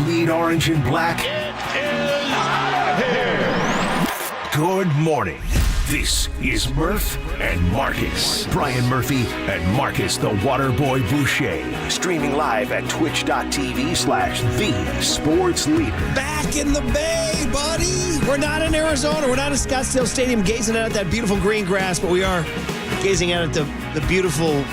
bleed orange and black? It is out of here. Good morning. This is Murph and Marcus. Brian Murphy and Marcus the Waterboy Boucher. Streaming live at twitch.tv/the sports leader. Back in the Bay, buddy. We're not in Arizona. We're not at Scottsdale Stadium gazing out at that beautiful green grass, but we are gazing out at the beautiful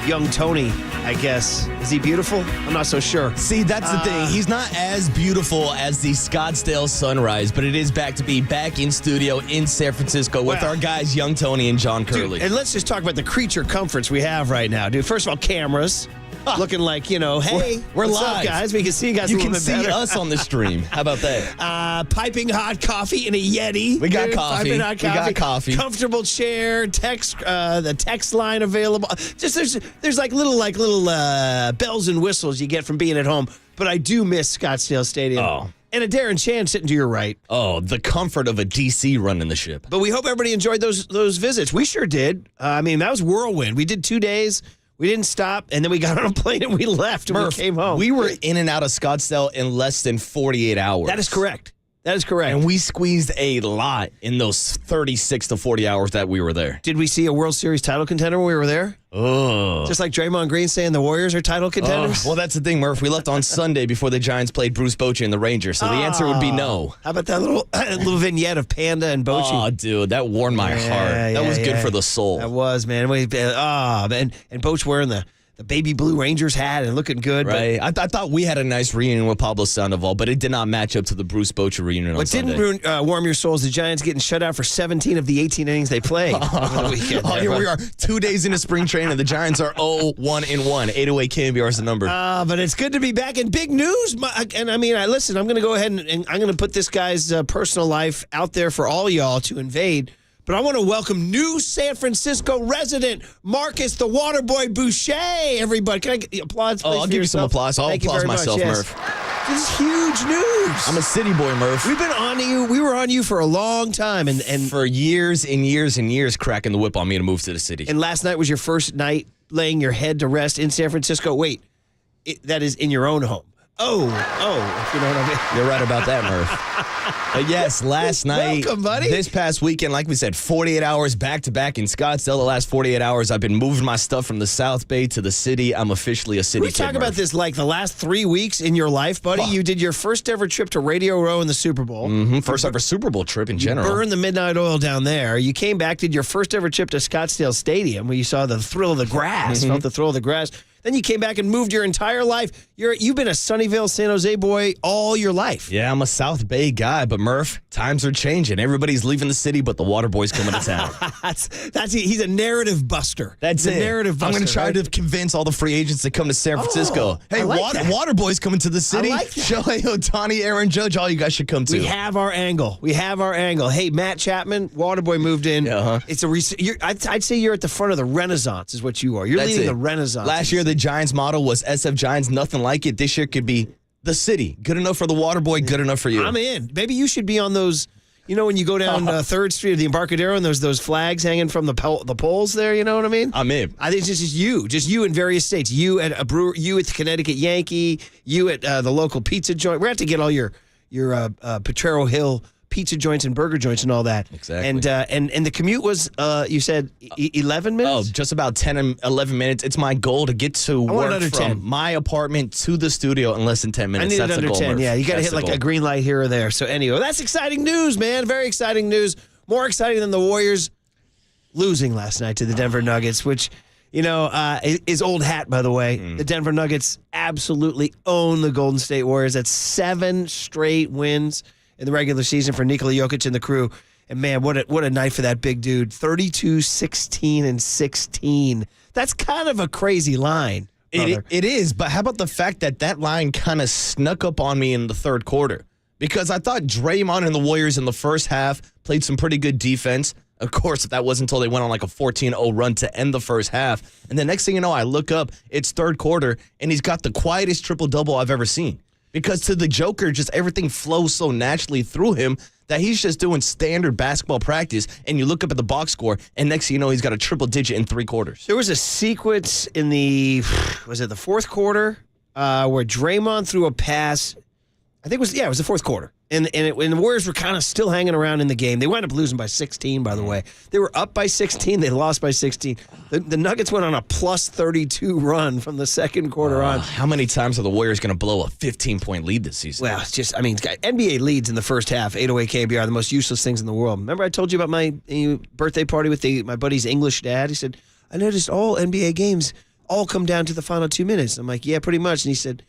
young Tony, I guess. Is he beautiful? I'm not so sure. See, that's the thing. He's not as beautiful as the Scottsdale sunrise, but it is back to be back in studio in San Francisco with our guys, Young Tony and John Curley. Dude, and let's just talk about the creature comforts we have right now, dude. First of all, cameras. Looking like, hey, we're what's live. up, guys? We can see you guys a little bit better. You can see us on the stream. How about that? Piping hot coffee in a Yeti. We got dude. coffee. Piping hot coffee. We got coffee. Comfortable chair. The text line available. Just there's like little bells and whistles you get from being at home. But I do miss Scottsdale Stadium. Oh. And a Darren Chan sitting to your right. Oh, the comfort of a DC running the ship. But we hope everybody enjoyed those visits. We sure did. That was whirlwind. We did 2 days. We didn't stop, and then we got on a plane and we left and Murph, we came home. We were in and out of Scottsdale in less than 48 hours. That is correct. And we squeezed a lot in those 36 to 40 hours that we were there. Did we see a World Series title contender when we were there? Oh. Just like Draymond Green saying the Warriors are title contenders? Well, that's the thing, Murph. We left on Sunday before the Giants played Bruce Bochy and the Rangers, so the answer would be no. How about that little vignette of Panda and Bochy? Oh, dude, that warmed my heart. That was good for the soul. That was, man. And Boch wearing the baby blue Rangers hat and looking good. Right. I thought we had a nice reunion with Pablo Sandoval, but it did not match up to the Bruce Bochy reunion on Sunday. What didn't warm your souls, the Giants getting shut out for 17 of the 18 innings they played over the weekend. Here we are, 2 days into spring training, and the Giants are 0-1-1. 808 KNBR is the number. But it's good to be back in big news. Listen, I'm going to go ahead and I'm going to put this guy's personal life out there for all y'all to invade. But I want to welcome new San Francisco resident, Marcus the Waterboy Boucher, everybody. Can I get applause, please? I'll give you some applause. I'll applause myself, Murph. This is huge news. I'm a city boy, Murph. We've been on you. We were on you for a long time. And for years and years and years cracking the whip on me to move to the city. And last night was your first night laying your head to rest in San Francisco. Wait, that is in your own home. Oh, if you know what I mean. You're right about that, Murph. But yes, last night, welcome, buddy. This past weekend, like we said, 48 hours back-to-back in Scottsdale. The last 48 hours, I've been moving my stuff from the South Bay to the city. I'm officially a city kid, We talk about this like the last 3 weeks in your life, buddy. You did your first ever trip to Radio Row in the Super Bowl. Mm-hmm. First ever Super Bowl trip in general. Burned the midnight oil down there. You came back, did your first ever trip to Scottsdale Stadium where you saw the thrill of the grass, felt the thrill of the grass. Then you came back and moved your entire life. You've been a Sunnyvale, San Jose boy all your life. Yeah, I'm a South Bay guy, but Murph, times are changing. Everybody's leaving the city, but the Waterboy's coming to town. He's a narrative buster. That's it. Narrative buster. I'm going to try to convince all the free agents to come to San Francisco. Hey, Waterboy's coming to the city. I like that. Shohei Ohtani, Aaron Judge, all you guys should come to. We have our angle. Hey, Matt Chapman, Waterboy moved in. Uh-huh. I'd say you're at the front of the Renaissance is what you are. You're leading the Renaissance. Last year, the Giants model was SF Giants, nothing like it. This year could be the city. Good enough for the Waterboy, good enough for you. I'm in. Maybe you should be on those, when you go down 3rd Street of the Embarcadero and there's those flags hanging from the poles there, you know what I mean? I'm in. I think it's just you in various states. You at a brewer, you at the Connecticut Yankee, you at the local pizza joint. We're going to have to get all your Potrero Hill pizza joints and burger joints and all that. Exactly. And the commute was, you said 11 minutes? Oh, just about 10 and 11 minutes. It's my goal to get to work from 10. my apartment to the studio in less than 10 minutes. I need That's it under the goal, 10. Murph. Yeah, you got to hit like a green light here or there. So anyway, that's exciting news, man. Very exciting news. More exciting than the Warriors losing last night to the Denver Nuggets, which, is old hat, by the way. The Denver Nuggets absolutely own the Golden State Warriors. That's 7 straight wins in the regular season for Nikola Jokic and the crew. And, man, what a night for that big dude. 32, 16, and 16. That's kind of a crazy line. It is, but how about the fact that line kind of snuck up on me in the third quarter? Because I thought Draymond and the Warriors in the first half played some pretty good defense. Of course, that wasn't until they went on like a 14-0 run to end the first half. And the next thing you know, I look up, it's third quarter, and he's got the quietest triple-double I've ever seen. Because to the Joker, just everything flows so naturally through him that he's just doing standard basketball practice, and you look up at the box score, and next thing you know, he's got a triple digit in 3 quarters. There was a sequence in the fourth quarter, where Draymond threw a pass I think it was the fourth quarter. And the Warriors were kind of still hanging around in the game. They wound up losing by 16, by the way. They were up by 16. They lost by 16. The Nuggets went on a plus 32 run from the second quarter on. How many times are the Warriors going to blow a 15-point lead this season? Well, it's just, NBA leads in the first half, 808 KNBR, the most useless things in the world. Remember I told you about my birthday party with my buddy's English dad? He said, I noticed all NBA games all come down to the final 2 minutes. I'm like, yeah, pretty much. And he said,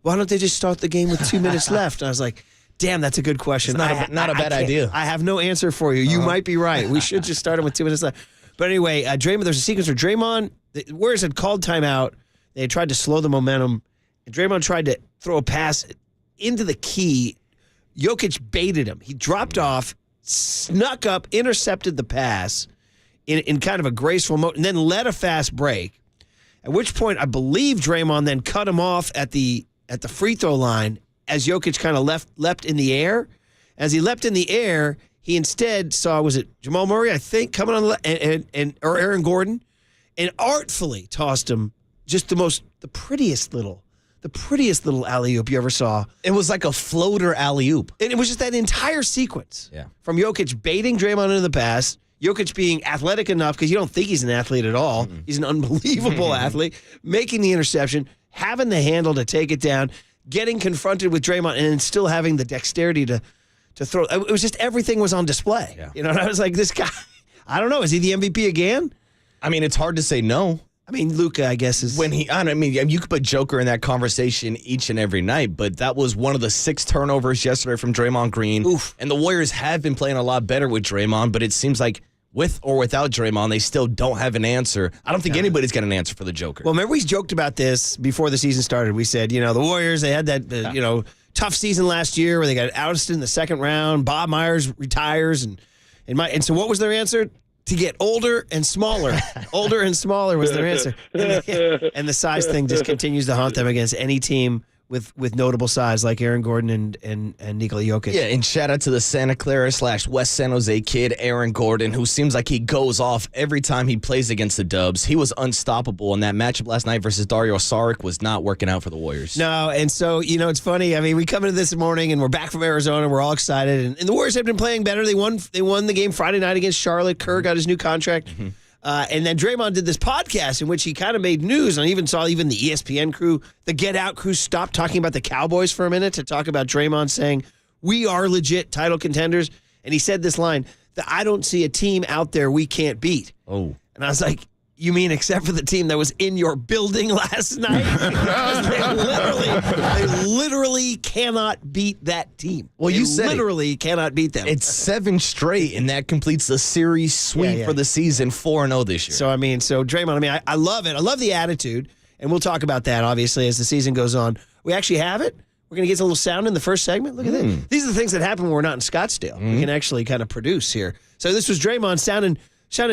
why don't they just start the game with 2 minutes left? And I was like, damn, that's a good question. It's not a bad idea. I have no answer for you. You might be right. We should just start him with 2 minutes left. But anyway, Draymond, there's a sequence where Draymond, the Warriors had called timeout. They had tried to slow the momentum. And Draymond tried to throw a pass into the key. Jokic baited him. He dropped off, snuck up, intercepted the pass in kind of a graceful mode, and then led a fast break. At which point, I believe Draymond then cut him off at the free throw line as Jokic kind of leapt in the air. As he leapt in the air, he instead saw, was it Jamal Murray, I think, coming on the or Aaron Gordon, and artfully tossed him just the prettiest little alley-oop you ever saw. It was like a floater alley-oop. And it was just that entire sequence from Jokic baiting Draymond into the pass, Jokic being athletic enough, because you don't think he's an athlete at all. Mm-hmm. He's an unbelievable athlete, making the interception, having the handle to take it down, getting confronted with Draymond, and then still having the dexterity to throw. It was just everything was on display. Yeah. You know, and I was like, this guy, I don't know, is he the MVP again? I mean, it's hard to say no. I mean, Luka, I guess, is... you could put Joker in that conversation each and every night, but that was one of the 6 turnovers yesterday from Draymond Green. Oof. And the Warriors have been playing a lot better with Draymond, but it seems like with or without Draymond, they still don't have an answer. I don't think anybody's got an answer for the Joker. Well, remember we joked about this before the season started. We said, the Warriors, they had that, tough season last year where they got ousted in the second round. Bob Myers retires. And so what was their answer? To get older and smaller. Older and smaller was their answer. And the size thing just continues to haunt them against any team with notable size like Aaron Gordon and Nikola Jokic. Yeah, and shout out to the Santa Clara / West San Jose kid, Aaron Gordon, who seems like he goes off every time he plays against the Dubs. He was unstoppable, and that matchup last night versus Dario Saric was not working out for the Warriors. No, and so, it's funny. I mean, we come into this morning, and we're back from Arizona. We're all excited, and the Warriors have been playing better. They won the game Friday night against Charlotte. Kerr got his new contract. Mm-hmm. And then Draymond did this podcast in which he kind of made news. And I even saw the ESPN crew, the Get Out crew, stop talking about the Cowboys for a minute to talk about Draymond saying, we are legit title contenders. And he said this line, that I don't see a team out there we can't beat. Oh. And I was like, you mean except for the team that was in your building last night? they literally cannot beat that team. Well, you said literally cannot beat them. It's 7 straight, and that completes the series sweep for the season, 4-0 this year. So Draymond, I love it. I love the attitude, and we'll talk about that, obviously, as the season goes on. We actually have it. We're going to get a little sound in the first segment. Look at that. These are the things that happen when we're not in Scottsdale. We can actually kind of produce here. So this was Draymond sounding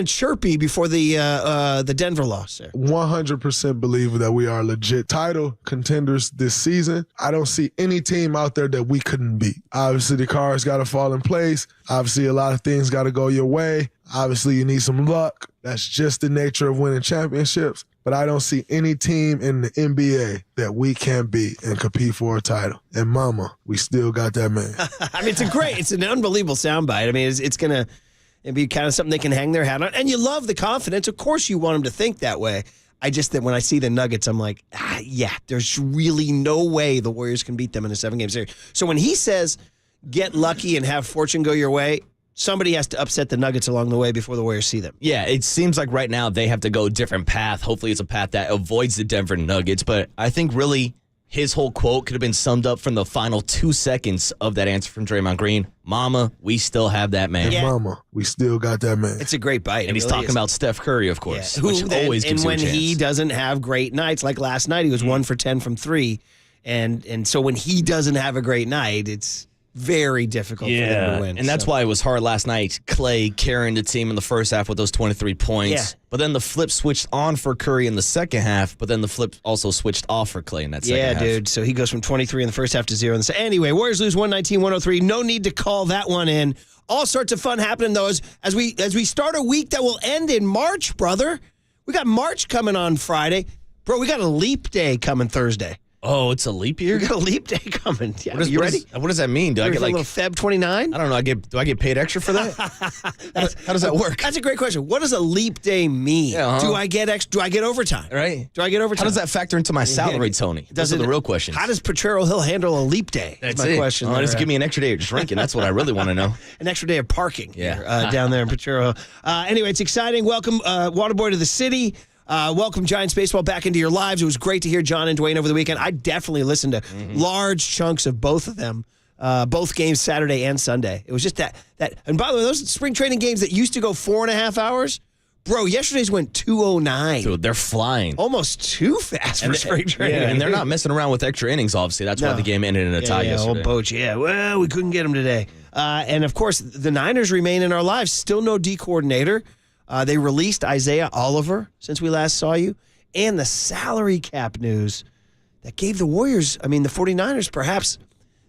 chirpy before the Denver loss there. 100% believe that we are legit title contenders this season. I don't see any team out there that we couldn't beat. Obviously, the cards got to fall in place. Obviously, a lot of things got to go your way. Obviously, you need some luck. That's just the nature of winning championships. But I don't see any team in the NBA that we can't beat and compete for a title. And mama, we still got that man. I mean, it's an unbelievable soundbite. I mean, it's going to... It'd be kind of something they can hang their hat on. And you love the confidence. Of course you want them to think that way. That when I see the Nuggets, I'm like, there's really no way the Warriors can beat them in a 7-game series. So when he says, get lucky and have fortune go your way, somebody has to upset the Nuggets along the way before the Warriors see them. Yeah, it seems like right now they have to go a different path. Hopefully it's a path that avoids the Denver Nuggets. But I think really his whole quote could have been summed up from the final 2 seconds of that answer from Draymond Green. Mama, we still have that man. Yeah. Mama, we still got that man. It's a great bite. And he's talking about Steph Curry, of course, which always gives you a chance. And when he doesn't have great nights, like last night, he was 1 for 10 from 3. And so when he doesn't have a great night, it's very difficult for them to win. And that's why it was hard last night. Clay carrying the team in the first half with those 23 points. Yeah. But then the flip switched on for Curry in the second half, but then the flip also switched off for Clay in that second half. Yeah, dude. So he goes from 23 in the first half to 0 in the second. Anyway, Warriors lose 119-103. No need to call that one in. All sorts of fun happening, though, as we start a week that will end in March, brother. We got March coming on Friday. Bro, we got a leap day coming Thursday. Oh, it's a leap year? We got a leap day coming. Yeah, you What ready? What does that mean? Do I get a little Feb 29? I don't know. Do I get paid extra for that? How does that work? That's a great question. What does a leap day mean? Yeah, uh-huh. Do I get overtime? Right. Do I get overtime? How does that factor into my salary, Tony? Those are the real questions. How does Potrero Hill handle a leap day? That's my it. question. Just give me an extra day of drinking. That's what I really want to know. An extra day of parking Yeah. here, down there in Potrero Hill. Anyway, it's exciting. Welcome, Waterboy, to the city. Welcome Giants baseball back into your lives. It was great to hear John and Dwayne over the weekend. I definitely listened to large chunks of both of them, both games Saturday and Sunday. It was just that. And by the way, those spring training games that used to go 4.5 hours, bro, yesterday's went 2:09. Dude, they're flying. Almost too fast for spring training. Yeah, and they're not messing around with extra innings, obviously. That's why the game ended in a tie yesterday. Old Boach, yeah. Well, we couldn't get him today. And, of course, the Niners remain in our lives. Still no D coordinator. They released Isaiah Oliver since we last saw you. And the salary cap news that gave the Warriors, the 49ers, perhaps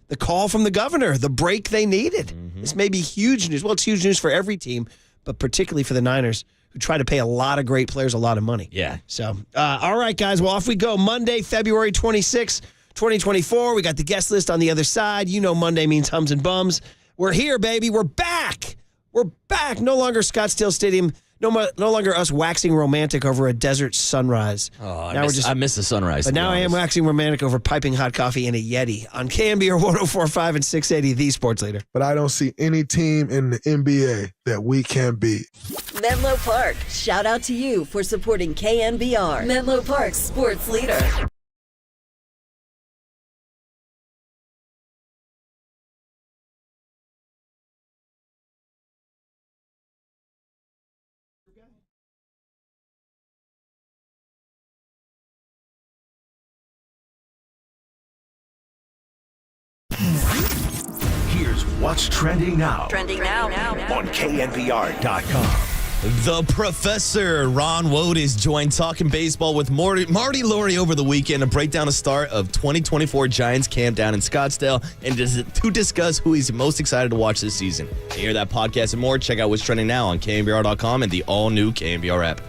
the call from the governor, the break they needed. This may be huge news. Well, it's huge news for every team, but particularly for the Niners, who try to pay a lot of great players a lot of money. Yeah. So, all right, guys. Well, off we go. Monday, February 26, 2024. We got the guest list on the other side. You know Monday means hums and bums. We're here, baby. We're back. We're back. No longer Scottsdale Stadium. No longer us waxing romantic over a desert sunrise. Oh, I miss the sunrise. But now I am waxing romantic over piping hot coffee in a Yeti on KNBR 104.5 and 680, the sports leader. But I don't see any team in the NBA that we can beat. Menlo Park, shout out to you for supporting KNBR, Menlo Park's sports leader. Here's what's trending now Trending now. on KNBR.com. The Professor, Ron Wood, is joined talking baseball with Marty Laurie over the weekend to break down the start of 2024 Giants camp down in Scottsdale and to discuss who he's most excited to watch this season. To hear that podcast and more, check out what's trending now on KNBR.com and the all-new KNBR app.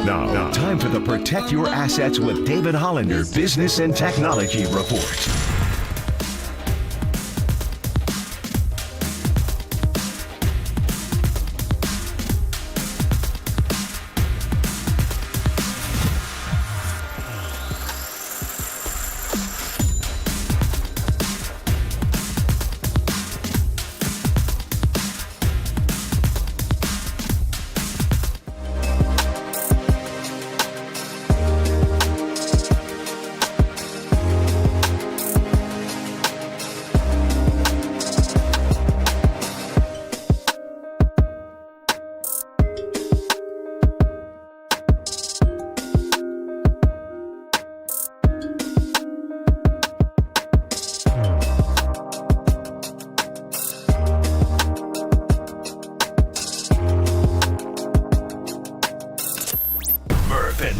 Now, time for the Protect Your Assets with David Hollander Business and Technology Report.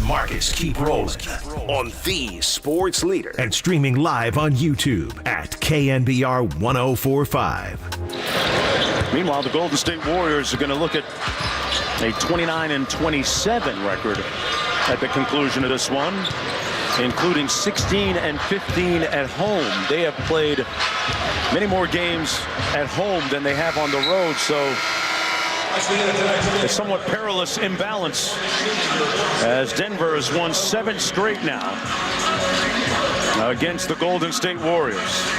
Marcus keep rolling on the sports leader and streaming live on YouTube at KNBR 1045. Meanwhile, the Golden State Warriors are going to look at a 29-27 record at the conclusion of this one, including 16-15 at home. They have played many more games at home than they have on the road, so a somewhat perilous imbalance as Denver has won 7 straight now against the Golden State Warriors.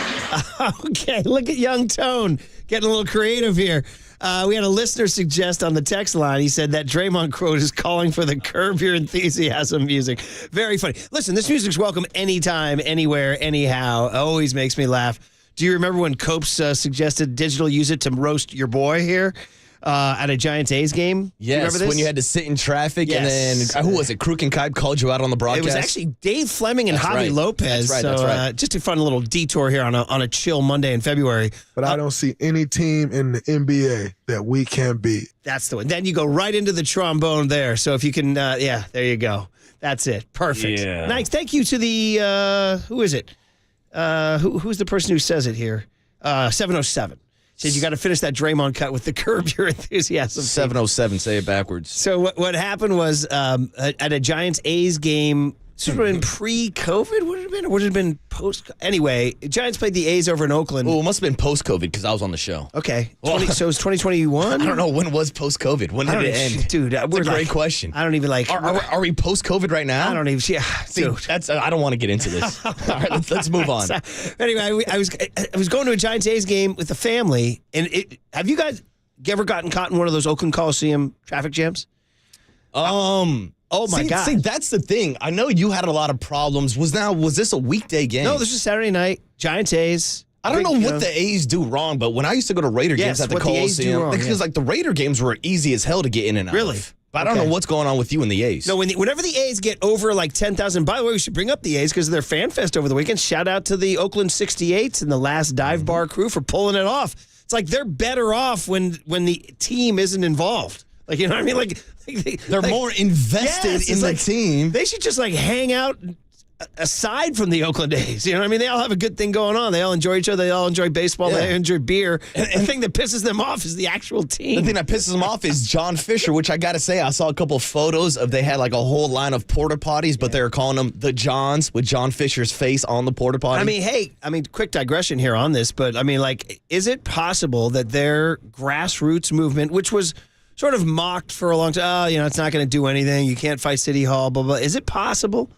Okay, look at Young Tone getting a little creative here. We had a listener suggest on the text line, he said that Draymond quote is calling for the Curb Your Enthusiasm music. Very funny. Listen, this music's welcome anytime, anywhere, anyhow. Always makes me laugh. Do you remember when Copes suggested Digital use it to roast your boy here? At a Giants A's game? Yes, when you had to sit in traffic and then, who was it, Kruk and Kipe called you out on the broadcast? It was actually Dave Fleming and Javi Lopez. That's right. Just a fun little detour here on a chill Monday in February. But I don't see any team in the NBA that we can't beat. That's the one. Then you go right into the trombone there. So if you can, there you go. That's it. Perfect. Yeah. Nice. Thank you to the, who is it? Who's the person who says it here? 707. Says you got to finish that Draymond cut with the Curb Your Enthusiasm. 707, say it backwards. So what happened was at a Giants A's game, this would have been pre-COVID? Would it have been? Or would it have been post? Anyway, Giants played the A's over in Oakland. Oh, it must have been post-COVID because I was on the show. Okay. So it was 2021? I don't know. When was post-COVID? When did it end? Dude, that's a great question. I don't even like. Are we post-COVID right now? I don't even. Yeah, dude. That's. I don't want to get into this. All right, let's move on. Anyway, I was going to a Giants A's game with the family, and have you guys ever gotten caught in one of those Oakland Coliseum traffic jams? Oh my God! See, that's the thing. I know you had a lot of problems. Was this a weekday game? No, this was Saturday night. Giants A's. I don't know what the A's do wrong, but when I used to go to Raider games at the Coliseum, because like the Raider games were easy as hell to get in and out. Really? But I don't know what's going on with you and the A's. No, whenever the A's get over like 10,000, by the way, we should bring up the A's because of their fan fest over the weekend. Shout out to the Oakland 68s and the last dive bar crew for pulling it off. It's like they're better off when the team isn't involved. Like, you know what I mean? Like they're more invested in the team. They should just like hang out aside from the Oakland A's. You know what I mean? They all have a good thing going on. They all enjoy each other. They all enjoy baseball. They enjoy beer. And the thing that pisses them off is the actual team. The thing that pisses them off is John Fisher, which I got to say, I saw a couple of photos of they had like a whole line of porta potties, but they were calling them the Johns with John Fisher's face on the porta potty. I mean, quick digression here on this, but I mean, like, is it possible that their grassroots movement, which was sort of mocked for a long time, it's not going to do anything. You can't fight City Hall, blah, blah. Is it possible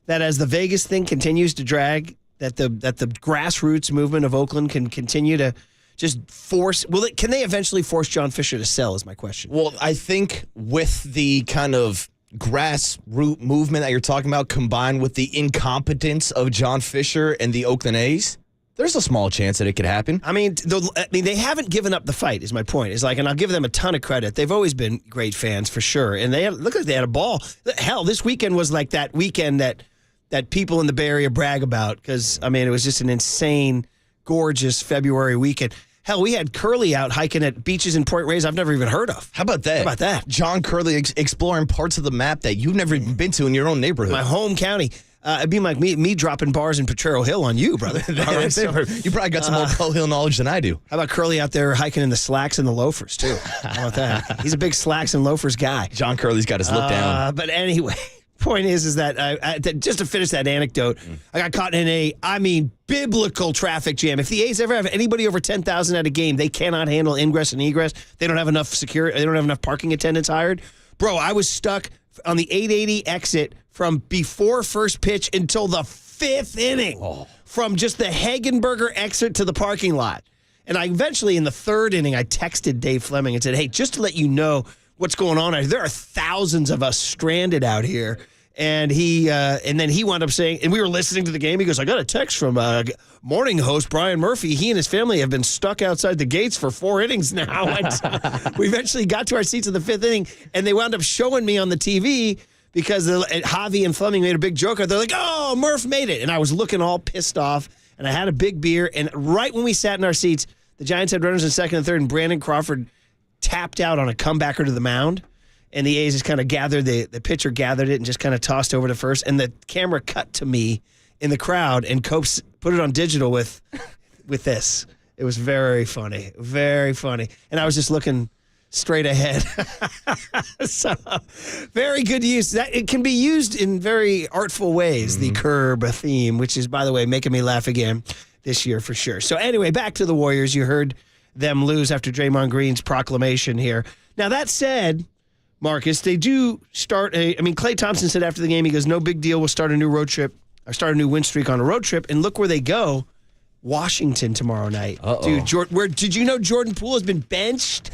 that as the Vegas thing continues to drag, that the grassroots movement of Oakland can continue to just force? Can they eventually force John Fisher to sell? Is my question. Well, I think with the kind of grassroots movement that you're talking about, combined with the incompetence of John Fisher and the Oakland A's, there's a small chance that it could happen. I mean, they haven't given up the fight. Is my point. Is like, and I'll give them a ton of credit. They've always been great fans for sure, and look like they had a ball. Hell, this weekend was like that weekend that people in the Bay Area brag about because I mean, it was just an insane, gorgeous February weekend. Hell, we had Curly out hiking at beaches in Point Reyes I've never even heard of. How about that? John Curly exploring parts of the map that you've never even been to in your own neighborhood. My home county. It'd be like me dropping bars in Potrero Hill on you, brother. All right, so, you probably got some more Pro Hill knowledge than I do. how about Curly out there hiking in the slacks and the loafers, too? How about that? He's a big slacks and loafers guy. John Curley's got his lip down. But anyway, point is that just to finish that anecdote, I got caught in biblical traffic jam. If the A's ever have anybody over 10,000 at a game, they cannot handle ingress and egress. They don't have enough security. They don't have enough parking attendants hired. Bro, I was stuck on the 880 exit from before first pitch until the 5th inning. From just the Hagenberger exit to the parking lot. And I eventually, in the 3rd inning, I texted Dave Fleming and said, hey, just to let you know what's going on, there are thousands of us stranded out here. And then he wound up saying, and we were listening to the game. He goes, I got a text from morning host Brian Murphy. He and his family have been stuck outside the gates for 4 innings now. And we eventually got to our seats in the 5th inning, and they wound up showing me on the TV because Javi and Fleming made a big joke. They're like, oh, Murph made it. And I was looking all pissed off, and I had a big beer. And right when we sat in our seats, the Giants had runners in 2nd and 3rd, and Brandon Crawford tapped out on a comebacker to the mound. And the A's just kind of gathered, the pitcher gathered it and just kind of tossed over to first. And the camera cut to me in the crowd, and Copes put it on digital with this. It was very funny, very funny. And I was just looking straight ahead. So, very good use. It can be used in very artful ways, the curb theme, which is, by the way, making me laugh again this year for sure. So anyway, back to the Warriors. You heard them lose after Draymond Green's proclamation here. Now, that said, Marcus, they do start Klay Thompson said after the game, he goes, no big deal. We'll start a new road trip, or start a new win streak on a road trip. And look where they go. Washington tomorrow night. Dude, did you know Jordan Poole has been benched?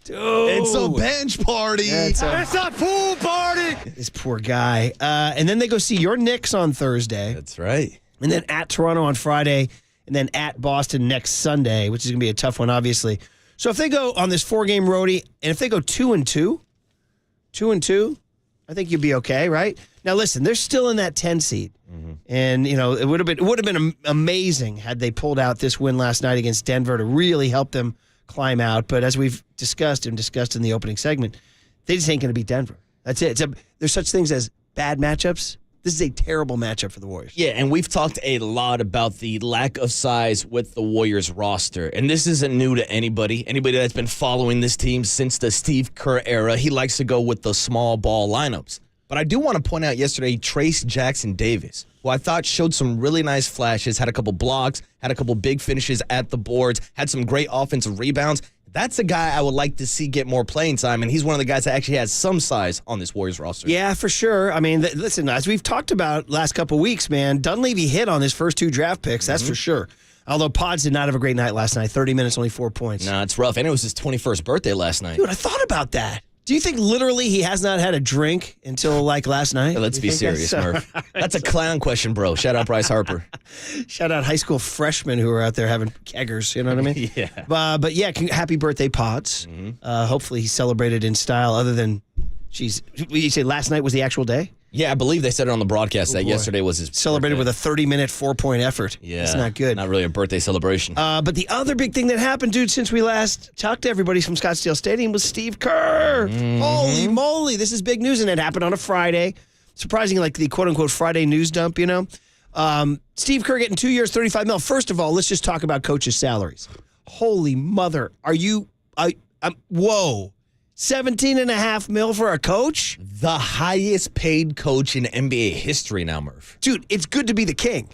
Dude. It's a bench party. It's a pool party. This poor guy. And then they go see your Knicks on Thursday. That's right. And then at Toronto on Friday. And then at Boston next Sunday, which is going to be a tough one, obviously. So if they go on this 4-game roadie, and if they go 2-2, I think you'd be okay, right? Now, listen, they're still in that 10 seed. And, it would have been amazing had they pulled out this win last night against Denver to really help them climb out. But as we've discussed in the opening segment, they just ain't going to beat Denver. That's it. There's such things as bad matchups. This is a terrible matchup for the Warriors. Yeah, and we've talked a lot about the lack of size with the Warriors roster. And this isn't new to anybody. Anybody that's been following this team since the Steve Kerr era, he likes to go with the small ball lineups. But I do want to point out yesterday, Trace Jackson Davis, who I thought showed some really nice flashes, had a couple blocks, had a couple big finishes at the boards, had some great offensive rebounds. That's a guy I would like to see get more playing time, and he's one of the guys that actually has some size on this Warriors roster. Yeah, for sure. I mean, listen, as we've talked about last couple of weeks, man, Dunleavy hit on his first 2 draft picks, that's for sure. Although Pods did not have a great night last night. 30 minutes, only 4 points. Nah, it's rough. And it was his 21st birthday last night. Dude, I thought about that. Do you think literally he has not had a drink until last night? Let's be serious, Murph. That's a clown question, bro. Shout out Bryce Harper. Shout out high school freshmen who are out there having keggers. You know what I mean? Yeah. But yeah, happy birthday, Pods. Hopefully he celebrated in style other than, you say last night was the actual day? Yeah, I believe they said it on the broadcast that yesterday was his celebrated birthday. with a 30-minute 4-point effort. Yeah. It's not good. Not really a birthday celebration. But the other big thing that happened, dude, since we last talked to everybody from Scottsdale Stadium was Steve Kerr. Holy moly, this is big news, and it happened on a Friday. Surprisingly, like the quote-unquote Friday news dump, Steve Kerr getting 2 years, $35 million. First of all, let's just talk about coaches' salaries. Holy mother, whoa. $17.5 million for a coach? The highest paid coach in NBA history now, Murph. Dude, it's good to be the king.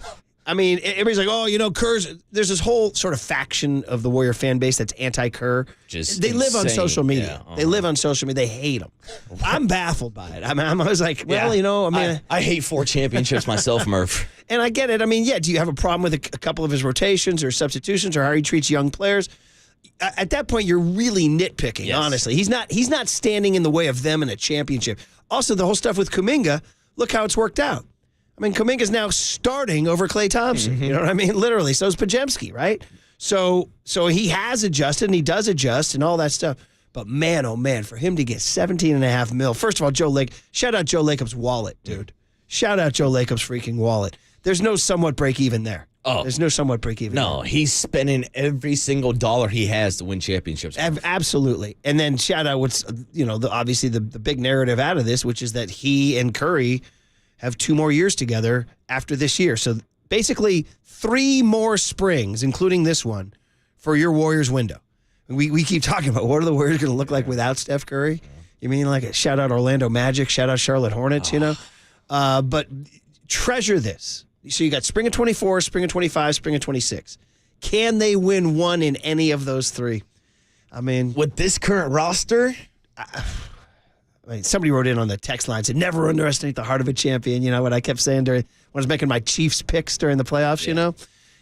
I mean, everybody's like, Kerr's. There's this whole sort of faction of the Warrior fan base that's anti-Kerr. They live on social media. Yeah, They live on social media. They hate him. I'm baffled by it. I'm always like, I hate 4 championships myself, Murph. And I get it. I mean, yeah, do you have a problem with a couple of his rotations or substitutions or how he treats young players? At that point, you're really nitpicking, yes. Honestly. He's not standing in the way of them in a championship. Also, the whole stuff with Kuminga, look how it's worked out. I mean, Kuminga's now starting over Klay Thompson. You know what I mean? Literally. So is Pajemski, right? So he has adjusted, and he does adjust and all that stuff. But man, oh man, for him to get $17.5 million. First of all, shout out Joe Lacob's wallet, dude. Shout out Joe Lacob's freaking wallet. There's no somewhat break even there. Oh. There's no somewhat break even. No, he's spending every single dollar he has to win championships. Absolutely. And then shout out what's, obviously the big narrative out of this, which is that he and Curry have 2 more years together after this year. So basically 3 more springs, including this one, for your Warriors window. We keep talking about what are the Warriors going to look like without Steph Curry? You mean like a shout out Orlando Magic, shout out Charlotte Hornets, But treasure this. So you got spring of 24, spring of 25, spring of 26. Can they win one in any of those 3? I mean, with this current roster, somebody wrote in on the text line, said never underestimate the heart of a champion. You know what I kept saying when I was making my Chiefs picks during the playoffs,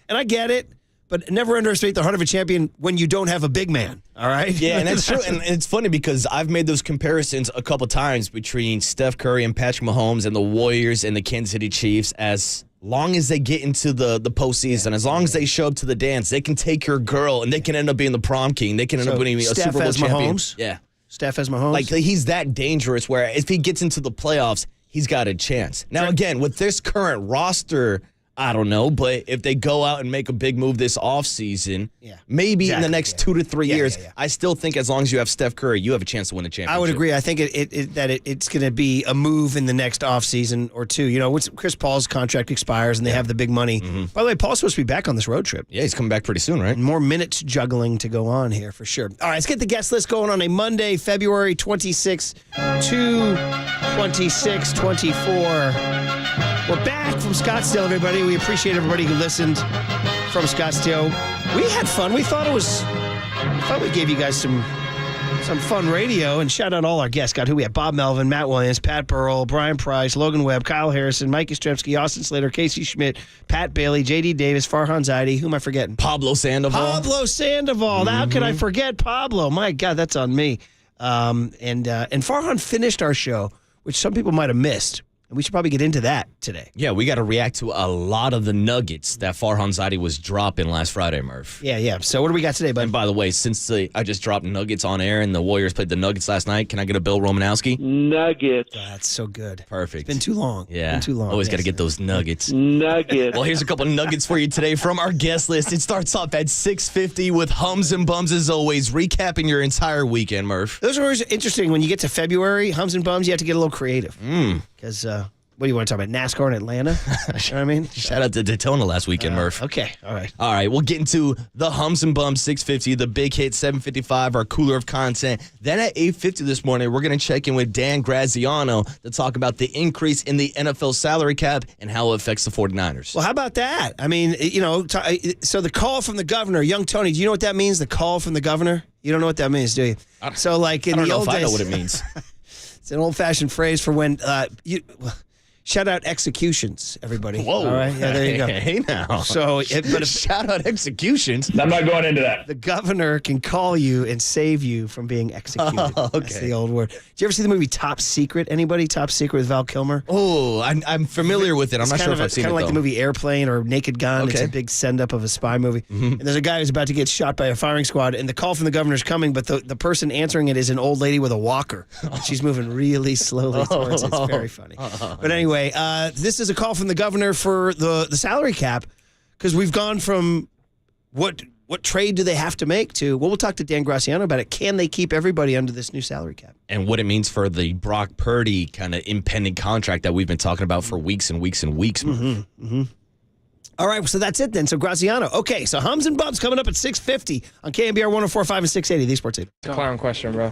And I get it, but never underestimate the heart of a champion when you don't have a big man, all right? Yeah, and it's true. And it's funny because I've made those comparisons a couple times between Steph Curry and Patrick Mahomes and the Warriors and the Kansas City Chiefs. As long as they get into the postseason, as long as they show up to the dance, they can take your girl and they can end up being the prom king. They can end up winning a Super Bowl champion. Mahomes? Yeah. Steph as Mahomes? Like, he's that dangerous where if he gets into the playoffs, he's got a chance. Now, again, with this current roster, I don't know, but if they go out and make a big move this offseason, maybe in the next 2 to 3 years, I still think as long as you have Steph Curry, you have a chance to win the championship. I would agree. I think it's going to be a move in the next offseason or 2. Chris Paul's contract expires and they have the big money. By the way, Paul's supposed to be back on this road trip. Yeah, he's coming back pretty soon, right? And more minutes juggling to go on here for sure. All right, let's get the guest list going on a Monday, February 26, 24. We're back from Scottsdale, everybody. We appreciate everybody who listened from Scottsdale. We had fun. We thought we gave you guys some fun radio. And shout out all our guests. God, who we have? Bob Melvin, Matt Williams, Pat Burrell, Brian Price, Logan Webb, Kyle Harrison, Mike Yastrzemski, Austin Slater, Casey Schmidt, Pat Bailey, J.D. Davis, Farhan Zaidi. Who am I forgetting? Pablo Sandoval. How can I forget Pablo? My God, that's on me. And Farhan finished our show, which some people might have missed. We should probably get into that today. Yeah, we got to react to a lot of the nuggets that Farhan Zaidi was dropping last Friday, Murph. Yeah. So what do we got today, bud? And by the way, since I just dropped nuggets on air and the Warriors played the Nuggets last night, can I get a Bill Romanowski? Nuggets. Oh, that's so good. Perfect. It's been too long. Yeah. Been too long. Always got to get those nuggets. Nuggets. Well, here's a couple nuggets for you today from our guest list. It starts off at 6:50 with Hums and Bums, as always, recapping your entire weekend, Murph. Those are always interesting. When you get to February, Hums and Bums, you have to get a little creative. Because... what do you want to talk about? NASCAR in Atlanta? You know what I mean? Shout out to Daytona last weekend, Murph. Okay. All right. All right. We'll get into the Hums and Bums 650, the big hit 755, our cooler of content. Then at 850 this morning, we're going to check in with Dan Graziano to talk about the increase in the NFL salary cap and how it affects the 49ers. Well, how about that? I mean, so the call from the governor, young Tony, do you know what that means? The call from the governor? You don't know what that means, do you? So like in the old days. I know what it means. It's an old-fashioned phrase for when shout out executions, everybody. Whoa. All right. Yeah, there you go. Hey now. So, shout out executions. I'm not going into that. The governor can call you and save you from being executed. Oh, okay. That's the old word. Did you ever see the movie Top Secret? Anybody? Top Secret with Val Kilmer? Oh, I'm familiar with it. I'm not sure if I've seen it, Kind of like though. the movie Airplane or Naked Gun. Okay. It's a big send-up of a spy movie. And there's a guy who's about to get shot by a firing squad, and the call from the governor's coming, but the person answering it is an old lady with a walker. She's moving really slowly towards it. It's very funny. But anyway, this is a call from the governor for the salary cap, because we've gone from what trade do they have to make to, well, we'll talk to Dan Graziano about it. Can they keep everybody under this new salary cap? And what it means for the Brock Purdy kind of impending contract that we've been talking about for weeks and weeks and weeks. All right, so that's it then. So Graziano. Okay, so Hums and Bums coming up at 6:50 on KNBR 104.5 and 680, the Sports 8. Clown question, bro.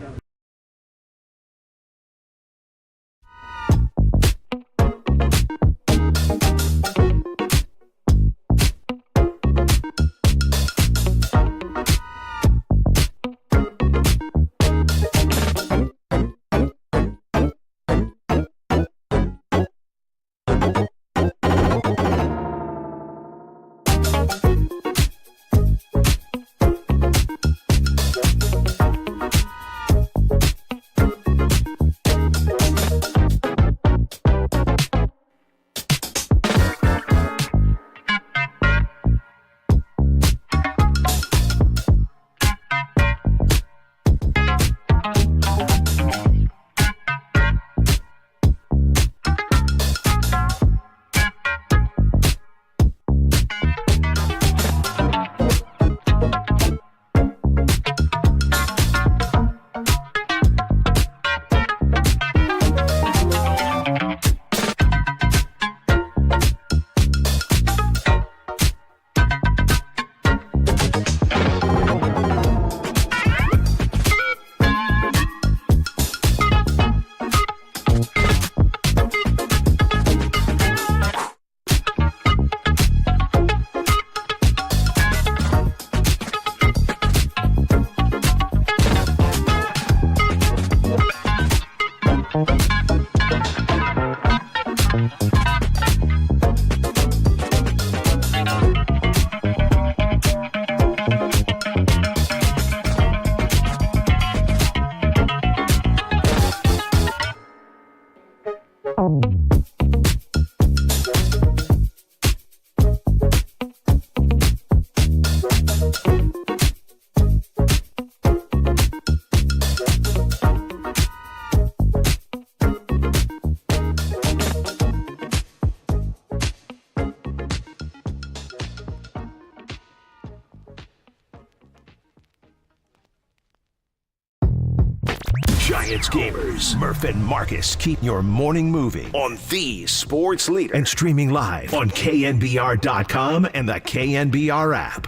Giants gamers, Murph and Marcus keep your morning moving on the sports leader and streaming live on KNBR.com and the KNBR app.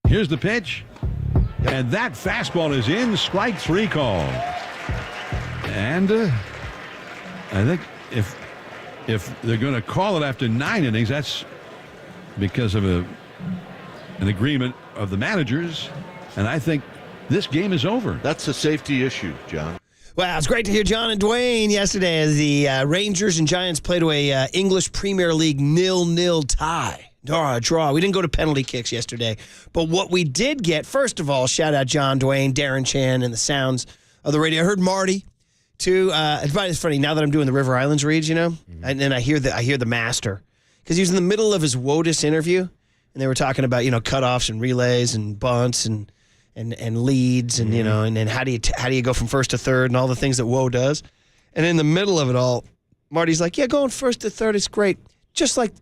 Here's the pitch. And that fastball is in. Strike 3 call. And I think if they're going to call it after 9 innings, that's because of an agreement of the managers. And I think this game is over. That's a safety issue, John. Well, it's great to hear John and Dwayne yesterday as the Rangers and Giants played a English Premier League 0-0 tie. Draw. We didn't go to penalty kicks yesterday. But what we did get, first of all, shout out John, Dwayne, Darren Chan, and the sounds of the radio. I heard Marty, too. It's funny, now that I'm doing the River Islands reads, and then I hear the master. Because he was in the middle of his WOTUS interview, and they were talking about, cutoffs and relays and bunts and leads and, and then how do you go from first to third and all the things that Woe does. And in the middle of it all, Marty's like, yeah, going first to third is great. Just like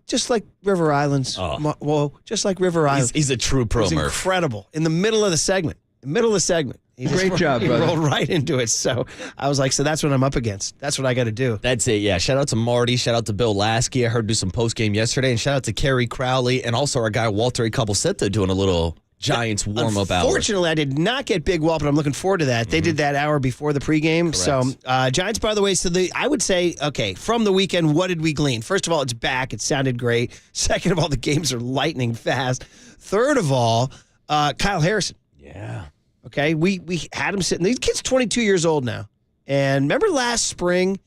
River Islands. Oh. Whoa, just like River Islands. He's a true pro, It was Murph. Incredible. In the middle of the segment. Great job, brother. He rolled right into it. So I was like, so that's what I'm up against. That's what I got to do. That's it, yeah. Shout out to Marty. Shout out to Bill Lasky. I heard do some post-game yesterday. And shout out to Kerry Crowley and also our guy Walter Cabosetta doing a little Giants warm-up hour. Unfortunately, I did not get Big Walt, but I'm looking forward to that. They did that hour before the pregame. Correct. So Giants, by the way, I would say, okay, from the weekend, what did we glean? First of all, it's back. It sounded great. Second of all, the games are lightning fast. Third of all, Kyle Harrison. Yeah. Okay, we had him sitting. The kid's 22 years old now. And remember last spring,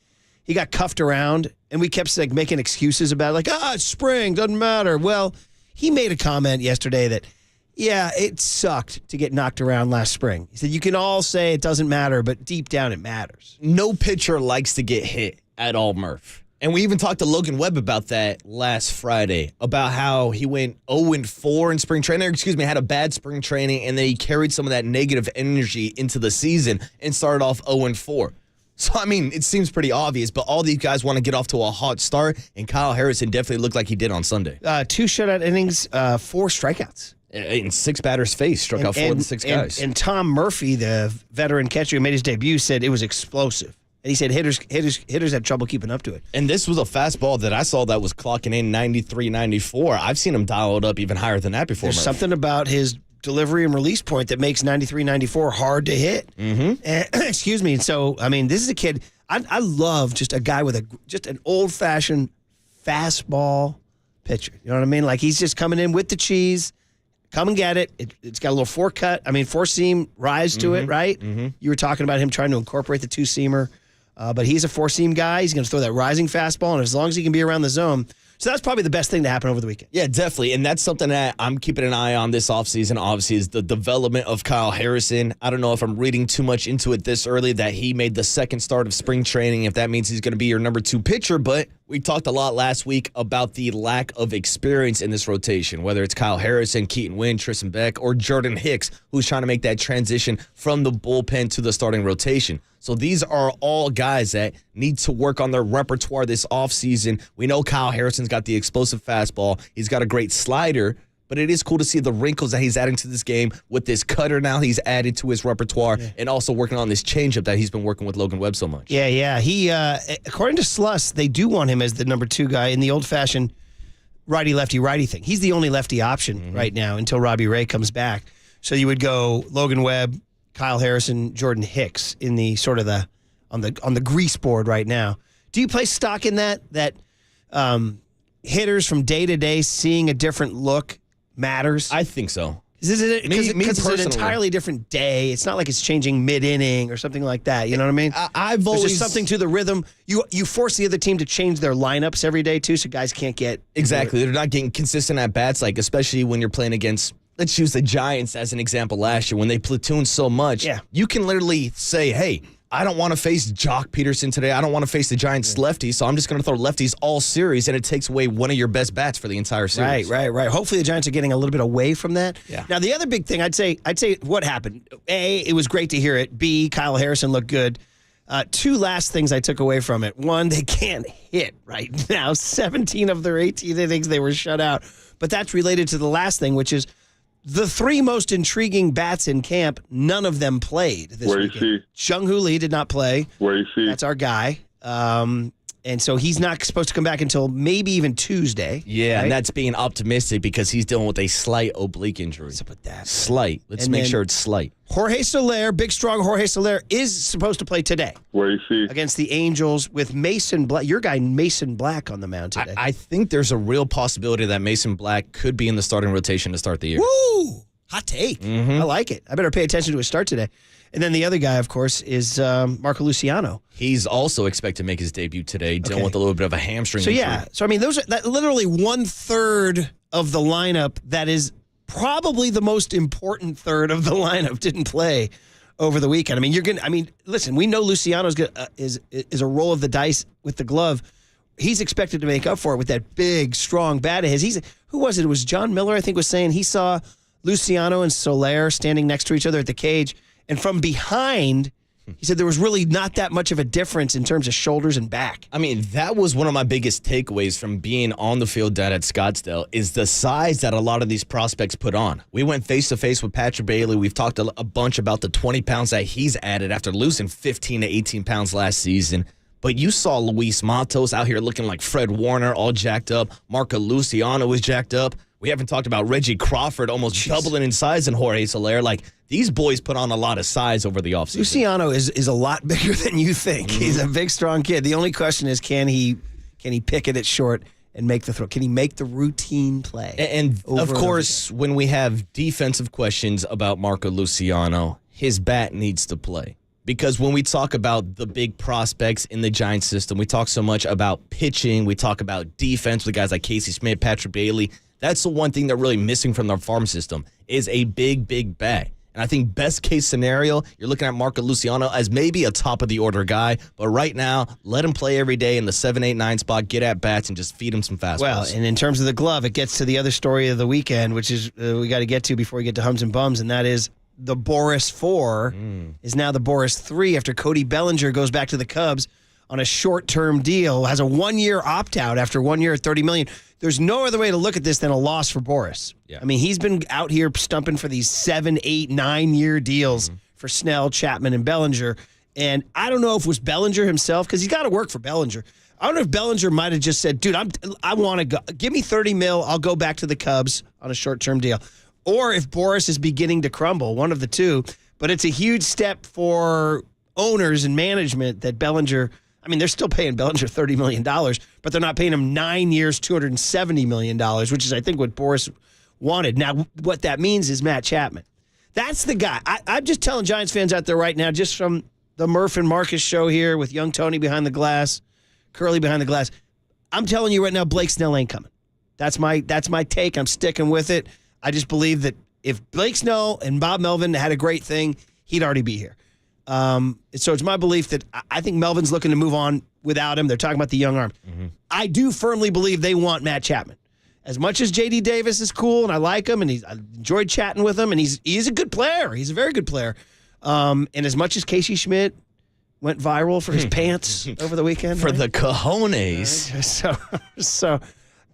he got cuffed around, and we kept making excuses about it, it's spring, doesn't matter. Well, he made a comment yesterday that, yeah, it sucked to get knocked around last spring. He said, you can all say it doesn't matter, but deep down it matters. No pitcher likes to get hit at all, Murph. And we even talked to Logan Webb about that last Friday, about how he went 0-4 in spring training, had a bad spring training, and then he carried some of that negative energy into the season and started off 0-4. So, it seems pretty obvious, but all these guys want to get off to a hot start, and Kyle Harrison definitely looked like he did on Sunday. 2 shutout innings, 4 strikeouts. In 6 batters faced, struck out 4 of the 6 guys. And Tom Murphy, the veteran catcher who made his debut, said it was explosive. And he said hitters had trouble keeping up to it. And this was a fastball that I saw that was clocking in 93, 94. I've seen him dial it up even higher than that before. There's something about his delivery and release point that makes 93, 94 hard to hit. Mm-hmm. And, excuse me. So, this is a kid. I love just a guy with just an old-fashioned fastball pitcher. You know what I mean? Like he's just coming in with the cheese. Come and get it. It's got a little four-seam rise to it, right? Mm-hmm. You were talking about him trying to incorporate the two-seamer. But he's a 4-seam guy. He's going to throw that rising fastball, and as long as he can be around the zone. So that's probably the best thing to happen over the weekend. Yeah, definitely. And that's something that I'm keeping an eye on this offseason, obviously, is the development of Kyle Harrison. I don't know if I'm reading too much into it this early that he made the second start of spring training, if that means he's going to be your number 2 pitcher. But we talked a lot last week about the lack of experience in this rotation, whether it's Kyle Harrison, Keaton Wynn, Tristan Beck, or Jordan Hicks, who's trying to make that transition from the bullpen to the starting rotation. So these are all guys that need to work on their repertoire this offseason. We know Kyle Harrison's got the explosive fastball. He's got a great slider, but it is cool to see the wrinkles that he's adding to this game with this cutter now he's added to his repertoire and also working on this changeup that he's been working with Logan Webb so much. Yeah. He, according to Sluss, they do want him as the number 2 guy in the old-fashioned righty-lefty-righty thing. He's the only lefty option right now until Robbie Ray comes back. So you would go Logan Webb, Kyle Harrison, Jordan Hicks in the sort of on the grease board right now. Do you place stock in that hitters from day to day seeing a different look matters? I think so. Because it's an entirely different day. It's not like it's changing mid-inning or something like that. You know what I mean? There's just something to the rhythm. You force the other team to change their lineups every day, too, so guys can't get... Exactly. They're not getting consistent at-bats, like especially when you're playing against... Let's use the Giants as an example last year when they platooned so much. Yeah. You can literally say, hey, I don't want to face Jock Peterson today. I don't want to face the Giants lefties, so I'm just going to throw lefties all series, and it takes away one of your best bats for the entire series. Right. Hopefully the Giants are getting a little bit away from that. Yeah. Now, the other big thing, I'd say what happened. A, it was great to hear it. B, Kyle Harrison looked good. 2 last things I took away from it. 1, they can't hit right now. 17 of their 18 innings, they were shut out. But that's related to the last thing, which is the three most intriguing bats in camp, none of them played this Where weekend. is he? Jung-Hoo Lee did not play. Where is he? That's our guy. And so he's not supposed to come back until maybe even Tuesday. Yeah, right? and that's being optimistic because he's dealing with a slight oblique injury. What's up with that? Slight. Let's And make then- sure it's slight. Jorge Soler, big, strong Jorge Soler, is supposed to play today Where is he? against the Angels with Mason Black. Your guy, Mason Black, on the mound today. I think there's a real possibility that Mason Black could be in the starting rotation to start the year. Woo! Hot take. I like it. I better pay attention to his start today. And then the other guy, of course, is Marco Luciano. He's also expected to make his debut today, dealing with a little bit of a hamstring So, injury. yeah. So, I mean, those are literally 1/3 of the lineup that is probably the most important third of the lineup didn't play over the weekend. I mean, listen, we know Luciano's is a roll of the dice with the glove. He's expected to make up for it with that big, strong bat of his. Who was it? It was John Miller, I think, was saying he saw Luciano and Soler standing next to each other at the cage. And from behind, he said there was really not that much of a difference in terms of shoulders and back. I mean, that was one of my biggest takeaways from being on the field down at Scottsdale is the size that a lot of these prospects put on. We went face-to-face with Patrick Bailey. We've talked a bunch about the 20 pounds that he's added after losing 15 to 18 pounds last season. But you saw Luis Matos out here looking like Fred Warner, all jacked up. Marco Luciano was jacked up. We haven't talked about Reggie Crawford almost doubling in size and Jorge Soler. Like, these boys put on a lot of size over the offseason. Luciano is a lot bigger than you think. He's a big, strong kid. The only question is, can he pick it at short and make the throw? Can he make the routine play? And over of and course, when we have defensive questions about Marco Luciano, his bat needs to play. Because when we talk about the big prospects in the Giants system, we talk so much about pitching, we talk about defense with guys like Casey Smith, Patrick Bailey. That's the one thing they're really missing from their farm system is a big, big bat. And I think best case scenario, you're looking at Marco Luciano as maybe a top-of-the-order guy. But right now, let him play every day in the 7, 8, 9 spot, get at bats, and just feed him some fastballs. Well, and in terms of the glove, it gets to the other story of the weekend, which is we got to get to before we get to Hums and Bums, and that is the Boras 4 is now the Boras 3 after Cody Bellinger goes back to the Cubs on a short-term deal, has a 1-year opt-out after 1 year at $30 million. There's no other way to look at this than a loss for Boras. Yeah. I mean, he's been out here stumping for these 7, 8, 9-year deals for Snell, Chapman, and Bellinger. And I don't know if it was Bellinger himself, because he's got to work for Bellinger. I don't know if Bellinger might have just said, dude, I want to go. Give me $30 million. I'll go back to the Cubs on a short-term deal. Or if Boras is beginning to crumble, one of the two. But it's a huge step for owners and management that Bellinger, I mean, they're still paying Bellinger $30 million, but they're not paying him 9 years, $270 million, which is, I think, what Boras wanted. Now, what that means is Matt Chapman. That's the guy. I'm just telling Giants fans out there right now, just from the Murph and Marcus show here with young Tony behind the glass, Curly behind the glass, I'm telling you right now, Blake Snell ain't coming. That's my take. I'm sticking with it. I just believe that if Blake Snell and Bob Melvin had a great thing, he'd already be here. So it's my belief that I think Melvin's looking to move on without him. They're talking about the young arm. I do firmly believe they want Matt Chapman. As much as J.D. Davis is cool and I like him and I enjoyed chatting with him and he's a good player. He's a very good player. And as much as Casey Schmidt went viral for his pants over the weekend. For the cojones. So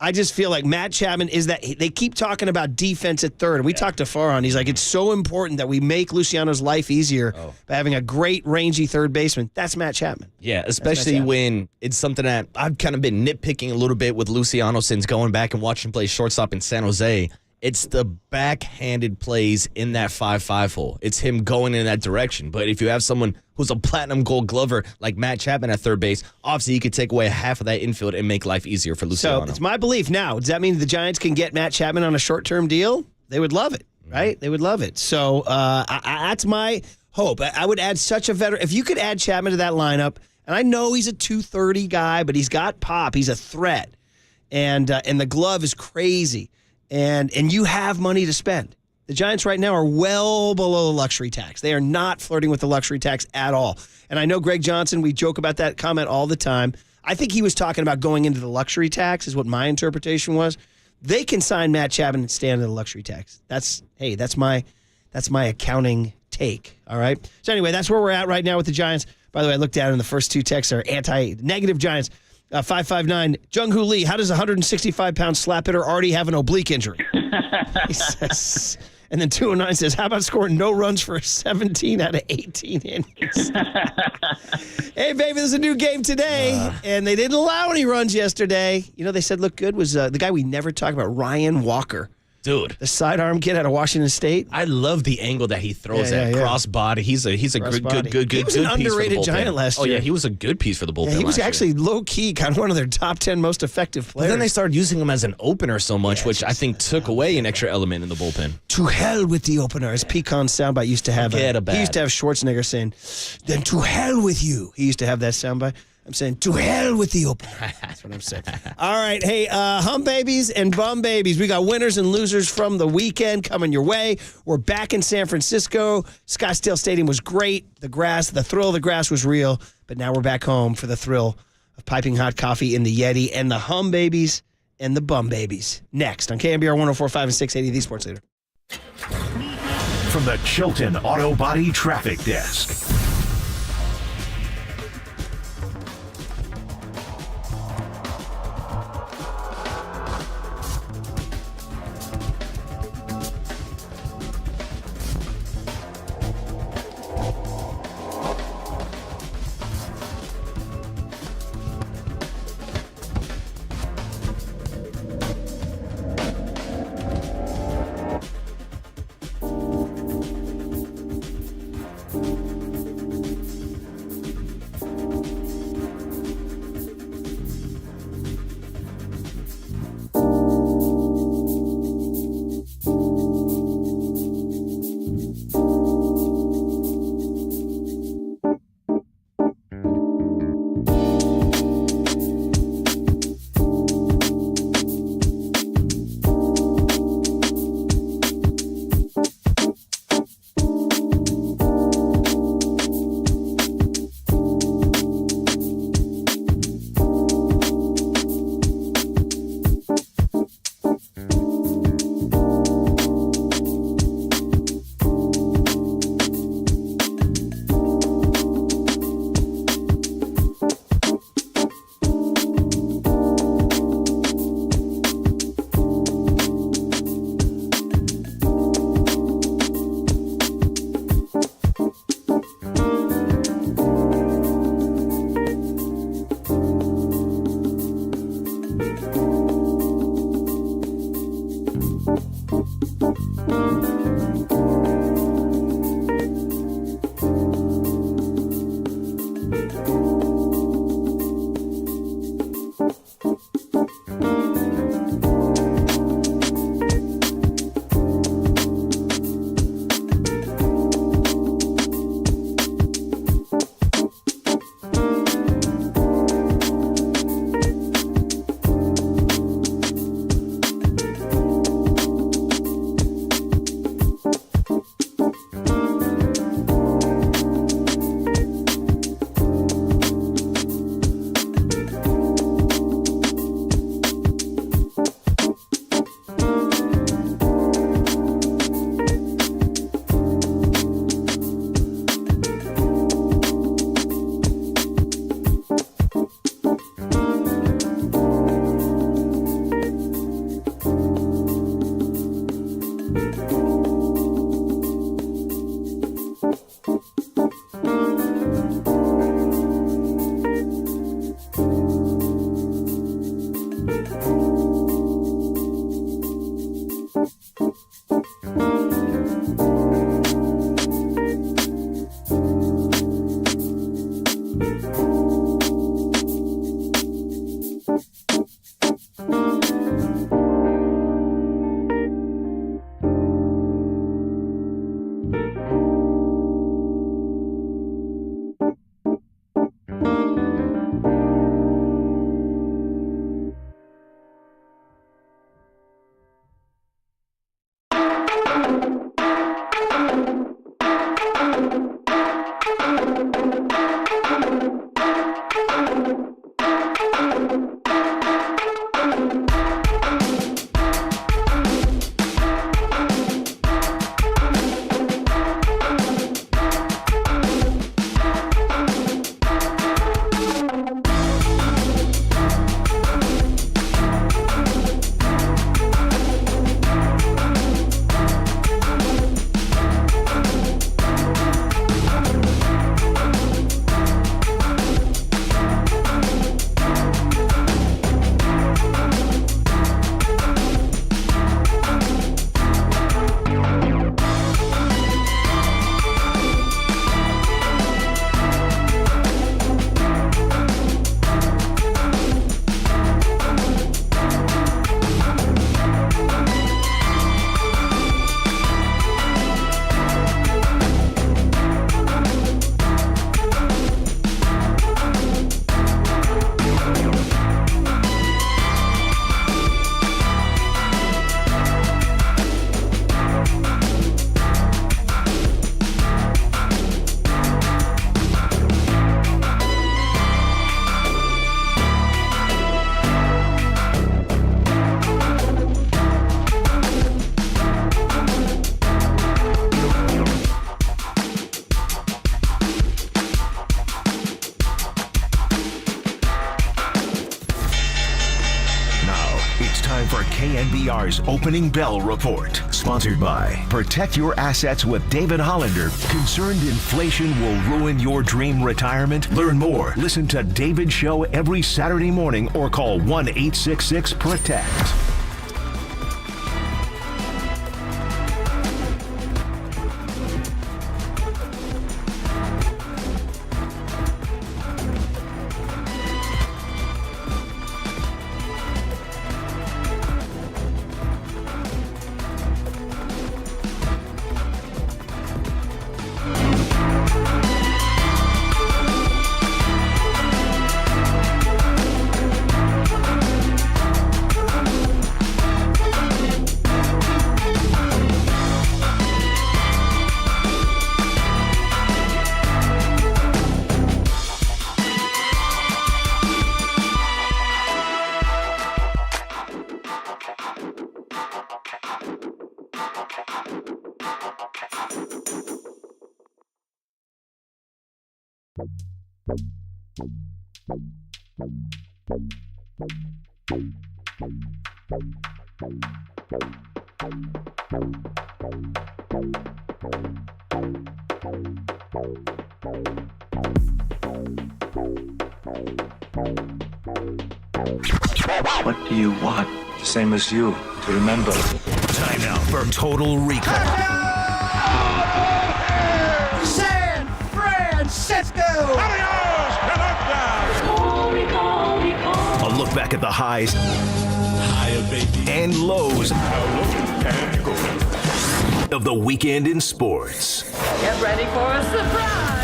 I just feel like Matt Chapman is that they keep talking about defense at third. And we talked to Farhan. He's like, it's so important that we make Luciano's life easier by having a great, rangy third baseman. That's Matt Chapman. Yeah, especially when it's something that I've kind of been nitpicking a little bit with Luciano since going back and watching him play shortstop in San Jose. It's the backhanded plays in that 5-5 hole. It's him going in that direction. But if you have someone who's a platinum gold glover like Matt Chapman at third base, obviously he could take away half of that infield and make life easier for Luciano. So it's my belief now. Does that mean the Giants can get Matt Chapman on a short-term deal? They would love it, right? They would love it. So that's my hope. I would add such a veteran. If you could add Chapman to that lineup, and I know he's a 230 guy, but he's got pop. He's a threat. And the glove is crazy. And you have money to spend. The Giants right now are well below the luxury tax. They are not flirting with the luxury tax at all. And I know Greg Johnson, we joke about that comment all the time. I think he was talking about going into the luxury tax is what my interpretation was. They can sign Matt Chapman and stay under the luxury tax. That's my accounting take, all right? So anyway, that's where we're at right now with the Giants. By the way, I looked down and the first two texts are negative Giants. 559, Jung-Hoo Lee, how does a 165-pound slap hitter already have an oblique injury? He says, And then 209 says, how about scoring no runs for 17 out of 18 innings? Hey, baby, there's a new game today, and they didn't allow any runs yesterday. You know, they said looked good was the guy we never talk about, Ryan Walker. Dude, the sidearm kid out of Washington State. I love the angle that he throws at cross body. He's a good He was an underrated giant last year. Oh yeah, he was a good piece for the bullpen. Yeah, he was last actually year. low key, kind of one of their top 10 most effective players. But then they started using him as an opener so much, which I think took away an extra element in the bullpen. To hell with the opener, as Pecan's soundbite used to have. He used to have Schwarzenegger saying, "Then to hell with you." He used to have that soundbite. I'm saying, to hell with the opener. That's what I'm saying. All right. Hey, hum babies and bum babies. We got winners and losers from the weekend coming your way. We're back in San Francisco. Scottsdale Stadium was great. The thrill of the grass was real. But now we're back home for the thrill of piping hot coffee in the Yeti and the hum babies and the bum babies. Next on KNBR 104.5 and 680, the Sports Leader. From the Chilton Auto Body Traffic Desk. KNBR's Opening Bell Report. Sponsored by Protect Your Assets with David Hollander. Concerned inflation will ruin your dream retirement? Learn more. Listen to David's show every Saturday morning or call 1-866-PROTECT. What do you want? The same as you, to remember. Time now for Total Recall. San Francisco! A look back at the highs and lows of the weekend in sports. Get ready for a surprise!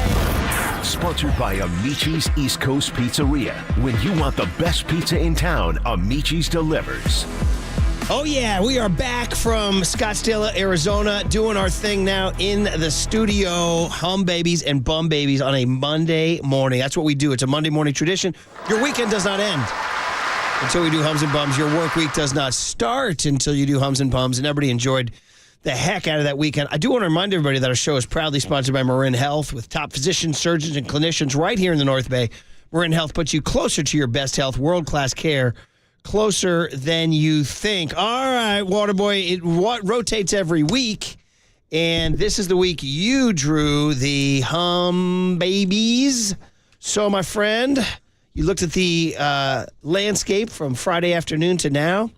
Sponsored by Amici's East Coast Pizzeria. When you want the best pizza in town, Amici's delivers. Oh, yeah, we are back from Scottsdale, Arizona, doing our thing now in the studio. Hum babies and bum babies on a Monday morning. That's what we do. It's a Monday morning tradition. Your weekend does not end until we do Hums and Bums. Your work week does not start until you do Hums and Bums. And everybody enjoyed the heck out of that weekend. I do want to remind everybody that our show is proudly sponsored by Marin Health with top physicians, surgeons, and clinicians right here in the North Bay. Marin Health puts you closer to your best health, world-class care, closer than you think. All right, Waterboy, it rotates every week, and this is the week you drew the Hum Babies. So, my friend, you looked at the landscape from Friday afternoon to now.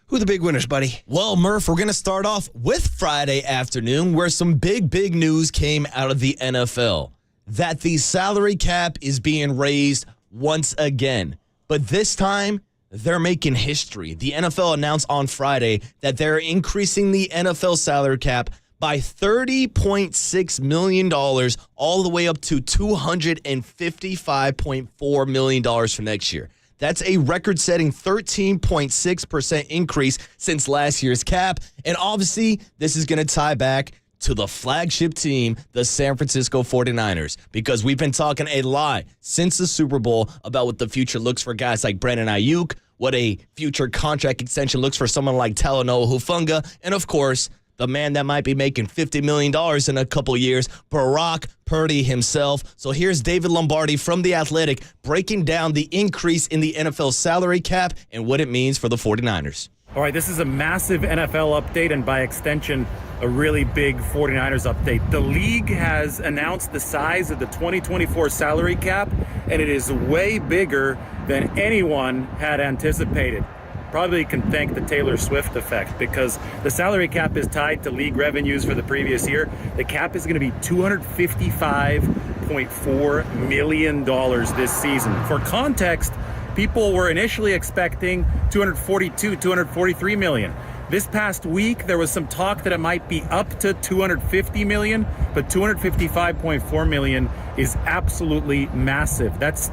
Who are the big winners, buddy? Well, Murph, we're going to start off with Friday afternoon, where some big news came out of the NFL. That the salary cap is being raised once again. But this time, they're making history. The NFL announced on Friday that they're increasing the NFL salary cap by $30.6 million all the way up to $255.4 million for next year. That's a record-setting 13.6% increase since last year's cap. And obviously, this is going to tie back to the flagship team, the San Francisco 49ers, because we've been talking a lot since the Super Bowl about what the future looks for guys like Brandon Ayuk, what a future contract extension looks for someone like Talanoa Hufanga, and of course, the man that might be making $50 million in a couple years, Brock Purdy himself. So here's David Lombardi from The Athletic breaking down the increase in the NFL salary cap and what it means for the 49ers. All right, this is a massive NFL update and by extension, a really big 49ers update. The league has announced the size of the 2024 salary cap, and it is way bigger than anyone had anticipated. Probably can thank the Taylor Swift effect because the salary cap is tied to league revenues for the previous year. The cap is going to be $255.4 million this season. For context, people were initially expecting $243 million. This past week, there was some talk that it might be up to $250 million, but $255.4 million is absolutely massive. It's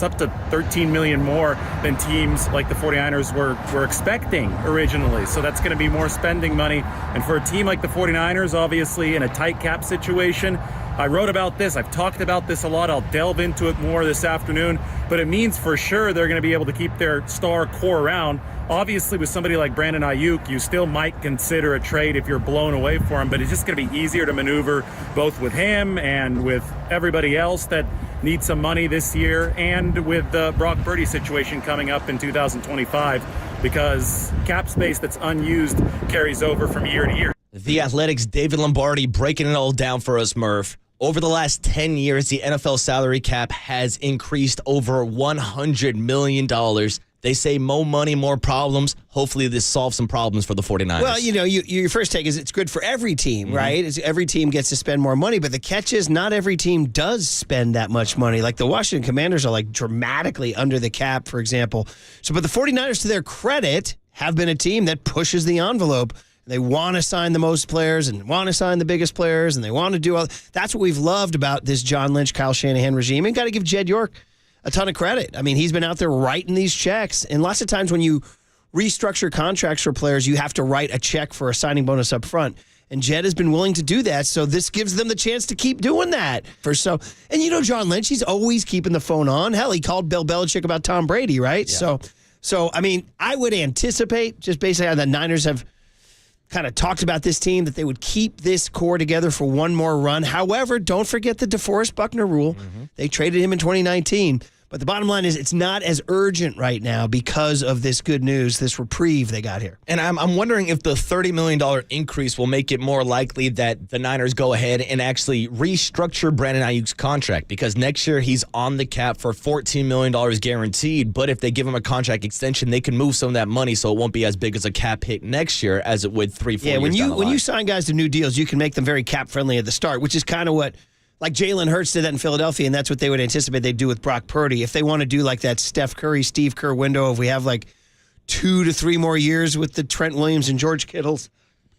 up to $13 million more than teams like the 49ers were expecting originally. So that's going to be more spending money. And for a team like the 49ers, obviously in a tight cap situation, I wrote about this. I've talked about this a lot. I'll delve into it more this afternoon. But it means for sure they're going to be able to keep their star core around. Obviously, with somebody like Brandon Ayuk, you still might consider a trade if you're blown away for him, but it's just going to be easier to maneuver both with him and with everybody else that needs some money this year, and with the Brock Purdy situation coming up in 2025. because cap space that's unused carries over from year to year. The Athletic's David Lombardi breaking it all down for us, Murph. Over the last 10 years, the NFL salary cap has increased over $100 million. They say more money, more problems. Hopefully this solves some problems for the 49ers. Well, your first take is it's good for every team, right? Every team gets to spend more money, but the catch is not every team does spend that much money. Like the Washington Commanders are like dramatically under the cap, for example. But the 49ers, to their credit, have been a team that pushes the envelope. They want to sign the most players and want to sign the biggest players, and they want to do all. That's what we've loved about this John Lynch, Kyle Shanahan regime, and got to give Jed York a ton of credit. I mean, he's been out there writing these checks, and lots of times when you restructure contracts for players, you have to write a check for a signing bonus up front. And Jed has been willing to do that, so this gives them the chance to keep doing that. And John Lynch, he's always keeping the phone on. Hell, he called Bill Belichick about Tom Brady, right? Yeah. So I mean, I would anticipate, just based on the Niners have kind of talked about this team, that they would keep this core together for one more run. However, don't forget the DeForest Buckner rule. They traded him in 2019. But the bottom line is it's not as urgent right now because of this good news, this reprieve they got here. And I'm wondering if the $30 million increase will make it more likely that the Niners go ahead and actually restructure Brandon Ayuk's contract, because next year he's on the cap for $14 million guaranteed. But if they give him a contract extension, they can move some of that money so it won't be as big as a cap hit next year as it would 3-4 years down the line. When you sign guys to new deals, you can make them very cap friendly at the start, which is kind of what like Jalen Hurts did that in Philadelphia, and that's what they would anticipate they'd do with Brock Purdy. If they want to do like that Steph Curry, Steve Kerr window, if we have like 2 to 3 more years with the Trent Williams and George Kittles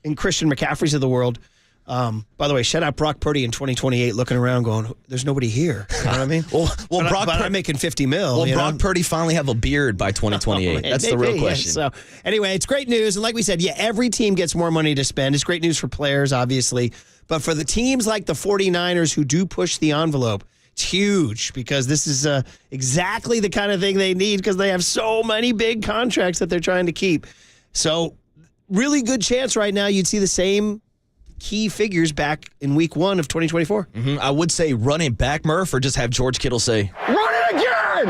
and Christian McCaffreys of the world. By the way, shout out Brock Purdy in 2028 looking around going, there's nobody here. You know what I mean? I'm making $50 million. Will Brock Purdy finally have a beard by 2028? That's the real question. Yeah. So anyway, it's great news. And like we said, every team gets more money to spend. It's great news for players, obviously. But for the teams like the 49ers who do push the envelope, it's huge because this is exactly the kind of thing they need because they have so many big contracts that they're trying to keep. So really good chance right now you'd see the same key figures back in week 1 of 2024. I would say run it back, Murph, or just have George Kittle say, "Run it again!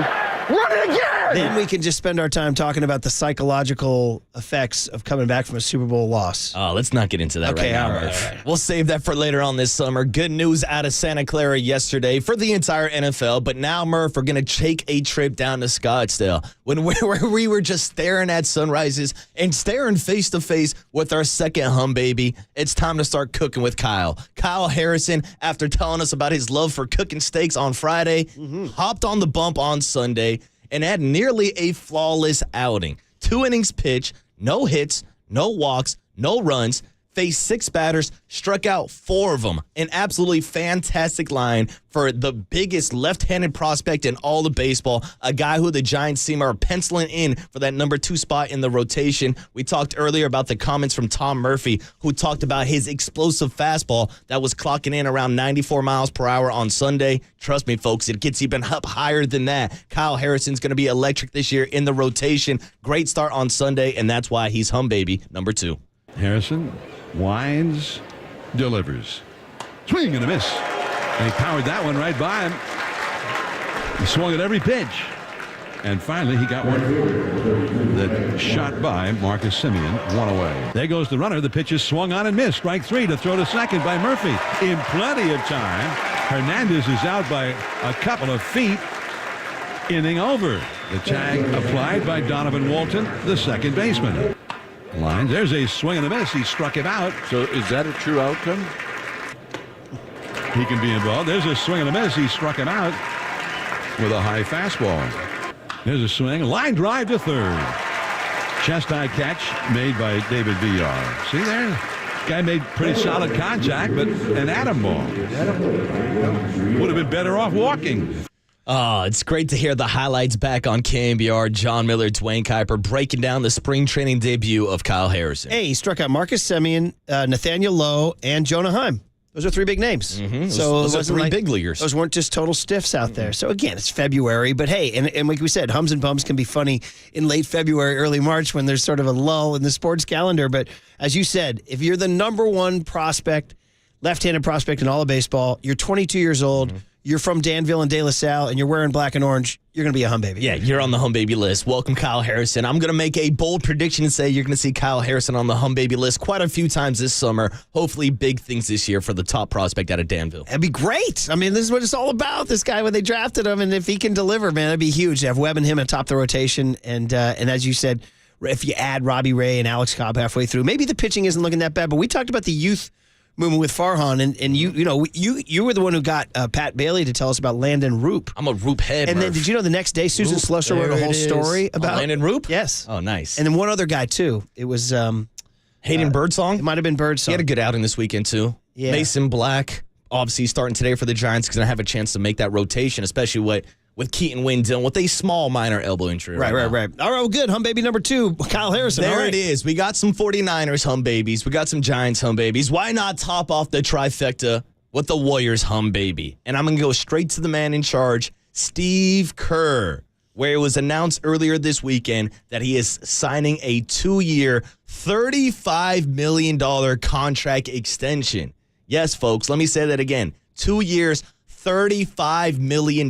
Run it again!" Then we can just spend our time talking about the psychological effects of coming back from a Super Bowl loss. Oh, let's not get into that right now. All right. We'll save that for later on this summer. Good news out of Santa Clara yesterday for the entire NFL. But now, Murph, we're going to take a trip down to Scottsdale when we were just staring at sunrises and staring face to face with our second hum baby. It's time to start cooking with Kyle. Kyle Harrison, after telling us about his love for cooking steaks on Friday, hopped on the bump on Sunday and had nearly a flawless outing. 2 innings pitched, no hits, no walks, no runs, faced 6 batters, struck out 4 of them. An absolutely fantastic line for the biggest left-handed prospect in all of baseball, a guy who the Giants team are penciling in for that number 2 spot in the rotation. We talked earlier about the comments from Tom Murphy, who talked about his explosive fastball that was clocking in around 94 miles per hour on Sunday. Trust me, folks, it gets even up higher than that. Kyle Harrison's going to be electric this year in the rotation. Great start on Sunday, and that's why he's hum baby number 2. Harrison winds, delivers. Swing and a miss. And he powered that one right by him. He swung at every pitch. And finally, he got one that shot by Marcus Simeon, 1 away. There goes the runner. The pitch is swung on and missed. Strike 3 to throw to second by Murphy. In plenty of time. Hernandez is out by a couple of feet. Inning over. The tag applied by Donovan Walton, the second baseman. Line. There's a swing and a miss. He struck it out. So is that a true outcome? He can be involved. There's a swing and a miss. He struck him out with a high fastball. There's a swing. Line drive to third. Chest-high catch made by David Villar. See there? Guy made pretty solid contact, but an atom ball. Would have been better off walking. Oh, it's great to hear the highlights back on KNBR. John Miller, Dwayne Kuiper breaking down the spring training debut of Kyle Harrison. Hey, he struck out Marcus Simeon, Nathaniel Lowe, and Jonah Heim. Those are 3 big names. So those are 3 big leaguers. Those weren't just total stiffs out there. So again, it's February, but hey, and like we said, hums and bumps can be funny in late February, early March when there's sort of a lull in the sports calendar. But as you said, if you're the number 1 prospect, left-handed prospect in all of baseball, you're 22 years old, you're from Danville and De La Salle, and you're wearing black and orange, you're going to be a hum baby. Yeah, you're on the hum baby list. Welcome, Kyle Harrison. I'm going to make a bold prediction and say you're going to see Kyle Harrison on the hum baby list quite a few times this summer. Hopefully big things this year for the top prospect out of Danville. That'd be great. I mean, this is what it's all about, this guy, when they drafted him, and if he can deliver, man, that'd be huge to have Webb and him atop the rotation, and as you said, if you add Robbie Ray and Alex Cobb halfway through, maybe the pitching isn't looking that bad, but we talked about the youth movement with Farhan, and you were the one who got Pat Bailey to tell us about Landon Roop. I'm a Roop head, And then did you know the next day Susan Slusher wrote a whole story about Landon Roop? Yes. Oh, nice. And then one other guy, too. It was Hayden Birdsong? It might have been Birdsong. He had a good outing this weekend, too. Yeah. Mason Black, obviously starting today for the Giants, going to have a chance to make that rotation, especially with Keaton Wynn dealing with a small minor elbow injury. Right. All right, well, good. Hum baby number 2, Kyle Harrison. There All right. it is. We got some 49ers hum babies. We got some Giants hum babies. Why not top off the trifecta with the Warriors hum baby? And I'm going to go straight to the man in charge, Steve Kerr, where it was announced earlier this weekend that he is signing a 2-year, $35 million contract extension. Yes, folks, let me say that again. 2 years, $35 million,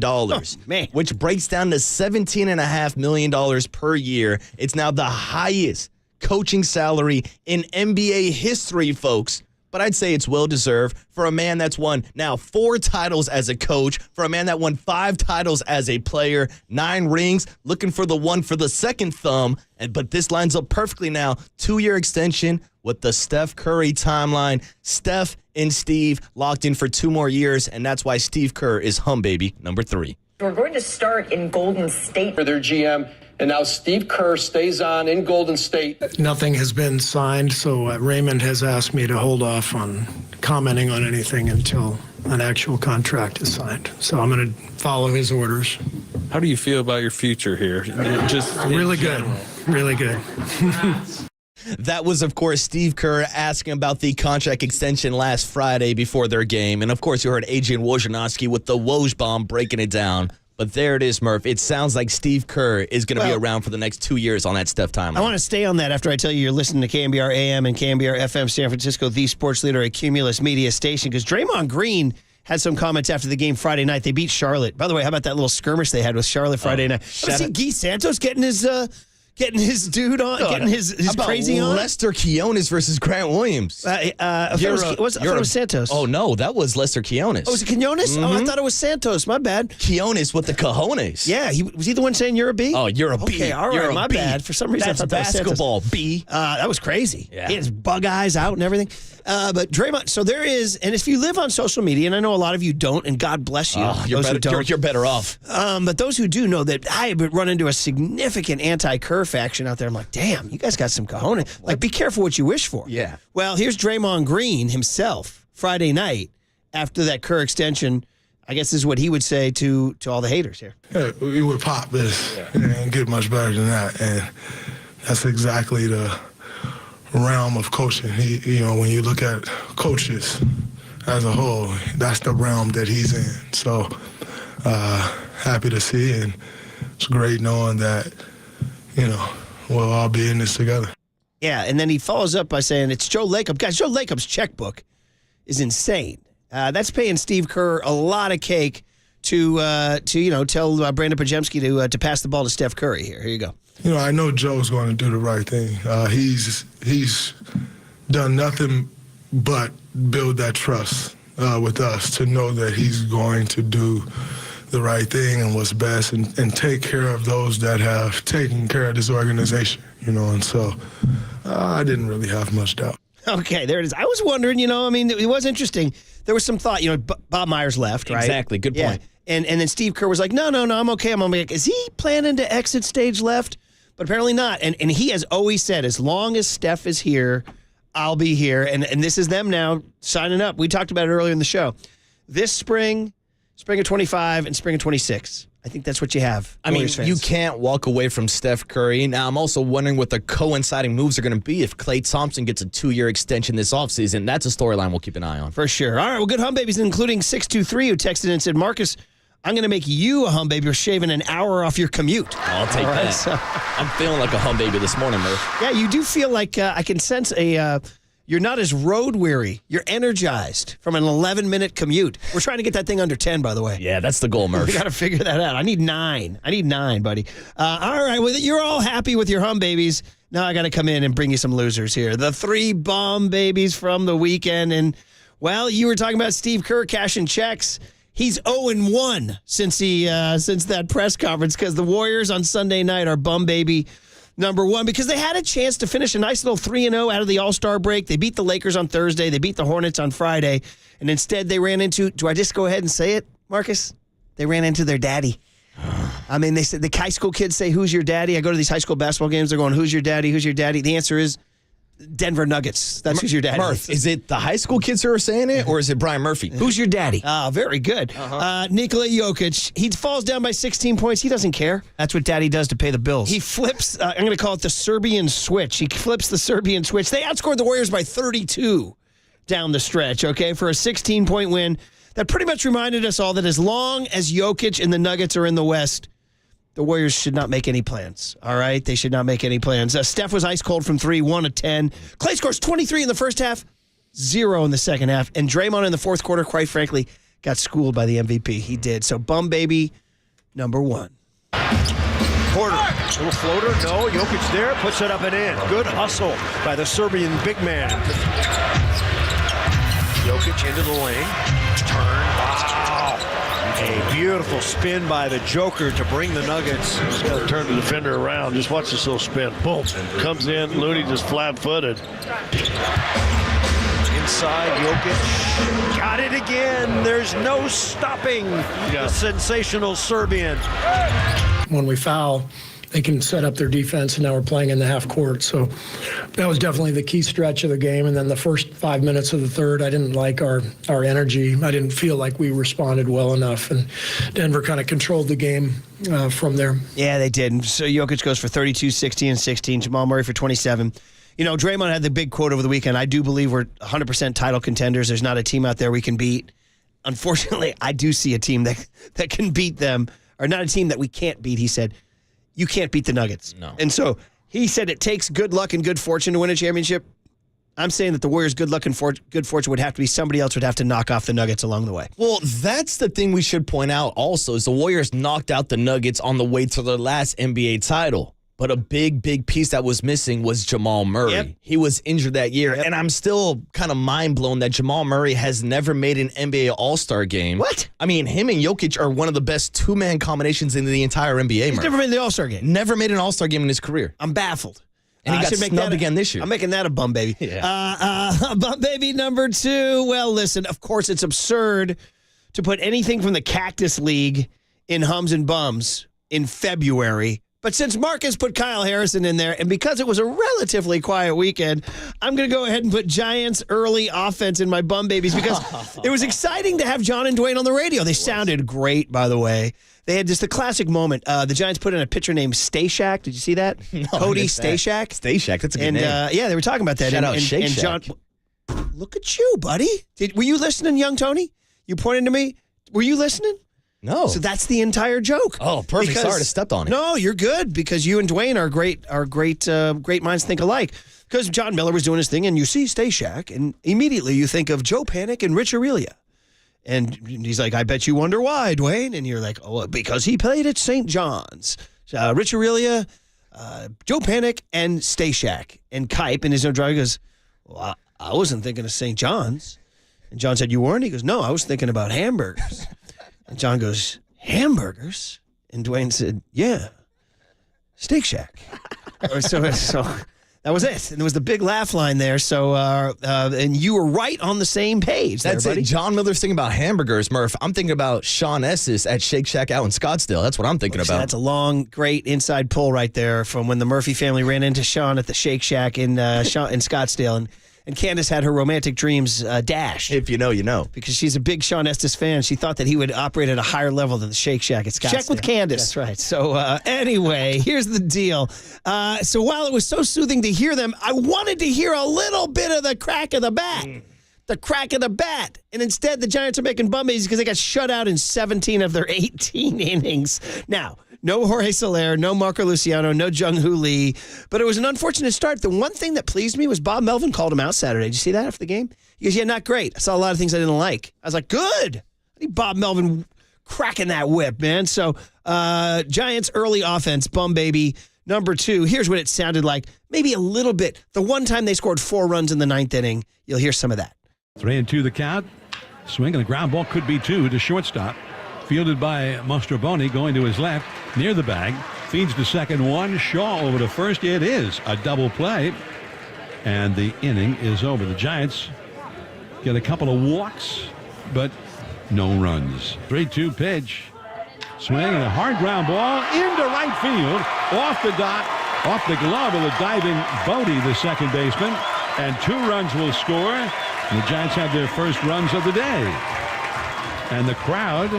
man. Which breaks down to $17.5 million per year. It's now the highest coaching salary in NBA history, folks. But I'd say it's well-deserved for a man that's won now 4 titles as a coach, for a man that won 5 titles as a player, 9 rings, looking for the one for the second thumb. But this lines up perfectly now. 2-year extension with the Steph Curry timeline. Steph and Steve locked in for 2 more years, and that's why Steve Kerr is hum baby number 3. We're going to start in Golden State. For their GM, and now Steve Kerr stays on in Golden State. Nothing has been signed, so Raymond has asked me to hold off on commenting on anything until an actual contract is signed. So I'm going to follow his orders. How do you feel about your future here? Just really good. Really good. That was, of course, Steve Kerr asking about the contract extension last Friday before their game. And, of course, you heard Adrian Wojnarowski with the Woj bomb breaking it down. But there it is, Murph. It sounds like Steve Kerr is going to be around for the next 2 years on that Steph timeline. I want to stay on that after I tell you you're listening to KNBR AM and KNBR FM San Francisco, the sports leader, a Cumulus media station, because Draymond Green had some comments after the game Friday night. They beat Charlotte. By the way, how about that little skirmish they had with Charlotte Friday night? See Guy Santos getting his dude on, getting his crazy on. Lester Quiones versus Grant Williams. I thought it was Santos. Oh, no, that was Lester Quiones. Oh, was it Quinones? Mm-hmm. Oh, I thought it was Santos. My bad. Quiones with the cojones. Yeah, was he the one saying you're a B? Oh, you're a B. Okay, all right, you're my B. bad. For some reason, that's I thought that was basketball, Santos. B. That was crazy. Yeah. He had his bug eyes out and everything. But Draymond, so there is, and if you live on social media, and I know a lot of you don't, and God bless you, you're better off. But those who do know that I have run into a significant anti-Kerr faction out there. I'm like, damn, you guys got some cojones. Like, be careful what you wish for. Yeah. Well, here's Draymond Green himself Friday night after that Kerr extension. I guess this is what he would say to all the haters here. Yeah, we would pop this and get much better than that, and that's exactly the realm of coaching. When you look at coaches as a whole, that's the realm that he's in. So happy to see, and it's great knowing that, we'll all be in this together. Yeah, and then he follows up by saying it's Joe Lacob. Guys, Joe Lacob's checkbook is insane. That's paying Steve Kerr a lot of cake to tell Brandon Pajemski to pass the ball to Steph Curry here. Here you go. I know Joe's going to do the right thing. He's done nothing but build that trust with us to know that he's going to do the right thing and what's best and take care of those that have taken care of this organization, and so I didn't really have much doubt. Okay, there it is. I was wondering, it was interesting. There was some thought, Bob Myers left, right? Exactly, good point. Yeah. And then Steve Kerr was like, no, I'm okay. Is he planning to exit stage left? But apparently not. And he has always said, as long as Steph is here, I'll be here. And this is them now signing up. We talked about it earlier in the show. This spring of 25 and spring of 26. I think that's what you have. I mean, you can't walk away from Steph Curry. Now, I'm also wondering what the coinciding moves are going to be if Klay Thompson gets a 2-year extension this offseason. That's a storyline we'll keep an eye on. For sure. All right, well, good hum babies, including 623, who texted and said, Marcus, I'm going to make you a hum baby. You're shaving an hour off your commute. I'll take that. I'm feeling like a hum baby this morning, Murph. Yeah, you do feel like I can sense a You're not as road weary. You're energized from an 11-minute commute. We're trying to get that thing under 10, by the way. Yeah, that's the goal, Murph. We got to figure that out. I need 9. Buddy. All right, well, you're all happy with your hum babies. Now I got to come in and bring you some losers here. The 3 bum babies from the weekend. And, well, you were talking about Steve Kerr cashing checks. He's 0-1 since that press conference because the Warriors on Sunday night are bum baby number 1 because they had a chance to finish a nice little 3-0 out of the All-Star break. They beat the Lakers on Thursday. They beat the Hornets on Friday. And instead they ran into, do I just go ahead and say it, Marcus? They ran into their daddy. I mean, they said the high school kids say, who's your daddy? I go to these high school basketball games. They're going, who's your daddy? Who's your daddy? The answer is Denver Nuggets. That's who's your daddy. Murph, is it the high school kids who are saying it, or is it Brian Murphy? Who's your daddy? Very good. Nikola Jokic. He falls down by 16 points. He doesn't care. That's what daddy does to pay the bills. He flips, I'm going to call it the Serbian switch. He flips the Serbian switch. They outscored the Warriors by 32 down the stretch, okay, for a 16-point win. That pretty much reminded us all that as long as Jokic and the Nuggets are in the West, the Warriors should not make any plans, all right? They should not make any plans. Steph was ice cold from 3, 1 of 10. Klay scores 23 in the first half, 0 in the second half. And Draymond in the fourth quarter, quite frankly, got schooled by the MVP. He did. So, bum baby number 1. Porter, little floater, no. Jokic there, puts it up and in. Good hustle by the Serbian big man. Jokic into the lane. Turn. Wow. A beautiful spin by the Joker to bring the Nuggets. Just got to turn the defender around. Just watch this little spin. Boom. Comes in. Looney just flat-footed. Inside, Jokic. Got it again. There's no stopping the sensational Serbian. When we foul, they can set up their defense, and now we're playing in the half court. So that was definitely the key stretch of the game. And then the first 5 minutes of the third, I didn't like our energy. I didn't feel like we responded well enough. And Denver kind of controlled the game from there. Yeah, they did. So Jokic goes for 32, 16, and 16. Jamal Murray for 27. You know, Draymond had the big quote over the weekend. I do believe we're 100% title contenders. There's not a team out there we can beat. Unfortunately, I do see a team that can beat them, or not a team that we can't beat. He said, you can't beat the Nuggets. No. And so he said it takes good luck and good fortune to win a championship. I'm saying that the Warriors' good luck and good fortune would have to be somebody else would have to knock off the Nuggets along the way. Well, that's the thing we should point out also is the Warriors knocked out the Nuggets on the way to their last NBA title. But a big, big piece that was missing was Jamal Murray. Yep. He was injured that year. Yep. And I'm still kind of mind blown that Jamal Murray has never made an NBA All-Star game. What? I mean, him and Jokic are one of the best two-man combinations in the entire NBA. He's never made the All-Star game. Never made an All-Star game in his career. I'm baffled. And he got snubbed again this year. I'm making that a bum baby. Yeah. Bum baby number 2. Well, listen, of course, it's absurd to put anything from the Cactus League in Hums and Bums in February. But since Marcus put Kyle Harrison in there, and because it was a relatively quiet weekend, I'm going to go ahead and put Giants early offense in my bum babies because it was exciting to have John and Dwayne on the radio. They sounded great, by the way. They had just a classic moment. The Giants put in a pitcher named Stashak. Did you see that? No, Cody Stashak. Stashak, that's a good name. Yeah, they were talking about that. Shout out Shake and Shack. John, look at you, buddy. Were you listening, young Tony? You pointed to me. Were you listening? No. So that's the entire joke. Oh, perfect. Sorry to step on it. No, you're good because you and Dwayne are great minds think alike. Because John Miller was doing his thing, and you see Stashak, and immediately you think of Joe Panic and Rich Aurelia. And he's like, I bet you wonder why, Dwayne. And you're like, oh, because he played at St. John's. Rich Aurelia, Joe Panic, and Stashak. And Kipe in his own drive goes, well, I wasn't thinking of St. John's. And John said, you weren't? He goes, no, I was thinking about hamburgers. And John goes, hamburgers? And Dwayne said, yeah, Steak Shack. so that was it. And there was the big laugh line there. So, and you were right on the same page. That's there, buddy. it. John Miller's thinking about hamburgers, Murph. I'm thinking about Sean Estes at Shake Shack out in Scottsdale. That's what I'm thinking about. That's a long, great inside pull right there from when the Murphy family ran into Sean at the Shake Shack in Scottsdale. And Candace had her romantic dreams dashed. If you know, you know. Because she's a big Sean Estes fan. She thought that he would operate at a higher level than the Shake Shack at Scottsdale. Check with Candace. That's right. So anyway, here's the deal. So while it was so soothing to hear them, I wanted to hear a little bit of the crack of the bat. The crack of the bat. And instead, the Giants are making bum babies because they got shut out in 17 of their 18 innings. Now, No Jorge Soler, no Marco Luciano, no Jung-Hoo Lee. But it was an unfortunate start. The one thing that pleased me was Bob Melvin called him out Saturday. Did you see that after the game? He goes, yeah, not great. I saw a lot of things I didn't like. I was like, good. I think Bob Melvin cracking that whip, man. So Giants early offense, bum baby. Number 2, here's what it sounded like. Maybe a little bit. The one time they scored 4 runs in the 9th inning, you'll hear some of that. 3-2 the count. Swing and the ground ball could be 2 to shortstop. Fielded by Mastroboni going to his left near the bag. Feeds to second 1. Shaw over to first. It is a double play. And the inning is over. The Giants get a couple of walks, but no runs. 3-2 pitch. Swing and a hard ground ball into right field. Off the dot. Off the glove of the diving Bodie, the second baseman. And 2 runs will score. And the Giants have their first runs of the day. And the crowd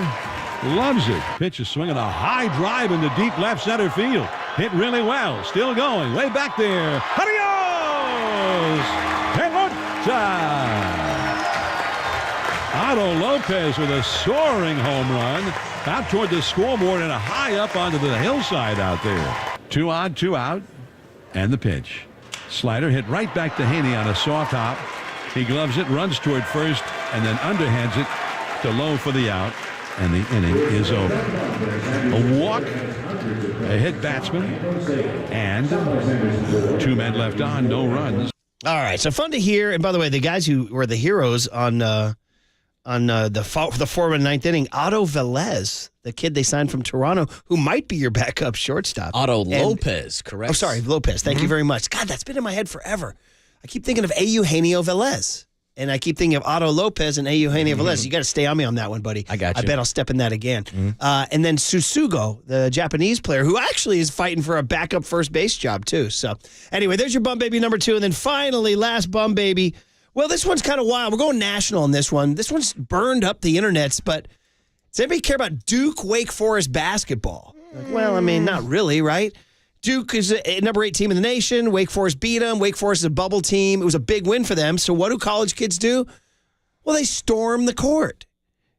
loves it. Pitch is swinging a high drive into deep left center field. Hit really well. Still going. Way back there. Adios! Pelota! Otto Lopez with a soaring home run. Out toward the scoreboard and a high up onto the hillside out there. 2 on, 2 out. And the pitch. Slider hit right back to Haney on a soft hop. He gloves it, runs toward first, and then underhands it to Lowe for the out. And the inning is over. A walk, a hit batsman, and 2 men left on, no runs. All right, so fun to hear. And by the way, the guys who were the heroes on the 4th and 9th inning, Otto Velez, the kid they signed from Toronto, who might be your backup shortstop. Otto Lopez, correct? Oh, sorry, Lopez. Thank you very much. God, that's been in my head forever. I keep thinking of Eugenio Velez. And I keep thinking of Otto Lopez and Eugenio Velez. You got to stay on me on that one, buddy. I got you. I bet I'll step in that again. And then Susugo, the Japanese player, who actually is fighting for a backup first base job, too. So, anyway, there's your bum baby number 2. And then finally, last bum baby. Well, this one's kind of wild. We're going national on this one. This one's burned up the internets, but does anybody care about Duke Wake Forest basketball? Like, well, I mean, not really, right? Duke is a number 8 team in the nation. Wake Forest beat them. Wake Forest is a bubble team. It was a big win for them. So what do college kids do? Well, they storm the court.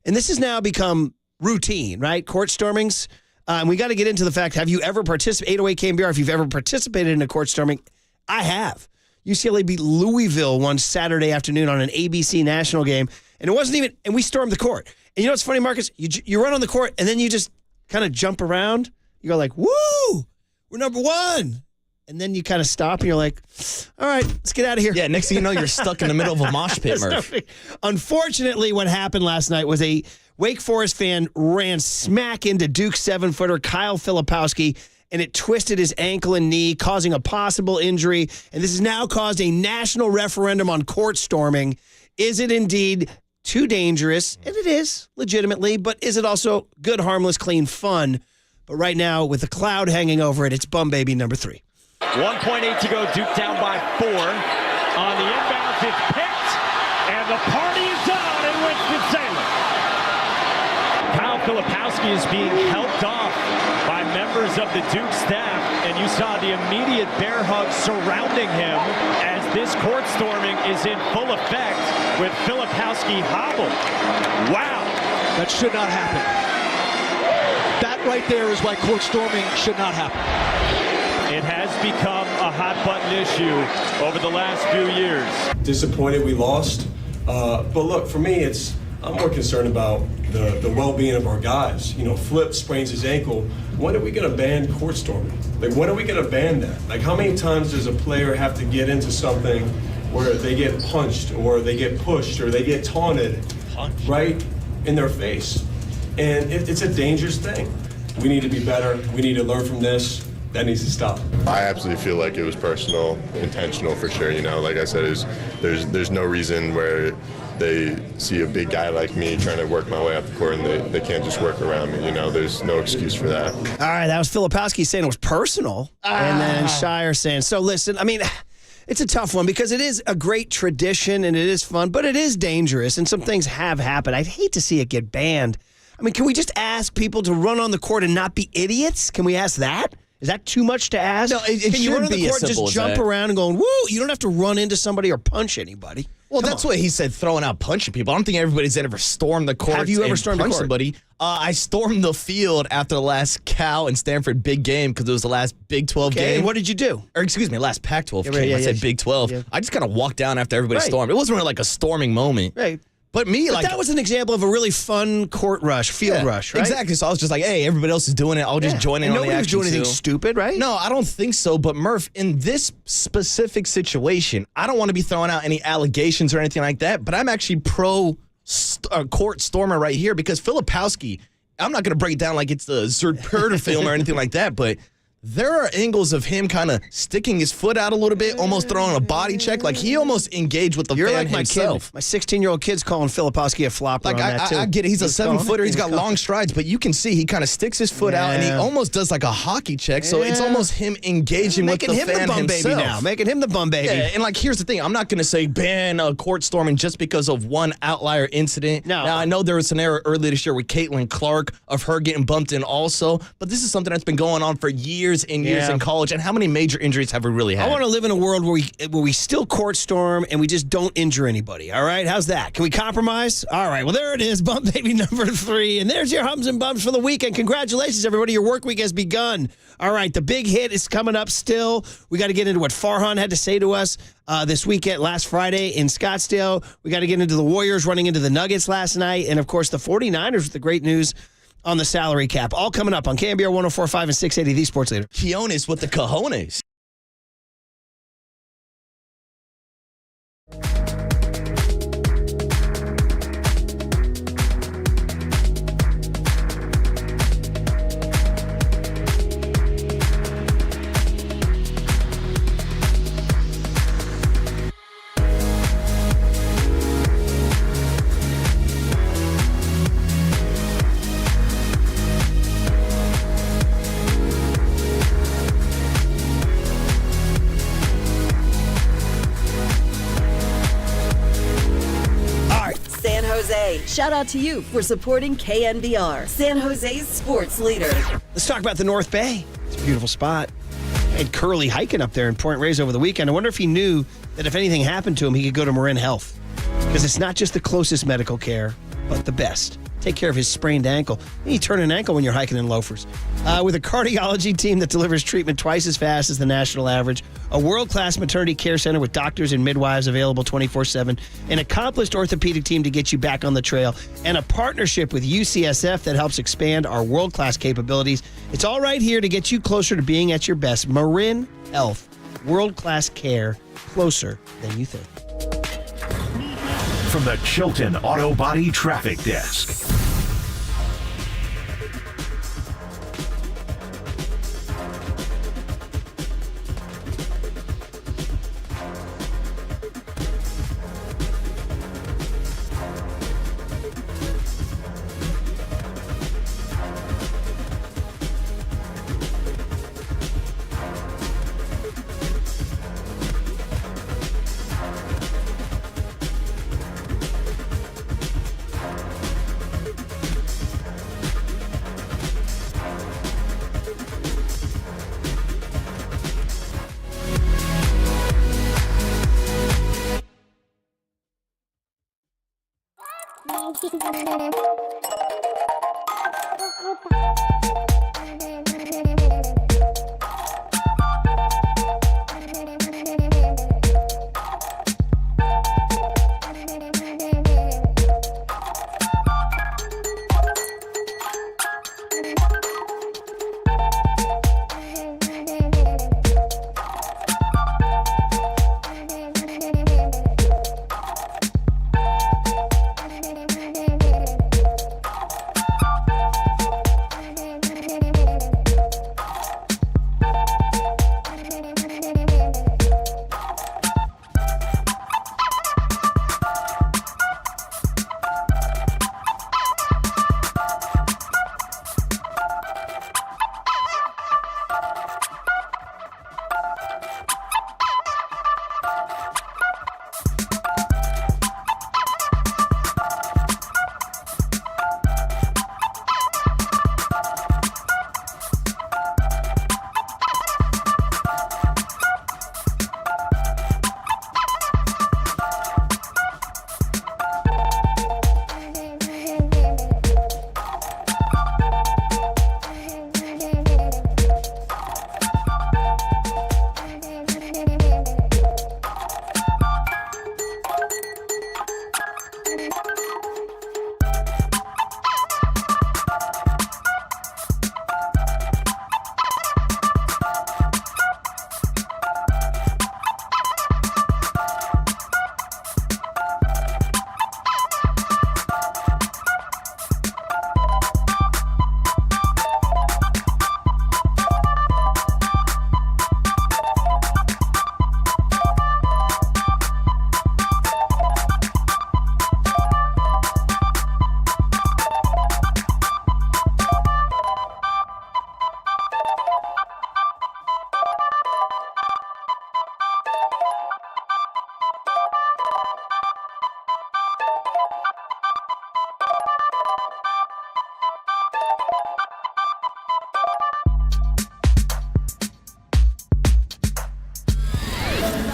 And this has now become routine, right? Court stormings. And we got to get into the fact, have you ever participated, 808 KNBR, if you've ever participated in a court storming? I have. UCLA beat Louisville one Saturday afternoon on an ABC national game. And it wasn't even, and we stormed the court. And you know what's funny, Marcus? You run on the court and then you just kind of jump around. You go like, woo! We're number 1. And then you kind of stop and you're like, all right, let's get out of here. Yeah, next thing you know, you're stuck in the middle of a mosh pit, Murph. Unfortunately, what happened last night was a Wake Forest fan ran smack into Duke 7-footer Kyle Filipowski, and it twisted his ankle and knee, causing a possible injury. And this has now caused a national referendum on court storming. Is it indeed too dangerous? And it is, legitimately. But is it also good, harmless, clean fun? But right now, with the cloud hanging over it, it's bum baby number 3. 1.8 to go. Duke down by 4. On the inbound, it's picked. And the party is on in Winston-Salem. Kyle Filipowski is being helped off by members of the Duke staff. And you saw the immediate bear hug surrounding him as this court storming is in full effect with Filipowski hobbled. Wow. That should not happen. That right there is why court storming should not happen. It has become a hot-button issue over the last few years. Disappointed we lost. But look, for me, I'm more concerned about the well-being of our guys. You know, Flip sprains his ankle. When are we going to ban court storming? Like, when are we going to ban that? Like, how many times does a player have to get into something where they get punched or they get pushed or they get taunted right in their face? And it's a dangerous thing. We need to be better. We need to learn from this. That needs to stop. I absolutely feel like it was personal, intentional for sure. You know, like I said, there's no reason where they see a big guy like me trying to work my way up the court and they can't just work around me. You know, there's no excuse for that. All right, that was Filipowski saying it was personal. And then Shire saying, so listen, I mean, it's a tough one because it is a great tradition and it is fun, but it is dangerous and some things have happened. I'd hate to see it get banned. I mean, can we just ask people to run on the court and not be idiots? Can we ask that? Is that too much to ask? No, it Can you should run on the be court as and simple just as jump that. around and going, woo? You don't have to run into somebody or punch anybody. Well, that's what he said, throwing out punching people. I don't think everybody's ever stormed the court. Have you ever stormed the court? Somebody? I stormed the field after the last Cal and Stanford big game because it was the last Big 12 game. And what did you do? Or excuse me, last Pac-12 game. I said Big 12. Yeah. I just kind of walked down after everybody stormed. It wasn't really like a storming moment. Right. But that was an example of a really fun court rush, field rush, right? Exactly. So I was just like, hey, everybody else is doing it. I'll just join in on the action. Nobody was doing anything stupid, right? No, I don't think so. But Murph, in this specific situation, I don't want to be throwing out any allegations or anything like that. But I'm actually pro court stormer right here because Filipowski, I'm not going to break it down like it's the Zerperter film or anything like that, but there are angles of him kind of sticking his foot out a little bit, almost throwing a body check. Like, he almost engaged with the fan like himself. My 16-year-old kid's calling Filipowski a flopper on that, too. I get it. He's a 7-footer. He's got long strides, but you can see he kind of sticks his foot out, and he almost does like a hockey check. So it's almost him engaging with the fan himself. Making him the bum baby now. Making him the bum baby. Yeah, and, like, here's the thing. I'm not going to say ban court storming just because of one outlier incident. No. Now, I know there was an error earlier this year with Caitlin Clark of her getting bumped in also, but this is something that's been going on for years and years in college. And how many major injuries have we really had? I want to live in a world where we still court storm and we just don't injure anybody. All right, how's that? Can we compromise? All right, well, there it is, bump baby number 3, and there's your hums and bumps for the weekend. Congratulations, everybody! Your work week has begun. All right, the big hit is coming up. Still, we got to get into what Farhan had to say to us this weekend, last Friday in Scottsdale. We got to get into the Warriors running into the Nuggets last night, and of course the 49ers with the great news on the salary cap. All coming up on KNBR 104.5 and 680, the Sports Leader. Keonis with the cojones. Shout out to you for supporting KNBR, San Jose's sports leader. Let's talk about the North Bay. It's a beautiful spot. And Curly hiking up there in Point Reyes over the weekend. I wonder if he knew that if anything happened to him, he could go to Marin Health. Because it's not just the closest medical care, but the best. Take care of his sprained ankle. You turn an ankle when you're hiking in loafers. With a cardiology team that delivers treatment twice as fast as the national average, a world-class maternity care center with doctors and midwives available 24/7, an accomplished orthopedic team to get you back on the trail, and a partnership with UCSF that helps expand our world-class capabilities. It's all right here to get you closer to being at your best. Marin Health, world-class care, closer than you think. From the Chilton Auto Body Traffic Desk.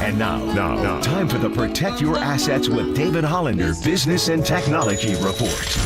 And now, time for the Protect Your Assets with David Hollander Business and Technology Report.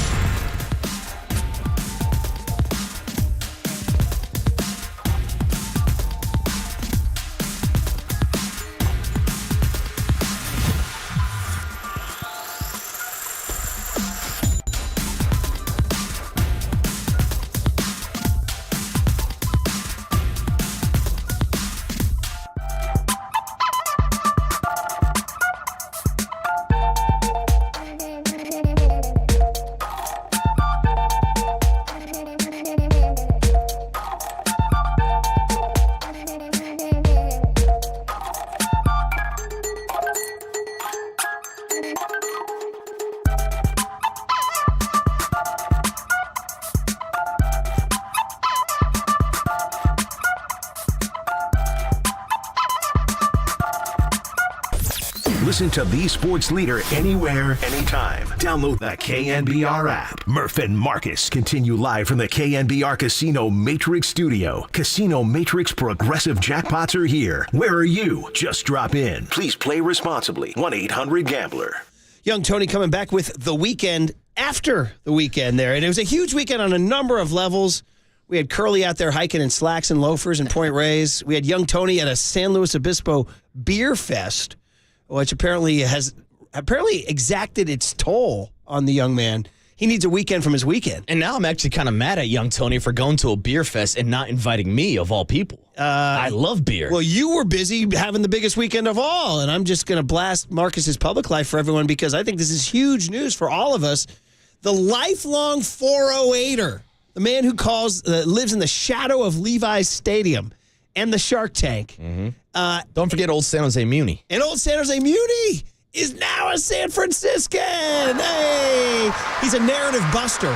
Listen to the sports leader anywhere, anytime. Download the KNBR app. Murph and Marcus continue live from the KNBR Casino Matrix Studio. Casino Matrix Progressive Jackpots are here. Where are you? Just drop in. Please play responsibly. 1-800-GAMBLER. Young Tony coming back with the weekend after the weekend there. And it was a huge weekend on a number of levels. We had Curly out there hiking in slacks and loafers in Point Reyes. We had Young Tony at a San Luis Obispo beer fest, which apparently exacted its toll on the young man. He needs a weekend from his weekend. And now I'm actually kind of mad at Young Tony for going to a beer fest and not inviting me, of all people. I love beer. Well, you were busy having the biggest weekend of all, and I'm just going to blast Marcus's public life for everyone because I think this is huge news for all of us. The lifelong 408er, the man who lives in the shadow of Levi's Stadium and the Shark Tank. Mm-hmm. Don't forget old San Jose Muni. And old San Jose Muni is now a San Franciscan. Hey, he's a narrative buster.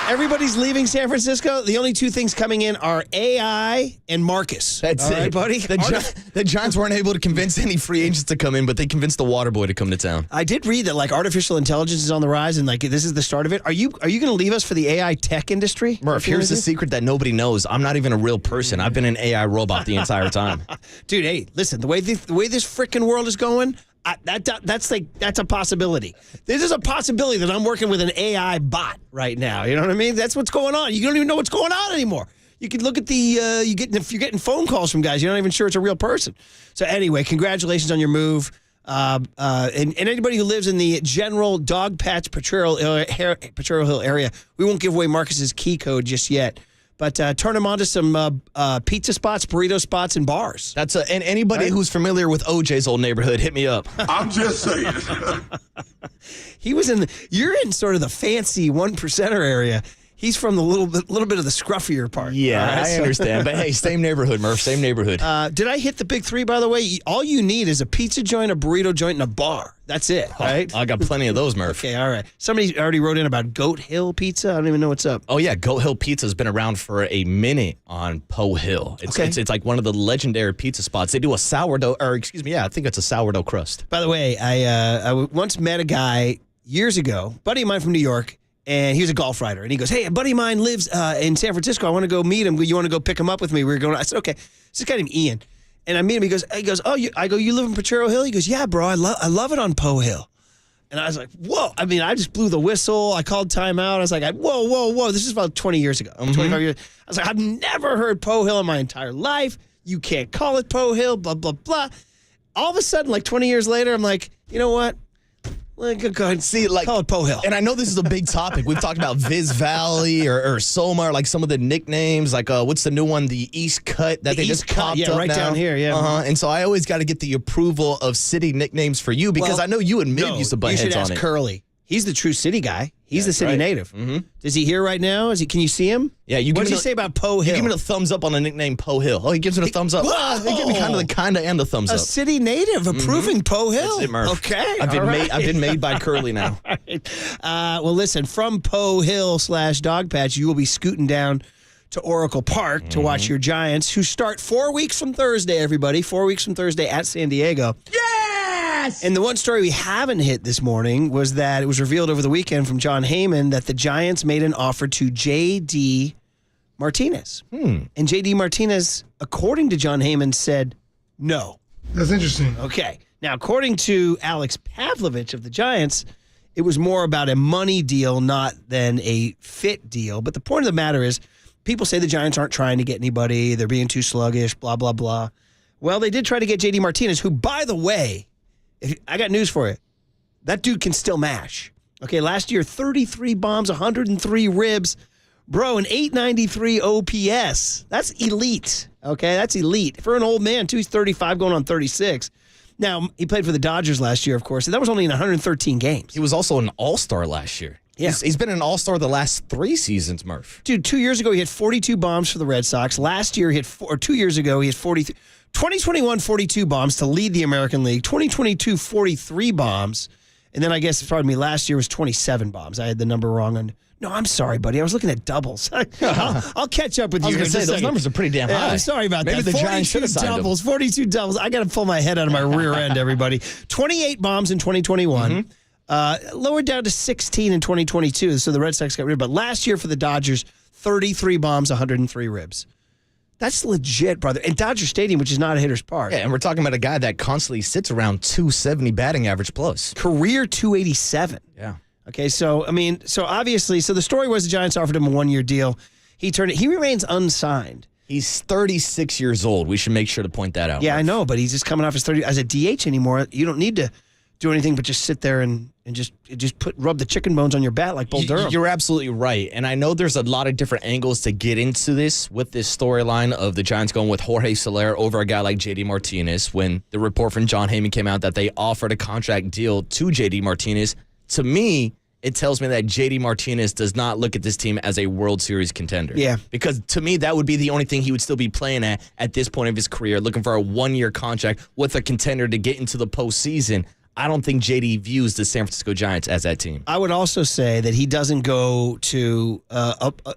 Everybody's leaving San Francisco. The only two things coming in are AI and Marcus. That's it, buddy. The Giants weren't able to convince any free agents to come in, but they convinced the water boy to come to town. I did read that artificial intelligence is on the rise, and this is the start of it. Are you going to leave us for the AI tech industry? Murph, here's the secret that nobody knows. I'm not even a real person. I've been an AI robot the entire time. Dude, hey, listen. The way this freaking world is going. That's a possibility. This is a possibility that I'm working with an AI bot right now. You know what I mean? That's what's going on. You don't even know what's going on anymore. You can look at if you're getting phone calls from guys, you're not even sure it's a real person. So anyway, congratulations on your move. And anybody who lives in the general Dog Patch Potrero Hill area, we won't give away Marcus's key code just yet. But turn them on to some pizza spots, burrito spots, and bars. And anybody who's familiar with OJ's old neighborhood, hit me up. I'm just saying. You're in sort of the fancy 1%er area. He's from the little bit of the scruffier part. Yeah, right? I understand. But hey, same neighborhood, Murph, same neighborhood. Did I hit the big three, by the way? All you need is a pizza joint, a burrito joint, and a bar. That's it, right? I got plenty of those, Murph. Okay, all right. Somebody already wrote in about Goat Hill Pizza. I don't even know what's up. Oh, yeah. Goat Hill Pizza has been around for a minute on Poe Hill. It's like one of the legendary pizza spots. They do a sourdough, I think it's a sourdough crust. By the way, I once met a guy years ago, buddy of mine from New York, and he was a golf writer. And he goes, hey, a buddy of mine lives in San Francisco. I want to go meet him. You want to go pick him up with me? I said, okay. It's this guy named Ian. And I meet him. He goes, you live in Potrero Hill? He goes, yeah, bro. I love it on Poe Hill. And I was like, whoa. I mean, I just blew the whistle. I called timeout. I was like, whoa. This is about 20 years ago, 25 years. I was like, I've never heard Poe Hill in my entire life. You can't call it Poe Hill, blah, blah, blah. All of a sudden, 20 years later, I'm like, you know what? Go ahead and call it Poe Hill. And I know this is a big topic. We've talked about Viz Valley or Soma, some of the nicknames. What's the new one? The East Cut that they just popped up right now. Down here, yeah. And so I always got to get the approval of city nicknames for you because I know you and Mib used to butt heads on it. You should ask Curly. He's the true city guy. He's the city native. Mm-hmm. Is he here right now? Can you see him? Yeah. What does he say about Poe Hill? You give me a thumbs up on the nickname Poe Hill. Oh, he gives it a thumbs up. They give me kind of and a thumbs up. A city native approving Poe Hill. That's it, Murph. Okay. I've been made by Curly now. All right. Well, listen, from Poe Hill /Dog Patch, you will be scooting down to Oracle Park to watch your Giants, who start 4 weeks from Thursday, everybody. 4 weeks from Thursday at San Diego. Yes! And the one story we haven't hit this morning was that it was revealed over the weekend from John Heyman that the Giants made an offer to J.D. Martinez. And J.D. Martinez, according to John Heyman, said no. That's interesting. Okay. Now, according to Alex Pavlovich of the Giants, it was more about a money deal, not than a fit deal. But the point of the matter is, people say the Giants aren't trying to get anybody. They're being too sluggish, blah, blah, blah. Well, they did try to get J.D. Martinez, who, by the way, I got news for you. That dude can still mash. Okay, last year, 33 bombs, 103 ribs. Bro, an 893 OPS. That's elite. Okay, that's elite. For an old man, too, he's 35 going on 36. Now, he played for the Dodgers last year, of course, and that was only in 113 games. He was also an all-star last year. Yeah. He's been an all-star the last 3 seasons, Murph. Dude, 2 years ago, he hit 42 bombs for the Red Sox. Last year, 2 years ago, he hit 43. 2021, 42 bombs to lead the American League. 2022, 43 bombs. And then I guess, last year was 27 bombs. I had the number wrong on. No, I'm sorry, buddy. I was looking at doubles. I'll catch up with you. I was going to say, those numbers are pretty damn high. I'm sorry about Maybe that. The Giants should have signed him. 42 doubles. I got to pull my head out of my rear end, everybody. 28 bombs in 2021. Lowered down to 16 in 2022, so the Red Sox got rid of it. But last year for the Dodgers, 33 bombs, 103 ribs. That's legit, brother. And Dodger Stadium, which is not a hitter's park. Yeah, and we're talking about a guy that constantly sits around 270 batting average plus. Career 287. Yeah. Okay, so obviously, the story was the Giants offered him a 1-year deal. He remains unsigned. He's 36 years old. We should make sure to point that out. Yeah, I know, but he's just coming off his 30 as a DH anymore. You don't need to do anything but just sit there and just rub the chicken bones on your bat like Bull Durham. You're absolutely right. And I know there's a lot of different angles to get into this with this storyline of the Giants going with Jorge Soler over a guy like J.D. Martinez when the report from John Heyman came out that they offered a contract deal to J.D. Martinez. To me, it tells me that J.D. Martinez does not look at this team as a World Series contender. Yeah. Because to me, that would be the only thing he would still be playing at this point of his career, looking for a 1-year contract with a contender to get into the postseason. I don't think JD views the San Francisco Giants as that team. I would also say that he doesn't go to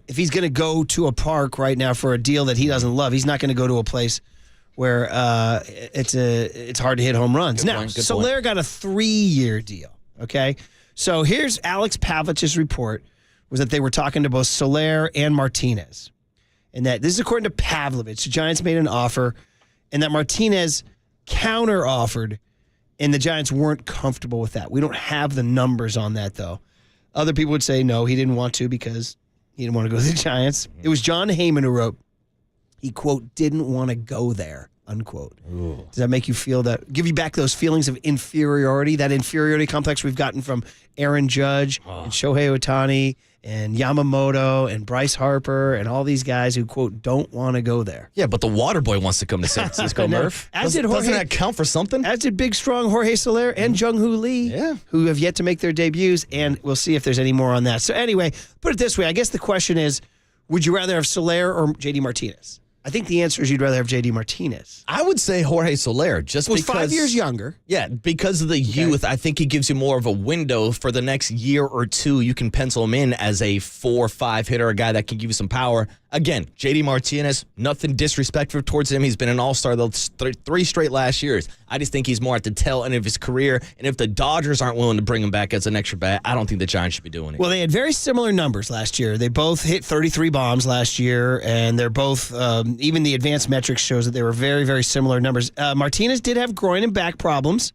if he's going to go to a park right now for a deal that he doesn't love, he's not going to go to a place where it's hard to hit home runs. Now, Soler got a 3-year deal, okay? So here's Alex Pavlich's report, was that they were talking to both Soler and Martinez. And that this is according to Pavlovich. The Giants made an offer, and that Martinez counter-offered, and the Giants weren't comfortable with that. We don't have the numbers on that, though. Other people would say no, he didn't want to because he didn't want to go to the Giants. It was John Heyman who wrote, he, quote, didn't want to go there, unquote. Ooh. Does that make you feel that, give you back those feelings of inferiority, that inferiority complex we've gotten from Aaron Judge and Shohei Ohtani and Yamamoto and Bryce Harper and all these guys who, quote, don't want to go there. Yeah, but the water boy wants to come to San Francisco, Murph. Doesn't that count for something? As did big, strong Jorge Soler and Jung-Hoo Lee, who have yet to make their debuts, and we'll see if there's any more on that. So anyway, put it this way. I guess the question is, would you rather have Soler or J.D. Martinez? I think the answer is you'd rather have J.D. Martinez. I would say Jorge Soler, just because 5 years younger. Yeah, because of the youth, I think he gives you more of a window for the next year or two. You can pencil him in as a 4 or 5 hitter, a guy that can give you some power. Again, J.D. Martinez, nothing disrespectful towards him. He's been an all-star the 3 straight last years. I just think he's more at the tail end of his career. And if the Dodgers aren't willing to bring him back as an extra bat, I don't think the Giants should be doing it. Well, they had very similar numbers last year. They both hit 33 bombs last year, and they're both, even the advanced metrics shows that they were very, very similar numbers. Martinez did have groin and back problems.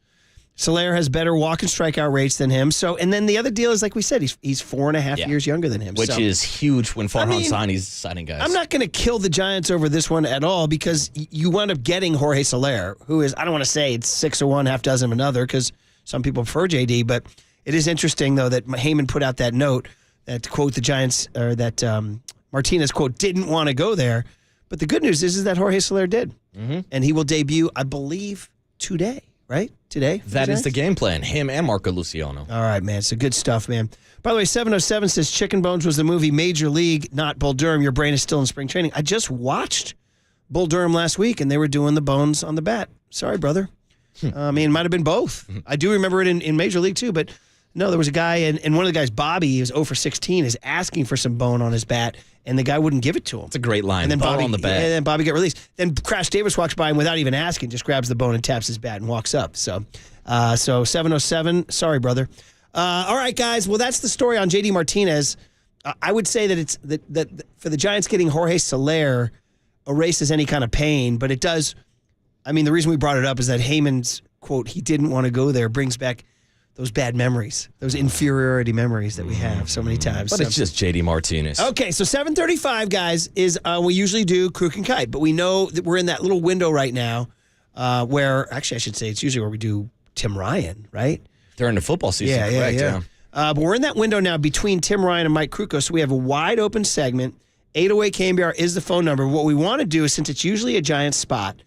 Soler has better walk and strikeout rates than him. So, and then the other deal is, like we said, he's 4.5 years younger than him. Which is huge when Farhan Sani's signing guys. I'm not going to kill the Giants over this one at all because you wound up getting Jorge Soler, who is, I don't want to say it's 6 of one, half dozen of another, because some people prefer JD, but it is interesting, though, that Heyman put out that note that, quote, the Giants, or that Martinez, quote, didn't want to go there. But the good news is that Jorge Soler did. Mm-hmm. And he will debut, I believe, today. Right? Today? That is the game plan. Him and Marco Luciano. All right, man. So good stuff, man. By the way, 707 says Chicken Bones was the movie Major League, not Bull Durham. Your brain is still in spring training. I just watched Bull Durham last week, and they were doing the bones on the bat. Sorry, brother. I mean, it might have been both. I do remember it in Major League, too, but no, there was a guy, and one of the guys, Bobby, he was 0 for 16, is asking for some bone on his bat, and the guy wouldn't give it to him. It's a great line. And then Ball Bobby, on the bat. And then Bobby got released. Then Crash Davis walks by him without even asking, just grabs the bone and taps his bat and walks up. So 707, sorry, brother. All right, guys. Well, that's the story on J.D. Martinez. I would say that it's that for the Giants getting Jorge Soler erases any kind of pain, but it does. I mean, the reason we brought it up is that Heyman's quote, he didn't want to go there, brings back those bad memories, those inferiority memories that we have so many times. But it's just JD Martinez. Okay, so 7:35, guys, is we usually do Crook and Kite, but we know that we're in that little window right now where, actually, I should say it's usually where we do Tim Ryan, right? During the football season, correct, yeah. But we're in that window now between Tim Ryan and Mike Krukow, so we have a wide open segment. 808 KNBR is the phone number. What we want to do is, since it's usually a Giants spot,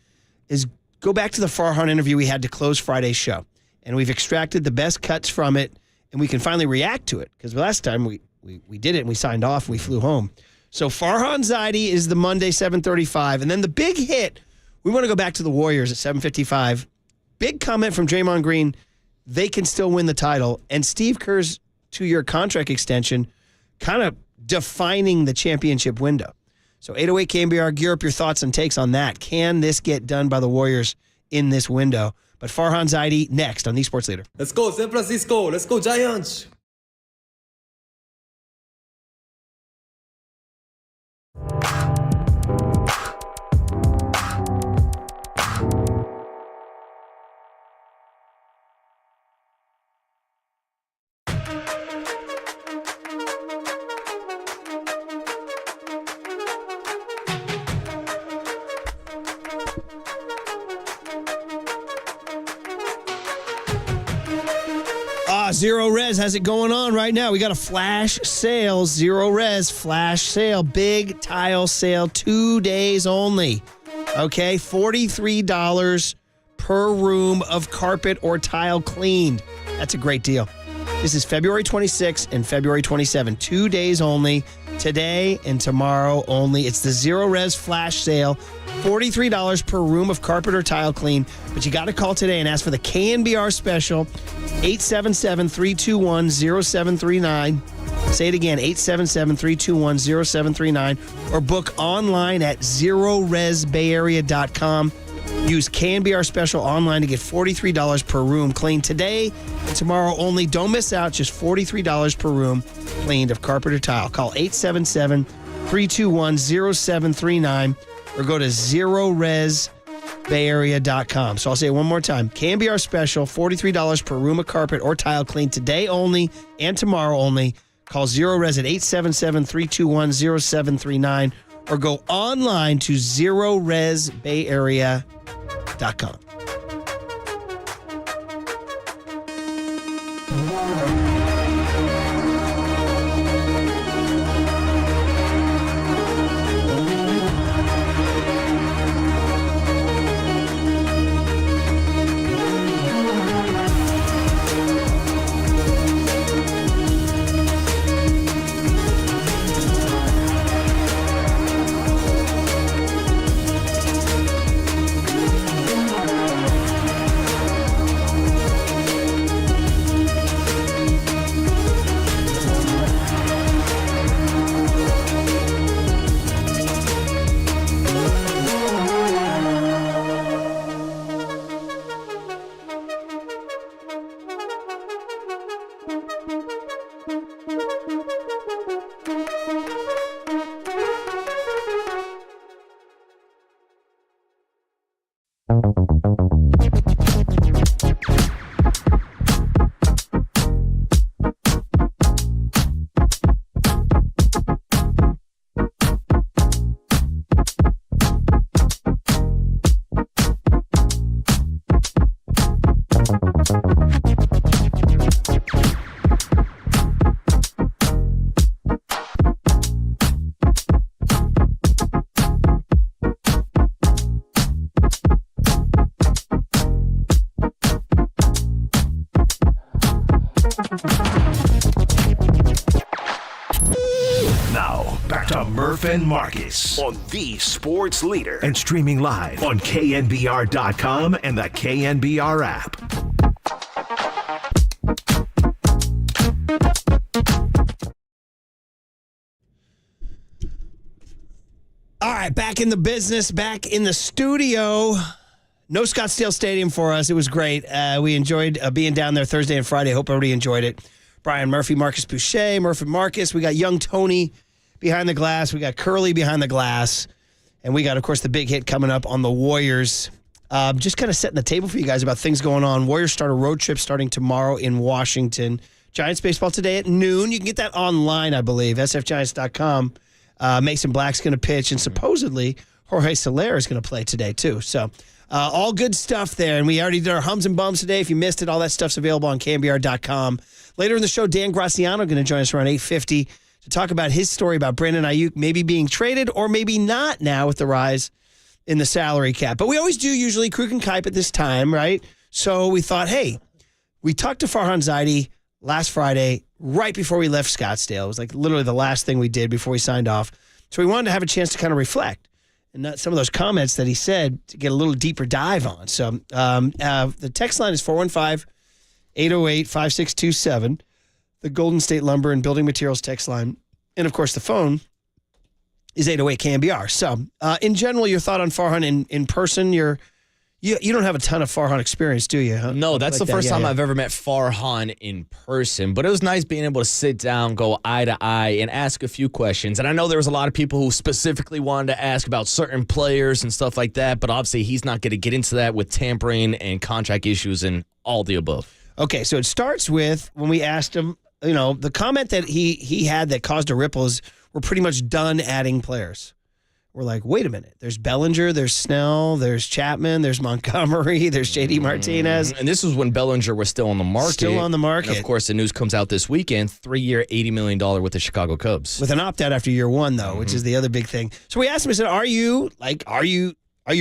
is go back to the Farhan interview we had to close Friday's show. And we've extracted the best cuts from it, and we can finally react to it. Because last time we did it, and we signed off, and we flew home. So Farhan Zaidi is the Monday, 7:35. And then the big hit, we want to go back to the Warriors at 7:55. Big comment from Draymond Green, they can still win the title. And Steve Kerr's 2-year contract extension kind of defining the championship window. So 808 KNBR, gear up your thoughts and takes on that. Can this get done by the Warriors in this window? But Farhan Zaidi next on the Sports Leader. Let's go, San Francisco. Let's go, Giants. Zero Res has it going on right now. We got a flash sale, Zero Res flash sale, big tile sale, 2 days only. Okay, $43 per room of carpet or tile cleaned. That's a great deal. This is February 26th and February 27th, 2 days only. Today and tomorrow only. It's the Zero Res flash sale. $43 per room of carpet or tile clean. But you got to call today and ask for the KNBR special, 877-321-0739. Say it again, 877-321-0739. Or book online at zeroresbayarea.com. Use KNBR special online to get $43 per room cleaned today and tomorrow only. Don't miss out. Just $43 per room cleaned of carpet or tile. Call 877-321-0739 or go to zeroresbayarea.com. So I'll say it one more time. KNBR special, $43 per room of carpet or tile cleaned today only and tomorrow only. Call Zero Res at 877-321-0739 or go online to zeroresbayarea.com. Now, back to Murph and Marcus on the Sports Leader and streaming live on KNBR.com and the KNBR app. All right, back in the business, back in the studio. No Scottsdale Stadium for us. It was great. We enjoyed being down there Thursday and Friday. Hope everybody enjoyed it. Brian Murphy, Marcus Boucher, Murph and Marcus. We got young Tony behind the glass. We got Curly behind the glass. And we got, of course, the big hit coming up on the Warriors. Just kind of setting the table for you guys about things going on. Warriors start a road trip starting tomorrow in Washington. Giants baseball today at noon. You can get that online, I believe, sfgiants.com. Mason Black's going to pitch, and supposedly Jorge Soler is going to play today, too. So all good stuff there. And we already did our hums and bums today. If you missed it, all that stuff's available on KNBR.com. Later in the show, Dan Graciano going to join us around 8:50 to talk about his story about Brandon Ayuk maybe being traded or maybe not now with the rise in the salary cap. But we always do usually Krug and Kipe at this time, right? So we thought, hey, we talked to Farhan Zaidi last Friday right before we left Scottsdale. It was like literally the last thing we did before we signed off. So we wanted to have a chance to kind of reflect and not some of those comments that he said to get a little deeper dive on. So the text line is 415-808-5627, the Golden State Lumber and Building Materials text line. And, of course, the phone is 808-KNBR. So, in general, your thought on Farhan in person, you don't have a ton of Farhan experience, do you? Huh? No, that's the first time I've ever met Farhan in person. But it was nice being able to sit down, go eye to eye, and ask a few questions. And I know there was a lot of people who specifically wanted to ask about certain players and stuff like that. But obviously, he's not going to get into that with tampering and contract issues and all the above. Okay, so it starts with when we asked him, the comment that he had that caused a ripple is we're pretty much done adding players. We're like, wait a minute. There's Bellinger, there's Snell, there's Chapman, there's Montgomery, there's J.D. Martinez. And this was when Bellinger was still on the market. Still on the market. And of course, the news comes out this weekend, 3-year, $80 million with the Chicago Cubs. With an opt-out after year one, though, which is the other big thing. So we asked him, I said, are you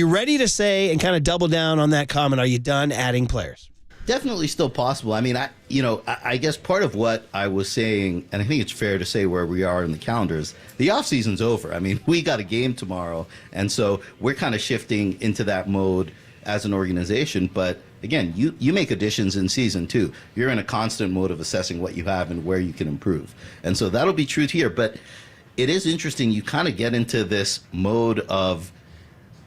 ready to say and kind of double down on that comment? Are you done adding players? Definitely still possible. I mean, I guess part of what I was saying, and I think it's fair to say where we are in the calendars, the offseason's over. I mean, we got a game tomorrow, and so we're kind of shifting into that mode as an organization. But again, you make additions in season too. You're in a constant mode of assessing what you have and where you can improve. And so that'll be true here. But it is interesting. You kind of get into this mode of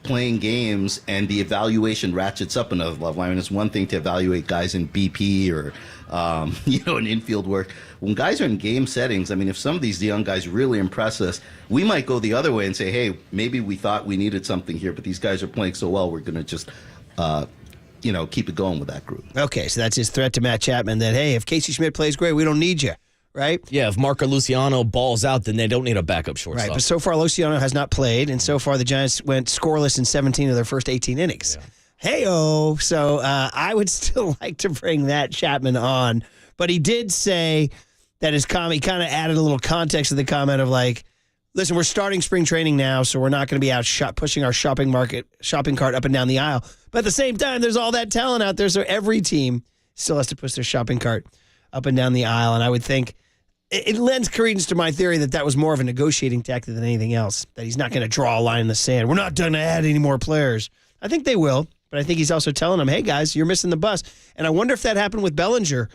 playing games and the evaluation ratchets up another level. I mean, it's one thing to evaluate guys in BP or, in infield work. When guys are in game settings, I mean, if some of these young guys really impress us, we might go the other way and say, hey, maybe we thought we needed something here, but these guys are playing so well, we're going to just, keep it going with that group. Okay, so that's his threat to Matt Chapman that, hey, if Casey Schmidt plays great, we don't need you. Right? Yeah, if Marco Luciano balls out, then they don't need a backup shortstop. Right, but so far Luciano has not played, and so far the Giants went scoreless in 17 of their first 18 innings. Yeah. Hey-oh. So I would still like to bring that Chapman on, but he did say that he kind of added a little context to the comment of like, listen, we're starting spring training now, so we're not going to be out pushing our shopping cart up and down the aisle. But at the same time, there's all that talent out there, so every team still has to push their shopping cart up and down the aisle, and I would think it lends credence to my theory that was more of a negotiating tactic than anything else, that he's not going to draw a line in the sand. We're not going to add any more players. I think they will, but I think he's also telling them, hey, guys, you're missing the bus. And I wonder if that happened with Bellinger.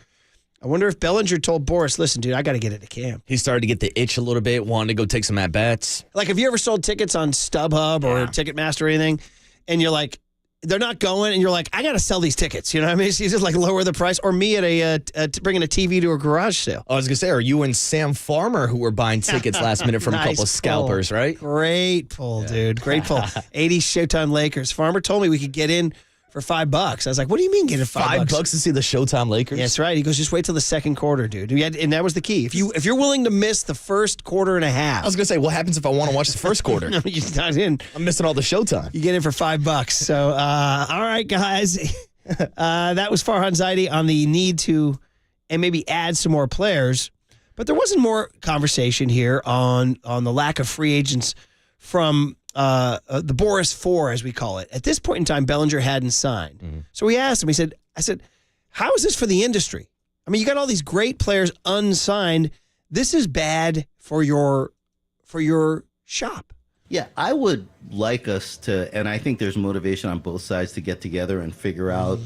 I wonder if Bellinger told Boras, listen, dude, I got to get into camp. He started to get the itch a little bit, wanted to go take some at-bats. Like, have you ever sold tickets on StubHub or Ticketmaster or anything, and you're like, they're not going, and you're like, I got to sell these tickets. You know what I mean? So you just like lower the price. Or me at bringing a TV to a garage sale. I was going to say, are you and Sam Farmer who were buying tickets last minute from a couple of scalpers, right? Great pull, dude. Great pull. 80s Showtime Lakers. Farmer told me we could get in for $5. I was like, what do you mean get in $5? $5 to see the Showtime Lakers? Yeah, that's right. He goes, just wait till the second quarter, dude. And that was the key. If you're willing to miss the first quarter and a half. I was going to say, what happens if I want to watch the first quarter? No, you're not in. I'm missing all the Showtime. You get in for $5. So, all right, guys. That was Farhan Zaidi on the need to and maybe add some more players. But there wasn't more conversation here on the lack of free agents from the Boras 4, as we call it. At this point in time, Bellinger hadn't signed. Mm-hmm. So we asked him, I said, how is this for the industry? I mean, you got all these great players unsigned. This is bad for your shop. Yeah, I would like us to, and I think there's motivation on both sides to get together and figure out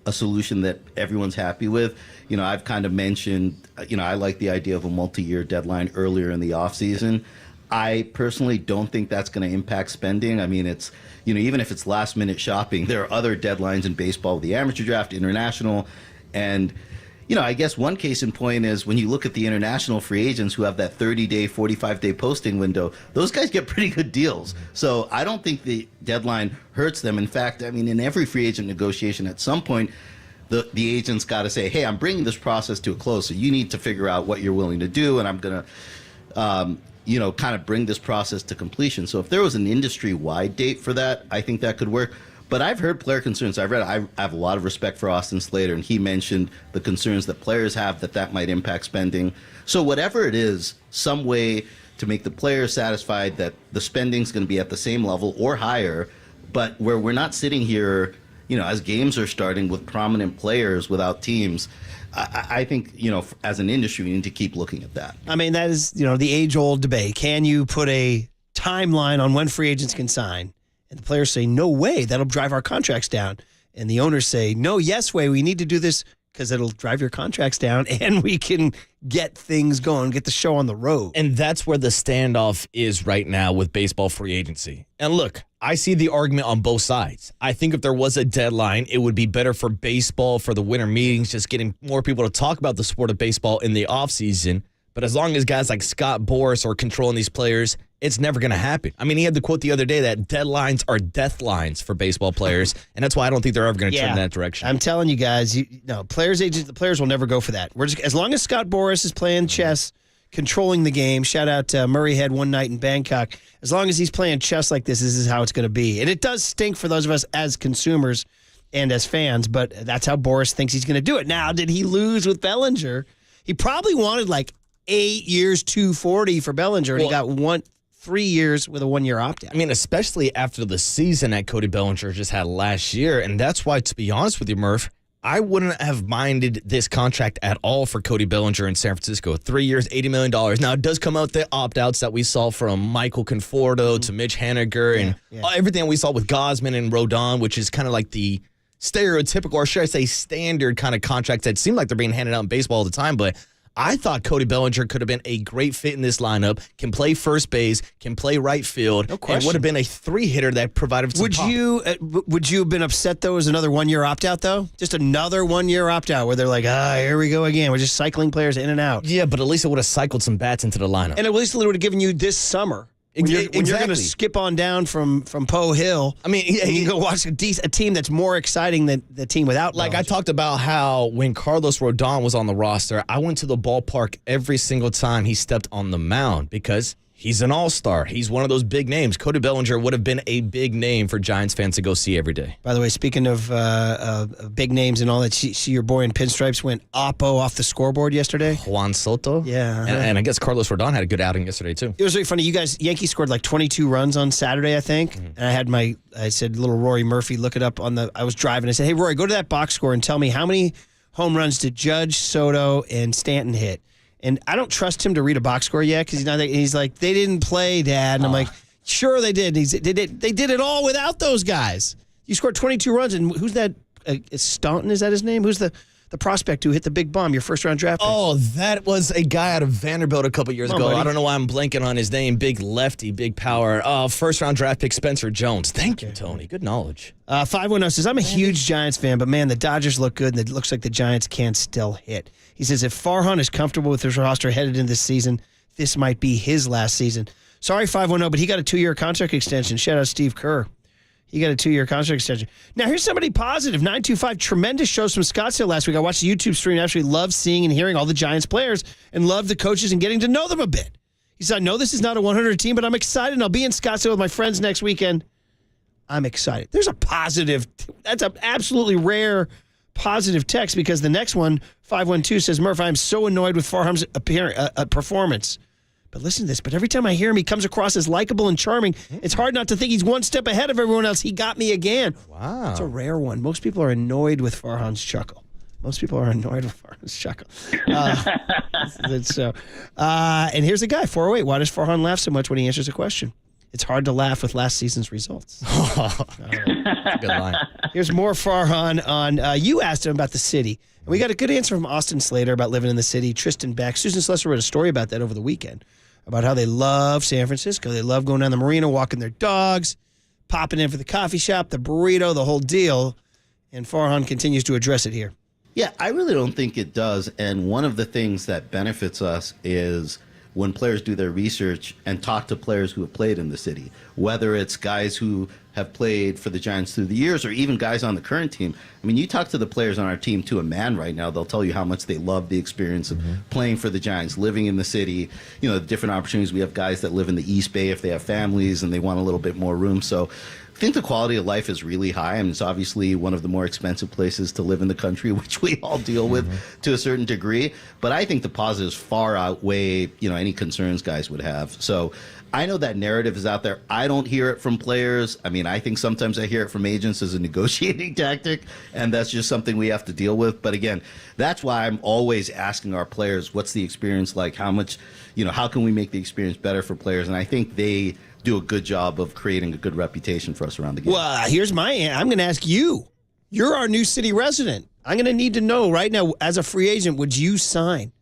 a solution that everyone's happy with. You know, I've kind of mentioned, I like the idea of a multi-year deadline earlier in the offseason. I personally don't think that's going to impact spending. I mean, it's, even if it's last minute shopping, there are other deadlines in baseball, the amateur draft, international, and I guess one case in point is when you look at the international free agents who have that 30-day, 45-day posting window, those guys get pretty good deals. So I don't think the deadline hurts them. In fact, I mean, in every free agent negotiation, at some point, the agent's got to say, hey, I'm bringing this process to a close, so you need to figure out what you're willing to do, and I'm going to kind of bring this process to completion. So if there was an industry-wide date for that, I think that could work. But I've heard player concerns. I have a lot of respect for Austin Slater, and he mentioned the concerns that players have that might impact spending. So whatever it is, some way to make the players satisfied that the spending's going to be at the same level or higher, but where we're not sitting here, as games are starting with prominent players without teams. I think, as an industry, we need to keep looking at that. I mean, that is, the age-old debate. Can you put a timeline on when free agents can sign? And the players say, no way, that'll drive our contracts down. And the owners say, no, yes way, we need to do this because it'll drive your contracts down and we can get things going, get the show on the road. And that's where the standoff is right now with baseball free agency. And look, I see the argument on both sides. I think if there was a deadline, it would be better for baseball, for the winter meetings, just getting more people to talk about the sport of baseball in the offseason. But as long as guys like Scott Boras are controlling these players, it's never going to happen. I mean, he had the quote the other day that deadlines are death lines for baseball players, and that's why I don't think they're ever going to turn in that direction. I'm telling you guys, the players will never go for that. As long as Scott Boras is playing chess, controlling the game, shout out to Murray Head one night in Bangkok, as long as he's playing chess like this is how it's going to be. And it does stink for those of us as consumers and as fans, but that's how Boras thinks he's going to do it. Now, did he lose with Bellinger? He probably wanted 8 years, $240 for Bellinger, and he got 3 years with a 1-year opt-out. I mean, especially after the season that Cody Bellinger just had last year, and that's why, to be honest with you, Murph, I wouldn't have minded this contract at all for Cody Bellinger in San Francisco. 3 years, $80 million. Now, it does come out the opt-outs that we saw from Michael Conforto to Mitch Haniger and everything we saw with Gausman and Rodon, which is kind of like the stereotypical, or should I say standard kind of contracts that seem like they're being handed out in baseball all the time, but I thought Cody Bellinger could have been a great fit in this lineup, can play first base, can play right field, and would have been a 3-hitter that provided some pop. Would you have been upset, though, as another 1-year opt-out, though? Just another 1-year opt-out where they're like, here we go again. We're just cycling players in and out. Yeah, but at least it would have cycled some bats into the lineup. And at least it would have given you this summer. When you're going to skip on down from Poe Hill, you can go watch a team that's more exciting than the team without Bellinger. I talked about how when Carlos Rodon was on the roster, I went to the ballpark every single time he stepped on the mound because he's an all-star. He's one of those big names. Cody Bellinger would have been a big name for Giants fans to go see every day. By the way, speaking of big names and all that, see your boy in pinstripes went oppo off the scoreboard yesterday. Juan Soto? Yeah. And I guess Carlos Rodon had a good outing yesterday, too. It was really funny. Yankees scored 22 runs on Saturday, I think. Mm-hmm. And I said, little Rory Murphy, look it up I was driving. I said, hey, Rory, go to that box score and tell me how many home runs did Judge, Soto, and Stanton hit. And I don't trust him to read a box score yet because he's like, they didn't play, Dad. And I'm like, sure they did. They did it all without those guys. You scored 22 runs, and who's that? Staunton, is that his name? Who's the prospect who hit the big bomb, your first-round draft pick? Oh, that was a guy out of Vanderbilt a couple years ago. Buddy. I don't know why I'm blanking on his name. Big lefty, big power. First-round draft pick Spencer Jones. Thank you, Tony. Good knowledge. 510 says, I'm a huge Giants fan, but, man, the Dodgers look good, and it looks like the Giants can still hit. He says, if Farhan is comfortable with his roster headed into this season, this might be his last season. Sorry, 510, but he got a 2-year contract extension. Shout out Steve Kerr. He got a 2-year contract extension. Now, here's somebody positive. 925, tremendous shows from Scottsdale last week. I watched the YouTube stream and actually loved seeing and hearing all the Giants players and loved the coaches and getting to know them a bit. He said, I know this is not a 100 team, but I'm excited, and I'll be in Scottsdale with my friends next weekend. I'm excited. There's a positive. That's an absolutely rare positive text because the next one, 512, says, Murph, I'm so annoyed with Farham's performance. But listen to this. But every time I hear him, he comes across as likable and charming. It's hard not to think he's one step ahead of everyone else. He got me again. Wow. It's a rare one. Most people are annoyed with Farhan's chuckle. And here's a guy, 408. Why does Farhan laugh so much when he answers a question? It's hard to laugh with last season's results. That's a good line. Here's more Farhan on, you asked him about the city. And we got a good answer from Austin Slater about living in the city. Tristan Beck. Susan Slesser wrote a story about that over the weekend, about how they love San Francisco. They love going down the marina, walking their dogs, popping in for the coffee shop, the burrito, the whole deal. And Farhan continues to address it here. Yeah, I really don't think it does. And one of the things that benefits us is when players do their research and talk to players who have played in the city, whether it's guys who have played for the Giants through the years or even guys on the current team. I mean, you talk to the players on our team to a man right now, they'll tell you how much they love the experience of playing for the Giants, living in the city, the different opportunities. We have guys that live in the East Bay if they have families and they want a little bit more room. So I think the quality of life is really high. I mean, it's obviously one of the more expensive places to live in the country, which we all deal with to a certain degree. But I think the positives far outweigh, any concerns guys would have. So I know that narrative is out there. I don't hear it from players. I mean, I think sometimes I hear it from agents as a negotiating tactic, and that's just something we have to deal with. But again, that's why I'm always asking our players, what's the experience like? How much, how can we make the experience better for players? And I think they do a good job of creating a good reputation for us around the game. Well, here's I'm going to ask you. You're our new city resident. I'm going to need to know right now, as a free agent, would you sign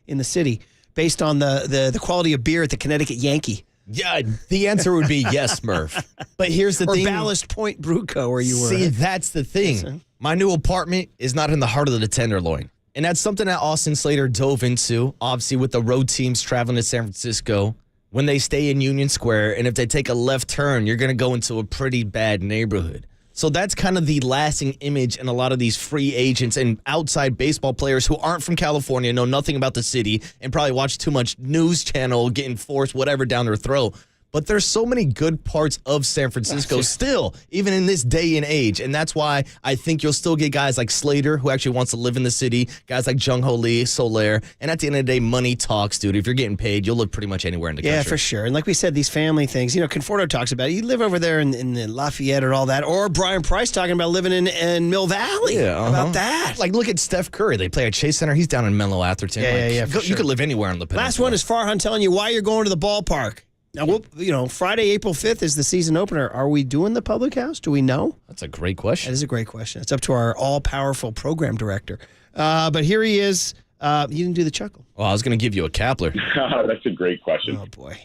in the city based on the quality of beer at the Connecticut Yankee? Yeah, the answer would be yes, Murph. But here's the thing. Or Ballast Point Brew Co. where you were. See, that's the thing. My new apartment is not in the heart of the Tenderloin. And that's something that Austin Slater dove into, obviously with the road teams traveling to San Francisco. When they stay in Union Square, and if they take a left turn, you're going to go into a pretty bad neighborhood. So that's kind of the lasting image in a lot of these free agents and outside baseball players who aren't from California, know nothing about the city, and probably watch too much news channel getting forced whatever down their throat. But there's so many good parts of San Francisco still, even in this day and age. And that's why I think you'll still get guys like Slater, who actually wants to live in the city, guys like Jung Ho Lee, Soler. And at the end of the day, money talks, dude. If you're getting paid, you'll live pretty much anywhere in the country. Yeah, for sure. And like we said, these family things, Conforto talks about it. You live over there in the Lafayette or all that. Or Brian Price talking about living in Mill Valley. Yeah, How about that? Like, look at Steph Curry. They play at Chase Center. He's down in Menlo Atherton. Yeah, You could live anywhere on the peninsula. Last one is Farhan telling you why you're going to the ballpark. Now, Friday, April 5th is the season opener. Are we doing the public house? Do we know? That's a great question. That is a great question. It's up to our all-powerful program director. But here he is. You didn't do the chuckle. Well, I was going to give you a Kapler. That's a great question. Oh, boy.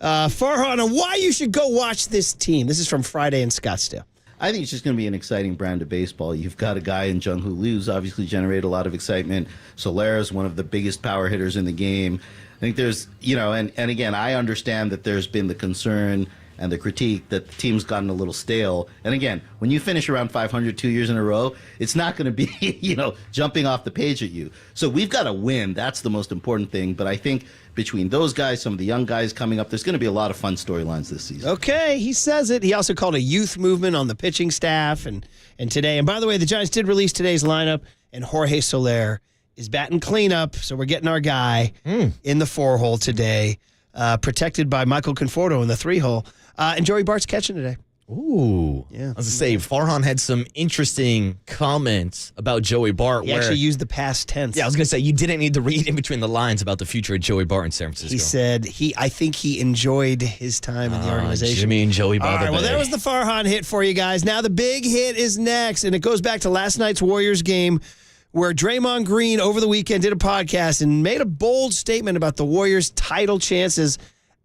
Farhan, on why you should go watch this team. This is from Friday in Scottsdale. I think it's just going to be an exciting brand of baseball. You've got a guy in Jung Ho Lee who's obviously generated a lot of excitement. Soler is one of the biggest power hitters in the game. I think there's, and again, I understand that there's been the concern and the critique that the team's gotten a little stale. And again, when you finish around 500 2 years in a row, it's not going to be, jumping off the page at you. So we've got to win. That's the most important thing. But I think between those guys, some of the young guys coming up, there's going to be a lot of fun storylines this season. Okay, he says it. He also called a youth movement on the pitching staff and today. And by the way, the Giants did release today's lineup, and Jorge Soler is batting cleanup, so we're getting our guy in the 4-hole today, protected by Michael Conforto in the 3-hole. And Joey Bart's catching today. Ooh. Yeah. I was going to say, Farhan had some interesting comments about Joey Bart. He actually used the past tense. Yeah, I was going to say, you didn't need to read in between the lines about the future of Joey Bart in San Francisco. He said I think he enjoyed his time in the organization. Jimmy and Joey by All the right, well, bay. that was the Farhan hit for you guys. Now the big hit is next, and it goes back to last night's Warriors game, where Draymond Green over the weekend did a podcast and made a bold statement about the Warriors' title chances,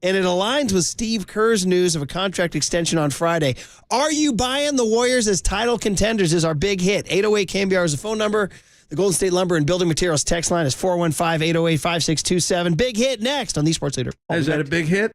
and it aligns with Steve Kerr's news of a contract extension on Friday. Are you buying the Warriors as title contenders is our big hit. 808 KNBR is the phone number. The Golden State Lumber and Building Materials text line is 415-808-5627. Big hit next on the Sports Leader. Is that a big hit?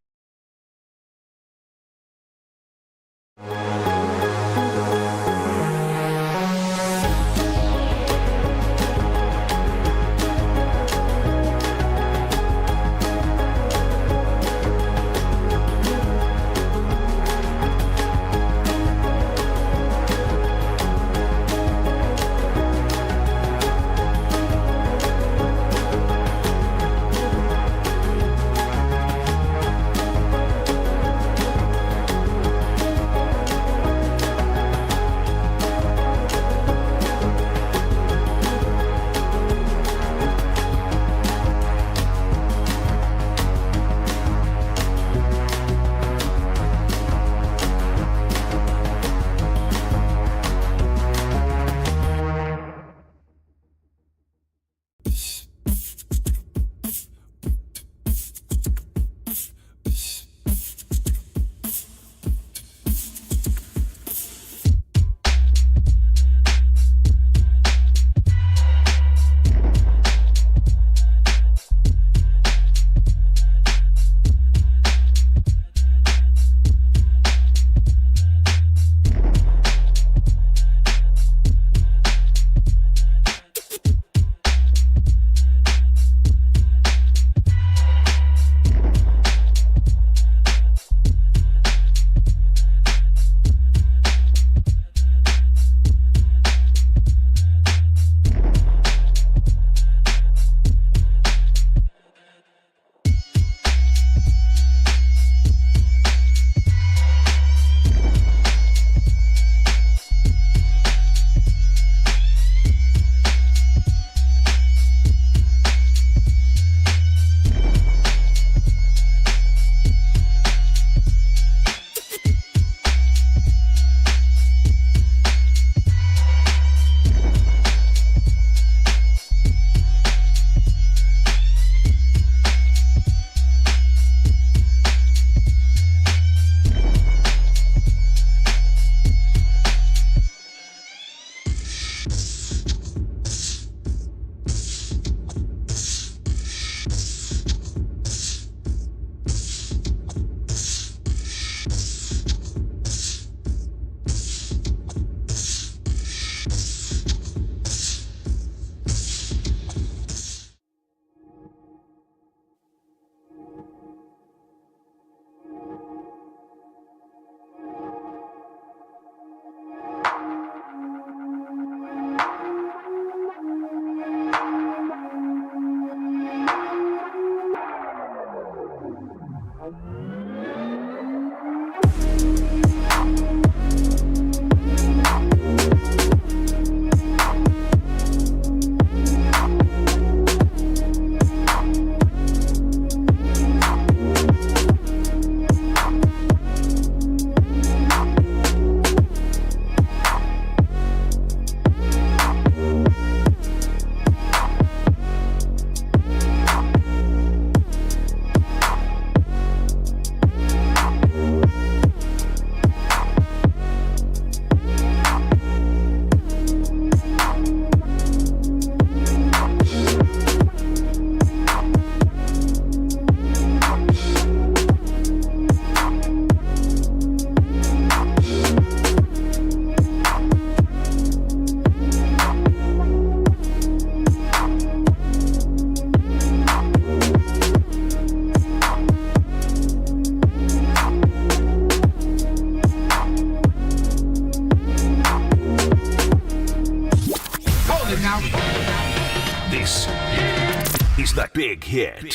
Big Hit.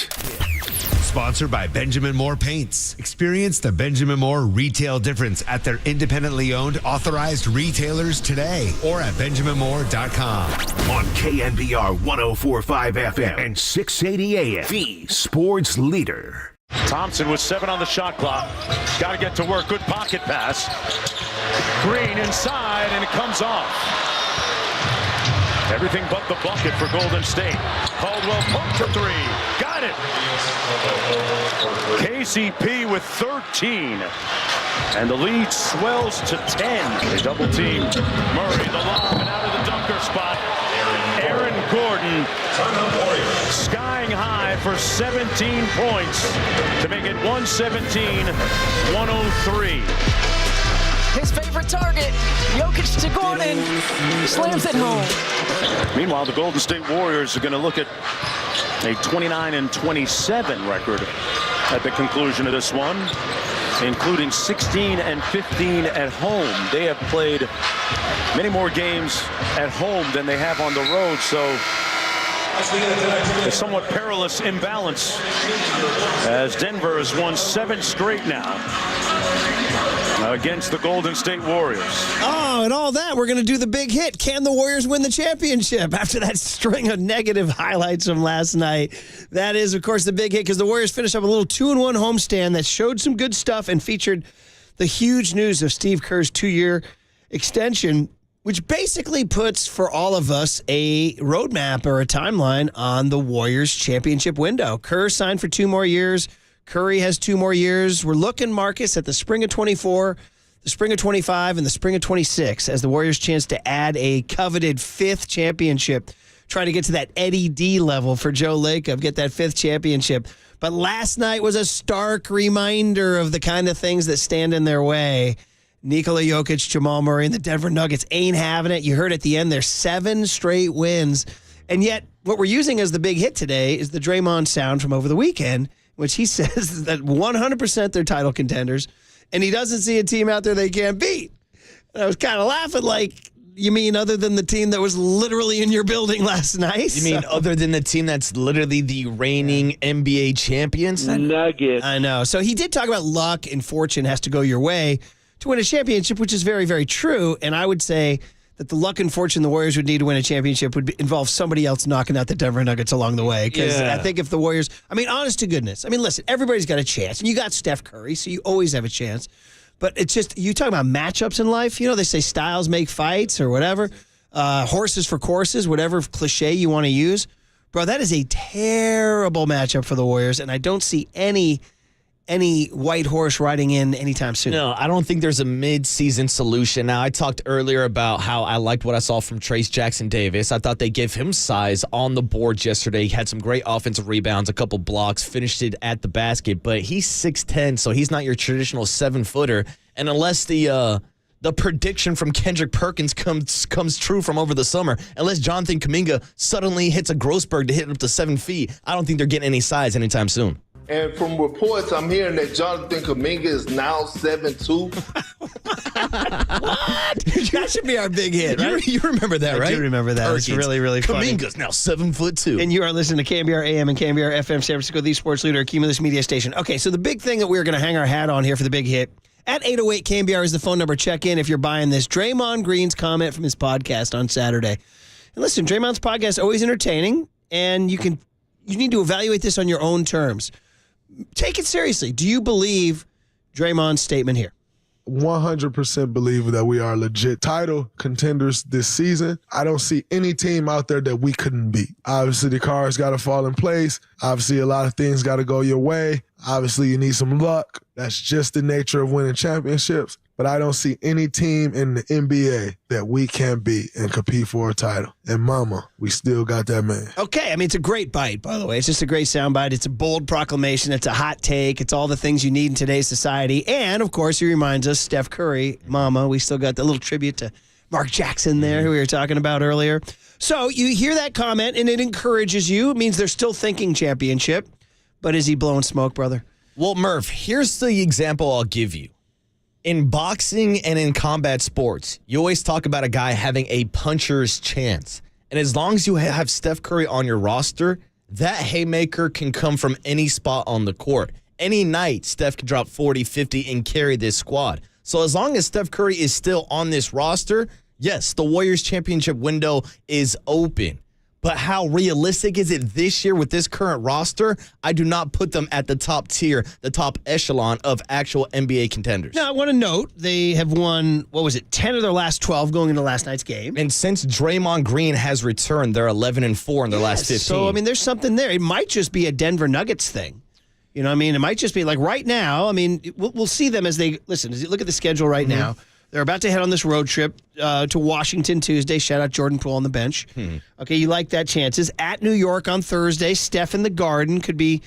Sponsored by Benjamin Moore Paints. Experience the Benjamin Moore retail difference at their independently owned, authorized retailers today or at benjaminmoore.com. On KNBR 104.5 FM and 680 AM, the sports leader. Thompson with 7 on the shot clock. Got to get to work. Good pocket pass. Green inside, and it comes off. Everything but the bucket for Golden State. Caldwell poked for 3. Got it. KCP with 13. And the lead swells to 10. They double team Murray, the lob, and out of the dunker spot. Aaron Gordon skying high for 17 points to make it 117-103. His favorite target, Jokic to Gordon, slams it home. Meanwhile, the Golden State Warriors are going to look at a 29-27 record at the conclusion of this one, including 16-15 at home. They have played many more games at home than they have on the road, so a somewhat perilous imbalance as Denver has won 7 straight now against the Golden State Warriors. Oh, and all that, we're going to do the big hit. Can the Warriors win the championship? After that string of negative highlights from last night, that is, of course, the big hit because the Warriors finished up a little 2-1 homestand that showed some good stuff and featured the huge news of Steve Kerr's 2-year extension, which basically puts for all of us a roadmap or a timeline on the Warriors championship window. Kerr signed for 2 more years. Curry has 2 more years. We're looking, Marcus, at the spring of 24, the spring of 25, and the spring of 26 as the Warriors' chance to add a coveted 5th championship, trying to get to that Eddie D level for Joe Lacob, get that 5th championship. But last night was a stark reminder of the kind of things that stand in their way. Nikola Jokic, Jamal Murray, and the Denver Nuggets ain't having it. You heard at the end, there's 7 straight wins. And yet, what we're using as the big hit today is the Draymond sound from over the weekend, which he says that 100% they're title contenders, and he doesn't see a team out there they can't beat. And I was kind of laughing like, you mean other than the team that was literally in your building last night? You mean other than the team that's literally the reigning NBA champions? Nuggets. I know. So he did talk about luck and fortune has to go your way to win a championship, which is very, very true. And I would say that the luck and fortune the Warriors would need to win a championship would involve somebody else knocking out the Denver Nuggets along the way. Because I think if the Warriors, honest to goodness, listen, everybody's got a chance. And you got Steph Curry, so you always have a chance. But it's just, you talk about matchups in life, they say styles make fights or whatever, horses for courses, whatever cliche you want to use. Bro, that is a terrible matchup for the Warriors, and I don't see any white horse riding in anytime soon. No, I don't think there's a mid-season solution. Now, I talked earlier about how I liked what I saw from Trace Jackson-Davis. I thought they gave him size on the board yesterday. He had some great offensive rebounds, a couple blocks, finished it at the basket, but he's 6'10", so he's not your traditional 7-footer. And unless the prediction from Kendrick Perkins comes true from over the summer, unless Jonathan Kuminga suddenly hits a Grossberg to hit up to 7 feet, I don't think they're getting any size anytime soon. And from reports, I'm hearing that Jonathan Kuminga is now 7'2". What? That should be our big hit, right? You remember that, right? I do remember that. Perkins. It's really, really funny. Kuminga's now 7'2". And you are listening to KNBR AM and KNBR FM San Francisco, the sports leader, Cumulus Media Station. Okay, so the big thing that we're going to hang our hat on here for the big hit, at 808 KNBR is the phone number. Check in if you're buying this. Draymond Green's comment from his podcast on Saturday. And listen, Draymond's podcast is always entertaining, and you need to evaluate this on your own terms. Take it seriously. Do you believe Draymond's statement here? 100% believe that we are legit title contenders this season. I don't see any team out there that we couldn't beat. Obviously, the cards got to fall in place. Obviously, a lot of things got to go your way. Obviously, you need some luck. That's just the nature of winning championships. But I don't see any team in the NBA that we can't beat and compete for a title. And mama, we still got that man. Okay, it's a great bite, by the way. It's just a great soundbite. It's a bold proclamation. It's a hot take. It's all the things you need in today's society. And, of course, he reminds us, Steph Curry, mama, we still got the little tribute to Mark Jackson there, who we were talking about earlier. So you hear that comment, and it encourages you. It means they're still thinking championship. But is he blowing smoke, brother? Well, Murph, here's the example I'll give you. In boxing and in combat sports, you always talk about a guy having a puncher's chance. And as long as you have Steph Curry on your roster, that haymaker can come from any spot on the court. Any night, Steph can drop 40, 50, and carry this squad. So as long as Steph Curry is still on this roster, yes, the Warriors championship window is open. But how realistic is it this year with this current roster? I do not put them at the top tier, the top echelon of actual NBA contenders. Now, I want to note they have won, 10 of their last 12 going into last night's game. And since Draymond Green has returned, they're 11-4 in their last 15. So, there's something there. It might just be a Denver Nuggets thing. You know what I mean? It might just be like right now. We'll see them as they, listen, as you look at the schedule right now. They're about to head on this road trip to Washington Tuesday. Shout out Jordan Poole on the bench. Okay, you like that chances. At New York on Thursday. Steph in the Garden could be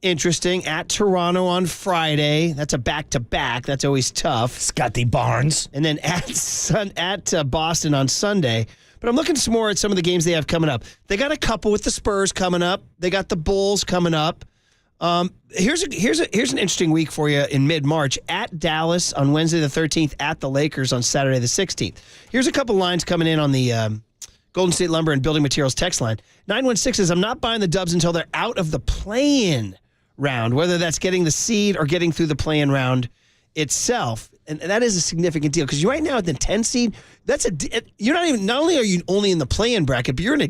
interesting. At Toronto on Friday. That's a back-to-back. That's always tough. Scotty Barnes. And then at Boston on Sunday. But I'm looking some more at some of the games they have coming up. They got a couple with the Spurs coming up. They got the Bulls coming up. Here's an interesting week for you in mid-March. At Dallas on Wednesday the 13th, at the Lakers on Saturday the 16th. Here's a couple lines coming in on the Golden State Lumber and Building Materials text line. 916 says, I'm not buying the Dubs until they're out of the play-in round, whether that's getting the seed or getting through the play-in round itself. And that is a significant deal because right now at the 10 seed, not only are you only in the play-in bracket, but you're in a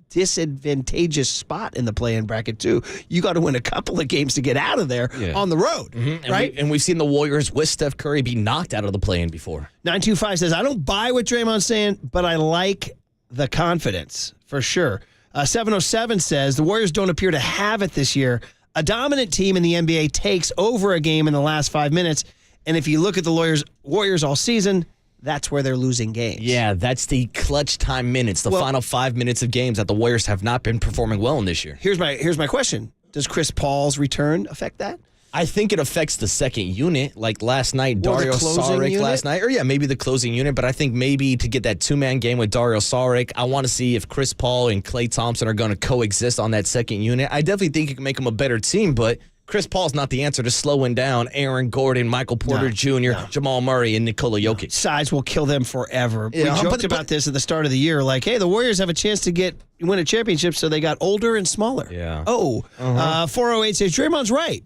disadvantageous spot in the play-in bracket too. You got to win a couple of games to get out of there on the road, right? And we've seen the Warriors with Steph Curry be knocked out of the play-in before. 925 says, I don't buy what Draymond's saying, but I like the confidence for sure. 707 says, the Warriors don't appear to have it this year. A dominant team in the NBA takes over a game in the last 5 minutes, and if you look at the Warriors all season, that's where they're losing games. Yeah, that's the clutch time minutes, the final 5 minutes of games that the Warriors have not been performing well in this year. Here's my question. Does Chris Paul's return affect that? I think it affects the second unit. Like last night, Dario Saric last night. Or maybe the closing unit. But I think maybe to get that two-man game with Dario Saric, I want to see if Chris Paul and Klay Thompson are going to coexist on that second unit. I definitely think it can make them a better team, but Chris Paul's not the answer to slowing down Aaron Gordon, Michael Porter Jr., Jamal Murray, and Nikola Jokic. Size will kill them forever. We joked about this at the start of the year. Like, hey, the Warriors have a chance to win a championship, so they got older and smaller. Yeah. 408 says, Draymond's right.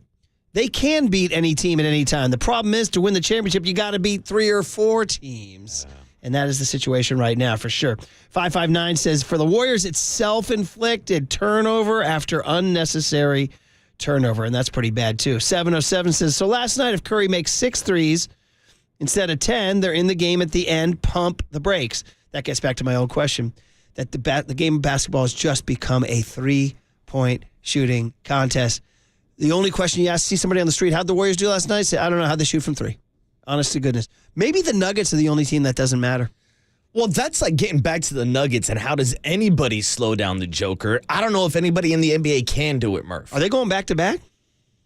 They can beat any team at any time. The problem is, to win the championship, you got to beat 3 or 4 teams. Yeah. And that is the situation right now, for sure. 559 says, for the Warriors, it's self-inflicted turnover after unnecessary turnover, and that's pretty bad too. 707 says, so last night if Curry makes 6 threes instead of 10, they're in the game at the end, pump the brakes. That gets back to my old question, that the game of basketball has just become a 3-point shooting contest. The only question you see somebody on the street, how'd the Warriors do last night? Say, I don't know, how'd they shoot from 3? Honest to goodness. Maybe the Nuggets are the only team that doesn't matter. Well, that's like getting back to the Nuggets and how does anybody slow down the Joker? I don't know if anybody in the NBA can do it, Murph. Are they going back-to-back?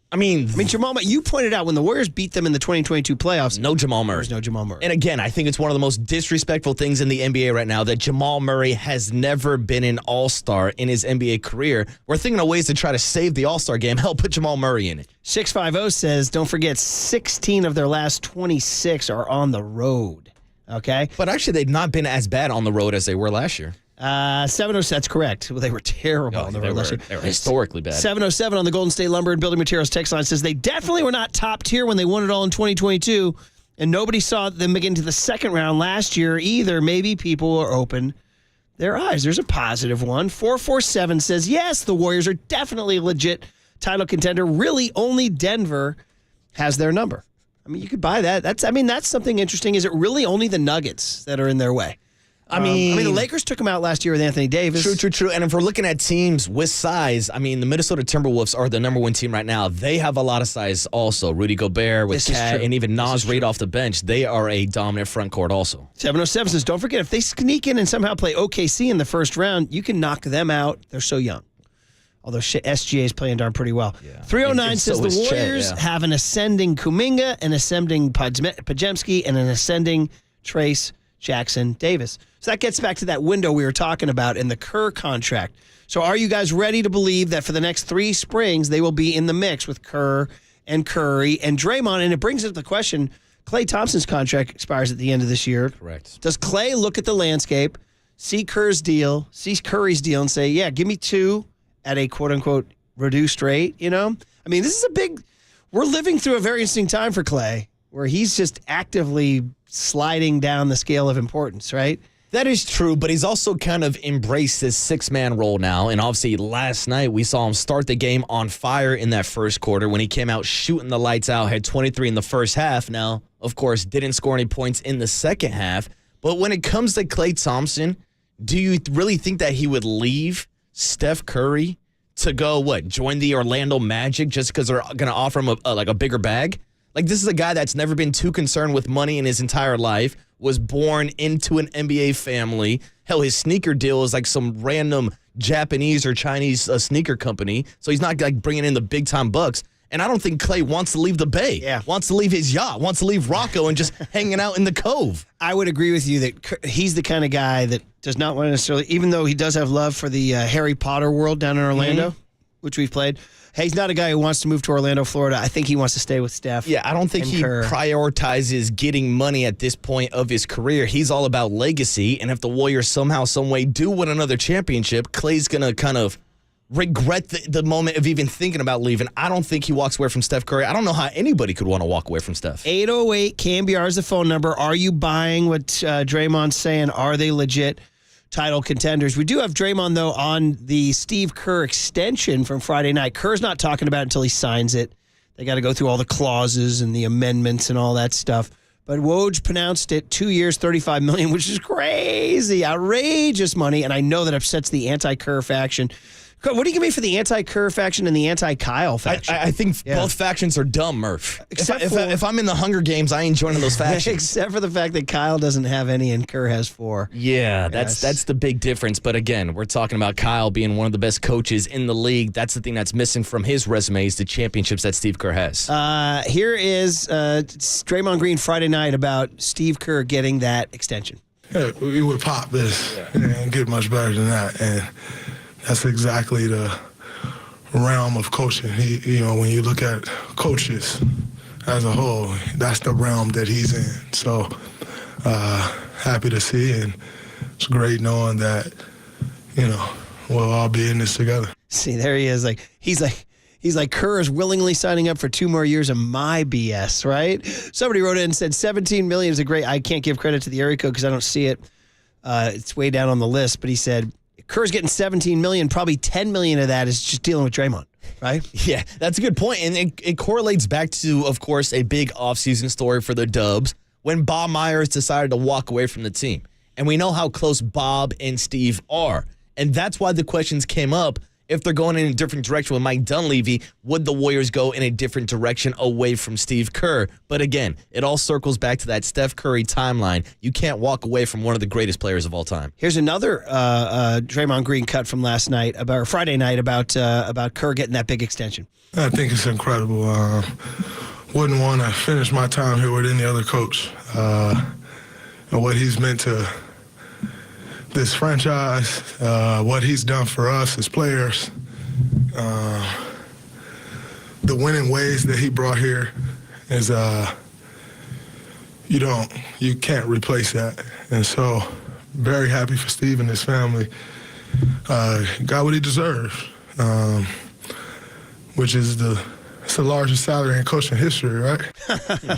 I mean, Jamal Murray, you pointed out when the Warriors beat them in the 2022 playoffs. No Jamal Murray. There's no Jamal Murray. And again, I think it's one of the most disrespectful things in the NBA right now that Jamal Murray has never been an all-star in his NBA career. We're thinking of ways to try to save the all-star game. Hell, put Jamal Murray in it. 650 says, don't forget, 16 of their last 26 are on the road. Okay? But actually, they've not been as bad on the road as they were last year. 707, that's correct. Well, they were terrible on the road last year. They were historically bad. 707 on the Golden State Lumber and Building Materials text line says they definitely were not top tier when they won it all in 2022, and nobody saw them get into the second round last year either. Maybe people are open their eyes. There's a positive one. 447 says, yes, the Warriors are definitely a legit title contender. Really, only Denver has their number. I mean, you could buy that. That's something interesting. Is it really only the Nuggets that are in their way? I mean, the Lakers took him out last year with Anthony Davis. True. And if we're looking at teams with size, I mean, the Minnesota Timberwolves are the number 1 team right now. They have a lot of size also. Rudy Gobert with Cat and even Nas Reed off the bench. They are a dominant front court also. 707 says, don't forget, if they sneak in and somehow play OKC in the first round, you can knock them out. They're so young. Although SGA is playing darn pretty well. Yeah. 309 says the Warriors have an ascending Kuminga, an ascending Podziemski, and an ascending Trace Jackson Davis. So that gets back to that window we were talking about in the Kerr contract. So are you guys ready to believe that for the next 3 springs, they will be in the mix with Kerr and Curry and Draymond? And it brings up the question, Klay Thompson's contract expires at the end of this year. Correct. Does Klay look at the landscape, see Curry's deal, and say, yeah, give me 2 at a quote-unquote reduced rate, you know? I mean, this is we're living through a very interesting time for Clay, where he's just actively sliding down the scale of importance, right? That is true, but he's also kind of embraced his 6-man role now. And obviously, last night we saw him start the game on fire in that first quarter when he came out shooting the lights out, had 23 in the first half. Now, of course, didn't score any points in the second half. But when it comes to Klay Thompson, do you really think that he would leave Steph Curry to go, join the Orlando Magic just because they're going to offer him a bigger bag? Like, this is a guy that's never been too concerned with money in his entire life, was born into an NBA family. Hell, his sneaker deal is like some random Japanese or Chinese sneaker company. So he's not like bringing in the big time bucks. And I don't think Clay wants to leave the Bay, wants to leave his yacht, wants to leave Rocco and just hanging out in the Cove. I would agree with you that he's the kind of guy that does not want to necessarily, even though he does have love for the Harry Potter world down in Orlando, which we've played. Hey, he's not a guy who wants to move to Orlando, Florida. I think he wants to stay with Steph. Yeah, I don't think he prioritizes getting money at this point of his career. He's all about legacy, and if the Warriors somehow, some way do win another championship, Clay's going to kind of regret the moment of even thinking about leaving. I don't think he walks away from Steph Curry. I don't know how anybody could want to walk away from Steph. 808 KNBR is the phone number. Are you buying what Draymond's saying? Are they legit title contenders? We do have Draymond, though, on the Steve Kerr extension from Friday night. Kerr's not talking about it until he signs it. They got to go through all the clauses and the amendments and all that stuff. But Woj pronounced it 2 years, $35 million, which is crazy, outrageous money. And I know that upsets the anti-Kerr faction. What do you give me for the anti-Kerr faction and the anti-Kyle faction? I think both factions are dumb, Murph. If I'm in the Hunger Games, I ain't joining those factions. Except for the fact that Kyle doesn't have any and Kerr has 4. Yeah, that's the big difference. But again, we're talking about Kyle being one of the best coaches in the league. That's the thing that's missing from his resume is the championships that Steve Kerr has. Here is Draymond Green Friday night about Steve Kerr getting that extension. Yeah, we would pop this and get much better than that. And that's exactly the realm of coaching. When you look at coaches as a whole, that's the realm that he's in. So happy to see, and it's great knowing that, we'll all be in this together. See, there he is. He's like Kerr is willingly signing up for 2 more years of my BS, right? Somebody wrote in and said $17 million is a great. I can't give credit to the area code because I don't see it. It's way down on the list, but he said Kerr's getting $17 million. Probably $10 million of that is just dealing with Draymond, right? Yeah, that's a good point. And it correlates back to, of course, a big offseason story for the Dubs when Bob Myers decided to walk away from the team. And we know how close Bob and Steve are. And that's why the questions came up. If they're going in a different direction with Mike Dunleavy, would the Warriors go in a different direction away from Steve Kerr? But again, it all circles back to that Steph Curry timeline. You can't walk away from one of the greatest players of all time. Here's another Draymond Green cut from last night, Friday night, about Kerr getting that big extension. I think it's incredible. Wouldn't want to finish my time here with any other coach. And what he's meant to this franchise, what he's done for us as players, the winning ways that he brought here is you can't replace that. And so very happy for Steve and his family. Got what he deserves, which is it's the largest salary in coaching history, right?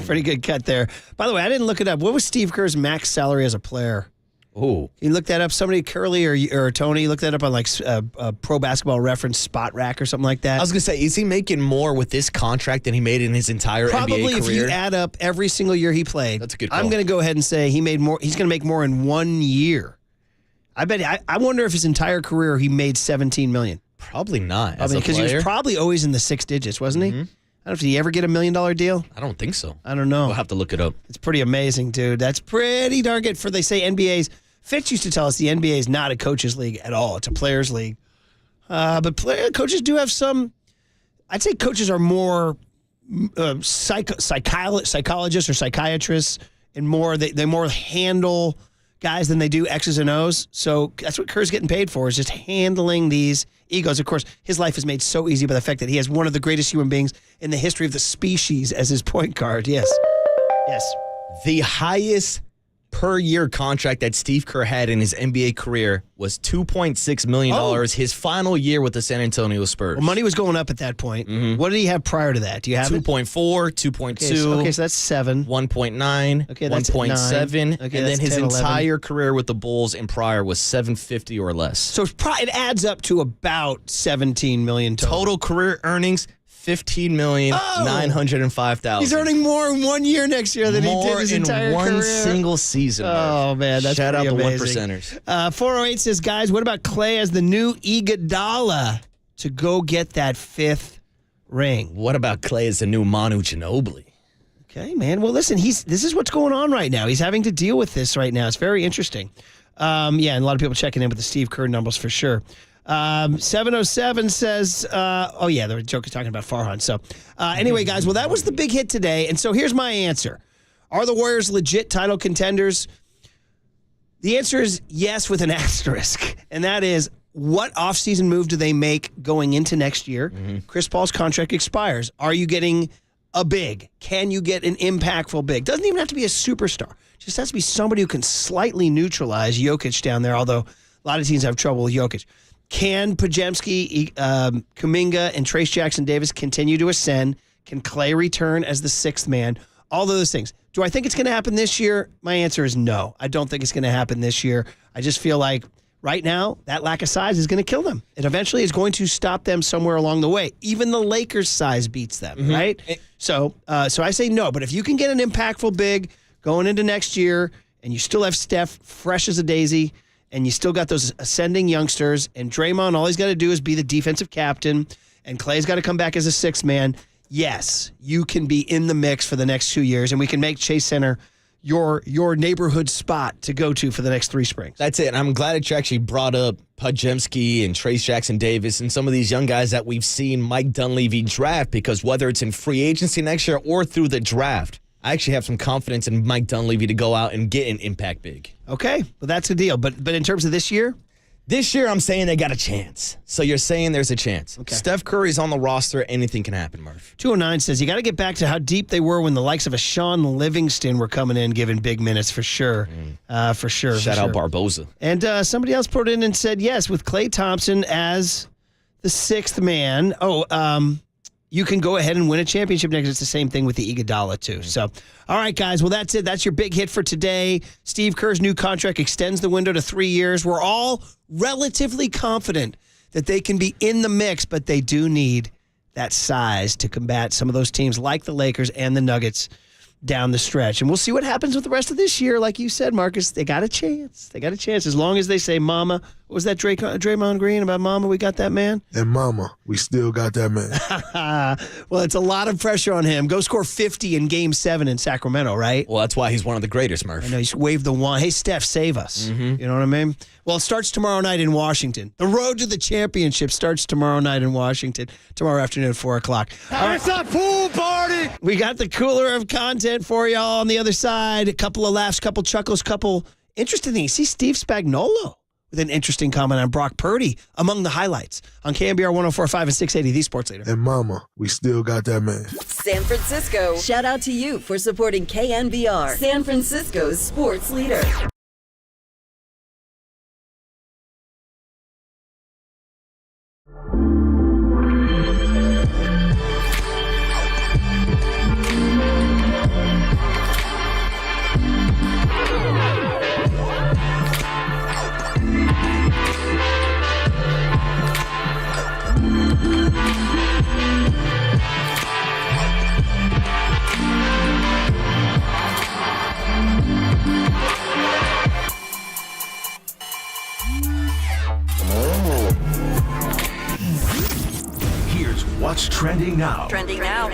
Pretty good cut there. By the way, I didn't look it up. What was Steve Kerr's max salary as a player? Oh, you looked that up. Somebody, Curly or Tony, looked that up on a Pro Basketball Reference spot rack or something like that. I was gonna say, is he making more with this contract than he made in his entire NBA career? Probably, if you add up every single year he played. That's a good call. I'm gonna go ahead and say he made more. He's gonna make more in 1 year. I wonder if his entire career he made $17 million. Probably not. Because he was probably always in the 6 digits, wasn't he? I don't know if he ever get $1 million deal. I don't think so. I don't know. We'll have to look it up. It's pretty amazing, dude. That's pretty darn good. They say NBA's. Fitch used to tell us the NBA is not a coaches league at all. It's a players league. But coaches do have some. I'd say coaches are more psychologists or psychiatrists, and more they more handle guys than they do X's and O's. So that's what Kerr's getting paid for, is just handling these egos. Of course, his life is made so easy by the fact that he has one of the greatest human beings in the history of the species as his point guard. Yes. The highest per year contract that Steve Kerr had in his NBA career was $2.6 million his final year with the San Antonio Spurs. Well, money was going up at that point. What did he have prior to that? Do you have 2.4, 2.2. Okay, so that's 7. 1.9, Okay, that's 1.7, 9. and then his 10, 11. entire career with the Bulls and prior was $750 or less. So it adds up to about $17 million Total career earnings, $15,905,000. He's earning more in 1 year next year than he did his entire more in career. one single season. Oh, man, that's Shout out pretty the amazing. 1%ers. 408 says, guys, what about Clay as the new Iguodala to go get that 5th ring? What about Clay as the new Manu Ginobili? Okay, man. Well, listen, this is what's going on right now. He's having to deal with this right now. It's very interesting. And a lot of people checking in with the Steve Kerr numbers for sure. 707 says, the joke is talking about Farhan. So anyway, guys, well, that was the big hit today. And so here's my answer. Are the Warriors legit title contenders? The answer is yes with an asterisk. And that is, what offseason move do they make going into next year? Chris Paul's contract expires. Are you getting a big? Can you get an impactful big? Doesn't even have to be a superstar. Just has to be somebody who can slightly neutralize Jokic down there, although a lot of teams have trouble with Jokic. Can Podziemski, Kuminga, and Trace Jackson-Davis continue to ascend? Can Clay return as the 6th man? All those things. Do I think it's going to happen this year? My answer is no. I don't think it's going to happen this year. I just feel like right now, that lack of size is going to kill them. It eventually is going to stop them somewhere along the way. Even the Lakers' size beats them, right? So I say no. But if you can get an impactful big going into next year, and you still have Steph fresh as a daisy, and you still got those ascending youngsters, and Draymond, all he's got to do is be the defensive captain, and Clay's got to come back as a 6th man. Yes, you can be in the mix for the next 2 years, and we can make Chase Center your neighborhood spot to go to for the next 3 springs. That's it. And I'm glad that you actually brought up Podziemski and Trace Jackson-Davis and some of these young guys that we've seen Mike Dunleavy draft, because whether it's in free agency next year or through the draft, I actually have some confidence in Mike Dunleavy to go out and get an impact big. Okay, well, that's the deal. But in terms of this year? This year, I'm saying they got a chance. So you're saying there's a chance. Okay. Steph Curry's on the roster. Anything can happen, Murph. 209 says, you got to get back to how deep they were when the likes of a Sean Livingston were coming in, giving big minutes for sure. For sure. Shout out Barboza. And somebody else put in and said, yes, with Klay Thompson as the 6th man. You can go ahead and win a championship next. It's the same thing with the Iguodala, too. So, all right, guys. Well, that's it. That's your big hit for today. Steve Kerr's new contract extends the window to 3 years. We're all relatively confident that they can be in the mix, but they do need that size to combat some of those teams like the Lakers and the Nuggets down the stretch. And we'll see what happens with the rest of this year. Like you said, Marcus, they got a chance. They got a chance as long as they say, Mama. What was that Draymond Green about Mama? We got that man? And Mama, we still got that man. Well, it's a lot of pressure on him. Go score 50 in Game 7 in Sacramento, right? Well, that's why he's one of the greatest, Murph. I know, he's waved the wand. Hey, Steph, save us. You know what I mean? Well, it starts tomorrow night in Washington. The road to the championship starts tomorrow night in Washington. Tomorrow afternoon at 4 o'clock. It's a pool party! We got the cooler of content for y'all on the other side. A couple of laughs, couple chuckles, couple interesting things. See Steve Spagnuolo with an interesting comment on Brock Purdy among the highlights on KNBR 104.5 and 680, the Sports Leader. And Mama, we still got that man. San Francisco, shout out to you for supporting KNBR, San Francisco's sports leader. Here's what's trending now. Trending now.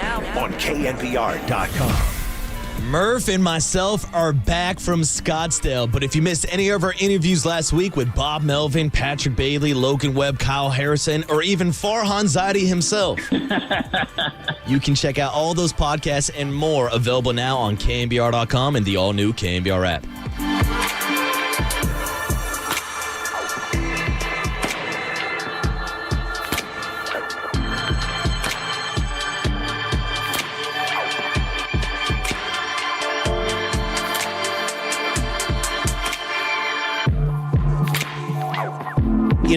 On KNBR.com. Murph and myself are back from Scottsdale, but if you missed any of our interviews last week with Bob Melvin, Patrick Bailey, Logan Webb, Kyle Harrison, or even Farhan Zaidi himself, you can check out all those podcasts and more available now on KNBR.com and the all-new KNBR app.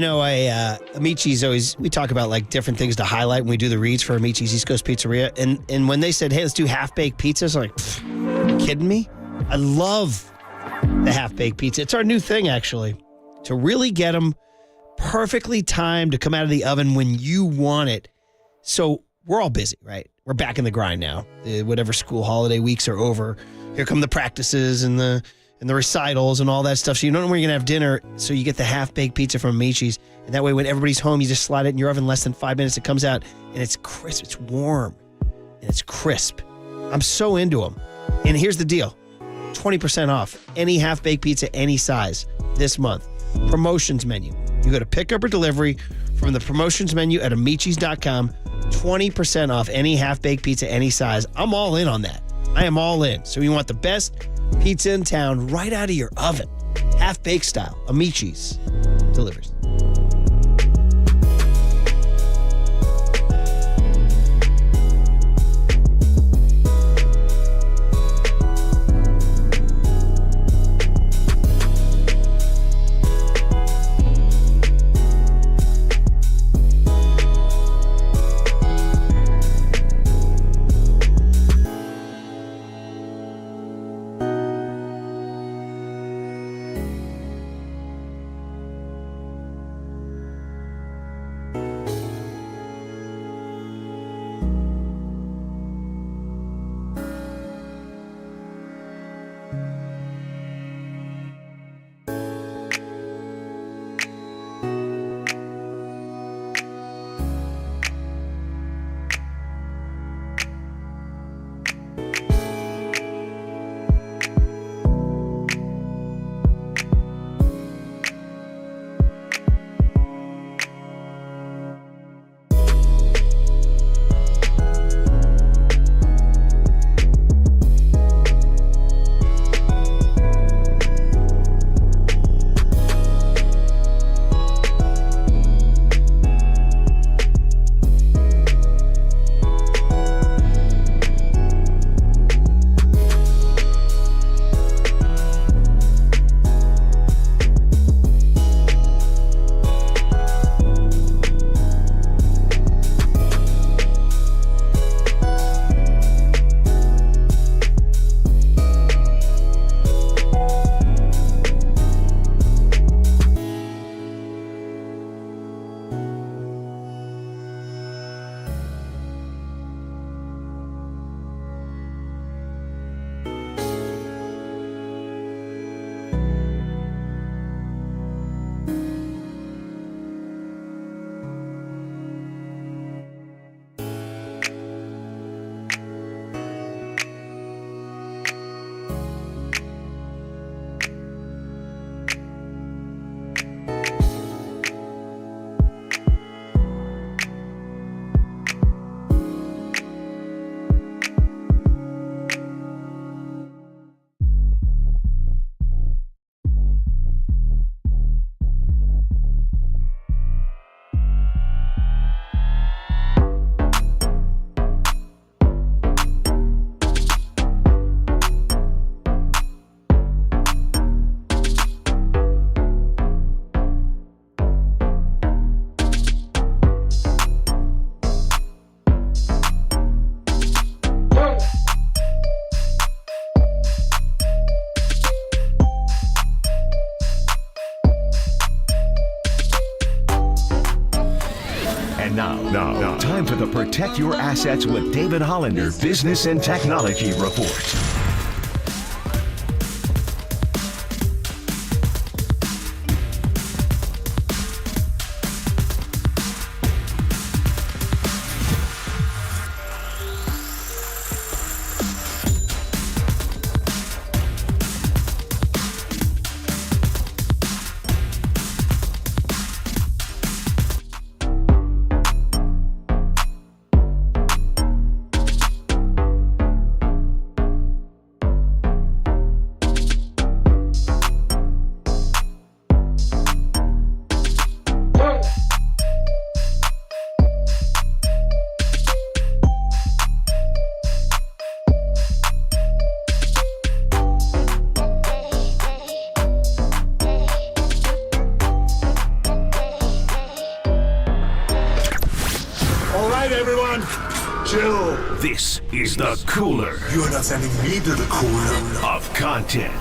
Amici's always, we talk about like different things to highlight when we do the reads for Amici's East Coast Pizzeria. And when they said, hey, let's do half-baked pizzas, I'm like, are you kidding me? I love the half-baked pizza. It's our new thing, actually, to really get them perfectly timed to come out of the oven when you want it. So we're all busy, right? We're back in the grind now. Whatever school holiday weeks are over, here come the practices and the recitals and all that stuff. So you don't know where you're going to have dinner. So you get the half-baked pizza from Amici's. And that way, when everybody's home, you just slide it in your oven less than 5 minutes. It comes out, and it's crisp. It's warm, and it's crisp. I'm so into them. And here's the deal. 20% off any half-baked pizza, any size this month. Promotions menu. You go to pickup or delivery from the promotions menu at amicis.com. 20% off any half-baked pizza, any size. I'm all in on that. I am all in. So you want the best pizza in town right out of your oven. Half-baked style. Amici's delivers. Now, time for the Protect Your Assets with David Hollander Business and Technology Report. This is the cooler. You're not sending me to the cooler of content.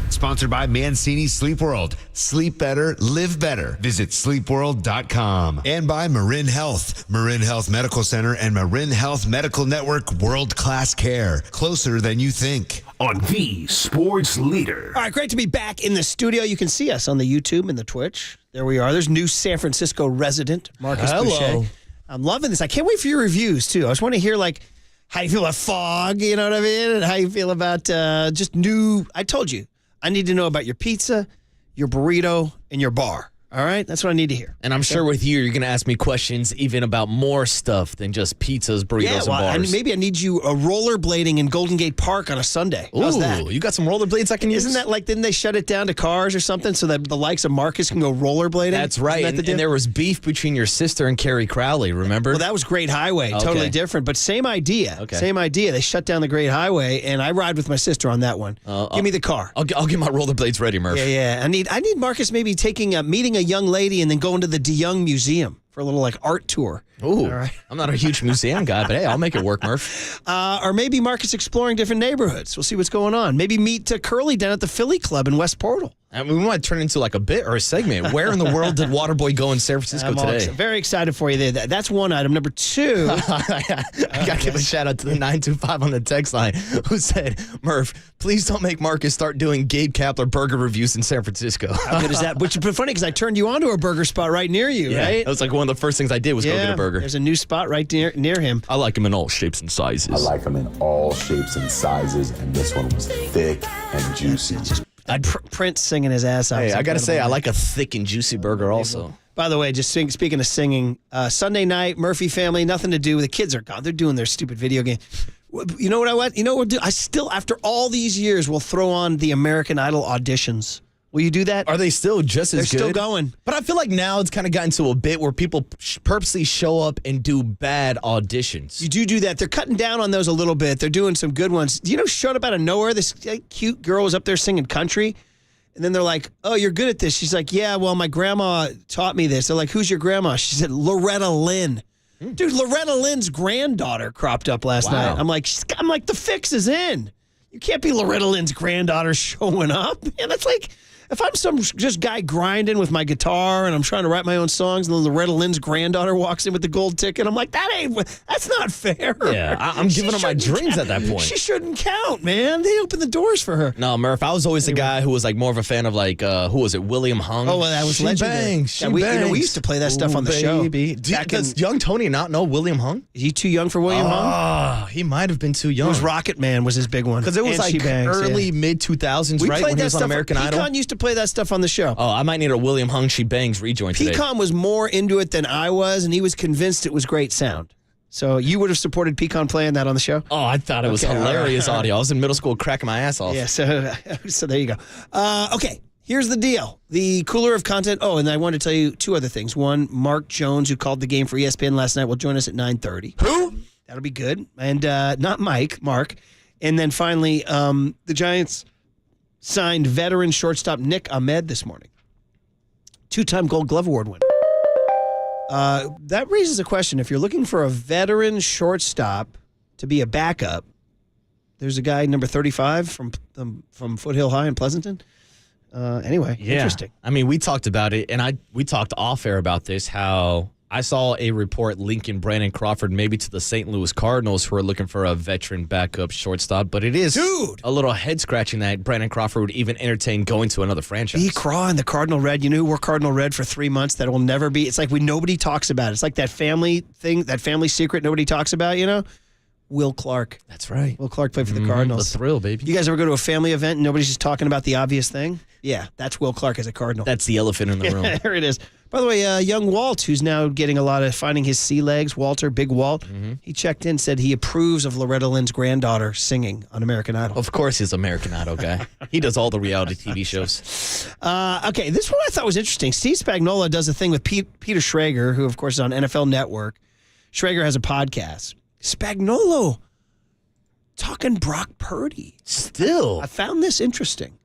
Sponsored by Mancini Sleep World. Sleep better, live better. Visit sleepworld.com. And by Marin Health. Marin Health Medical Center and Marin Health Medical Network world-class care. Closer than you think. On the sports leader. All right, great to be back in the studio. You can see us on the YouTube and the Twitch. There we are. There's new San Francisco resident, Marcus Boucher. I'm loving this. I can't wait for your reviews, too. I just want to hear, like, how you feel about fog, you know what I mean? And how you feel about just new. I told you, I need to know about your pizza, your burrito, and your bar. All right? That's what I need to hear. And I'm sure with you, you're going to ask me questions even about more stuff than just pizzas, burritos, and bars. Maybe I need you rollerblading in Golden Gate Park on a Sunday. How's that? You got some rollerblades I can use? Isn't that like, didn't they shut it down to cars or something so that the likes of Marcus can go rollerblading? That's right. And there was beef between your sister and Carrie Crowley, remember? Well, that was Great Highway. Okay. Totally different, but same idea. Okay. Same idea. They shut down the Great Highway, and I ride with my sister on that one. Give me the car. I'll get my rollerblades ready, Murph. Yeah. I need Marcus maybe meeting a young lady and then going to the DeYoung Museum for a little like art tour. Ooh, all right. I'm not a huge museum guy, but hey, I'll make it work, Murph. Or maybe Marcus exploring different neighborhoods. We'll see what's going on. Maybe meet Curly down at the Philly Club in West Portal. I mean, we might turn it into like a bit or a segment. Where in the world did Waterboy go in San Francisco today? Very excited for you there. That's one item. Number two. I got to give a shout out to the 925 on the text line who said, Murph, please don't make Marcus start doing Gabe Kapler burger reviews in San Francisco. How good is that? Which is funny because I turned you on to a burger spot right near you, right? That was like one of the first things I did was go get a burger. There's a new spot right near him. I like them in all shapes and sizes. I like them in all shapes and sizes, and this one was thick and juicy. Prince singing his ass off. Hey, I got to say, I like a thick and juicy burger also. By the way, just speaking of singing, Sunday night, Murphy family, nothing to do. The kids are gone. They're doing their stupid video game. You know what I want? You know what we'll do? I still, after all these years, will throw on the American Idol auditions. Will you do that? Are they still just as good? They're still going. But I feel like now it's kind of gotten to a bit where people purposely show up and do bad auditions. You do that. They're cutting down on those a little bit. They're doing some good ones. You know, showed up out of nowhere. This cute girl was up there singing country. And then they're like, oh, you're good at this. She's like, yeah, well, my grandma taught me this. They're like, who's your grandma? She said, Loretta Lynn. Dude, Loretta Lynn's granddaughter cropped up last night. I'm like, the fix is in. You can't be Loretta Lynn's granddaughter showing up. Man, that's like, if I'm some just guy grinding with my guitar and I'm trying to write my own songs and then Loretta Lynn's granddaughter walks in with the gold ticket, I'm like, that's not fair. Yeah, I'm giving her my dreams at that point. She shouldn't count, man. They opened the doors for her. No, Murph, I was always the guy who was like more of a fan of like, who was it, William Hung? Oh, well, that was legendary. We used to play that stuff on the show. Does young Tony not know William Hung? Is he too young for William Hung? Oh, he might have been too young. It was Rocket Man was his big one. Because it was like early, mid-2000s, right, when he was on American Idol? Pecan used to play that stuff on the show. Oh, I might need a William Hung She Bangs rejoin today. Pecan was more into it than I was, and he was convinced it was great sound. So you would have supported Pecan playing that on the show? Oh, I thought it was hilarious audio. I was in middle school cracking my ass off. Yeah, so there you go. Okay, here's the deal. The cooler of content. Oh, and I wanted to tell you two other things. One, Mark Jones, who called the game for ESPN last night, will join us at 9:30. Who? That'll be good. And not Mike, Mark. And then finally, the Giants signed veteran shortstop Nick Ahmed this morning. 2-time Gold Glove Award winner. That raises a question. If you're looking for a veteran shortstop to be a backup, there's a guy, number 35, from Foothill High in Pleasanton. Interesting. I mean, we talked about it, and we talked off air about this, how I saw a report linking Brandon Crawford maybe to the St. Louis Cardinals, who are looking for a veteran backup shortstop. But it is a little head-scratching that Brandon Crawford would even entertain going to another franchise. B. Craw and the Cardinal Red. You know who wore Cardinal Red for 3 months? That will never be. It's like nobody talks about it. It's like that family thing, that family secret nobody talks about, you know? Will Clark. That's right. Will Clark played for the Cardinals. The thrill, baby. You guys ever go to a family event and nobody's just talking about the obvious thing? Yeah, that's Will Clark as a Cardinal. That's the elephant in the room. There it is. By the way, young Walt, who's now getting a lot of finding his sea legs, Walter, Big Walt, he checked in, said he approves of Loretta Lynn's granddaughter singing on American Idol. Of course he's American Idol guy. He does all the reality TV shows. Okay, this one I thought was interesting. Steve Spagnuolo does a thing with Peter Schrager, who, of course, is on NFL Network. Schrager has a podcast. Spagnuolo talking Brock Purdy. Still. I found this interesting.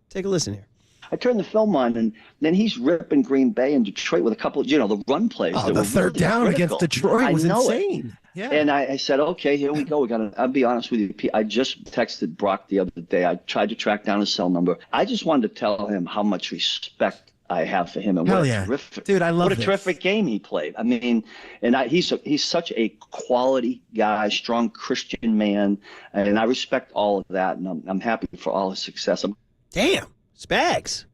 Take a listen here. I turned the film on, and then he's ripping Green Bay and Detroit with a couple of, the run plays. Oh, that the were third really down critical. against Detroit was I know insane. It. Yeah. And I said, okay, here we go. I'll be honest with you. I just texted Brock the other day. I tried to track down his cell number. I just wanted to tell him how much respect I have for him, and Hell what yeah. a terrific, Dude, I love what a this. terrific game he played. I mean, and he's such a quality guy, strong Christian man, and I respect all of that, and I'm happy for all his success. Damn, Spags.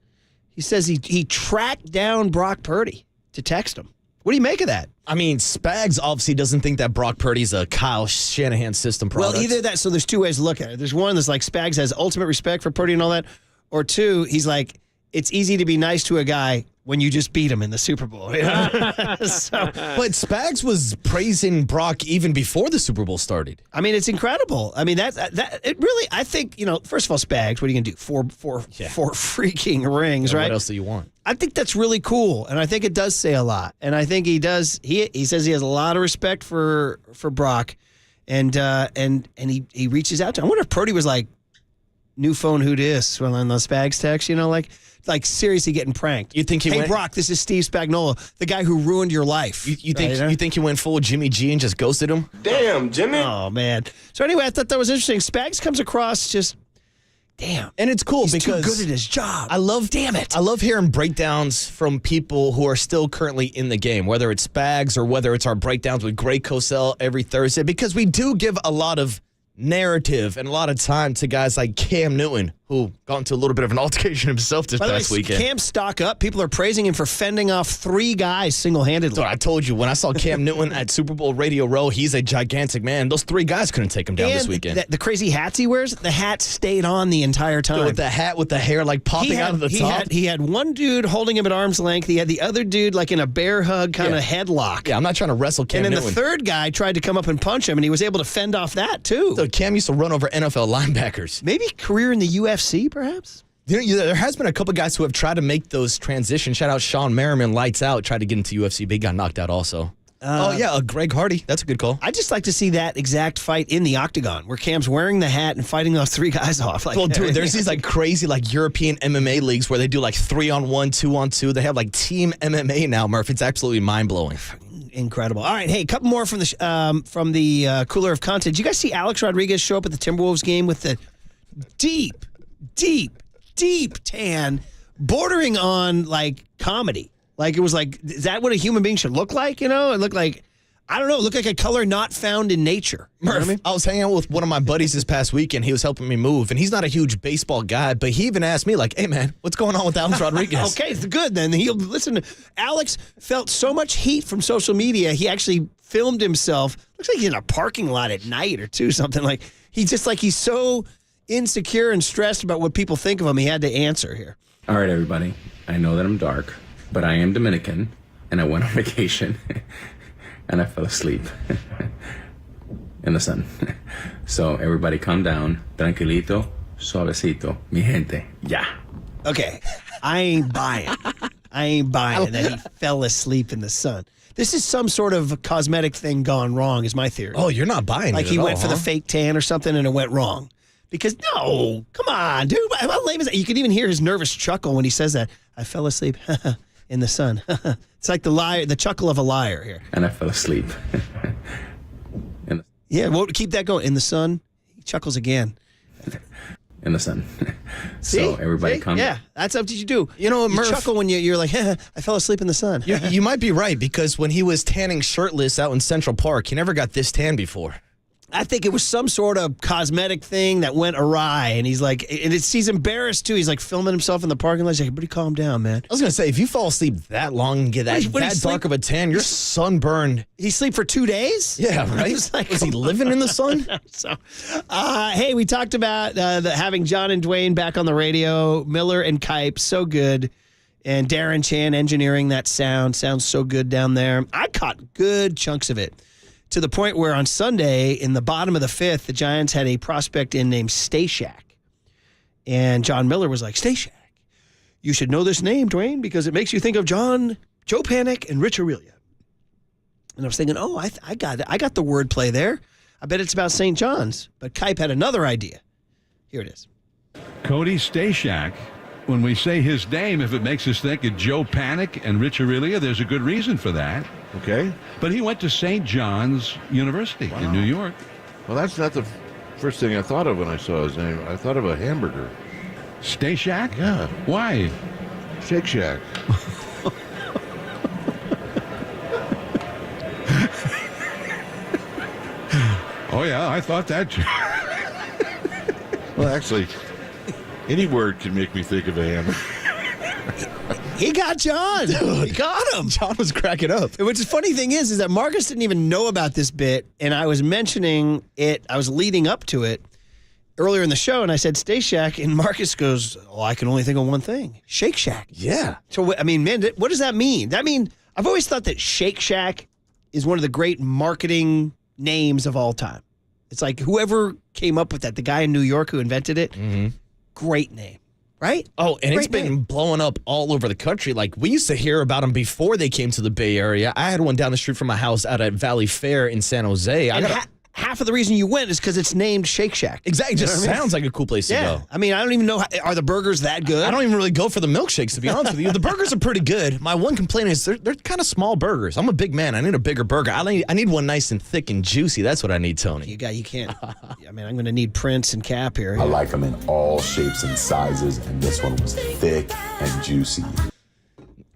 He says he tracked down Brock Purdy to text him. What do you make of that? I mean, Spags obviously doesn't think that Brock Purdy's a Kyle Shanahan system product. Well, either that, so there's two ways to look at it. There's one that's like Spags has ultimate respect for Purdy and all that, or two, he's like, it's easy to be nice to a guy when you just beat him in the Super Bowl. You know? But Spags was praising Brock even before the Super Bowl started. I mean, it's incredible. I mean, that it really, I think, first of all, Spags, what are you going to do? Four freaking rings, right? What else do you want? I think that's really cool, and I think it does say a lot. And I think he does. He says he has a lot of respect for Brock, and he reaches out to him. I wonder if Purdy was like, new phone, who dis? Well, on the Spags text, like seriously getting pranked. You think he hey, went? Brock, this is Steve Spagnuolo, the guy who ruined your life. You think he went full Jimmy G and just ghosted him? Damn, Jimmy. Oh man. So anyway, I thought that was interesting. Spags comes across just. Damn. And it's cool He's because too good at his job. Damn it. I love hearing breakdowns from people who are still currently in the game, whether it's Spags or whether it's our breakdowns with Greg Cosell every Thursday, because we do give a lot of narrative and a lot of time to guys like Cam Newton, who got into a little bit of an altercation himself this By the past way, weekend. Cam stock up. People are praising him for fending off 3 guys single-handedly. So I told you, when I saw Cam Newton at Super Bowl Radio Row, he's a gigantic man. Those 3 guys couldn't take him down this weekend. The crazy hats he wears, the hat stayed on the entire time. So with the hat with the hair like popping out of the top. He had one dude holding him at arm's length. He had the other dude like in a bear hug kind of headlock. Yeah, I'm not trying to wrestle Cam Newton. Newton. And then the third guy tried to come up and punch him, and he was able to fend off that too. So Cam used to run over NFL linebackers. Maybe career in the UFC, perhaps? There has been a couple guys who have tried to make those transitions. Shout out Sean Merriman, lights out, tried to get into UFC, but he got knocked out also. Greg Hardy. That's a good call. I'd just like to see that exact fight in the octagon where Cam's wearing the hat and fighting those 3 guys off. Well, dude, there's these like crazy like European MMA leagues where they do like 3-on-1, 2-on-2. They have like team MMA now, Murph. It's absolutely mind-blowing. Incredible. All right, hey, a couple more from the cooler of content. Did you guys see Alex Rodriguez show up at the Timberwolves game with the deep tan, bordering on like comedy? Like it was like, is that what a human being should look like? It looked like, I don't know, it looked like a color not found in nature. You know what I mean? I was hanging out with one of my buddies this past weekend. He was helping me move, and he's not a huge baseball guy, but he even asked me, like, hey, man, what's going on with Alex Rodriguez? Okay, it's good then. He'll listen. Alex felt so much heat from social media, he actually filmed himself. Looks like he's in a parking lot at night or something. Like, he's so insecure and stressed about what people think of him, he had to answer here. All right, everybody. I know that I'm dark, but I am Dominican, and I went on vacation, and I fell asleep in the sun. So everybody calm down. Tranquilito, suavecito. Mi gente, ya. Okay, I ain't buying that he fell asleep in the sun. This is some sort of cosmetic thing gone wrong, is my theory. Oh, you're not buying like it he at went all, for the huh? fake tan or something and it went wrong. Because, no, come on, dude. How lame is that? You can even hear his nervous chuckle when he says that. I fell asleep in the sun. It's like the chuckle of a liar here. And I fell asleep. Yeah, well, keep that going. In the sun, he chuckles again. In the sun. See? So everybody calm down. Yeah, that's what you do. You know, Murph, chuckle when you're like, I fell asleep in the sun. You might be right, because when he was tanning shirtless out in Central Park, he never got this tan before. I think it was some sort of cosmetic thing that went awry, and he's like, he's embarrassed too. He's like filming himself in the parking lot. He's like, "Everybody, calm down, man." I was gonna say, if you fall asleep that long and get that dark of a tan, you're sunburned. He sleep for 2 days? Yeah, right. Was he living in the sun? So, hey, we talked about having John and Dwayne back on the radio. Miller and Kipe, so good. And Darren Chan engineering that sound. Sounds so good down there. I caught good chunks of it. To the point where on Sunday, in the bottom of the 5th, the Giants had a prospect in named Stashak. And John Miller was like, Stashak, you should know this name, Dwayne, because it makes you think of Joe Panic and Rich Aurelia. And I was thinking, I got it. I got the wordplay there. I bet it's about St. John's. But Kipe had another idea. Here it is. Cody Stashak when we say his name, if it makes us think of Joe Panic and Rich Aurelia, there's a good reason for that. Okay. But he went to St. John's University in New York. Well, that's not the first thing I thought of when I saw his name. I thought of a hamburger. Stay Shack? Yeah. Why? Shake Shack. Oh, yeah, I thought that. Well, actually, any word can make me think of a hamburger. He got John. Dude, he got him. John was cracking up. Which is funny thing is that Marcus didn't even know about this bit, and I was mentioning it. I was leading up to it earlier in the show, and I said Stay Shack, and Marcus goes, "Oh, I can only think of one thing: Shake Shack." Yeah. So I mean, man, what does that mean? That mean I've always thought that Shake Shack is one of the great marketing names of all time. It's like whoever came up with that, the guy in New York who invented it, great name. Right? Oh, and it's Great been name. blowing up all over the country. Like, we used to hear about them before they came to the Bay Area. I had one down the street from my house out at Valley Fair in San Jose. And half of the reason you went is because it's named Shake Shack. Exactly. It just You know what I mean? sounds like a cool place to go. I mean, I don't even know, are the burgers that good? I don't even really go for the milkshakes, to be honest with you. The burgers are pretty good. My one complaint is they're kind of small burgers. I'm a big man. I need a bigger burger. I need one nice and thick and juicy. That's what I need, Tony. You can't. I mean, I'm going to need Prince and Cap here. I like them in all shapes and sizes, and this one was thick and juicy.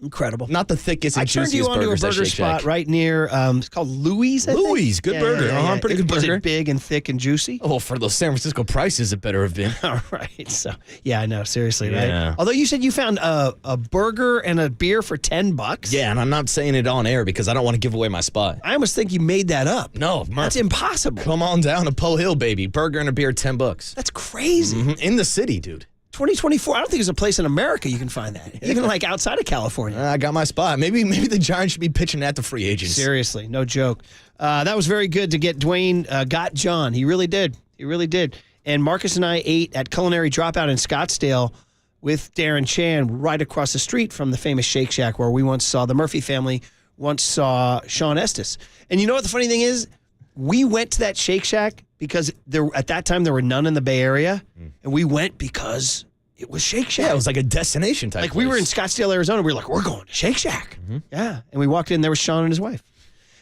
Incredible. Not the thickest and I turned juiciest you onto a burgers at burger Shake spot Shack. right near, it's called Louis, I think? Louis, good burger. Pretty good Was burger. it big and thick and juicy? Oh, for those San Francisco prices, it better have been. All right. So, yeah, I know. Seriously, Yeah. right? Although you said you found a burger and a beer for $10. Yeah, and I'm not saying it on air because I don't want to give away my spot. I almost think you made that up. No, Murph. That's impossible. Come on down to Poe Hill, baby. Burger and a beer, $10. That's crazy. In the city, dude. 2024. I don't think there's a place in America you can find that. Even like outside of California. I got my spot. Maybe the Giants should be pitching that to free agents. Seriously, no joke. That was very good to get Dwayne got John. He really did. He really did. And Marcus and I ate at Culinary Dropout in Scottsdale with Darren Chan right across the street from the famous Shake Shack where we once saw the Murphy family once saw Sean Estes. And you know what the funny thing is? We went to that Shake Shack because at that time there were none in the Bay Area, and we went because it was Shake Shack. Yeah, it was like a destination type. Like we were in Scottsdale, Arizona. We were like, we're going to Shake Shack. Yeah, and we walked in. There was Sean and his wife,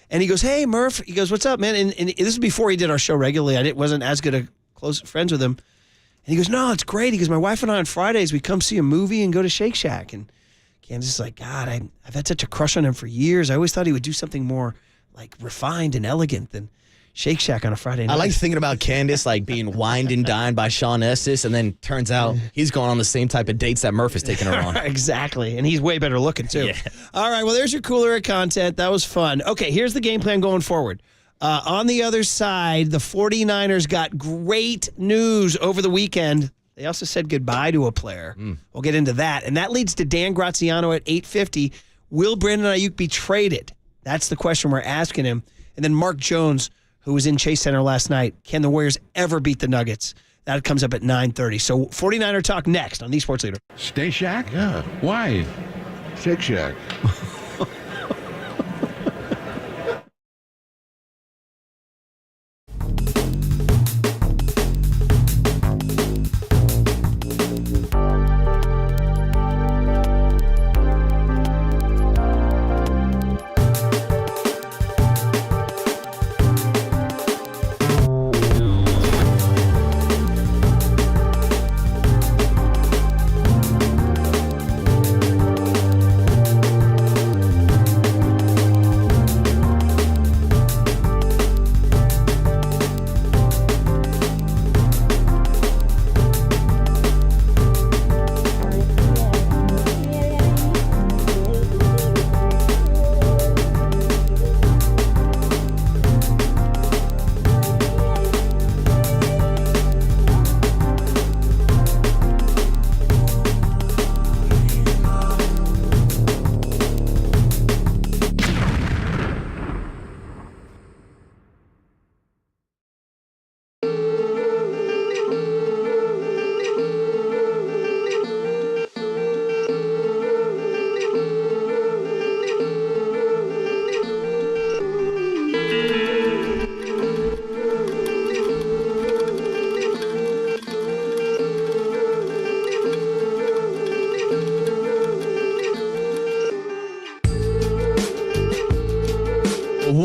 and he goes, "Hey, Murph." He goes, "What's up, man?" And this is before he did our show regularly. I wasn't as good a close friends with him. And he goes, "No, it's great." He goes, "My wife and I on Fridays we come see a movie and go to Shake Shack." And Candace is like, "God, I've had such a crush on him for years. I always thought he would do something more like refined and elegant than Shake Shack on a Friday night." I like thinking about Candace like being wined and dined by Sean Estes, and then turns out he's going on the same type of dates that Murph is taking her on. Exactly. And he's way better looking, too. Yeah. All right. Well, there's your cooler of content. That was fun. Okay, here's the game plan going forward. On the other side, the 49ers got great news over the weekend. They also said goodbye to a player. We'll get into that. And that leads to Dan Graziano at 8:50. Will Brandon Ayuk be traded? That's the question we're asking him. And then Mark Jones, who was in Chase Center last night. Can the Warriors ever beat the Nuggets? That comes up at 9:30. So 49er talk next on the Sports Leader. Stay Shack? Yeah. Why? Shake Shack.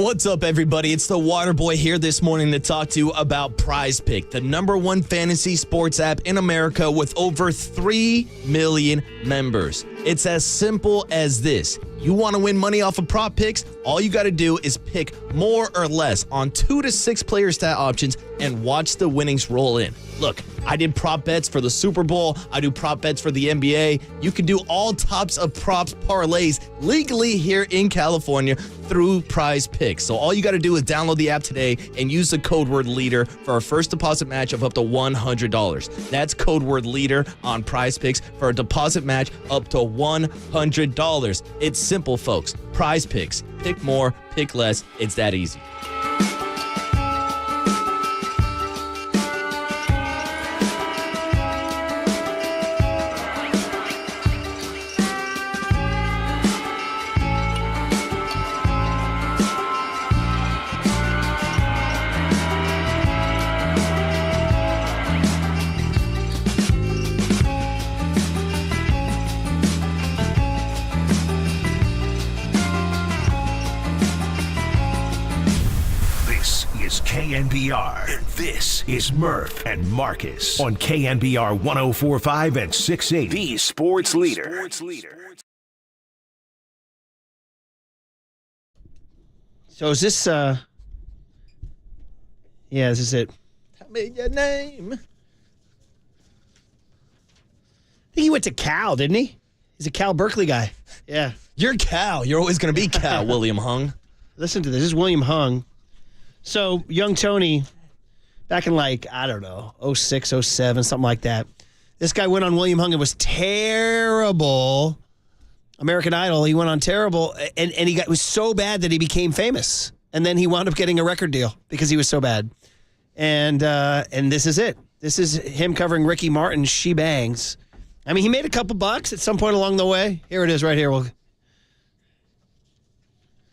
What's up, everybody? It's the Waterboy here this morning to talk to you about Prize Pick, the #1 fantasy sports app in America with over 3 million members. It's as simple as this. You want to win money off of prop picks? All you got to do is pick more or less on 2 to 6 player stat options and watch the winnings roll in. Look, I did prop bets for the Super Bowl. I do prop bets for the NBA. You can do all types of props parlays legally here in California through Prize Picks. So all you got to do is download the app today and use the code word LEADER for a first deposit match of up to $100. That's code word LEADER on Prize Picks for a deposit match up to $100. It's simple, folks. Prize Picks. Pick more, pick less. It's that easy. KNBR. And this is Murph and Marcus on KNBR 104.5 and 680. The Sports Leader. So is this, yeah, this is it. Tell me your name. I think he went to Cal, didn't he? He's a Cal Berkeley guy. Yeah. You're Cal. You're always going to be Cal, William Hung. Listen to this. This is William Hung. So, young Tony, back in I don't know, 06, 07, something like that. This guy went on William Hung and was terrible. American Idol, he went on terrible, and he was so bad that he became famous. And then he wound up getting a record deal because he was so bad. And this is it. This is him covering Ricky Martin's She Bangs. I mean, he made a couple bucks at some point along the way. Here it is right here.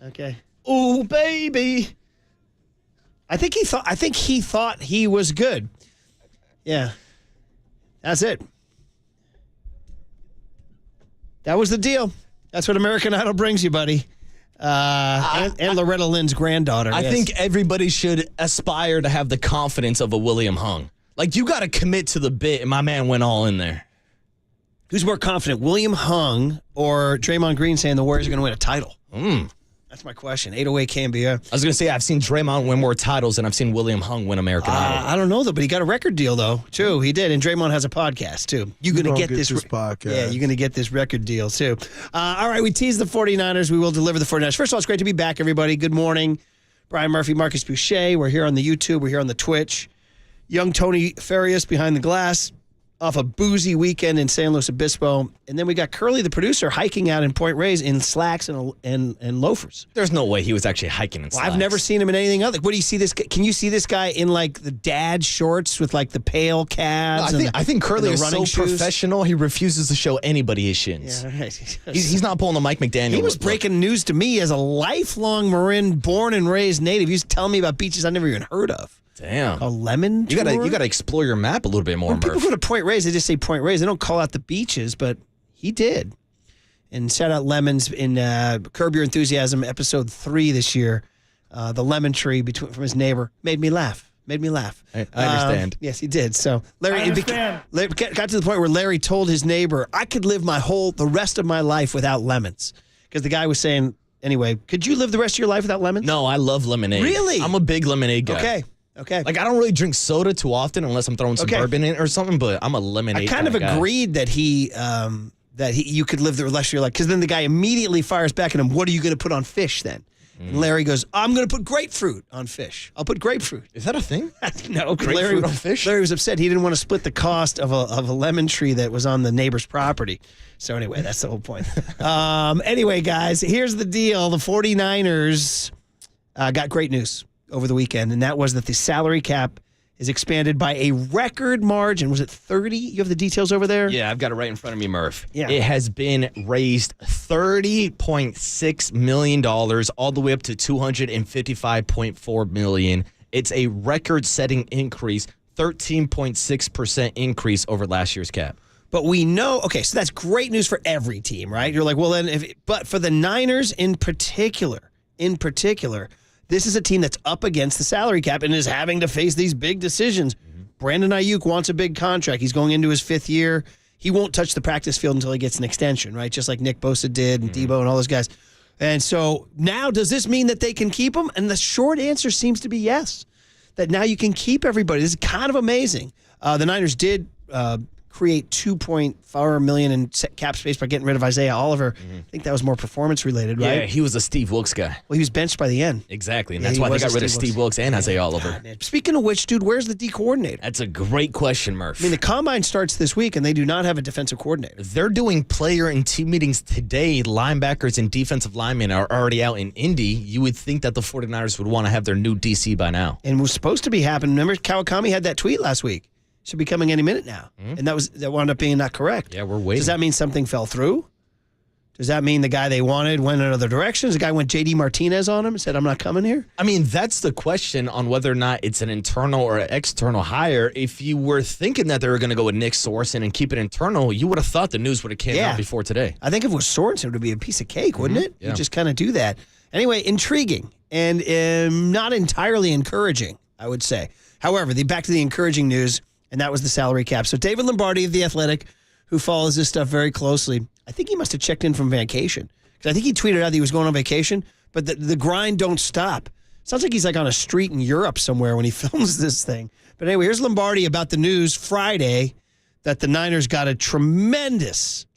Okay. Ooh, baby. I think he thought he was good. Yeah. That's it. That was the deal. That's what American Idol brings you, buddy. And Loretta Lynn's granddaughter. I think everybody should aspire to have the confidence of a William Hung. Like, you got to commit to the bit, and my man went all in there. Who's more confident, William Hung or Draymond Green saying the Warriors are going to win a title? That's my question. 808 KNBR. I was going to say, I've seen Draymond win more titles than I've seen William Hung win American Idol. I don't know, though, but he got a record deal, though, too. He did, and Draymond has a podcast, too. You're going to get this podcast. Yeah, you're going to get this record deal, too. All right, we teased the 49ers. We will deliver the 49ers. First of all, it's great to be back, everybody. Good morning. Brian Murphy, Marcus Boucher. We're here on the YouTube. We're here on the Twitch. Young Tony Farias behind the glass off a boozy weekend in San Luis Obispo. And then we got Curly, the producer, hiking out in Point Reyes in slacks and loafers. There's no way he was actually hiking in slacks. I've never seen him in anything other. What do you see this? Can you see this guy in the dad shorts with the pale calves? No, I think Curly is so shoes? Professional. He refuses to show anybody his shins. Yeah, right. He's not pulling the Mike McDaniel. He was breaking news to me as a lifelong Marin, born and raised native. He was telling me about beaches I never even heard of. Damn. A lemon tour? You gotta explore your map a little bit more, When Murph. people go to Point Reyes, they just say Point Reyes. They don't call out the beaches, but he did. And shout out Lemons in Curb Your Enthusiasm, episode 3 this year. The lemon tree from his neighbor made me laugh. I understand. Yes, he did. So Larry got to the point where Larry told his neighbor, I could live the rest of my life without lemons. Because the guy was saying, anyway, could you live the rest of your life without lemons? No, I love lemonade. Really? I'm a big lemonade guy. Okay. Like, I don't really drink soda too often unless I'm throwing some bourbon in it or something, but I'm a lemonade I kind of guy. agreed that you could live the rest of your life, because then the guy immediately fires back at him, what are you going to put on fish then? And Larry goes, I'm going to put grapefruit on fish. I'll put grapefruit. Is that a thing? No, grapefruit on fish? Larry was upset. He didn't want to split the cost of a lemon tree that was on the neighbor's property. So anyway, that's the whole point. Anyway, guys, here's the deal. The 49ers got great news over the weekend, and that was that the salary cap is expanded by a record margin. Was it 30? You have the details over there? Yeah, I've got it right in front of me, Murph. Yeah. It has been raised $30.6 million all the way up to $255.4 million. It's a record-setting increase, 13.6% increase over last year's cap. But we know, okay, so that's great news for every team, right? You're like, well, then, but for the Niners in particular, This is a team that's up against the salary cap and is having to face these big decisions. Brandon Ayuk wants a big contract. He's going into his 5th year. He won't touch the practice field until he gets an extension, right? Just like Nick Bosa did and Debo and all those guys. And so now, does this mean that they can keep him? And the short answer seems to be yes, that now you can keep everybody. This is kind of amazing. The Niners did create $2.4 million in cap space by getting rid of Isaiah Oliver. I think that was more performance related, right? Yeah, he was a Steve Wilkes guy. Well, he was benched by the end. Exactly, and that's why they got rid of Steve Wilkes and Isaiah Oliver. Speaking of which, dude, where's the D coordinator? That's a great question, Murph. I mean, the combine starts this week, and they do not have a defensive coordinator. They're doing player and team meetings today. Linebackers and defensive linemen are already out in Indy. You would think that the 49ers would want to have their new DC by now. And it was supposed to be happening. Remember, Kawakami had that tweet last week. Should be coming any minute now. And that wound up being not correct. Yeah, we're waiting. Does that mean something fell through? Does that mean the guy they wanted went in another direction? The guy went J.D. Martinez on him and said, I'm not coming here? I mean, that's the question on whether or not it's an internal or an external hire. If you were thinking that they were going to go with Nick Sorensen and keep it internal, you would have thought the news would have came out before today. I think if it was Sorensen, it would be a piece of cake, wouldn't it? Yeah. You just kind of do that. Anyway, intriguing and not entirely encouraging, I would say. However, back to the encouraging news, and that was the salary cap. So David Lombardi of The Athletic, who follows this stuff very closely, I think he must have checked in from vacation. Because I think he tweeted out that he was going on vacation, but the grind don't stop. Sounds like he's like on a street in Europe somewhere when he films this thing. But anyway, here's Lombardi about the news Friday that the Niners got a tremendous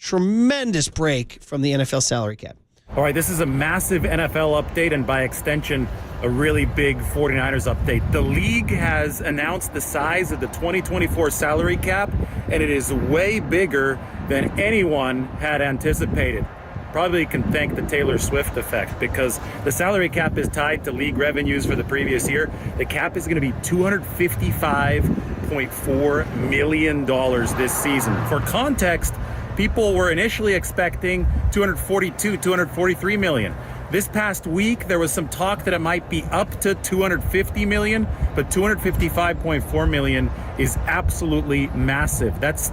break from the NFL salary cap. All right, this is a massive NFL update and by extension, a really big 49ers update. The league has announced the size of the 2024 salary cap, and it is way bigger than anyone had anticipated. Probably can thank the Taylor Swift effect because the salary cap is tied to league revenues for the previous year. The cap is going to be $255.4 million this season. For context, people were initially expecting $243 million. This past week, there was some talk that it might be up to $250 million, but $255.4 million is absolutely massive. It's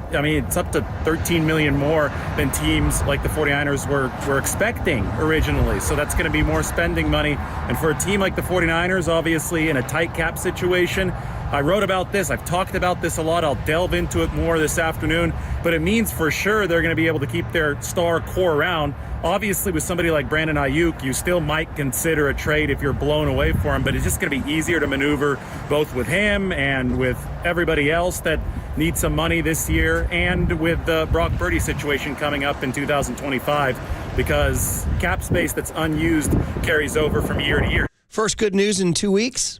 up to $13 million more than teams like the 49ers were expecting originally. So that's going to be more spending money. And for a team like the 49ers, obviously in a tight cap situation, I wrote about this. I've talked about this a lot. I'll delve into it more this afternoon. But it means for sure they're going to be able to keep their star core around. Obviously, with somebody like Brandon Ayuk, you still might consider a trade if you're blown away for him. But it's just going to be easier to maneuver both with him and with everybody else that needs some money this year, and with the Brock Purdy situation coming up in 2025, because cap space that's unused carries over from year to year. First good news in 2 weeks.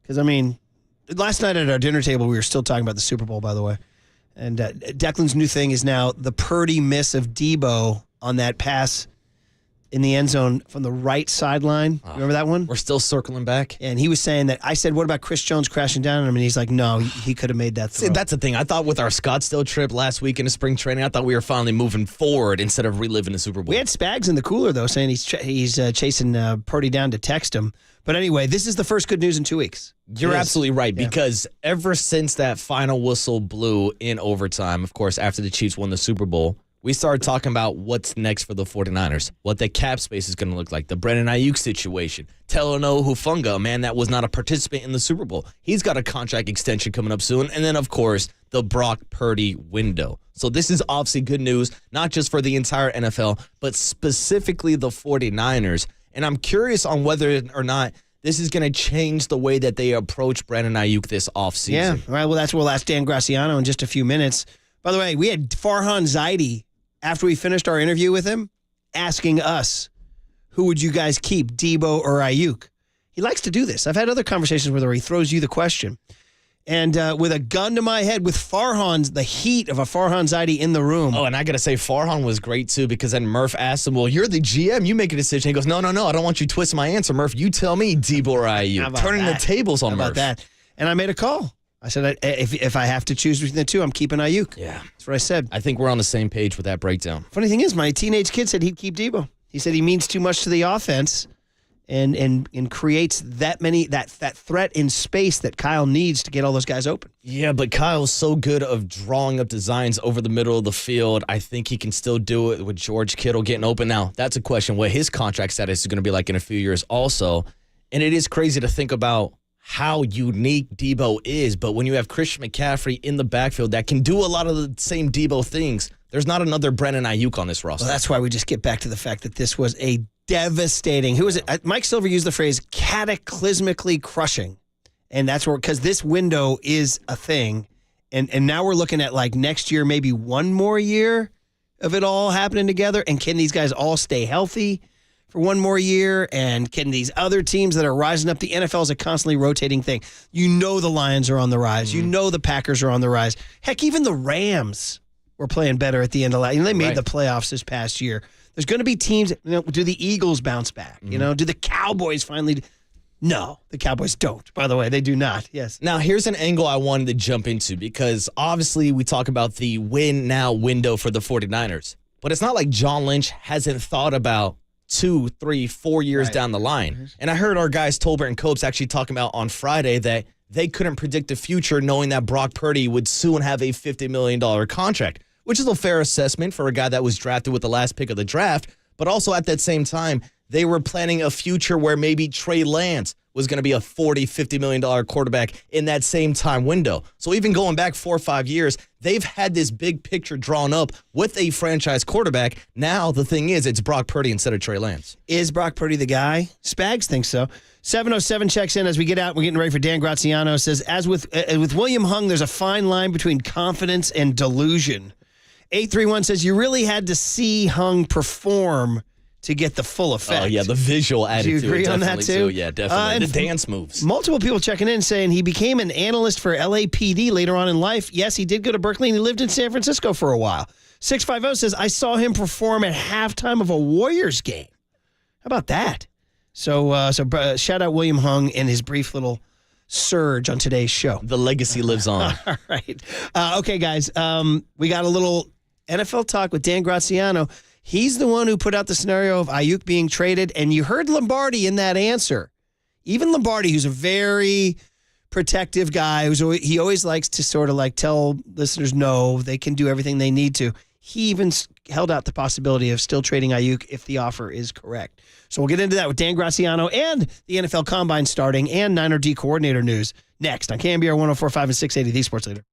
Because, last night at our dinner table, we were still talking about the Super Bowl, by the way. And Declan's new thing is now the Purdy miss of Debo on that pass in the end zone from the right sideline. Remember that one? We're still circling back. And he was saying that, I said, what about Chris Jones crashing down on him? And he's like, no, he could have made that throw. See, that's the thing. I thought with our Scottsdale trip last week into spring training, I thought we were finally moving forward instead of reliving the Super Bowl. We had Spags in the cooler, though, saying he's chasing Purdy down to text him. But anyway, this is the first good news in 2 weeks. You're absolutely right, because ever since that final whistle blew in overtime, of course, after the Chiefs won the Super Bowl, we started talking about what's next for the 49ers, what the cap space is going to look like, the Brandon Ayuk situation. Talanoa Hufanga, a man that was not a participant in the Super Bowl. He's got a contract extension coming up soon. And then, of course, the Brock Purdy window. So this is obviously good news, not just for the entire NFL, but specifically the 49ers. And I'm curious on whether or not this is going to change the way that they approach Brandon Ayuk this offseason. Yeah, all right. Well, we'll ask Dan Graciano in just a few minutes. By the way, we had Farhan Zaidi, after we finished our interview with him, asking us, who would you guys keep, Debo or Ayuk? He likes to do this. I've had other conversations with him where he throws you the question. And with a gun to my head, with the heat of a Farhan Zaidi in the room. Oh, and I got to say, Farhan was great, too, because then Murph asked him, well, you're the GM. You make a decision. He goes, no, I don't want you to twist my answer, Murph. You tell me, Debo or Ayuk. Turning the tables on Murph. How about that? And I made a call. I said, if I have to choose between the two, I'm keeping Ayuk. Yeah. That's what I said. I think we're on the same page with that breakdown. Funny thing is, my teenage kid said he'd keep Debo. He said he means too much to the offense and creates that threat in space that Kyle needs to get all those guys open. Yeah, but Kyle's so good of drawing up designs over the middle of the field. I think he can still do it with George Kittle getting open. Now, that's a question what his contract status is going to be like in a few years also. And it is crazy to think about how unique Debo is. But when you have Christian McCaffrey in the backfield that can do a lot of the same Debo things, there's not another Brandon Ayuk on this roster. Well, that's why we just get back to the fact that this was a devastating, who was it? Mike Silver used the phrase cataclysmically crushing. And that's where, because this window is a thing. And now we're looking at like next year, maybe one more year of it all happening together. And can these guys all stay healthy for one more year? And can these other teams that are rising up? The NFL is a constantly rotating thing. You know the Lions are on the rise. You know the Packers are on the rise. Heck, even the Rams were playing better at the end of last year. They made the playoffs this past year. There's going to be teams, do the Eagles bounce back? Do the Cowboys finally... No, the Cowboys don't. By the way, they do not. Yes. Now, here's an angle I wanted to jump into because obviously we talk about the win now window for the 49ers. But it's not like John Lynch hasn't thought about 2, 3, 4 years down the line. And I heard our guys Tolbert and Copes actually talking about on Friday that they couldn't predict the future knowing that Brock Purdy would soon have a $50 million contract, which is a fair assessment for a guy that was drafted with the last pick of the draft. But also at that same time, they were planning a future where maybe Trey Lance was going to be a $40, $50 million quarterback in that same time window. So even going back 4 or 5 years, they've had this big picture drawn up with a franchise quarterback. Now the thing is, it's Brock Purdy instead of Trey Lance. Is Brock Purdy the guy? Spags thinks so. 707 checks in as we get out. We're getting ready for Dan Graziano. Says, as with William Hung, there's a fine line between confidence and delusion. 831 says, you really had to see Hung perform to get the full effect. Oh, yeah, the visual attitude. Do you agree on that, too? So, yeah, definitely. The dance moves. Multiple people checking in saying he became an analyst for LAPD later on in life. Yes, he did go to Berkeley, and he lived in San Francisco for a while. 650 says, I saw him perform at halftime of a Warriors game. How about that? So shout out William Hung and his brief little surge on today's show. The legacy lives on. All right. Okay, guys, we got a little NFL talk with Dan Graziano. He's the one who put out the scenario of Ayuk being traded, and you heard Lombardi in that answer. Even Lombardi, who's a very protective guy, he always likes to sort of like tell listeners no, they can do everything they need to. He even held out the possibility of still trading Ayuk if the offer is correct. So we'll get into that with Dan Graziano and the NFL Combine starting and Niner D coordinator news next on KNBR 104.5 and 680, the Sports Leader.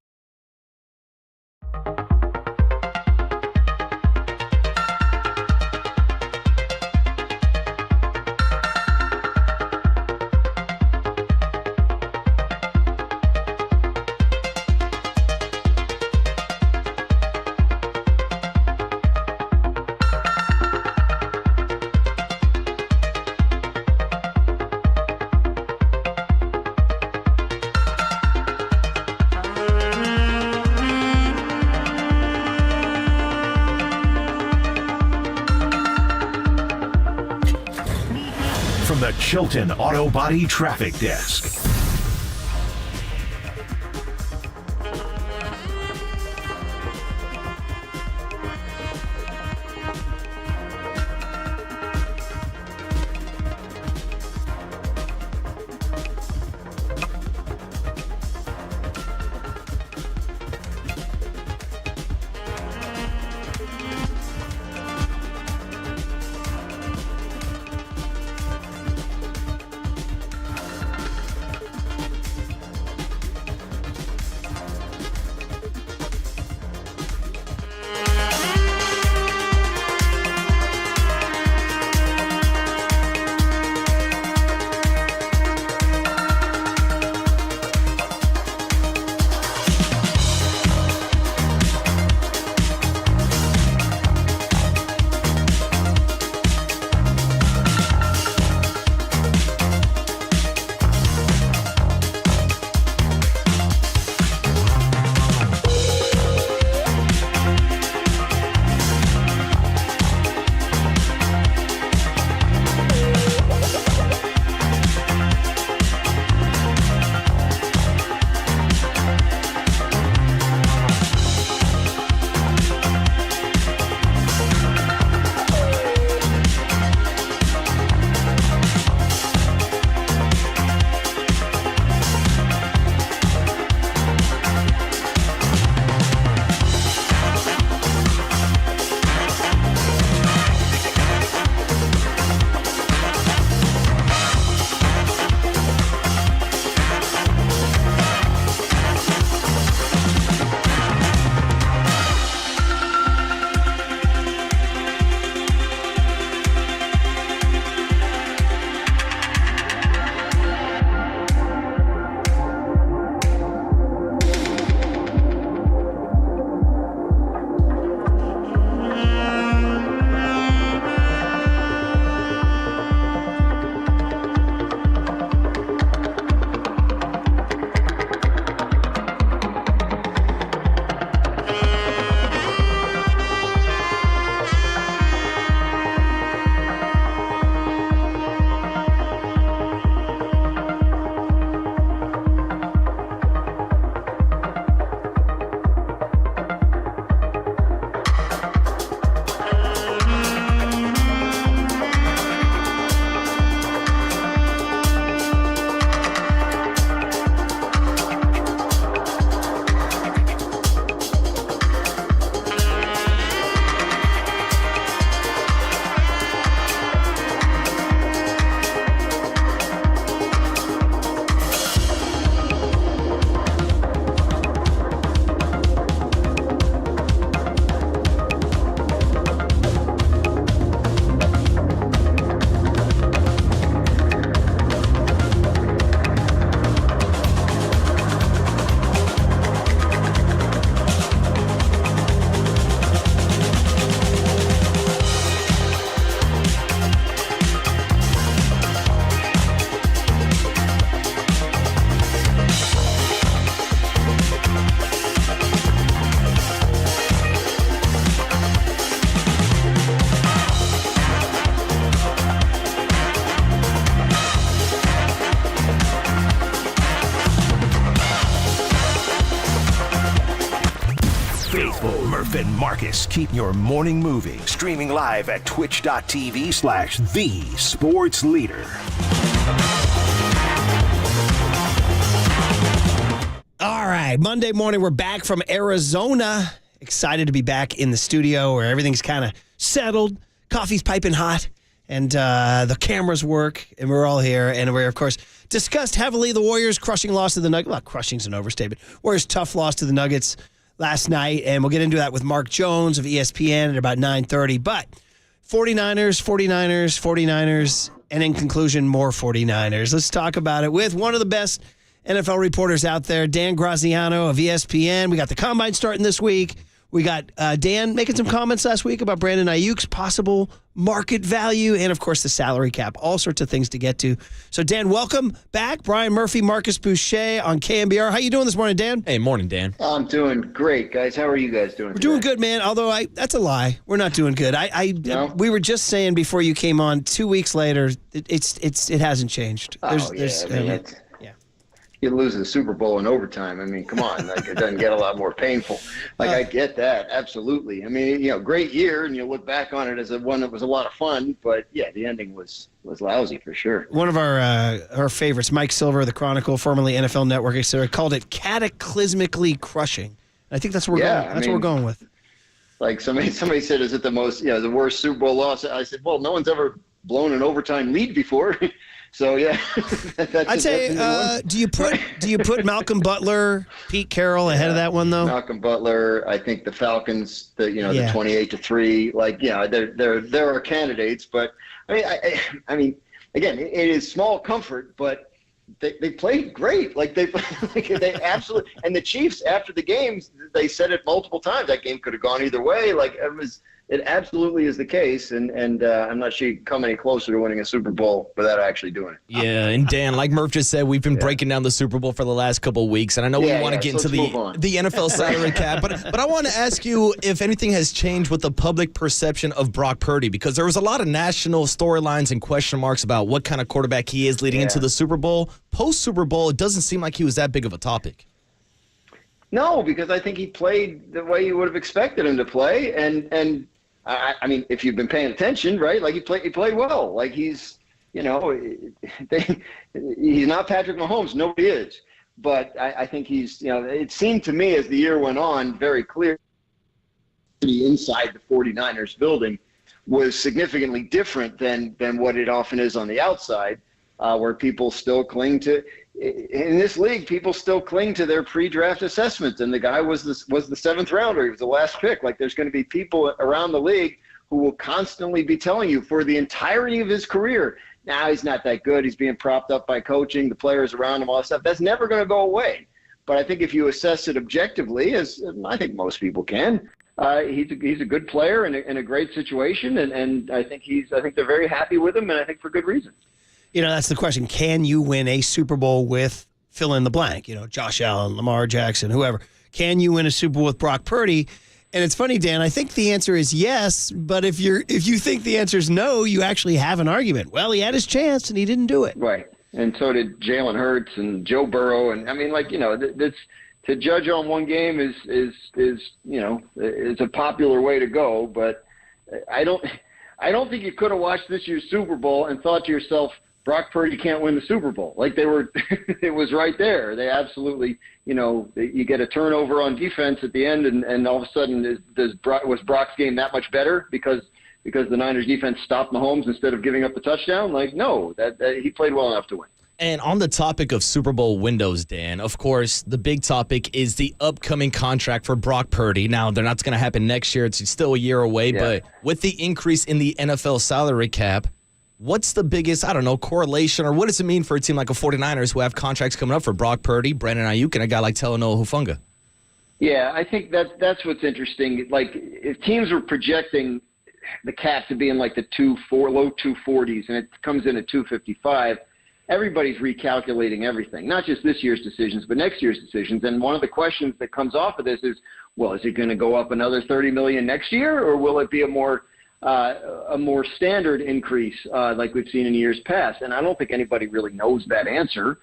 From the Chilton Auto Body Traffic Desk. faithful Murph and Marcus keep your morning moving. Streaming live at twitch.tv/thesportsleader. All right, Monday morning, we're back from Arizona. Excited to be back in the studio where everything's kind of settled, coffee's piping hot, and the cameras work, and we're all here. And we're, of course, discussed heavily the Warriors' crushing loss to the Nuggets. Well, crushing's an overstatement. Warriors' tough loss to the Nuggets last night, and we'll get into that with Mark Jones of ESPN at about 9:30. But 49ers, and in conclusion, more 49ers. Let's talk about it with one of the best NFL reporters out there, Dan Graziano of ESPN. We got the Combine starting this week. We got Dan making some comments last week about Brandon Ayuk's possible market value and, of course, the salary cap. All sorts of things to get to. So, Dan, welcome back. Brian Murphy, Marcus Boucher on KNBR. How you doing this morning, Dan? Hey, morning, Dan. I'm doing great, guys. How are you guys doing? We're doing good, man. Although that's a lie. We're not doing good. No? We were just saying before you came on, 2 weeks later, it hasn't changed. You lose the Super Bowl in overtime. I mean, come on, like it doesn't get a lot more painful. Like I get that, absolutely. I mean, great year, and you look back on it as one that was a lot of fun. But yeah, the ending was lousy for sure. One of our favorites, Mike Silver, of the Chronicle, formerly NFL Network, etc., called it cataclysmically crushing. I think that's what we're going. That's what we're going with. Like somebody said, is it the most, the worst Super Bowl loss? I said, well, no one's ever blown an overtime lead before. So yeah, I'd say, do you put Malcolm Butler, Pete Carroll ahead of that one though? Malcolm Butler, I think the Falcons, the 28-3, like there are candidates, but I mean, again, it is small comfort, but they played great. Like they absolutely, and the Chiefs after the games, they said it multiple times. That game could have gone either way. Like it absolutely is the case, and I'm not sure you can come any closer to winning a Super Bowl without actually doing it. Yeah, and Dan, like Murph just said, we've been breaking down the Super Bowl for the last couple of weeks, and I know we want to get into the NFL salary cap, but I want to ask you if anything has changed with the public perception of Brock Purdy, because there was a lot of national storylines and question marks about what kind of quarterback he is leading into the Super Bowl. Post-Super Bowl, it doesn't seem like he was that big of a topic. No, because I think he played the way you would have expected him to play, and I mean, if you've been paying attention, right? Like he played well. Like he's not Patrick Mahomes. Nobody is. But I think he's, it seemed to me as the year went on very clear inside the 49ers building was significantly different than what it often is on the outside, where people still cling to. In this league, people still cling to their pre-draft assessments, and the guy was the seventh rounder. He was the last pick. Like there's going to be people around the league who will constantly be telling you for the entirety of his career, now he's not that good. He's being propped up by coaching, the players around him, all that stuff. That's never going to go away. But I think if you assess it objectively, as I think most people can, he's a good player in a great situation, and I think they're very happy with him, and I think for good reason. That's the question. Can you win a Super Bowl with fill in the blank? Josh Allen, Lamar Jackson, whoever. Can you win a Super Bowl with Brock Purdy? And it's funny, Dan, I think the answer is yes, but if you think the answer is no, you actually have an argument. Well, he had his chance and he didn't do it. Right. And so did Jalen Hurts and Joe Burrow, and I mean, that's to judge on one game is a popular way to go, but I don't think you could have watched this year's Super Bowl and thought to yourself, Brock Purdy can't win the Super Bowl. Like it was right there. They absolutely, you get a turnover on defense at the end, and all of a sudden, was Brock's game that much better because the Niners defense stopped Mahomes instead of giving up the touchdown? Like, no, that he played well enough to win. And on the topic of Super Bowl windows, Dan, of course, the big topic is the upcoming contract for Brock Purdy. Now, they're not going to happen next year. It's still a year away, but with the increase in the NFL salary cap, what's the biggest, correlation, or what does it mean for a team like a 49ers who have contracts coming up for Brock Purdy, Brandon Ayuk, and a guy like Talanoa Hufanga? Yeah, I think that's what's interesting. Like, if teams are projecting the cap to be in like the low 240s, and it comes in at 255, everybody's recalculating everything, not just this year's decisions, but next year's decisions. And one of the questions that comes off of this is, well, is it going to go up another $30 million next year, or will it be a more standard increase like we've seen in years past? And I don't think anybody really knows that answer.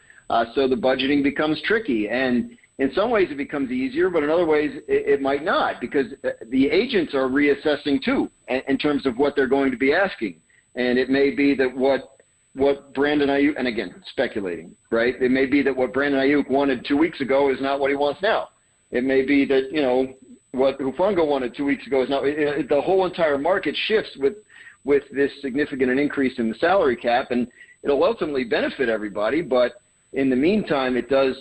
So the budgeting becomes tricky. And in some ways it becomes easier, but in other ways it might not, because the agents are reassessing too in terms of what they're going to be asking. And it may be that what Brandon Ayuk, and again, speculating, right? It may be that what Brandon Ayuk wanted 2 weeks ago is not what he wants now. It may be that, what Hufanga wanted 2 weeks ago is not. The whole entire market shifts with this significant an increase in the salary cap, and it'll ultimately benefit everybody. But in the meantime, it does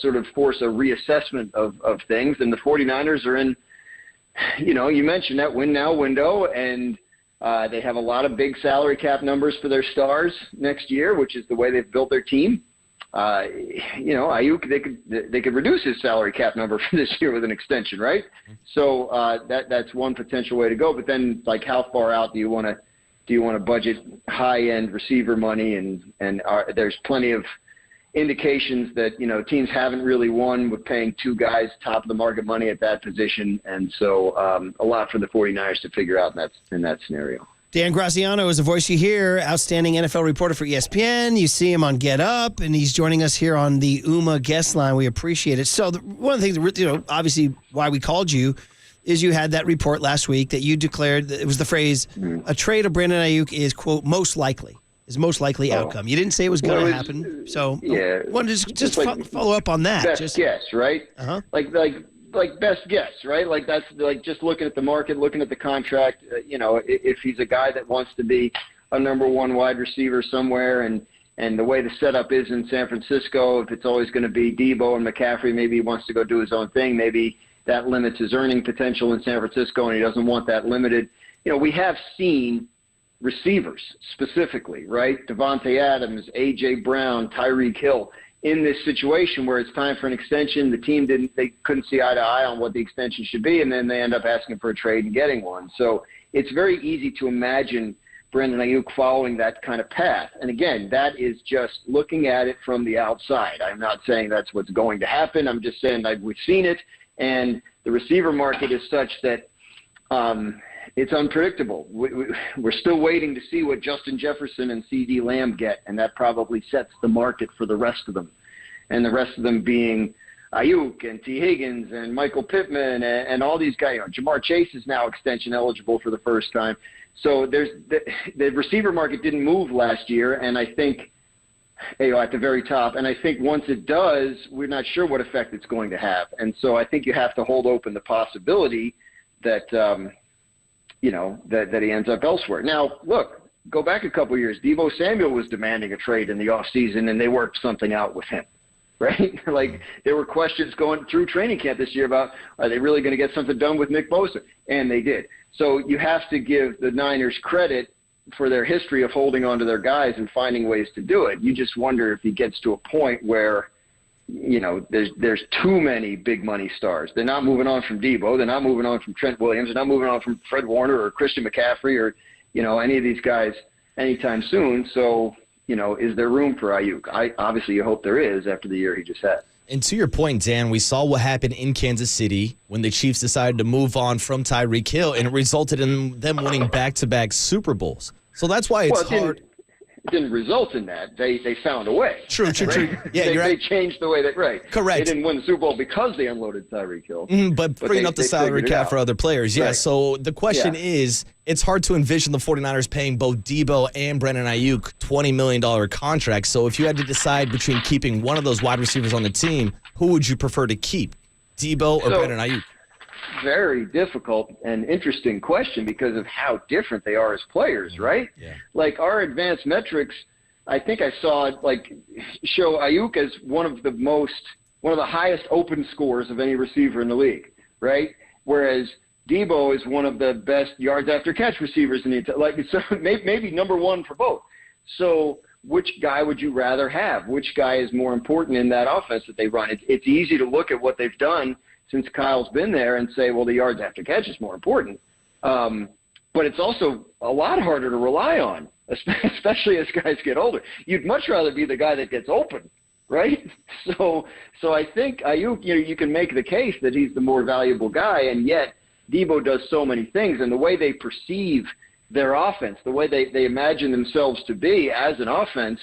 sort of force a reassessment of things. And the 49ers are in, you mentioned that win now window, and they have a lot of big salary cap numbers for their stars next year, which is the way they've built their team. Ayuk, they could reduce his salary cap number for this year with an extension, right? So that's one potential way to go. But then, like, how far out do you want to budget high-end receiver money? And there's plenty of indications that teams haven't really won with paying two guys top of the market money at that position, and so a lot for the 49ers to figure out in that scenario. Dan Graziano is a voice you hear, outstanding NFL reporter for ESPN. You see him on Get Up, and he's joining us here on the UMA guest line. We appreciate it. So one of the things, obviously why we called you is you had that report last week that you declared, that it was the phrase, a trade of Brandon Ayuk is, quote, most likely outcome. You didn't say it was going to happen. So yeah, I wanted to just follow up on that. Best guess, right? Uh-huh. Like best guess, right? Like that's like just looking at the market, looking at the contract. If he's a guy that wants to be a number one wide receiver somewhere, and the way the setup is in San Francisco, if it's always going to be Debo and McCaffrey, maybe he wants to go do his own thing. Maybe that limits his earning potential in San Francisco, and he doesn't want that limited. We have seen receivers specifically, right? Devontae Adams, A.J. Brown, Tyreek Hill, in this situation where it's time for an extension. The team they couldn't see eye to eye on what the extension should be, and then they end up asking for a trade and getting one. So it's very easy to imagine Brandon Ayuk following that kind of path. And again, that is just looking at it from the outside. I'm not saying that's what's going to happen. I'm just saying that we've seen it, and the receiver market is such that it's unpredictable. We're still waiting to see what Justin Jefferson and C.D. Lamb get, and that probably sets the market for the rest of them. And the rest of them being Ayuk and T. Higgins and Michael Pittman and all these guys. Jamar Chase is now extension eligible for the first time. So the receiver market didn't move last year, and I think at the very top. And I think once it does, we're not sure what effect it's going to have. And so I think you have to hold open the possibility that that he ends up elsewhere. Now, look, go back a couple of years. Deebo Samuel was demanding a trade in the offseason, and they worked something out with him, right? Like, there were questions going through training camp this year about, are they really going to get something done with Nick Bosa? And they did. So you have to give the Niners credit for their history of holding on to their guys and finding ways to do it. You just wonder if he gets to a point where there's too many big money stars. They're not moving on from Debo. They're not moving on from Trent Williams. They're not moving on from Fred Warner or Christian McCaffrey or, any of these guys anytime soon. So, is there room for Ayuk? Obviously you hope there is after the year he just had. And to your point, Dan, we saw what happened in Kansas City when the Chiefs decided to move on from Tyreek Hill, and it resulted in them winning back-to-back Super Bowls. So that's why it's hard. It didn't result in that. They found a way. True. Yeah, they changed the way right. Correct. They didn't win the Super Bowl because they unloaded Tyreek Hill. But freeing up the salary cap for other players. Yeah, right. So the question is, it's hard to envision the 49ers paying both Debo and Brandon Ayuk $20 million contracts. So if you had to decide between keeping one of those wide receivers on the team, who would you prefer to keep, Debo or Brandon Ayuk? Very difficult and interesting question because of how different they are as players, right? Yeah. Like, our advanced metrics, I think I saw show Ayuk as one of the highest open scores of any receiver in the league, right? Whereas Debo is one of the best yards after catch receivers in the so maybe number one for both. So which guy would you rather have? Which guy is more important in that offense that they run? It's easy to look at what they've done since Kyle's been there and say, well, the yards after catch is more important. But it's also a lot harder to rely on, especially as guys get older. You'd much rather be the guy that gets open, right? So I think Ayuk, you can make the case that he's the more valuable guy, and yet Debo does so many things, and the way they perceive their offense, the way they imagine themselves to be as an offense,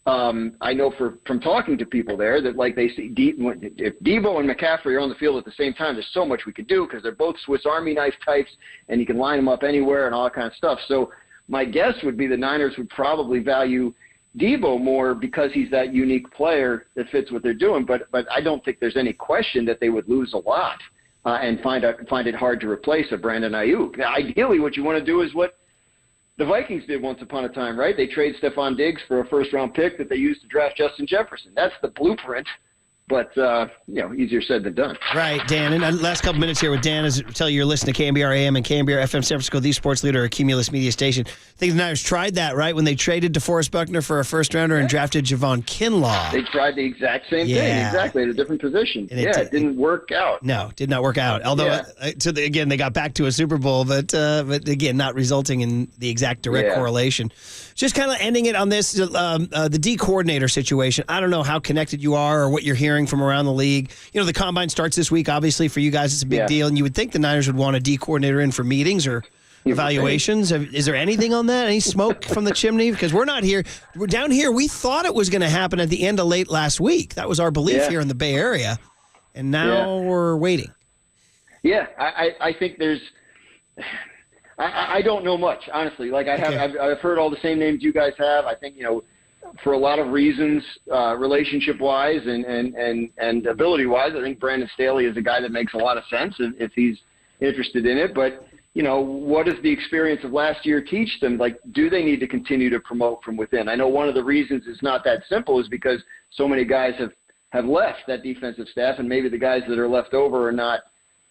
I know from talking to people there that like they see if Debo and McCaffrey are on the field at the same time, there's so much we could do because they're both Swiss Army knife types, and you can line them up anywhere and all that kind of stuff. So my guess would be the Niners would probably value Debo more because he's that unique player that fits what they're doing. But I don't think there's any question that they would lose a lot and find it hard to replace a Brandon Ayuk. Now, ideally, what you want to do is what the Vikings did once upon a time, right? They trade Stephon Diggs for a first-round pick that they used to draft Justin Jefferson. That's the blueprint, but, easier said than done. Right, Dan. And the last couple minutes here with Dan is tell you you're listening to KNBR AM and KNBR FM San Francisco, the sports leader, a Cumulus media station. I think the Niners tried that, right, when they traded DeForest Buckner for a first-rounder and drafted Javon Kinlaw. They tried the exact same thing, exactly, at a different position. And it didn't work out. No, did not work out. Although, again, they got back to a Super Bowl, but again, not resulting in the exact direct correlation. Just kind of ending it on this, the D coordinator situation. I don't know how connected you are or what you're hearing from around the league. You know, the combine starts this week. Obviously, for you guys, it's a big deal, and you would think the Niners would want a D coordinator in for meetings or evaluations. Is there anything on that? Any smoke from the chimney? Because we're not here. We're down here. We thought it was going to happen at the end of late last week. That was our belief here in the Bay Area, and now we're waiting. Yeah, I think there's. I don't know much, honestly. Like I've heard all the same names you guys have. I think for a lot of reasons, relationship-wise and ability-wise, I think Brandon Staley is a guy that makes a lot of sense if he's interested in it. But what does the experience of last year teach them? Like, do they need to continue to promote from within? I know one of the reasons it's not that simple is because so many guys have left that defensive staff, and maybe the guys that are left over are not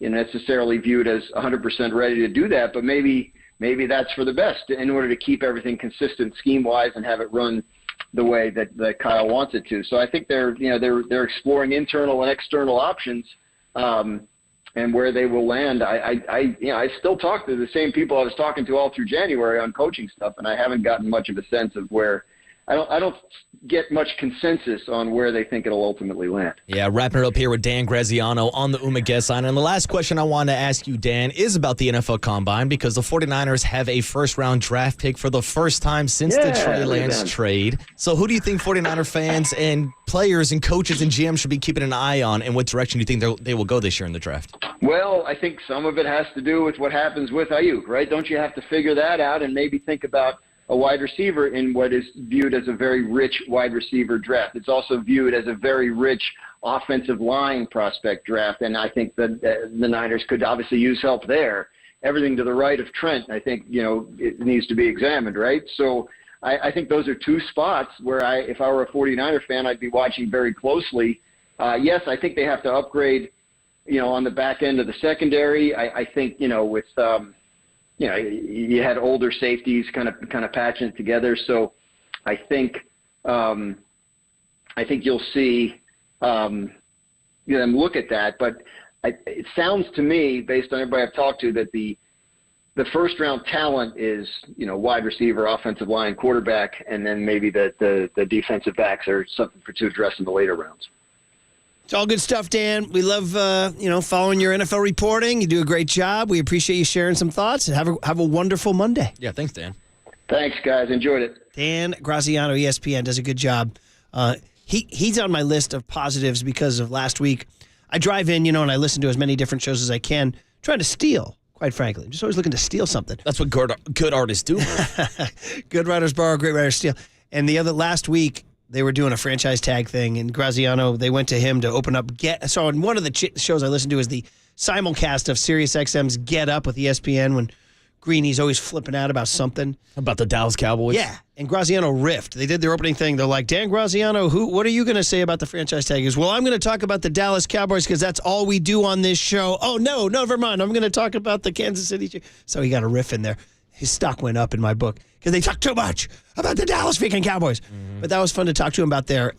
necessarily viewed as 100% ready to do that, but maybe that's for the best in order to keep everything consistent scheme-wise and have it run the way that Kyle wants it to. So I think they're exploring internal and external options, and where they will land. I still talk to the same people I was talking to all through January on coaching stuff, and I haven't gotten much of a sense of where. I don't get much consensus on where they think it'll ultimately land. Yeah, wrapping it up here with Dan Graziano on the Uma guest line. And the last question I want to ask you, Dan, is about the NFL Combine, because the 49ers have a first-round draft pick for the first time since the Trey Lance trade. So who do you think 49er fans and players and coaches and GMs should be keeping an eye on, and what direction do you think they will go this year in the draft? Well, I think some of it has to do with what happens with Ayuk, right? Don't you have to figure that out and maybe think about a wide receiver in what is viewed as a very rich wide receiver draft? It's also viewed as a very rich offensive line prospect draft, and I think that the Niners could obviously use help there. Everything to the right of Trent, I think, it needs to be examined, right? So I think those are two spots where if I were a 49er fan, I'd be watching very closely. Yes, I think they have to upgrade, on the back end of the secondary. I think, with you had older safeties kind of patching it together. So I think you'll see them look at that. But it sounds to me, based on everybody I've talked to, that the first round talent is wide receiver, offensive line, quarterback, and then maybe the defensive backs are something to address in the later rounds. It's all good stuff, Dan. We love, following your NFL reporting. You do a great job. We appreciate you sharing some thoughts, and have a wonderful Monday. Yeah, thanks, Dan. Thanks, guys. Enjoyed it. Dan Graziano, ESPN, does a good job. He's on my list of positives because of last week. I drive in, and I listen to as many different shows as I can, trying to steal, quite frankly. I'm just always looking to steal something. That's what good artists do. Good writers borrow, great writers steal. And last week, they were doing a franchise tag thing, and Graziano, they went to him to open up So on one of the shows I listened to is the simulcast of SiriusXM's Get Up with ESPN, when Greeny's always flipping out about something. About the Dallas Cowboys? Yeah, and Graziano riffed. They did their opening thing. They're like, Dan Graziano, what are you going to say about the franchise tag? He goes, well, I'm going to talk about the Dallas Cowboys because that's all we do on this show. Oh, no, never mind. I'm going to talk about the Kansas City. So he got a riff in there. His stock went up in my book because they talk too much about the Dallas freaking Cowboys. Mm-hmm. But that was fun to talk to him about there.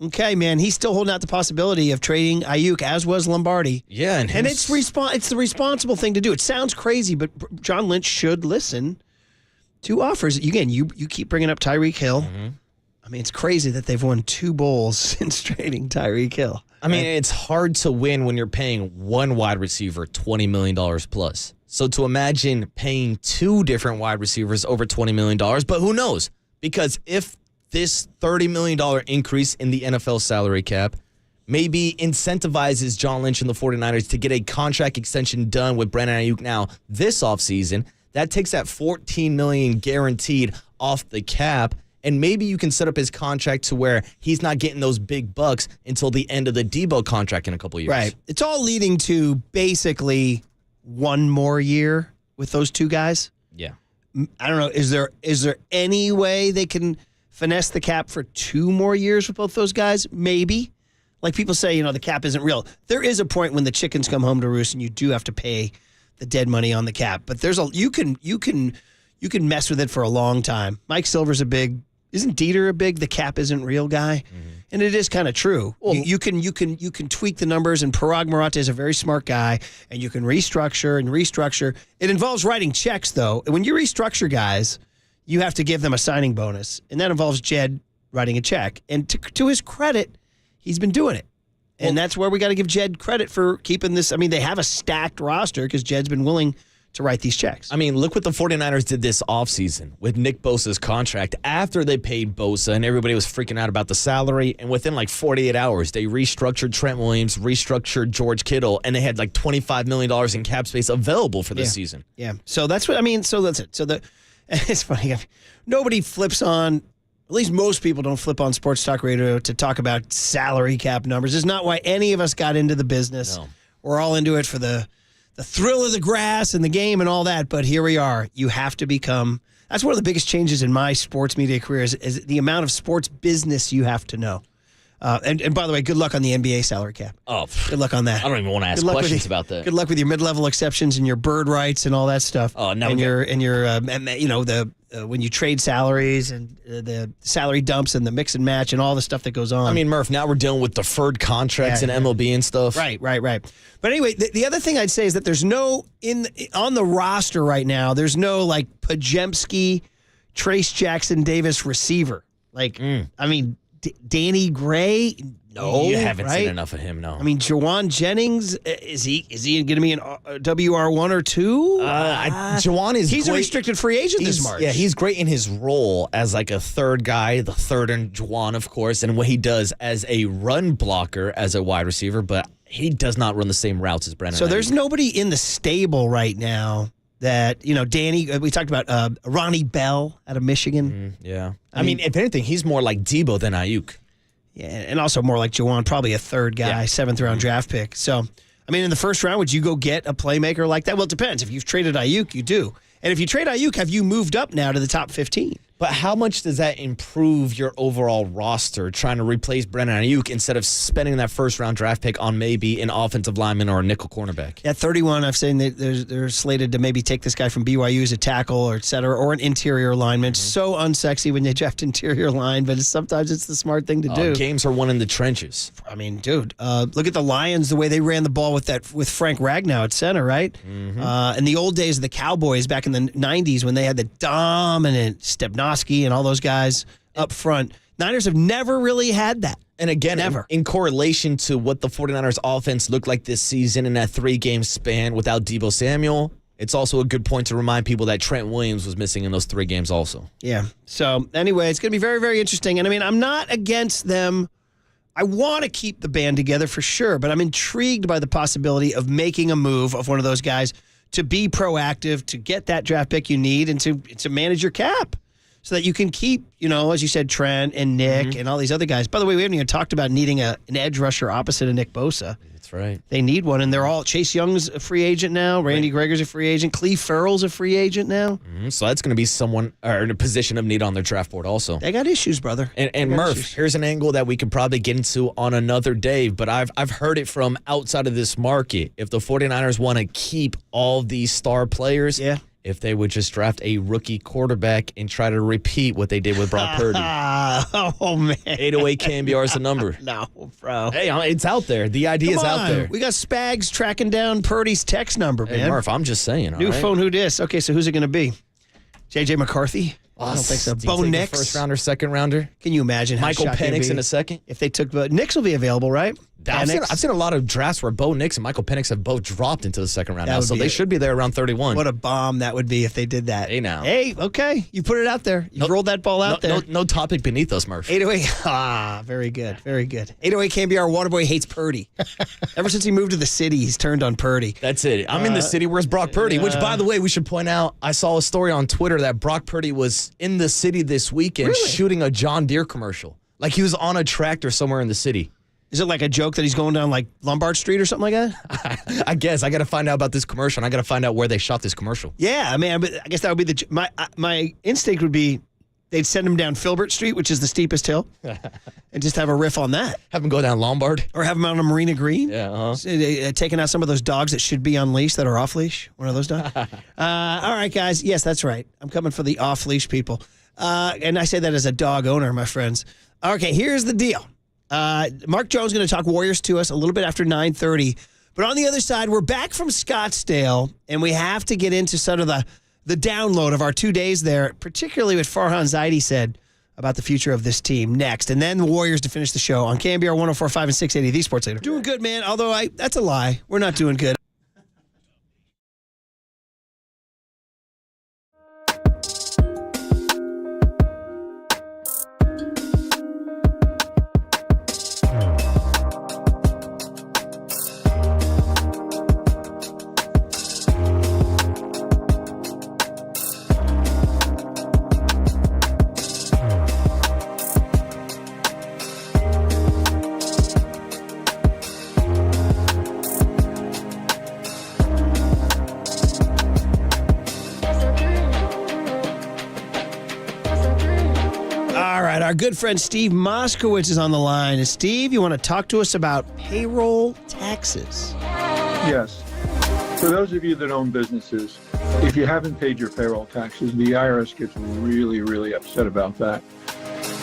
Okay, man, he's still holding out the possibility of trading Ayuk, as was Lombardi. Yeah, and it's the responsible thing to do. It sounds crazy, but John Lynch should listen to offers. Again, you keep bringing up Tyreek Hill. Mm-hmm. I mean, it's crazy that they've won 2 bowls since trading Tyreek Hill. I mean, it's hard to win when you're paying one wide receiver $20 million plus. So to imagine paying 2 different wide receivers over $20 million, but who knows? Because if this $30 million increase in the NFL salary cap maybe incentivizes John Lynch and the 49ers to get a contract extension done with Brandon Ayuk now this offseason. That takes that $14 million guaranteed off the cap, and maybe you can set up his contract to where he's not getting those big bucks until the end of the Debo contract in a couple of years. Right. It's all leading to basically one more year with those two guys. Yeah. I don't know. Is there any way they can finesse the cap for 2 more years with both those guys? Maybe. Like people say, the cap isn't real. There is a point when the chickens come home to roost and you do have to pay the dead money on the cap. But you can mess with it for a long time. Mike Silver's isn't Dieter a big the cap isn't real guy? Mm-hmm. And it is kind of true. Well, you can tweak the numbers, and Parag Marathe is a very smart guy, and you can restructure. It involves writing checks, though. When you restructure guys, you have to give them a signing bonus, and that involves Jed writing a check. And to his credit, he's been doing it. And that's where we got to give Jed credit for keeping this. I mean, they have a stacked roster because Jed's been willing to write these checks. I mean, look what the 49ers did this offseason with Nick Bosa's contract. After they paid Bosa and everybody was freaking out about the salary, and within like 48 hours, they restructured Trent Williams, restructured George Kittle, and they had like $25 million in cap space available for this season. Yeah. So that's what I mean. So that's it. So it's funny. Nobody flips on, at least most people don't flip on sports talk radio to talk about salary cap numbers. It's not why any of us got into the business. No. We're all into it for the thrill of the grass and the game and all that, but here we are. You have to become. That's one of the biggest changes in my sports media career is the amount of sports business you have to know. And by the way, good luck on the NBA salary cap. Oh, good luck on that. I don't even want to ask questions about that. Good luck with your mid-level exceptions and your bird rights and all that stuff. Oh, no. When you trade salaries and the salary dumps and the mix and match and all the stuff that goes on. I mean, Murph, now we're dealing with deferred contracts and MLB and stuff. Right. But anyway, the other thing I'd say is that there's no on the roster right now. There's no like Pajemski, Trace Jackson Davis receiver. Like I mean. Danny Gray? No, you haven't seen enough of him. No, I mean Jawan Jennings. Is he going to be an WR1 or 2? Jawan he's a restricted free agent this March. Yeah, he's great in his role as like a third guy, the third and Jawan, of course, and what he does as a run blocker as a wide receiver. But he does not run the same routes as Brandon. So there's nobody in the stable right now. That, Danny, we talked about Ronnie Bell out of Michigan. Yeah. I mean, if anything, he's more like Debo than Ayuk. Yeah, and also more like Jawan, probably a third guy, 7th-round draft pick. So, I mean, in the first round, would you go get a playmaker like that? Well, it depends. If you've traded Ayuk, you do. And if you trade Ayuk, have you moved up now to the top 15? But how much does that improve your overall roster trying to replace Brandon Ayuk instead of spending that first-round draft pick on maybe an offensive lineman or a nickel cornerback? At 31, I've seen that they're slated to maybe take this guy from BYU as a tackle or et cetera, or an interior lineman. So unsexy when they draft interior line, but sometimes it's the smart thing to do. Games are won in the trenches. I mean, dude, look at the Lions, the way they ran the ball with Frank Ragnow at center, right? In the old days of the Cowboys back in the 90s when they had the dominant Stepnoski and all those guys up front. Niners have never really had that. And again, in correlation to what the 49ers offense looked like this season in that 3-game span without Deebo Samuel, it's also a good point to remind people that Trent Williams was missing in those 3 games also. Yeah. So anyway, it's going to be very, very interesting. And I mean, I'm not against them. I want to keep the band together for sure, but I'm intrigued by the possibility of making a move of one of those guys to be proactive, to get that draft pick you need, and to manage your cap. So that you can keep, as you said, Trent and Nick and all these other guys. By the way, we haven't even talked about needing an edge rusher opposite of Nick Bosa. That's right. They need one, and they're all. Chase Young's a free agent now. Randy Greger's a free agent. Cleve Farrell's a free agent now. So that's going to be someone in a position of need on their draft board also. They got issues, brother. And Murph, here's an angle that we could probably get into on another day, but I've heard it from outside of this market. If the 49ers want to keep all these star players, if they would just draft a rookie quarterback and try to repeat what they did with Brock Purdy. Oh, man. 808 KNBR is the number. No, bro. Hey, it's out there. The idea is out there. We got Spags tracking down Purdy's text number, man. Hey, Murph, I'm just saying. New phone, who dis? Okay, so who's it going to be? J.J. McCarthy? I don't think so. Bo Nix? First rounder, second rounder? Can you imagine how Michael shocking Penix in a second? If they took Nix will be available, right? I've seen a lot of drafts where Bo Nix and Michael Penix have both dropped into the second round now, so they should be there around 31. What a bomb that would be if they did that. Hey, now. Hey, okay. You put it out there. You rolled that ball out there. No topic beneath us, Murph. 808. Very good. Very good. 808 KNBR Waterboy hates Purdy. Ever since he moved to the city, he's turned on Purdy. That's it. I'm in the city. Where's Brock Purdy? Which, by the way, we should point out, I saw a story on Twitter that Brock Purdy was in the city this weekend shooting a John Deere commercial. Like he was on a tractor somewhere in the city. Is it like a joke that he's going down like Lombard Street or something like that? I guess. I got to find out about this commercial, and I got to find out where they shot this commercial. Yeah, I mean, I guess that would be my instinct would be they'd send him down Filbert Street, which is the steepest hill, and just have a riff on that. Have him go down Lombard. Or have him out on Marina Green. Yeah, taking out some of those dogs that should be on leash that are off leash. One of those dogs. All right, guys. Yes, that's right. I'm coming for the off leash people. And I say that as a dog owner, my friends. Okay, here's the deal. Mark Jones is going to talk Warriors to us a little bit after 9:30. But on the other side, we're back from Scottsdale, and we have to get into sort of the download of our 2 days there, particularly what Farhan Zaidi said about the future of this team next. And then the Warriors to finish the show on KNBR 104.5 and 680, the Sports Leader. Doing good, man, although that's a lie. We're not doing good. Our good friend Steve Moskowitz is on the line. And Steve, you want to talk to us about payroll taxes? Yes. For those of you that own businesses, if you haven't paid your payroll taxes, the IRS gets really, really upset about that.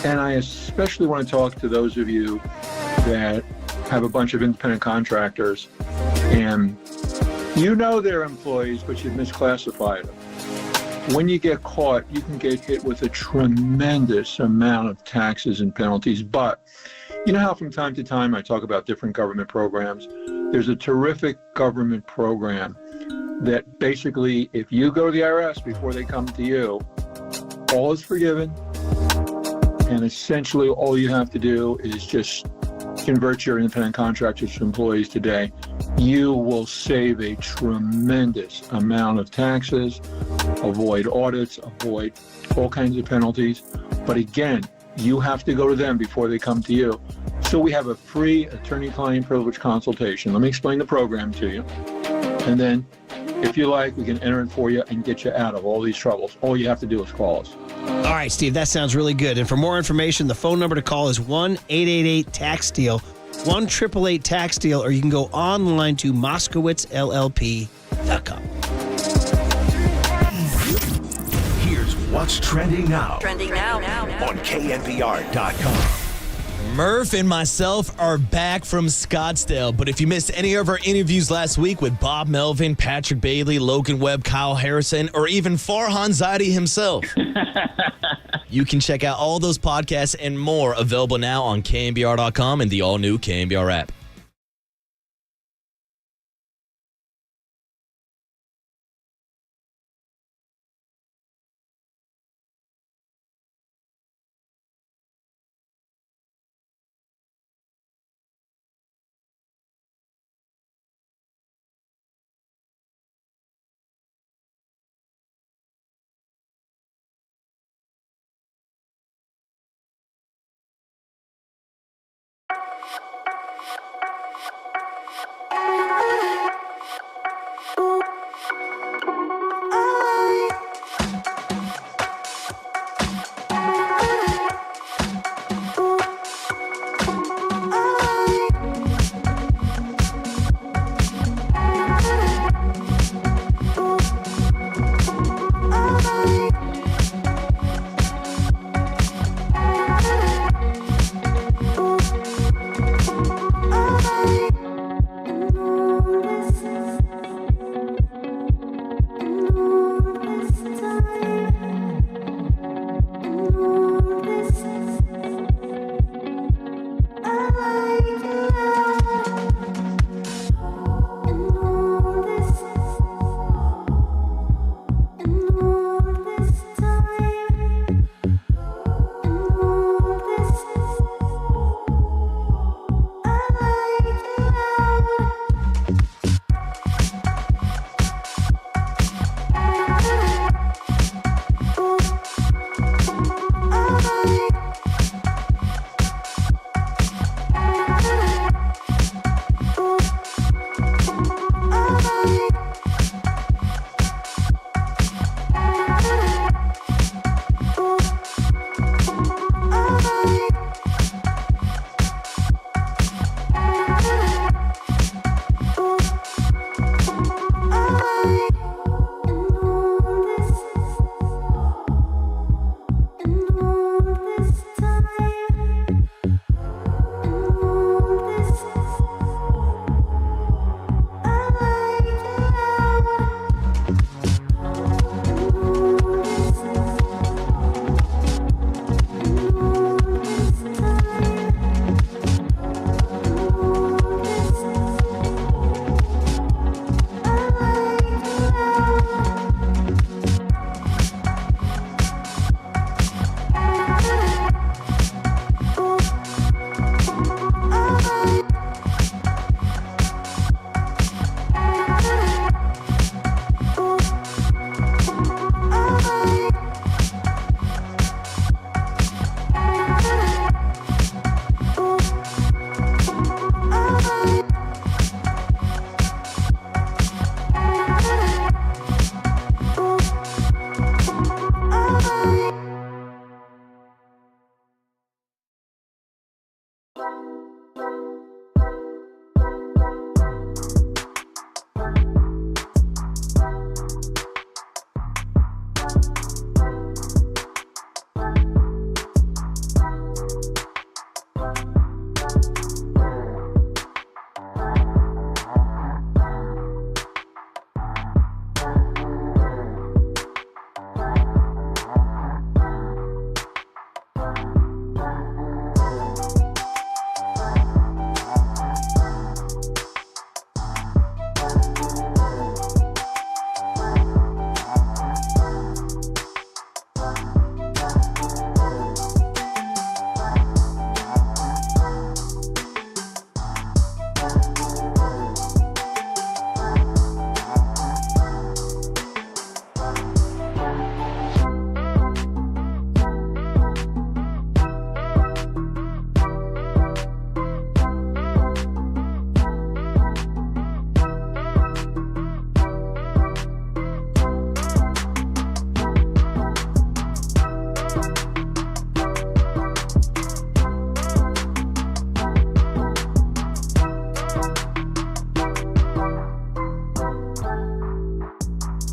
And I especially want to talk to those of you that have a bunch of independent contractors and you know they're employees, but you've misclassified them. When you get caught, you can get hit with a tremendous amount of taxes and penalties. But you know how from time to time I talk about different government programs? There's a terrific government program that basically, if you go to the IRS before they come to you, all is forgiven. And essentially all you have to do is just convert your independent contractors to employees today. You will save a tremendous amount of taxes, avoid audits, avoid all kinds of penalties. But again, you have to go to them before they come to you. So we have a free attorney-client privilege consultation. Let me explain the program to you. And then, if you like, we can enter it for you and get you out of all these troubles. All you have to do is call us. All right, Steve, that sounds really good. And for more information, the phone number to call is 1-888-TAX-DEAL, 1-888-TAX-DEAL, or you can go online to MoskowitzLLP.com. Here's what's trending now. Trending now. On KNBR.com. Murph and myself are back from Scottsdale, but if you missed any of our interviews last week with Bob Melvin, Patrick Bailey, Logan Webb, Kyle Harrison, or even Farhan Zaidi himself, you can check out all those podcasts and more available now on KNBR.com and the all-new KNBR app.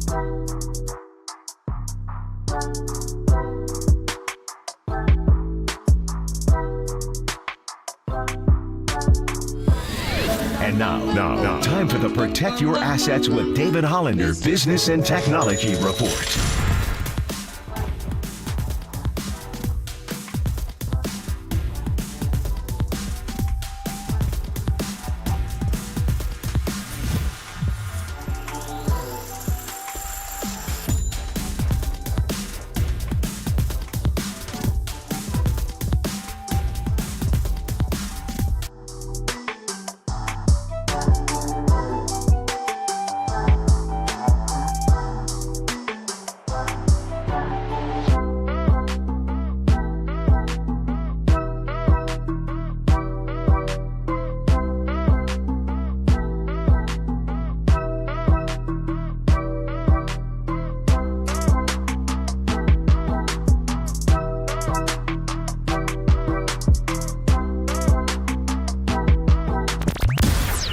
And now, time for the Protect Your Assets with David Hollander Business and Technology Report.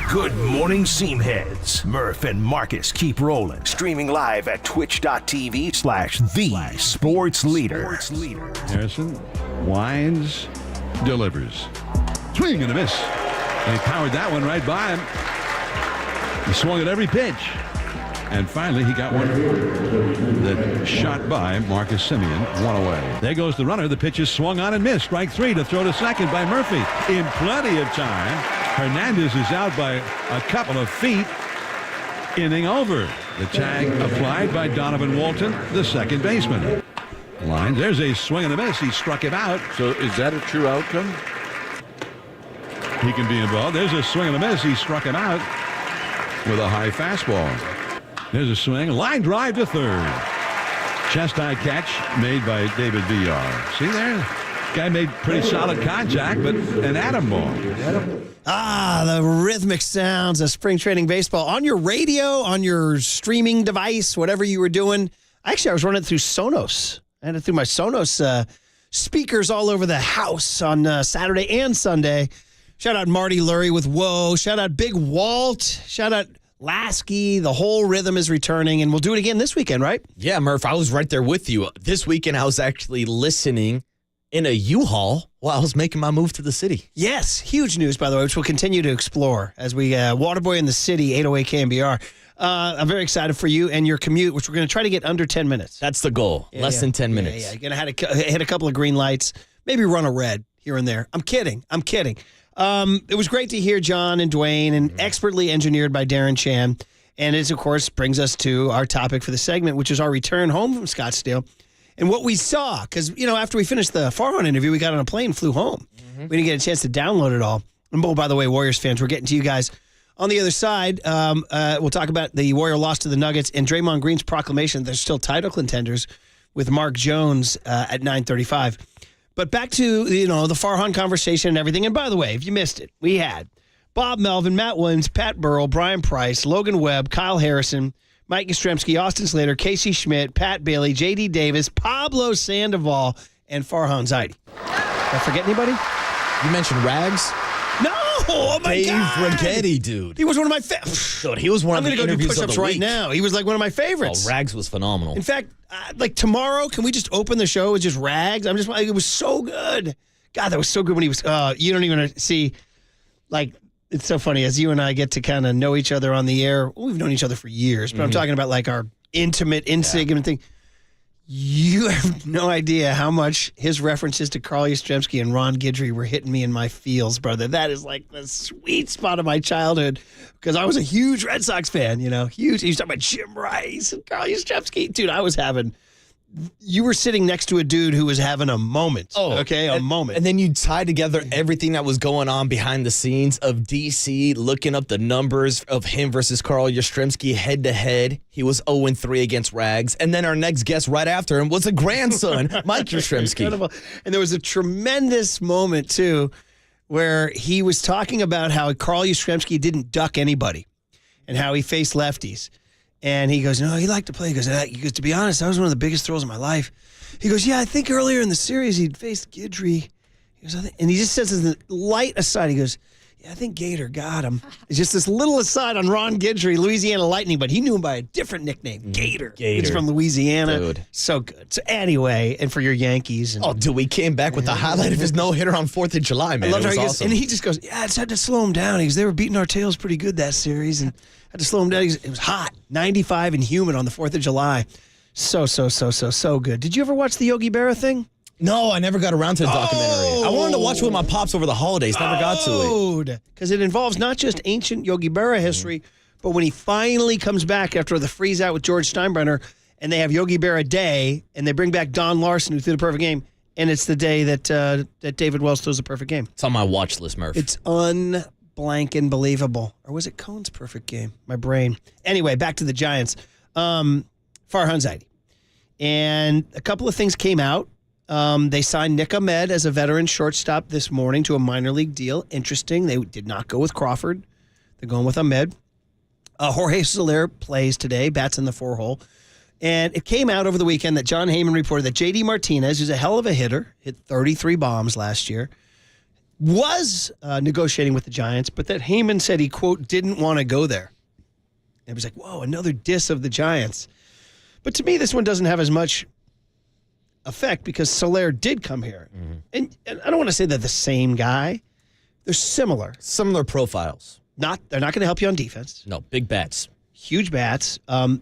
Good morning, Seamheads. Murph and Marcus keep rolling. Streaming live at twitch.tv/the Sports Leader. Harrison winds, delivers. Swing and a miss. And he powered that one right by him. He swung at every pitch. And finally, he got one that shot by Marcus Semien, one away. There goes the runner. The pitch is swung on and missed. Strike three to throw to second by Murphy in plenty of time. Hernandez is out by a couple of feet. Inning over. The tag applied by Donovan Walton, the second baseman. Line. There's a swing and a miss. He struck him out. So is that a true outcome? He can be involved. There's a swing and a miss. He struck him out with a high fastball. There's a swing. Line drive to third. Chest-high catch made by David Villar. See there? Guy made pretty solid contact, but an atom ball. The rhythmic sounds of spring training baseball on your radio, on your streaming device, whatever you were doing. Actually, I was running it through Sonos. I had it through my Sonos speakers all over the house on Saturday and Sunday. Shout out Marty Lurie with Whoa. Shout out Big Walt. Shout out Lasky. The whole rhythm is returning, and we'll do it again this weekend, right? Yeah, Murph, I was right there with you. This weekend, I was actually listening in a U-Haul while I was making my move to the city. Yes, huge news, by the way, which we'll continue to explore as we Waterboy in the City, 808 KNBR. I'm very excited for you and your commute, which we're going to try to get under 10 minutes. That's the goal. Less than 10 minutes. Yeah, you're going to hit a couple of green lights, maybe run a red here and there. I'm kidding. It was great to hear John and Dwayne, and expertly engineered by Darren Chan. And it, of course, brings us to our topic for the segment, which is our return home from Scottsdale. And what we saw, because, after we finished the Farhan interview, we got on a plane and flew home. We didn't get a chance to download it all. And, by the way, Warriors fans, we're getting to you guys on the other side. We'll talk about the Warrior loss to the Nuggets and Draymond Green's proclamation. They're still title contenders with Mark Jones at 9:35. But back to, the Farhan conversation and everything. And by the way, if you missed it, we had Bob Melvin, Matt Williams, Pat Burrell, Brian Price, Logan Webb, Kyle Harrison, Mike Yastrzemski, Austin Slater, Casey Schmidt, Pat Bailey, J.D. Davis, Pablo Sandoval, and Farhan Zaidi. Did I forget anybody? You mentioned Rags? No! Oh, my Dave God! Rigetti, dude. He was one of my favorites. Dude, he was one of the interviews of the week. I'm going to go do push-ups right now. He was like one of my favorites. Oh, Rags was phenomenal. In fact, tomorrow, can we just open the show with just Rags? It was so good. God, that was so good when he was, you don't even see, it's so funny as you and I get to kind of know each other on the air. We've known each other for years, but I'm talking about our intimate, insignificant thing. You have no idea how much his references to Carl Yastrzemski and Ron Guidry were hitting me in my feels, brother. That is the sweet spot of my childhood because I was a huge Red Sox fan, huge. He was talking about Jim Rice and Carl Yastrzemski. Dude, you were sitting next to a dude who was having a moment. A moment. And then you tie together everything that was going on behind the scenes of DC, looking up the numbers of him versus Carl Yastrzemski head-to-head. He was 0-3 against Rags. And then our next guest right after him was a grandson, Mike Yastrzemski. Incredible. And there was a tremendous moment, too, where he was talking about how Carl Yastrzemski didn't duck anybody and how he faced lefties. And he goes, no, he liked to play. He goes, to be honest, that was one of the biggest throws of my life. He goes, yeah, I think earlier in the series he'd faced Guidry. He goes, and he just says as a light aside, he goes, Yeah, I think Gator got him. It's just this little aside on Ron Guidry, Louisiana Lightning, but he knew him by a different nickname, Gator. He's from Louisiana. Dude. So good. So anyway, and for your Yankees. And, dude, we came back with the highlight of his no-hitter on 4th of July, man. I love it was how he awesome. And he just goes, yeah, I just had to slow him down. They were beating our tails pretty good that series, and I had to slow him down. It was hot, 95 and humid on the 4th of July. So good. Did you ever watch the Yogi Berra thing? No, I never got around to the documentary. I wanted to watch it with my pops over the holidays. Never got to it. Because it involves not just ancient Yogi Berra history, but when he finally comes back after the freeze out with George Steinbrenner, and they have Yogi Berra Day, and they bring back Don Larson, who threw the perfect game, and it's the day that David Wells throws the perfect game. It's on my watch list, Murph. It's unblanking believable. Or was it Cohn's perfect game? My brain. Anyway, back to the Giants. Farhan Zaidi. And a couple of things came out. They signed Nick Ahmed as a veteran shortstop this morning to a minor league deal. Interesting. They did not go with Crawford. They're going with Ahmed. Jorge Soler plays today, bats in the 4-hole. And it came out over the weekend that John Heyman reported that J.D. Martinez, who's a hell of a hitter, hit 33 bombs last year, was negotiating with the Giants, but that Heyman said he, quote, didn't want to go there. And it was like, whoa, another diss of the Giants. But to me, this one doesn't have as much effect because Soler did come here. Mm-hmm. And I don't want to say they're the same guy. They're similar. Similar profiles. They're not going to help you on defense. No, big bats. Huge bats.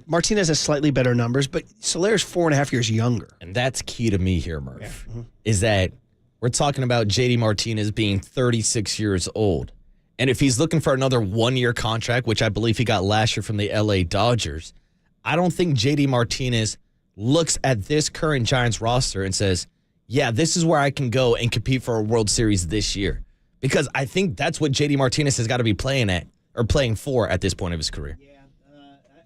Martinez has slightly better numbers, but Soler's 4.5 years younger. And that's key to me here, Murph, is that we're talking about J.D. Martinez being 36 years old. And if he's looking for another one-year contract, which I believe he got last year from the L.A. Dodgers, I don't think J.D. Martinez looks at this current Giants roster and says, yeah, this is where I can go and compete for a World Series this year. Because I think that's what J.D. Martinez has got to be playing for at this point of his career.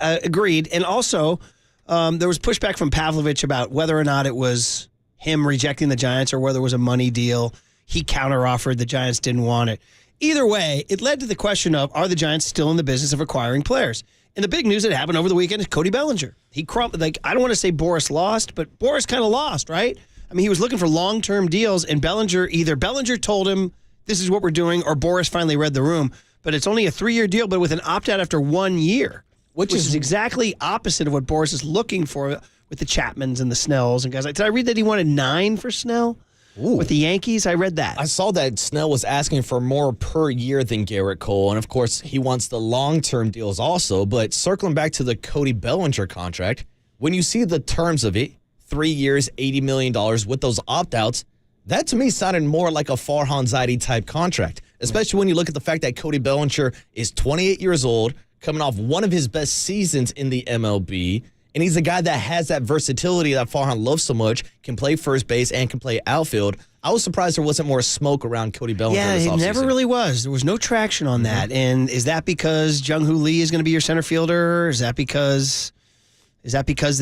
Agreed. And also, there was pushback from Pavlovich about whether or not it was him rejecting the Giants or whether it was a money deal. He counteroffered. The Giants didn't want it. Either way, it led to the question of, are the Giants still in the business of acquiring players? And the big news that happened over the weekend is Cody Bellinger. I don't want to say Boras lost, but Boras kind of lost, right? I mean, he was looking for long-term deals, and Bellinger told him, this is what we're doing, or Boras finally read the room. But it's only a 3-year deal, but with an opt-out after 1 year. Which is exactly opposite of what Boras is looking for with the Chapmans and the Snells and guys. Did I read that he wanted 9 for Snell with the Yankees? I read that. I saw that Snell was asking for more per year than Garrett Cole, and of course he wants the long-term deals also. But circling back to the Cody Bellinger contract, when you see the terms of it, 3 years, $80 million with those opt-outs, that to me sounded more like a Farhan Zaidi type contract, especially when you look at the fact that Cody Bellinger is 28 years old, coming off one of his best seasons in the MLB, and he's a guy that has that versatility that Farhan loves so much, can play first base and can play outfield. I was surprised there wasn't more smoke around Cody Bellinger this offseason. Yeah, it never really was. There was no traction on that. And is that because Jung-Hoo Lee is going to be your center fielder? Is that because because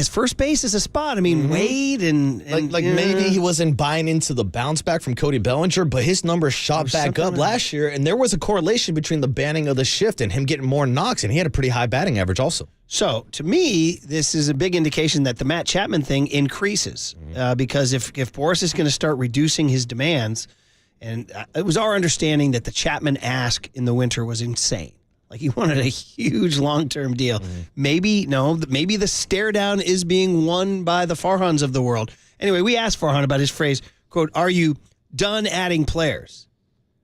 first base is a spot. I mean, Wade and maybe he wasn't buying into the bounce back from Cody Bellinger, but his numbers shot back up last year, and there was a correlation between the banning of the shift and him getting more knocks, and he had a pretty high batting average also. So, to me, this is a big indication that the Matt Chapman thing increases because if Boras is going to start reducing his demands, and it was our understanding that the Chapman ask in the winter was insane. Like, he wanted a huge long-term deal. Maybe the stare down is being won by the Farhans of the world. Anyway, we asked Farhan about his phrase, quote, are you done adding players?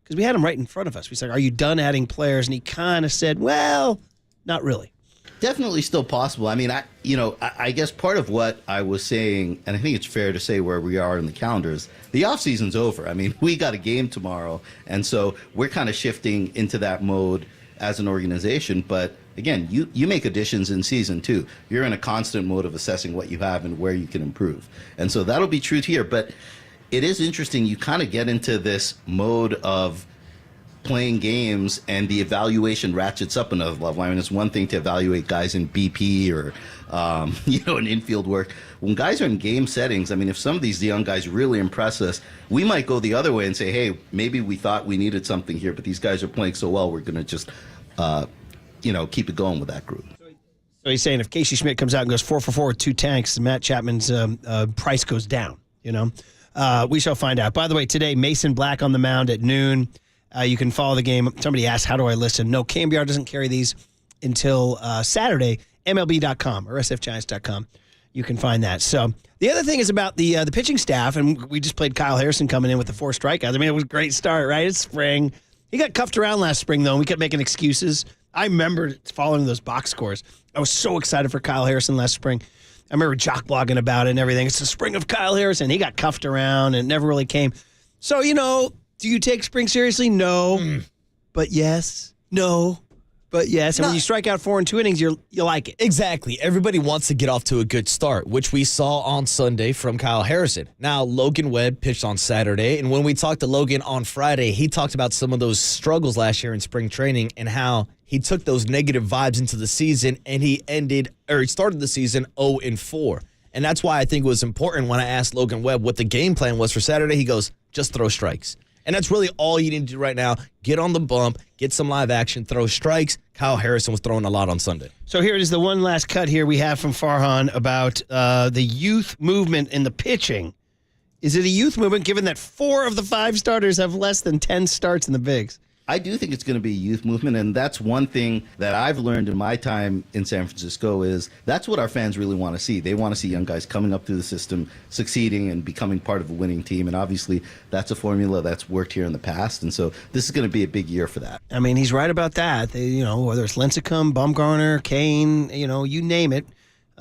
Because we had him right in front of us. We said, are you done adding players? And he kind of said, well, not really. Definitely still possible. I mean, I guess part of what I was saying, and I think it's fair to say where we are in the calendars, the offseason's over. I mean, we got a game tomorrow, and so we're kind of shifting into that mode as an organization. But again, you make additions in season 2. You're in a constant mode of assessing what you have and where you can improve. And so that'll be true here. But it is interesting. You kind of get into this mode of playing games and the evaluation ratchets up another level. I mean, it's one thing to evaluate guys in BP or, in infield work. When guys are in game settings, I mean, if some of these young guys really impress us, we might go the other way and say, hey, maybe we thought we needed something here, but these guys are playing so well, we're going to just, keep it going with that group. So he's saying if Casey Schmidt comes out and goes 4 for 4 with 2 tanks, Matt Chapman's price goes down, We shall find out. By the way, today, Mason Black on the mound at noon. You can follow the game. Somebody asked, how do I listen? No, KNBR doesn't carry these until Saturday, MLB.com or SFGiants.com. You can find that. So the other thing is about the pitching staff, and we just played Kyle Harrison coming in with the 4 strikeouts. I mean, it was a great start, right? It's spring. He got cuffed around last spring, though, and we kept making excuses. I remember following those box scores. I was so excited for Kyle Harrison last spring. I remember jock blogging about it and everything. It's the spring of Kyle Harrison. He got cuffed around and never really came. So, do you take spring seriously? No. But yes. No. But yes. And when you strike out 4 in 2 innings, you like it. Exactly. Everybody wants to get off to a good start, which we saw on Sunday from Kyle Harrison. Now, Logan Webb pitched on Saturday, and when we talked to Logan on Friday, he talked about some of those struggles last year in spring training and how he took those negative vibes into the season, and he started the season 0-4. And that's why I think it was important when I asked Logan Webb what the game plan was for Saturday. He goes, just throw strikes. And that's really all you need to do right now. Get on the bump, get some live action, throw strikes. Kyle Harrison was throwing a lot on Sunday. So here is the one last cut here we have from Farhan about the youth movement in the pitching. Is it a youth movement given that 4 of the 5 starters have less than 10 starts in the bigs? I do think it's going to be a youth movement, and that's one thing that I've learned in my time in San Francisco is that's what our fans really want to see. They want to see young guys coming up through the system, succeeding, and becoming part of a winning team, and obviously that's a formula that's worked here in the past, and so this is going to be a big year for that. I mean, he's right about that. They, whether it's Lincecum, Bumgarner, Kane, you name it.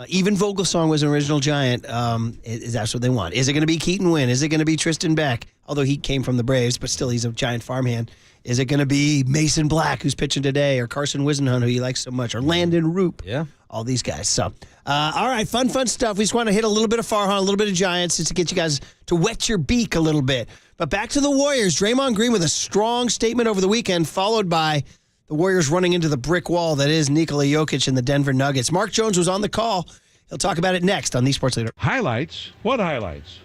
Even Vogelsong was an original Giant. That's what they want. Is it going to be Keaton Winn? Is it going to be Tristan Beck? Although he came from the Braves, but still he's a Giant farmhand. Is it going to be Mason Black, who's pitching today, or Carson Wisenhunt, who you like so much, or Landon Roop? Yeah. All these guys. So, all right, fun stuff. We just want to hit a little bit of Farhan, a little bit of Giants, just to get you guys to wet your beak a little bit. But back to the Warriors. Draymond Green with a strong statement over the weekend, followed by the Warriors running into the brick wall that is Nikola Jokic and the Denver Nuggets. Mark Jones was on the call. He'll talk about it next on the Sports Leader. Highlights? What highlights?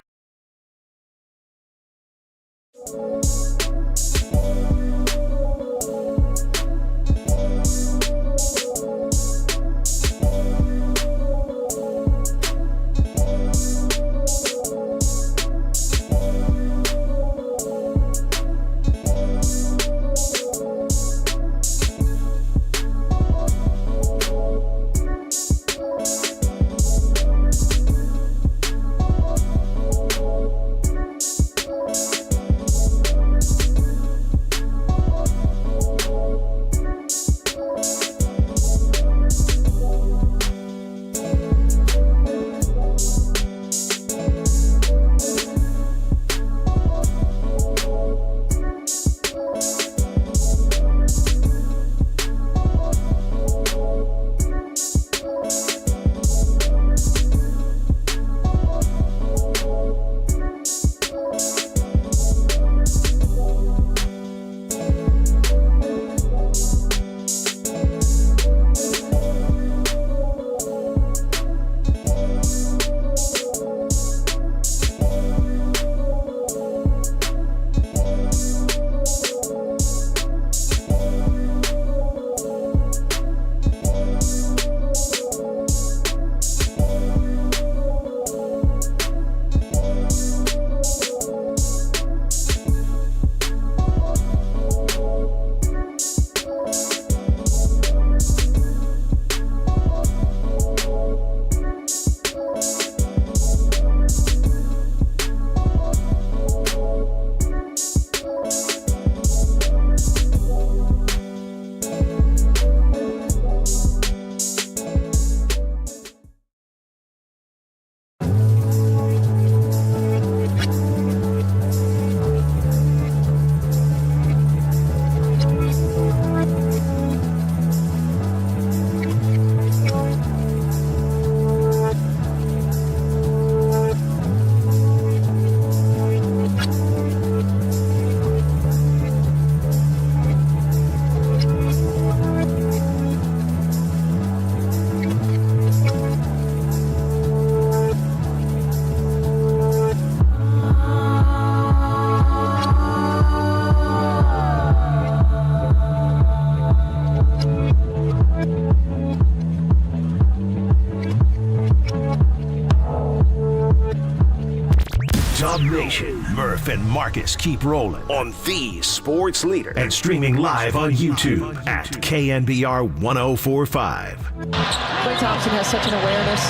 Dub Nation Murph and Marcus keep rolling on the sports leader and streaming live on YouTube at KNBR 1045. Klay Thompson has such an awareness.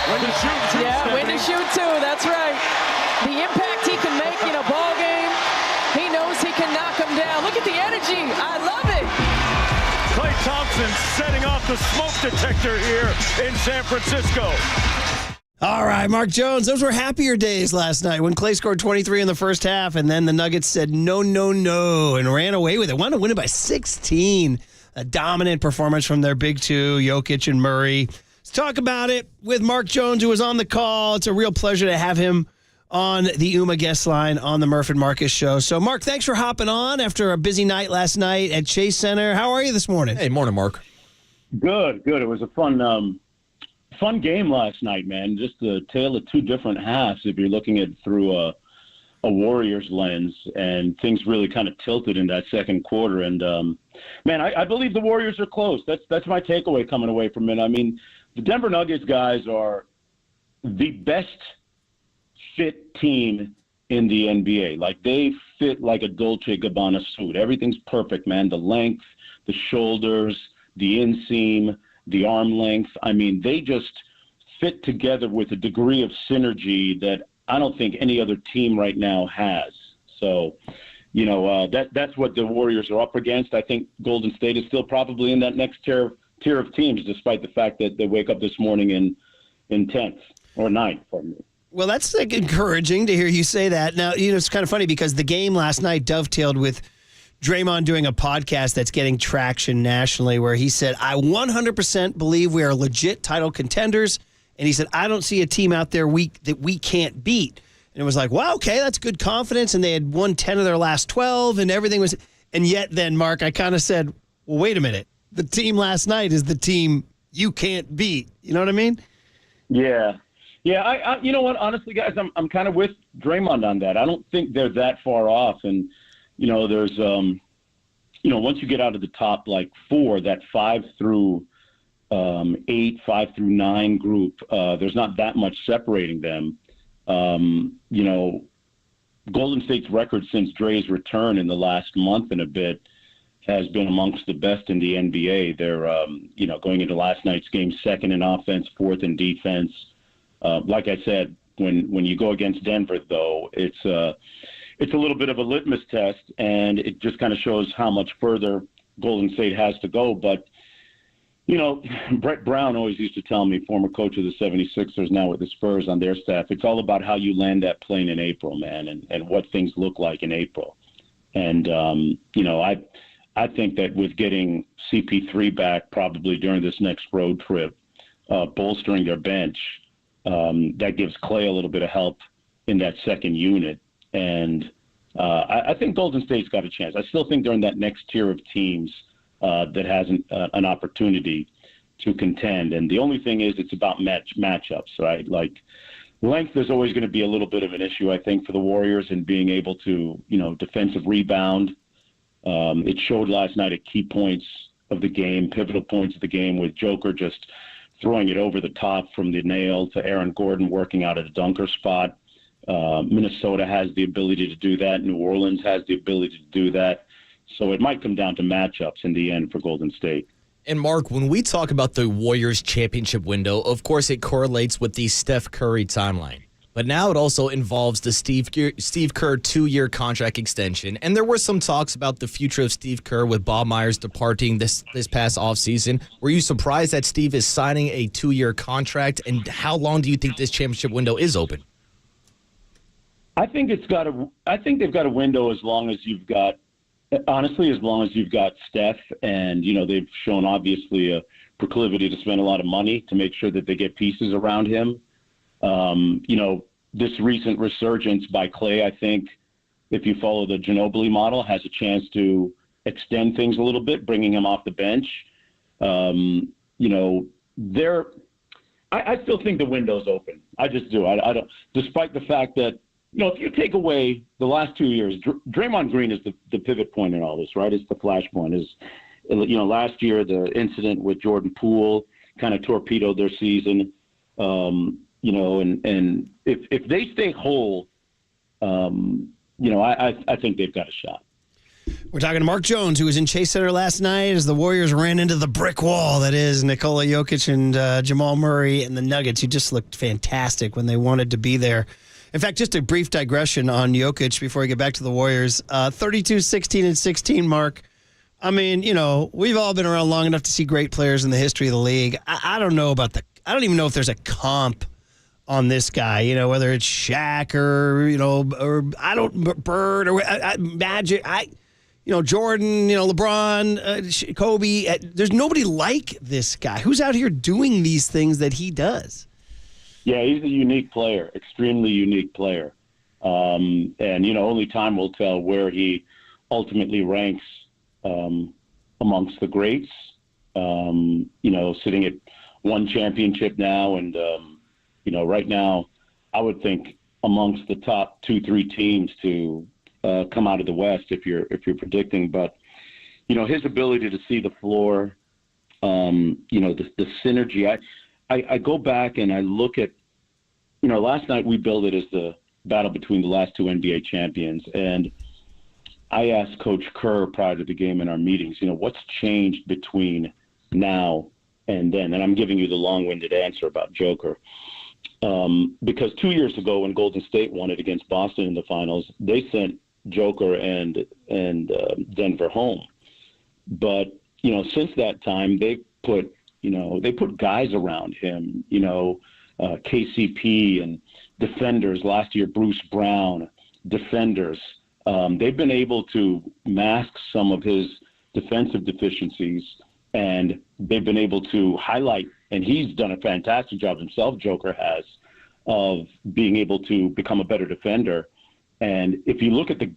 When to shoot, too. Yeah, when to shoot, too. That's right. The impact he can make in a ball game, he knows he can knock him down. Look at the energy. I love it. Klay Thompson setting off the smoke detector here in San Francisco. All right, Mark Jones, those were happier days last night when Klay scored 23 in the first half, and then the Nuggets said no, no, no, and ran away with it. Wanted to win it by 16. A dominant performance from their big two, Jokic and Murray. Let's talk about it with Mark Jones, who was on the call. It's a real pleasure to have him on the UMA guest line on the Murph and Marcus show. So, Mark, thanks for hopping on after a busy night last night at Chase Center. How are you this morning? Hey, morning, Mark. Good. It was a fun game last night, man. Just the tale of two different halves if you're looking at it through a Warriors lens, and things really kind of tilted in that second quarter. And, man, I believe the Warriors are close. That's my takeaway coming away from it. I mean, the Denver Nuggets guys are the best fit team in the NBA. Like, they fit like a Dolce & Gabbana suit. Everything's perfect, man. The length, the shoulders, the inseam, the arm length. I mean, they just fit together with a degree of synergy that I don't think any other team right now has. So, that's what the Warriors are up against. I think Golden State is still probably in that next tier of teams, despite the fact that they wake up this morning in 10th or 9th. Pardon me. Well, that's encouraging to hear you say that. Now, it's kind of funny because the game last night dovetailed with Draymond doing a podcast that's getting traction nationally where he said, I 100% believe we are legit title contenders. And he said, I don't see a team out there that we can't beat. And it was like, well, okay, that's good confidence. And they had won 10 of their last 12 and everything was. And yet then, Mark, I kind of said, well, wait a minute. The team last night is the team you can't beat. You know what I mean? Yeah. Yeah, I you know what? Honestly, guys, I'm kind of with Draymond on that. I don't think they're that far off. And, there's, once you get out of the top, like 4, that 5 through 8, 5 through 9 group, there's not that much separating them. Golden State's record since Dre's return in the last month and a bit has been amongst the best in the NBA. They're, going into last night's game, 2nd in offense, 4th in defense. Like I said, when you go against Denver, though, it's a little bit of a litmus test, and it just kind of shows how much further Golden State has to go. But, Brett Brown always used to tell me, former coach of the 76ers, now with the Spurs on their staff, it's all about how you land that plane in April, man, and what things look like in April. And, I think that with getting CP3 back probably during this next road trip, bolstering their bench, that gives Klay a little bit of help in that second unit. And I think Golden State's got a chance. I still think they're in that next tier of teams that has an opportunity to contend. And the only thing is it's about matchups, right? Like, length is always going to be a little bit of an issue, I think, for the Warriors and being able to, defensive rebound. It showed last night at key points of the game, pivotal points of the game, with Joker just throwing it over the top from the nail to Aaron Gordon working out at a dunker spot. Minnesota has the ability to do that. New Orleans has the ability to do that. So it might come down to matchups in the end for Golden State. And Mark, when we talk about the Warriors championship window, of course it correlates with the Steph Curry timeline. But now it also involves the Steve Kerr 2-year contract extension. And there were some talks about the future of Steve Kerr with Bob Myers departing this past offseason. Were you surprised that Steve is signing a 2-year contract? And how long do you think this championship window is open? I think they've got a window as long as you've got Steph, and they've shown obviously a proclivity to spend a lot of money to make sure that they get pieces around him. This recent resurgence by Klay, I think, if you follow the Ginobili model, has a chance to extend things a little bit, bringing him off the bench. I still think the window's open. I just do. I don't, despite the fact that, if you take away the last 2 years, Draymond Green is the pivot point in all this, right? It's the flashpoint. Last year, the incident with Jordan Poole kind of torpedoed their season. and if they stay whole, I think they've got a shot. We're talking to Mark Jones, who was in Chase Center last night as the Warriors ran into the brick wall that is Nikola Jokic and Jamal Murray and the Nuggets, who just looked fantastic when they wanted to be there. In fact, just a brief digression on Jokic before we get back to the Warriors. 32, 16, and 16, Mark. I mean, we've all been around long enough to see great players in the history of the league. I don't know I don't even know if there's a comp on this guy, whether it's Shaq or Bird or Magic. Jordan, LeBron, Kobe. There's nobody like this guy. Who's out here doing these things that he does? Yeah, he's a unique player, extremely unique player. And, only time will tell where he ultimately ranks amongst the greats. Sitting at one championship now. And, right now, I would think amongst the top 2-3 teams to come out of the West if you're predicting. But, his ability to see the floor, the synergy. I go back and I look at, last night we billed it as the battle between the last two NBA champions. And I asked Coach Kerr prior to the game in our meetings, what's changed between now and then? And I'm giving you the long-winded answer about Joker. Because 2 years ago when Golden State won it against Boston in the finals, they sent Joker and Denver home. But, since that time, they put guys around him, KCP and defenders. Last year, Bruce Brown, defenders. They've been able to mask some of his defensive deficiencies, and they've been able to highlight, and he's done a fantastic job himself, Joker has, of being able to become a better defender. And if you look at the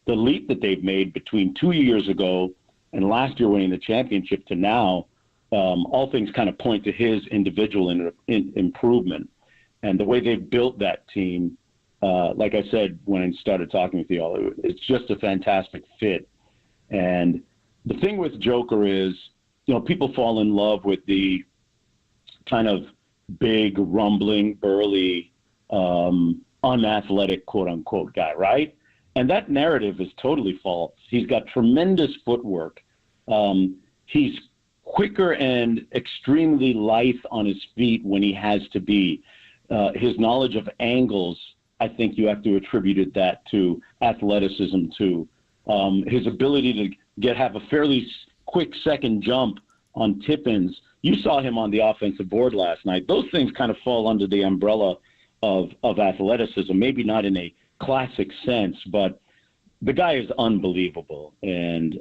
leap that they've made between 2 years ago and last year winning the championship to now, all things kind of point to his individual improvement. And the way they've built that team, like I said when I started talking with you all, it's just a fantastic fit. And the thing with Joker is, people fall in love with the kind of big, rumbling, burly, unathletic, quote-unquote guy, right? And that narrative is totally false. He's got tremendous footwork. He's quicker and extremely lithe on his feet when he has to be. His knowledge of angles, I think you have to attribute that to athleticism too. His ability to have a fairly quick second jump on tip-ins. You saw him on the offensive board last night. Those things kind of fall under the umbrella of athleticism, maybe not in a classic sense, but the guy is unbelievable. And,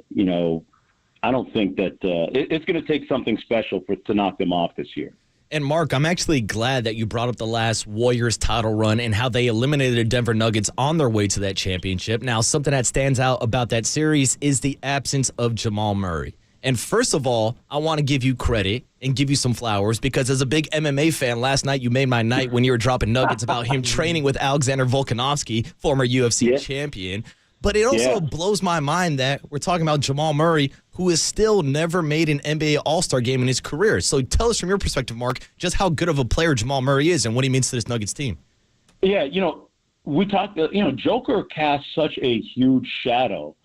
I don't think that it's going to take something special to knock them off this year. And Mark, I'm actually glad that you brought up the last Warriors title run and how they eliminated the Denver Nuggets on their way to that championship. Now, something that stands out about that series is the absence of Jamal Murray. And first of all, I want to give you credit and give you some flowers because as a big MMA fan, last night you made my night when you were dropping nuggets about him training with Alexander Volkanovski, former UFC champion. But it also blows my mind that we're talking about Jamal Murray, who has still never made an NBA All-Star game in his career. So tell us from your perspective, Mark, just how good of a player Jamal Murray is and what he means to this Nuggets team. Yeah, we talked, Joker casts such a huge shadow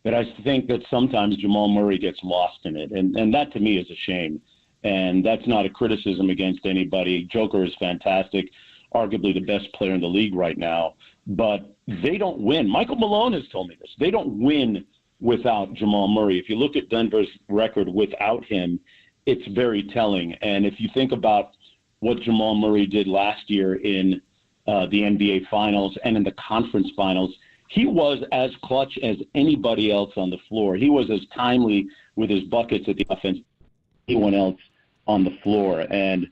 that I think that sometimes Jamal Murray gets lost in it. And that to me is a shame. And that's not a criticism against anybody. Joker is fantastic, arguably the best player in the league right now. But they don't win. Michael Malone has told me this. They don't win without Jamal Murray. If you look at Denver's record without him, it's very telling. And if you think about what Jamal Murray did last year in the NBA Finals and in the conference finals, he was as clutch as anybody else on the floor. He was as timely with his buckets at the offense as anyone else on the floor. And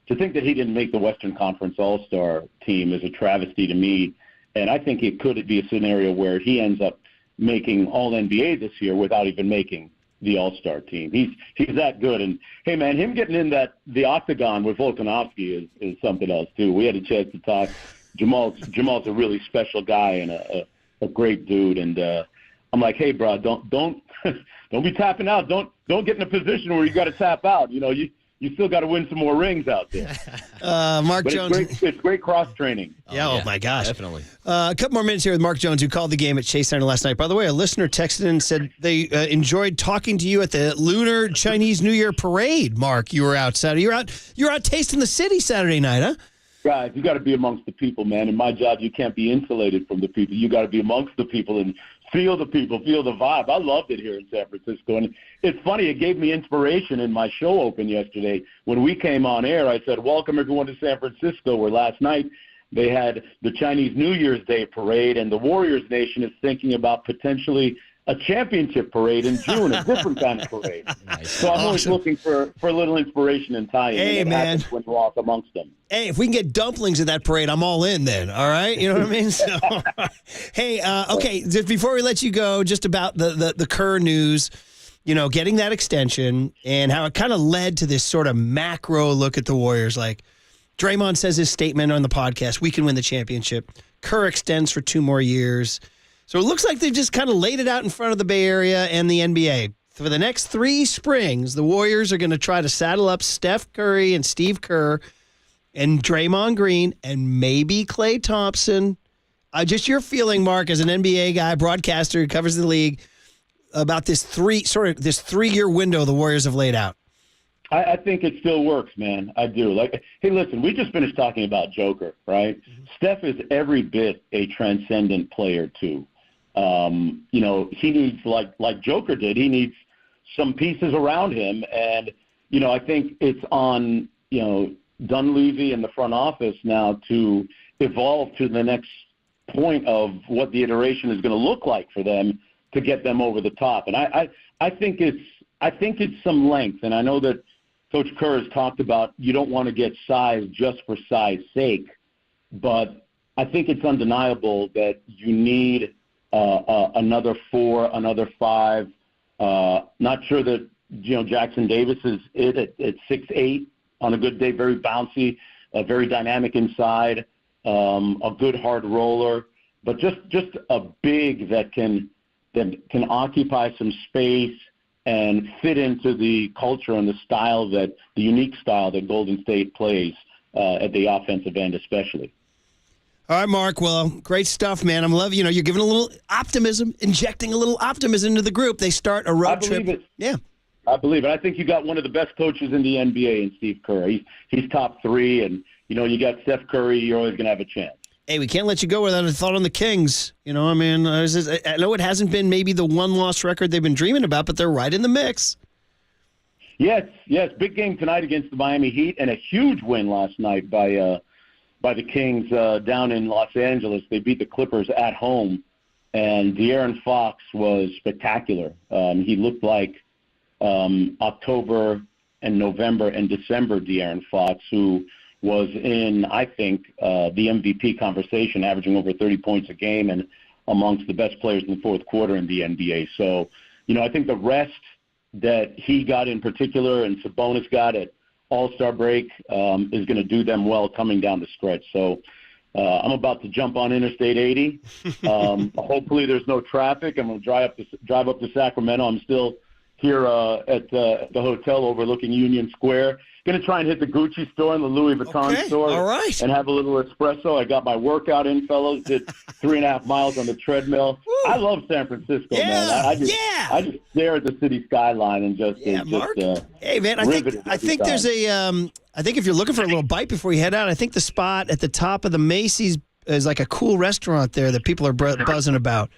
to think that he didn't make the Western Conference All-Star team is a travesty to me. And I think it could be a scenario where he ends up making All-NBA this year without even making the All-Star team. He's that good. And, hey, man, him getting in the octagon with Volkanovski is something else, too. We had a chance to talk. Jamal's a really special guy and a great dude. And I'm like, hey, bro, don't be tapping out. Don't get in a position where you got to tap out. You you still got to win some more rings out there. Mark But Jones. It's great cross training. Yeah, oh my gosh. Definitely. A couple more minutes here with Mark Jones, who called the game at Chase Center last night. By the way, a listener texted in and said they enjoyed talking to you at the Lunar Chinese New Year parade. Mark, you were out Saturday. You're out tasting the city Saturday night, huh? Guys, you got to be amongst the people, man. In my job, you can't be insulated from the people. You got to be amongst the people and feel the people, feel the vibe. I loved it here in San Francisco. And it's funny, it gave me inspiration in my show open yesterday. When we came on air, I said, welcome everyone to San Francisco, where last night they had the Chinese New Year's Day parade, and the Warriors Nation is thinking about potentially a championship parade in June, a different kind of parade. Nice. So I'm always looking for a little inspiration and tie-in. Hey, and it man. happens when we're off amongst them. Hey, if we can get dumplings at that parade, I'm all in then, all right? You know what I mean? So, hey, okay, just before we let you go, just about the Kerr news, you know, getting that extension and how it kind of led to this sort of macro look at the Warriors. Like, Draymond says his statement on the podcast, we can win the championship. Kerr extends for 2 more years. So it looks like they've just kind of laid it out in front of the Bay Area and the NBA. For the next 3 springs, the Warriors are going to try to saddle up Steph Curry and Steve Kerr and Draymond Green and maybe Klay Thompson. Just your feeling, Mark, as an NBA guy, broadcaster who covers the league, about this 3-year window the Warriors have laid out. I think it still works, man. I do. Like, hey, listen, we just finished talking about Joker, right? Mm-hmm. Steph is every bit a transcendent player, too. You know, he needs, like Joker did, he needs some pieces around him. And, you know, I think it's on, you know, Dunleavy and the front office now to evolve to the next point of what the iteration is going to look like for them to get them over the top. And I think it's some length. And I know that Coach Kerr has talked about you don't want to get size just for size sake, but I think it's undeniable that you need another 4, another 5. Not sure that, you know, Jackson Davis is at 6'8", on a good day, very bouncy, very dynamic inside, a good hard roller, but just a big that can occupy some space and fit into the culture and the unique style that Golden State plays at the offensive end especially. All right, Mark. Well, great stuff, man. I'm loving, you know, you're giving a little optimism, injecting a little optimism into the group. They start a road trip. I believe it. Yeah. I believe it. I think you got one of the best coaches in the NBA in Steve Kerr. He's top 3, and, you know, you got Steph Curry, you're always going to have a chance. Hey, we can't let you go without a thought on the Kings. You know, I mean, I know it hasn't been maybe the one-loss record they've been dreaming about, but they're right in the mix. Yes. Big game tonight against the Miami Heat, and a huge win last night by the Kings down in Los Angeles. They beat the Clippers at home, and De'Aaron Fox was spectacular. He looked like October and November and December De'Aaron Fox, who was in, I think, the MVP conversation, averaging over 30 points a game and amongst the best players in the fourth quarter in the NBA. So, you know, I think the rest that he got in particular and Sabonis got at All-Star break is going to do them well coming down the stretch. So I'm about to jump on Interstate 80. Hopefully there's no traffic. I'm going to drive up to Sacramento. I'm still here at the hotel overlooking Union Square. Going to try and hit the Gucci store and the Louis Vuitton store. All right. And have a little espresso. I got my workout in, fellows. Did 3.5 miles on the treadmill. Woo. I love San Francisco, man. I just stare at the city skyline and just Mark. Hey, man, I think there's I think if you're looking for a little bite before you head out, I think the spot at the top of the Macy's is like a cool restaurant there that people are buzzing about.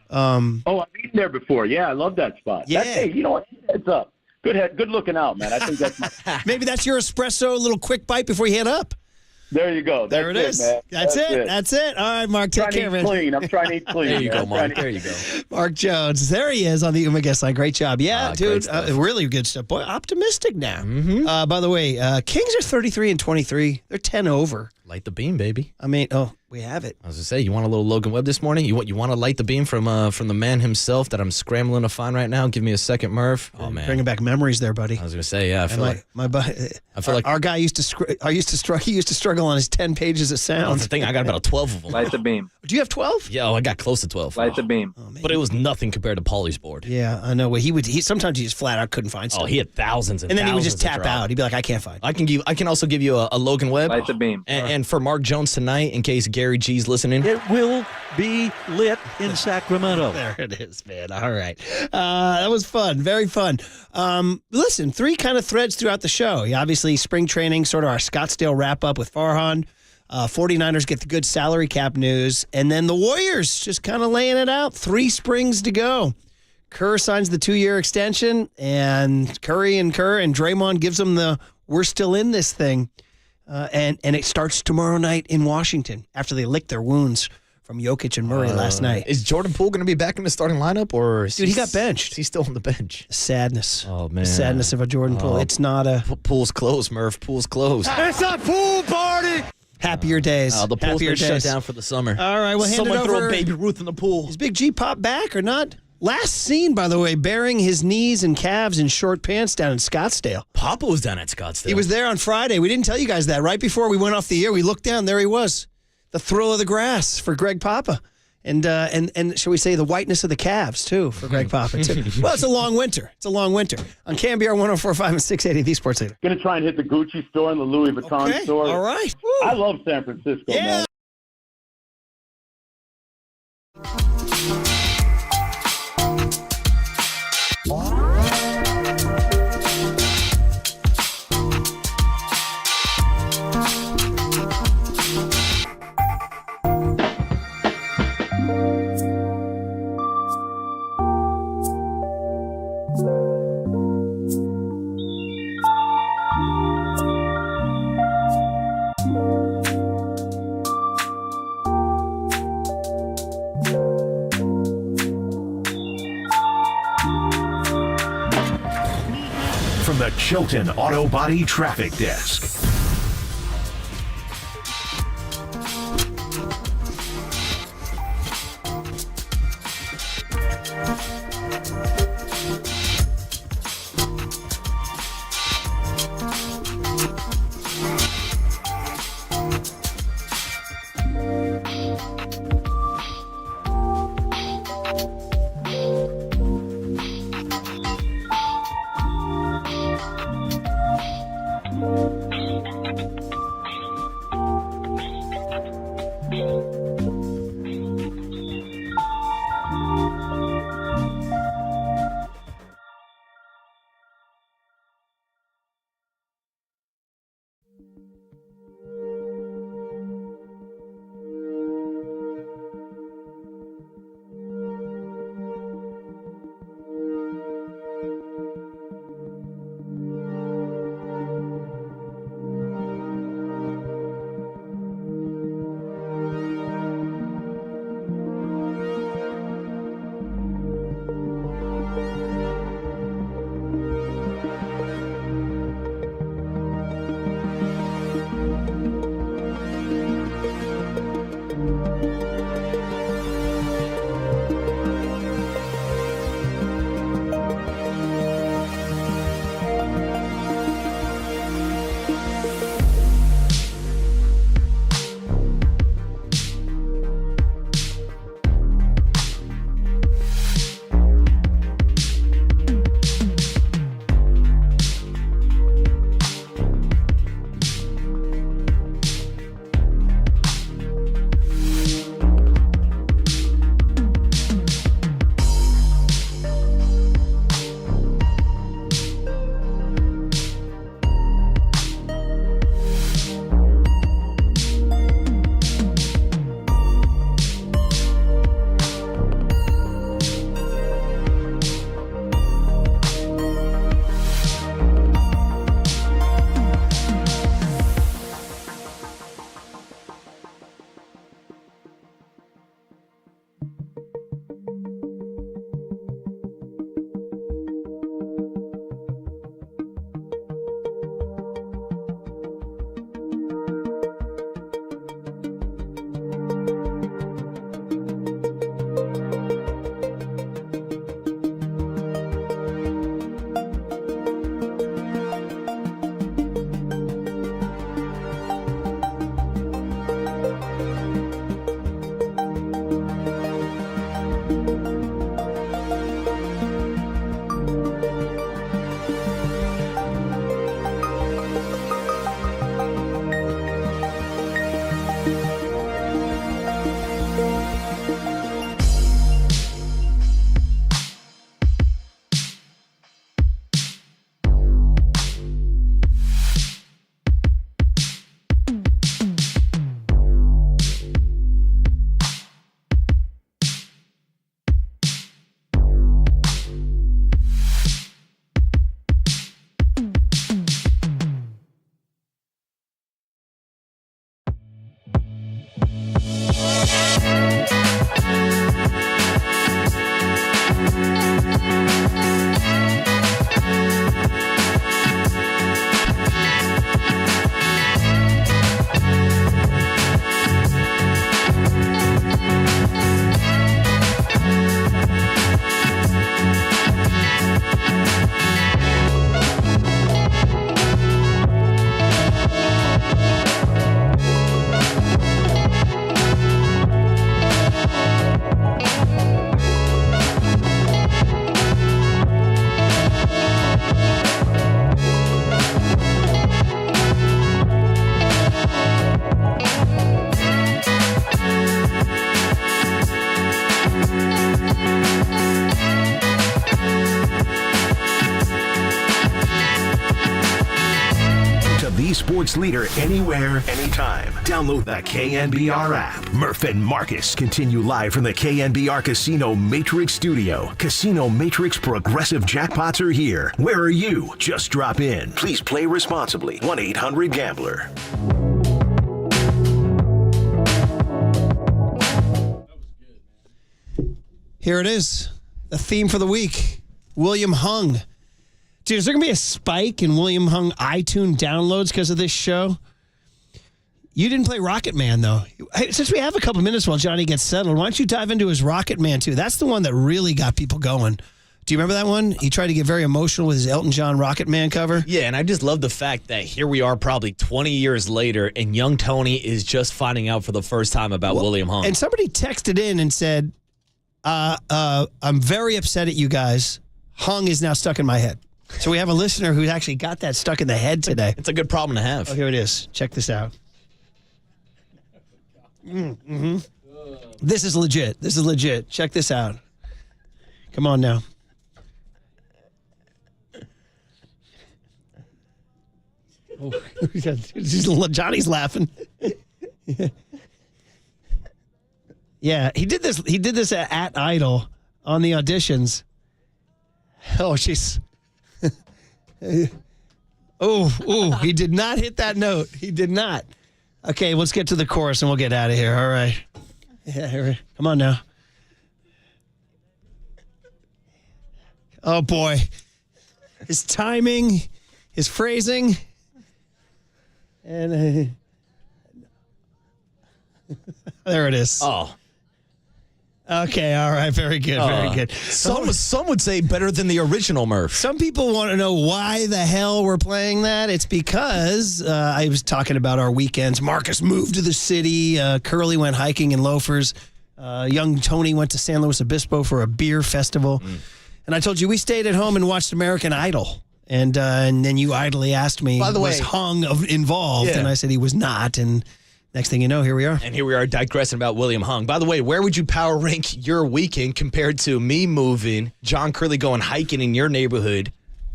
I've eaten there before. Yeah, I love that spot. Yeah. Hey, you know what? Heads up. Good looking out, man. I think that's my... Maybe that's your espresso, a little quick bite before you head up. There you go. There it is. Man. That's it. All right, Mark, take care, man. I'm trying to eat clean. There you go, Mark. There you go. Mark Jones. There he is on the Uma guest line. Great job. Yeah, dude. Really good stuff. Boy, optimistic now. Mm-hmm. By the way, Kings are 33-23. They're 10 over. Light the beam, baby. I mean, we have it. I was going to say, you want a little Logan Webb this morning? You want to light the beam from the man himself that I'm scrambling to find right now? Give me a second, Murph. Oh, man. Bringing back memories there, buddy. I was going to say, yeah, I feel like our guy used to struggle on his 10 pages of sound. That's the thing. I got about 12 of them. Light the beam. Do you have 12? Yeah, I got close to 12. Light the beam. But it was nothing compared to Paulie's board. Yeah, I know. Well, sometimes he just flat out couldn't find stuff. Oh, he had thousands and then he would thousands just tap to drop. out. He'd be like, I can't find. I can also give you a Logan Webb. Light the beam. And for Mark Jones tonight, in case Gary G's listening. It will be lit in Sacramento. There it is, man. All right. That was fun. Very fun. Listen, 3 kind of threads throughout the show. Obviously, spring training, sort of our Scottsdale wrap-up with Farhan. 49ers get the good salary cap news. And then the Warriors just kind of laying it out. 3 springs to go. Kerr signs the 2-year extension, and Kerr and Draymond gives them the we're still in this thing. And it starts tomorrow night in Washington after they licked their wounds from Jokic and Murray last night. Is Jordan Poole going to be back in the starting lineup, or dude? He got benched. He's still on the bench. Sadness. Oh man. The sadness of a Jordan Poole. It's not a Pool's closed, Murph. Pool's closed. It's a pool party. Happier days. The pool's Happier been days. shut down for the summer. All right, well, someone hand it over. throw a Baby Ruth in the pool. Is Big G Pop back or not? Last seen, by the way, bearing his knees and calves in short pants down in Scottsdale. Papa was down at Scottsdale. He was there on Friday. We didn't tell you guys that. Right before we went off the air, we looked down. There he was. The thrill of the grass for Greg Papa. And shall we say the whiteness of the calves, too, for Greg Papa, too. Well, it's a long winter. It's a long winter. On KNBR 104.5 and 680, the Sports Leader. Going to try and hit the Gucci store and the Louis Vuitton store. All right. I love San Francisco, man. From the Chilton Auto Body Traffic Desk. the sports leader anywhere, anytime. Download the KNBR app. Murph and Marcus continue live from the KNBR Casino Matrix Studio. Casino Matrix Progressive Jackpots are here. Where are you? Just drop in. Please play responsibly. 1-800-GAMBLER. Here it is. The theme for the week. William Hung. Dude, is there going to be a spike in William Hung iTunes downloads because of this show? You didn't play Rocket Man, though. Hey, since we have a couple minutes while Johnny gets settled, why don't you dive into his Rocket Man, too? That's the one that really got people going. Do you remember that one? He tried to get very emotional with his Elton John Rocket Man cover. Yeah, and I just love the fact that here we are probably 20 years later, and young Tony is just finding out for the first time about William Hung. And somebody texted in and said, I'm very upset at you guys. Hung is now stuck in my head. So we have a listener who actually got that stuck in the head today. It's a good problem to have. Oh, here it is. Check this out. Mm-hmm. This is legit. This is legit. Check this out. Come on now. Oh, Johnny's laughing. Yeah, he did this. He did this at Idol on the auditions. Oh, jeez. Oh, he did not hit that note. He did not. Okay, let's get to the chorus and we'll get out of here. All right. Yeah, come on now. Oh, boy. His timing, his phrasing. And there it is. Oh. Okay, all right, very good, very good. Some would say better than the original Murph. Some people want to know why the hell we're playing that. It's because I was talking about our weekends. Marcus moved to the city. Curly went hiking in loafers. Young Tony went to San Luis Obispo for a beer festival. And I told you we stayed at home and watched American Idol. And then you idly asked me, by the way, was Hung involved? Yeah. And I said he was not. And next thing you know, here we are. And here we are digressing about William Hung. By the way, where would you power rank your weekend compared to me moving, John Curley going hiking in your neighborhood,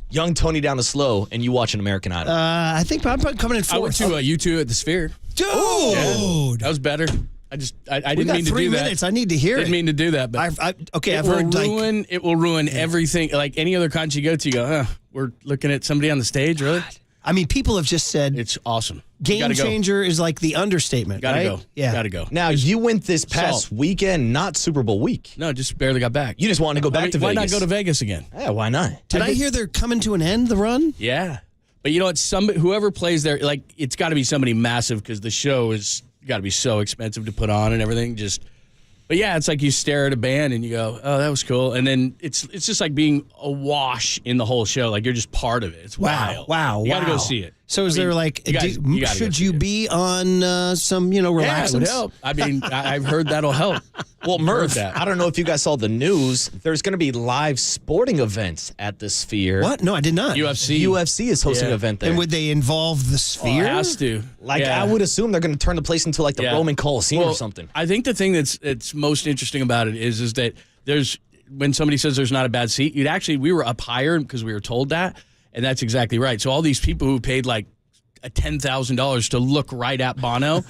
young Tony down the slow, and you watching American Idol? I think I'm coming in fourth. I went to U2 at the Sphere. Dude! Yeah, that was better. I didn't mean to do that. 3 minutes. I need to hear it. Didn't mean to do that, but I've heard it will ruin everything. Like any other concert you go to, you go, we're looking at somebody on the stage, really? I mean, people have just said it's awesome. Game changer is like the understatement. Gotta right? go. Yeah, gotta go. Now you went this past weekend, not Super Bowl week. No, just barely got back. You just wanted to go back to Vegas. Why not go to Vegas again? Yeah, why not? Did I hear they're coming to an end? The run? Yeah, but you know what? Whoever plays there, like it's got to be somebody massive because the show is got to be so expensive to put on and everything. But yeah, it's like you stare at a band and you go, "Oh, that was cool," and then it's just like being awash in the whole show. Like you're just part of it. It's wild. Wow. You got to go see it. So is there like, should you be on some, Yeah, relaxants? it would help. I mean, I've heard that'll help. Well, Murph, I don't know if you guys saw the news. There's going to be live sporting events at the Sphere. What? No, I did not. UFC is hosting an event there. And would they involve the Sphere? It has to. I would assume they're going to turn the place into like the Roman Coliseum or something. I think the thing that's most interesting about it is that there's when somebody says there's not a bad seat, we were up higher because we were told that, and that's exactly right. So all these people who paid like $10,000 to look right at Bono,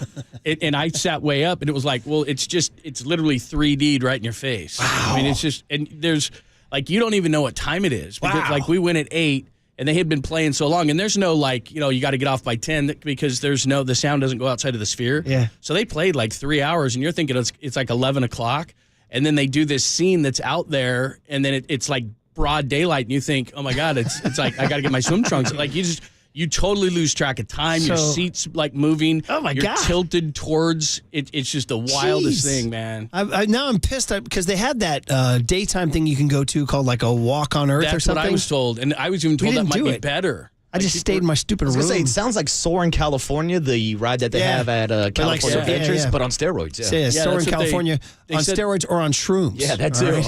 and I sat way up, and it was like, well, it's literally 3D'd right in your face. Wow. I mean, it's just, and there's like you don't even know what time it is because like we went at 8. And they had been playing so long, and there's no like, you got to get off by 10 because the sound doesn't go outside of the Sphere. Yeah. So they played like 3 hours, and you're thinking it's like 11 o'clock, and then they do this scene that's out there, and then it's like broad daylight, and you think, oh my God, it's like I got to get my swim trunks. Like you totally lose track of time. Your seat's like moving. Oh my God. You're tilted towards it. It's just the wildest thing, man. Now I'm pissed because they had that daytime thing you can go to called like a walk on Earth or something. That's what I was told, and I was even told that might be better. I just stayed in my stupid room. It sounds like Soar in California, the ride that they have at California Adventures, but on steroids. Yeah, Soar in California on steroids or on shrooms. Yeah, that's it.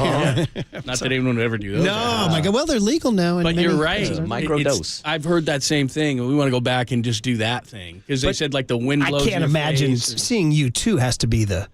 Not that anyone would ever do those. No, my God. Well, they're legal now. But you're right. Microdose. I've heard that same thing. We want to go back and just do that thing because they said like the wind blows. I can't imagine seeing U2 has to be the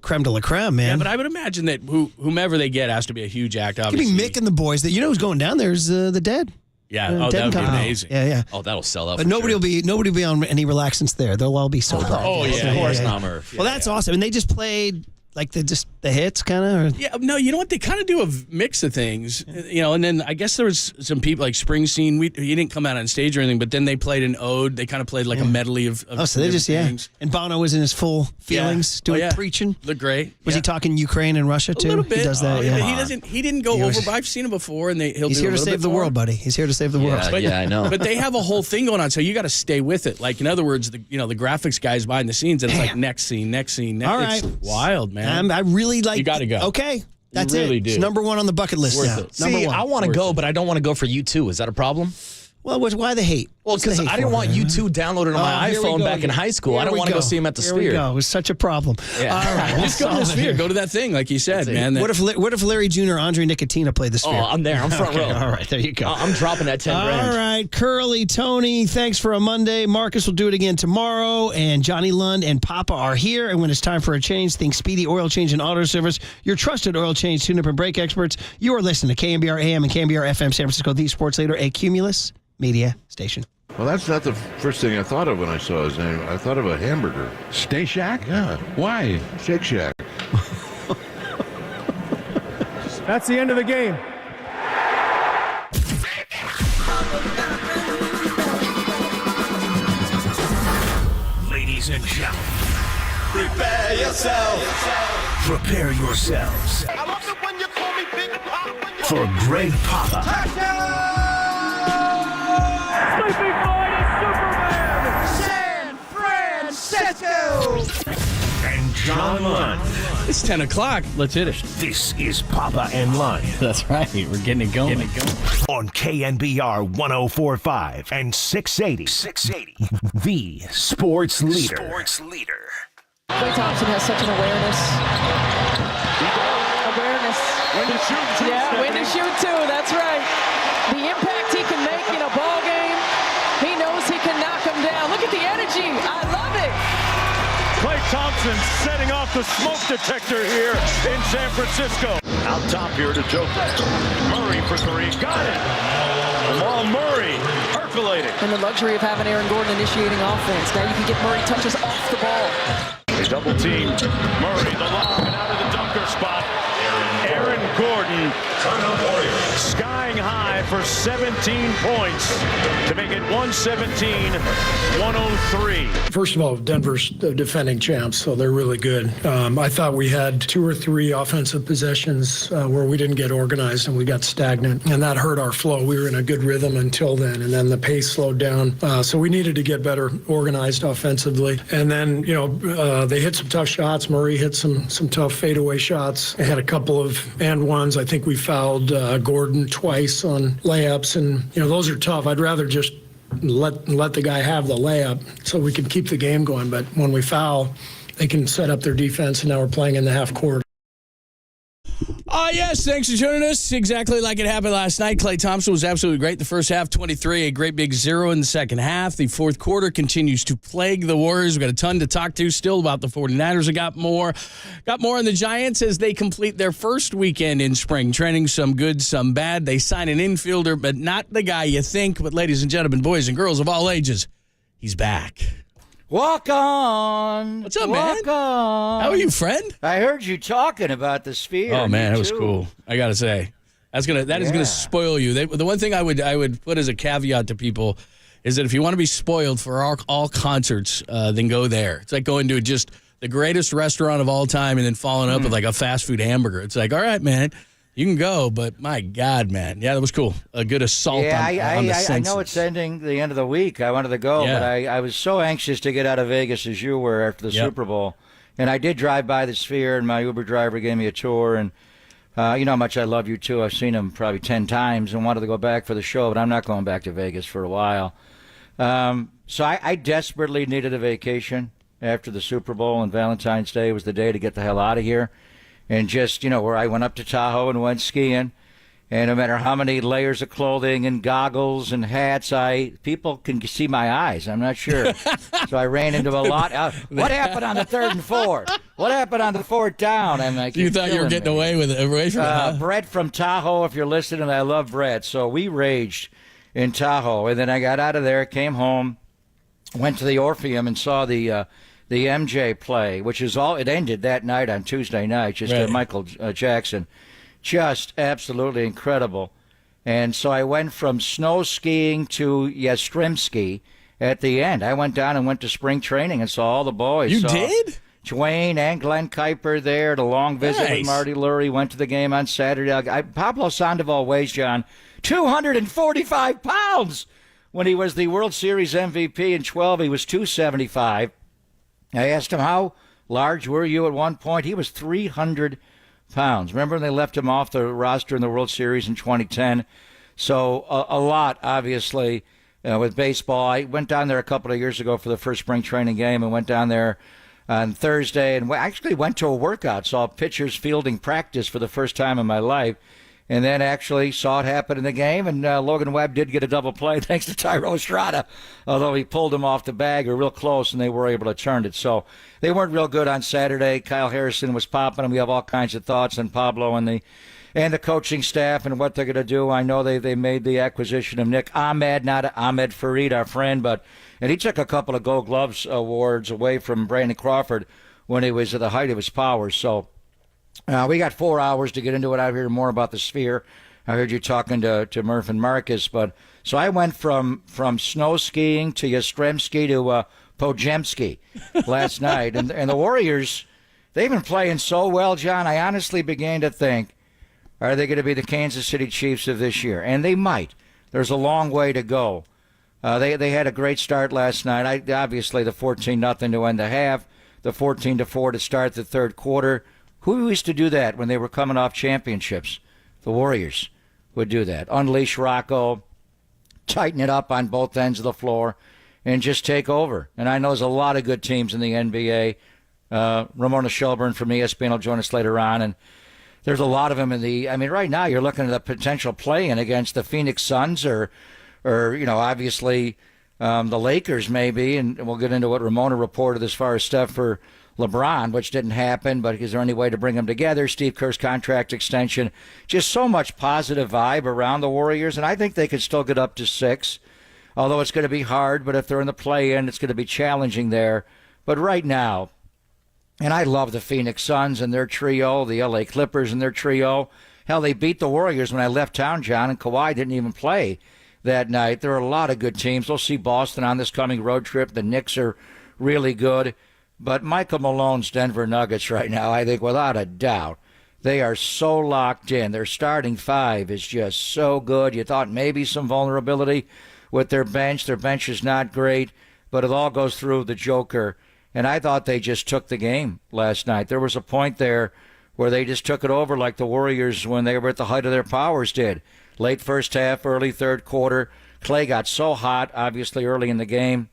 creme de la creme, man. Yeah, but I would imagine that whomever they get has to be a huge act. It could Obviously, be Mick and the boys. That who's going down there is the Dead. Yeah. Oh, that would be amazing. Yeah. Oh, that'll sell out. But nobody will be on any relaxants there. They'll all be sold out. Oh, yeah. Of course not, Murph. Well, that's awesome. And they just played like the hits kind of. Yeah, no, you know what? They kind of do a mix of things, and then I guess there was some people like Springsteen. He didn't come out on stage or anything, but then they played an ode. They kind of played like a medley of so they just things. And Bono was in his full feelings doing preaching. Looked great. Was he talking Ukraine and Russia too? A little bit. He does that. Yeah. He didn't go over, but I've seen him before, and he'll He's do here a to little save bit the more. world, buddy. He's here to save the world. But, I know. But they have a whole thing going on, so you got to stay with it. Like in other words, the graphics guys behind the scenes, and it's like next scene. All right. It's wild, man. I really like. You got to go. Okay, that's really it. do. It's number one on the bucket list now. See, I want to go, but I don't want to go for U2. Is that a problem? Well, why the hate? Well, because I didn't want U2 downloaded on my iPhone back in high school. I don't want to go see him at the Sphere. Here we go. It was such a problem. Yeah. All right, Just go to the Sphere. Go to that thing, like you said, man. What if Larry Jr. Andre Nicotina played the Sphere? Oh, I'm there. I'm front row. All right, there you go. I'm dropping that 10 grand. All right, Curly, Tony, thanks for a Monday. Marcus will do it again tomorrow. And Johnny Lund and Papa are here. And when it's time for a change, think Speedy Oil Change and Auto Service, your trusted oil change, tune-up, and brake experts. You are listening to KNBR AM and KNBR FM San Francisco, the sports leader, a Cumulus Media station. Well, that's not the first thing I thought of when I saw his name. I thought of a hamburger. Stay Shack? Yeah. Why? Shake Shack. That's the end of the game. Ladies and gentlemen, Prepare yourself. prepare yourselves I love it when you call me Big Pop. for Greg Papa Sleeping Boy is Superman. San Francisco. and John Lund. It's 10 o'clock. Let's hit it. This is Papa and Lund That's right. We're getting it going. on KNBR 104.5 and 680. The sports leader. Klay Thompson has such an awareness. When to shoot. Yeah, when to shoot too. That's right. The impact he can make in a ball game. He knows he can knock him down. Look at the energy. I love it. Klay Thompson setting off the smoke detector here in San Francisco. Out top here to Joker. Murray for three. Got it. Jamal Murray percolating. And the luxury of having Aaron Gordon initiating offense. Now you can get Murray touches off the ball. They double team Murray, the lob, and out of the dunker spot. Aaron Gordon skying high for 17 points to make it 117-103. First of all, Denver's the defending champs, so they're really good. I thought we had 2 or 3 offensive possessions where we didn't get organized and we got stagnant, and that hurt our flow. We were in a good rhythm until then, and then the pace slowed down. So we needed to get better organized offensively. And then, they hit some tough shots. Murray hit some tough fadeaway shots. They had a couple of and ones. I think we fouled Gordon twice on layups, and those are tough. I'd rather just let the guy have the layup so we can keep the game going. But when we foul, they can set up their defense, and now we're playing in the half court. Yes, thanks for joining us. Exactly like it happened last night. Klay Thompson was absolutely great. The first half, 23, a great big 0 in the second half. The fourth quarter continues to plague the Warriors. We've got a ton to talk to still about the 49ers. We got more on the Giants as they complete their first weekend in spring training. Some good, some bad. They sign an infielder, but not the guy you think. But ladies and gentlemen, boys and girls of all ages, he's back. Walk on. What's up, Walk man? on. How are you, friend? I heard you talking about the Sphere. Oh man, Me that was too. cool. I gotta say, that is gonna spoil you. The one thing I would put as a caveat to people is that if you want to be spoiled for all concerts, then go there. It's like going to just the greatest restaurant of all time and then following up with like a fast food hamburger. It's like, all right, man, you can go, but my God, man, yeah, that was cool. A good assault on the senses. I know it's ending the end of the week. I wanted to go, but I was so anxious to get out of Vegas as you were after the Super Bowl. And I did drive by the Sphere, and my Uber driver gave me a tour. And you know how much I love you, too. I've seen him probably 10 times and wanted to go back for the show, but I'm not going back to Vegas for a while. So I desperately needed a vacation after the Super Bowl, and Valentine's Day was the day to get the hell out of here. And just, where I went up to Tahoe and went skiing. And no matter how many layers of clothing and goggles and hats, people can see my eyes. I'm not sure. So I ran into a lot. What happened on the 3rd and 4th? What happened on the 4th down? I'm like, you thought you were getting away from it? Brett from Tahoe, if you're listening, I love Brett. So we raged. in Tahoe. And then I got out of there, came home, went to the Orpheum and saw the MJ play, which is all. It ended that night on Tuesday night, just Right. Michael Jackson. Just absolutely incredible. And so I went from snow skiing to Yastrzemski at the end. I went down and went to spring training and saw all the boys. You Saw did? Dwayne and Glenn Kuiper there, the long visit with Nice. Marty Lurie. Went to the game on Saturday. Pablo Sandoval weighs, John, 245 pounds. When he was the World Series MVP in 12, he was 275. I asked him, how large were you at one point? He was 300 pounds. Remember when they left him off the roster in the World Series in 2010? So a lot, obviously, with baseball. I went down there a couple of years ago for the first spring training game and went down there on Thursday and actually went to a workout, saw pitchers fielding practice for the first time in my life, and then actually saw it happen in the game. And Logan Webb did get a double play thanks to Tyro Estrada, although he pulled him off the bag or real close, and they were able to turn it. So they weren't real good on Saturday. Kyle Harrison was popping, and we have all kinds of thoughts on Pablo and the coaching staff and what they're going to do. I know they made the acquisition of Nick Ahmed, not Ahmed Farid, our friend, and he took a couple of Gold Gloves awards away from Brandon Crawford when he was at the height of his powers. So we got 4 hours to get into it. I hear more about the Sphere. I heard you talking to Murph and Marcus. But so I went from snow skiing to Yastrzemski to Pojemski last night. And the Warriors, they've been playing so well, John. I honestly began to think, are they going to be the Kansas City Chiefs of this year? And they might. There's a long way to go. They had a great start last night. Obviously, the 14-0 to end the half, the 14-4 to start the third quarter. Who used to do that when they were coming off championships? The Warriors would do that. Unleash Rocco, tighten it up on both ends of the floor, and just take over. And I know there's a lot of good teams in the NBA. Ramona Shelburne from ESPN will join us later on, and there's a lot of them in the. I mean, right now you're looking at a potential play-in against the Phoenix Suns, or obviously the Lakers maybe, and we'll get into what Ramona reported as far as stuff for LeBron, which didn't happen, but is there any way to bring them together? Steve Kerr's contract extension. Just so much positive vibe around the Warriors, and I think they could still get up to 6, although it's going to be hard, but if they're in the play-in, it's going to be challenging there. But right now, and I love the Phoenix Suns and their trio, the LA Clippers and their trio. Hell, they beat the Warriors when I left town, John, and Kawhi didn't even play that night. There are a lot of good teams. We'll see Boston on this coming road trip. The Knicks are really good. But Michael Malone's Denver Nuggets right now, I think without a doubt, they are so locked in. Their starting five is just so good. You thought maybe some vulnerability with their bench. Their bench is not great, but it all goes through the Joker. And I thought they just took the game last night. There was a point there where they just took it over like the Warriors when they were at the height of their powers did. Late first half, early third quarter. Clay got so hot, obviously, early in the game.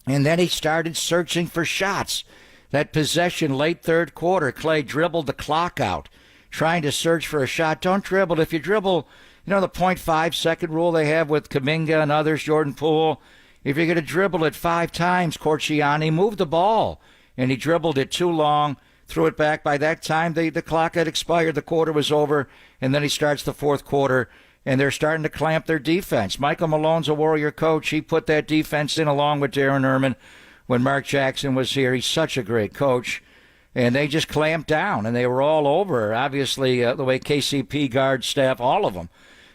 And then he started searching for shots. That possession late third quarter, Clay dribbled the clock out, trying to search for a shot. Don't dribble. If you dribble, the 0.5 second rule they have with Kuminga and others, Jordan Poole, if you're going to dribble it 5 times, Corciani, move the ball. And he dribbled it too long, threw it back. By that time, the clock had expired. The quarter was over. And then he starts the fourth quarter, and they're starting to clamp their defense. Michael Malone's a Warrior coach. He put that defense in along with Darren Erman when Mark Jackson was here. He's such a great coach. And they just clamped down, and they were all over. Obviously, the way KCP guard staff, all of them.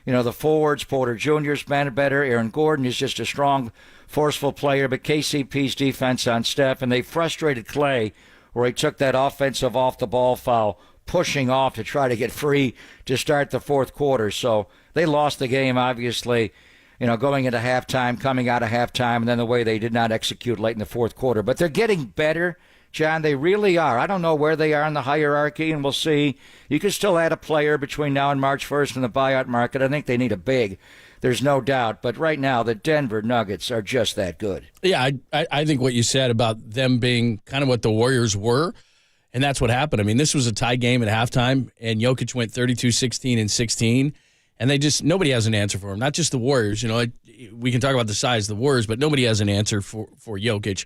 The forwards, Porter Jr.'s been better. Aaron Gordon is just a strong, forceful player. But KCP's defense on Steph, and they frustrated Clay where he took that offensive off-the-ball foul, pushing off to try to get free to start the fourth quarter. So they lost the game, obviously, going into halftime, coming out of halftime, and then the way they did not execute late in the fourth quarter. But they're getting better, John. They really are. I don't know where they are in the hierarchy, and we'll see. You can still add a player between now and March 1st in the buyout market. I think they need a big. There's no doubt. But right now, the Denver Nuggets are just that good. Yeah, I think what you said about them being kind of what the Warriors were, and that's what happened. I mean, this was a tie game at halftime, and Jokic went 32, 16, and 16. And nobody has an answer for him. Not just the Warriors. We can talk about the size of the Warriors, but nobody has an answer for Jokic.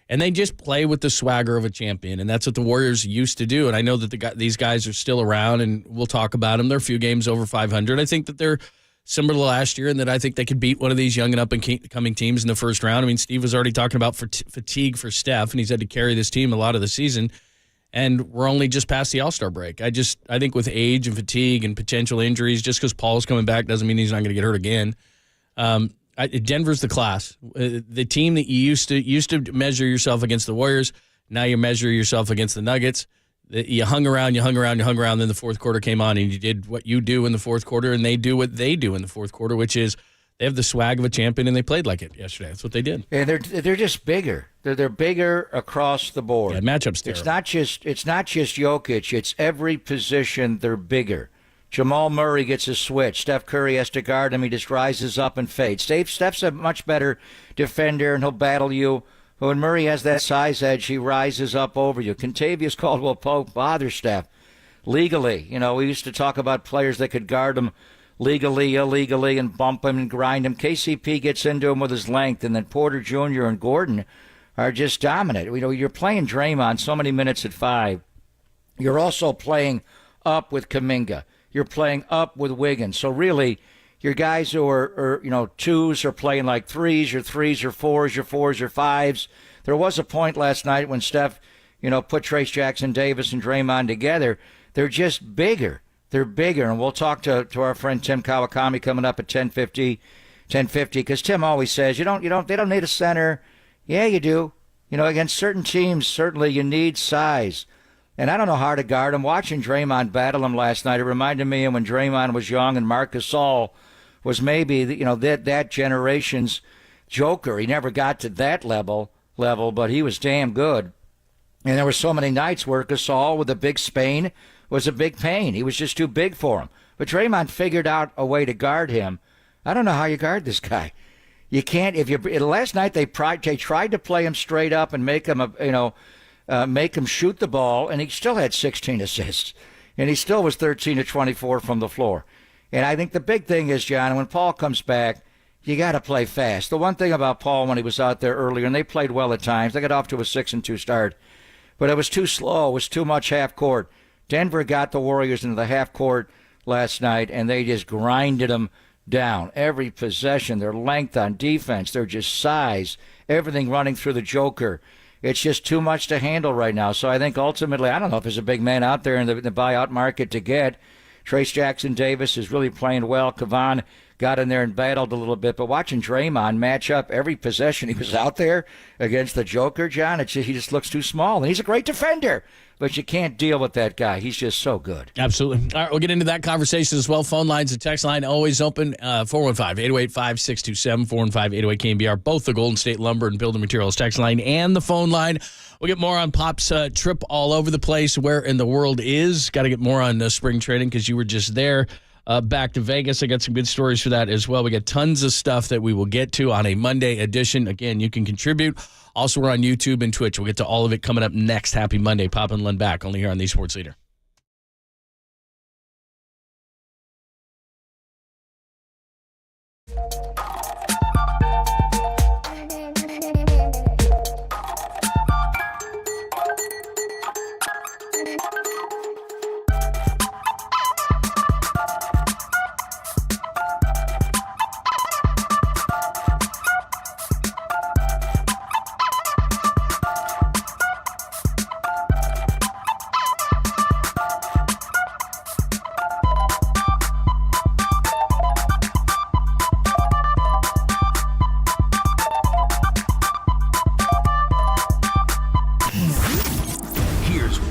And they just play with the swagger of a champion, and that's what the Warriors used to do. And I know that these guys are still around, and we'll talk about them. They're a few games over 500. I think that they're similar to last year, and that I think they could beat one of these young and up-and-coming teams in the first round. I mean, Steve was already talking about fatigue for Steph, and he's had to carry this team a lot of the season, and we're only just past the All-Star break. I think with age and fatigue and potential injuries, just because Paul's coming back doesn't mean he's not going to get hurt again. Denver's the class. The team that you used to measure yourself against the Warriors, now you measure yourself against the Nuggets. You hung around, then the fourth quarter came on, and you did what you do in the fourth quarter, and they do what they do in the fourth quarter, which is they have the swag of a champion, and they played like it yesterday. That's what they did. And they're just bigger. They're bigger across the board. Yeah, matchup's terrible. It's not just Jokic. It's every position. They're bigger. Jamal Murray gets a switch. Steph Curry has to guard him. He just rises up and fades. Steph's a much better defender, and he'll battle you. But when Murray has that size edge, he rises up over you. Contavious Caldwell-Pope bothers Steph legally. We used to talk about players that could guard him legally, illegally, and bump him and grind him. KCP gets into him with his length, and then Porter Jr. and Gordon are just dominant. You're playing Draymond so many minutes at 5. You're also playing up with Kuminga. You're playing up with Wiggins. So really, your guys who are twos are playing like threes, your threes are fours, your fours are fives. There was a point last night when Steph, put Trace Jackson Davis and Draymond together. They're just bigger. They're bigger. And we'll talk to our friend Tim Kawakami coming up at 10:50, because Tim always says, they don't need a center. Yeah, you do. Against certain teams, certainly you need size. And I don't know how to guard him. Watching Draymond battle him last night, it reminded me of when Draymond was young and Marc Gasol was maybe, that generation's Joker. He never got to that level, but he was damn good. And there were so many nights where Gasol with a big Spain was a big pain. He was just too big for him. But Draymond figured out a way to guard him. I don't know how you guard this guy. You can't. Last night they tried to play him straight up and make him make him shoot the ball, and he still had 16 assists, and he still was 13 to 24 from the floor. And I think the big thing is, John, when Paul comes back, you got to play fast. The one thing about Paul when he was out there earlier, and they played well at times, they got off to a 6-2 start, but it was too slow. It was too much half court. Denver got the Warriors into the half court last night, and they just grinded them down. Every possession, their length on defense, their just size, everything running through the Joker. It's just too much to handle right now. So I think ultimately, I don't know if there's a big man out there in the buyout market to get. Trace Jackson Davis is really playing well. Kavan got in there and battled a little bit. But watching Draymond match up every possession he was out there against the Joker, John, he just looks too small. And he's a great defender, but you can't deal with that guy. He's just so good. Absolutely. All right, we'll get into that conversation as well. Phone lines and text line always open. 415-808-5627, 415-808-KNBR, both the Golden State Lumber and Building Materials text line and the phone line. We'll get more on Pop's trip all over the place, where in the world is. Got to get more on spring training because you were just there. Back to Vegas. I got some good stories for that as well. We got tons of stuff that we will get to on a Monday edition. Again, you can contribute. Also, we're on YouTube and Twitch. We'll get to all of it coming up next. Happy Monday. Pop and Len back only here on the Sports Leader.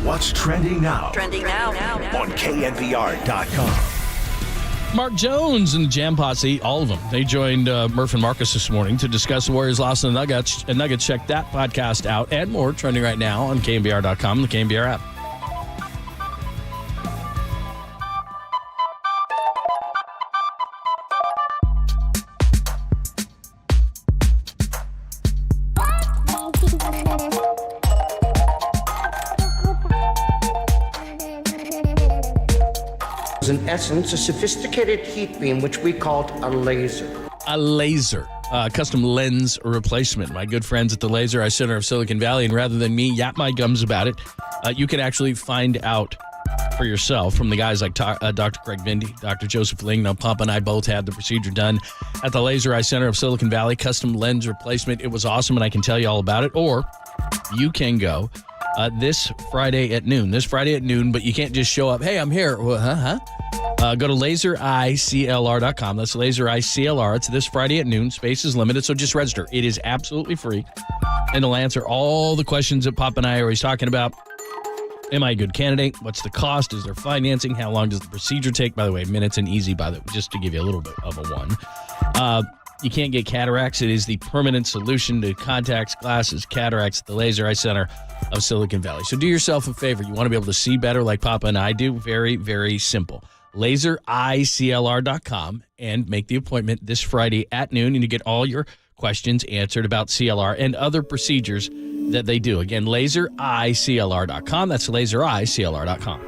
What's trending now? Trending now. On KNBR.com. Mark Jones and the Jam Posse, all of them, they joined Murph and Marcus this morning to discuss the Warriors' loss to the Nuggets. And Nuggets, check that podcast out and more trending right now on KNBR.com and the KNBR app. In essence, a sophisticated heat beam, which we called a laser. A laser. Custom lens replacement. My good friends at the Laser Eye Center of Silicon Valley, and rather than me yap my gums about it, you can actually find out for yourself from the guys like Dr. Craig Vindy, Dr. Joseph Ling. Now, Papa and I both had the procedure done at the Laser Eye Center of Silicon Valley, custom lens replacement. It was awesome, and I can tell you all about it. Or you can go this Friday at noon. But you can't just show up, hey, I'm here. Well, go to lasereyeclr.com. That's lasereyeclr. It's this Friday at noon. Space is limited, so just register. It is absolutely free, and it'll answer all the questions that Pop and I are always talking about. Am I a good candidate? What's the cost? Is there financing? How long does the procedure take? By the way, minutes and easy, just to give you a little bit of a one. You can't get cataracts. It is the permanent solution to contacts, glasses, cataracts at the Laser Eye Center of Silicon Valley. So do yourself a favor. You want to be able to see better like Papa and I do? Very, very simple. lasereyeclr.com and make the appointment this Friday at noon, and you get all your questions answered about CLR and other procedures that they do. Again, lasereyeclr.com. That's lasereyeclr.com.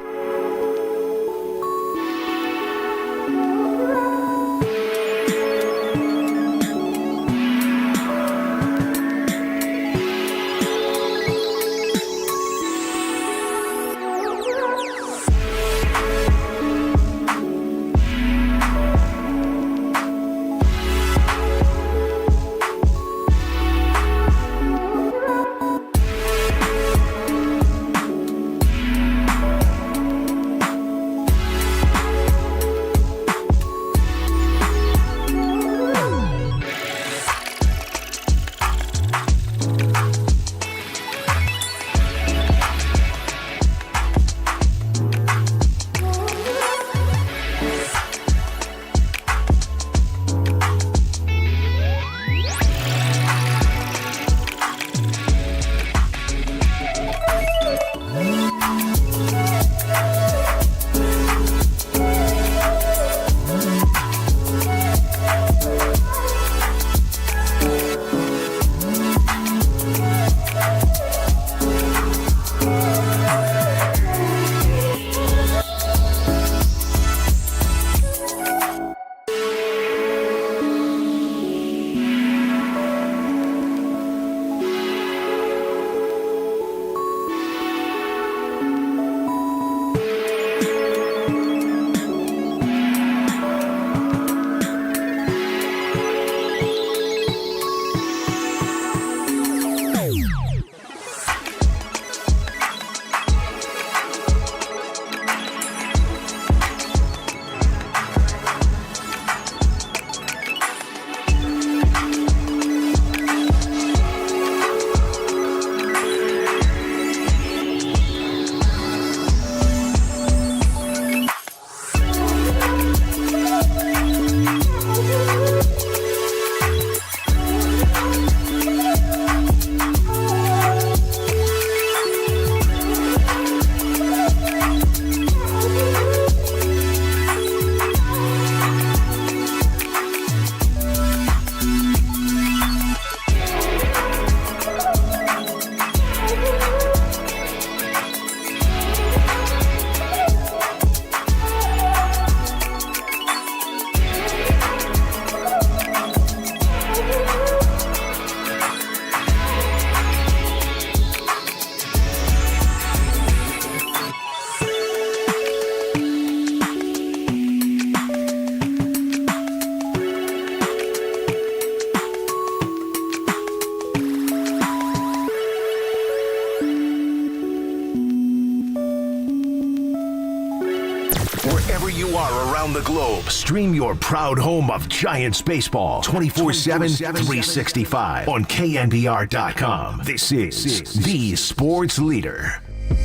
Wherever you are around the globe, stream your proud home of Giants baseball 24/7, 365 on KNBR.com. This is the sports leader.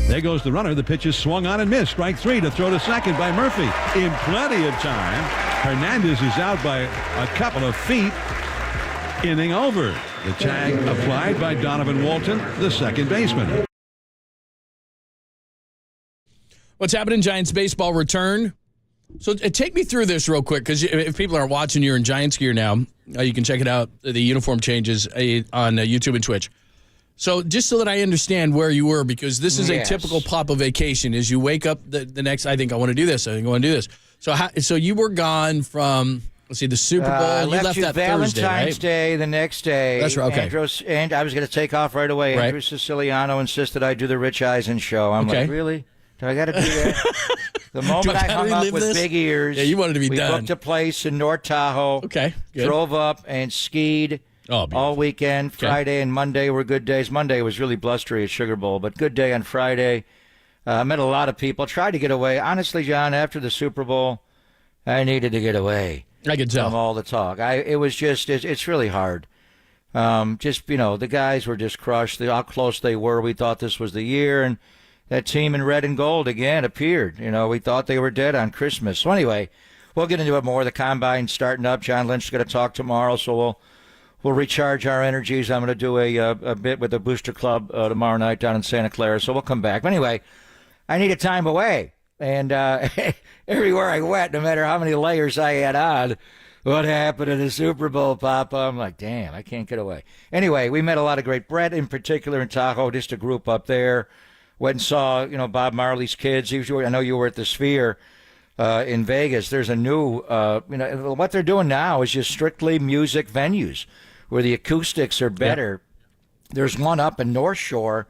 There goes the runner. The pitch is swung on and missed. Strike three to throw to second by Murphy in plenty of time. Hernandez is out by a couple of feet. Inning over. The tag applied by Donovan Walton, the second baseman. What's happening? Giants baseball return. So take me through this real quick, because if people aren't watching, you're in Giants gear now. You can check it out, the uniform changes on YouTube and Twitch. So just so that I understand where you were, because this is a typical Papa vacation, is you wake up the next, I think I want to do this, I think I want to do this. So you were gone from, let's see, the Super Bowl. You left that Valentine's Thursday, right? Day, the next day. That's right, okay. And I was going to take off right away. Right. Andrew Siciliano insisted I do the Rich Eisen show. I'm like, really? Do I got to do that? The moment I hung up with big ears, you wanted to be we done. booked a place in North Tahoe. Okay, good. Drove up and skied all weekend. Friday and Monday were good days. Monday was really blustery at Sugar Bowl, but good day on Friday. Met a lot of people. Tried to get away. Honestly, John, after the Super Bowl, I needed to get away. I could tell. From all the talk. It was just, it's really hard. The guys were just crushed. How close they were. We thought this was the year, and that team in red and gold again appeared. We thought they were dead on Christmas. So anyway, we'll get into it more. The Combine starting up. John Lynch is going to talk tomorrow, so we'll recharge our energies. I'm going to do a bit with the Booster Club tomorrow night down in Santa Clara, so we'll come back. But anyway, I needed time away. And everywhere I went, no matter how many layers I had on, what happened in the Super Bowl, Papa? I'm like, damn, I can't get away. Anyway, we met a lot of great Brett in particular in Tahoe, just a group up there. Went and saw, Bob Marley's kids. I know you were at the Sphere in Vegas. There's a new, what they're doing now is just strictly music venues where the acoustics are better. Yeah. There's one up in North Shore.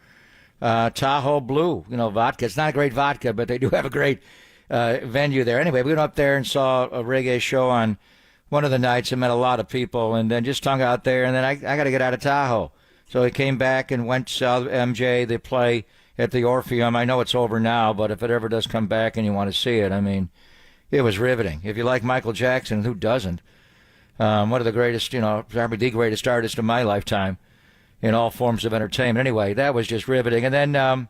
Tahoe Blue, vodka. It's not a great vodka, but they do have a great venue there. Anyway, we went up there and saw a reggae show on one of the nights and met a lot of people, and then just hung out there. And then I got to get out of Tahoe. So I came back and went to MJ. They play at the Orpheum. I know it's over now, but if it ever does come back and you want to see it, I mean, it was riveting. If you like Michael Jackson, who doesn't? One of the greatest, probably the greatest artist of my lifetime. In all forms of entertainment. Anyway, that was just riveting. And then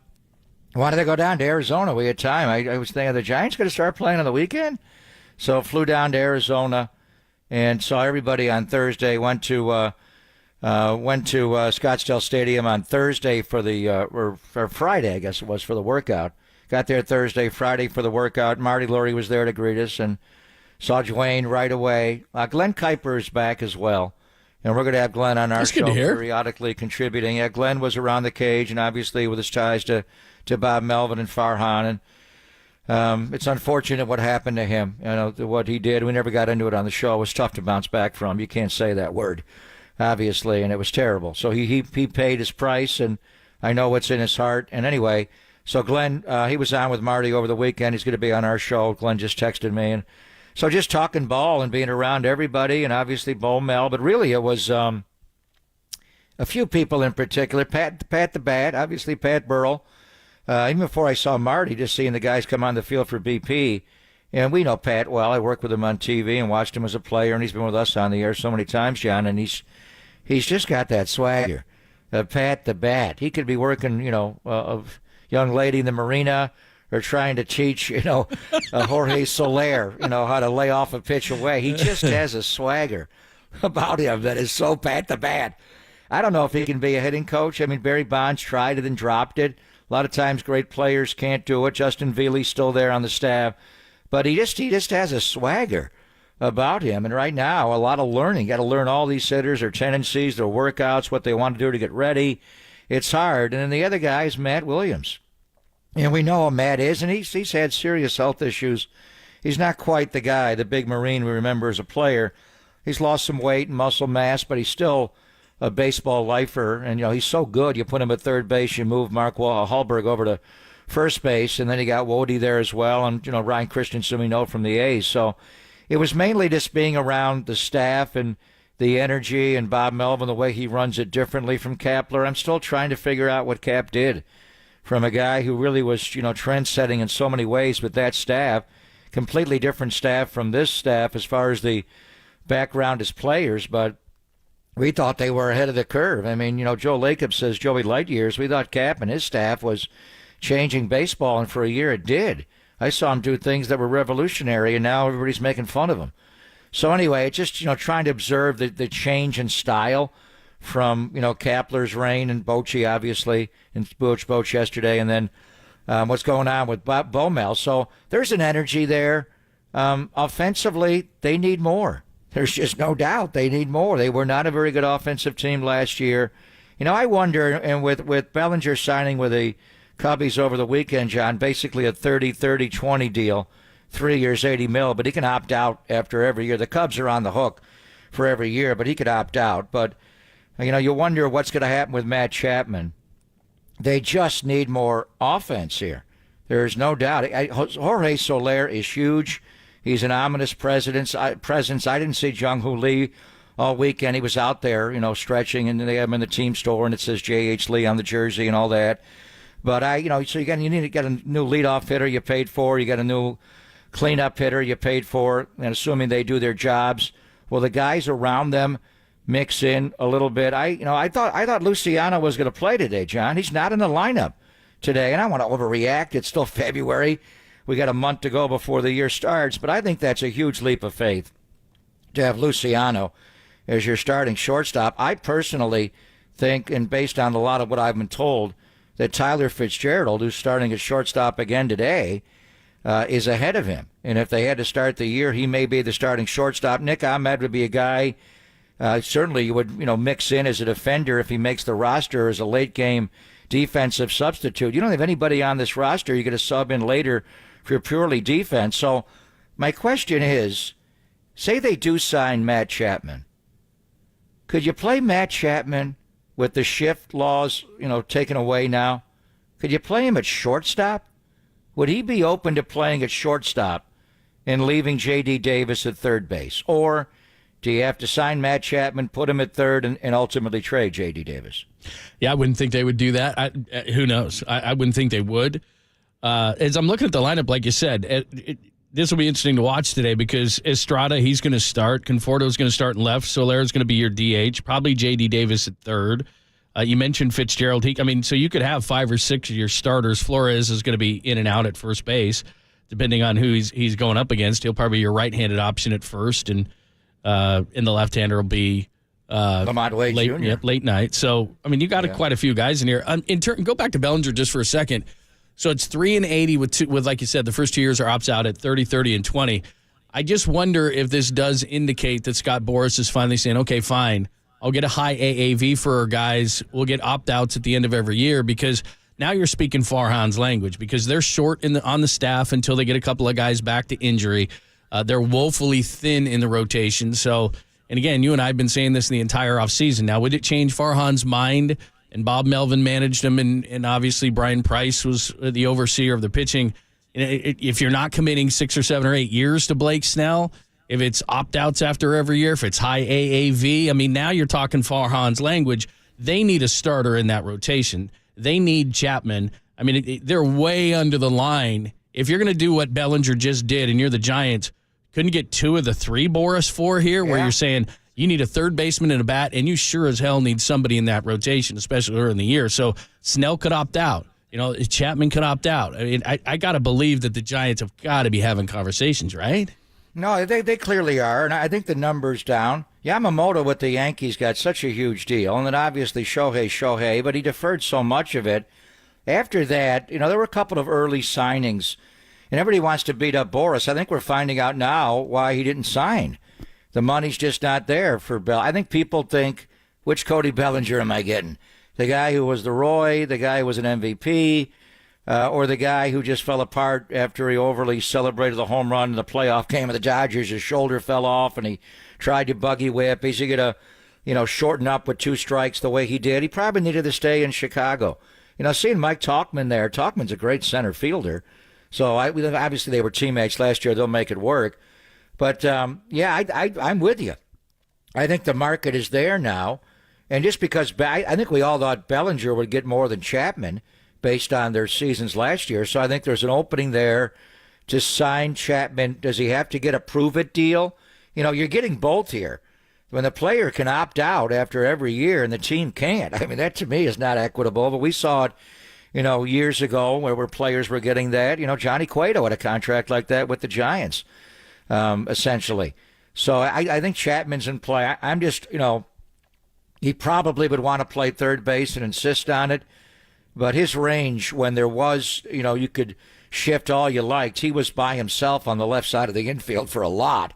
wanted to go down to Arizona. We had time. I was thinking the Giants going to start playing on the weekend. So flew down to Arizona and saw everybody on Thursday. Went to Scottsdale Stadium on Thursday for or Friday, I guess it was, for the workout. Got there Thursday, Friday for the workout. Marty Lurie was there to greet us and saw Dwayne right away. Glenn Kuiper is back as well. And we're going to have Glenn on our show periodically contributing. Yeah, Glenn was around the cage, and obviously with his ties to Bob Melvin and Farhan. And it's unfortunate what happened to him. What he did. We never got into it on the show. It was tough to bounce back from. You can't say that word, obviously, and it was terrible. So he paid his price, and I know what's in his heart. And anyway, so Glenn, he was on with Marty over the weekend. He's going to be on our show. Glenn just texted me, and so just talking ball and being around everybody, and obviously Bo Mel, but really it was a few people in particular. Pat the Bat, obviously Pat Burrell. Even before I saw Marty, just seeing the guys come on the field for BP. And we know Pat well. I worked with him on TV and watched him as a player, and he's been with us on the air so many times, John, and he's just got that swagger. Pat the Bat. He could be working, a young lady in the marina, or trying to teach, Jorge Soler, how to lay off a pitch away. He just has a swagger about him that is so Pat the Bat. I don't know if he can be a hitting coach. I mean, Barry Bonds tried it and dropped it. A lot of times great players can't do it. Justin Veely's still there on the staff. But he just has a swagger about him. And right now, a lot of learning. Got to learn all these hitters, their tendencies, their workouts, what they want to do to get ready. It's hard. And then the other guy is Matt Williams. And we know how Matt is, and he's had serious health issues. He's not quite the guy, the big Marine we remember as a player. He's lost some weight and muscle mass, but he's still a baseball lifer. And, he's so good. You put him at third base, you move Mark Hallberg over to first base, and then you got Wody there as well, and, Ryan Christensen we know from the A's. So it was mainly just being around the staff and the energy and Bob Melvin, the way he runs it differently from Kapler. I'm still trying to figure out what Cap did. From a guy who really was, trend-setting in so many ways with that staff, completely different staff from this staff as far as the background as players, but we thought they were ahead of the curve. I mean, Joe Lacob says Joey light years. We thought Cap and his staff was changing baseball, and for a year it did. I saw him do things that were revolutionary, and now everybody's making fun of him. So anyway, it's just, trying to observe the change in style from, Kapler's reign and Bochy, obviously, and Boch yesterday, and then what's going on with Bomel. So there's an energy there. Offensively, they need more. There's just no doubt they need more. They were not a very good offensive team last year. I wonder, and with Bellinger signing with the Cubbies over the weekend, John, basically a 30-30-20 deal, 3 years, $80 million, but he can opt out after every year. The Cubs are on the hook for every year, but he could opt out. But you wonder what's going to happen with Matt Chapman. They just need more offense here. There's no doubt. Jorge Soler is huge. He's an ominous presence. I didn't see Jung-Hoo Lee all weekend. He was out there, stretching, and they have him in the team store, and it says J.H. Lee on the jersey and all that. But, so you need to get a new leadoff hitter you paid for. You got a new cleanup hitter you paid for, and assuming they do their jobs. Well, the guys around them mix in a little bit. I thought Luciano was going to play today, John. He's not in the lineup today, and I don't want to overreact. It's still February. We got a month to go before the year starts, but I think that's a huge leap of faith to have Luciano as your starting shortstop. I personally think, and based on a lot of what I've been told, that Tyler Fitzgerald, who's starting at shortstop again today, is ahead of him. And if they had to start the year, he may be the starting shortstop. Nick Ahmed would be a guy, certainly you would mix in as a defender if he makes the roster as a late-game defensive substitute. You don't have anybody on this roster you're going to sub in later for purely defense. So my question is, say they do sign Matt Chapman. Could you play Matt Chapman with the shift laws, taken away now? Could you play him at shortstop? Would he be open to playing at shortstop and leaving J.D. Davis at third base? Or do you have to sign Matt Chapman, put him at third, and ultimately trade J.D. Davis? Yeah, I wouldn't think they would do that. Who knows? I wouldn't think they would. As I'm looking at the lineup, like you said, this will be interesting to watch today because Estrada, he's going to start. Conforto's going to start in left. Soler's going to be your DH. Probably J.D. Davis at third. You mentioned Fitzgerald. So you could have 5 or 6 of your starters. Flores is going to be in and out at first base, depending on who he's going up against. He'll probably be your right-handed option at first, and in the left-hander will be Lamont Wade Jr. Late night. So, you got quite a few guys in here. Go back to Bellinger just for a second. So it's 3-80 with like you said, the first 2 years are opts out at 30, 30, and 20. I just wonder if this does indicate that Scott Boras is finally saying, okay, fine, I'll get a high AAV for our guys. We'll get opt-outs at the end of every year because now you're speaking Farhan's language because they're short on the staff until they get a couple of guys back to injury. They're woefully thin in the rotation. So, and again, you and I have been saying this the entire offseason. Now, would it change Farhan's mind? And Bob Melvin managed him, and obviously Brian Price was the overseer of the pitching. If you're not committing 6 or 7 or 8 years to Blake Snell, if it's opt-outs after every year, if it's high AAV, now you're talking Farhan's language. They need a starter in that rotation. They need Chapman. They're way under the line. If you're going to do what Bellinger just did and you're the Giants, couldn't you get 2 of the 3 Boras for here where you're saying you need a third baseman and a bat, and you sure as hell need somebody in that rotation, especially early in the year. So Snell could opt out. Chapman could opt out. I got to believe that the Giants have got to be having conversations, right? No, they clearly are, and I think the number's down. Yamamoto with the Yankees got such a huge deal, and then obviously Shohei, but he deferred so much of it. After that, there were a couple of early signings, and everybody wants to beat up Boras. I think we're finding out now why he didn't sign. The money's just not there for Bell. I think people think, which Cody Bellinger am I getting? The guy who was the Roy, the guy who was an MVP, or the guy who just fell apart after he overly celebrated the home run in the playoff game of the Dodgers. His shoulder fell off, and he tried to buggy whip. Is he going to, shorten up with 2 strikes the way he did? He probably needed to stay in Chicago. Seeing Mike Tauchman there, Tauchman's a great center fielder. So obviously they were teammates last year. They'll make it work. But, I'm with you. I think the market is there now. And just because I think we all thought Bellinger would get more than Chapman based on their seasons last year. So I think there's an opening there to sign Chapman. Does he have to get a prove-it deal? You're getting both here. When the player can opt out after every year and the team can't. That to me is not equitable. But we saw it, years ago where players were getting that. Johnny Cueto had a contract like that with the Giants. Essentially. So I think Chapman's in play. I'm just, he probably would want to play third base and insist on it. But his range, when there was, you could shift all you liked, he was by himself on the left side of the infield for a lot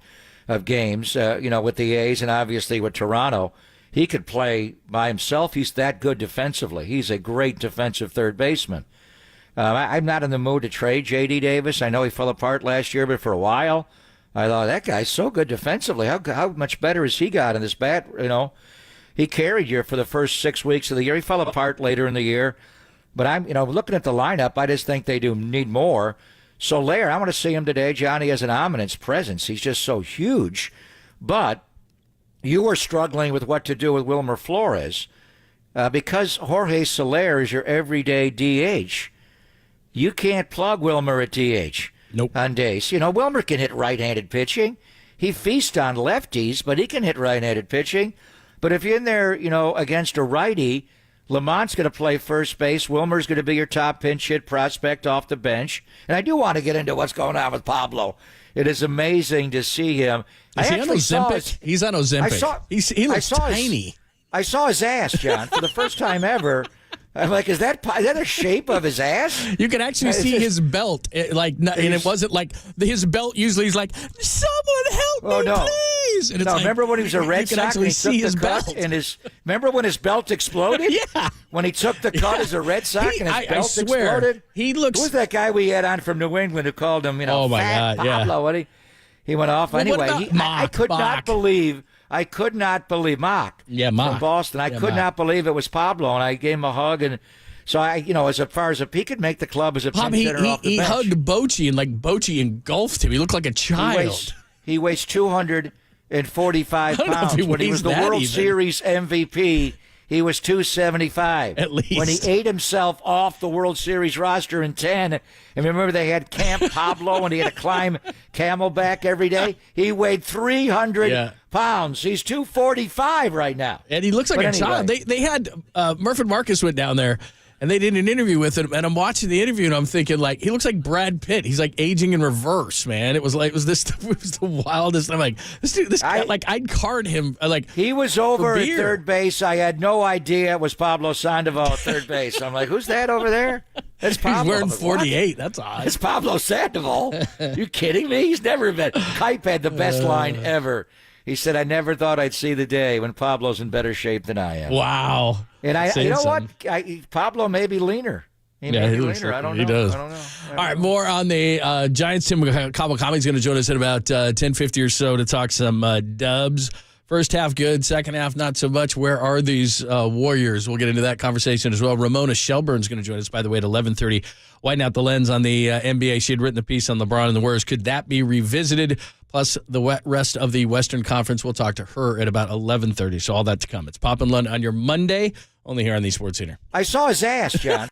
of games, with the A's and obviously with Toronto. He could play by himself. He's that good defensively. He's a great defensive third baseman. I'm not in the mood to trade J.D. Davis. I know he fell apart last year, but for a while, I thought, that guy's so good defensively. How much better has he got in this bat? He carried you for the first 6 weeks of the year. He fell apart later in the year. But I'm, looking at the lineup, I just think they do need more. Soler, I want to see him today. Johnny has an ominous presence. He's just so huge. But you were struggling with what to do with Wilmer Flores because Jorge Soler is your everyday DH. You can't plug Wilmer at DH on days. Wilmer can hit right-handed pitching. He feasts on lefties, but he can hit right-handed pitching. But if you're in there, against a righty, Lamont's going to play first base. Wilmer's going to be your top pinch hit prospect off the bench. And I do want to get into what's going on with Pablo. It is amazing to see him. Is he on Ozempic? He's on Ozempic. He looks tiny. I saw his ass, John, for the first time ever. I'm like, is that a shape of his ass? You can actually see his belt, and it wasn't like his belt. Usually, he's like, "Someone help me, please!" And it's remember when he was a Red Sox and he see took his the cut belt. and remember when his belt exploded? Yeah, when he took the cut as a Red Sox and his belt I swear, exploded. He looks. Who was that guy we had on from New England who called him? Oh my Fat God, Pablo? yeah. What he went off anyway. I could not believe Mock. Yeah, Mock from Boston. I could not believe it was Pablo, and I gave him a hug and. So as far as he could make the club as a pinch hitter off the he bench. hugged Bochy and Bochy engulfed him. He looked like a child. He weighs 245 pounds. When he was the World Series MVP, he was 275. At least. When he ate himself off the World Series roster in 10, and remember they had Camp Pablo and he had to climb Camelback every day, he weighed 300 pounds. He's 245 right now. And he looks like a child. They had Murphy Marcus went down there. And they did an interview with him, and I'm watching the interview, and I'm thinking, he looks like Brad Pitt. He's aging in reverse, man. It was the wildest. I'm like, this guy, I'd card him. He was over at third base. I had no idea it was Pablo Sandoval at third base. I'm like, who's that over there? That's Pablo. He's wearing 48. What? That's odd. It's Pablo Sandoval. You kidding me? He's never been. Kipe had the best line ever. He said, I never thought I'd see the day when Pablo's in better shape than I am. Wow. And you know what? Pablo may be leaner. He may be leaner. I don't know. He does. I don't know. All right, more on the Giants. Tim Kawakami's going to join us at about 10:50 or so to talk some Dubs. First half good, second half not so much. Where are these Warriors? We'll get into that conversation as well. Ramona Shelburne's going to join us, by the way, at 11:30. Widen out the lens on the NBA. She had written a piece on LeBron and the Warriors. Could that be revisited? Plus the rest of the Western Conference. We'll talk to her at about 11:30. So all that to come. It's Pop and Lund on your Monday, only here on the Sports Center. I saw his ass, John.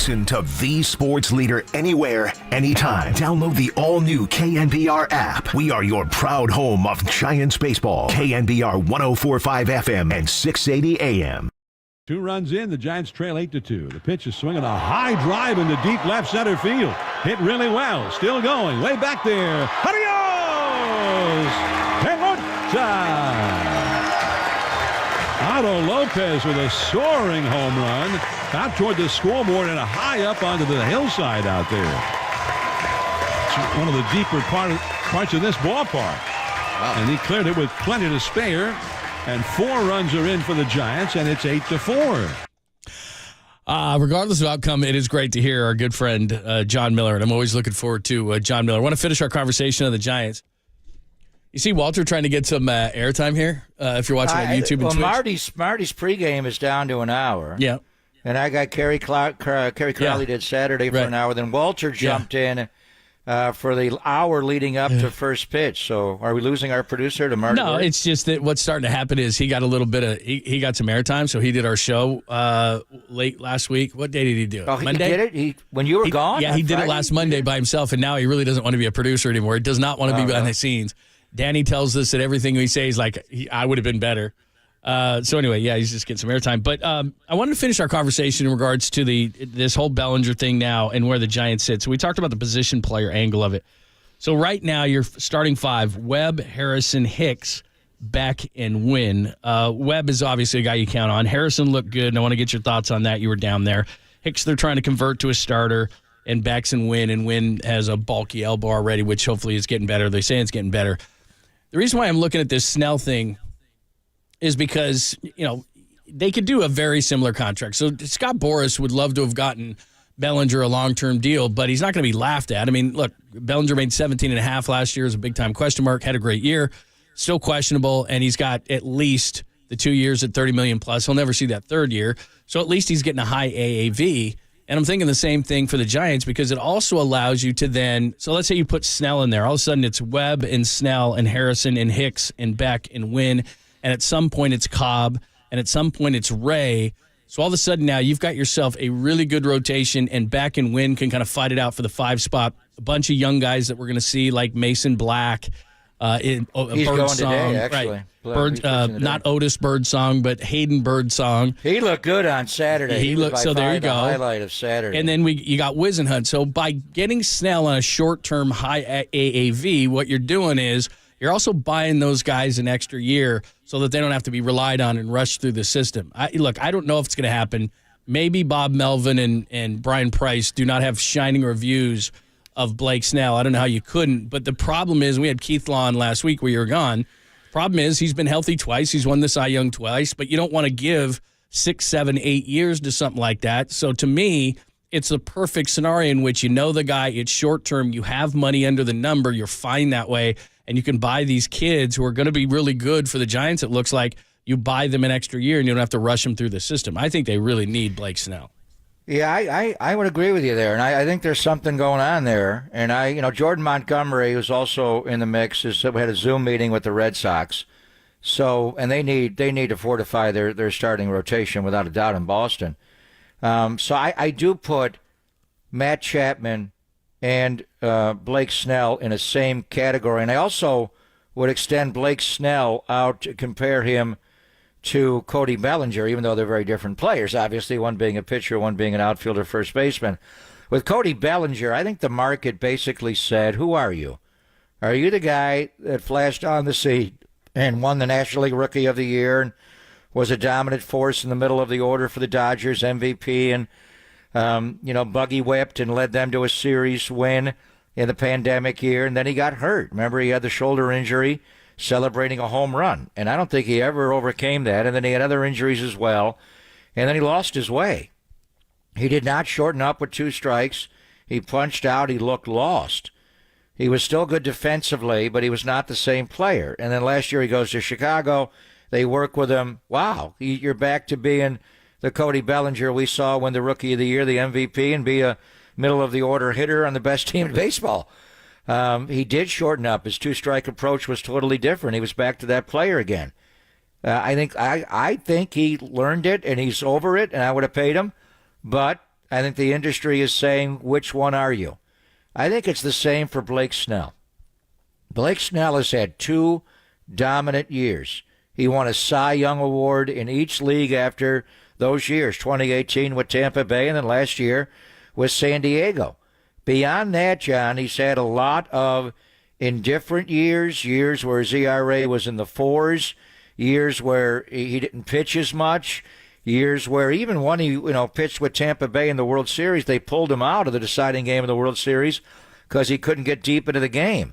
Listen to the sports leader anywhere, anytime. Download the all-new KNBR app. We are your proud home of Giants baseball. KNBR 104.5 FM and 680 AM. 2 runs in, the Giants trail 8-2. The pitch is swinging a high drive into deep left center field. Hit really well. Still going. Way back there. Adios! Pelota! Otto Lopez with a soaring home run out toward the scoreboard and a high up onto the hillside out there. It's one of the deeper parts of this ballpark. Wow. And he cleared it with plenty to spare. And 4 runs are in for the Giants, and it's 8-4. Regardless of outcome, it is great to hear our good friend John Miller, and I'm always looking forward to John Miller. I want to finish our conversation on the Giants. You see Walter trying to get some airtime here, if you're watching on YouTube and Twitch. Marty's pregame is down to an hour. Yeah. And I got Kerry Crowley did Saturday for an hour. Then Walter jumped in for the hour leading up to first pitch. So are we losing our producer to Marty? No, it's just that what's starting to happen is he got a little bit of he got some airtime. So he did our show late last week. What day did he do it? Oh, Monday? He did it? When you were gone? Yeah, he did it last Monday by himself, and now he really doesn't want to be a producer anymore. He does not want to be behind the scenes. Danny tells us that everything we say is like, I would have been better. So anyway, yeah, he's just getting some airtime. But I wanted to finish our conversation in regards to this whole Bellinger thing now and where the Giants sit. So we talked about the position player angle of it. So right now, you're starting 5, Webb, Harrison, Hicks, Beck, and Wynn. Webb is obviously a guy you count on. Harrison looked good, and I want to get your thoughts on that. You were down there. Hicks, they're trying to convert to a starter, and Beck's and Wynn has a bulky elbow already, which hopefully is getting better. They say it's getting better. The reason why I'm looking at this Snell thing is because, they could do a very similar contract. So Scott Boras would love to have gotten Bellinger a long-term deal, but he's not going to be laughed at. I mean, look, Bellinger made 17.5 last year as a big-time question mark, had a great year, still questionable, and he's got at least the 2 years at $30 million plus. He'll never see that third year. So at least he's getting a high AAV. And I'm thinking the same thing for the Giants because it also allows you to then, so let's say you put Snell in there. All of a sudden it's Webb and Snell and Harrison and Hicks and Beck and Wynn. And at some point it's Cobb. And at some point it's Ray. So all of a sudden now you've got yourself a really good rotation and Beck and Wynn can kind of fight it out for the 5 spot. A bunch of young guys that we're going to see like Mason Black. He's going today, actually. Right. Not Otis Birdsong, but Hayden Birdsong. He looked good on Saturday. He looked so. There you go. The highlight of Saturday. And then you got Wisenhunt. So by getting Snell on a short-term high AAV, what you're doing is you're also buying those guys an extra year so that they don't have to be relied on and rushed through the system. I don't know if it's going to happen. Maybe Bob Melvin and Brian Price do not have shining reviews of Blake Snell. I don't know how you couldn't. But the problem is, we had Keith Law on last week where you were gone. Problem is, he's been healthy twice. He's won the Cy Young twice. But you don't want to give 6, 7, 8 years to something like that. So to me, it's a perfect scenario in which you know the guy, it's short term, you have money under the number, you're fine that way, and you can buy these kids who are going to be really good for the Giants, it looks like. You buy them an extra year and you don't have to rush them through the system. I think they really need Blake Snell. Yeah, I would agree with you there, and I think there's something going on there. And Jordan Montgomery, who's also in the mix, we had a Zoom meeting with the Red Sox. So, and they need to fortify their starting rotation without a doubt in Boston. So I do put Matt Chapman and Blake Snell in the same category, and I also would extend Blake Snell out to compare him to Cody Bellinger, even though they're very different players, obviously, one being a pitcher, one being an outfielder, first baseman. With Cody Bellinger, I think the market basically said, who are you? Are you the guy that flashed on the scene and won the National League Rookie of the Year and was a dominant force in the middle of the order for the Dodgers, MVP, and, buggy whipped and led them to a series win in the pandemic year, and then he got hurt. Remember, he had the shoulder injury, celebrating a home run. And I don't think he ever overcame that. And then he had other injuries as well. And then he lost his way. He did not shorten up with 2 strikes. He punched out. He looked lost. He was still good defensively, but he was not the same player. And then last year he goes to Chicago. They work with him. Wow, you're back to being the Cody Bellinger we saw win the Rookie of the Year, the MVP, and be a middle-of-the-order hitter on the best team in baseball. He did shorten up. His 2-strike approach was totally different. He was back to that player again. I think he learned it, and he's over it, and I would have paid him. But I think the industry is saying, which one are you? I think it's the same for Blake Snell. Blake Snell has had 2 dominant years. He won a Cy Young Award in each league after those years, 2018 with Tampa Bay and then last year with San Diego. Beyond that, John, he's had a lot of indifferent years where his ERA was in the 4s, years where he didn't pitch as much, years where even when he pitched with Tampa Bay in the World Series, they pulled him out of the deciding game of the World Series because he couldn't get deep into the game.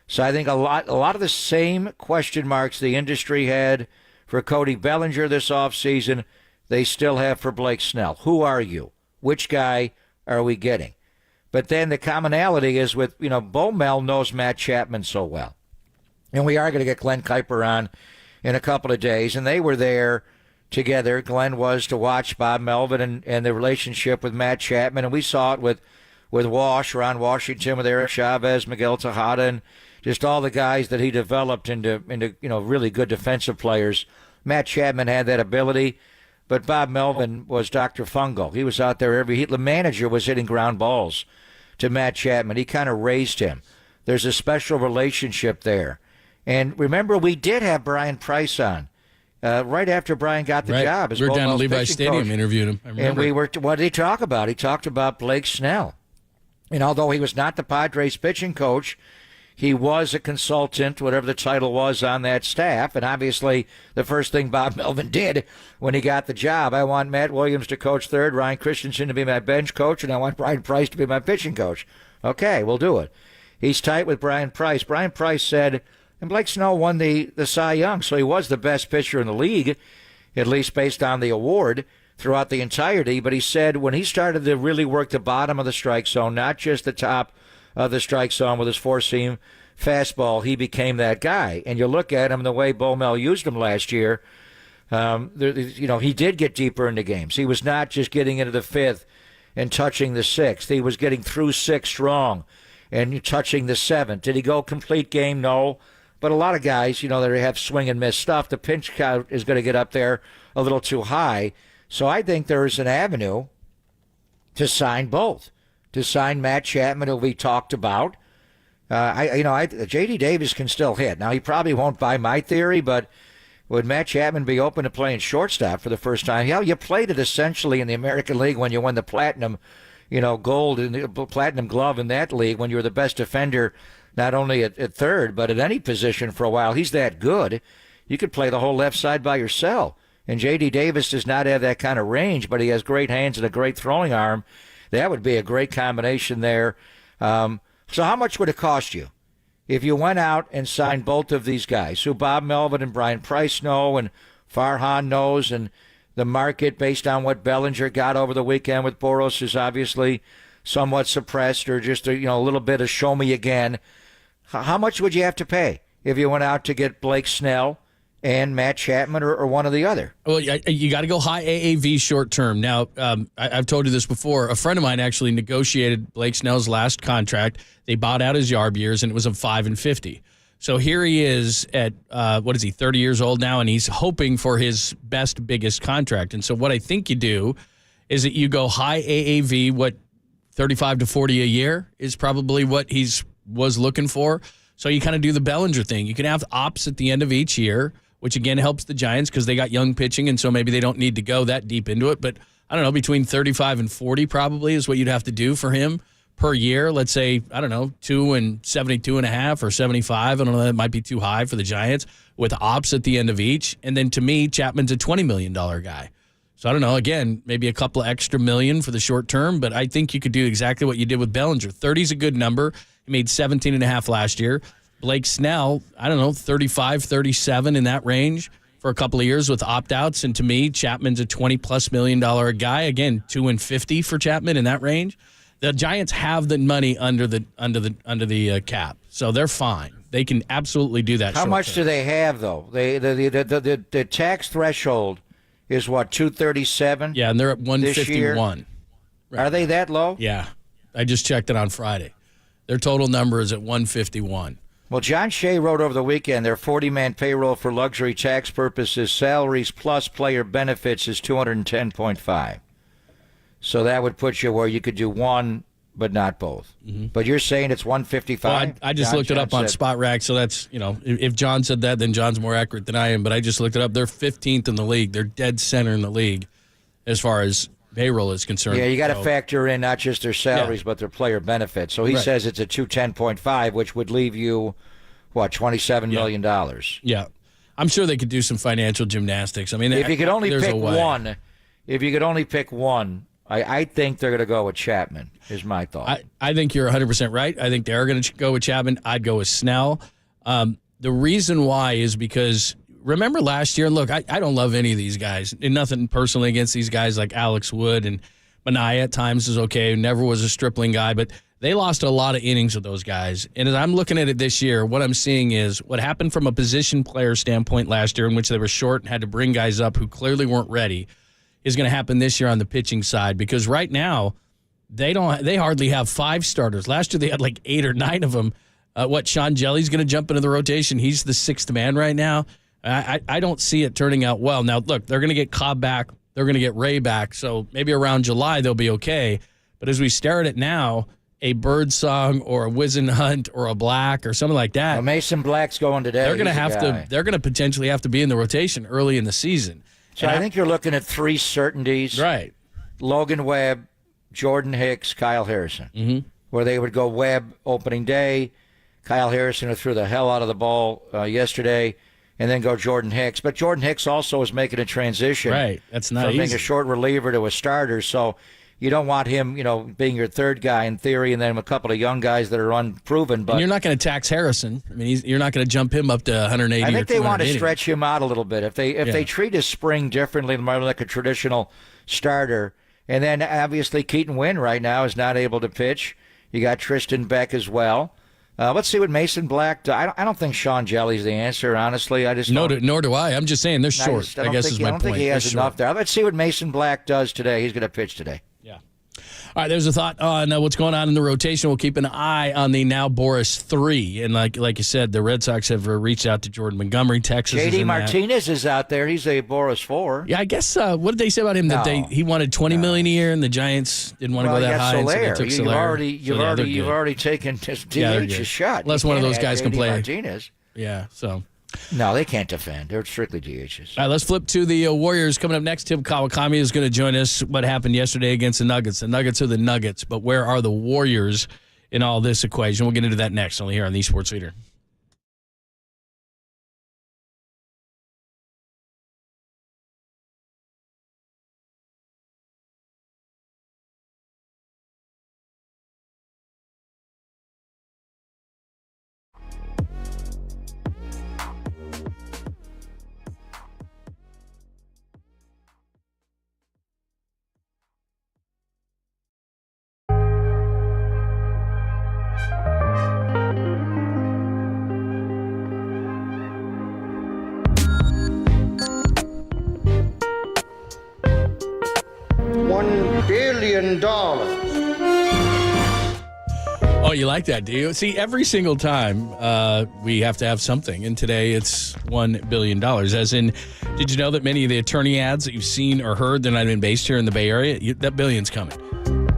So I think a lot of the same question marks the industry had for Cody Bellinger this offseason, they still have for Blake Snell. Who are you? Which guy are we getting? But then the commonality is with, Bo Mel knows Matt Chapman so well. And we are going to get Glenn Kuiper on in a couple of days. And they were there together. Glenn was to watch Bob Melvin and the relationship with Matt Chapman. And we saw it with Ron Washington, with Eric Chavez, Miguel Tejada, and just all the guys that he developed into really good defensive players. Matt Chapman had that ability, but Bob Melvin was Dr. Fungo. He was out there the manager was hitting ground balls to Matt Chapman. He kind of raised him. There's a special relationship there. And remember, we did have Brian Price on right after Brian got the job. We were down at Levi Stadium, interviewed him. I remember. And what did he talk about? He talked about Blake Snell. And although he was not the Padres pitching coach, he was a consultant, whatever the title was, on that staff. And obviously, the first thing Bob Melvin did when he got the job, I want Matt Williams to coach third, Ryan Christensen to be my bench coach, and I want Brian Price to be my pitching coach. Okay, we'll do it. He's tight with Brian Price. Brian Price said, and Blake Snell won the Cy Young, so he was the best pitcher in the league, at least based on the award, throughout the entirety. But he said when he started to really work the bottom of the strike zone, not just the top of the strike zone with his four-seam fastball, he became that guy. And you look at him, the way Bo Mel used him last year, he did get deeper into games. He was not just getting into the 5th and touching the 6th. He was getting through 6 strong and touching the 7th. Did he go complete game? No. But a lot of guys, that have swing and miss stuff, the pinch count is going to get up there a little too high. So I think there is an avenue to sign both. To sign Matt Chapman, who we talked about. J.D. Davis can still hit. Now, he probably won't buy my theory, but would Matt Chapman be open to playing shortstop for the first time? Yeah, you played it essentially in the American League when you won the platinum, gold and the platinum glove in that league when you were the best defender, not only at third, but at any position for a while. He's that good. You could play the whole left side by yourself. And J.D. Davis does not have that kind of range, but he has great hands and a great throwing arm. That would be a great combination there. So how much would it cost you if you went out and signed both of these guys, who Bob Melvin and Brian Price know and Farhan knows, and the market based on what Bellinger got over the weekend with Boras is obviously somewhat suppressed, or just a little bit of show me again. How much would you have to pay if you went out to get Blake Snell and Matt Chapman or one or the other? Well, you got to go high AAV short term. Now, I've told you this before. A friend of mine actually negotiated Blake Snell's last contract. They bought out his YARB years, and it was a 5 and 50. So here he is at, 30 years old now, and he's hoping for his best, biggest contract. And so what I think you do is that you go high AAV, 35 to 40 a year is probably what was looking for. So you kind of do the Bellinger thing. You can have ops at the end of each year, which again helps the Giants because they got young pitching, and so maybe they don't need to go that deep into it. But I don't know, between 35 and 40 probably is what you'd have to do for him per year. Let's say, 2 and 72.5 or 75. I don't know, that might be too high for the Giants with ops at the end of each. And then to me, Chapman's a $20 million guy. So I don't know, again, maybe a couple of extra million for the short term, but I think you could do exactly what you did with Bellinger. 30 is a good number. He made 17.5 last year. Blake Snell, 35, 37 in that range for a couple of years with opt-outs. And to me, Chapman's a $20+ million guy. Again, 2 and 50 for Chapman in that range. The Giants have the money under the cap, so they're fine. They can absolutely do that. How much do they have though? The tax threshold is what, 237? Yeah, and they're at 151. Right. Are they that low? Yeah, I just checked it on Friday. Their total number is at 151. Well, John Shea wrote over the weekend their 40-man payroll for luxury tax purposes, salaries plus player benefits is 210.5. So that would put you where you could do one, but not both. But you're saying it's 155? Well, I just looked it up on Spot Rack, so that's, if John said that, then John's more accurate than I am. But I just looked it up. They're 15th in the league. They're dead center in the league as far as payroll is concerned. Yeah, you got to factor in not just their salaries, but their player benefits. So he says it's a 210.5, which would leave you, $27 million. Yeah. I'm sure they could do some financial gymnastics. I mean, if you could only pick one, I think they're going to go with Chapman, is my thought. I think you're 100% right. I think they are going to go with Chapman. I'd go with Snell. The reason why is because, remember last year, look, I don't love any of these guys. And nothing personally against these guys like Alex Wood and Manaea at times is okay. Never was a stripling guy, but they lost a lot of innings with those guys. And as I'm looking at it this year, what I'm seeing is what happened from a position player standpoint last year in which they were short and had to bring guys up who clearly weren't ready is going to happen this year on the pitching side, because right now they hardly have 5 starters. Last year they had like 8 or 9 of them. Sean Jelly's going to jump into the rotation. He's the 6th man right now. I don't see it turning out well. Now, look, they're going to get Cobb back. They're going to get Ray back. So maybe around July they'll be okay. But as we stare at it now, a Birdsong or a Whisenhunt or a Black or something like that. Well, Mason Black's going today. They're going to have to. They're going to potentially have to be in the rotation early in the season. So I think you're looking at 3 certainties. Right. Logan Webb, Jordan Hicks, Kyle Harrison. Where they would go Webb opening day, Kyle Harrison who threw the hell out of the ball yesterday, and then go Jordan Hicks. But Jordan Hicks also is making a transition. Right. That's not from easy. being a short reliever to a starter. So you don't want him, being your 3rd guy in theory, and then a couple of young guys that are unproven. But and you're not going to tax Harrison. I mean, you're not going to jump him up to 180. I think they want to 280. stretch him out a little bit. If they treat his spring differently, more like a traditional starter, and then obviously Keaton Wynn right now is not able to pitch. You got Tristan Beck as well. Let's see what Mason Black does. I don't think Sean Jelly's the answer, honestly. I just nor do I. I'm just saying they're short. I guess is my point. I don't think he has enough there. Let's see what Mason Black does today. He's going to pitch today. All right, there's a thought on what's going on in the rotation. We'll keep an eye on the now Boras 3. And like you said, the Red Sox have reached out to Jordan Montgomery. Texas J.D. Martinez is out there. He's a Boras 4. Yeah, I guess, what did they say about him? That he wanted $20 million a year, and the Giants didn't want to go that high, Soler. so they took Soler. You've already taken DH a shot. Unless one of those guys can play. Martinez. Yeah, so... No, they can't defend. They're strictly DHs. All right, let's flip to the Warriors. Coming up next, Tim Kawakami is going to join us. What happened yesterday against the Nuggets? The Nuggets are the Nuggets, but where are the Warriors in all this equation? We'll get into that next, only here on the Sports Leader. $1 billion. Oh, you like that, do you? See, every single time we have to have something, and today it's $1 billion. As in, did you know that many of the attorney ads that you've seen or heard, they're not even based here in the Bay Area? That billion's coming.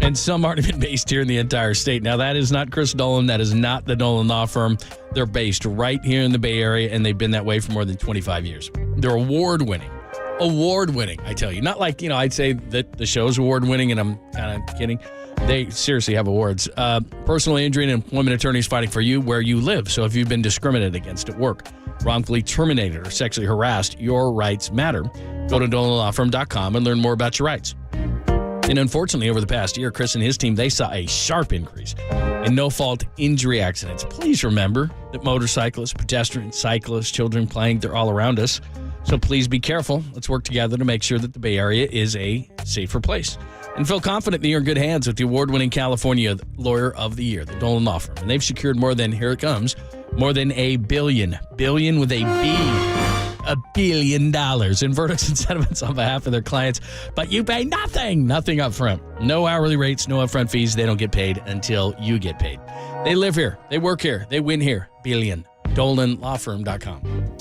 And some aren't even based here in the entire state. Now, that is not Chris Dolan. That is not the Dolan Law Firm. They're based right here in the Bay Area, and they've been that way for more than 25 years. They're award-winning. Award-winning, I tell you. Not like, I'd say that the show's award-winning, and I'm kind of kidding. They seriously have awards. Personal injury and employment attorneys fighting for you where you live. So if you've been discriminated against at work, wrongfully terminated, or sexually harassed, your rights matter. Go to DolanLawFirm.com and learn more about your rights. And unfortunately, over the past year, Chris and his team, they saw a sharp increase in no-fault injury accidents. Please remember that motorcyclists, pedestrians, cyclists, children playing, they're all around us. So please be careful. Let's work together to make sure that the Bay Area is a safer place. And feel confident that you're in good hands with the award-winning California Lawyer of the Year, the Dolan Law Firm. And they've secured more than $1 billion with a B. $1 billion in verdicts and settlements on behalf of their clients. But you pay nothing up front. No hourly rates, no upfront fees. They don't get paid until you get paid. They live here. They work here. They win here. Billion. DolanLawFirm.com.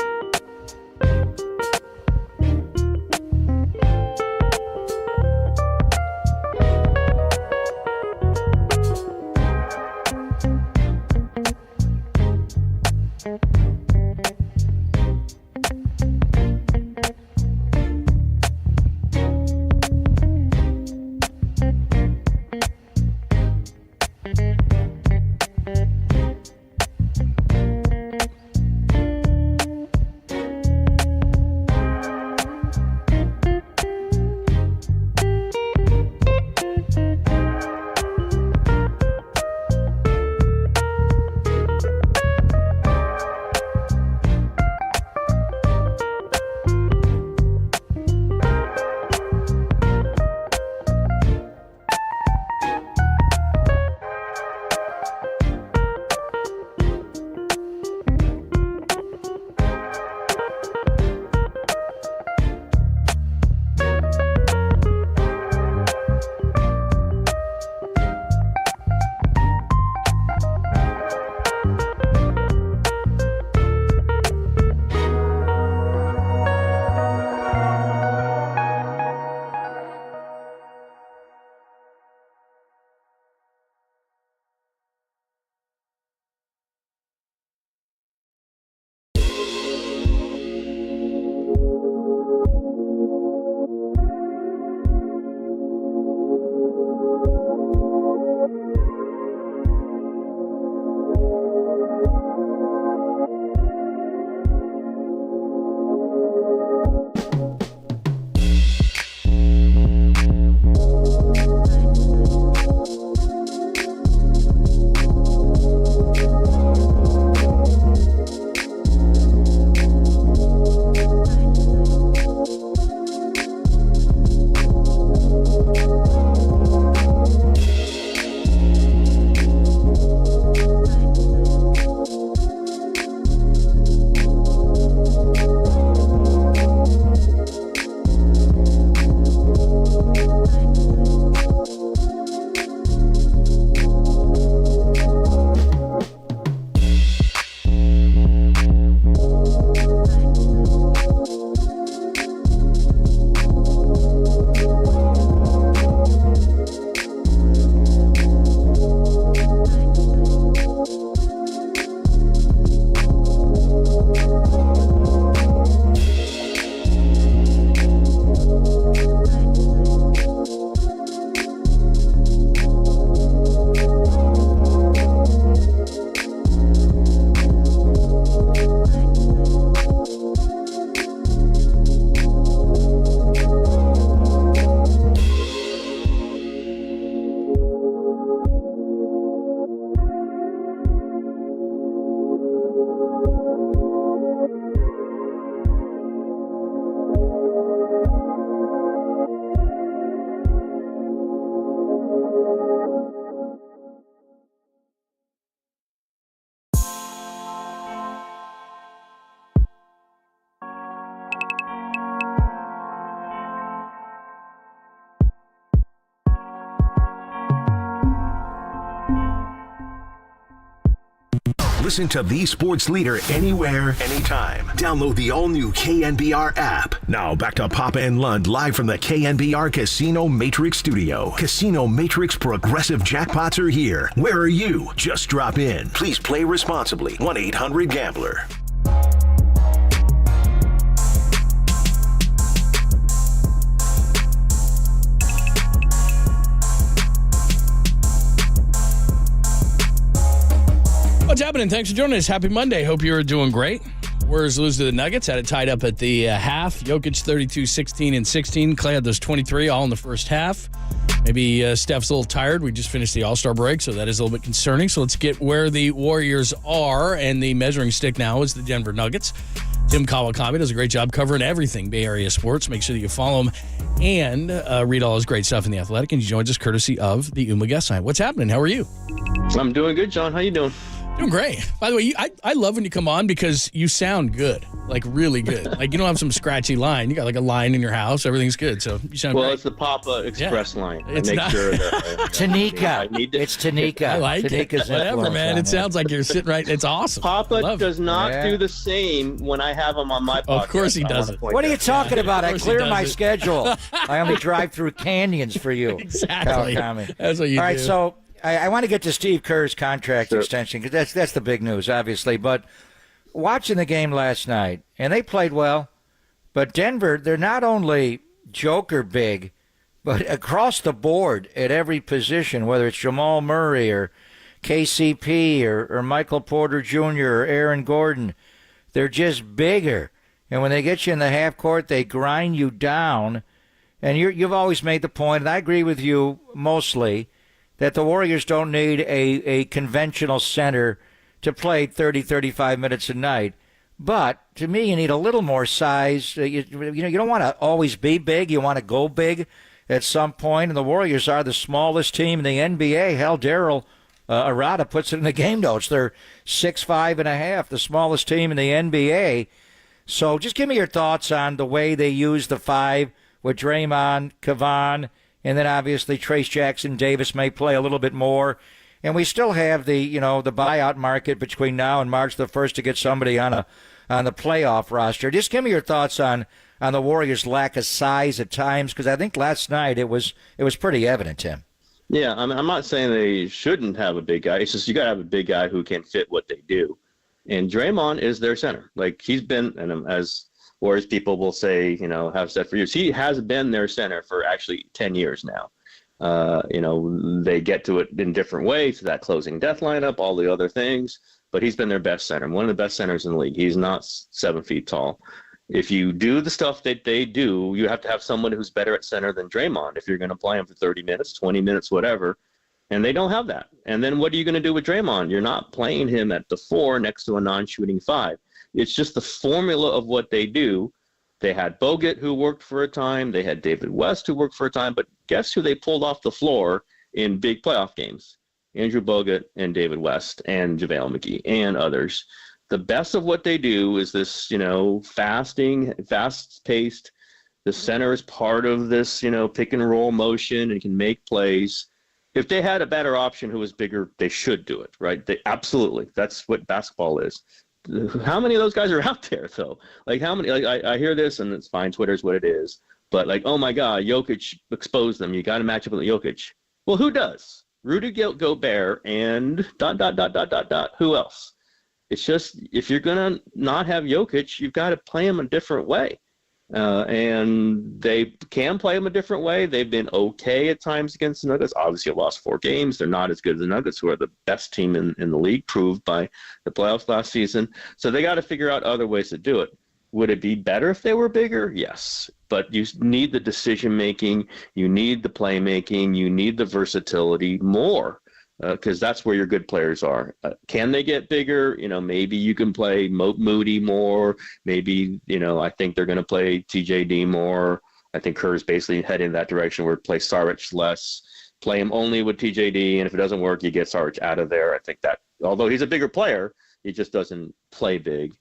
Listen to the sports leader anywhere, anytime. Download the all-new KNBR app. Now back to Papa and Lund live from the KNBR Casino Matrix Studio. Casino Matrix Progressive Jackpots are here. Where are you? Just drop in. Please play responsibly. 1-800-GAMBLER. What's happening? Thanks for joining us. Happy Monday. Hope you're doing great. Warriors lose to the Nuggets. Had it tied up at the half. Jokic 32, 16, and 16. Clay had those 23 all in the first half. Maybe Steph's a little tired. We just finished the All-Star break, so that is a little bit concerning. So let's get where the Warriors are. And the measuring stick now is the Denver Nuggets. Tim Kawakami does a great job covering everything Bay Area sports. Make sure that you follow him and read all his great stuff in The Athletic. And he joins us courtesy of the UMA guest line. What's happening? How are you? I'm doing good, John. How you doing? Doing great. By the way, I love when you come on because you sound good, like really good. Like you don't have some scratchy line. You got like a line in your house. Everything's good. So you sound well, great. it's the Papa Express line. It's I make not. sure that Tanika. It's Tanika. I like Tanika's it. Whatever, man. It sounds like you're sitting right. It's awesome. Papa does not do the same when I have him on my podcast. Of course he doesn't. What are you talking about? I clear my it. schedule. I only drive through canyons for you. Exactly. Kawakami. That's what you All right, do. so I want to get to Steve Kerr's contract extension because that's the big news, obviously. But watching the game last night, and they played well, but Denver, they're not only joker big, but across the board at every position, whether it's Jamal Murray or KCP or Michael Porter Jr. or Aaron Gordon, they're just bigger. And when they get you in the half court, they grind you down. And you've always made the point, and I agree with you mostly, that the Warriors don't need a conventional center to play 30, 35 minutes a night. But to me, you need a little more size. You don't want to always be big. You want to go big at some point. And the Warriors are the smallest team in the NBA. Hell, Daryl Arata puts it in the game notes. They're 6'5.5", the smallest team in the NBA. So just give me your thoughts on the way they use the five with Draymond, Kavan, and then obviously Trace Jackson Davis may play a little bit more. And we still have the buyout market between now and March the 1st to get somebody on the playoff roster. Just give me your thoughts on the Warriors' lack of size at times, because I think last night it was pretty evident, Tim. Yeah, I'm not saying they shouldn't have a big guy. It's just you got to have a big guy who can fit what they do. And Draymond is their center. Like, he's been, and as Warriors people will say, have said for years, he has been their center for actually 10 years now. They get to it in different ways, that closing death lineup, all the other things, but he's been their best center, one of the best centers in the league. He's not 7 feet tall. If you do the stuff that they do, you have to have someone who's better at center than Draymond if you're going to play him for 30 minutes, 20 minutes, whatever. And they don't have that. And then what are you going to do with Draymond? You're not playing him at the 4 next to a non-shooting 5. It's just the formula of what they do. They had Bogut, who worked for a time. They had David West, who worked for a time. But guess who they pulled off the floor in big playoff games? Andrew Bogut and David West and JaVale McGee and others. The best of what they do is this, fast-paced. The center is part of this, pick-and-roll motion and can make plays. If they had a better option who was bigger, they should do it, right? Absolutely. That's what basketball is. How many of those guys are out there, though? Like, how many? Like, I hear this, and it's fine. Twitter's what it is. But, like, oh, my God, Jokic exposed them. You got to match up with Jokic. Well, who does? Rudy Gobert and ... Who else? It's just, if you're going to not have Jokic, you've got to play him a different way. And they can play him a different way. They've been okay at times against the Nuggets. Obviously, lost 4 games. They're not as good as the Nuggets, who are the best team in the league, proved by the playoffs last season. So they got to figure out other ways to do it. Would it be better if they were bigger? Yes. But you need the decision-making. You need the playmaking. You need the versatility more. Because that's where your good players are. Can they get bigger? Maybe you can play Moody more. Maybe, I think they're going to play TJD more. I think Kerr's basically heading in that direction where play Saric less, play him only with TJD, and if it doesn't work, you get Saric out of there. I think that, although he's a bigger player, he just doesn't play big.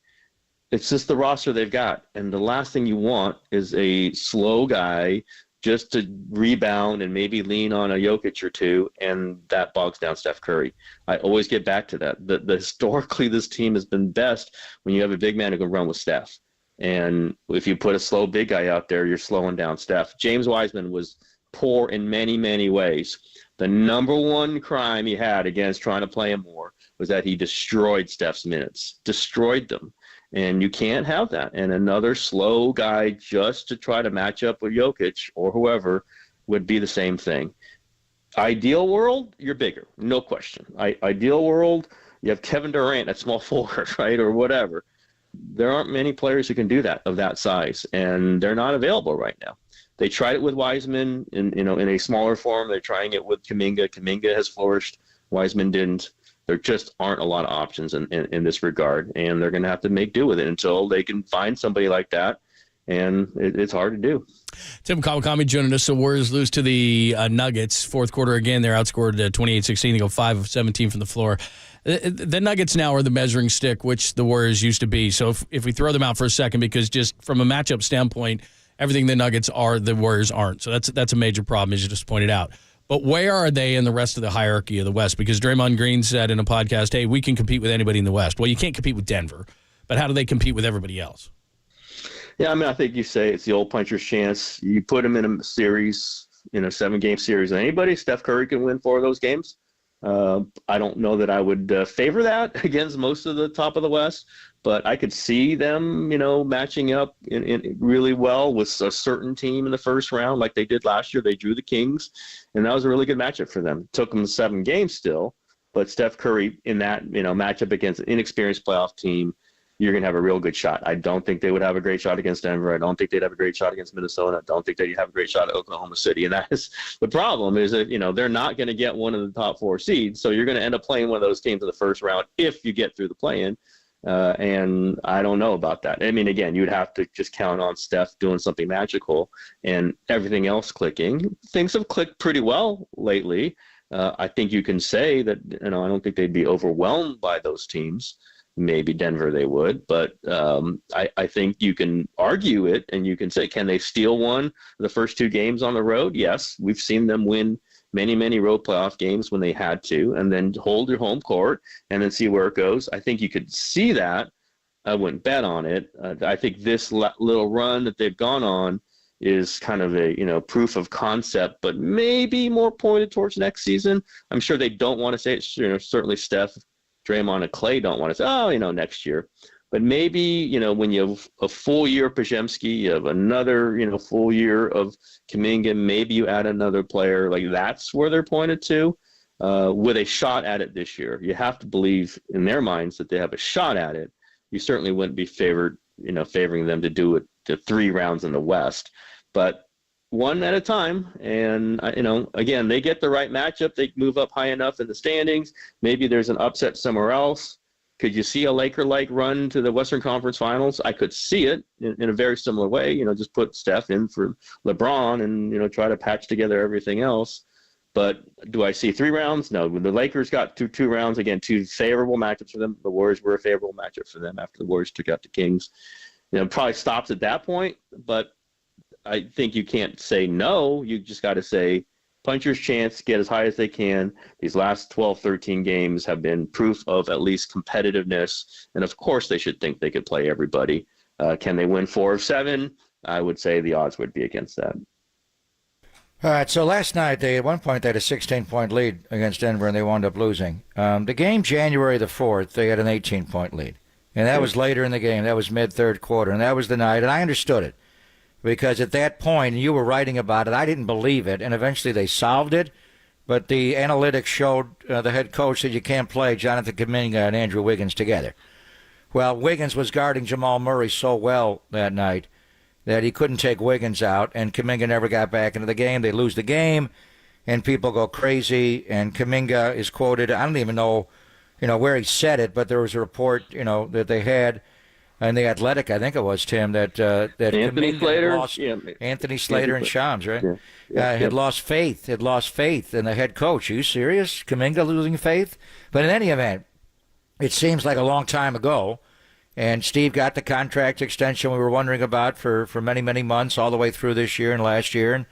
It's just the roster they've got. And the last thing you want is a slow guy just to rebound and maybe lean on a Jokic or two, and that bogs down Steph Curry. I always get back to that. Historically, this team has been best when you have a big man who can run with Steph. And if you put a slow big guy out there, you're slowing down Steph. James Wiseman was poor in many, many ways. The number one crime he had against trying to play him more was that he destroyed Steph's minutes, destroyed them. And you can't have that. And another slow guy just to try to match up with Jokic or whoever would be the same thing. Ideal world, you're bigger, no question. Ideal world, you have Kevin Durant at small forward, right, or whatever. There aren't many players who can do that of that size, and they're not available right now. They tried it with Wiseman in a smaller form. They're trying it with Kuminga. Kuminga has flourished. Wiseman didn't. There just aren't a lot of options in this regard, and they're going to have to make do with it until they can find somebody like that, and it's hard to do. Tim Kawakami joining us. The Warriors lose to the Nuggets. Fourth quarter again, they're outscored 28-16. They go 5 of 17 from the floor. The Nuggets now are the measuring stick, which the Warriors used to be. So if we throw them out for a second, because just from a matchup standpoint, everything the Nuggets are, the Warriors aren't. So that's a major problem, as you just pointed out. But where are they in the rest of the hierarchy of the West? Because Draymond Green said in a podcast, hey, we can compete with anybody in the West. Well, you can't compete with Denver, but how do they compete with everybody else? Yeah, I mean, I think you say it's the old puncher's chance. You put them in a series, 7-game series. Anybody, Steph Curry can win 4 of those games. I don't know that I would favor that against most of the top of the West, but I could see them, matching up in really well with a certain team in the first round like they did last year. They drew the Kings, and that was a really good matchup for them. It took them 7 games still, but Steph Curry in that, matchup against an inexperienced playoff team, you're going to have a real good shot. I don't think they would have a great shot against Denver. I don't think they'd have a great shot against Minnesota. I don't think they'd have a great shot at Oklahoma City. And that is the problem, is that, they're not going to get one of the top 4 seeds. So you're going to end up playing one of those teams in the first round if you get through the play-in. And I don't know about that. I mean, again, you'd have to just count on Steph doing something magical and everything else clicking. Things have clicked pretty well lately. I think you can say that, I don't think they'd be overwhelmed by those teams. Maybe Denver they would, but I think you can argue it and you can say, can they steal one the first 2 games on the road? Yes, we've seen them win many, many road playoff games when they had to, and then hold your home court and then see where it goes. I think you could see that. I wouldn't bet on it. I think this little run that they've gone on is kind of a proof of concept, but maybe more pointed towards next season. I'm sure they don't want to say it. Certainly Steph, Draymond, and Clay don't want to say, next year. But maybe, when you have a full year of Podziemski, you have another, full year of Kuminga, maybe you add another player. Like, that's where they're pointed to with a shot at it this year. You have to believe in their minds that they have a shot at it. You certainly wouldn't be favoring them to do it to 3 rounds in the West. But one at a time, and again, they get the right matchup, they move up high enough in the standings. Maybe there's an upset somewhere else. Could you see a Laker-like run to the Western Conference Finals? I could see it in a very similar way. Just put Steph in for LeBron and try to patch together everything else. But do I see 3 rounds? No. The Lakers got two rounds, again, 2 favorable matchups for them. The Warriors were a favorable matchup for them after the Warriors took out the Kings. Probably stops at that point, but I think you can't say no. You just got to say puncher's chance, get as high as they can. These last 12, 13 games have been proof of at least competitiveness. And, of course, they should think they could play everybody. Can they win 4 of 7? I would say the odds would be against that. All right, so last night, at one point, they had a 16-point lead against Denver, and they wound up losing. The game January the 4th, they had an 18-point lead. And that was later in the game. That was mid-third quarter. And that was the night, and I understood it. Because at that point, and you were writing about it, I didn't believe it, and eventually they solved it. But the analytics showed the head coach that you can't play Jonathan Kuminga and Andrew Wiggins together. Well, Wiggins was guarding Jamal Murray so well that night that he couldn't take Wiggins out, and Kuminga never got back into the game. They lose the game, and people go crazy, and Kuminga is quoted. I don't even know, where he said it, but there was a report, that they had. And the Athletic, I think it was, Tim, that Anthony Slater, lost, Anthony Slater and Shams, right? Had lost faith in the head coach. Are you serious? Kuminga losing faith? But in any event, it seems like a long time ago. And Steve got the contract extension we were wondering about for many, many months, all the way through this year and last year. And,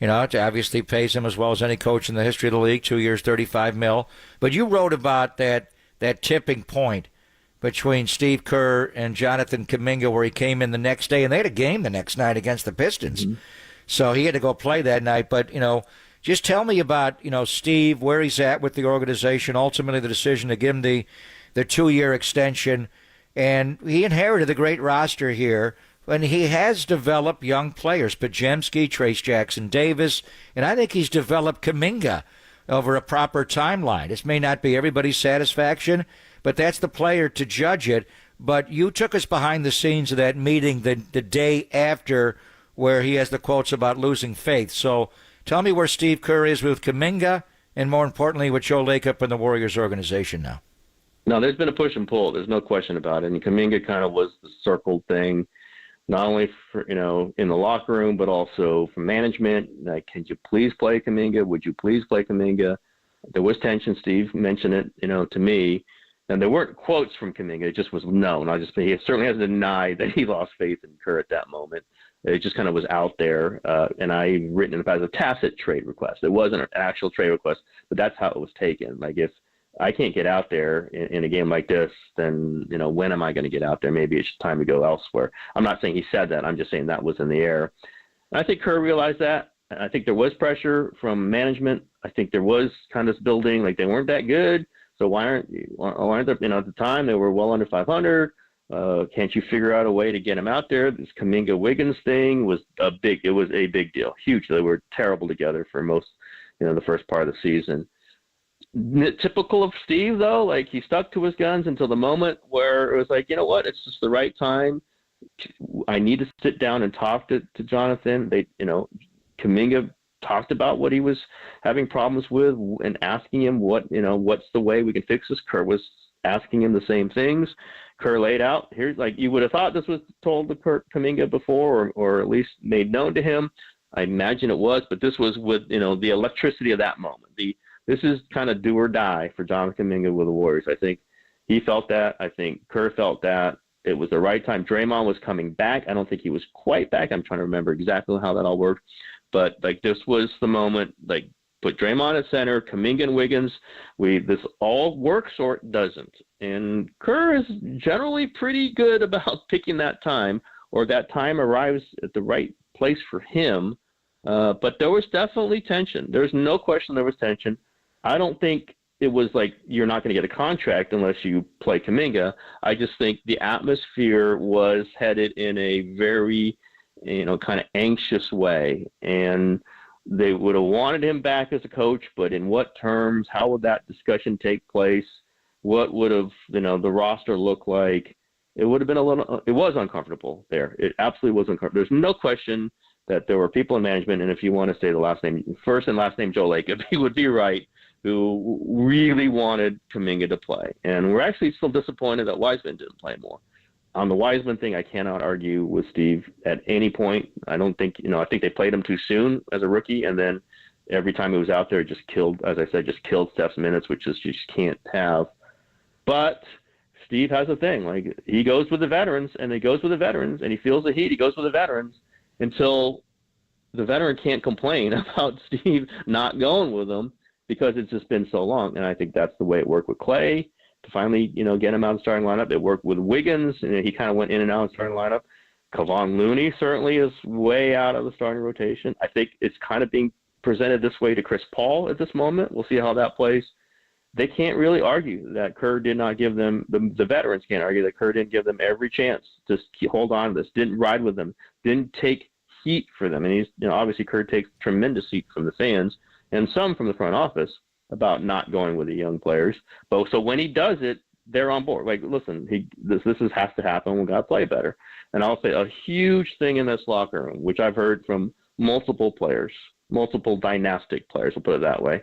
it obviously pays him as well as any coach in the history of the league, 2 years, $35 million. But you wrote about that tipping point between Steve Kerr and Jonathan Kuminga, where he came in the next day, and they had a game the next night against the Pistons. Mm-hmm. So he had to go play that night. But, just tell me about, Steve, where he's at with the organization, ultimately the decision to give him the 2-year extension. And he inherited a great roster here, and he has developed young players, Podziemski, Trace Jackson-Davis, and I think he's developed Kuminga over a proper timeline. This may not be everybody's satisfaction, but that's the player to judge it. But you took us behind the scenes of that meeting the day after, where he has the quotes about losing faith. So tell me where Steve Kerr is with Kuminga, and more importantly, with Joe Lacob and the Warriors organization now. No, there's been a push and pull. There's no question about it. And Kuminga kind of was the circled thing, not only for, in the locker room, but also from management. Like, can you please play Kuminga? Would you please play Kuminga? There was tension. Steve mentioned it, to me. And there weren't quotes from Kuminga. It just was no. And he certainly hasn't denied that he lost faith in Kerr at that moment. It just kind of was out there. And I've written it as a tacit trade request. It wasn't an actual trade request, but that's how it was taken. Like, if I can't get out there in a game like this, then, when am I going to get out there? Maybe it's time to go elsewhere. I'm not saying he said that. I'm just saying that was in the air. And I think Kerr realized that. I think there was pressure from management. I think there was kind of this building, like they weren't that good. So why aren't they, at the time they were well under 500. Can't you figure out a way to get him out there? This Kuminga Wiggins thing was a big deal, huge. They were terrible together for most, the first part of the season. Typical of Steve, though, like he stuck to his guns until the moment where it was like, you know what, it's just the right time. I need to sit down and talk to Jonathan. Kuminga talked about what he was having problems with and asking him what's the way we can fix this. Kerr was asking him the same things. Kerr laid out, here's like, you would have thought this was told to Kuminga before or at least made known to him. I imagine it was, but this was with, the electricity of that moment. This is kind of do or die for Jonathan Kuminga with the Warriors. I think he felt that. I think Kerr felt that. It was the right time. Draymond was coming back. I don't think he was quite back. I'm trying to remember exactly how that all worked. But, this was the moment, put Draymond at center, Kuminga and Wiggins. This all works or it doesn't. And Kerr is generally pretty good about picking that time, or that time arrives at the right place for him. But there was definitely tension. There's no question there was tension. I don't think it was like you're not going to get a contract unless you play Kuminga. I just think the atmosphere was headed in a very, kind of anxious way. And they would have wanted him back as a coach, but in what terms? How would that discussion take place? What would have, the roster look like? It would have been it was uncomfortable there. It absolutely was uncomfortable. There's no question that there were people in management, and if you want to say the first and last name Joe Lacob, he would be right, who really wanted Kuminga to play. And we're actually still disappointed that Wiseman didn't play more. On the Wiseman thing, I cannot argue with Steve at any point. I don't think, I think they played him too soon as a rookie, and then every time he was out there, it just killed Steph's minutes, which you just can't have. But Steve has a thing. Like, he goes with the veterans, and he goes with the veterans, and he feels the heat. He goes with the veterans until the veteran can't complain about Steve not going with them because it's just been so long. And I think that's the way it worked with Clay to finally, get him out of the starting lineup. It worked with Wiggins, and he kind of went in and out of the starting lineup. Kevon Looney certainly is way out of the starting rotation. I think it's kind of being presented this way to Chris Paul at this moment. We'll see how that plays. They can't really argue that Kerr did not give them, the veterans can't argue that Kerr didn't give them every chance to hold on to this, didn't ride with them, didn't take heat for them. And he's, obviously Kerr takes tremendous heat from the fans and some from the front office about not going with the young players. But so when he does it, they're on board. Like, listen, this has to happen. We got to play better. And I'll say a huge thing in this locker room, which I've heard from multiple players, multiple dynastic players, we'll put it that way.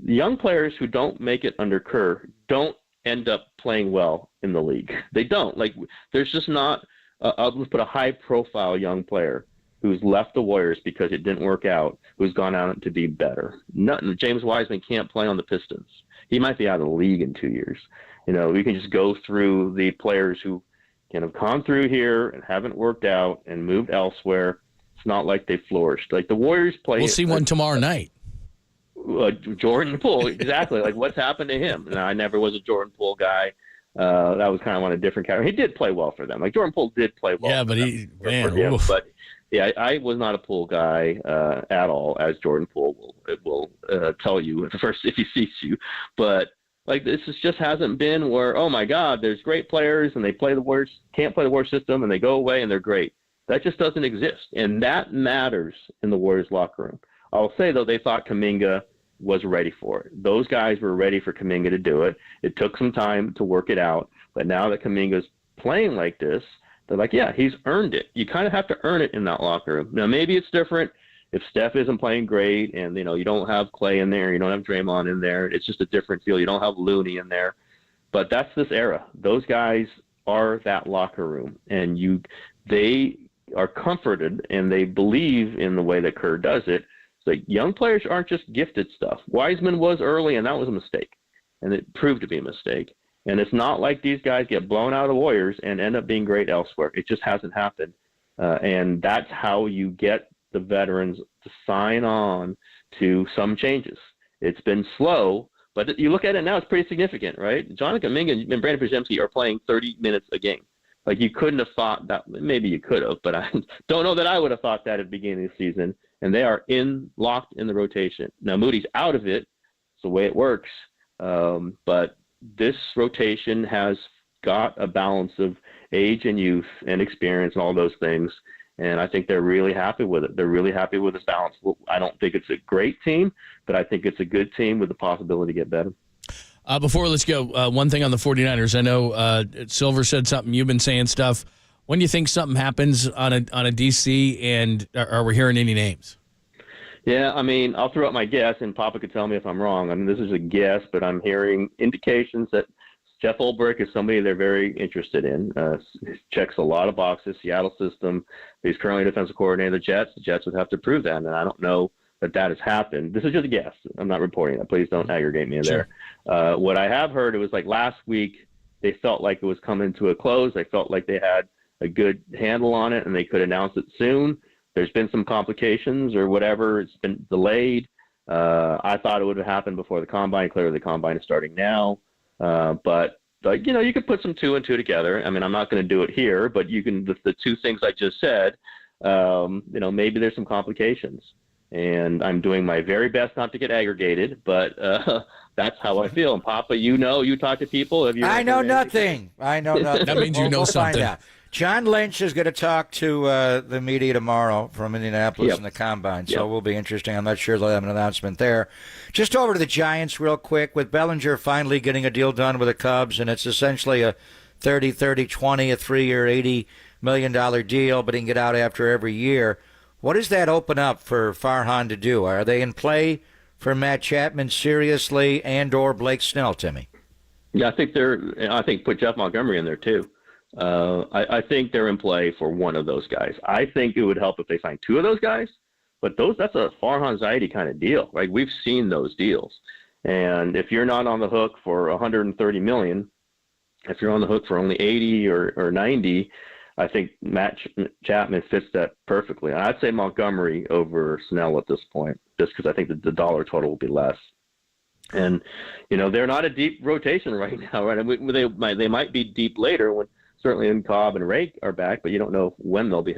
The young players who don't make it under Kerr don't end up playing well in the league. They don't. Like, there's just not let's put a high-profile young player who's left the Warriors because it didn't work out, who's gone out to be better. James Wiseman can't play on the Pistons. He might be out of the league in 2 years. We can just go through the players who can have gone through here and haven't worked out and moved elsewhere. It's not like they flourished. Like, the Warriors play. We'll see one tomorrow night. Jordan Poole, exactly. Like, what's happened to him? I never was a Jordan Poole guy. That was kind of on a different category. He did play well for them. Like, Jordan Poole did play well. Yeah, but But yeah, I was not a Poole guy at all, as Jordan Poole will tell you if he sees you. But like, this just hasn't been where, oh my God, there's great players and they play the Warriors, can't play the Warriors system, and they go away and they're great. That just doesn't exist, and that matters in the Warriors locker room. I'll say, though, they thought Kuminga was ready for it. Those guys were ready for Kuminga to do it. It took some time to work it out, but now that Kuminga's playing like this, they're like, yeah, he's earned it. You kind of have to earn it in that locker room. Now, maybe it's different if Steph isn't playing great and, you don't have Clay in there, you don't have Draymond in there. It's just a different feel. You don't have Looney in there. But that's this era. Those guys are that locker room, and they are comforted and they believe in the way that Kerr does it. Like, young players aren't just gifted stuff. Wiseman was early, and that was a mistake, and it proved to be a mistake. And it's not like these guys get blown out of the Warriors and end up being great elsewhere. It just hasn't happened. And that's how you get the veterans to sign on to some changes. It's been slow, but you look at it now, it's pretty significant, right? Jonathan Kuminga and Brandon Podziemski are playing 30 minutes a game. Like, you couldn't have thought that. Maybe you could have, but I don't know that I would have thought that at the beginning of the season. and they are locked in the rotation. Now Moody's out of it. It's the way it works. But this rotation has got a balance of age and youth and experience and all those things. And I think they're really happy with it. They're really happy with this balance. I don't think it's a great team, but I think it's a good team with the possibility to get better. Before let's go, one thing on the 49ers. I know Silver said something. You've been saying stuff. When do you think something happens on a DC, and are we hearing any names? Yeah, I mean, I'll throw out my guess, and Papa could tell me if I'm wrong. I mean, this is a guess, but I'm hearing indications that Jeff Ulbrich is somebody they're very interested in. Checks a lot of boxes, Seattle system. He's currently defensive coordinator of the Jets. The Jets would have to prove that, and I don't know that has happened. This is just a guess. I'm not reporting that. Please don't aggregate me in there. What I have heard, it was like last week, they felt like it was coming to a close. They felt like they had a good handle on it, and they could announce it soon. There's been some complications or whatever. It's been delayed. I thought it would have happened before the Combine. Clearly, the Combine is starting now. But you could put some 2 and 2 together. I mean, I'm not going to do it here, but you can, the two things I just said, maybe there's some complications. And I'm doing my very best not to get aggregated, but that's how I feel. And Papa, you talk to people. I know nothing. That means you know something. Find out. John Lynch is going to talk to the media tomorrow from Indianapolis in the Combine, so it will be interesting. I'm not sure they'll have an announcement there. Just over to the Giants real quick, with Bellinger finally getting a deal done with the Cubs, and it's essentially a 30-30-20, a 3-year, $80 million deal, but he can get out after every year. What does that open up for Farhan to do? Are they in play for Matt Chapman seriously and or Blake Snell, Timmy? Yeah, I think put Jeff Montgomery in there too. I think they're in play for one of those guys. I think it would help if they signed 2 of those guys, but that's a Farhan Zaidi kind of deal, right? We've seen those deals. And if you're not on the hook for $130 million, if you're on the hook for only 80 or 90, I think Matt Chapman fits that perfectly. And I'd say Montgomery over Snell at this point, just because I think the dollar total will be less. And, they're not a deep rotation right now, right? I mean, they might be deep later when certainly when Cobb and Ray are back, but you don't know when they'll be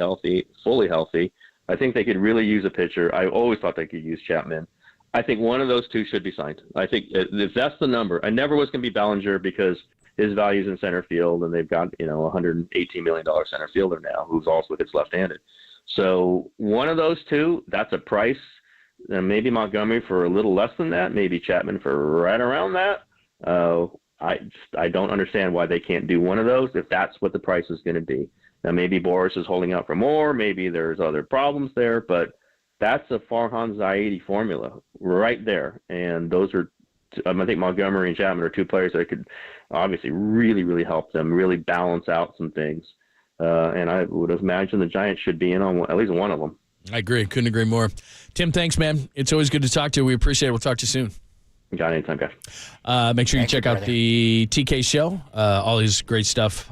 fully healthy. I think they could really use a pitcher. I always thought they could use Chapman. I think one of those 2 should be signed. I think if that's the number, I never was going to be Bellinger because his value's in center field, and they've got, $118 million center fielder now who's also hits left-handed. So one of those 2, that's a price. And maybe Montgomery for a little less than that, maybe Chapman for right around that. I don't understand why they can't do one of those if that's what the price is going to be. Now, maybe Boras is holding out for more. Maybe there's other problems there, but that's a Farhan Zaidi formula right there. And those are, I think Montgomery and Chapman are 2 players that could obviously really, really help them, really balance out some things. And I would imagine the Giants should be in on at least one of them. I agree. Couldn't agree more. Tim, thanks, man. It's always good to talk to you. We appreciate it. We'll talk to you soon. Got anytime, guys. Make sure you check out the TK show, all his great stuff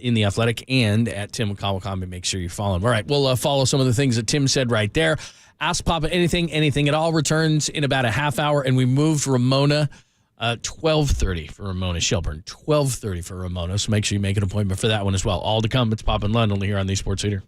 in The Athletic and at Tim Kawakami. Make sure you follow him. All right, we'll follow some of the things that Tim said right there. Ask Papa anything at all returns in about a half hour, and we moved Ramona 12:30 for Ramona Shelburne, 12:30 for Ramona, so make sure you make an appointment for that one as well. All to come. It's Papa and Lund only here on the Sports Leader.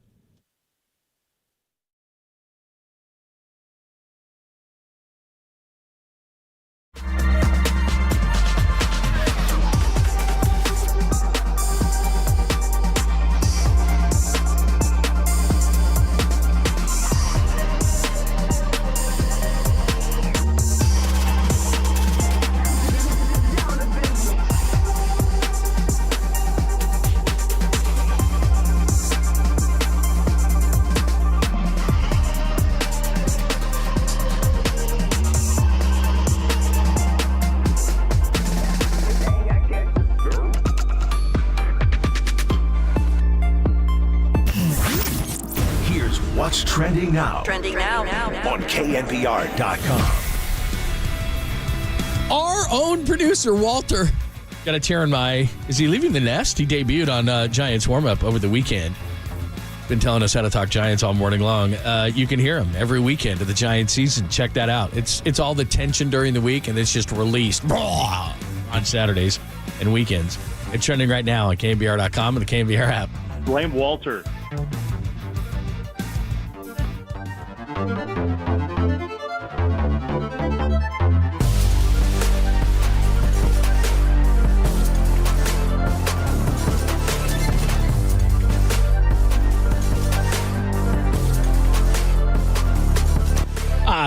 What's trending now? Trending now. On KNBR.com. Our own producer, Walter, got a tear in my... Is he leaving the nest? He debuted on Giants warm-up over the weekend. Been telling us how to talk Giants all morning long. You can hear him every weekend of the Giants season. Check that out. It's all the tension during the week, and it's just released on Saturdays and weekends. It's trending right now on KNBR.com and the KNBR app. Blame Walter.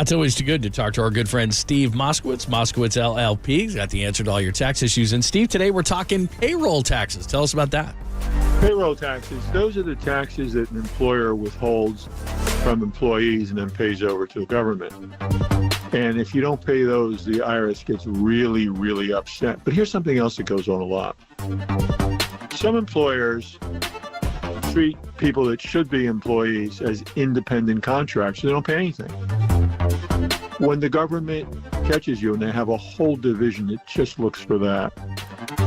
It's always too good to talk to our good friend Steve Moskowitz, Moskowitz LLP. He's got the answer to all your tax issues. And Steve, today we're talking payroll taxes. Tell us about that. Payroll taxes, those are the taxes that an employer withholds from employees and then pays over to the government. And if you don't pay those, the IRS gets really, really upset. But here's something else that goes on a lot. Some employers treat people that should be employees as independent contractors. They don't pay anything. When the government catches you and they have a whole division that just looks for that,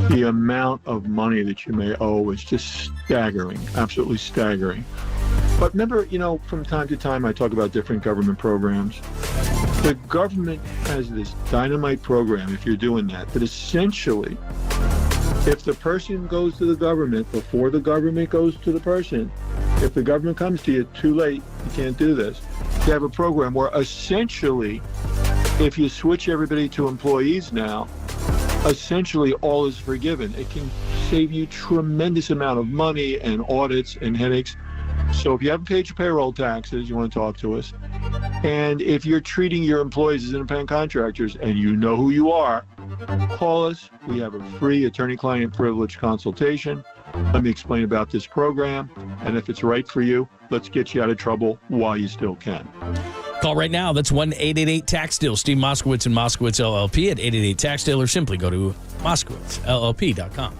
the amount of money that you may owe is just staggering, absolutely staggering. But remember, from time to time I talk about different government programs. The government has this dynamite program, if you're doing that essentially, if the person goes to the government before the government goes to the person, if the government comes to you too late, you can't do this. They have a program where essentially, if you switch everybody to employees now, essentially all is forgiven. It can save you tremendous amount of money and audits and headaches. So if you haven't paid your payroll taxes, you want to talk to us. And if you're treating your employees as independent contractors and you know who you are, call us. We have a free attorney-client privilege consultation. Let me explain about this program. And if it's right for you, let's get you out of trouble while you still can. Call right now. That's 1-888-TAX-DEAL. Steve Moskowitz and Moskowitz LLP at 888-TAX-DEAL, or simply go to MoskowitzLLP.com.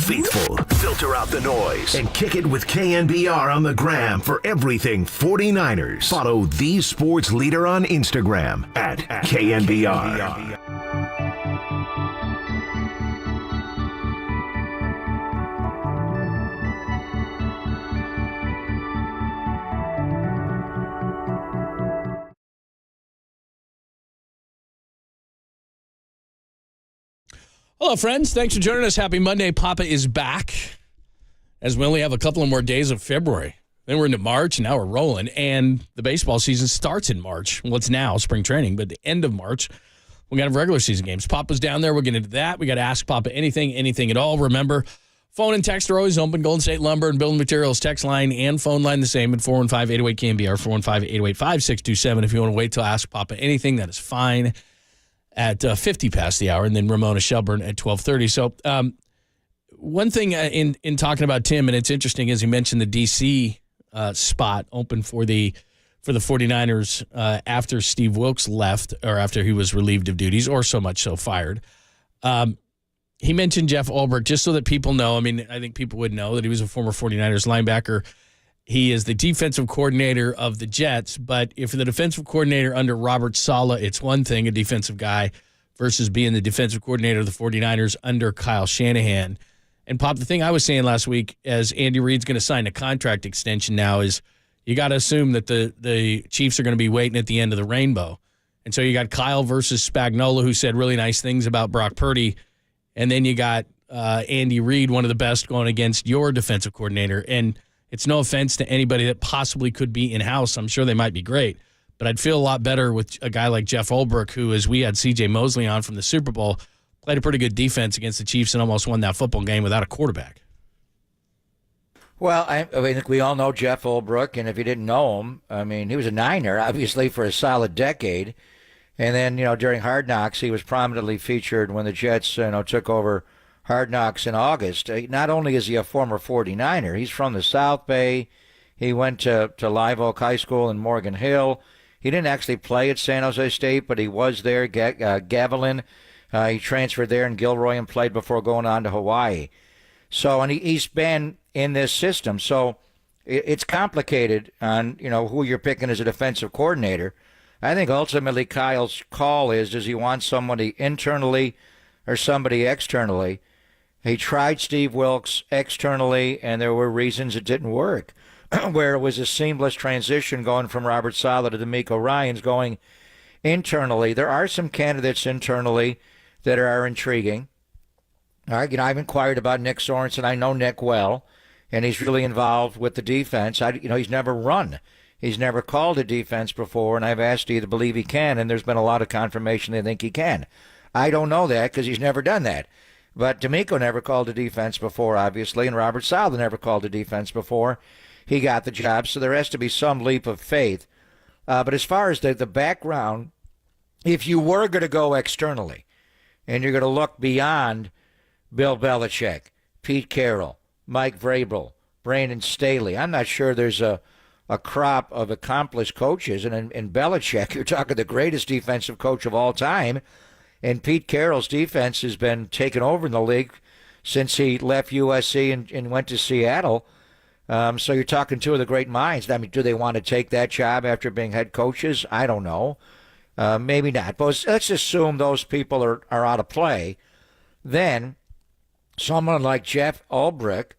Faithful, filter out the noise, and kick it with KNBR on the gram for everything 49ers. Follow the sports leader on Instagram at KNBR. Hello, friends. Thanks for joining us. Happy Monday. Papa is back, as we only have a couple of more days of February. Then we're into March, and now we're rolling. And the baseball season starts in March. Well, it's now spring training, but the end of March, we got to have regular season games. Papa's down there. We're getting into that. We got to ask Papa anything at all. Remember, phone and text are always open. Golden State Lumber and Building Materials text line and phone line the same at 415-808-KNBR, 415-808-5627. If you want to wait till Ask Papa anything, that is fine at 50 past the hour, and then Ramona Shelburne at 12:30. So one thing in talking about Tim, and it's interesting, as he mentioned the D.C. Spot open for the 49ers after Steve Wilkes left, or after he was relieved of duties, or so much so fired. He mentioned Jeff Ulbrich, just so that people know. I mean, I think people would know that he was a former 49ers linebacker. He is the defensive coordinator of the Jets, but if the defensive coordinator under Robert Saleh, it's one thing, a defensive guy, versus being the defensive coordinator of the 49ers under Kyle Shanahan. And, Pop, the thing I was saying last week, as Andy Reid's going to sign a contract extension now, is you got to assume that the Chiefs are going to be waiting at the end of the rainbow. And so you got Kyle versus Spagnuolo, who said really nice things about Brock Purdy. And then you got Andy Reid, one of the best, going against your defensive coordinator. And it's no offense to anybody that possibly could be in-house. I'm sure they might be great. But I'd feel a lot better with a guy like Jeff Ulbrich, who, as we had C.J. Mosley on from the Super Bowl, played a pretty good defense against the Chiefs and almost won that football game without a quarterback. Well, I think we all know Jeff Ulbrich, and if you didn't know him, I mean, he was a Niner, obviously, for a solid decade. And then, during Hard Knocks, he was prominently featured when the Jets, took over Hard Knocks in August. Not only is he a former 49er, he's from the South Bay. He went to Live Oak High School in Morgan Hill. He didn't actually play at San Jose State, but he was there. Gavilan, he transferred there in Gilroy and played before going on to Hawaii. So, and he's been in this system. So it's complicated on, who you're picking as a defensive coordinator. I think ultimately Kyle's call is, does he want somebody internally or somebody externally? He tried Steve Wilkes externally, and there were reasons it didn't work, where it was a seamless transition going from Robert Saleh to D'Amico Ryans going internally. There are some candidates internally that are intriguing. All right, I've inquired about Nick Sorensen. I know Nick well, and he's really involved with the defense. He's never run. He's never called a defense before, and I've asked you to believe he can, and there's been a lot of confirmation they think he can. I don't know that because he's never done that. But D'Amico never called a defense before, obviously, and Robert Saleh never called a defense before he got the job, so there has to be some leap of faith. But as far as the background, if you were going to go externally, and you're going to look beyond Bill Belichick, Pete Carroll, Mike Vrabel, Brandon Staley, I'm not sure there's a crop of accomplished coaches. And in Belichick, you're talking the greatest defensive coach of all time. And Pete Carroll's defense has been taken over in the league since he left USC and went to Seattle. So you're talking two of the great minds. I mean, do they want to take that job after being head coaches? I don't know. Maybe not. But let's assume those people are out of play. Then someone like Jeff Ulbrich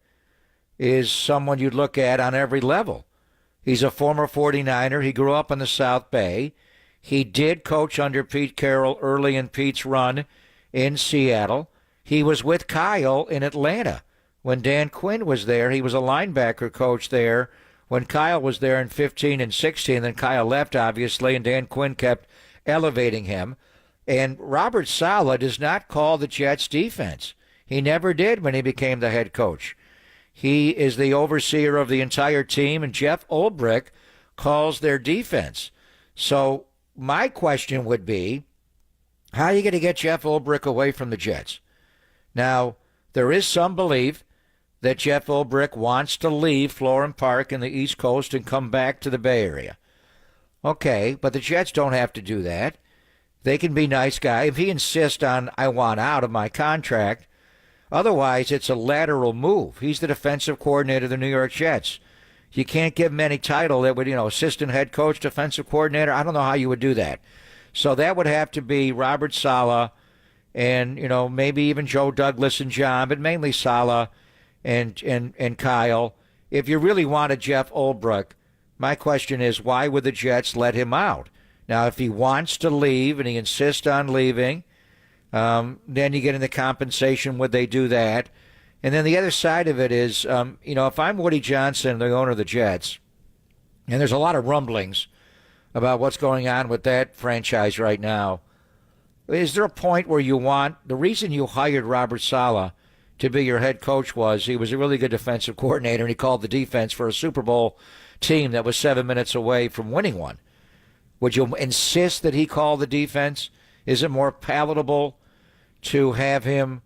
is someone you'd look at on every level. He's a former 49er. He grew up in the South Bay. He did coach under Pete Carroll early in Pete's run in Seattle. He was with Kyle in Atlanta when Dan Quinn was there. He was a linebacker coach there when Kyle was there in 15 and 16. Then Kyle left, obviously, and Dan Quinn kept elevating him. And Robert Saleh does not call the Jets defense. He never did when he became the head coach. He is the overseer of the entire team, and Jeff Ulbrich calls their defense. So my question would be, how are you going to get Jeff Ulbrich away from the Jets? Now, there is some belief that Jeff Ulbrich wants to leave Florham Park in the East Coast and come back to the Bay Area. Okay, but the Jets don't have to do that. They can be nice guy. If he insists on, I want out of my contract, otherwise it's a lateral move. He's the defensive coordinator of the New York Jets. You can't give him any title that would, assistant head coach, defensive coordinator. I don't know how you would do that. So that would have to be Robert Saleh and, maybe even Joe Douglas and John, but mainly Saleh and Kyle. If you really wanted Jeff Ulbrich, my question is, why would the Jets let him out? Now, if he wants to leave and he insists on leaving, Then you get into compensation. Would they do that? And then the other side of it is, if I'm Woody Johnson, the owner of the Jets, and there's a lot of rumblings about what's going on with that franchise right now, is there a point where the reason you hired Robert Saleh to be your head coach was he was a really good defensive coordinator, and he called the defense for a Super Bowl team that was 7 minutes away from winning one. Would you insist that he call the defense? Is it more palatable to have him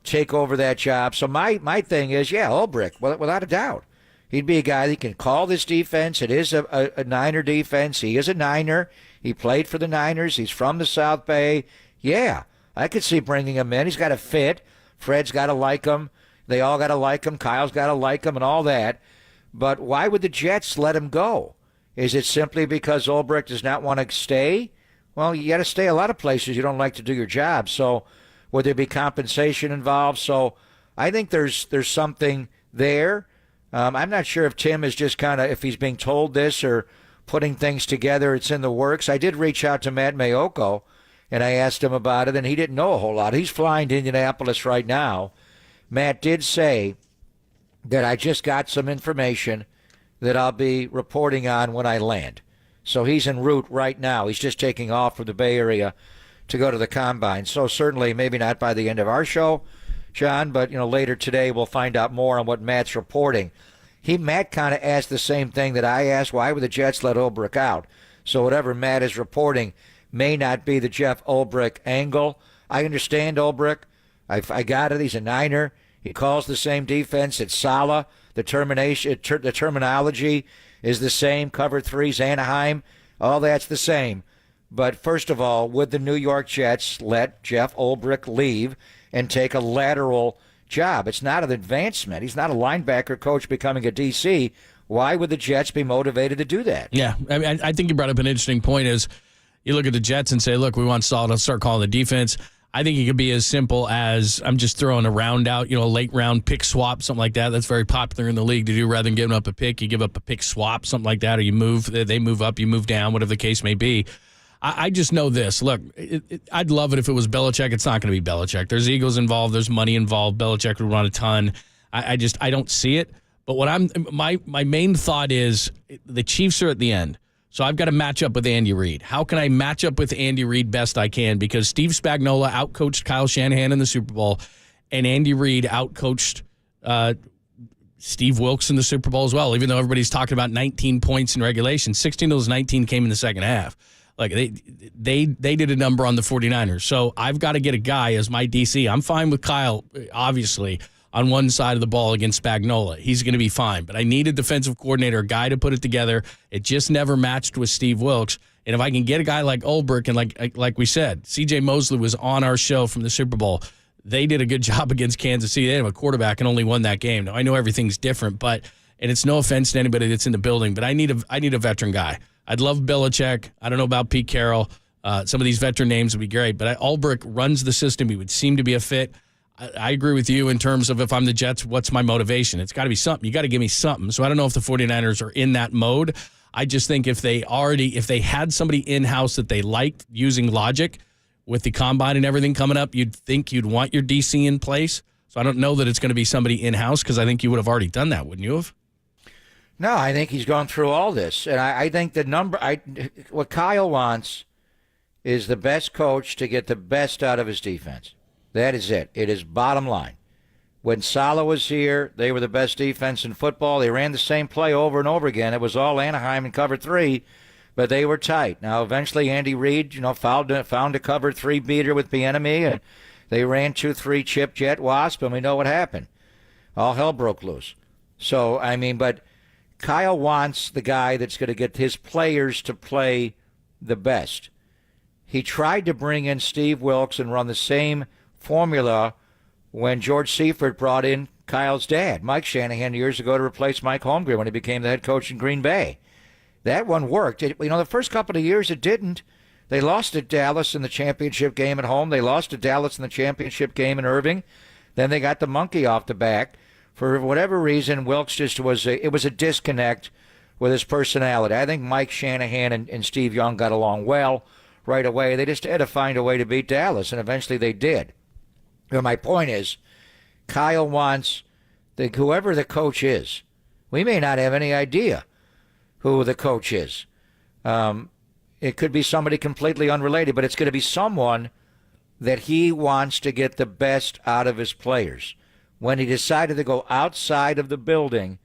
take over that job? So my thing is, Ulbrich, without a doubt. He'd be a guy that can call this defense. It is a Niner defense. He is a Niner. He played for the Niners. He's from the South Bay. Yeah, I could see bringing him in. He's got to fit. Fred's got to like him. They all got to like him. Kyle's got to like him and all that. But why would the Jets let him go? Is it simply because Ulbrich does not want to stay? Well, you got to stay a lot of places you don't like to do your job. So would there be compensation involved? So I think there's something there. I'm not sure if Tim is just if he's being told this or putting things together, it's in the works. I did reach out to Matt Mayoko, and I asked him about it, and he didn't know a whole lot. He's flying to Indianapolis right now. Matt did say that I just got some information that I'll be reporting on when I land. So he's en route right now. He's just taking off from the Bay Area to go to the Combine. So certainly maybe not by the end of our show, John, but later today we'll find out more on what Matt's reporting. Matt kind of asked the same thing that I asked. Why would the Jets let Ulbrich out? So whatever Matt is reporting may not be the Jeff Ulbrich angle. I understand Ulbrich. I got it. He's a Niner. He calls the same defense. It's Saleh. The terminology is the same. Cover threes, Anaheim. All that's the same. But first of all, would the New York Jets let Jeff Ulbrich leave and take a lateral job? It's not an advancement. He's not a linebacker coach becoming a DC. Why would the Jets be motivated to do that? Yeah, I think you brought up an interesting point is you look at the Jets and say, look, we want Saleh to start calling the defense. I think it could be as simple as I'm just throwing a round out, a late round pick swap, something like that. That's very popular in the league to do. Rather than giving up a pick, you give up a pick swap, something like that, or they move up, you move down, whatever the case may be. I just know this. Look, I'd love it if it was Belichick. It's not going to be Belichick. There's egos involved. There's money involved. Belichick would run a ton. I don't see it. But my main thought is the Chiefs are at the end. So I've got to match up with Andy Reid. How can I match up with Andy Reid best I can? Because Steve Spagnuolo outcoached Kyle Shanahan in the Super Bowl, and Andy Reid outcoached Steve Wilkes in the Super Bowl as well, even though everybody's talking about 19 points in regulation. 16 of those 19 came in the second half. Like they did a number on the 49ers. So I've got to get a guy as my DC. I'm fine with Kyle, obviously, on one side of the ball against Spagnuolo. He's going to be fine. But I need a defensive coordinator, a guy to put it together. It just never matched with Steve Wilkes. And if I can get a guy like Ulbrich, and like we said, C.J. Mosley was on our show from the Super Bowl. They did a good job against Kansas City. They have a quarterback and only won that game. Now, I know everything's different, and it's no offense to anybody that's in the building, but I need a veteran guy. I'd love Belichick. I don't know about Pete Carroll. Some of these veteran names would be great, but Ulbrich runs the system. He would seem to be a fit. I agree with you in terms of if I'm the Jets, what's my motivation? It's got to be something. You got to give me something. So I don't know if the 49ers are in that mode. I just think if they had somebody in-house that they liked using logic with the combine and everything coming up, you'd think you'd want your DC in place. So I don't know that it's going to be somebody in-house because I think you would have already done that, wouldn't you have? No, I think he's gone through all this. And I think what Kyle wants is the best coach to get the best out of his defense. That is it. It is bottom line. When Saleh was here, they were the best defense in football. They ran the same play over and over again. It was all Anaheim and cover three, but they were tight. Now, eventually, Andy Reid, found a cover three beater with Bieniemy, and they ran 2-3 chip jet wasp, and we know what happened. All hell broke loose. So, but Kyle wants the guy that's going to get his players to play the best. He tried to bring in Steve Wilkes and run the same formula when George Seifert brought in Kyle's dad, Mike Shanahan, years ago to replace Mike Holmgren when he became the head coach in Green Bay. That one worked. The first couple of years it didn't. They lost to Dallas in the championship game at home. They lost to Dallas in the championship game in Irving. Then they got the monkey off the back. For whatever reason, Wilkes just was a disconnect with his personality. I think Mike Shanahan and Steve Young got along well. right away. They just had to find a way to beat Dallas, and eventually they did. But my point is, Kyle wants whoever the coach is. We may not have any idea who the coach is. It could be somebody completely unrelated, but it's going to be someone that he wants to get the best out of his players. When he decided to go outside of the building,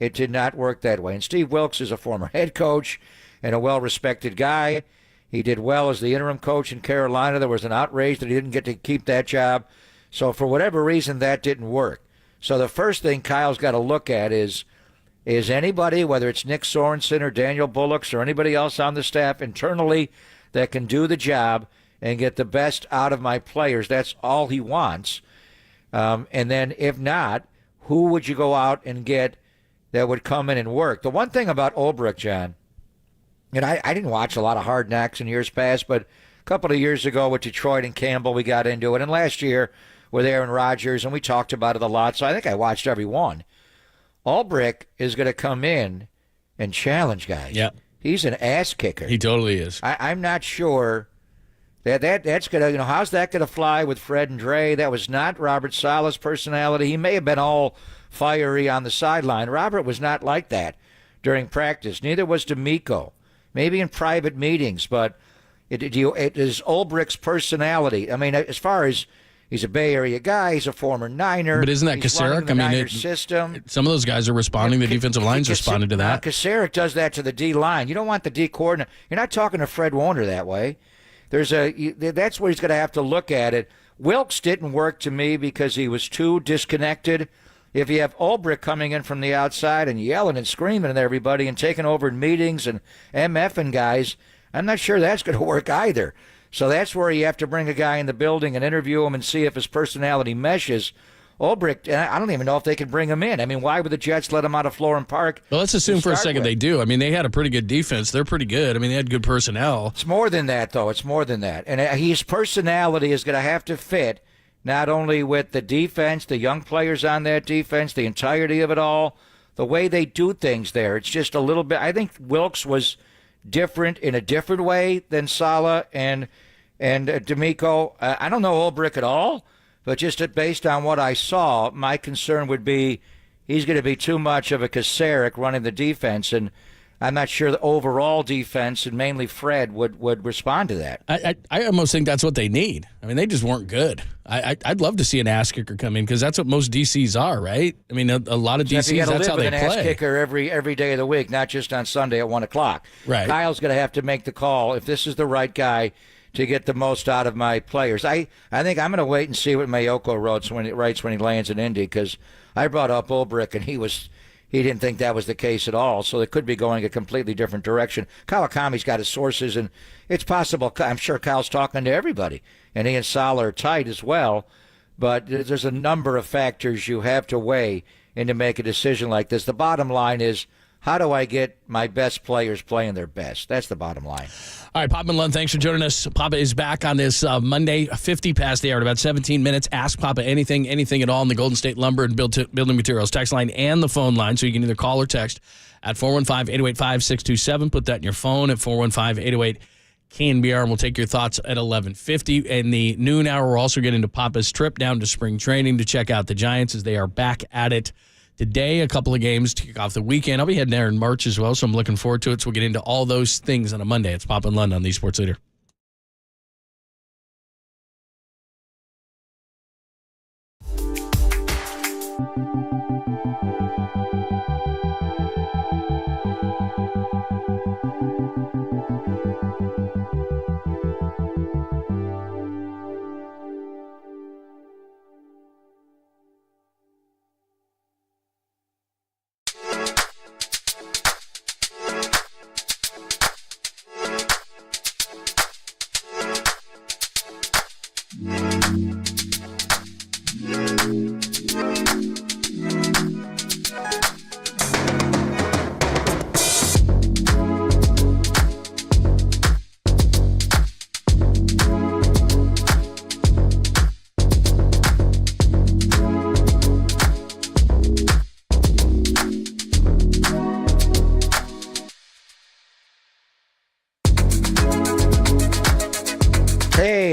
it did not work that way. And Steve Wilkes is a former head coach and a well-respected guy. He did well as the interim coach in Carolina. There was an outrage that he didn't get to keep that job. So for whatever reason, that didn't work. So the first thing Kyle's got to look at is anybody, whether it's Nick Sorensen or Daniel Bullocks or anybody else on the staff internally that can do the job and get the best out of my players. That's all he wants. And then if not, who would you go out and get that would come in and work? The one thing about Ulbrich, John, and I didn't watch a lot of Hard Knocks in years past, but a couple of years ago with Detroit and Campbell, we got into it. And last year with Aaron Rodgers, and we talked about it a lot, so I think I watched every one. Ulbrich is going to come in and challenge guys. Yeah. He's an ass kicker. He totally is. I'm not sure that's going to, how's that going to fly with Fred and Dre? That was not Robert Saleh's personality. He may have been all fiery on the sideline. Robert was not like that during practice. Neither was D'Amico. Maybe in private meetings, but it is Ulbrich's personality. I mean, as far as he's a Bay Area guy, he's a former Niner. But isn't that Kaczmarek? I mean, system. Some of those guys are responding. The defensive line's responding to that. Kaczmarek does that to the D line. You don't want the D coordinator. You're not talking to Fred Warner that way. That's where he's going to have to look at it. Wilkes didn't work to me because he was too disconnected. If you have Ulbrich coming in from the outside and yelling and screaming at everybody and taking over in meetings and MFing guys, I'm not sure that's going to work either. So that's where you have to bring a guy in the building and interview him and see if his personality meshes. Ulbrich, I don't even know if they can bring him in. I mean, why would the Jets let him out of Florham Park? Well, let's assume for a second they do. I mean, they had a pretty good defense. They're pretty good. I mean, they had good personnel. It's more than that, though. It's more than that. And his personality is going to have to fit not only with the defense, the young players on that defense, the entirety of it all, the way they do things there. It's just a little bit. I think Wilkes was different in a different way than Saleh and D'Amico. I don't know Ulbrich at all. But just based on what I saw, my concern would be he's going to be too much of a Kaczmarek running the defense, and I'm not sure the overall defense, and mainly Fred, would respond to that. I almost think that's what they need. I mean, they just weren't good. I'd love to see an ass kicker come in because that's what most DCs are, right? I mean, a lot of DCs, that's how they play. You got to live with an ass kicker every day of the week, not just on Sunday at 1 o'clock. Right. Kyle's going to have to make the call if this is the right guy to get the most out of my players. I think I'm going to wait and see what Mayoko writes when he lands in Indy, because I brought up Ulbrich and he didn't think that was the case at all. So it could be going a completely different direction. Kawakami's got his sources, and it's possible. I'm sure Kyle's talking to everybody, and he and Saleh are tight as well. But there's a number of factors you have to weigh in to make a decision like this. The bottom line is, how do I get my best players playing their best? That's the bottom line. All right, Papa and Lund, thanks for joining us. Papa is back on this Monday, 50 past the hour, in about 17 minutes. Ask Papa anything at all in the Golden State Lumber and Building Materials text line and the phone line, so you can either call or text at 415-808-5627. Put that in your phone at 415-808-KNBR, and we'll take your thoughts at 11:50. In the noon hour, we're also getting to Papa's trip down to spring training to check out the Giants as they are back at it today. A couple of games to kick off the weekend. I'll be heading there in March as well, so I'm looking forward to it. So we'll get into all those things on a Monday. It's Papa and Lund on the Sports Leader.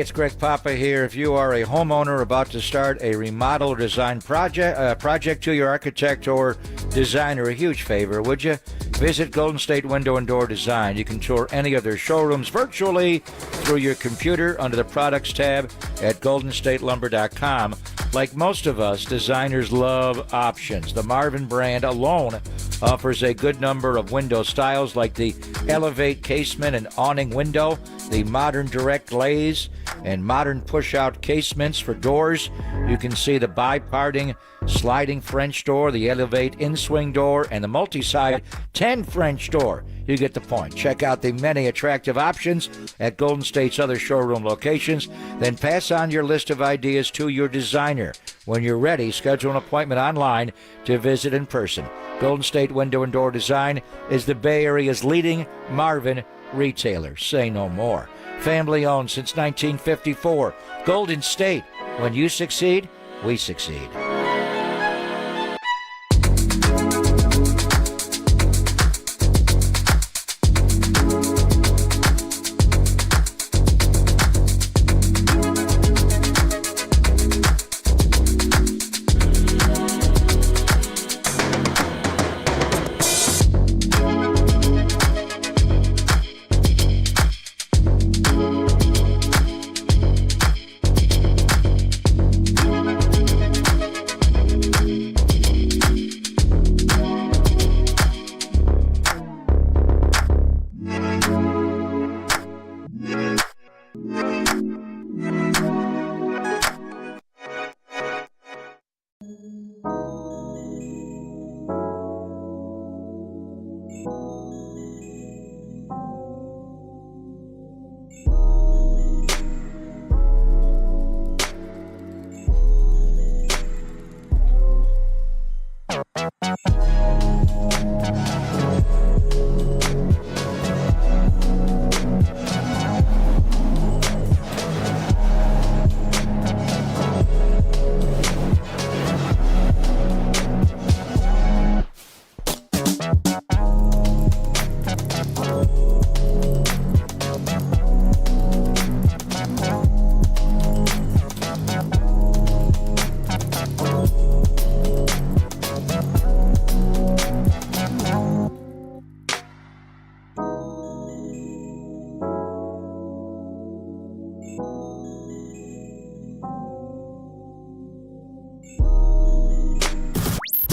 it's Greg Papa here. If you are a homeowner about to start a remodel or design project to your architect or designer a huge favor, would you? Visit Golden State Window and Door Design. You can tour any of their showrooms virtually through your computer under the Products tab at goldenstatelumber.com. Like most of us, designers love options. The Marvin brand alone offers a good number of window styles like the Elevate casement and awning window, the modern direct glaze, and modern push-out casements for doors. You can see the bi-parting sliding French door, the Elevate in-swing door, and the multi-side 10 French door. You get the point. Check out the many attractive options at Golden State's other showroom locations. Then pass on your list of ideas to your designer. When you're ready, schedule an appointment online to visit in person. Golden State Window and Door Design is the Bay Area's leading Marvin retailer. Say no more. Family owned since 1954. Golden State. When you succeed, we succeed.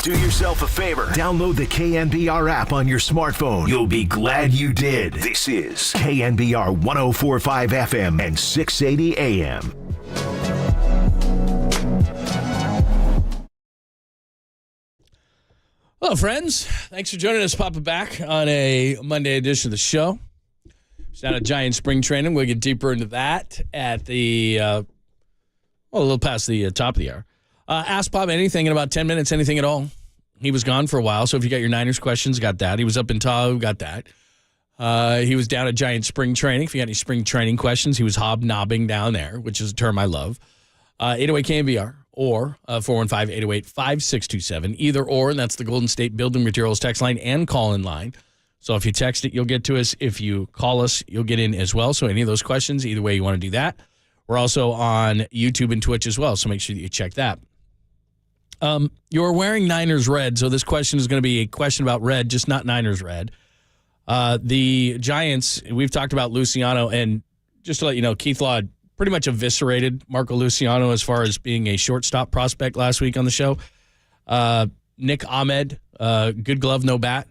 Do yourself a favor. Download the KNBR app on your smartphone. You'll be glad you did. This is KNBR 104.5 FM and 680 AM. Hello, friends. Thanks for joining us, Papa, back on a Monday edition of the show. It's down at Giant Spring Training. We'll get deeper into that at the, a little past the top of the hour. Ask Bob anything in about 10 minutes, anything at all. He was gone for a while, so if you got your Niners questions, got that. He was up in Tahoe, got that. He was down at Giant Spring Training. If you got any spring training questions, he was hobnobbing down there, which is a term I love. 808 KNBR or 415-808-5627. Either or, and that's the Golden State Building Materials text line and call-in line. So if you text it, you'll get to us. If you call us, you'll get in as well. So any of those questions, either way you want to do that. We're also on YouTube and Twitch as well, so make sure that you check that. You're wearing Niners red, so this question is going to be a question about red, just not Niners red. The Giants, we've talked about Luciano, and just to let you know, Keith Law pretty much eviscerated Marco Luciano as far as being a shortstop prospect last week on the show. Nick Ahmed, good glove, no bat.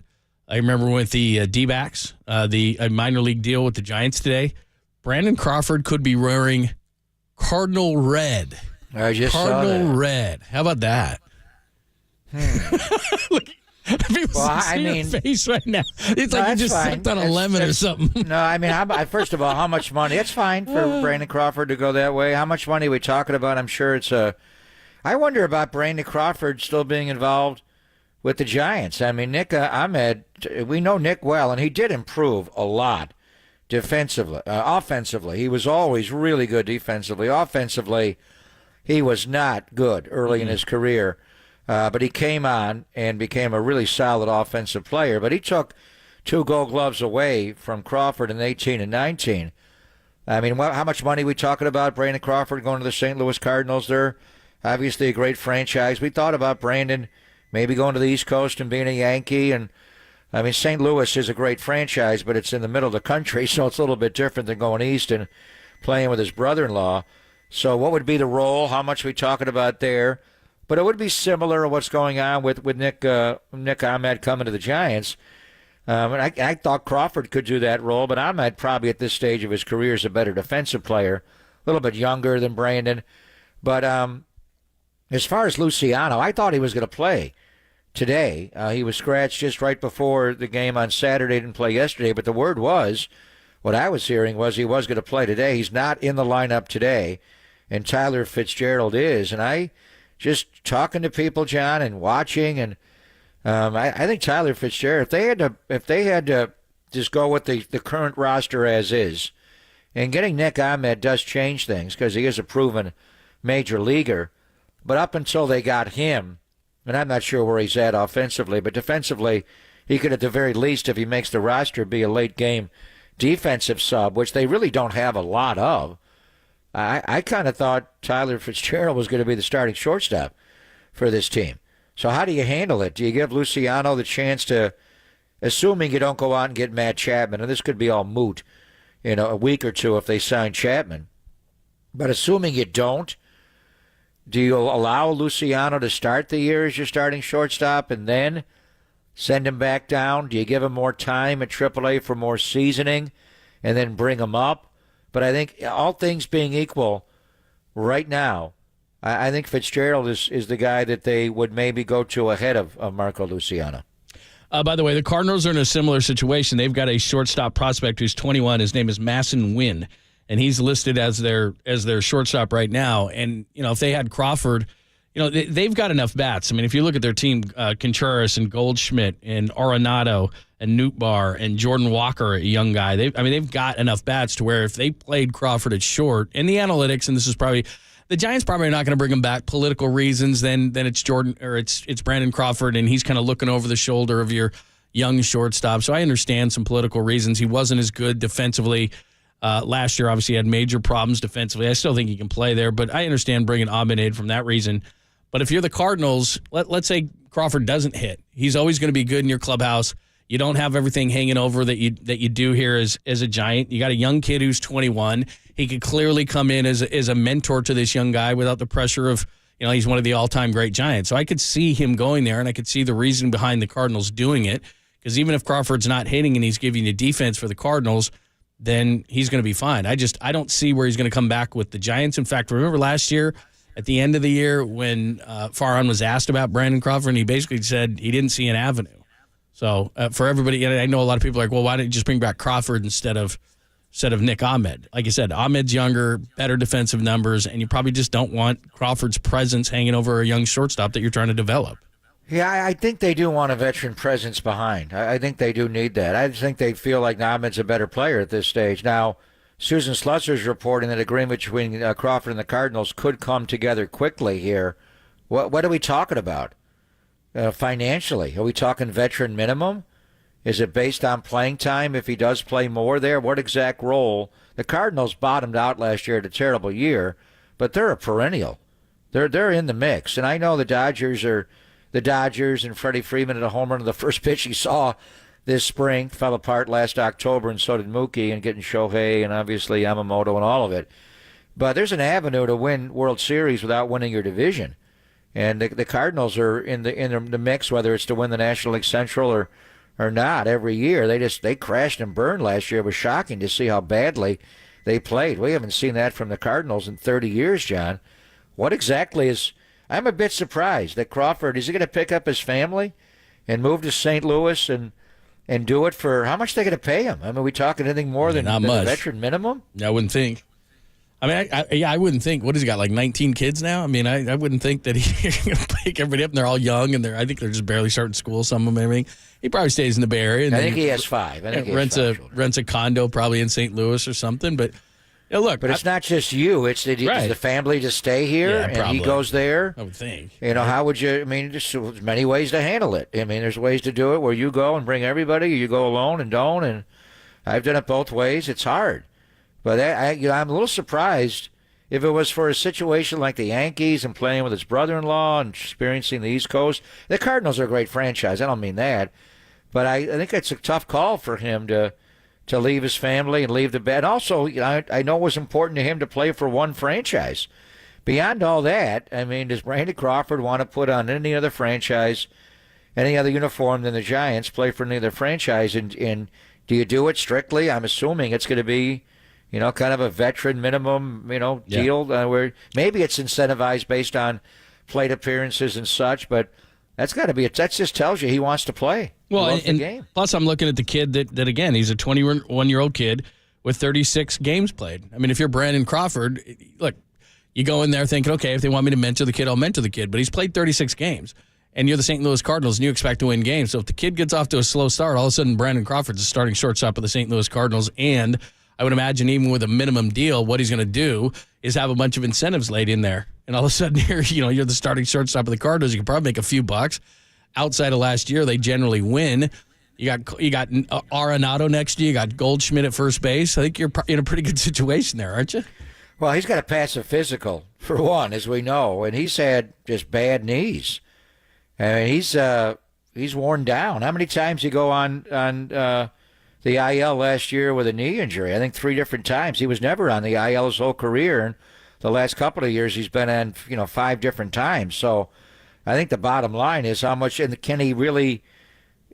I remember with the D-backs, the minor league deal with the Giants today. Brandon Crawford could be wearing Cardinal red. I just Cardinal saw that. red. How about that? Look, I mean, your face right now. It's like you just sucked on a lemon or something. No, I mean, first of all, how much money? It's fine for Brandon Crawford to go that way. How much money are we talking about? I'm sure it's a. I wonder about Brandon Crawford still being involved with the Giants. I mean, Nick Ahmed, we know Nick well, and he did improve a lot defensively. Offensively, he was always really good defensively. Offensively, he was not good early in his career, but he came on and became a really solid offensive player. But he took 2 Gold Gloves away from Crawford in 18 and 19. I mean, how much money are we talking about? Brandon Crawford going to the St. Louis Cardinals. They're obviously a great franchise. We thought about Brandon maybe going to the East Coast and being a Yankee. And, I mean, St. Louis is a great franchise, but it's in the middle of the country, so it's a little bit different than going east and playing with his brother-in-law. So what would be the role? How much are we talking about there? But it would be similar to what's going on with Nick Ahmed coming to the Giants. And I thought Crawford could do that role, but Ahmed probably at this stage of his career is a better defensive player, a little bit younger than Brandon. But as far as Luciano, I thought he was going to play today. He was scratched just right before the game on Saturday, didn't play yesterday, but the word was, what I was hearing was he was going to play today. He's not in the lineup today, and Tyler Fitzgerald is. And I just talking to people, John, and watching, and I think Tyler Fitzgerald, if they had to just go with the current roster as is, and getting Nick Ahmed does change things because he is a proven major leaguer. But up until they got him, and I'm not sure where he's at offensively, but defensively, he could at the very least, if he makes the roster, be a late game defensive sub, which they really don't have a lot of. I kind of thought Tyler Fitzgerald was going to be the starting shortstop for this team. So how do you handle it? Do you give Luciano the chance to, assuming you don't go out and get Matt Chapman, and this could be all moot, a week or two if they sign Chapman, but assuming you don't, do you allow Luciano to start the year as your starting shortstop and then send him back down? Do you give him more time at AAA for more seasoning and then bring him up? But I think all things being equal right now, I think Fitzgerald is the guy that they would maybe go to ahead of Marco Luciano. By the way, the Cardinals are in a similar situation. They've got a shortstop prospect who's 21. His name is Masson Wynn, and he's listed as their shortstop right now. And, if they had Crawford, they've got enough bats. I mean, if you look at their team, Contreras and Goldschmidt and Arenado and Nootbaar and Jordan Walker, a young guy, they've got enough bats to where if they played Crawford at short, and the analytics, and this is probably – the Giants probably are not going to bring him back. Political reasons, then it's Jordan or it's Brandon Crawford, and he's kind of looking over the shoulder of your young shortstop. So I understand some political reasons. He wasn't as good defensively last year. Obviously, he had major problems defensively. I still think he can play there, but I understand bringing Ahmed in from that reason. But if you're the Cardinals, let's say Crawford doesn't hit, he's always going to be good in your clubhouse. You don't have everything hanging over that you do here as a Giant. You got a young kid who's 21. He could clearly come in as a mentor to this young guy without the pressure of, he's one of the all-time great Giants. So I could see him going there, and I could see the reason behind the Cardinals doing it, because even if Crawford's not hitting and he's giving you defense for the Cardinals, then he's going to be fine. I don't see where he's going to come back with the Giants. In fact, remember last year at the end of the year when Farhan was asked about Brandon Crawford, and he basically said he didn't see an avenue. So for everybody, and I know a lot of people are like, well, why don't you just bring back Crawford instead of Nick Ahmed? Like you said, Ahmed's younger, better defensive numbers, and you probably just don't want Crawford's presence hanging over a young shortstop that you're trying to develop. Yeah, I think they do want a veteran presence behind. I think they do need that. I think they feel like Ahmed's a better player at this stage. Now, Susan Slusser's reporting that agreement between Crawford and the Cardinals could come together quickly here. What are we talking about? Financially, are we talking veteran minimum? Is it based on playing time if he does play more there? What exact role? The Cardinals bottomed out last year, had a terrible year, but they're a perennial. They're in the mix. And I know the Dodgers and Freddie Freeman at a home run of the first pitch he saw this spring fell apart last October, and so did Mookie, and getting Shohei and obviously Yamamoto and all of it. But there's an avenue to win World Series without winning your division. And the Cardinals are in the mix, whether it's to win the National League Central or not every year. They crashed and burned last year. It was shocking to see how badly they played. We haven't seen that from the Cardinals in 30 years, John. What exactly is... I'm a bit surprised that Crawford, is he going to pick up his family and move to St. Louis and do it for... How much are they going to pay him? I mean, are we talking anything more than a veteran minimum? I wouldn't think. I mean, I wouldn't think. What has he got, like 19 kids now? I mean, I wouldn't think that he's going to pick everybody up, and they're all young, and I think they're just barely starting school, some of them. I mean, he probably stays in the Bay Area. And I think he has 5. Rents a condo probably in St. Louis or something. But look. But it's not just you. It's does the family just stay here, and he goes there? I would think. How would you? I mean, there's many ways to handle it. I mean, there's ways to do it where you go and bring everybody, or you go alone and don't. And I've done it both ways. It's hard. But I'm a little surprised if it was for a situation like the Yankees and playing with his brother-in-law and experiencing the East Coast. The Cardinals are a great franchise. I don't mean that. But I think it's a tough call for him to leave his family and leave the bed. Also, I know it was important to him to play for one franchise. Beyond all that, I mean, does Brandon Crawford want to put on any other franchise, any other uniform than the Giants, play for any other franchise? And do you do it strictly? I'm assuming it's going to be, kind of a veteran minimum, deal where maybe it's incentivized based on plate appearances and such, but that's got to be that just tells you he wants to play. Well, he loves the game. Plus I'm looking at the kid that again, he's a 21-year-old kid with 36 games played. I mean, if you're Brandon Crawford, look, you go in there thinking, okay, if they want me to mentor the kid, I'll mentor the kid. But he's played 36 games, and you're the St. Louis Cardinals, and you expect to win games. So if the kid gets off to a slow start, all of a sudden Brandon Crawford's a starting shortstop of the St. Louis Cardinals. And I would imagine even with a minimum deal, what he's going to do is have a bunch of incentives laid in there. And all of a sudden you're the starting shortstop of the Cardinals. You can probably make a few bucks. Outside of last year, they generally win. You got Arenado next year. You got Goldschmidt at first base. I think you're in a pretty good situation there, aren't you? Well, he's got to pass a physical, for one, as we know, and he's had just bad knees. I mean, he's worn down. How many times did he go on the IL last year with a knee injury? I think 3 different times. He was never on the IL his whole career, and the last couple of years he's been on 5 different times. So I think the bottom line is how much, and can he really,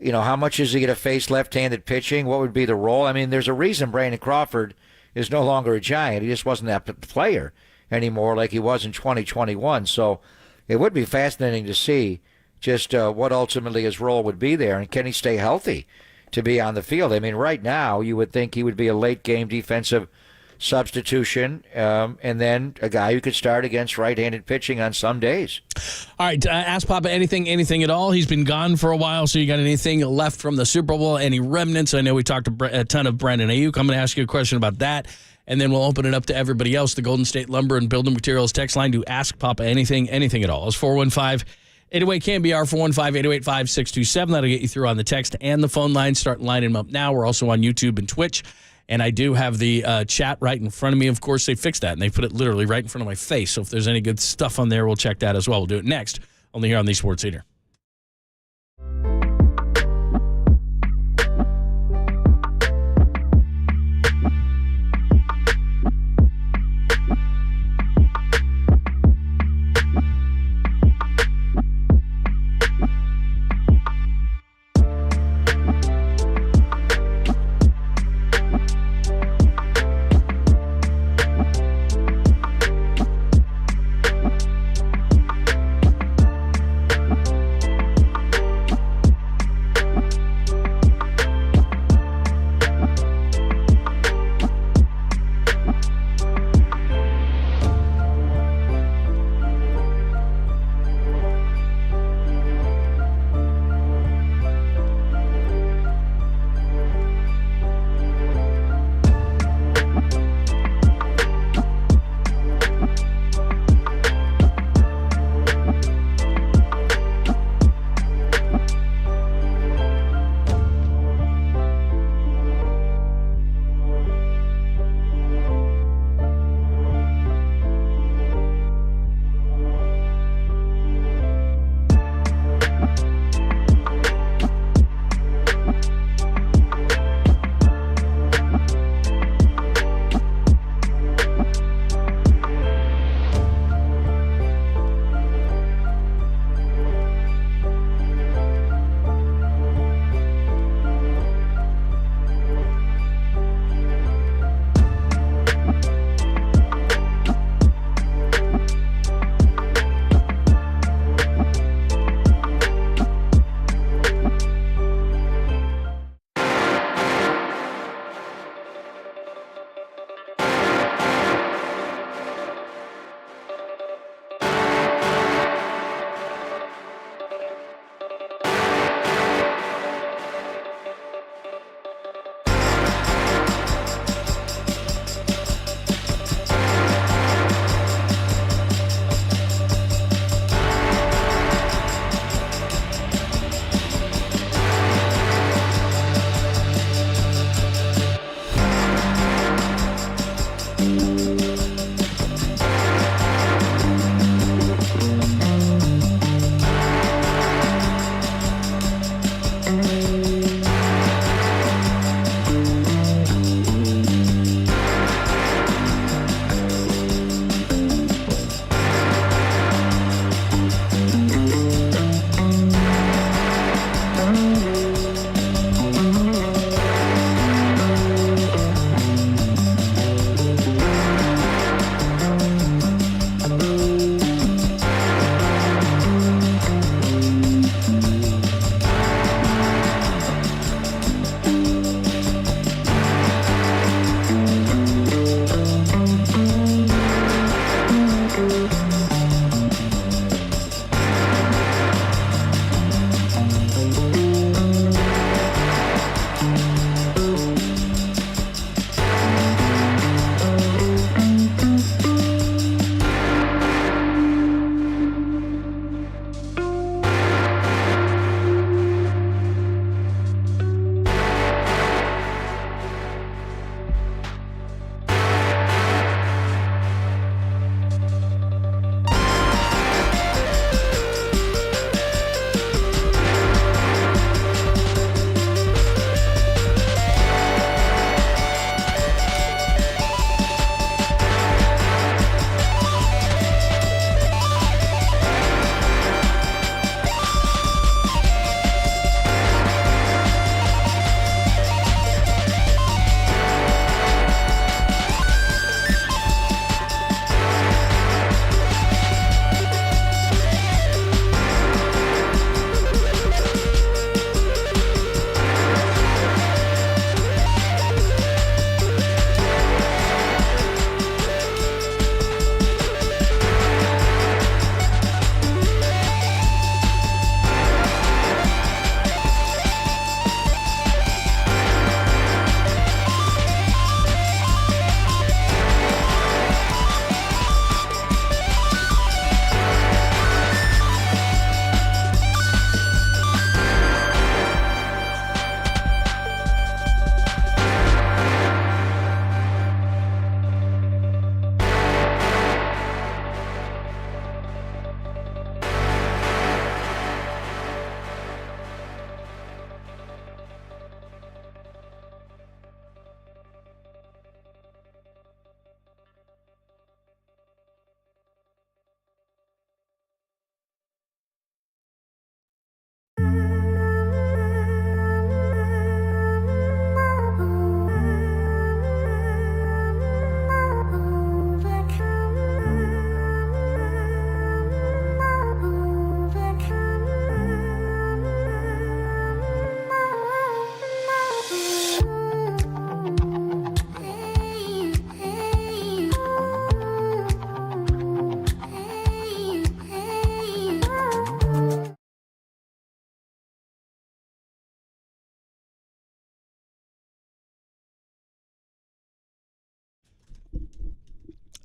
how much is he going to face left-handed pitching? What would be the role? I mean, there's a reason Brandon Crawford is no longer a Giant. He just wasn't that player anymore like he was in 2021. So it would be fascinating to see just what ultimately his role would be there, and can he stay healthy to be on the field? I mean, right now you would think he would be a late-game defensive substitution, and then a guy who could start against right-handed pitching on some days. All right, ask Papa anything at all. He's been gone for a while, so you got anything left from the Super Bowl, any remnants? I know we talked a ton of Brandon Ayuk. I'm going to ask you a question about that, and then we'll open it up to everybody else. The Golden State Lumber and Building Materials text line to ask Papa anything at all. It's 415-808 KNBR, 415-808-5627. That'll get you through on the text and the phone line. Start lining them up now. We're also on YouTube and Twitch. And I do have the chat right in front of me. Of course, they fixed that, and they put it literally right in front of my face. So if there's any good stuff on there, we'll check that as well. We'll do it next, only here on the Sports Leader.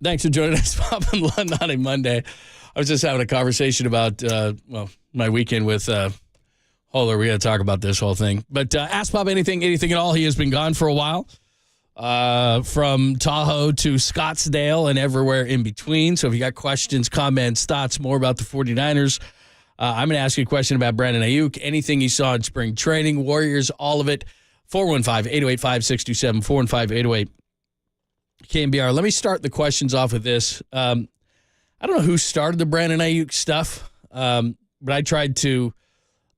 Thanks for joining us, Pop and Lund, on a Monday. I was just having a conversation about, my weekend with Holler. We got to talk about this whole thing. But ask Pop anything at all. He has been gone for a while, from Tahoe to Scottsdale and everywhere in between. So if you got questions, comments, thoughts, more about the 49ers, I'm going to ask you a question about Brandon Ayuk. Anything you saw in spring training, Warriors, all of it. 415-808-5627, 415-808. KNBR. Let me start the questions off with this. I don't know who started the Brandon Ayuk stuff, but I tried to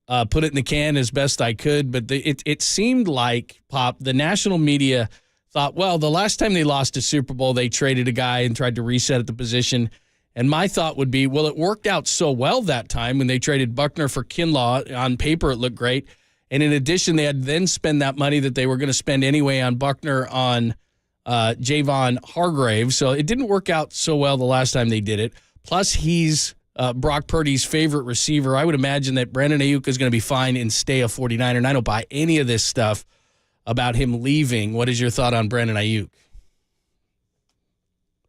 put it in the can as best I could. But it seemed like, Pop, the national media thought, well, the last time they lost a Super Bowl, they traded a guy and tried to reset at the position. And my thought would be, well, it worked out so well that time when they traded Buckner for Kinlaw. On paper, it looked great. And in addition, they had to then spend that money that they were going to spend anyway on Buckner on Javon Hargrave. So it didn't work out so well the last time they did it. Plus, he's Brock Purdy's favorite receiver. I would imagine that Brandon Ayuk is going to be fine and stay a 49er. And I don't buy any of this stuff about him leaving. What is your thought on Brandon Ayuk?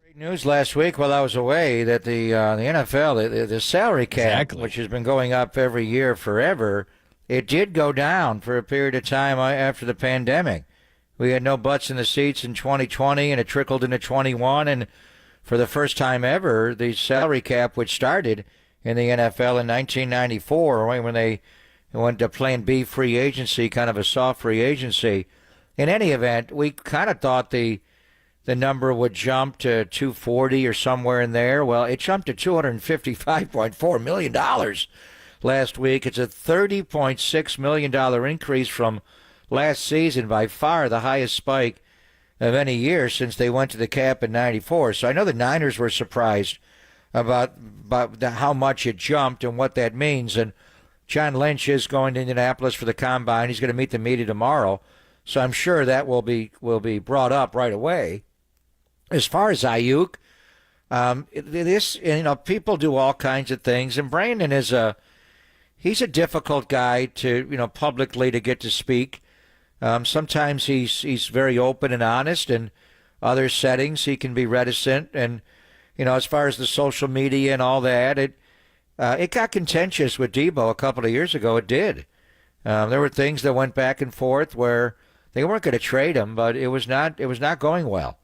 Great news last week while I was away that the NFL, the salary cap, which has been going up every year forever, it did go down for a period of time after the pandemic. We had no butts in the seats in 2020, and it trickled into 21. And for the first time ever, the salary cap, which started in the NFL in 1994, when went to Plan B free agency, kind of a soft free agency. In any event, we kind of thought the number would jump to 240 or somewhere in there. Well, it jumped to $255.4 million last week. It's a $30.6 million increase from last season, by far the highest spike of any year since they went to the cap in 94. So I know the Niners were surprised about how much it jumped and what that means. And John Lynch is going to Indianapolis for the Combine. He's going to meet the media tomorrow. So I'm sure that will be brought up right away. As far as Ayuk, people do all kinds of things, and Brandon he's a difficult guy to publicly to get to speak. Sometimes he's very open and honest, and other settings he can be reticent. And as far as the social media and all that, it got contentious with Debo a couple of years ago. It did. There were things that went back and forth where they weren't going to trade him, but it was not going well.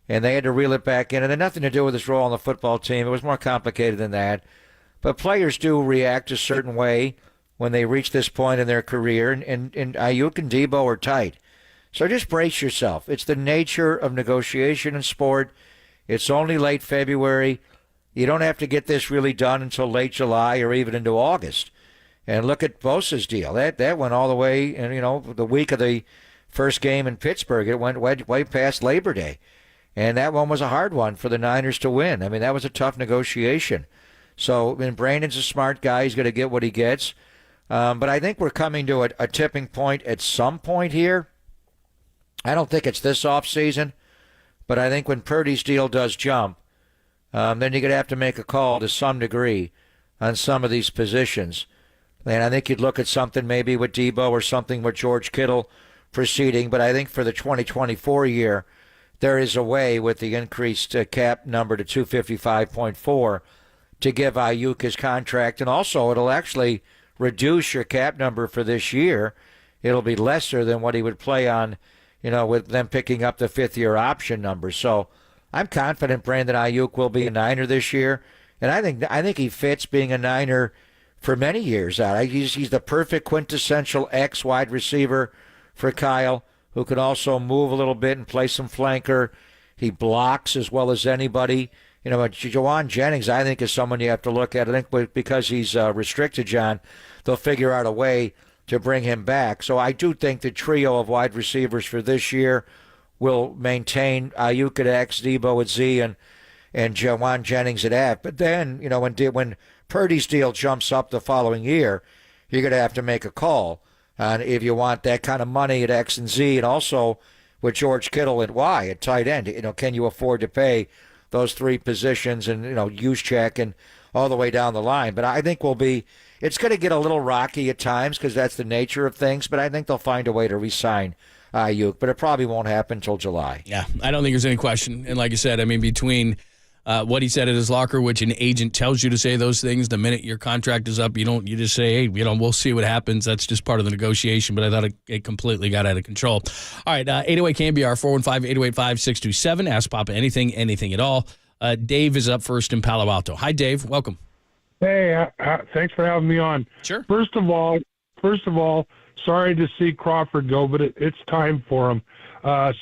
And they had to reel it back in. And it had nothing to do with his role on the football team. It was more complicated than that. But players do react a certain way when they reach this point in their career. And Ayuk and Debo are tight. So just brace yourself. It's the nature of negotiation in sport. It's only late February. You don't have to get this really done until late July or even into August. And look at Bosa's deal. That went all the way, and the week of the first game in Pittsburgh, it went way past Labor Day. And that one was a hard one for the Niners to win. I mean, that was a tough negotiation. So, Brandon's a smart guy. He's going to get what he gets. But I think we're coming to a tipping point at some point here. I don't think it's this offseason, but I think when Purdy's deal does jump, then you're going to have to make a call to some degree on some of these positions. And I think you'd look at something maybe with Debo or something with George Kittle proceeding. But I think for the 2024 year, there is a way with the increased cap number to 255.4 to give Ayuk his contract. And also it'll actually reduce your cap number for this year. It'll be lesser than what he would play on, with them picking up the fifth-year option number. So I'm confident Brandon Ayuk will be a Niner this year. And I think he fits being a Niner for many years out. He's the perfect quintessential X wide receiver for Kyle, who can also move a little bit and play some flanker. He blocks as well as anybody. Jawan Jennings, I think, is someone you have to look at. I think because he's restricted, John, they'll figure out a way to bring him back. So I do think the trio of wide receivers for this year will maintain Ayuk at X, Debo at Z, and Jawan Jennings at F. But then, when Purdy's deal jumps up the following year, you're going to have to make a call on if you want that kind of money at X and Z, and also with George Kittle at Y at tight end. Can you afford to pay those three positions and, Juszczyk and all the way down the line? But I think it's going to get a little rocky at times because that's the nature of things, but I think they'll find a way to re-sign Ayuk, but it probably won't happen until July. Yeah, I don't think there's any question. And like I said, between what he said at his locker, which an agent tells you to say those things, the minute your contract is up, you just say, hey, we'll see what happens. That's just part of the negotiation, but I thought it completely got out of control. All right, 808 KNBR, 415-808-5627. Ask Papa anything at all. Dave is up first in Palo Alto. Hi, Dave. Welcome. Hey, thanks for having me on. Sure. First of all, sorry to see Crawford go, but it's time for him.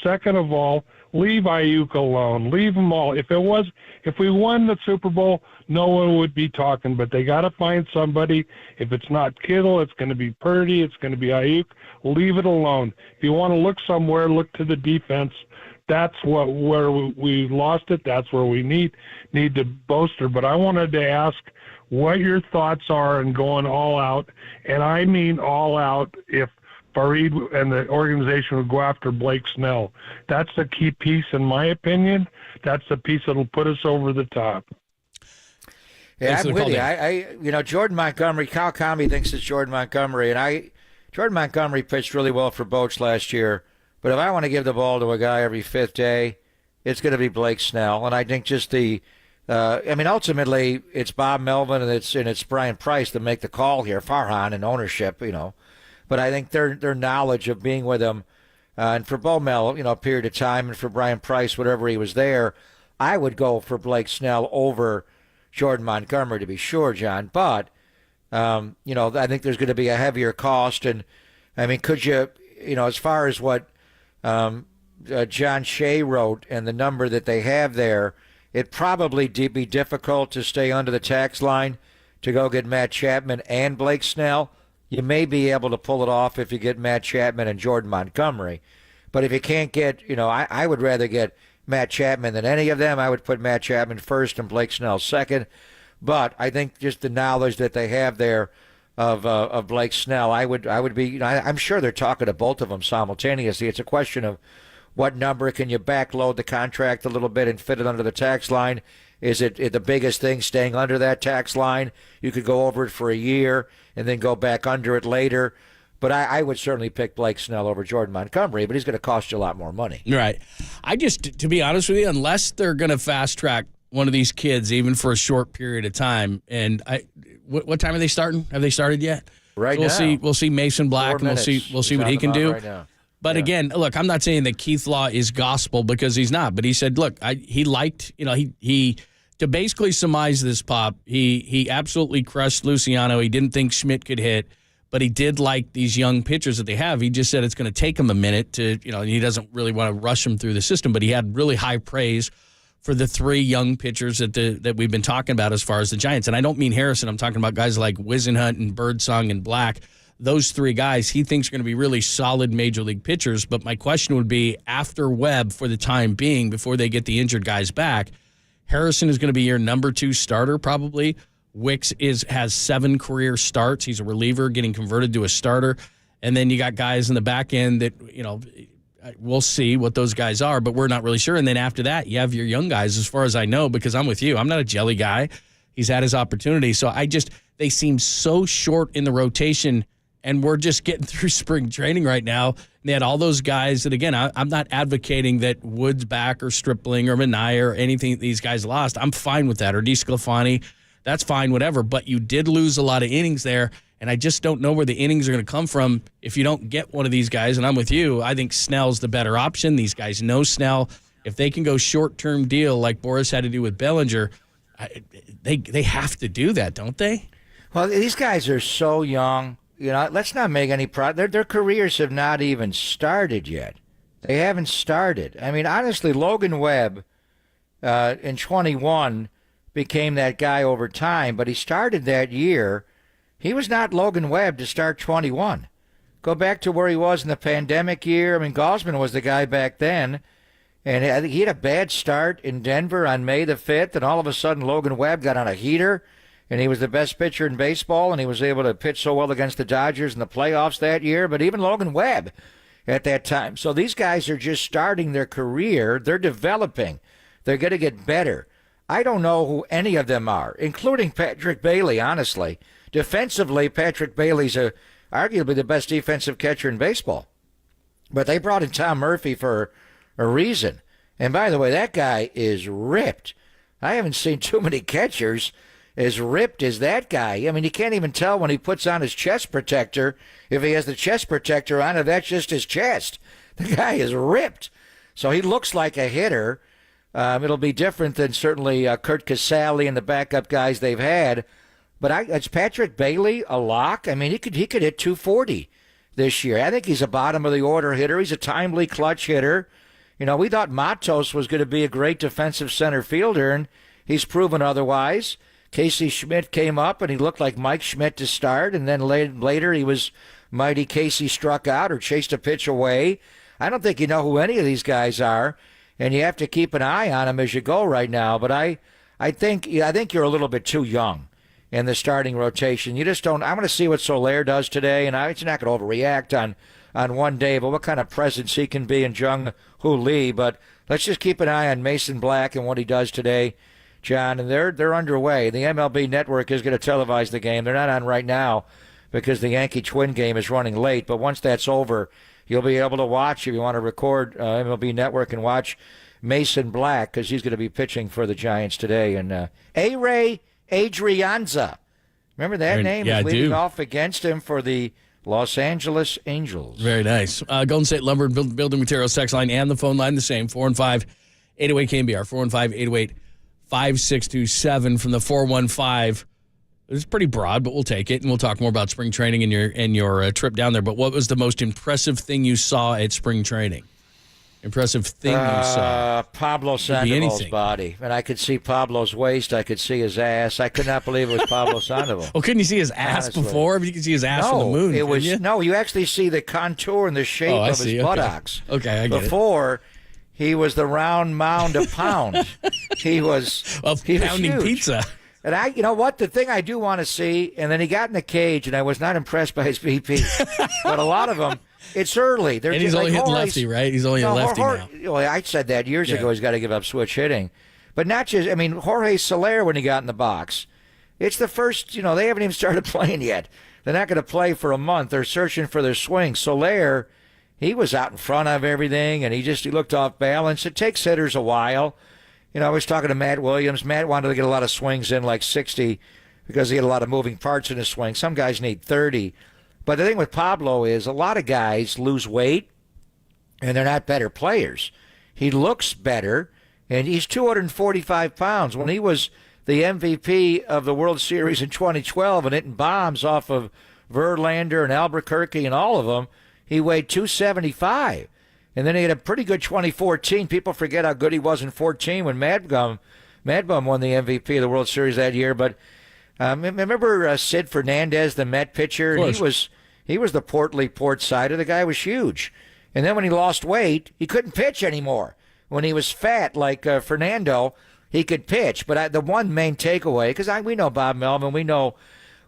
Second of all, leave Ayuk alone. Leave them all. If we won the Super Bowl, no one would be talking, but they got to find somebody. If it's not Kittle, it's going to be Purdy, it's going to be Ayuk. Leave it alone. If you want to look somewhere, look to the defense. That's where we lost it. That's where we need to bolster. But I wanted to ask what your thoughts are in going all out, and I mean all out if Farid and the organization would go after Blake Snell. That's the key piece, in my opinion. That's the piece that'll put us over the top. Yeah, I'm with you. Jordan Montgomery, Kyle Comey thinks it's Jordan Montgomery, and Jordan Montgomery pitched really well for Boach last year. But if I want to give the ball to a guy every fifth day, it's going to be Blake Snell. And I think just ultimately it's Bob Melvin and it's Brian Price to make the call here, Farhan and ownership, But I think their knowledge of being with him, and for Bo Mel, a period of time, and for Brian Price, whatever he was there, I would go for Blake Snell over Jordan Montgomery to be sure, John. But I think there's going to be a heavier cost. And, I mean, could you, as far as what John Shea wrote and the number that they have there, it'd probably be difficult to stay under the tax line to go get Matt Chapman and Blake Snell. You may be able to pull it off if you get Matt Chapman and Jordan Montgomery. But if you can't get, I would rather get Matt Chapman than any of them. I would put Matt Chapman first and Blake Snell second. But I think just the knowledge that they have there of Blake Snell, I would be, I'm sure they're talking to both of them simultaneously. It's a question of what number can you backload the contract a little bit and fit it under the tax line. Is it the biggest thing staying under that tax line? You could go over it for a year and then go back under it later. But I would certainly pick Blake Snell over Jordan Montgomery, but he's going to cost you a lot more money. Right. To be honest with you, unless they're going to fast track one of these kids, even for a short period of time, and what time are they starting? Have they started yet? Right now. We'll see Mason Black, 4 and we'll see what he can do. Right now. But again, look, I'm not saying that Keith Law is gospel because he's not. But he said, look, he liked, he to basically surmise this, Pop, he absolutely crushed Luciano. He didn't think Schmidt could hit, but he did like these young pitchers that they have. He just said it's going to take him a minute to, he doesn't really want to rush them through the system. But he had really high praise for the 3 young pitchers that we've been talking about as far as the Giants. And I don't mean Harrison. I'm talking about guys like Wisenhunt and Birdsong and Black. Those 3 guys he thinks are going to be really solid major league pitchers. But my question would be, after Webb for the time being, before they get the injured guys back, Harrison is going to be your number 2 starter probably. Wicks has 7 career starts. He's a reliever getting converted to a starter. And then you got guys in the back end that, we'll see what those guys are, but we're not really sure. And then after that, you have your young guys, as far as I know, because I'm with you. I'm not a jelly guy. He's had his opportunity. So they seem so short in the rotation, and we're just getting through spring training right now. And they had all those guys that, again, I'm not advocating that Woods back or Stripling or Minaya or anything that these guys lost. I'm fine with that. Or DeSclafani, that's fine, whatever. But you did lose a lot of innings there, and I just don't know where the innings are going to come from if you don't get one of these guys. And I'm with you. I think Snell's the better option. These guys know Snell. If they can go short-term deal like Boras had to do with Bellinger, they have to do that, don't they? Well, these guys are so young. Let's not make any their careers have not even started yet. They haven't started. I mean, honestly, Logan Webb in 21 became that guy over time, but he started that year. He was not Logan Webb to start 21. Go back to where he was in the pandemic year. I mean, Gausman was the guy back then, and I think he had a bad start in Denver on May the 5th, and all of a sudden Logan Webb got on a heater, and he was the best pitcher in baseball, and he was able to pitch so well against the Dodgers in the playoffs that year. But even Logan Webb at that time. So these guys are just starting their career. They're developing. They're going to get better. I don't know who any of them are, including Patrick Bailey, honestly. Defensively, Patrick Bailey's arguably the best defensive catcher in baseball. But they brought in Tom Murphy for a reason. And by the way, that guy is ripped. I haven't seen too many catchers as ripped as that guy. I mean, you can't even tell when he puts on his chest protector if he has the chest protector on, if that's just his chest. The guy is ripped. So he looks like a hitter. It'll be different than certainly Kurt Casale and the backup guys they've had. But is Patrick Bailey a lock? I mean, he could hit 240 this year. I think he's a bottom-of-the-order hitter. He's a timely clutch hitter. We thought Matos was going to be a great defensive center fielder, and he's proven otherwise. Casey Schmidt came up, and he looked like Mike Schmidt to start, and then later he was mighty Casey struck out or chased a pitch away. I don't think you know who any of these guys are, and you have to keep an eye on them as you go right now. But I think you're a little bit too young in the starting rotation. You just don't. I'm going to see what Soler does today, and it's not going to overreact on one day, but what kind of presence he can be in Jung-Hoo Lee. But let's just keep an eye on Mason Black and what he does today, John. And they're underway. The MLB Network is going to televise the game. They're not on right now because the Yankee Twin game is running late. But once that's over, you'll be able to watch, if you want to record MLB Network, and watch Mason Black, because he's going to be pitching for the Giants today. And A-Ray Adrianza, remember that name? Yeah, is leading I do. off against him for the Los Angeles Angels. Very nice. Golden State Lumber Building Materials text line and the phone line the same, 415-808-KNBR, 415-808-5627 from the 415. It's pretty broad, but we'll take it, and we'll talk more about spring training and your trip down there. But what was the most impressive thing you saw at spring training? Impressive thing you saw? Pablo Sandoval's body. And I could see Pablo's waist. I could see his ass. I could not believe it was Pablo Sandoval. Well, couldn't you see his ass Honestly. before? You could see his ass from the moon. It was, you? no, you actually see the contour and the shape of his buttocks. Okay, I get Before, he was the round mound of pound. He was pounding huge. pizza. And you know what? The thing I do want to see, and then he got in the cage, and I was not impressed by his BP. But a lot of them, it's early. They're And he's only hitting lefty, right? He's only a lefty now. Well, I said that years ago. He's got to give up switch hitting. But not just, I mean, Jorge Soler, when he got in the box, it's the first, they haven't even started playing yet. They're not going to play for a month. They're searching for their swing. Soler, he was out in front of everything, and he looked off balance. It takes hitters a while. I was talking to Matt Williams. Matt wanted to get a lot of swings in, like 60, because he had a lot of moving parts in his swing. Some guys need 30. But the thing with Pablo is a lot of guys lose weight, and they're not better players. He looks better, and he's 245 pounds. When he was the MVP of the World Series in 2012 and hitting bombs off of Verlander and Albuquerque and all of them, he weighed 275. And then he had a pretty good 2014. People forget how good he was in 14 when Mad Bum won the MVP of the World Series that year. But remember Sid Fernandez, the Met pitcher? He was the portly port sider. The guy was huge. And then when he lost weight, he couldn't pitch anymore. When he was fat, like Fernando, he could pitch. But the one main takeaway, because we know Bob Melvin, we know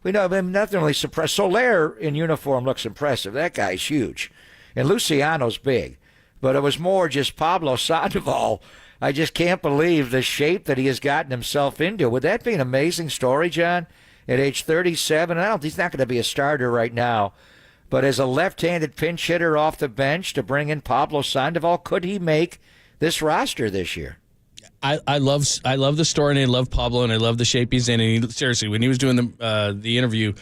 him, nothing really surprised. Soler in uniform looks impressive. That guy's huge. And Luciano's big. But it was more just Pablo Sandoval. I just can't believe the shape that he has gotten himself into. Would that be an amazing story, John? At age 37, he's not going to be a starter right now. But as a left-handed pinch hitter off the bench to bring in Pablo Sandoval, could he make this roster this year? I love the story, and I love Pablo, and I love the shape he's in. And seriously, when he was doing the interview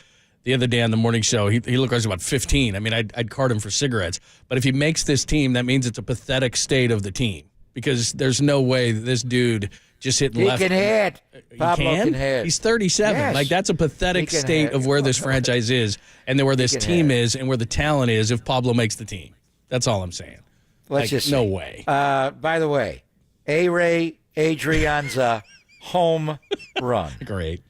the other day on the morning show, he looked like he was about 15. I mean, I'd card him for cigarettes. But if he makes this team, that means it's a pathetic state of the team, because there's no way that this dude just hitting left. He can hit. Pablo can hit. He's 37. Yes. Like, that's a pathetic state of where this franchise is, and where this team is, and where the talent is if Pablo makes the team. That's all I'm saying. Let's just no way. By the way, A-Ray Adrianza home run. Great.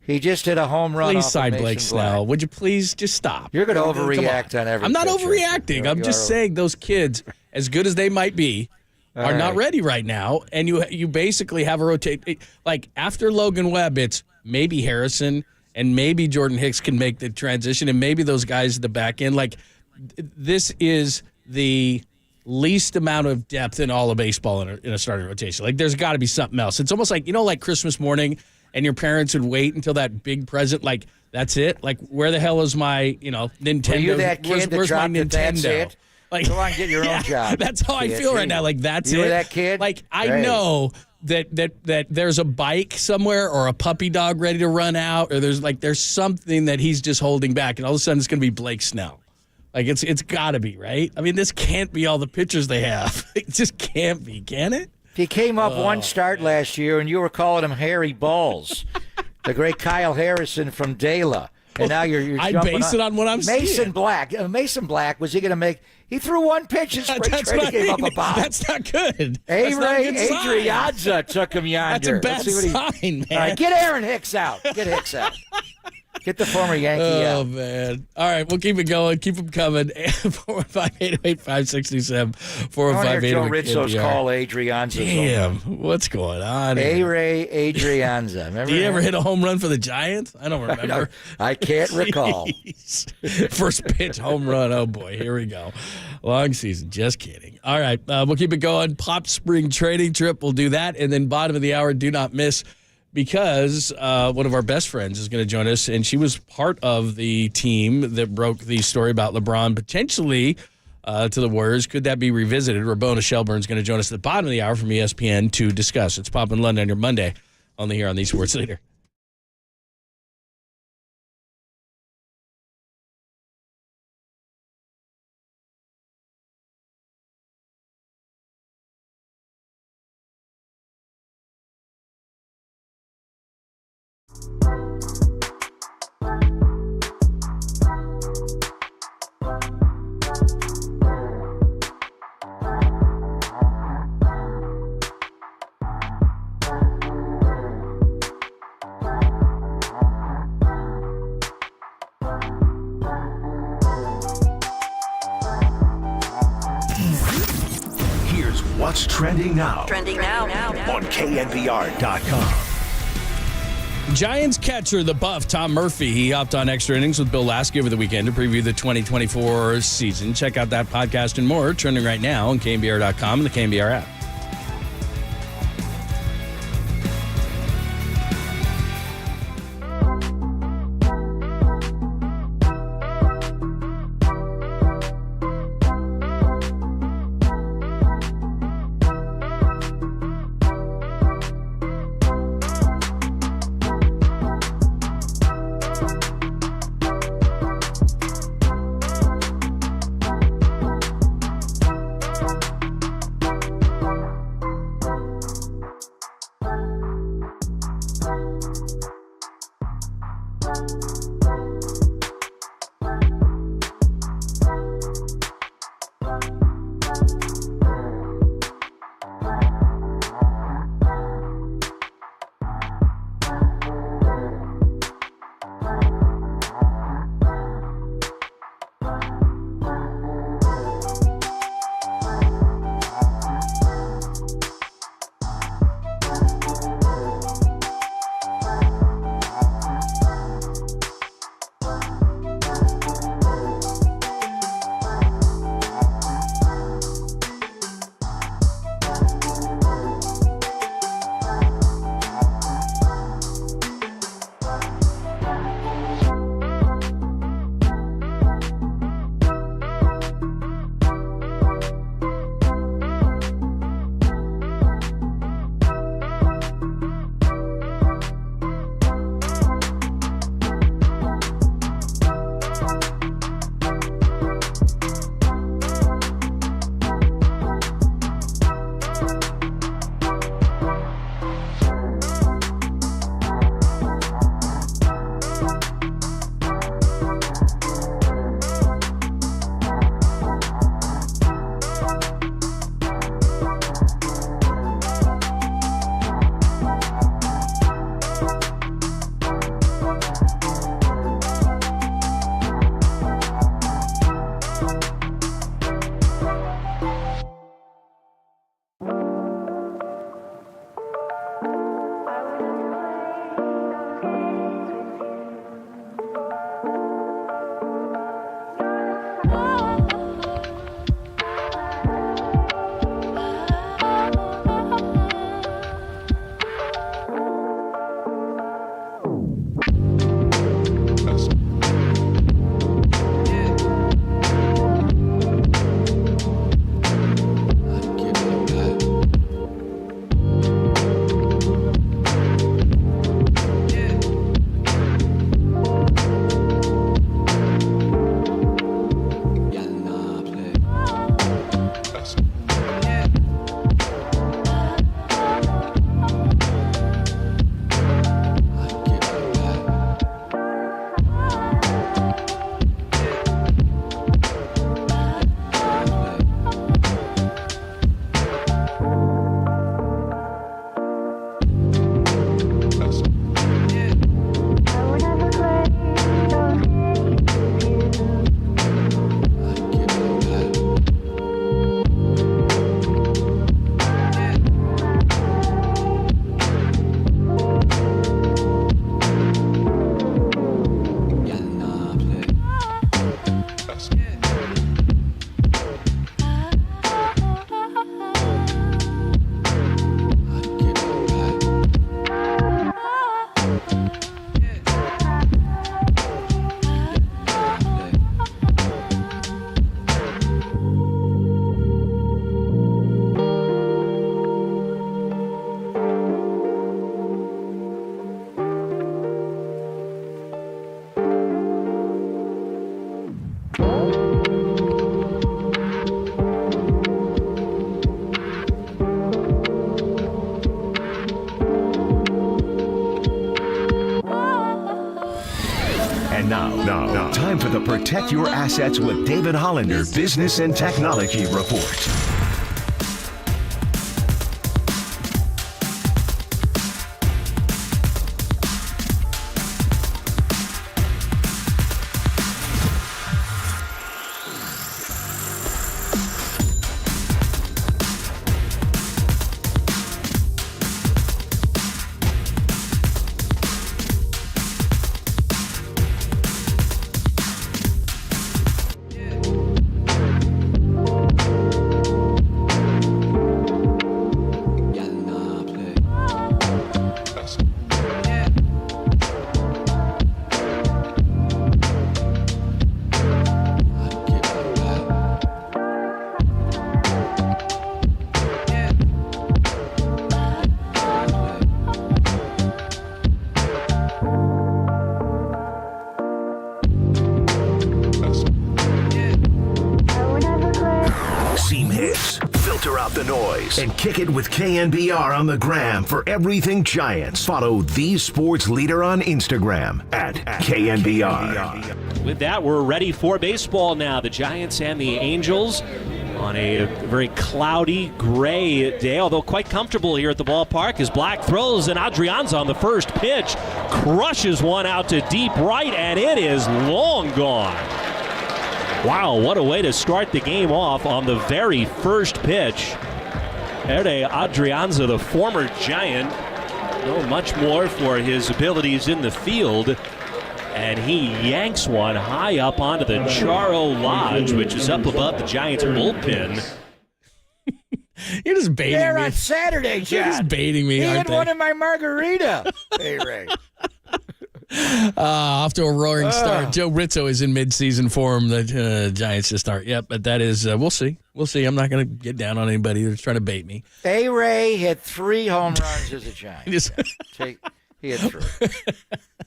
He just hit a home run. Please off sign of Blake Mason Snell. Black. Would you please just stop? You're going to overreact on everything. I'm not overreacting. I'm just saying those kids, as good as they might be, are not ready right now. And you basically have a rotate. Like, after Logan Webb, it's maybe Harrison and maybe Jordan Hicks can make the transition, and maybe those guys at the back end. Like, this is the least amount of depth in all of baseball in a starting rotation. Like, there's got to be something else. It's almost like, like Christmas morning, and your parents would wait until that big present, like, that's it? Like, where the hell is my, Nintendo? Were you that kid where's that my dropped it, that's Nintendo? it? Like, go on, get your own job. That's how I feel right now. Like, that's you it. Were that kid? Like, I know that there's a bike somewhere or a puppy dog ready to run out, or there's something that he's just holding back, and all of a sudden it's going to be Blake Snell. Like, it's got to be, right? I mean, this can't be all the pitchers they have. It just can't be, can it? He came up one start last year, and you were calling him Harry Balls. The great Kyle Harrison from Dela. And now you're I jumping base it on what I'm Mason seeing. Black. Mason Black, was he going to make – he threw one pitch in spring training, gave up a bomb. That's not good. A-Ray Adrianza took him yonder. That's a bad sign, man. All right, get Aaron Hicks out. Get Hicks out. Get the former Yankee out. Oh, man. All right, we'll keep it going. Keep them coming. 415-808-567. 415 Joe Rizzo's call Adrianza. Damn, what's going on here? A-Ray Adrianza. Remember Did he ever him? hit a home run for the Giants? I don't remember. I can't recall. First pitch home run. Oh, boy. Here we go. Long season. Just kidding. All right, we'll keep it going. Pop spring training trip. We'll do that. And then bottom of the hour, do not miss, because one of our best friends is going to join us, and she was part of the team that broke the story about LeBron potentially to the Warriors. Could that be revisited? Rabona Shelburne's going to join us at the bottom of the hour from ESPN to discuss. It's Pop in London on your Monday, only here on the Sports Leader. What's trending now? Trending now. On KNBR.com. Giants catcher, the buff, Tom Murphy, he hopped on Extra Innings with Bill Lasky over the weekend to preview the 2024 season. Check out that podcast and more, trending right now on KNBR.com and the KNBR app. Now, time for the Protect Your Assets with David Hollander Business and Technology Report. Filter out the noise and kick it with KNBR on the gram for everything Giants. Follow the sports leader on Instagram at KNBR. With that, we're ready for baseball now. The Giants and the Angels on a very cloudy, gray day, although quite comfortable here at the ballpark as Black throws and Adrianza on the first pitch crushes one out to deep right, and it is long gone. Wow, what a way to start the game off on the very first pitch. Erde Adrianza, the former Giant, know much more for his abilities in the field. And he yanks one high up onto the Charo Lodge, which is up above the Giants' bullpen. You're just baiting There me. on Saturday, John. You're just baiting me, He aren't had they? one in my margarita. Hey, Ray. Off to a roaring start. Joe Rizzo is in midseason form. The Giants to start. Yep, but that is, we'll see. We'll see. I'm not going to get down on anybody that's trying to bait me. A-Ray hit 3 home runs as a Giant. He hit 3.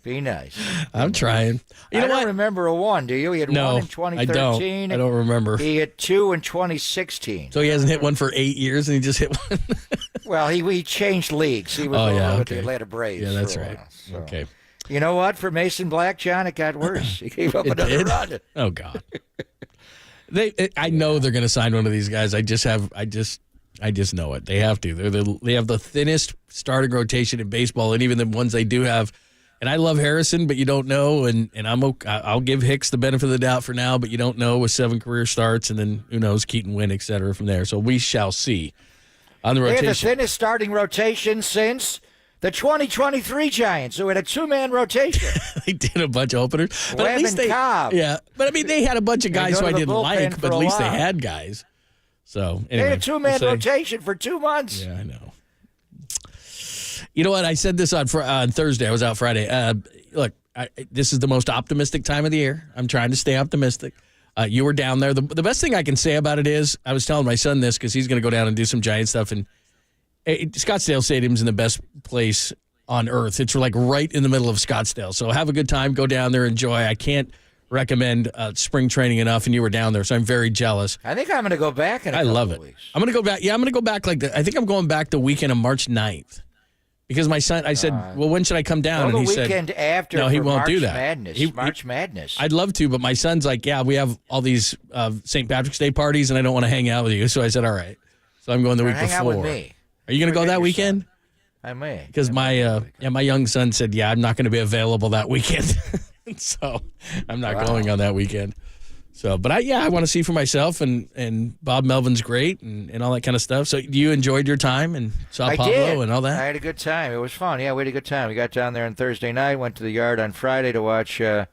Be nice. I'm trying. You know, I don't remember a 1, do you? He had 1 in 2013. I don't remember. He hit 2 in 2016. So he hasn't hit one for 8 years, and he just hit one? Well, he changed leagues. He was over with the Atlanta Braves. Yeah, that's for a right. while, so. Okay. You know what? For Mason Black, John, it got worse. He gave up another run. Oh, God. I know they're going to sign one of these guys. I just know it. They have to. They have the thinnest starting rotation in baseball, and even the ones they do have. And I love Harrison, but you don't know. And I'll give Hicks the benefit of the doubt for now, but you don't know with 7 career starts, and then who knows, Keaton Wynn, et cetera, from there. So we shall see on the rotation. They have the thinnest starting rotation since the 2023 Giants, who had a 2-man rotation. They did a bunch of openers, but Webb at least and Cobb. Yeah, but I mean, they had a bunch of guys who I didn't like, but at least they while. had guys. So anyway, They had a 2-man rotation for 2 months. Yeah, I know. You know what? I said this on Thursday. I was out Friday. Look, this is the most optimistic time of the year. I'm trying to stay optimistic. You were down there. The best thing I can say about it is I was telling my son this because he's going to go down and do some Giant stuff. And Scottsdale Stadium's in the best place on earth. It's like right in the middle of Scottsdale. So have a good time. Go down there. Enjoy. I can't recommend spring training enough, and you were down there, so I'm very jealous. I think I'm going to go back in a couple love it. of weeks. I'm going to go back. Yeah, I'm going to go back I think I'm going back the weekend of March 9th. Because my son, I said, well, when should I come down? Well, and he the weekend said, after no, he for won't March do that. Madness. March Madness. I'd love to, but my son's like, yeah, we have all these St. Patrick's Day parties, and I don't want to hang out with you. So I said, all right. So I'm going the week hang before. out with me. Are you going to go that weekend? I may. Because my young son said, yeah, I'm not going to be available that weekend. So I'm not going on that weekend. So, but I want to see for myself, and Bob Melvin's great and all that kind of stuff. So you enjoyed your time and saw Pablo did. and all that? I had a good time. It was fun. Yeah, we had a good time. We got down there on Thursday night, went to the yard on Friday to watch the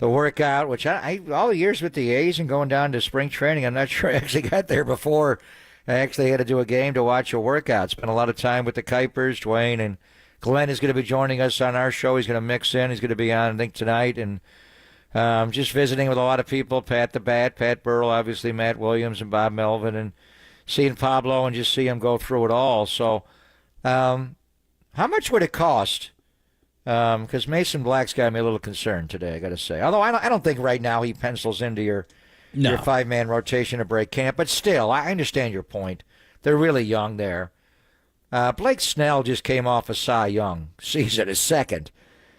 workout, which I all the years with the A's and going down to spring training, I'm not sure I actually got there before I actually had to do a game to watch a workout. Spent a lot of time with the Kuipers. Dwayne and Glenn is going to be joining us on our show. He's going to mix in. He's going to be on, I think, tonight. And just visiting with a lot of people, Pat the Bat, Pat Burrell, obviously Matt Williams and Bob Melvin, and seeing Pablo and just see him go through it all. So how much would it cost? Because Mason Black's got me a little concerned today, I got to say. Although I don't think right now he pencils into your 5-man rotation to break camp. But still, I understand your point. They're really young there. Blake Snell just came off a Cy Young season, his second.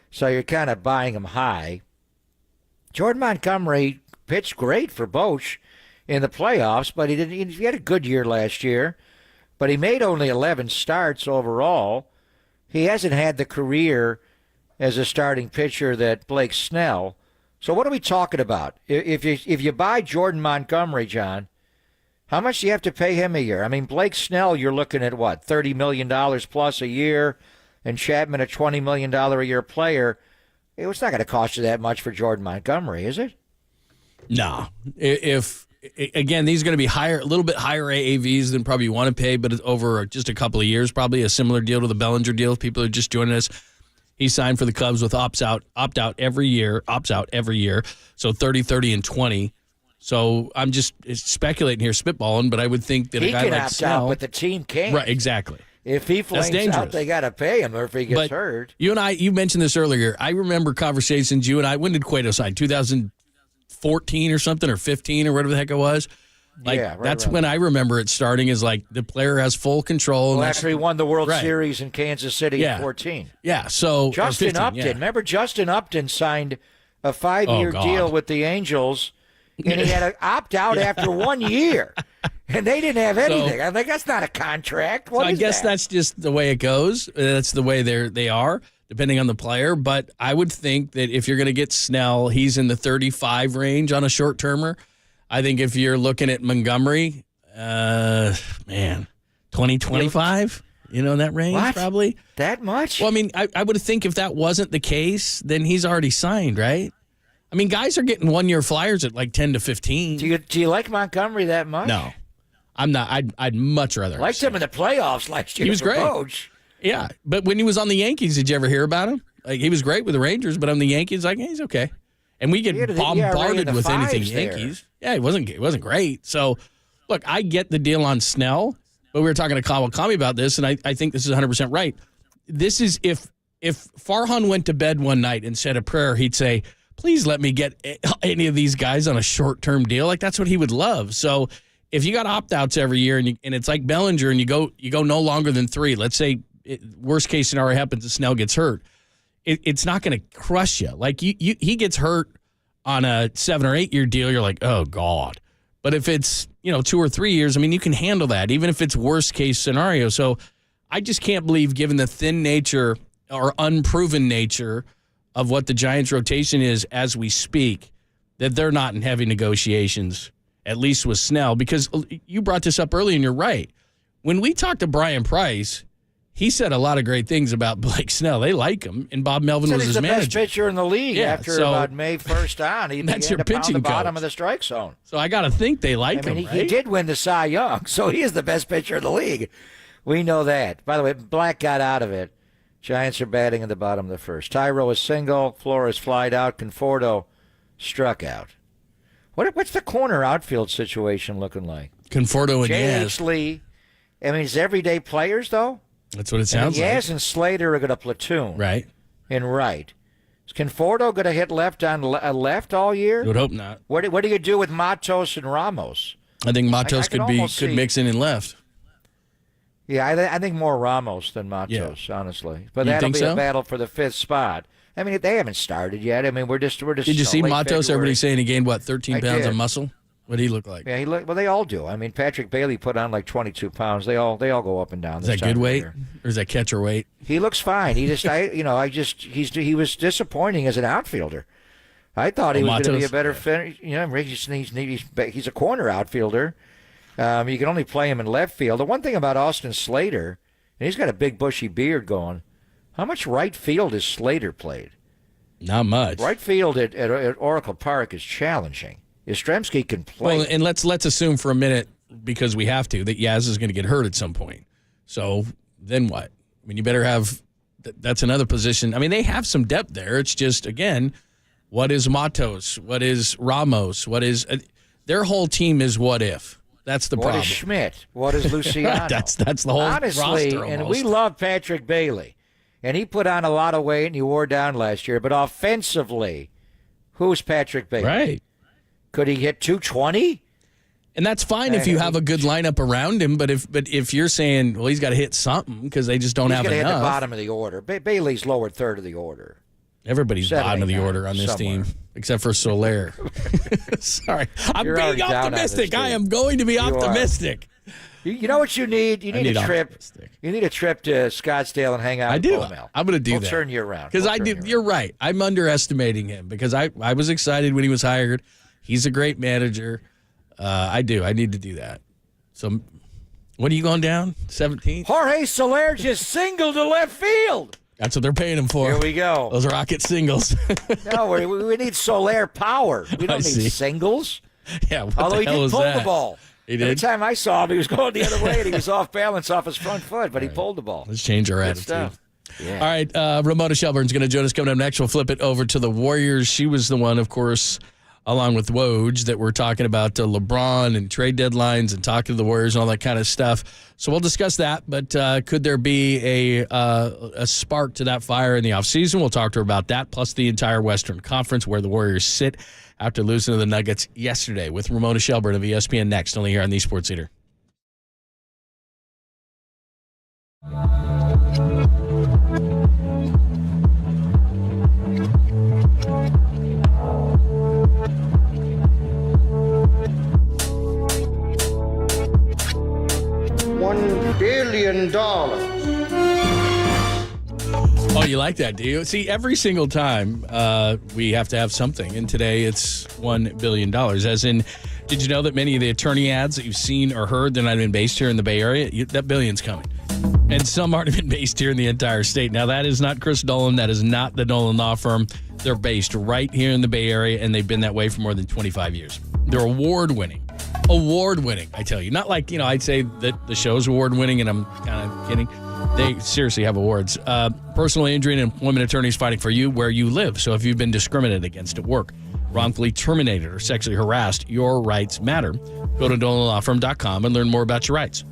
So you're kind of buying him high. Jordan Montgomery pitched great for Boch in the playoffs, but he had a good year last year. But he made only 11 starts overall. He hasn't had the career as a starting pitcher that Blake Snell. So what are we talking about? If you buy Jordan Montgomery, John, how much do you have to pay him a year? I mean, Blake Snell, you're looking at what, $30 million plus a year, and Chapman a $20 million a year player. It's not going to cost you that much for Jordan Montgomery, is it? No. If again, these are going to be a little bit higher AAVs than probably you want to pay, but over just a couple of years, probably a similar deal to the Bellinger deal. If people are just joining us, he signed for the Cubs with opt out every year. So 30, 30, and 20. So I'm just speculating here, spitballing, but I would think that he a guy can like opt Snell, out, but the team can't. right? Exactly. If he flames out, they got to pay him, or if he gets hurt. You mentioned this earlier. I remember conversations you and I. When did Cueto sign? 2014 or something, or 15 or whatever the heck it was. Like Yeah, right that's around when I remember it starting. Is like the player has full control. Well, and after he won the World Right. Series in Kansas City Yeah. in 14. Yeah. So or Justin 15, Upton. yeah. Remember, Justin Upton signed a 5-year Oh, God. deal with the Angels, and he had to opt out after 1 year, and they didn't have anything. I'm like, that's not a contract. What So I is guess that? that's just the way it goes. That's the way they are, depending on the player. But I would think that if you're going to get Snell, he's in the 35 range on a short termer. I think if you're looking at Montgomery, 2025, in that range What? probably. That much? Well, I mean, I would think if that wasn't the case, then he's already signed, right? I mean, guys are getting 1-year flyers at like 10 to 15. Do you like Montgomery that much? No, I'm not. I'd much rather. Liked him in the playoffs last year. He was for great. Coach. Yeah, but when he was on the Yankees, did you ever hear about him? Like he was great with the Rangers, but on the Yankees, like he's okay. And we get He had the ERA in bombarded the with anything fives there. Yankees. Yeah, it wasn't great. So, look, I get the deal on Snell, but we were talking to Kawakami about this, and I think this is 100% right. This is if Farhan went to bed one night and said a prayer, he'd say, "Please let me get any of these guys on a short-term deal." Like that's what he would love. So, if you got opt-outs every year and it's like Bellinger and you go no longer than 3, let's say worst case scenario happens and Snell gets hurt, it's not going to crush you. Like he gets hurt on a 7 or 8 year deal, you're like, oh God. But if it's 2 or 3 years, I mean, you can handle that, even if it's worst case scenario. So I just can't believe, given the thin nature or unproven nature of what the Giants' rotation is as we speak, that they're not in heavy negotiations, at least with Snell. Because you brought this up earlier, and you're right. When we talked to Brian Price, he said a lot of great things about Blake Snell. They like him, and Bob Melvin was his He's the manager. best pitcher in the league after about May 1st on. He That's began your to pound pitching the bottom coach. of the strike zone. So I got to think they like him, he right? did win the Cy Young, so he is the best pitcher in the league. We know that. By the way, Black got out of it. Giants are batting in the bottom of the first. Tyro is single. Flores flied out. Conforto struck out. What's the corner outfield situation looking like? Conforto and J.H. Yaz. Lee. I mean, is everyday players, though? That's what it sounds like. Yaz and Slater are going to platoon. Right. In right. Is Conforto going to hit left on left all year? You would hope not. What do you do with Matos and Ramos? I think Matos can could almost see- mix in and left. Yeah, I think more Ramos than Matos, honestly. But You that'll think be so? a battle for the 5th spot. I mean, they haven't started yet. I mean, we're just. Did you see late Matos? February. Everybody's saying he gained, 13 I pounds did. of muscle? What did he look like? Yeah, well, they all do. I mean, Patrick Bailey put on like 22 pounds. They all go up and down. Is this that time good of weight? year. Or is that catcher weight? He looks fine. He just, he was disappointing as an outfielder. I thought he was going to be a Matos? better fit. He's a corner outfielder. You can only play him in left field. The one thing about Austin Slater, and he's got a big bushy beard going. How much right field has Slater played? Not much. Right field at Oracle Park is challenging. Yastrzemski can play. Well, and let's assume for a minute, because we have to, that Yaz is going to get hurt at some point. So then what? I mean, you better have that's another position. I mean, they have some depth there. It's just, again, what is Matos? What is Ramos? What is their whole team is what if? That's the problem. What is Schmidt? What is Luciano? that's the whole Honestly, roster and almost. we love Patrick Bailey. And he put on a lot of weight and he wore down last year. But offensively, who's Patrick Bailey? Right. Could he hit 220? And that's fine if you have a good lineup around him, but if you're saying, well, he's got to hit something because they just don't have He's enough. going to hit the bottom of the order. Bailey's lower third of the order. Everybody's bottom of the 79 order on this somewhere. team, except for Soler. Sorry. I'm You're being already down on this optimistic. I team. am going to be You are. optimistic. You know what you need? You I need need a trip. You need a trip to Scottsdale and hang out I with do. Bowmel. I'm going to do We'll that. turn you around. Because I do. You're right. I'm underestimating him because I was excited when he was hired. He's a great manager. I do. I need to do that. So, what are you going down? 17? Jorge Soler just singled to left field. That's what they're paying him for. Here we go. Those rocket singles. No, we need Soler power. We don't need singles. Yeah, what Although the he hell did is pull that? the ball. He Every did? time I saw him, he was going the other way, and he was off balance off his front foot, but he pulled the ball. Let's change our Good attitude. stuff. Yeah. All right, Ramona Shelburne's going to join us coming up next. We'll flip it over to the Warriors. She was the one, of course, along with Woj, that we're talking about LeBron and trade deadlines and talking to the Warriors and all that kind of stuff. So we'll discuss that, but could there be a spark to that fire in the offseason? We'll talk to her about that, plus the entire Western Conference, where the Warriors sit after losing to the Nuggets yesterday with Ramona Shelburne of ESPN next, only here on the Sports Leader. $1 billion. Oh, you like that, do you? See, every single time we have to have something, and today it's $1 billion. As in, did you know that many of the attorney ads that you've seen or heard, they're not even based here in the Bay Area? That billion's coming. And some aren't even based here in the entire state. Now, that is not Chris Dolan. That is not the Dolan Law Firm. They're based right here in the Bay Area, and they've been that way for more than 25 years. They're award-winning. Award-winning, I tell you. Not like, I'd say that the show's award-winning, and I'm kind of kidding. They seriously have awards. Personal injury and employment attorneys fighting for you where you live. So if you've been discriminated against at work, wrongfully terminated, or sexually harassed, your rights matter. Go to DolanLawFirm.com and learn more about your rights.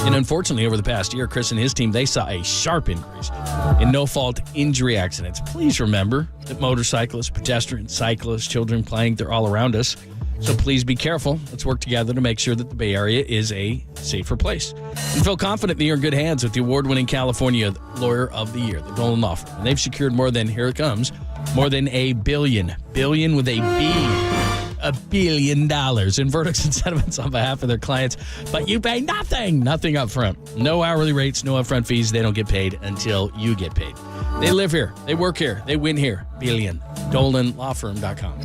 And unfortunately, over the past year, Chris and his team, they saw a sharp increase in no-fault injury accidents. Please remember that motorcyclists, pedestrians, cyclists, children playing, they're all around us. So please be careful. Let's work together to make sure that the Bay Area is a safer place. And feel confident that you're in good hands with the award-winning California Lawyer of the Year, the Dolan Law Firm. And they've secured more than $1 billion with a B, $1 billion in verdicts and settlements on behalf of their clients. But you pay nothing up front. No hourly rates, no upfront fees. They don't get paid until you get paid. They live here. They work here. They win here. Billion. DolanLawFirm.com.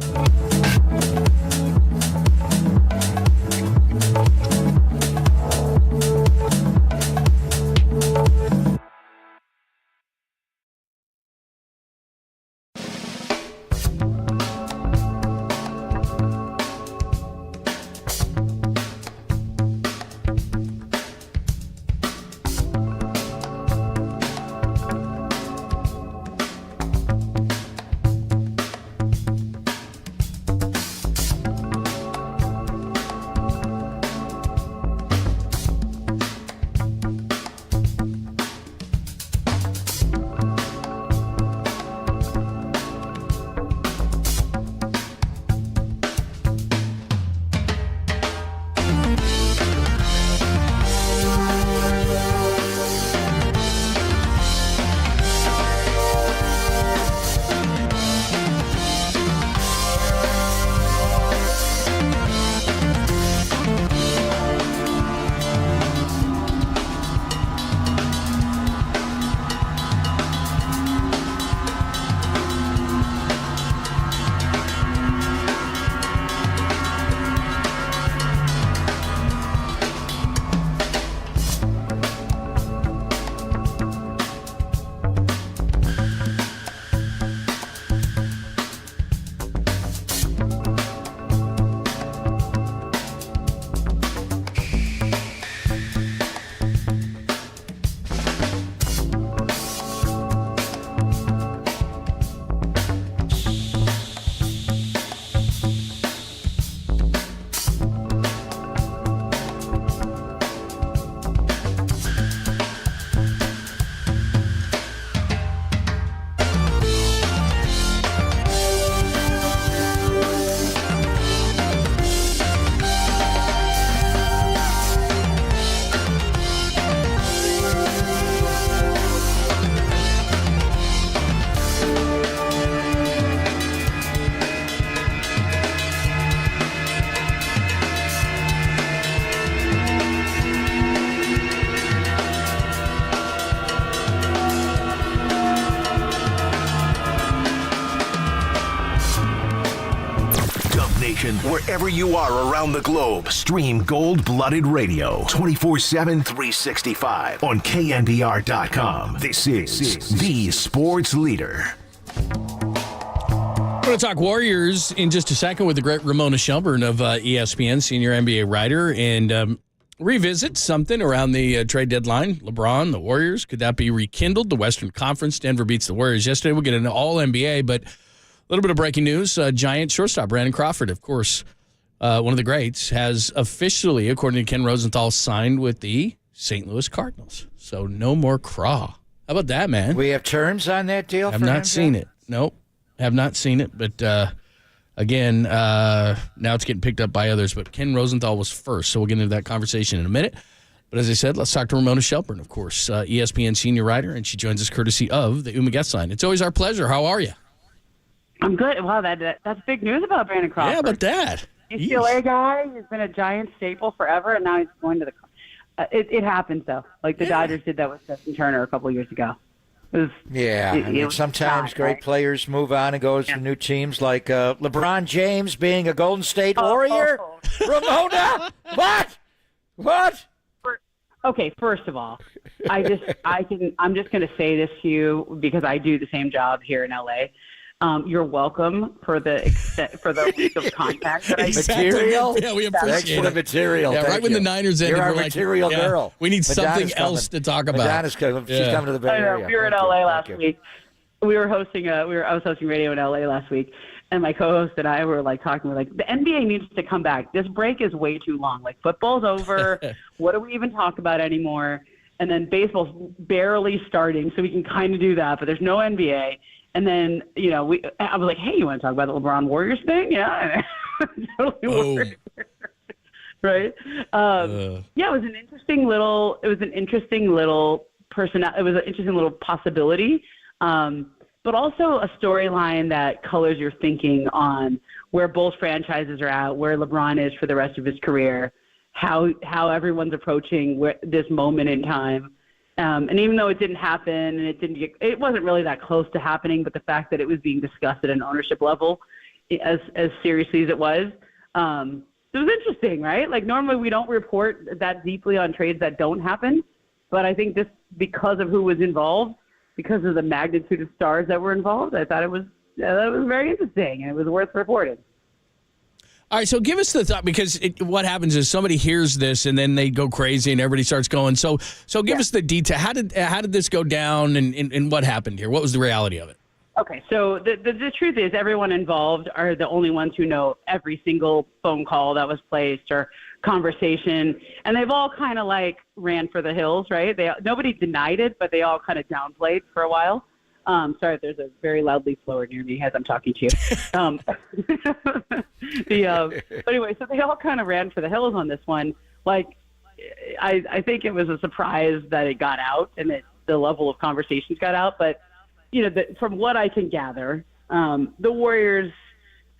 Wherever you are around the globe, stream Gold-Blooded Radio 24/7, 365 on KNBR.com. This is the Sports Leader. We're going to talk Warriors in just a second with the great Ramona Shelburne of ESPN, senior NBA writer, and revisit something around the trade deadline. LeBron, the Warriors, could that be rekindled? The Western Conference, Denver beats the Warriors yesterday. We'll get into all NBA, but a little bit of breaking news. Giant shortstop Brandon Crawford, of course, one of the greats, has officially, according to Ken Rosenthal, signed with the St. Louis Cardinals. So no more Craw. How about that, man? We have terms on that deal? Have not seen it. Nope. Have not seen it, but again, now it's getting picked up by others, but Ken Rosenthal was first. So we'll get into that conversation in a minute. But as I said, let's talk to Ramona Shelburne, of course, ESPN senior writer, and she joins us courtesy of the Uma Guest Line. It's always our pleasure. How are you? I'm good. Wow, that's big news about Brandon Crawford. Yeah, about that. UCLA guy. He's been a Giant staple forever, and now he's going to the. It happens though. Like the Dodgers did that with Justin Turner a couple of years ago. Sometimes great players move on and go to new teams, like LeBron James being a Golden State Warrior. Ramona, what? Okay, first of all, I'm just going to say this to you because I do the same job here in LA. You're welcome for the week of contact that I material. Yeah, we appreciate Thanks for the material. Yeah, right when the Niners ended, you're our we're material like, girl. We need Madonna's something else to talk about. Madonna's coming. She's coming to the Bay Area. We were in LA last week. We were hosting. I was hosting radio in LA last week, and my co-host and I were like talking. We're like, the NBA needs to come back. This break is way too long. Like football's over. What do we even talk about anymore? And then baseball's barely starting, so we can kind of do that. But there's no NBA. And then, I was like, hey, you want to talk about the LeBron Warriors thing? Yeah. Totally right? Yeah, it was an interesting little possibility, but also a storyline that colors your thinking on where both franchises are at, where LeBron is for the rest of his career, how everyone's approaching this moment in time. And even though it didn't happen and it wasn't really that close to happening, but the fact that it was being discussed at an ownership level as seriously as it was interesting, right? Like normally we don't report that deeply on trades that don't happen, but I think this, because of who was involved, because of the magnitude of stars that were involved, I thought that was very interesting and it was worth reporting. All right, so give us the thought, because what happens is somebody hears this and then they go crazy and everybody starts going. So give us the detail. How did this go down and what happened here? What was the reality of it? Okay, so the truth is everyone involved are the only ones who know every single phone call that was placed or conversation, and they've all kind of like ran for the hills, right? Nobody denied it, but they all kind of downplayed for a while. Sorry, there's a very loud leaf blower near me as I'm talking to you. But anyway, so they all kind of ran for the hills on this one. Like, I think it was a surprise that it got out and that the level of conversations got out. But, from what I can gather, the Warriors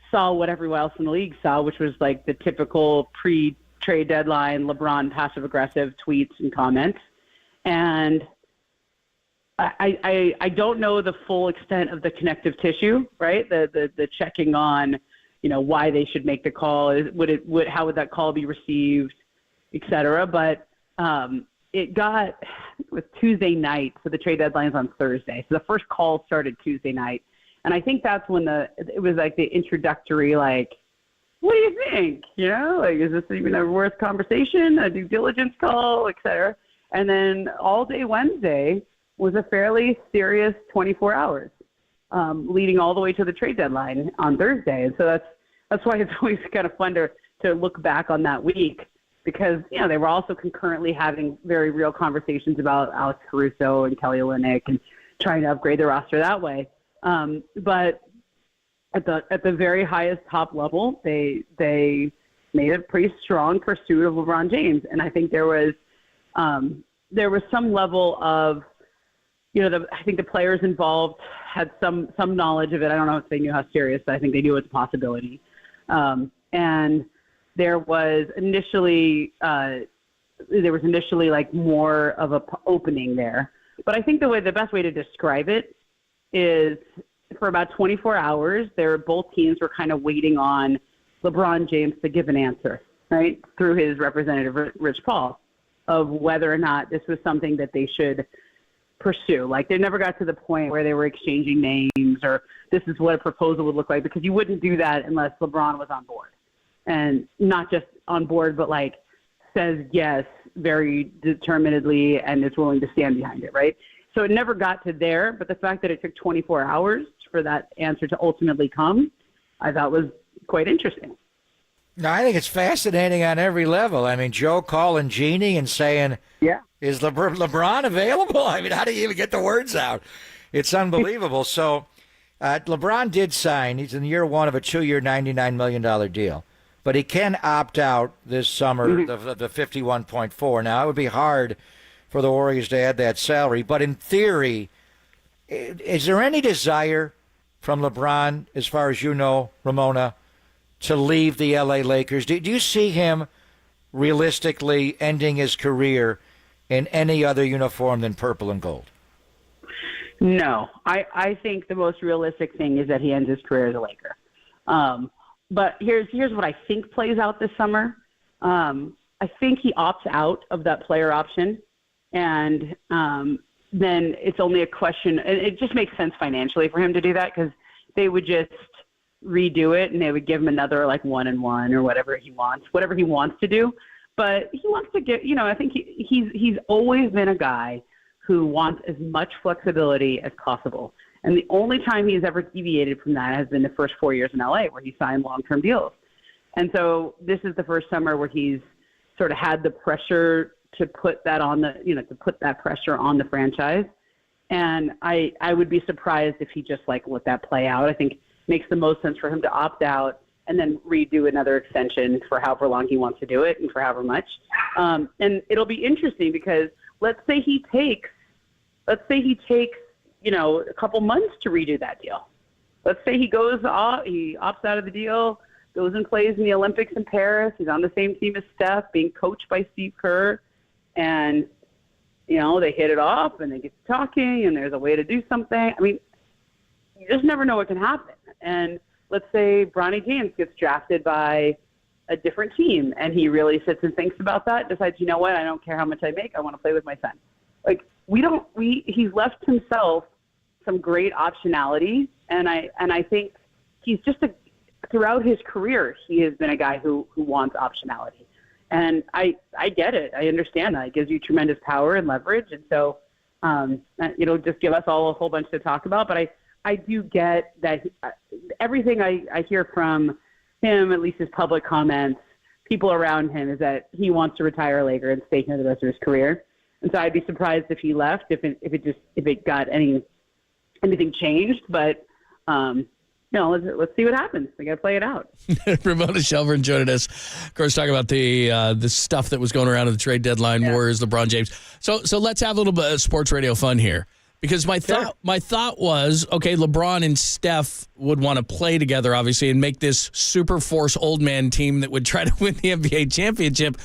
saw what everyone else in the league saw, which was like the typical pre-trade deadline LeBron passive-aggressive tweets and comments. And I don't know the full extent of the connective tissue, right? The checking on, why they should make the call. How would that call be received, et cetera. But it was Tuesday night, so the trade deadline is on Thursday. So the first call started Tuesday night. And I think that's when it was like the introductory, like, what do you think? Is this even a worth conversation, a due diligence call, et cetera. And then all day Wednesday was a fairly serious 24 hours, leading all the way to the trade deadline on Thursday. And so that's why it's always kind of fun to look back on that week, because, they were also concurrently having very real conversations about Alex Caruso and Kelly Olynyk and trying to upgrade the roster that way. But at the very highest top level, they made a pretty strong pursuit of LeBron James. And I think there was some level of, I think the players involved had some knowledge of it. I don't know if they knew how serious, but I think they knew it was a possibility. And there was initially like more of a opening there. But I think the best way to describe it is for about 24 hours, both teams were kind of waiting on LeBron James to give an answer, right, through his representative, Rich Paul, of whether or not this was something that they should pursue. Like, they never got to the point where they were exchanging names or this is what a proposal would look like, because you wouldn't do that unless LeBron was on board. And not just on board, but like says yes very determinedly and is willing to stand behind it, right? So it never got to there, but the fact that it took 24 hours for that answer to ultimately come, I thought was quite interesting. No, I think it's fascinating on every level. I mean, Joe calling Jeannie and saying, "Yeah, is LeBron available?" I mean, how do you even get the words out? It's unbelievable. So, LeBron did sign. He's in year one of a 2-year, $99 million deal. But he can opt out this summer, the 51.4. Now, it would be hard for the Warriors to add that salary. But in theory, is there any desire from LeBron, as far as you know, Ramona, to leave the L.A. Lakers? Do you see him realistically ending his career in any other uniform than purple and gold? No. I think the most realistic thing is that he ends his career as a Laker. But here's what I think plays out this summer. I think he opts out of that player option, and then it's only a question, and it just makes sense financially for him to do that because they would just redo it and they would give him another 1-and-1 or whatever he wants to do. But he wants to get, I think he's always been a guy who wants as much flexibility as possible. And the only time he's ever deviated from that has been the first 4 years in LA where he signed long-term deals. And so this is the first summer where he's sort of had the pressure to put that on to put that pressure on the franchise. And I would be surprised if he just let that play out. I think it makes the most sense for him to opt out and then redo another extension for however long he wants to do it and for however much. And it'll be interesting because let's say he takes a couple months to redo that deal. Let's say he opts out of the deal, goes and plays in the Olympics in Paris. He's on the same team as Steph, being coached by Steve Kerr, and they hit it off and they get to talking and there's a way to do something. I mean, you just never know what can happen. And let's say Bronny James gets drafted by a different team and he really sits and thinks about that, decides, you know what, I don't care how much I make, I want to play with my son. He's left himself some great optionality, and I think he's just throughout his career he has been a guy who wants optionality, and I get it. I understand that it gives you tremendous power and leverage, and so it'll just give us all a whole bunch to talk about. But I do get that everything I hear from him, at least his public comments, people around him, is that he wants to retire a Laker and stay here the rest of his career. And so I'd be surprised if he left, if it got anything changed. But let's see what happens. We got to play it out. Ramona Shelburne joining us, of course, talking about the stuff that was going around at the trade deadline, Warriors, LeBron James. So let's have a little bit of sports radio fun here, because my thought was, okay, LeBron and Steph would want to play together, obviously, and make this super force old man team that would try to win the NBA championship.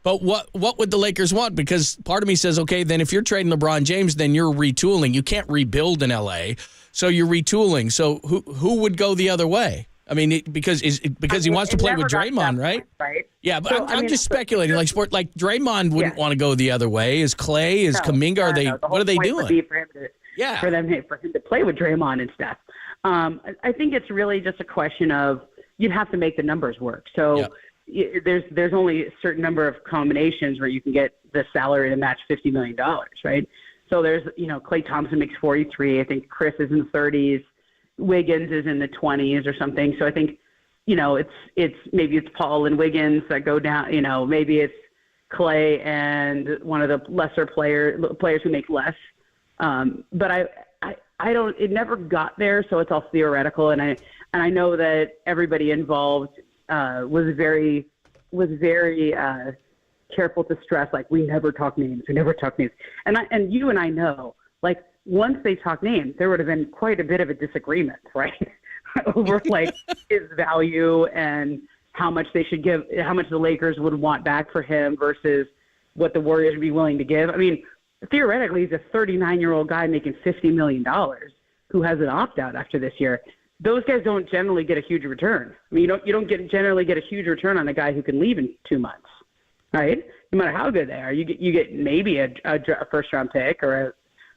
But what would the Lakers want? Because part of me says, okay, then if you're trading LeBron James, then you're retooling. You can't rebuild in LA, so you're retooling. So who would go the other way? I mean, because he wants to play with Draymond, right? Right. Yeah, but I'm just speculating. Like Draymond wouldn't want to go the other way. Is Clay? Is Kuminga? What are they doing? For him to play with Draymond and Steph. I think it's really just a question of you'd have to make the numbers work. So. Yep. There's only a certain number of combinations where you can get the salary to match $50 million, right? So there's, Klay Thompson makes 43. I think Chris is in the 30s. Wiggins is in the 20s or something. So I think, maybe it's Paul and Wiggins that go down. Maybe it's Klay and one of the lesser players who make less. But I don't. It never got there, so it's all theoretical. And I know that everybody involved was very careful to stress, we never talk names. And you and I know, once they talk names, there would have been quite a bit of a disagreement, right? Over his value and how much they should give, how much the Lakers would want back for him versus what the Warriors would be willing to give. I mean, theoretically, he's a 39-year-old guy making $50 million who has an opt-out after this year. Those guys don't generally get a huge return. I mean, you don't generally get a huge return on a guy who can leave in 2 months, right? No matter how good they are, you get maybe a first-round pick or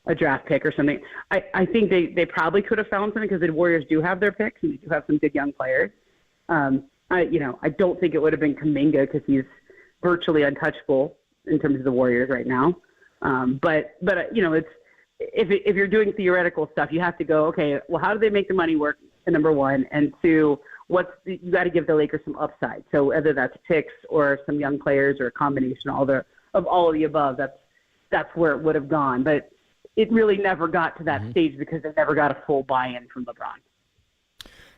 a draft pick or something. I think they probably could have found something because the Warriors do have their picks and they do have some good young players. I don't think it would have been Kuminga because he's virtually untouchable in terms of the Warriors right now. But it's if you're doing theoretical stuff, you have to go, okay, well, how do they make the money work? Number one, and two, you got to give the Lakers some upside. So whether that's picks or some young players or a combination of all of the above, that's where it would have gone. But it really never got to that stage because they never got a full buy-in from LeBron.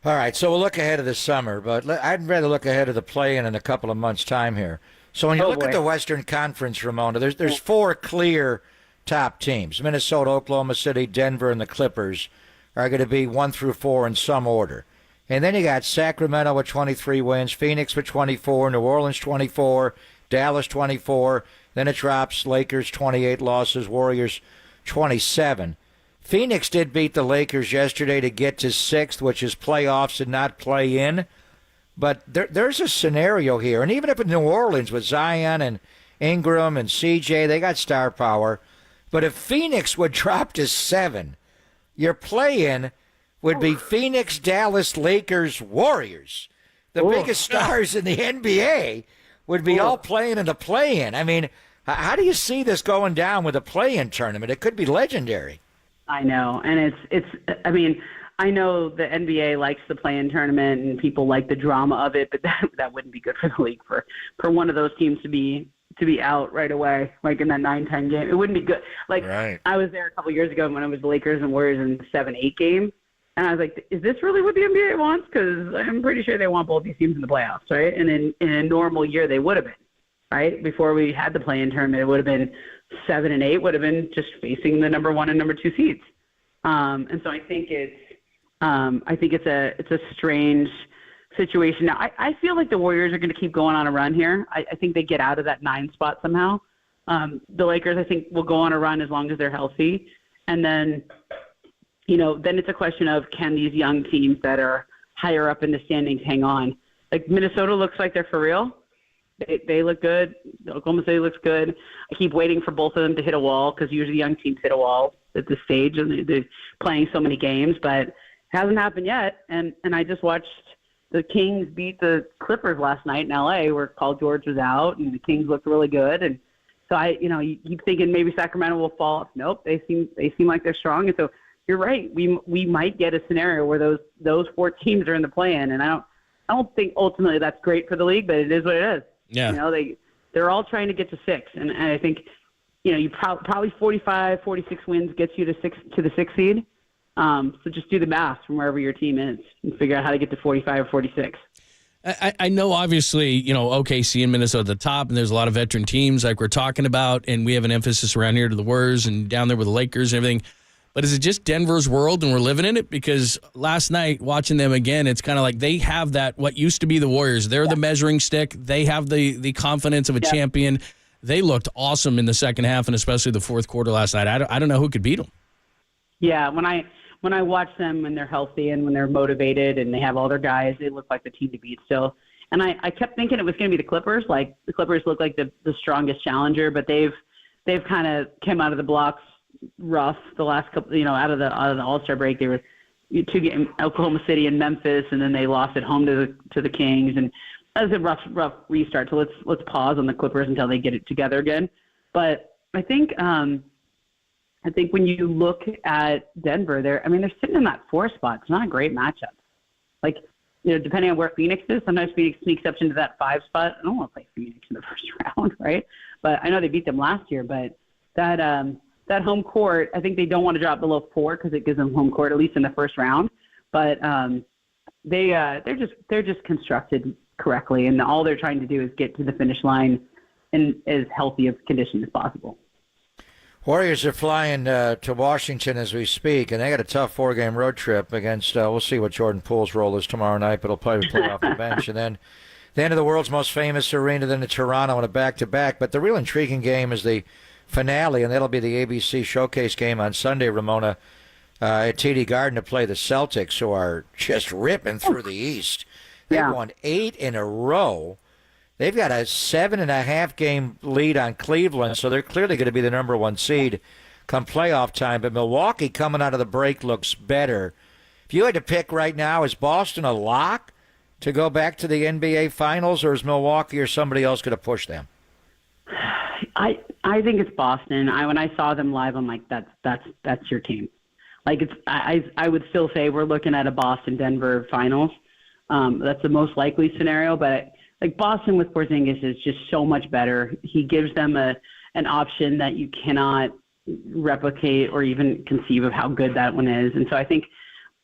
All right, so we'll look ahead of the summer, but I'd rather look ahead of the play-in in a couple of months' time here. So when you look at the Western Conference, Ramona, there's 4 clear top teams. Minnesota, Oklahoma City, Denver, and the Clippers are going to be 1 through 4 in some order. And then you got Sacramento with 23 wins, Phoenix with 24, New Orleans 24, Dallas 24. Then it drops, Lakers 28 losses, Warriors 27. Phoenix did beat the Lakers yesterday to get to 6th, which is playoffs and not play-in. But there's a scenario here. And even if in New Orleans with Zion and Ingram and CJ, they got star power. But if Phoenix would drop to 7, your play-in would be Phoenix, Dallas, Lakers, Warriors. The biggest stars in the NBA would be all playing in the play-in. I mean, how do you see this going down with a play-in tournament? It could be legendary. I know, and it's. I mean, I know the NBA likes the play-in tournament, and people like the drama of it, but that wouldn't be good for the league for one of those teams to be out right away, like in that 9-10 game. It wouldn't be good. Like I was there a couple years ago when it was the Lakers and Warriors in the 7-8 game, and I was like, is this really what the NBA wants? Because I'm pretty sure they want both these teams in the playoffs, right? And in a normal year, they would have been, right? Before we had the play-in tournament, it would have been 7 and 8 would have been just facing the number 1 and number 2 seeds. And so I think it's a strange situation. Now, I feel like the Warriors are going to keep going on a run here. I think they get out of that 9 spot somehow. The Lakers, I think, will go on a run as long as they're healthy. And then, then it's a question of can these young teams that are higher up in the standings hang on? Like Minnesota looks like they're for real. They look good. Oklahoma City looks good. I keep waiting for both of them to hit a wall because usually young teams hit a wall at this stage and they're playing so many games, but it hasn't happened yet. And I just watched the Kings beat the Clippers last night in LA where Paul George was out and the Kings looked really good. And so you keep thinking maybe Sacramento will fall off. Nope. They seem like they're strong. And so you're right. We might get a scenario where those 4 teams are in the play-in. And I don't think ultimately that's great for the league, but it is what it is. Yeah. They're all trying to get to 6, and I think, you probably 45, 46 wins gets you to the 6th seed. So just do the math from wherever your team is and figure out how to get to 45 or 46. I know, obviously, OKC and Minnesota at the top, and there's a lot of veteran teams like we're talking about, and we have an emphasis around here to the Warriors and down there with the Lakers and everything. But is it just Denver's world and we're living in it? Because last night, watching them again, it's kind of like they have that, what used to be the Warriors. They're the measuring stick. They have the confidence of a champion. They looked awesome in the second half and especially the fourth quarter last night. I don't know who could beat them. Yeah, when I watch them when they're healthy and when they're motivated and they have all their guys, they look like the team to beat still. And I kept thinking it was going to be the Clippers. Like the Clippers look like the strongest challenger, but they've kind of came out of the blocks rough the last couple, out of the All-Star break. They were 2 games, Oklahoma City and Memphis, and then they lost at home to the Kings, and that was a rough restart. So let's pause on the Clippers until they get it together again. But I think when you look at Denver, they're sitting in that 4 spot. It's not a great matchup. Like, depending on where Phoenix is, sometimes Phoenix sneaks up into that 5 spot. I don't want to play Phoenix in the first round, right? But I know they beat them last year, but that home court, I think they don't want to drop below 4 because it gives them home court, at least in the first round. But they're just constructed correctly, and all they're trying to do is get to the finish line in as healthy of condition as possible. Warriors are flying to Washington as we speak, and they got a tough 4-game road trip against, we'll see what Jordan Poole's role is tomorrow night, but he'll probably play off the bench. And then the end of the world's most famous arena, then to Toronto in a back-to-back. But the real intriguing game is the finale, and that'll be the ABC Showcase game on Sunday, Ramona, at TD Garden to play the Celtics, who are just ripping through the East. They've won 8 in a row. They've got a 7.5 game lead on Cleveland, so they're clearly going to be the number 1 seed come playoff time. But Milwaukee coming out of the break looks better. If you had to pick right now, is Boston a lock to go back to the NBA Finals, or is Milwaukee or somebody else going to push them? I think it's Boston. When I saw them live, I'm like, that's your team. Like I would still say we're looking at a Boston-Denver Finals. That's the most likely scenario, but like Boston with Porzingis is just so much better. He gives them an option that you cannot replicate or even conceive of how good that one is. And so I think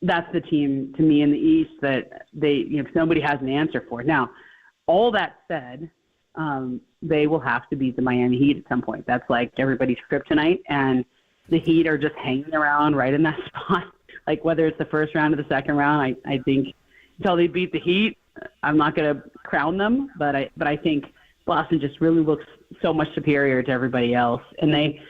that's the team to me in the East that somebody has an answer for. Now, all that said, they will have to beat the Miami Heat at some point. That's like everybody's kryptonite, and the Heat are just hanging around right in that spot. Like whether it's the first round or the second round, I think until they beat the Heat, I'm not going to crown them, but I think Boston just really looks so much superior to everybody else, and they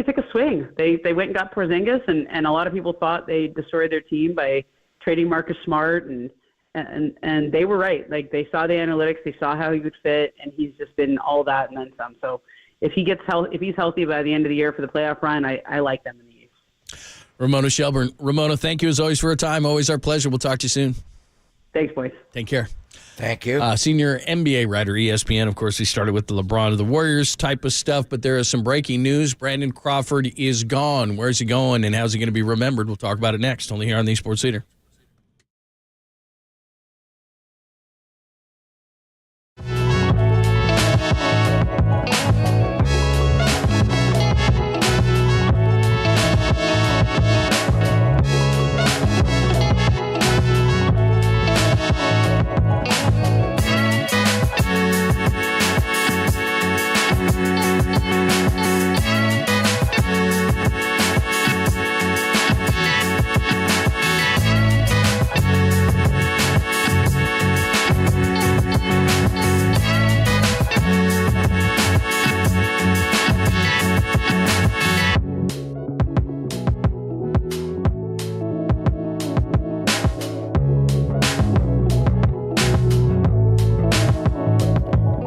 took a swing. They went and got Porzingis, and a lot of people thought they destroyed their team by trading Marcus Smart, and they were right. Like they saw the analytics, they saw how he would fit, and he's just been all that and then some. So if he's healthy by the end of the year for the playoff run, I like them in the East. Ramona Shelburne. Ramona, thank you as always for your time. Always our pleasure. We'll talk to you soon. Thanks, boys. Take care. Thank you. Senior NBA writer, ESPN. Of course, we started with the LeBron of the Warriors type of stuff, but there is some breaking news. Brandon Crawford is gone. Where's he going, and how's he going to be remembered? We'll talk about it next, only here on the Sports Leader.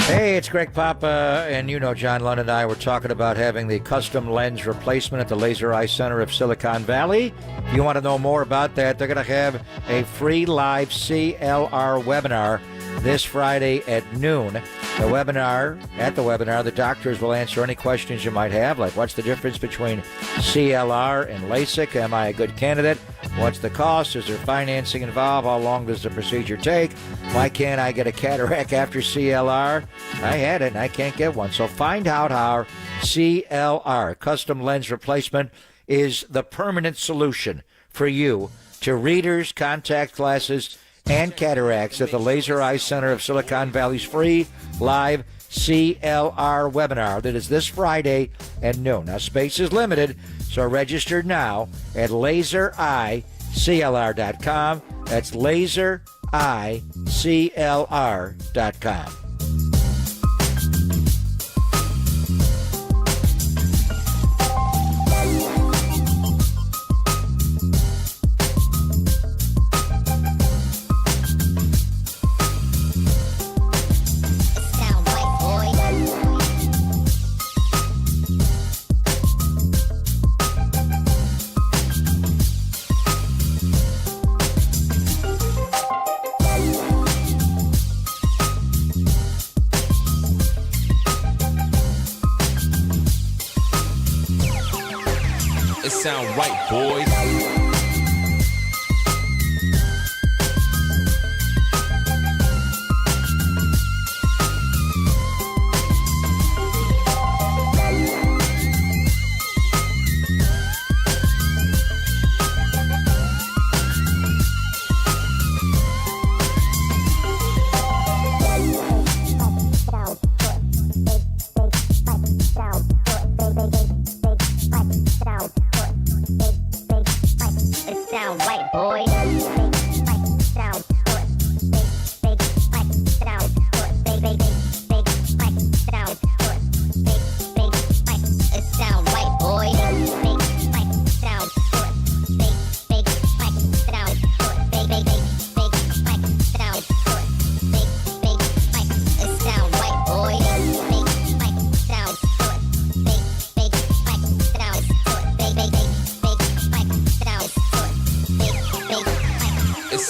Hey, it's Greg Papa, and John Lund and I were talking about having the custom lens replacement at the Laser Eye Center of Silicon Valley. If you want to know more about that, they're going to have a free live CLR webinar this Friday at noon. The webinar, the doctors will answer any questions you might have, like what's the difference between CLR and LASIK? Am I a good candidate? What's the cost? Is there financing involved? How long does the procedure take? Why can't I get a cataract after CLR? I had it and I can't get one. So find out how CLR, custom lens replacement, is the permanent solution for you to readers, contact glasses, and cataracts at the Laser Eye Center of Silicon Valley's free live CLR webinar that is this Friday at noon. Now, space is limited, so register now at lasereyeclr.com. That's lasereyeclr.com. Sound right, boys.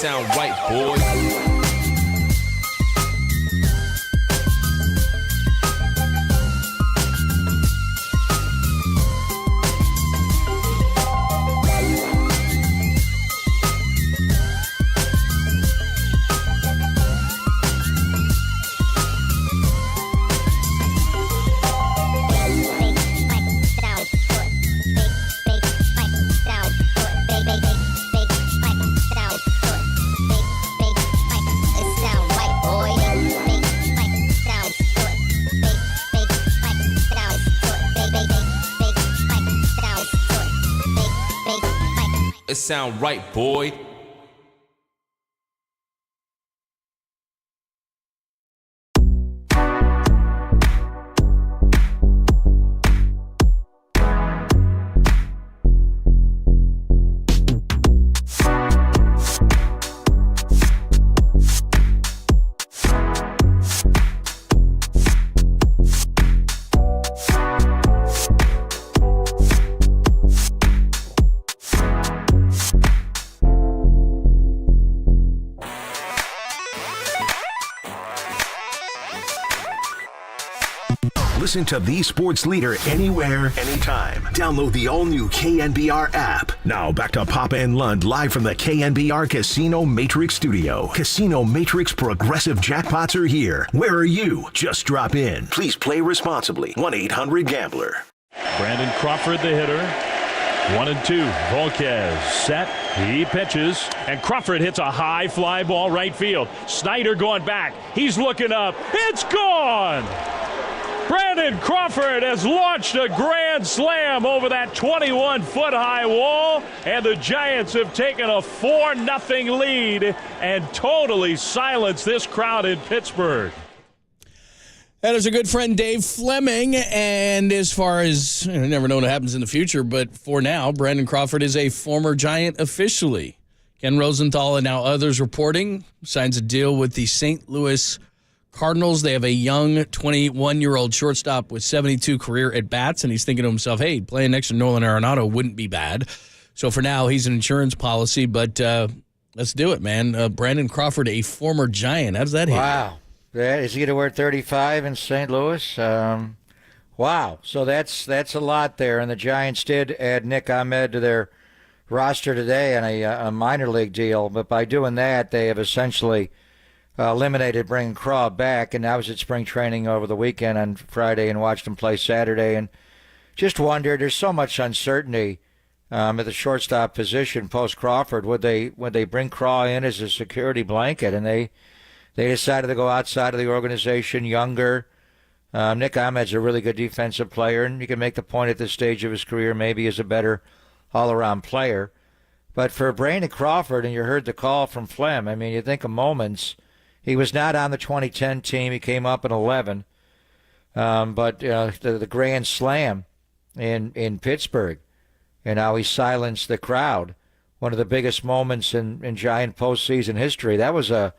Sound right, boys. It sound right, boy. Listen to the sports leader anywhere, anytime. Download the all-new KNBR app. Now back to Papa and Lund live from the KNBR Casino Matrix Studio. Casino Matrix Progressive Jackpots are here. Where are you? Just drop in. Please play responsibly. 1-800-GAMBLER. Brandon Crawford, the hitter. 1-2. Volquez set. He pitches. And Crawford hits a high fly ball right field. Snyder going back. He's looking up. It's gone! Brandon Crawford has launched a grand slam over that 21-foot-high wall, and the Giants have taken a 4-0 lead and totally silenced this crowd in Pittsburgh. That is a good friend, Dave Fleming, and as far as, you never know what happens in the future, but for now, Brandon Crawford is a former Giant officially. Ken Rosenthal and now others reporting signs a deal with the St. Louis Cardinals. They have a young 21-year-old shortstop with 72 career at-bats, and he's thinking to himself, hey, playing next to Nolan Arenado wouldn't be bad. So for now, he's an insurance policy, but let's do it, man. Brandon Crawford, a former Giant. How does that hit? Wow. Is he going to wear 35 in St. Louis? Wow. So that's a lot there, and the Giants did add Nick Ahmed to their roster today on a minor league deal, but by doing that, they have essentially eliminated bringing Craw back, and I was at spring training over the weekend on Friday and watched him play Saturday, and just wondered, there's so much uncertainty at the shortstop position post Crawford. Would they bring Craw in as a security blanket? And they decided to go outside of the organization, younger. Nick Ahmed's a really good defensive player, and you can make the point at this stage of his career maybe he's a better all-around player. But for Brandon Crawford, and you heard the call from Flem, I mean, you think of moments. He was not on the 2010 team. He came up in 11. But the grand slam in Pittsburgh, and how he silenced the crowd, one of the biggest moments in Giant postseason history. That was a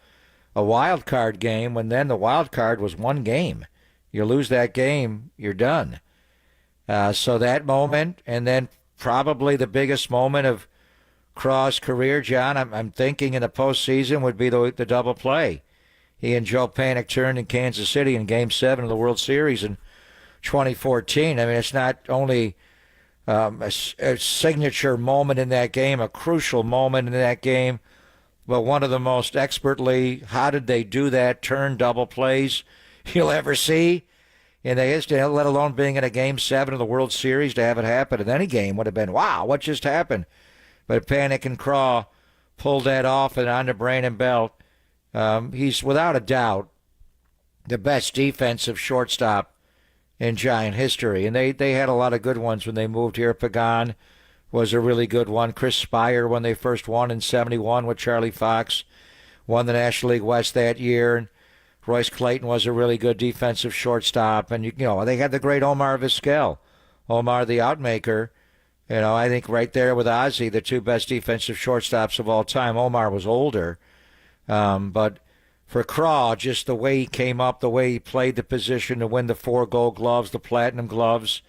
wild card game when then the wild card was one game. You lose that game, you're done. So that moment, and then probably the biggest moment of Craw's career, John, I'm thinking in the postseason would be the double play. He and Joe Panik turned in Kansas City in Game 7 of the World Series in 2014. I mean, it's not only a signature moment in that game, a crucial moment in that game, but one of the most expertly, how did they do that, turn double plays you'll ever see in the history, let alone being in a Game 7 of the World Series. To have it happen in any game would have been, wow, what just happened? But Panik and Craw pulled that off, and on to Brandon Belt. He's without a doubt the best defensive shortstop in Giant history. And they had a lot of good ones when they moved here. Pagan was a really good one. Chris Spire, when they first won in 71 with Charlie Fox, won the National League West that year. And Royce Clayton was a really good defensive shortstop. And, they had the great Omar Vizquel. Omar the outmaker. I think right there with Ozzie, the two best defensive shortstops of all time. Omar was older. But for Craw, just the way he came up, the way he played the position to win the 4 Gold Gloves, the Platinum Gloves.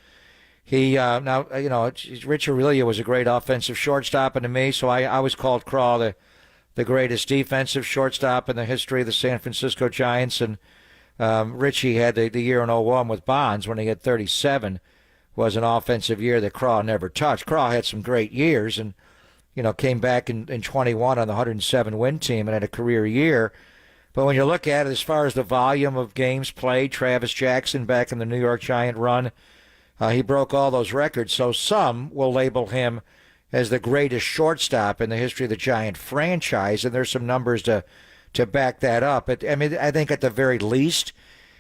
Rich Aurelio was a great offensive shortstop, and to me, so I always called Craw the greatest defensive shortstop in the history of the San Francisco Giants. And Richie had the year in 01 with Bonds when he had 37, was an offensive year that Craw never touched. Craw had some great years, and came back in 21 on the 107-win team and had a career year. But when you look at it, as far as the volume of games played, Travis Jackson back in the New York Giant run, he broke all those records. So some will label him as the greatest shortstop in the history of the Giant franchise, and there's some numbers to back that up. I think at the very least,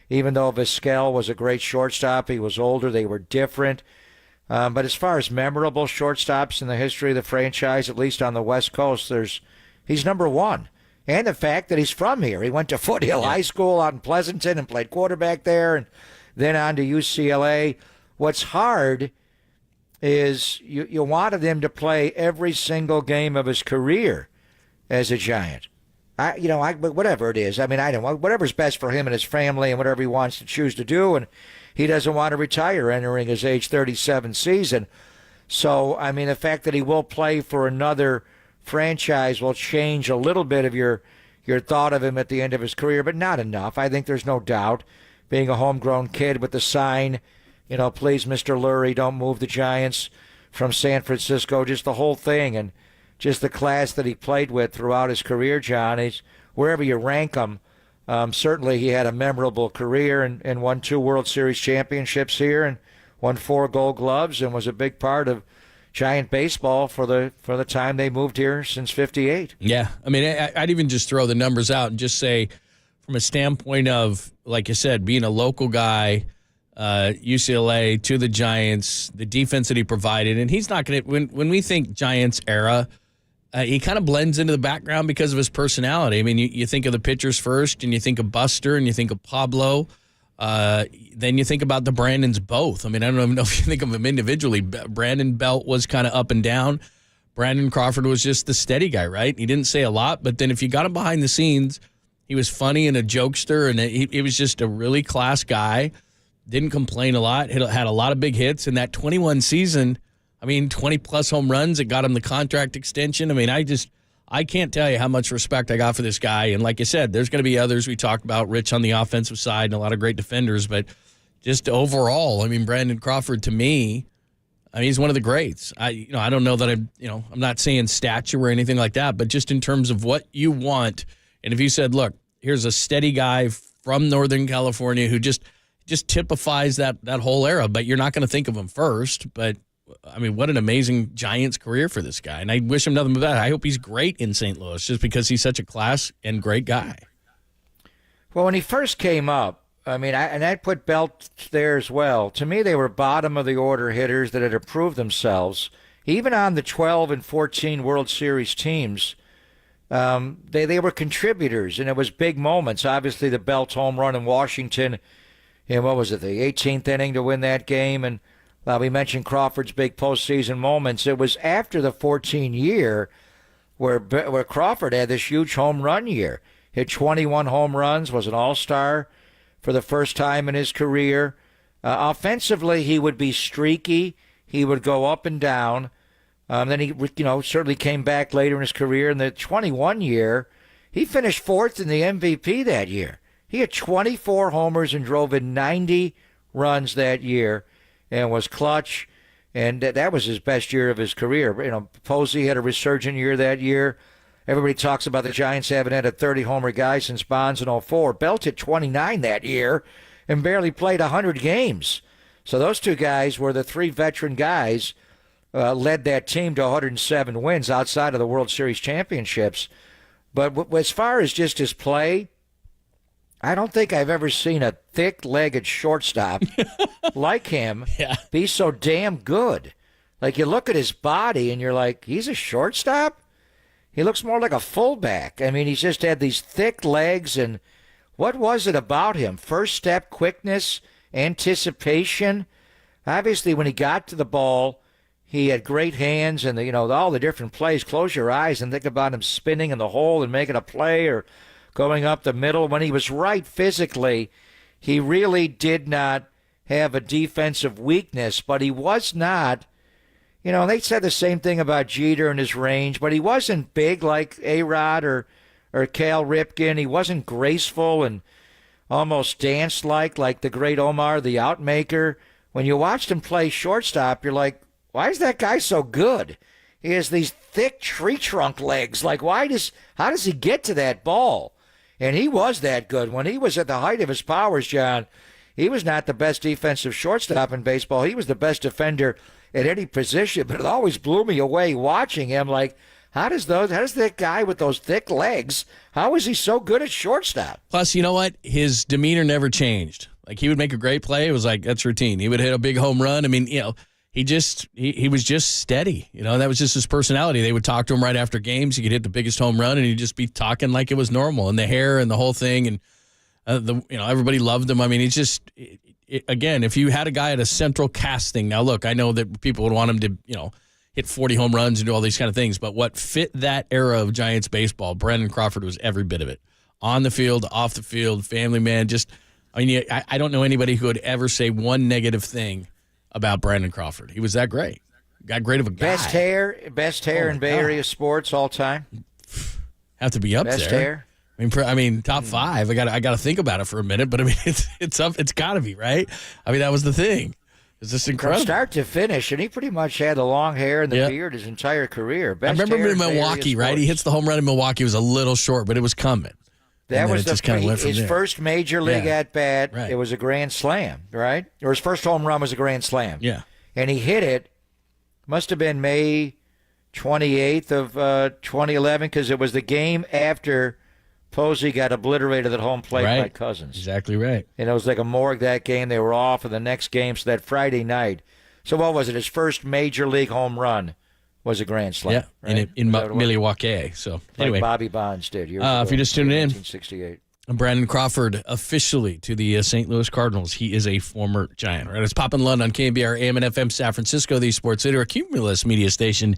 even though Vizquel was a great shortstop, he was older, they were different. But as far as memorable shortstops in the history of the franchise, at least on the West Coast, he's number one. And the fact that he's from here. He went to Foothill High School out in Pleasanton and played quarterback there, and then on to UCLA. What's hard is you wanted him to play every single game of his career as a Giant. Whatever it is. I mean, I don't know. Whatever's best for him and his family and whatever he wants to choose to do, and he doesn't want to retire entering his age 37 season. So, I mean, the fact that he will play for another franchise will change a little bit of your thought of him at the end of his career, but not enough. I think there's no doubt, being a homegrown kid with the sign, please, Mr. Lurie, don't move the Giants from San Francisco, just the whole thing, and just the class that he played with throughout his career, John. Wherever you rank him, certainly he had a memorable career and won 2 World Series championships here and won 4 Gold Gloves and was a big part of Giant baseball for the time they moved here since '58. Yeah, I mean, I'd even just throw the numbers out and just say, from a standpoint of, like you said, being a local guy, UCLA to the Giants, the defense that he provided, and he's not going to. When we think Giants era, he kind of blends into the background because of his personality. I mean, you think of the pitchers first, and you think of Buster, and you think of Pablo. Then you think about the Brandons both. I mean, I don't even know if you think of them individually. Brandon Belt was kind of up and down. Brandon Crawford was just the steady guy, right? He didn't say a lot, but then if you got him behind the scenes, he was funny and a jokester, and he was just a really class guy. Didn't complain a lot. Had a lot of big hits. In that 21 season, 20-plus home runs. It got him the contract extension. I mean, I can't tell you how much respect I got for this guy. And like I said, there's going to be others we talked about, Rich on the offensive side and a lot of great defenders. But just overall, Brandon Crawford, to me, he's one of the greats. I don't know that I'm not saying stature or anything like that, but just in terms of what you want. And if you said, look, here's a steady guy from Northern California who just typifies that whole era, but you're not going to think of him first. But what an amazing Giants career for this guy. And I wish him nothing but that. I hope he's great in St. Louis just because he's such a class and great guy. Well, when he first came up, I put Belt there as well. To me, they were bottom of the order hitters that had improved themselves. Even on the 12 and 14 World Series teams, they were contributors, and it was big moments. Obviously, the Belt home run in Washington, the 18th inning to win that game, and we mentioned Crawford's big postseason moments. It was after the 14 year where Crawford had this huge home run year. Hit 21 home runs, was an all-star for the first time in his career. Offensively, he would be streaky. He would go up and down. Then he, certainly came back later in his career. In the 21 year, he finished 4th in the MVP that year. He had 24 homers and drove in 90 runs that year and was clutch. And that was his best year of his career. Posey had a resurgent year that year. Everybody talks about the Giants having had a 30-homer guy since Bonds in 04. Belt hit 29 that year and barely played 100 games. So those two guys were the 3 veteran guys, led that team to 107 wins outside of the World Series championships. But as far as just his play, I don't think I've ever seen a thick-legged shortstop like him be so damn good. Like, you look at his body and you're like, he's a shortstop? He looks more like a fullback. He's just had these thick legs, and what was it about him? First step quickness, anticipation. Obviously, when he got to the ball, he had great hands, and all the different plays. Close your eyes and think about him spinning in the hole and making a play or going up the middle. When he was right physically, he really did not have a defensive weakness, but he was not. They said the same thing about Jeter and his range, but he wasn't big like A-Rod or Cal Ripken. He wasn't graceful and almost dance-like the great Omar, the outmaker. When you watched him play shortstop, you're like, why is that guy so good? He has these thick tree trunk legs. Like, how does he get to that ball? And he was that good. When he was at the height of his powers, John, he was not the best defensive shortstop in baseball. He was the best defender at any position, but it always blew me away watching him. Like, how does that guy with those thick legs, how is he so good at shortstop? Plus, you know what? His demeanor never changed. Like, he would make a great play. It was like, that's routine. He would hit a big home run. he was just steady. That was just his personality. They would talk to him right after games. He could hit the biggest home run, and he'd just be talking like it was normal, and the hair and the whole thing, and everybody loved him. I mean, he's just again, if you had a guy at a central casting. Now, look, I know that people would want him to hit 40 home runs and do all these kind of things, but what fit that era of Giants baseball, Brandon Crawford was every bit of it. On the field, off the field, family man. I don't know anybody who would ever say one negative thing about Brandon Crawford. He was that great. Got great of a guy. Best hair in Bay Area sports all time. Have to be up Best there. hair. I mean, top 5. I got to think about it for a minute, but I mean, it's up. It's got to be right. I mean, that was the thing. It's just incredible. From start to finish, and he pretty much had the long hair and the beard his entire career. I remember him in Milwaukee, right? He hits the home run in Milwaukee. It was a little short, but it was coming. That was his there. first major league at bat. Right. It was a grand slam, right? Or his first home run was a grand slam. Yeah. And he hit it, must have been May 28th of 2011, because it was the game after Posey got obliterated at home plate by Cousins. Exactly right. And it was like a morgue that game. They were off, and the next game, so that Friday night. So what was it? His first major league home run was a grand slam. Yeah, right? in Milwaukee. So anyway, like Bobby Bonds did. If you're just tuning in, 1968. Brandon Crawford officially to the St. Louis Cardinals. He is a former Giant. Right, it's Pop and Lund on KNBR AM and FM San Francisco, the Sports Leader, a Cumulus media station.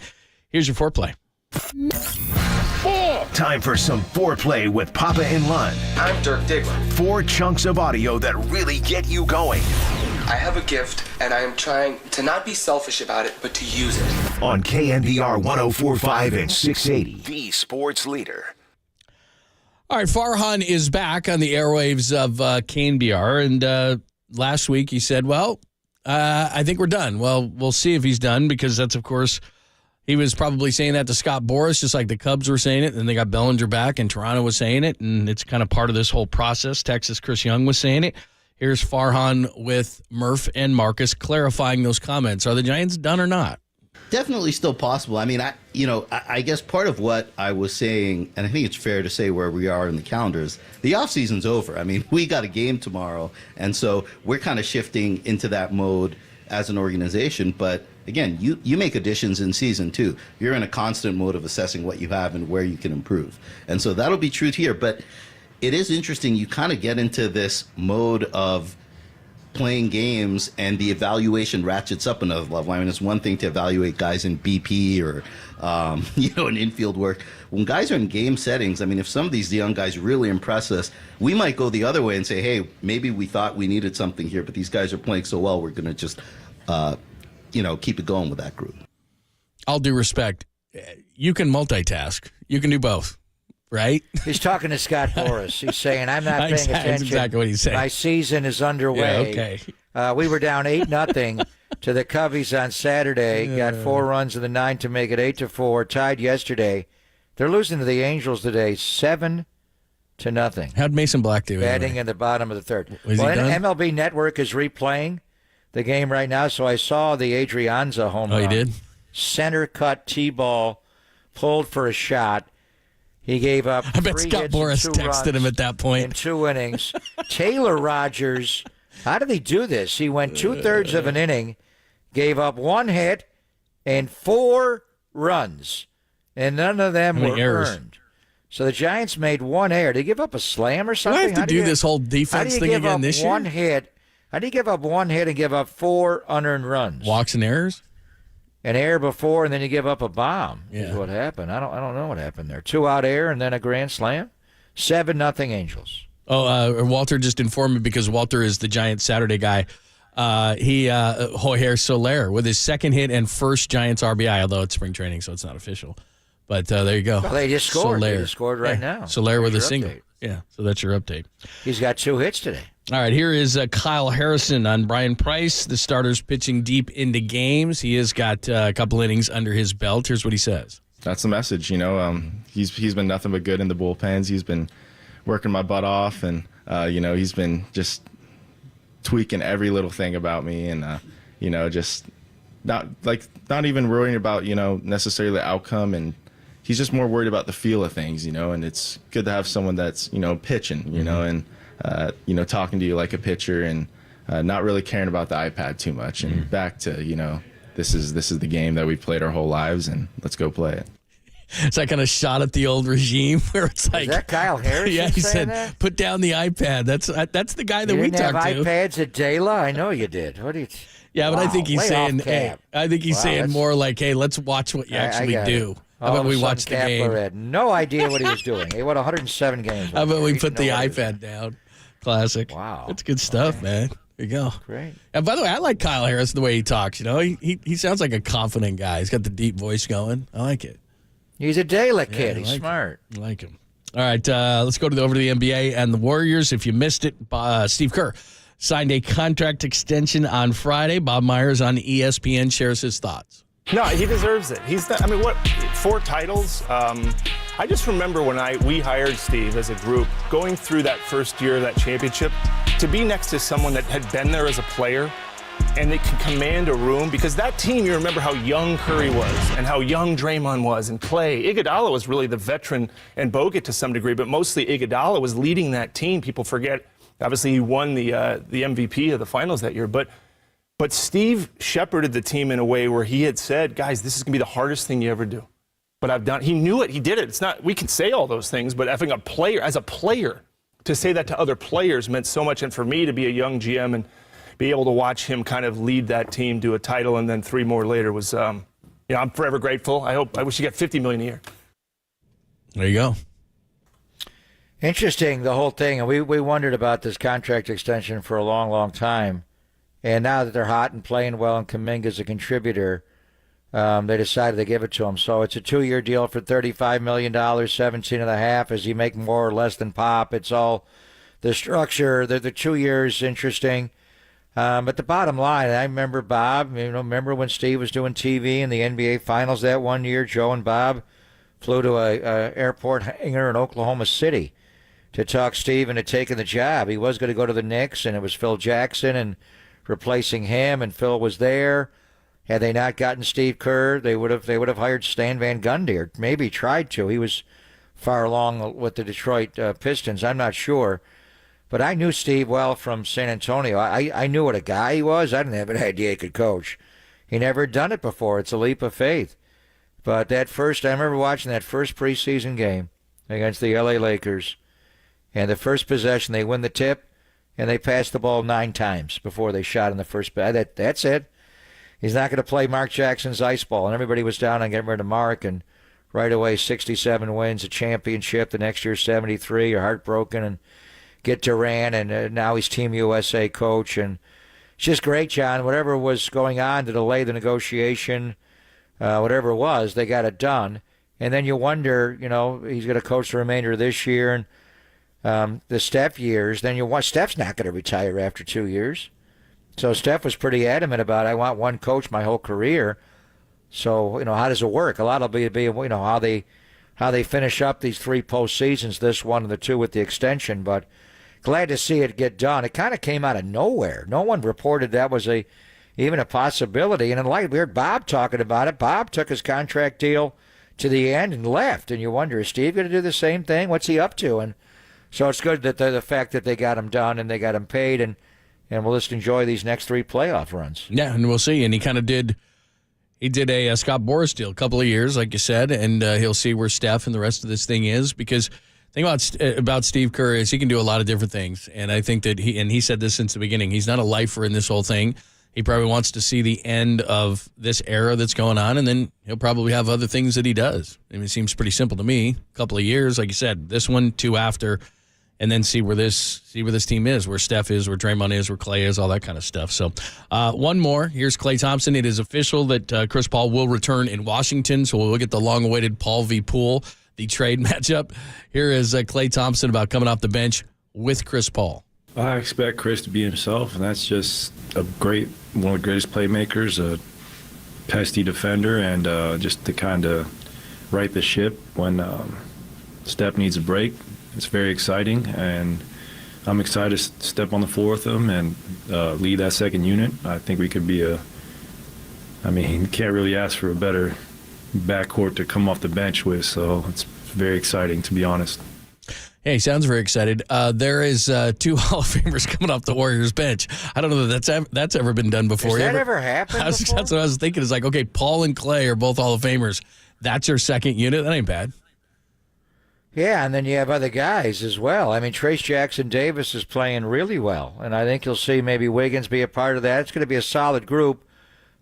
Here's your foreplay. Time for some foreplay with Papa and Lund. I'm Dirk Diggler. 4 chunks of audio that really get you going. I have a gift, and I am trying to not be selfish about it, but to use it. On KNBR 104.5 and 680, the Sports Leader. All right, Farhan is back on the airwaves of KNBR, and last week he said, I think we're done. Well, we'll see if he's done, because that's, of course, he was probably saying that to Scott Boras, just like the Cubs were saying it, and they got Bellinger back, and Toronto was saying it, and it's kind of part of this whole process. Texas Chris Young was saying it. Here's Farhan with Murph and Marcus clarifying those comments. Are the Giants done or not? Definitely still possible. I mean, I guess part of what I was saying, and I think it's fair to say where we are in the calendars, the offseason's over. I mean, we got a game tomorrow, and so we're kind of shifting into that mode as an organization. But again, you make additions in season too. You're in a constant mode of assessing what you have and where you can improve. And so that'll be true here. But it is interesting. You kind of get into this mode of playing games, and the evaluation ratchets up another level. I mean, it's one thing to evaluate guys in BP or, in infield work. When guys are in game settings, I mean, if some of these young guys really impress us, we might go the other way and say, hey, maybe we thought we needed something here, but these guys are playing so well, we're going to just, keep it going with that group. All due respect, you can multitask. You can do both. Right? He's talking to Scott Boras. He's saying, I'm not paying attention. That's exactly what he's saying. My season is underway. Yeah, okay. We were down 8-0 to the Cubbies on Saturday. Got 4 runs in the 9 to make it 8-4. Tied yesterday. They're losing to the Angels today, 7-0. How'd Mason Black do? Batting anyway? in the bottom of the third. Was he done? MLB Network is replaying the game right now, so I saw the Adrianza home run. Oh, you did? Center cut T-ball, pulled for a shot. He gave up. I bet Scott Boras texted him at that point. In 2 innings. Taylor Rogers, how did he do this? He went 2/3 of an inning, gave up 1 hit and 4 runs, and none of them were earned. So the Giants made 1 error. Did they give up a slam or something? Do I have to do this whole defense thing again this year? How do you give up 1 hit and give up 4 unearned runs? Walks and errors? An error before, and then you give up a bomb. Is what happened. I don't know what happened there. 2-out error and then a grand slam. 7-0 Angels. Oh, Walter just informed me, because Walter is the Giants Saturday guy. Jorge Soler with his 2nd hit and first Giants RBI, although it's spring training, so it's not official. But there you go. Well, they just scored. Soler. They just scored right now. Soler with a single. Yeah, so that's your update. He's got 2 hits today. All right, here is Kyle Harrison on Brian Price. The starter's pitching deep into games. He has got a couple innings under his belt. Here's what he says. That's the message, He's been nothing but good in the bullpens. He's been working my butt off, and he's been just tweaking every little thing about me, and just not even worrying about necessarily the outcome, and he's just more worried about the feel of things, and it's good to have someone that's pitching, and talking to you like a pitcher, and not really caring about the iPad too much, and back to this is the game that we've played our whole lives, and let's go play it. It's that kind of shot at the old regime where it's like, is that Kyle Harris? Yeah, he said, that? "Put down the iPad." That's the guy that you we didn't talked have to. iPads at Dela? I know you did. What do you? Yeah, but I think he's saying, hey, Cap. I think he's Wow, saying that's- more like, hey, let's watch what you actually do. How about we watch the game? Kapler had no idea what he was doing. He won 107 games. How about we He put the didn't know what iPad down? Classic. Wow. That's good stuff, man. There you go. Great. And by the way, I like Kyle Harris the way he talks. You know, he sounds like a confident guy. He's got the deep voice going. I like it. He's a Dela kid. I He's like smart. I like him. All right, let's go over to the NBA and the Warriors. If you missed it, Steve Kerr signed a contract extension on Friday. Bob Myers on ESPN shares his thoughts. No, he deserves it. He's not, I mean, what, 4 titles? I just remember when we hired Steve as a group, going through that first year of that championship, to be next to someone that had been there as a player and they could command a room, because that team, you remember how young Curry was and how young Draymond was and Clay. Iguodala was really the veteran, and Bogut to some degree, but mostly Iguodala was leading that team. People forget, obviously he won the MVP of the finals that year, but Steve shepherded the team in a way where he had said, guys, this is going to be the hardest thing you ever do. But I've done, he knew it, he did it. It's not, we can say all those things, but having a player, as a player, to say that to other players meant so much. And for me to be a young GM and be able to watch him kind of lead that team to a title and then 3 more later was, I'm forever grateful. I wish you got $50 million a year. There you go. Interesting, the whole thing. And we wondered about this contract extension for a long, long time. And now that they're hot and playing well and Kuminga's a contributor, they decided to give it to him. So it's a 2-year deal for $35 million, 17 and a half. Does he make more or less than Pop? It's all the structure. The 2 years interesting. But the bottom line, I remember Bob, remember when Steve was doing TV in the NBA Finals that one year? Joe and Bob flew to a airport hangar in Oklahoma City to talk Steve into taking the job. He was going to go to the Knicks, and it was Phil Jackson and replacing him, and Phil was there. Had they not gotten Steve Kerr, they would have hired Stan Van Gundy, or maybe tried to. He was far along with the Detroit Pistons. I'm not sure. But I knew Steve well from San Antonio. I knew what a guy he was. I didn't have an idea he could coach. He never had done it before. It's a leap of faith. But I remember watching that first preseason game against the LA Lakers, and the first possession, they win the tip, and they passed the ball 9 times before they shot in the first. That's it. He's not going to play Mark Jackson's ice ball. And everybody was down on getting rid of Mark, and right away 67 wins, a championship. The next year 73. You're heartbroken, and get Durant, and now he's Team USA coach. And it's just great, John. Whatever was going on to delay the negotiation, whatever it was, they got it done. And then you wonder, he's going to coach the remainder of this year and the Steph years. Then Steph's not going to retire after 2 years. So Steph was pretty adamant about, I want one coach my whole career. So, how does it work? A lot will be how they finish up these 3 postseasons, this one and the 2 with the extension. But glad to see it get done. It kind of came out of nowhere. No one reported that was even a possibility. And we heard Bob talking about it. Bob took his contract deal to the end and left. And you wonder, is Steve going to do the same thing? What's he up to? And so it's good that the fact that they got him done and they got him paid, and we'll just enjoy these next 3 playoff runs. Yeah, and we'll see. And he kind of did a Scott Boras deal, a couple of years, like you said, and he'll see where Steph and the rest of this thing is, because the thing about Steve Kerr is he can do a lot of different things. And I think that he said this since the beginning, he's not a lifer in this whole thing. He probably wants to see the end of this era that's going on, and then he'll probably have other things that he does. I mean, it seems pretty simple to me. A couple of years, like you said, this one, 2 after, and then see where this team is, where Steph is, where Draymond is, where Clay is, all that kind of stuff. So one more. Here's Klay Thompson. It is official that Chris Paul will return in Washington, so we'll get the long-awaited Paul v. Poole, the trade matchup. Here is Klay Thompson about coming off the bench with Chris Paul. I expect Chris to be himself, and that's just one of the greatest playmakers, a pesky defender, and just to kind of right the ship when Steph needs a break. It's very exciting, and I'm excited to step on the floor with him and lead that second unit. I think we could be you can't really ask for a better backcourt to come off the bench with, so it's very exciting, to be honest. Hey, sounds very excited. There is 2 Hall of Famers coming off the Warriors bench. I don't know that that's ever been done before. Has that ever happened before? That's what I was thinking. It's like, okay, Paul and Clay are both Hall of Famers. That's your second unit? That ain't bad. Yeah, and then you have other guys as well. I mean, Trace Jackson Davis is playing really well, and I think you'll see maybe Wiggins be a part of that. It's going to be a solid group.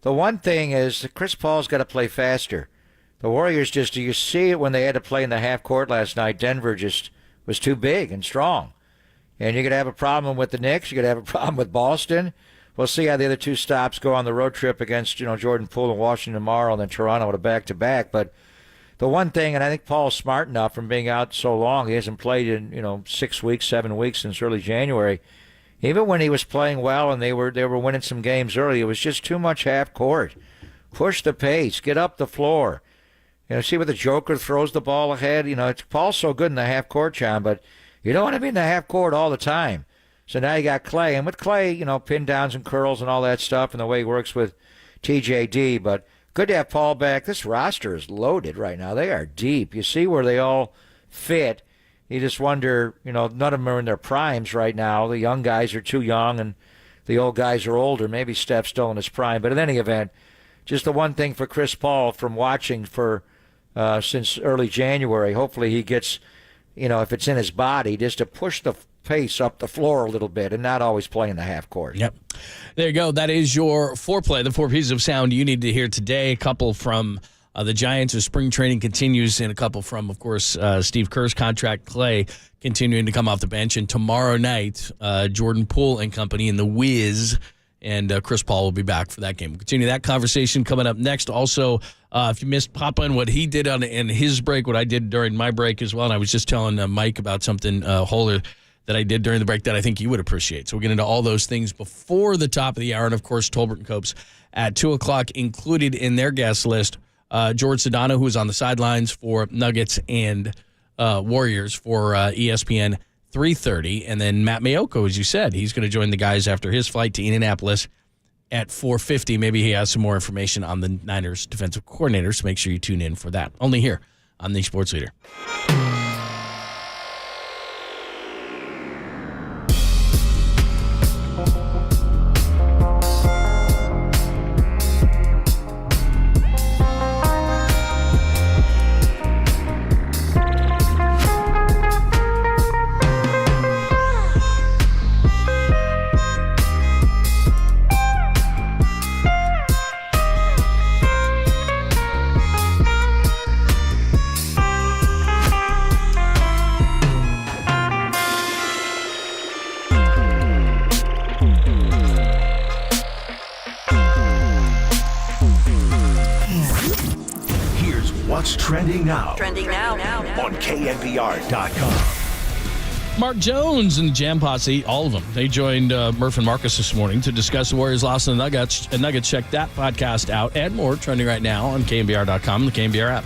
The one thing is that Chris Paul's got to play faster. The Warriors just, you see it when they had to play in the half court last night. Denver just was too big and strong. And you're going to have a problem with the Knicks. You're going to have a problem with Boston. We'll see how the other 2 stops go on the road trip against, Jordan Poole and Washington tomorrow, and then Toronto at a back-to-back. But the one thing, and I think Paul's smart enough from being out so long, he hasn't played in 6 weeks, 7 weeks since early January. Even when he was playing well and they were winning some games early, it was just too much half court. Push the pace, get up the floor. See where the Joker throws the ball ahead. Paul's so good in the half court, John, but you don't want to be in the half court all the time. So now you got Clay, and with Clay, pin downs and curls and all that stuff, and the way he works with TJD, but. Good to have Paul back. This roster is loaded right now. They are deep. You see where they all fit. You just wonder, none of them are in their primes right now. The young guys are too young, and the old guys are older. Maybe Steph's still in his prime. But in any event, just the one thing for Chris Paul from watching for since early January, hopefully he gets, if it's in his body, just to push the pace up the floor a little bit and not always play in the half court. Yep. There you go. That is your foreplay, the 4 pieces of sound you need to hear today. A couple from the Giants as spring training continues, and a couple from, of course, Steve Kerr's contract, Clay, continuing to come off the bench. And tomorrow night, Jordan Poole and company in the Wiz, and Chris Paul will be back for that game. We'll continue that conversation coming up next. Also, if you missed Papa and what he did in his break, what I did during my break as well, and I was just telling Mike about something, Holler, that I did during the break that I think you would appreciate. So we'll get into all those things before the top of the hour. And, of course, Tolbert and Copes at 2 o'clock, included in their guest list, George Sedano, who is on the sidelines for Nuggets and Warriors for ESPN 3:30. And then Matt Mayoko, as you said, he's going to join the guys after his flight to Indianapolis at 4:50. Maybe he has some more information on the Niners defensive coordinator, so make sure you tune in for that. Only here on the Sports Leader. What's trending now? Trending now. On KNBR.com. Mark Jones and the Jam Posse, all of them, they joined Murph and Marcus this morning to discuss the Warriors' loss to the Nuggets. Check that podcast out and more trending right now on KNBR.com, the KNBR app.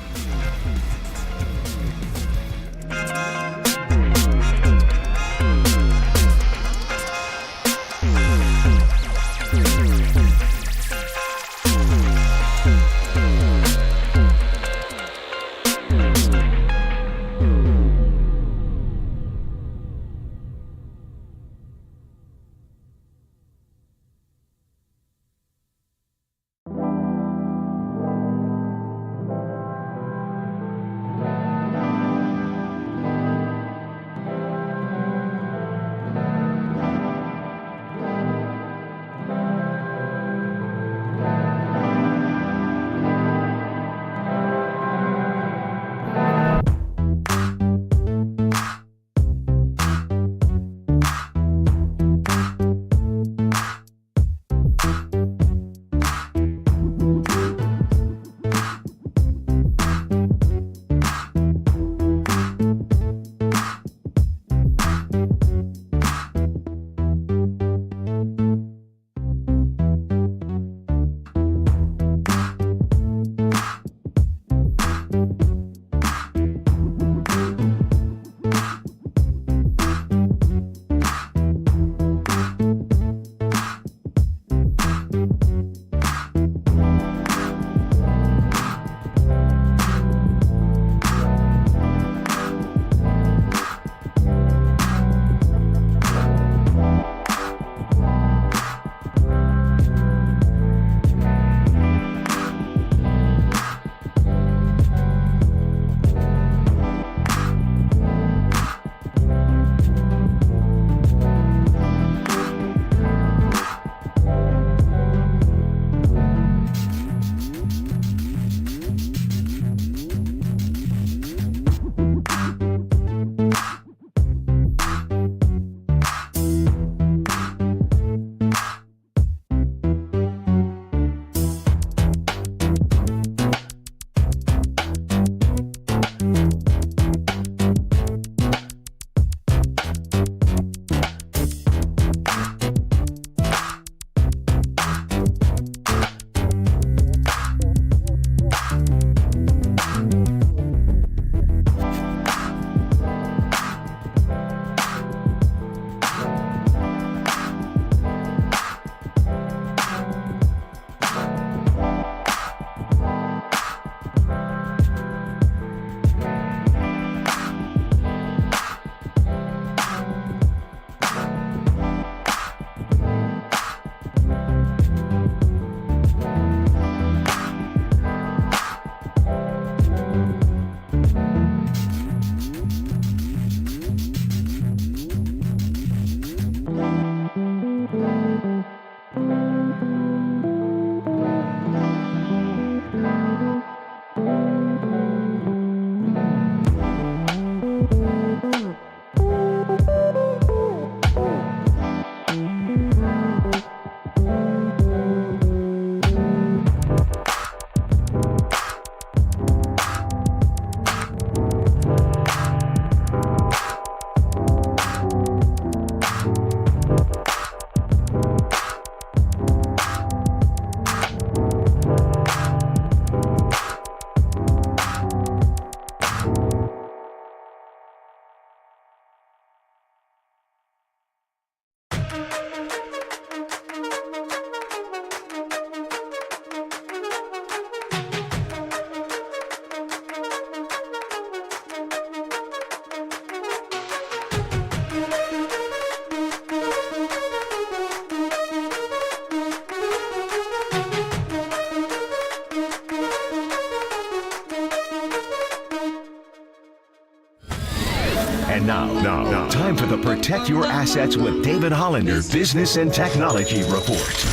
Now, time for the Protect Your Assets with David Hollander Business and Technology Report.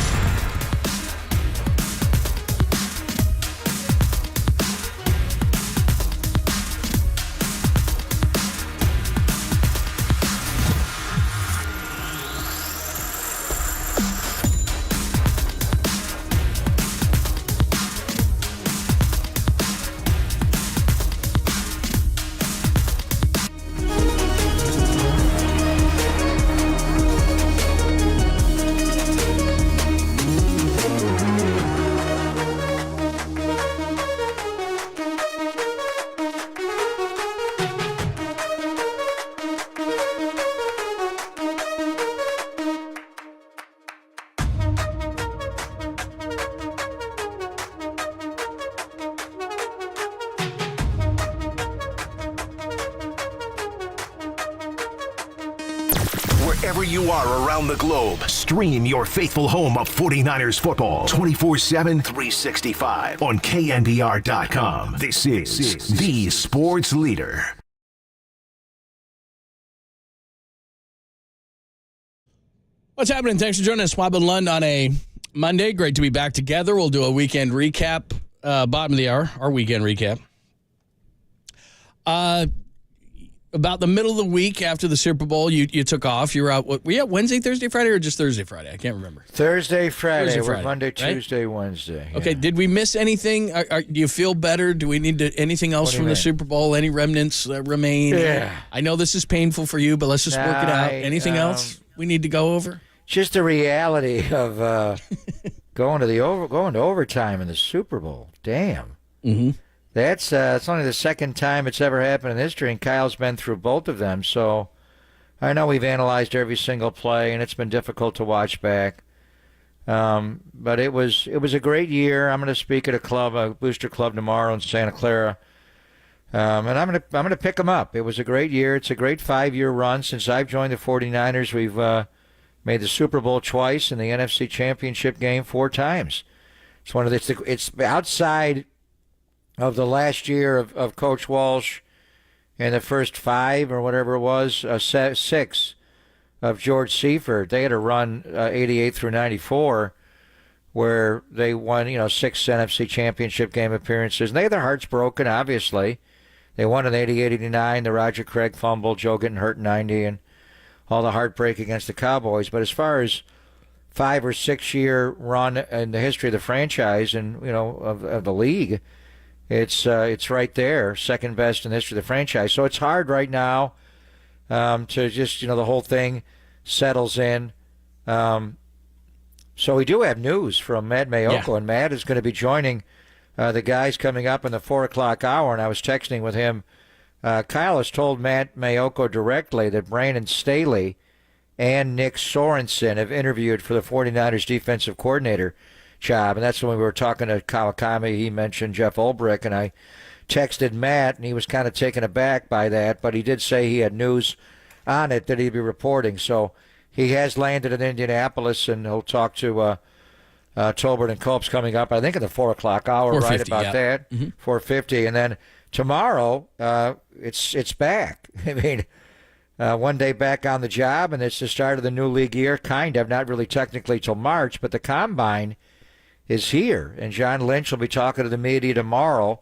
Wherever you are around the globe, stream your faithful home of 49ers football 24/7, 365 on KNBR.com. This is the sports leader. What's happening? Thanks for joining us, Swab and Lund, on a Monday. Great to be back together. We'll do a weekend recap, bottom of the hour, our weekend recap. About the middle of the week after the Super Bowl, you took off. You were out, were you out Wednesday, Thursday, Friday, or just Thursday, Friday? I can't remember. Thursday, Friday. Thursday, We're Friday, Monday, right? Tuesday, Wednesday. Okay, did we miss anything? Do you feel better? Do we need anything else from the Super Bowl? Any remnants that remain? Yeah. I know this is painful for you, but let's just work it out. Anything else we need to go over? Just the reality of going to overtime in the Super Bowl. Damn. Mm-hmm. That's it's only the second time it's ever happened in history, and Kyle's been through both of them. So I know we've analyzed every single play, and it's been difficult to watch back. But it was a great year. I'm going to speak at a booster club tomorrow in Santa Clara, and I'm going to pick them up. It was a great year. It's a great 5-year run since I've joined the 49ers. We've made the Super Bowl twice and the NFC Championship game 4 times. It's outside of the last year of Coach Walsh and the first 5 or whatever it was, 6 of George Seifert. They had a run 88 through 94 where they won 6 NFC Championship game appearances. And they had their hearts broken, obviously. They won in 88-89, the Roger Craig fumble, Joe getting hurt in 90, and all the heartbreak against the Cowboys. But as far as 5 or 6 year run in the history of the franchise and of the league, it's right there, second best in the history of the franchise. So it's hard right now to just the whole thing settles in. So we do have news from Matt Mayoko, and Matt is going to be joining the guys coming up in the 4 o'clock hour. And I was texting with him. Kyle has told Matt Mayoko directly that Brandon Staley and Nick Sorensen have interviewed for the 49ers defensive coordinator job. And that's when we were talking to Kawakami. He mentioned Jeff Ulbrich, and I texted Matt, and he was kind of taken aback by that, but he did say he had news on it that he'd be reporting. So he has landed in Indianapolis, and he'll talk to Tolbert and Copes coming up, I think, in the 4 o'clock hour, right about that, 4:50. And then tomorrow, it's back. I mean, one day back on the job, and it's the start of the new league year, kind of, not really technically till March, but the Combine is here, and John Lynch will be talking to the media tomorrow.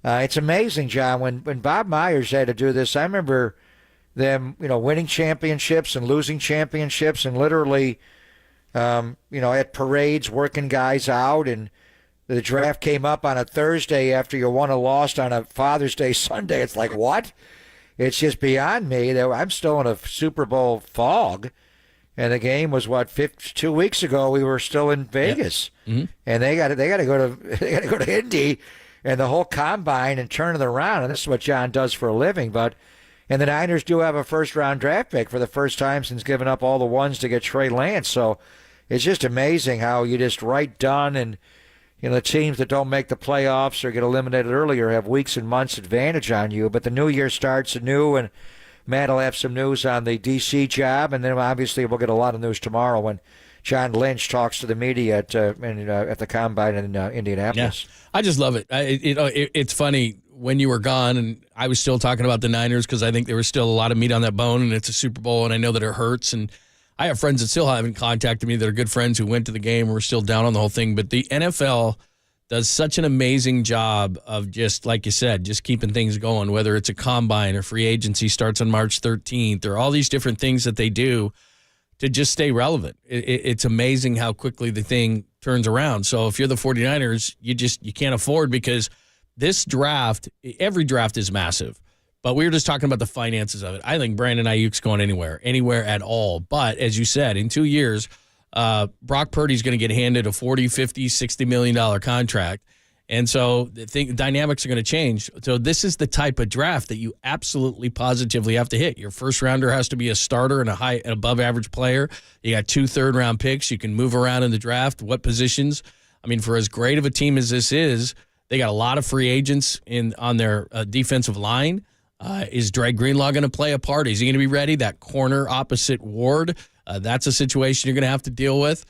It's amazing, John, when Bob Myers had to do this, I remember them, winning championships and losing championships and literally, at parades working guys out, and the draft came up on a Thursday after you won or lost on a Father's Day Sunday. It's like, what? It's just beyond me. I'm still in a Super Bowl fog. And the game was 2 weeks ago. We were still in Vegas, and they got to go to Indy, and the whole Combine and turn it around. And this is what John does for a living. And the Niners do have a first-round draft pick for the first time since giving up all the ones to get Trey Lance. So it's just amazing how you just write done, and the teams that don't make the playoffs or get eliminated earlier have weeks and months advantage on you. But the new year starts anew, and Matt will have some news on the D.C. job, and then obviously we'll get a lot of news tomorrow when John Lynch talks to the media at the Combine in Indianapolis. Yeah, I just love it. It's funny when you were gone, and I was still talking about the Niners because I think there was still a lot of meat on that bone, and it's a Super Bowl, and I know that it hurts. And I have friends that still haven't contacted me that are good friends who went to the game and were still down on the whole thing. But the NFL does such an amazing job of just, like you said, just keeping things going, whether it's a combine or free agency starts on March 13th or all these different things that they do to just stay relevant. It's amazing how quickly the thing turns around. So if you're the 49ers, you can't afford, because this draft, every draft is massive. But we were just talking about the finances of it. I think Brandon Ayuk's going anywhere at all. But as you said, in 2 years, Brock Purdy's going to get handed a $40, $50, $60 million contract. And so the dynamics are going to change. So this is the type of draft that you absolutely positively have to hit. Your first rounder has to be a starter and an above average player. You got 2 third-round picks. You can move around in the draft. What positions? I mean, for as great of a team as this is, they got a lot of free agents on their defensive line. Is Dre Greenlaw going to play a part? Is he going to be ready? That corner opposite Ward, that's a situation you're going to have to deal with.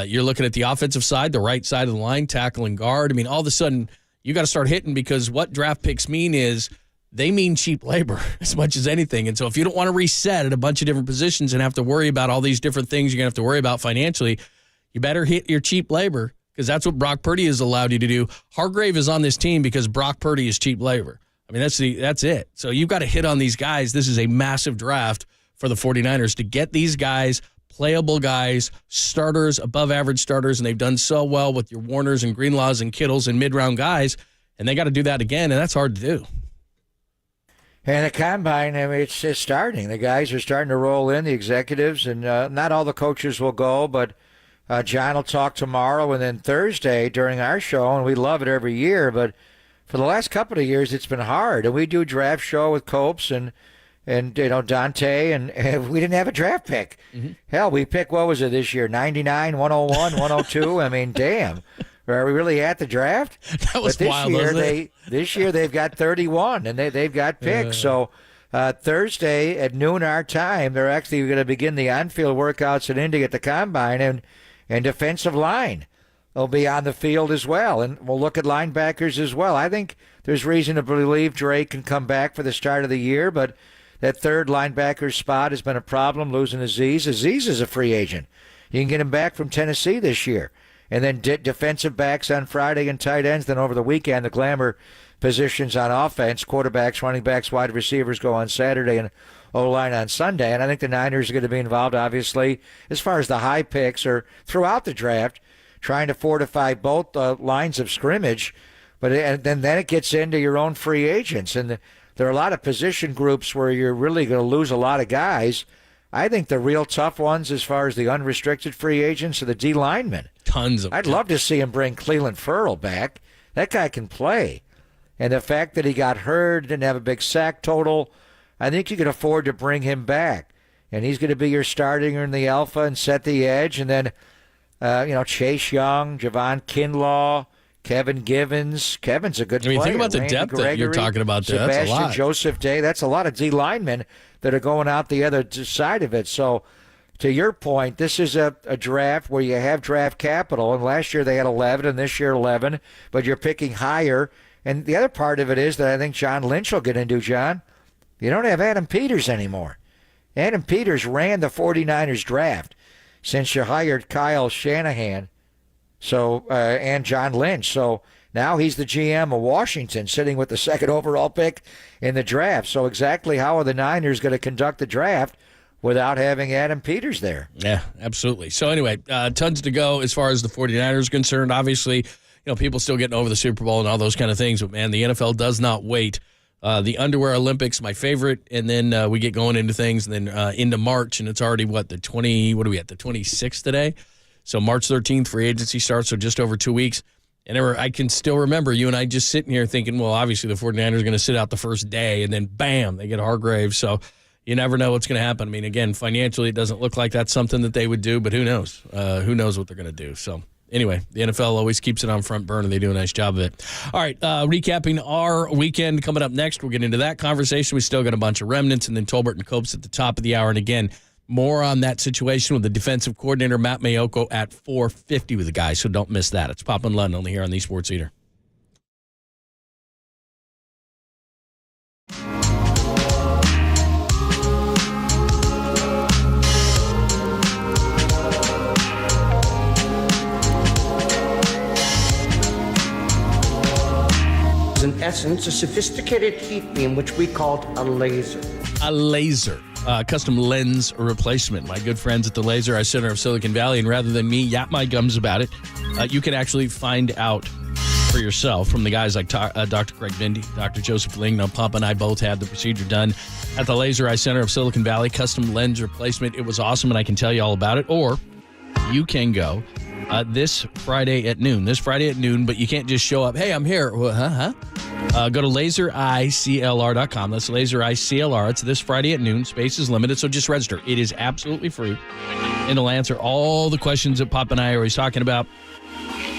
You're looking at the offensive side, the right side of the line, tackle and guard. I mean, all of a sudden, you got to start hitting, because what draft picks mean is they mean cheap labor as much as anything. And so if you don't want to reset at a bunch of different positions and have to worry about all these different things you're going to have to worry about financially, you better hit your cheap labor, because that's what Brock Purdy has allowed you to do. Hargrave is on this team because Brock Purdy is cheap labor. I mean, that's it. So you've got to hit on these guys. This is a massive draft for the 49ers to get these guys, playable guys, starters, above average starters, and they've done so well with your Warners and Greenlaws and Kittles and mid-round guys, and they got to do that again, and that's hard to do. And the combine, I mean, it's starting. The guys are starting to roll in, the executives, and not all the coaches will go, but John will talk tomorrow and then Thursday during our show, and we love it every year, but for the last couple of years, it's been hard. And we do a draft show with Copes and Dante, and we didn't have a draft pick. Mm-hmm. Hell, we picked, what was it this year, 99, 101, 102? I mean, damn. Are we really at the draft? That was wild, wasn't it? This year they've got 31, and they've got picks. So Thursday at noon our time, they're actually going to begin the on-field workouts at Indy at the Combine, and defensive line will be on the field as well. And we'll look at linebackers as well. I think there's reason to believe Drake can come back for the start of the year, but that third linebacker spot has been a problem, losing Aziz. Aziz is a free agent. You can get him back from Tennessee this year. And then defensive backs on Friday and tight ends. Then over the weekend, the glamour positions on offense, quarterbacks, running backs, wide receivers go on Saturday, and O-line on Sunday. And I think the Niners are going to be involved, obviously, as far as the high picks or throughout the draft, trying to fortify both lines of scrimmage. But then it gets into your own free agents. And there are a lot of position groups where you're really going to lose a lot of guys. I think the real tough ones as far as the unrestricted free agents are the D linemen. Tons of I'd love to see him bring Cleveland Ferrell back. That guy can play. And the fact that he got hurt, didn't have a big sack total, I think you can afford to bring him back. And he's going to be your starting in the alpha and set the edge. And then, Chase Young, Javon Kinlaw, Kevin Givens. Kevin's a good player. Think about the depth that you're talking about there. Sebastian That's a lot. Joseph Day. That's a lot of D linemen that are going out the other side of it. So, to your point, this is a draft where you have draft capital. And last year they had 11, and this year 11. But you're picking higher. And the other part of it is that I think John Lynch will get into, John. You don't have Adam Peters anymore. Adam Peters ran the 49ers draft since you hired Kyle Shanahan. So and John Lynch. So now he's the GM of Washington, sitting with the second overall pick in the draft. So exactly how are the Niners going to conduct the draft without having Adam Peters there? Yeah, absolutely. So anyway, tons to go as far as the 49ers are concerned. Obviously, people still getting over the Super Bowl and all those kind of things. But, man, the NFL does not wait. The Underwear Olympics, my favorite, and then we get going into things, and then into March, and it's already, the 26th today? So March 13th, free agency starts, so just over 2 weeks. And I can still remember you and I just sitting here thinking, well, obviously the 49ers are going to sit out the first day, and then bam, they get Hargrave. So you never know what's going to happen. I mean, again, financially it doesn't look like that's something that they would do, but who knows? Who knows what they're going to do. So anyway, the NFL always keeps it on front burner. They do a nice job of it. All right, recapping our weekend coming up next. We'll get into that conversation. We still got a bunch of remnants, and then Tolbert and Copes at the top of the hour. And again, more on that situation with the defensive coordinator, Matt Mayoko, at 4:50 with the guys, so don't miss that. It's Pop and London only here on the Sports Eater. is in essence a sophisticated heat beam which we called a laser. A laser. Custom lens replacement. My good friends at the Laser Eye Center of Silicon Valley, and rather than me yap my gums about it, you can actually find out for yourself from the guys like Dr. Craig Bindi, Dr. Joseph Ling. Now, Pump and I both had the procedure done at the Laser Eye Center of Silicon Valley. Custom lens replacement. It was awesome, and I can tell you all about it. Or you can go this Friday at noon. But you can't just show up. Hey, I'm here. Go to lasereyeclr.com. That's lasereyeclr. It's this Friday at noon. Space is limited, so just register. It is absolutely free, and it'll answer all the questions that Pop and I are always talking about.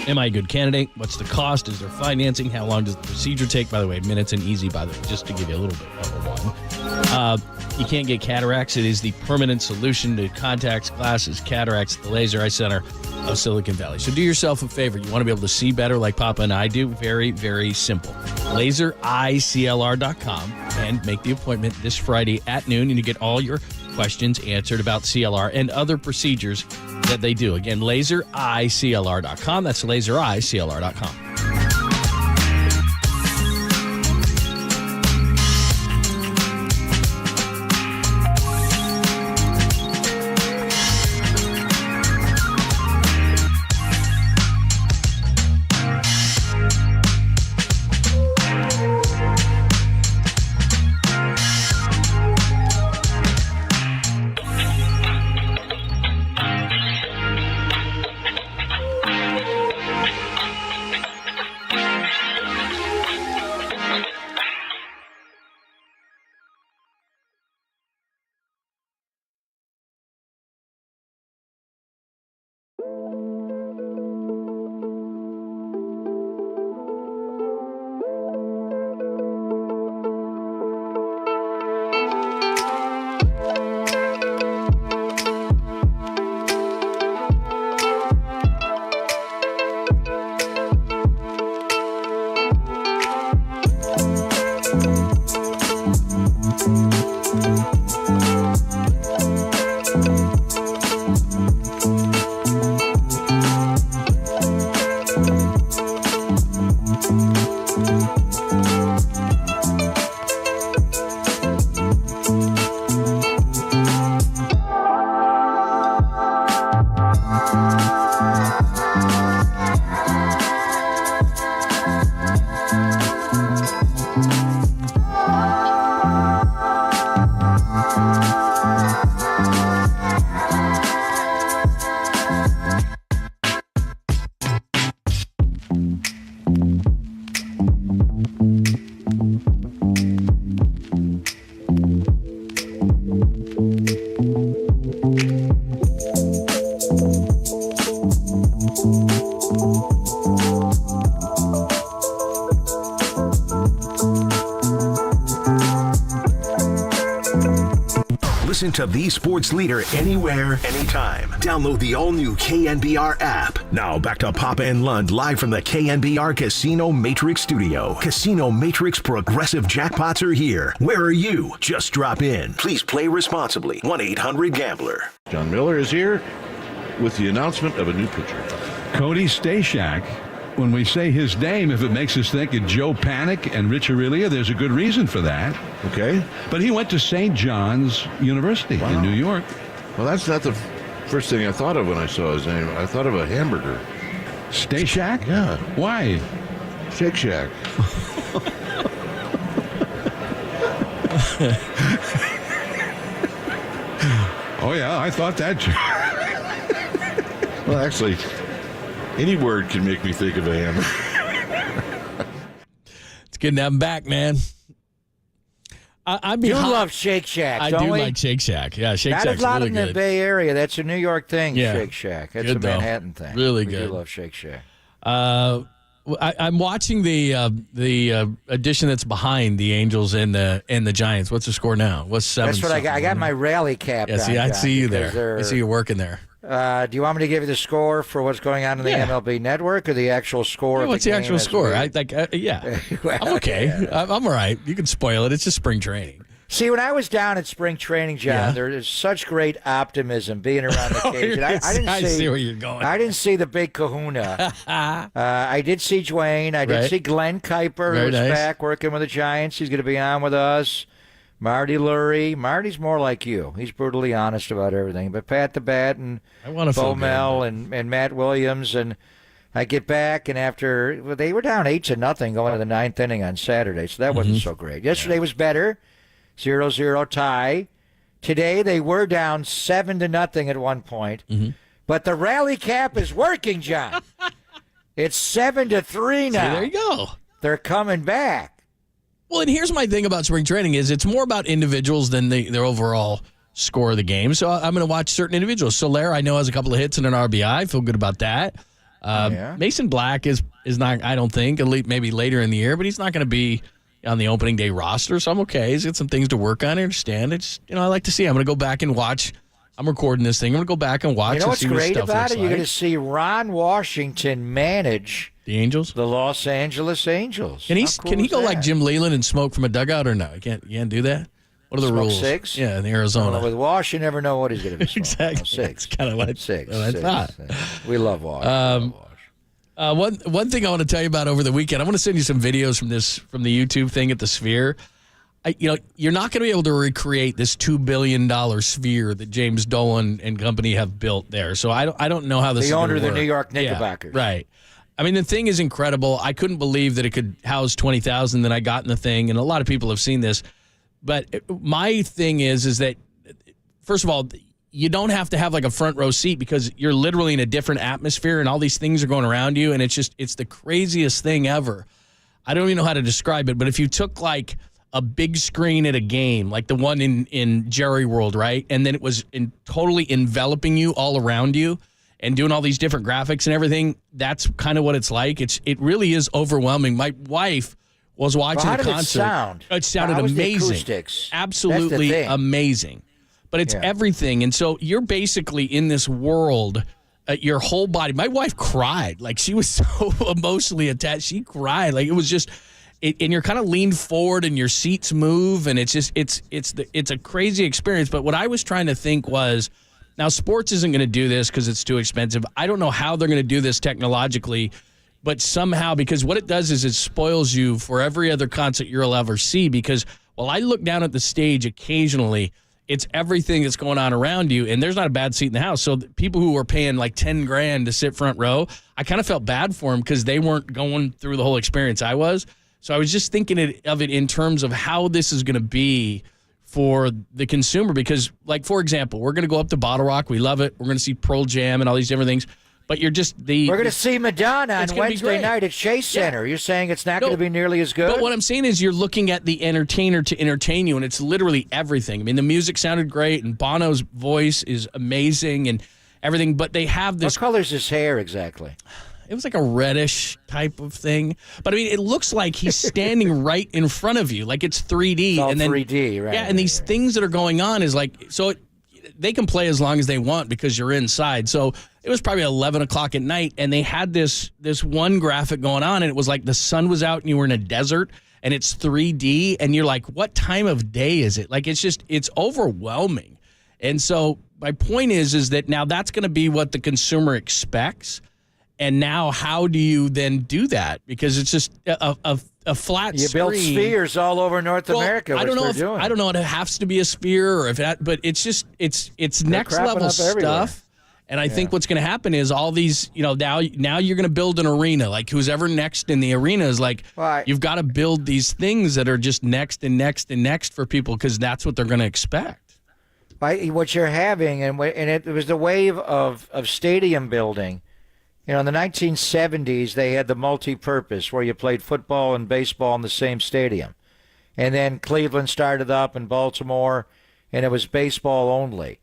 Am I a good candidate? What's the cost? Is there financing? How long does the procedure take? By the way, minutes and easy, by the way, just to give you a little bit of a one. You can't get cataracts. It is the permanent solution to contacts, glasses, cataracts at the Laser Eye Center of Silicon Valley. So do yourself a favor. You want to be able to see better like Papa and I do? Very, very simple. lasereyeclr.com and make the appointment this Friday at noon, and you get all your questions answered about CLR and other procedures that they do. Again, lasereyeclr.com. That's lasereyeclr.com. Listen to the sports leader anywhere, anytime. Download the all-new KNBR app. Now back to Papa and Lund live from the KNBR Casino Matrix Studio. Casino Matrix Progressive Jackpots are here. Where are you? Just drop in. Please play responsibly. 1-800-GAMBLER. John Miller is here with the announcement of a new pitcher. Cody Stashak. When we say his name, if it makes us think of Joe Panic and Rich Aurelia, there's a good reason for that. Okay. But he went to St. John's University in New York. Well, that's not the first thing I thought of when I saw his name. I thought of a hamburger. Stashak? Yeah. Why? Shake Shack. Oh, yeah, I thought that too. Well, actually, any word can make me think of a hammer. It's good to have him back, man. You love Shake Shack, I don't do we? like Shake Shack. Yeah, Shake That Shack's is not really in good. the Bay Area. That's a New York thing, Yeah. Shake Shack. That's Good, a Manhattan thing. Really We good. do love Shake Shack. I'm watching the edition that's behind the Angels and the Giants. What's the score now? What's 7? That's what I got. I got my rally cap Yeah, on. see, I John, see you because there. I see you working there. Do you want me to give you the score for what's going on in the MLB Network, or the actual score? Yeah, of what's the the game actual as score? we- Yeah, Well, I'm okay. yeah. I'm all right. You can spoil it. It's just spring training. See, when I was down at spring training, John, there is such great optimism being around the cage. And I didn't see where you're going. I didn't see the big kahuna. I did see Dwayne. I did see Glenn Kuiper, who's back working with the Giants. He's going to be on with us. Marty Lurie. Marty's more like you. He's brutally honest about everything. But Pat the Bat and Bo Mel and Matt Williams. And I get back, and after they were down 8-0 going to the ninth inning on Saturday, so that wasn't so great. Yesterday was better. 0-0 tie. Today they were down 7-0 at one point. But the rally cap is working, John. It's 7-3 now. See, there you go. They're coming back. Well, and here's my thing about spring training is it's more about individuals than their overall score of the game. So I'm going to watch certain individuals. Soler, I know, has a couple of hits and an RBI. I feel good about that. Mason Black is not, I don't think, maybe later in the year, but he's not going to be on the opening day roster, so I'm okay. He's got some things to work on. I understand. It's, I like to see. I'm going to go back and watch. I'm recording this thing. I'm going to go back and watch. You know what's great about it? You're going to like. see Ron Washington manage the Angels, the Los Angeles Angels. Can he go like Jim Leland and smoke from a dugout or no? You can't do that. What are the rules? 6? Yeah, in Arizona. With Wash, you never know what he's going to be smoking. Exactly. 6. That's kind of what I thought. We love Wash. One thing I want to tell you about over the weekend, I want to send you some videos from the YouTube thing at the Sphere. You're not going to be able to recreate this $2 billion Sphere that James Dolan and company have built there. So I don't know how this is going to work. The owner of the New York Knickerbockers. Yeah, right. I mean, the thing is incredible. I couldn't believe that it could house 20,000 that I got in the thing, and a lot of people have seen this. But my thing is that, first of all, you don't have to have like a front row seat because you're literally in a different atmosphere and all these things are going around you, and it's the craziest thing ever. I don't even know how to describe it, but if you took like a big screen at a game, like the one in Jerry World, right? And then it was totally enveloping you all around you and doing all these different graphics and everything, that's kind of what it's like. It really is overwhelming. My wife was watching the concert. It sound? It sounded How was the amazing. acoustics? Absolutely amazing. But it's everything. And so you're basically in this world, your whole body. My wife cried. Like, she was so emotionally attached. She cried. Like, it was just, and you're kind of leaned forward and your seats move. And it's just, it's a crazy experience. But what I was trying to think was, now sports isn't going to do this because it's too expensive. I don't know how they're going to do this technologically, but somehow, because what it does is it spoils you for every other concert you'll ever see. Because while I look down at the stage occasionally, it's everything that's going on around you, and there's not a bad seat in the house. So people who were paying like $10,000 to sit front row, I kind of felt bad for them because they weren't going through the whole experience I was. So I was just thinking of it in terms of how this is going to be for the consumer. Because, like, for example, we're going to go up to Bottle Rock. We love it. We're going to see Pearl Jam and all these different things. But you're just we're going to see Madonna on Wednesday night at Chase Center. You're saying it's not going to be nearly as good? But what I'm saying is you're looking at the entertainer to entertain you, and it's literally everything. I mean, the music sounded great, and Bono's voice is amazing and everything, but they have this... What color's his hair exactly? It was like a reddish type of thing. But, I mean, it looks like he's standing right in front of you, like it's 3D. It's all and then 3D, right. Yeah, and these things that are going on is like... So they can play as long as they want because you're inside. So it was probably 11 o'clock at night, and they had this one graphic going on, and it was like the sun was out and you were in a desert, and it's 3D, and you're like, what time of day is it? Like, it's overwhelming. And so my point is that now that's going to be what the consumer expects. And now how do you then do that? Because it's just a flat screen. You build spheres all over North America. I don't know if it has to be a sphere or but it's just it's next level stuff. And I think what's going to happen is all these, now you're going to build an arena. Like, who's ever next in the arena is like, you've got to build these things that are just next and next and next for people because that's what they're going to expect. What you're having, and it was the wave of stadium building. In the 1970s, they had the multi-purpose where you played football and baseball in the same stadium. And then Cleveland started up in Baltimore, and it was baseball only.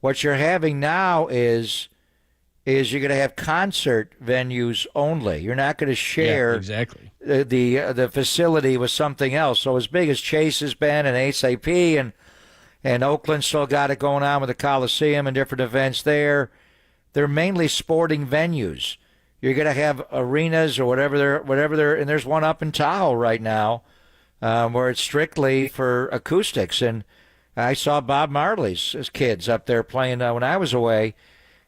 What you're having now is you're going to have concert venues only. You're not going to share the facility with something else. So as big as Chase has been and SAP and Oakland still got it going on with the Coliseum and different events there, they're mainly sporting venues. You're going to have arenas or whatever they're, and there's one up in Tahoe right now where it's strictly for acoustics. And I saw Bob Marley's kids up there playing when I was away.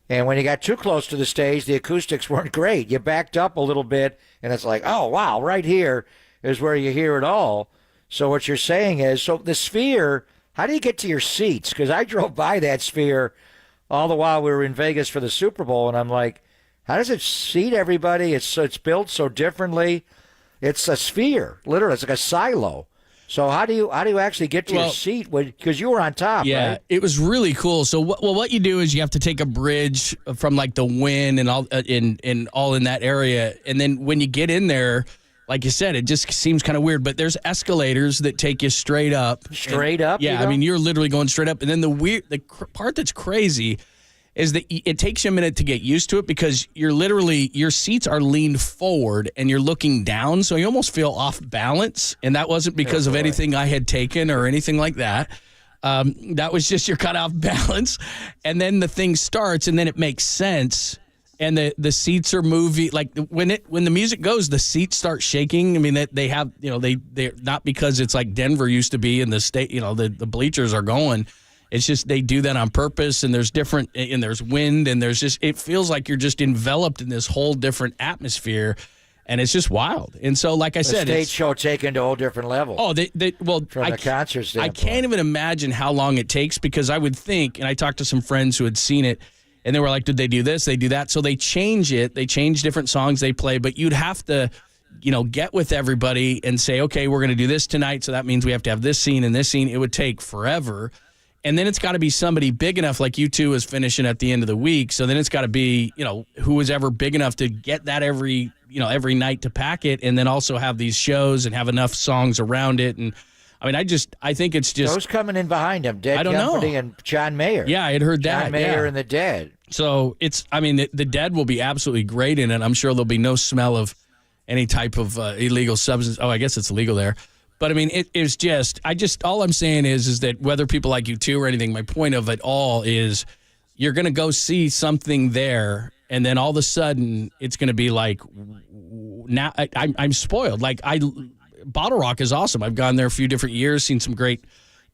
And when you got too close to the stage, the acoustics weren't great. You backed up a little bit, and it's like, oh, wow, right here is where you hear it all. So what you're saying is, so the Sphere, how do you get to your seats? Because I drove by that Sphere all the while we were in Vegas for the Super Bowl, and I'm like, how does it seat everybody? It's built so differently. It's a sphere, literally. It's like a silo. So how do you actually get to your seat? Because you were on top, yeah, right? It was really cool. So what you do is you have to take a bridge from like the Wynn and all in that area, and then when you get in there, like you said, it just seems kind of weird. But there's escalators that take you straight up. Straight up? Yeah, I mean you're literally going straight up, and then the part that's crazy is that it takes you a minute to get used to it because your seats are leaned forward and you're looking down, so you almost feel off balance. And that wasn't because of anything I had taken or anything like that. That was just you're cut off balance. And then the thing starts, and then it makes sense. And the seats are moving. Like when the music goes, the seats start shaking. I mean, they have, they're not because it's like Denver used to be in the state, the bleachers are going. It's just they do that on purpose, and there's wind, and it feels like you're just enveloped in this whole different atmosphere, and it's just wild. And so, like I said, the stage show taken to a whole different level. Oh, from the concert standpoint. I can't even imagine how long it takes because I would think, and I talked to some friends who had seen it, and they were like, did they do this? They do that. So they change it. They change different songs they play, but you'd have to, get with everybody and say, okay, we're going to do this tonight, so that means we have to have this scene and this scene. It would take forever. And then it's got to be somebody big enough, like you two is finishing at the end of the week. So then it's got to be, who was ever big enough to get that every night to pack it, and then also have these shows and have enough songs around it. And I mean, I think it's just those coming in behind him, Dead Company and John Mayer. Yeah, I had heard that. John Mayer and the Dead. So the Dead will be absolutely great in it. I'm sure there'll be no smell of any type of illegal substance. Oh, I guess it's legal there. But I mean, it's just all I'm saying is that whether people like you too or anything, my point of it all is you're going to go see something there, and then all of a sudden it's going to be like, now I'm spoiled. Like Bottle Rock is awesome. I've gone there a few different years, seen some great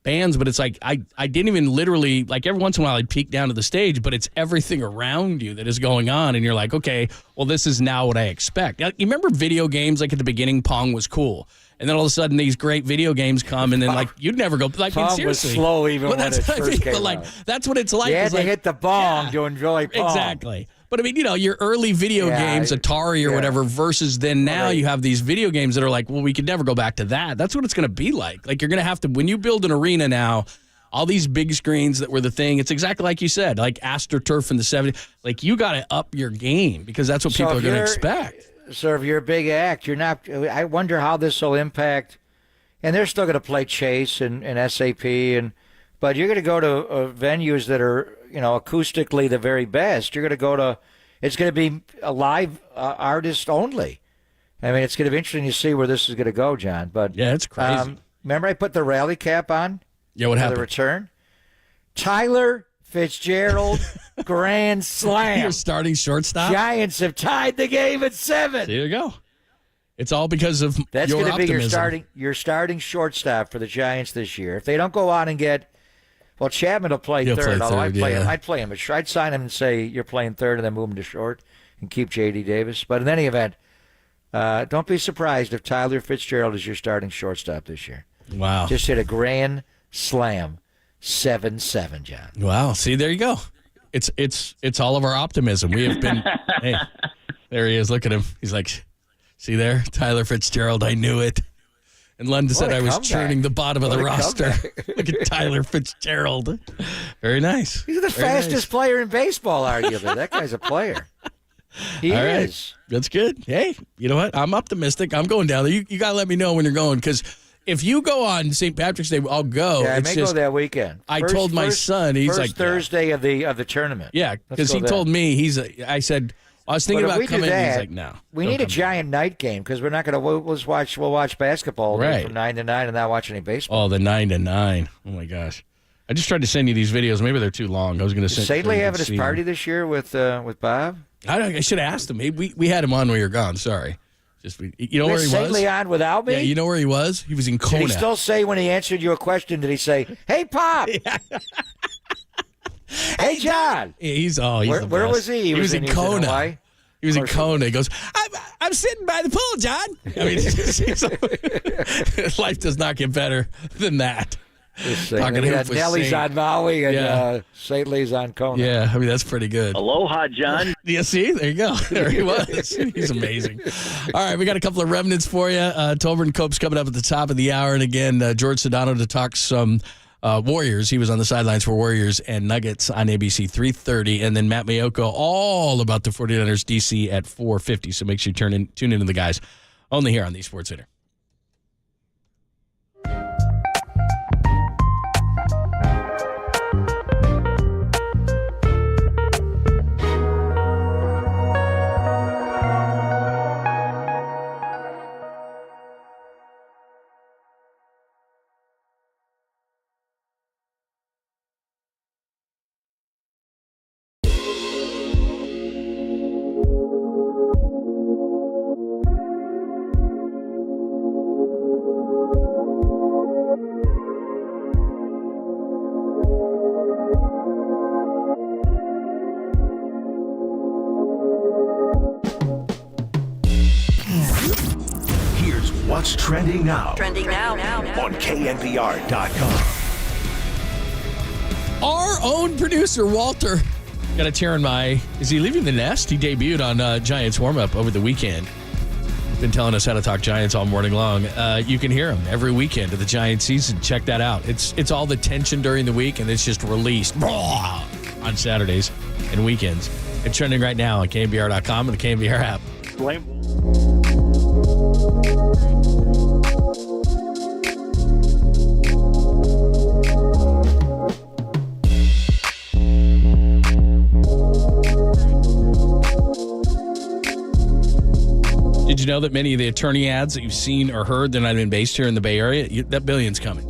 bands, but it's like I didn't even literally, like every once in a while I'd peek down to the stage, but it's everything around you that is going on, and you're like, okay, well, this is now what I expect. You remember video games, like at the beginning, Pong was cool. And then all of a sudden, these great video games come, and then like you'd never go. Like Pong seriously, was slow even when it first came like, out. that's what it's like. You had to like, hit the bong to enjoy Pong. Exactly. But I mean, your early video games, Atari or whatever, versus then now you have these video games that are like, well, we could never go back to that. That's what it's going to be like. Like you're going to have to, when you build an arena now, all these big screens that were the thing, it's exactly like you said, like AstroTurf in the 70s. Like you got to up your game because that's what people are going to expect. So if you're a big act, you're not. I wonder how this will impact. And they're still going to play Chase and SAP, but you're going to go to venues that are, acoustically the very best. You're going to go to, it's going to be a live artist only. I mean, it's going to be interesting to see where this is going to go, John. But yeah, it's crazy. Remember I put the rally cap on? Yeah, what happened? The return? Tyler Fitzgerald grand slam. Your starting shortstop? Giants have tied the game at 7. There you go. It's all because of that's your going to optimism. be your starting shortstop for the Giants this year. If they don't go out and get, well, Chapman will play third. Although I'd play him. I'd sign him and say you're playing third, and then move him to short and keep J.D. Davis. But in any event, don't be surprised if Tyler Fitzgerald is your starting shortstop this year. Wow! Just hit a grand slam, 7-7, John. Wow! See, there you go. It's all of our optimism. We have been. Hey, there he is. Look at him. He's like. See there? Tyler Fitzgerald, I knew it. And London said I was churning the bottom of the roster. Look at Tyler Fitzgerald. Very nice. He's the fastest player in baseball, arguably. That guy's a player. He All is. Right. That's good. Hey, you know what? I'm optimistic. I'm going down there. You got to let me know when you're going because if you go on St. Patrick's Day, I'll go. Yeah, I may go that weekend. I told my son, he's first like Thursday of the tournament. Yeah, because he told me I said. I was thinking about coming in. He's like, no. We need a giant night game because we're not going to. We'll watch basketball from 9 to 9 and not watch any baseball. Oh, the 9 to 9. Oh my gosh! I just tried to send you these videos. Maybe they're too long. I was going to send. Is Sadley having his party this year with Bob? I should have asked him. We had him on when you were gone. Sorry, You know where he was? St. Leon without me? Yeah, you know where he was? He was in Kona. Did he still say when he answered your question, did he say, "Hey, Pop"? Hey, John. Yeah, where was he? He was in Kona. He was in Kona. He goes, I'm sitting by the pool, John. I mean, life does not get better than that. Nelly's on Maui and St. Lee's on Kona. Yeah, I mean, that's pretty good. Aloha, John. Yeah, see? There you go. There he was. He's amazing. All right, we got a couple of remnants for you. Tolbert and Cope's coming up at the top of the hour. And again, George Sedano to talk some Warriors. He was on the sidelines for Warriors and Nuggets on ABC 3:30. And then Matt Mayoko all about the 49ers DC at 4:50. So make sure you tune into the guys only here on the Sports Center. What's trending now? Trending now. On KNBR.com. Our own producer, Walter, got a tear in my... Is he leaving the nest? He debuted on Giants warm-up over the weekend. Been telling us how to talk Giants all morning long. You can hear him every weekend of the Giants season. Check that out. It's all the tension during the week, and it's just released on Saturdays and weekends. It's trending right now on KNBR.com and the KNBR app. Did you know that many of the attorney ads that you've seen or heard, they're not even based here in the Bay Area? That billion's coming.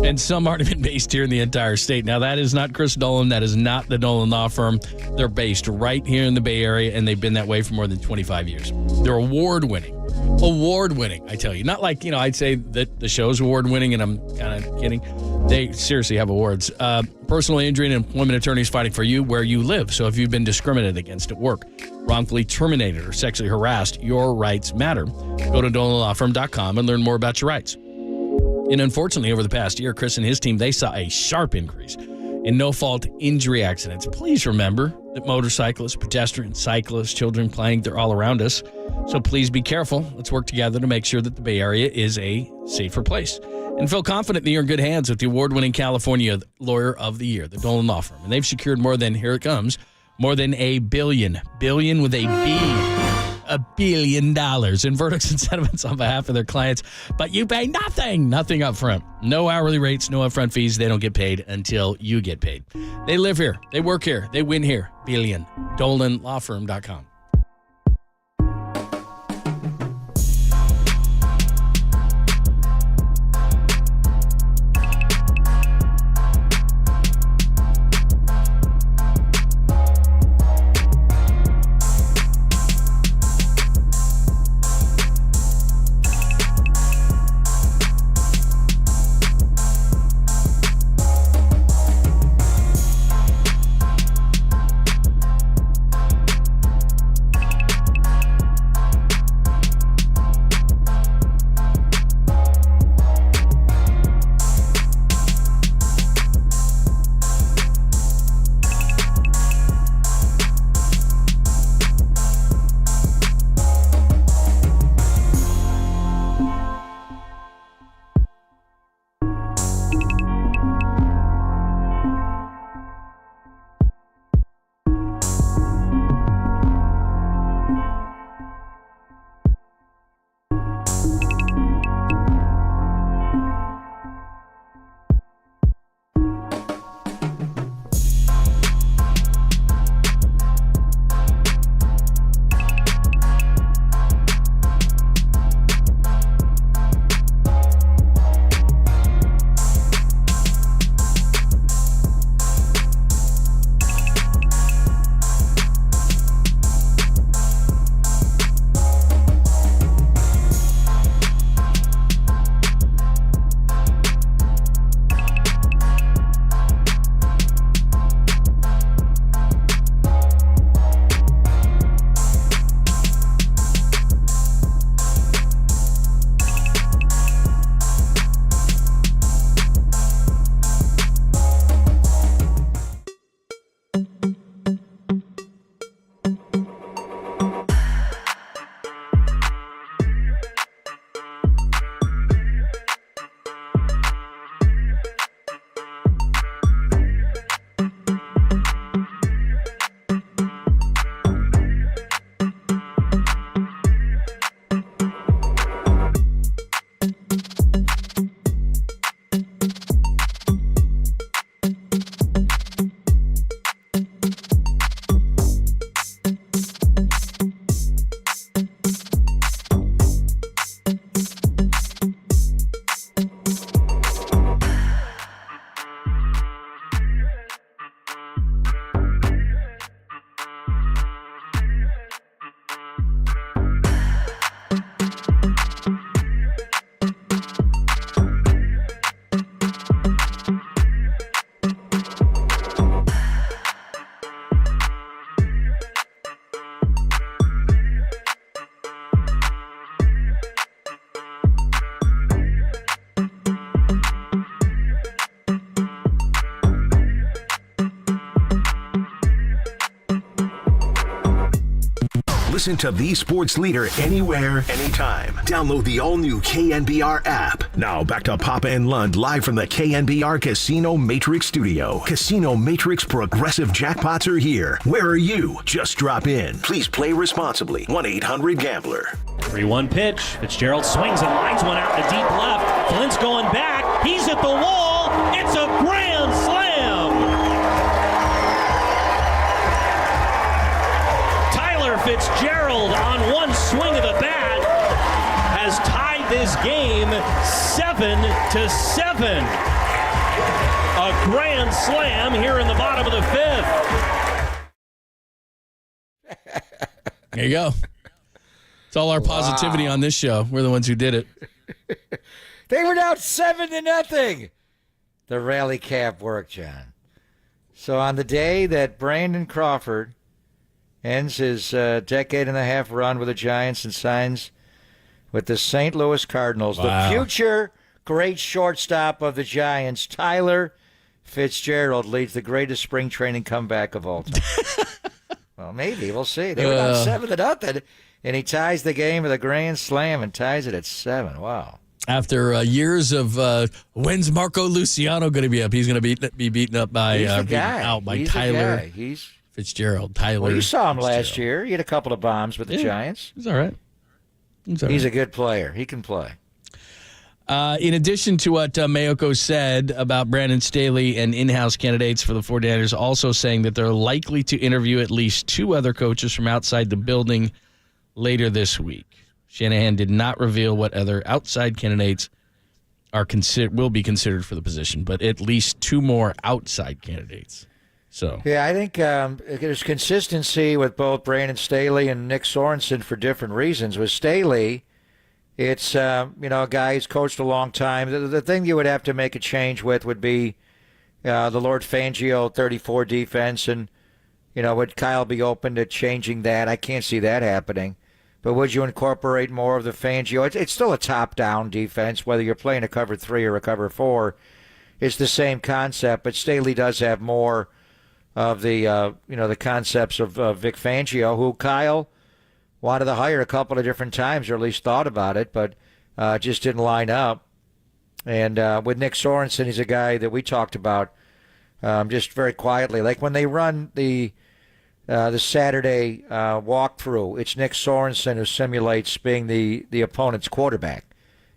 And some aren't even based here in the entire state. Now, that is not Chris Dolan. That is not the Dolan Law Firm. They're based right here in the Bay Area, and they've been that way for more than 25 years. They're award-winning. Award-winning, I tell you. Not like, I'd say that the show's award-winning, and I'm kind of kidding. They seriously have awards. Personal injury and employment attorneys fighting for you where you live. So if you've been discriminated against at work, wrongfully terminated, or sexually harassed, your rights matter. Go to DolanLawFirm.com and learn more about your rights. And unfortunately, over the past year, Chris and his team, they saw a sharp increase in no-fault injury accidents. Please remember that motorcyclists, pedestrians, cyclists, children playing, they're all around us. So please be careful. Let's work together to make sure that the Bay Area is a safer place. And feel confident that you're in good hands with the award-winning California Lawyer of the Year, the Dolan Law Firm. And they've secured more than $1 billion with a B, $1 billion in verdicts and settlements on behalf of their clients. But you pay nothing up front. No hourly rates, no upfront fees. They don't get paid until you get paid. They live here. They work here. They win here. Billion. DolanLawFirm.com. Listen to the sports leader anywhere, anytime. Download the all-new KNBR app. Now back to Papa and Lund live from the KNBR Casino Matrix studio. Casino Matrix Progressive Jackpots are here. Where are you? Just drop in. Please play responsibly. 1-800-GAMBLER. 3-1 pitch. Fitzgerald swings and lines one out to deep left. Flint's going back. He's at the wall. It's a grand slam. Tyler Fitzgerald on one swing of the bat has tied this game 7-7. A grand slam here in the bottom of the fifth. There you go. It's all our positivity on this show. We're the ones who did it. They were down 7-0. The rally cap worked, John. So on the day that Brandon Crawford ends his decade-and-a-half run with the Giants and signs with the St. Louis Cardinals, the future great shortstop of the Giants, Tyler Fitzgerald, leads the greatest spring training comeback of all time. Well, maybe. We'll see. They were down 7-0. And he ties the game with a grand slam and ties it at 7. Wow. After years of when's Marco Luciano going to be up? He's going to be beaten up by Tyler Fitzgerald. Tyler. Well, you saw him last year. He had a couple of bombs with the Giants. He's all right. He's a good player. He can play. In addition to what Mayoko said about Brandon Staley and in-house candidates for the 49ers, also saying that they're likely to interview at least 2 other coaches from outside the building later this week. Shanahan did not reveal what other outside candidates will be considered for the position, but at least 2 more outside candidates. So yeah, I think there's consistency with both Brandon Staley and Nick Sorensen for different reasons. With Staley, it's a guy who's coached a long time. The thing you would have to make a change with would be the Lord Fangio 34 defense, and would Kyle be open to changing that? I can't see that happening. But would you incorporate more of the Fangio? It's still a top-down defense, whether you're playing a cover 3 or a cover 4. It's the same concept, but Staley does have more of the the concepts of Vic Fangio, who Kyle wanted to hire a couple of different times, or at least thought about it, but just didn't line up. And with Nick Sorensen, he's a guy that we talked about just very quietly. Like when they run the Saturday walkthrough, it's Nick Sorensen who simulates being the opponent's quarterback,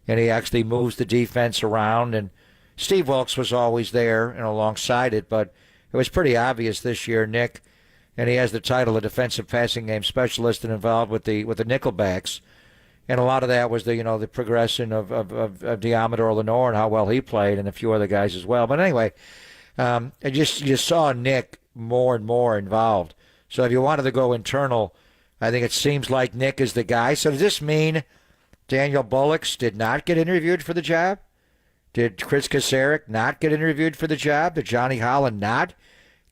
and he actually moves the defense around. And Steve Wilkes was always there and alongside it, but it was pretty obvious this year, Nick, and he has the title of defensive passing game specialist and involved with the Nickelbacks, and a lot of that was the progression of Diamador Lenore and how well he played, and a few other guys as well. But anyway, you just saw Nick more and more involved. So if you wanted to go internal, I think it seems like Nick is the guy. So does this mean Daniel Bullocks did not get interviewed for the job? Did Chris Kasarik not get interviewed for the job? Did Johnny Holland not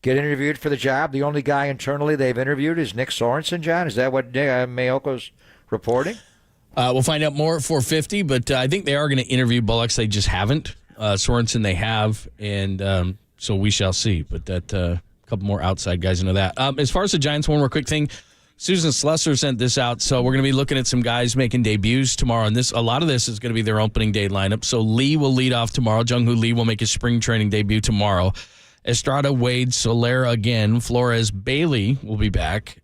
get interviewed for the job? The only guy internally they've interviewed is Nick Sorensen, John? Is that what Mayoko's reporting? We'll find out more at 4:50, but I think they are going to interview Bullocks. They just haven't. Sorensen they have, and so we shall see. But that couple more outside guys into that. As far as the Giants, one more quick thing. Susan Slesser sent this out, so we're going to be looking at some guys making debuts tomorrow, and a lot of this is going to be their opening day lineup. So Lee will lead off tomorrow. Jung-Hoo Lee will make his spring training debut tomorrow. Estrada, Wade, Solera again. Flores, Bailey will be back.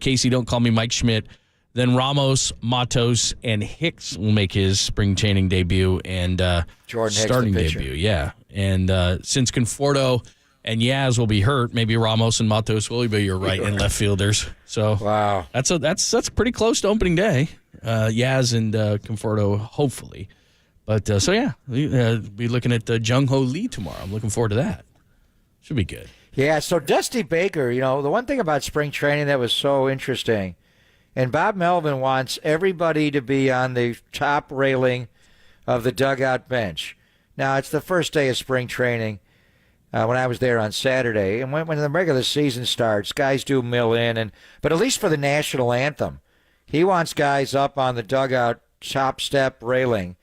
Casey, don't call me Mike Schmidt. Then Ramos, Matos, and Hicks will make his spring training debut and Jordan starting Hicks, debut. Yeah, and since Conforto and Yaz will be hurt, maybe Ramos and Matos will be your right and left fielders. So wow, that's pretty close to opening day. Yaz and Conforto, hopefully. But so yeah, we'll be looking at Jung-Ho Lee tomorrow. I'm looking forward to that. Should be good. Yeah. So Dusty Baker, the one thing about spring training that was so interesting, and Bob Melvin wants everybody to be on the top railing of the dugout bench. Now it's the first day of spring training. When I was there on Saturday, and when the regular season starts, guys do mill in, but at least for the national anthem, he wants guys up on the dugout top step railing,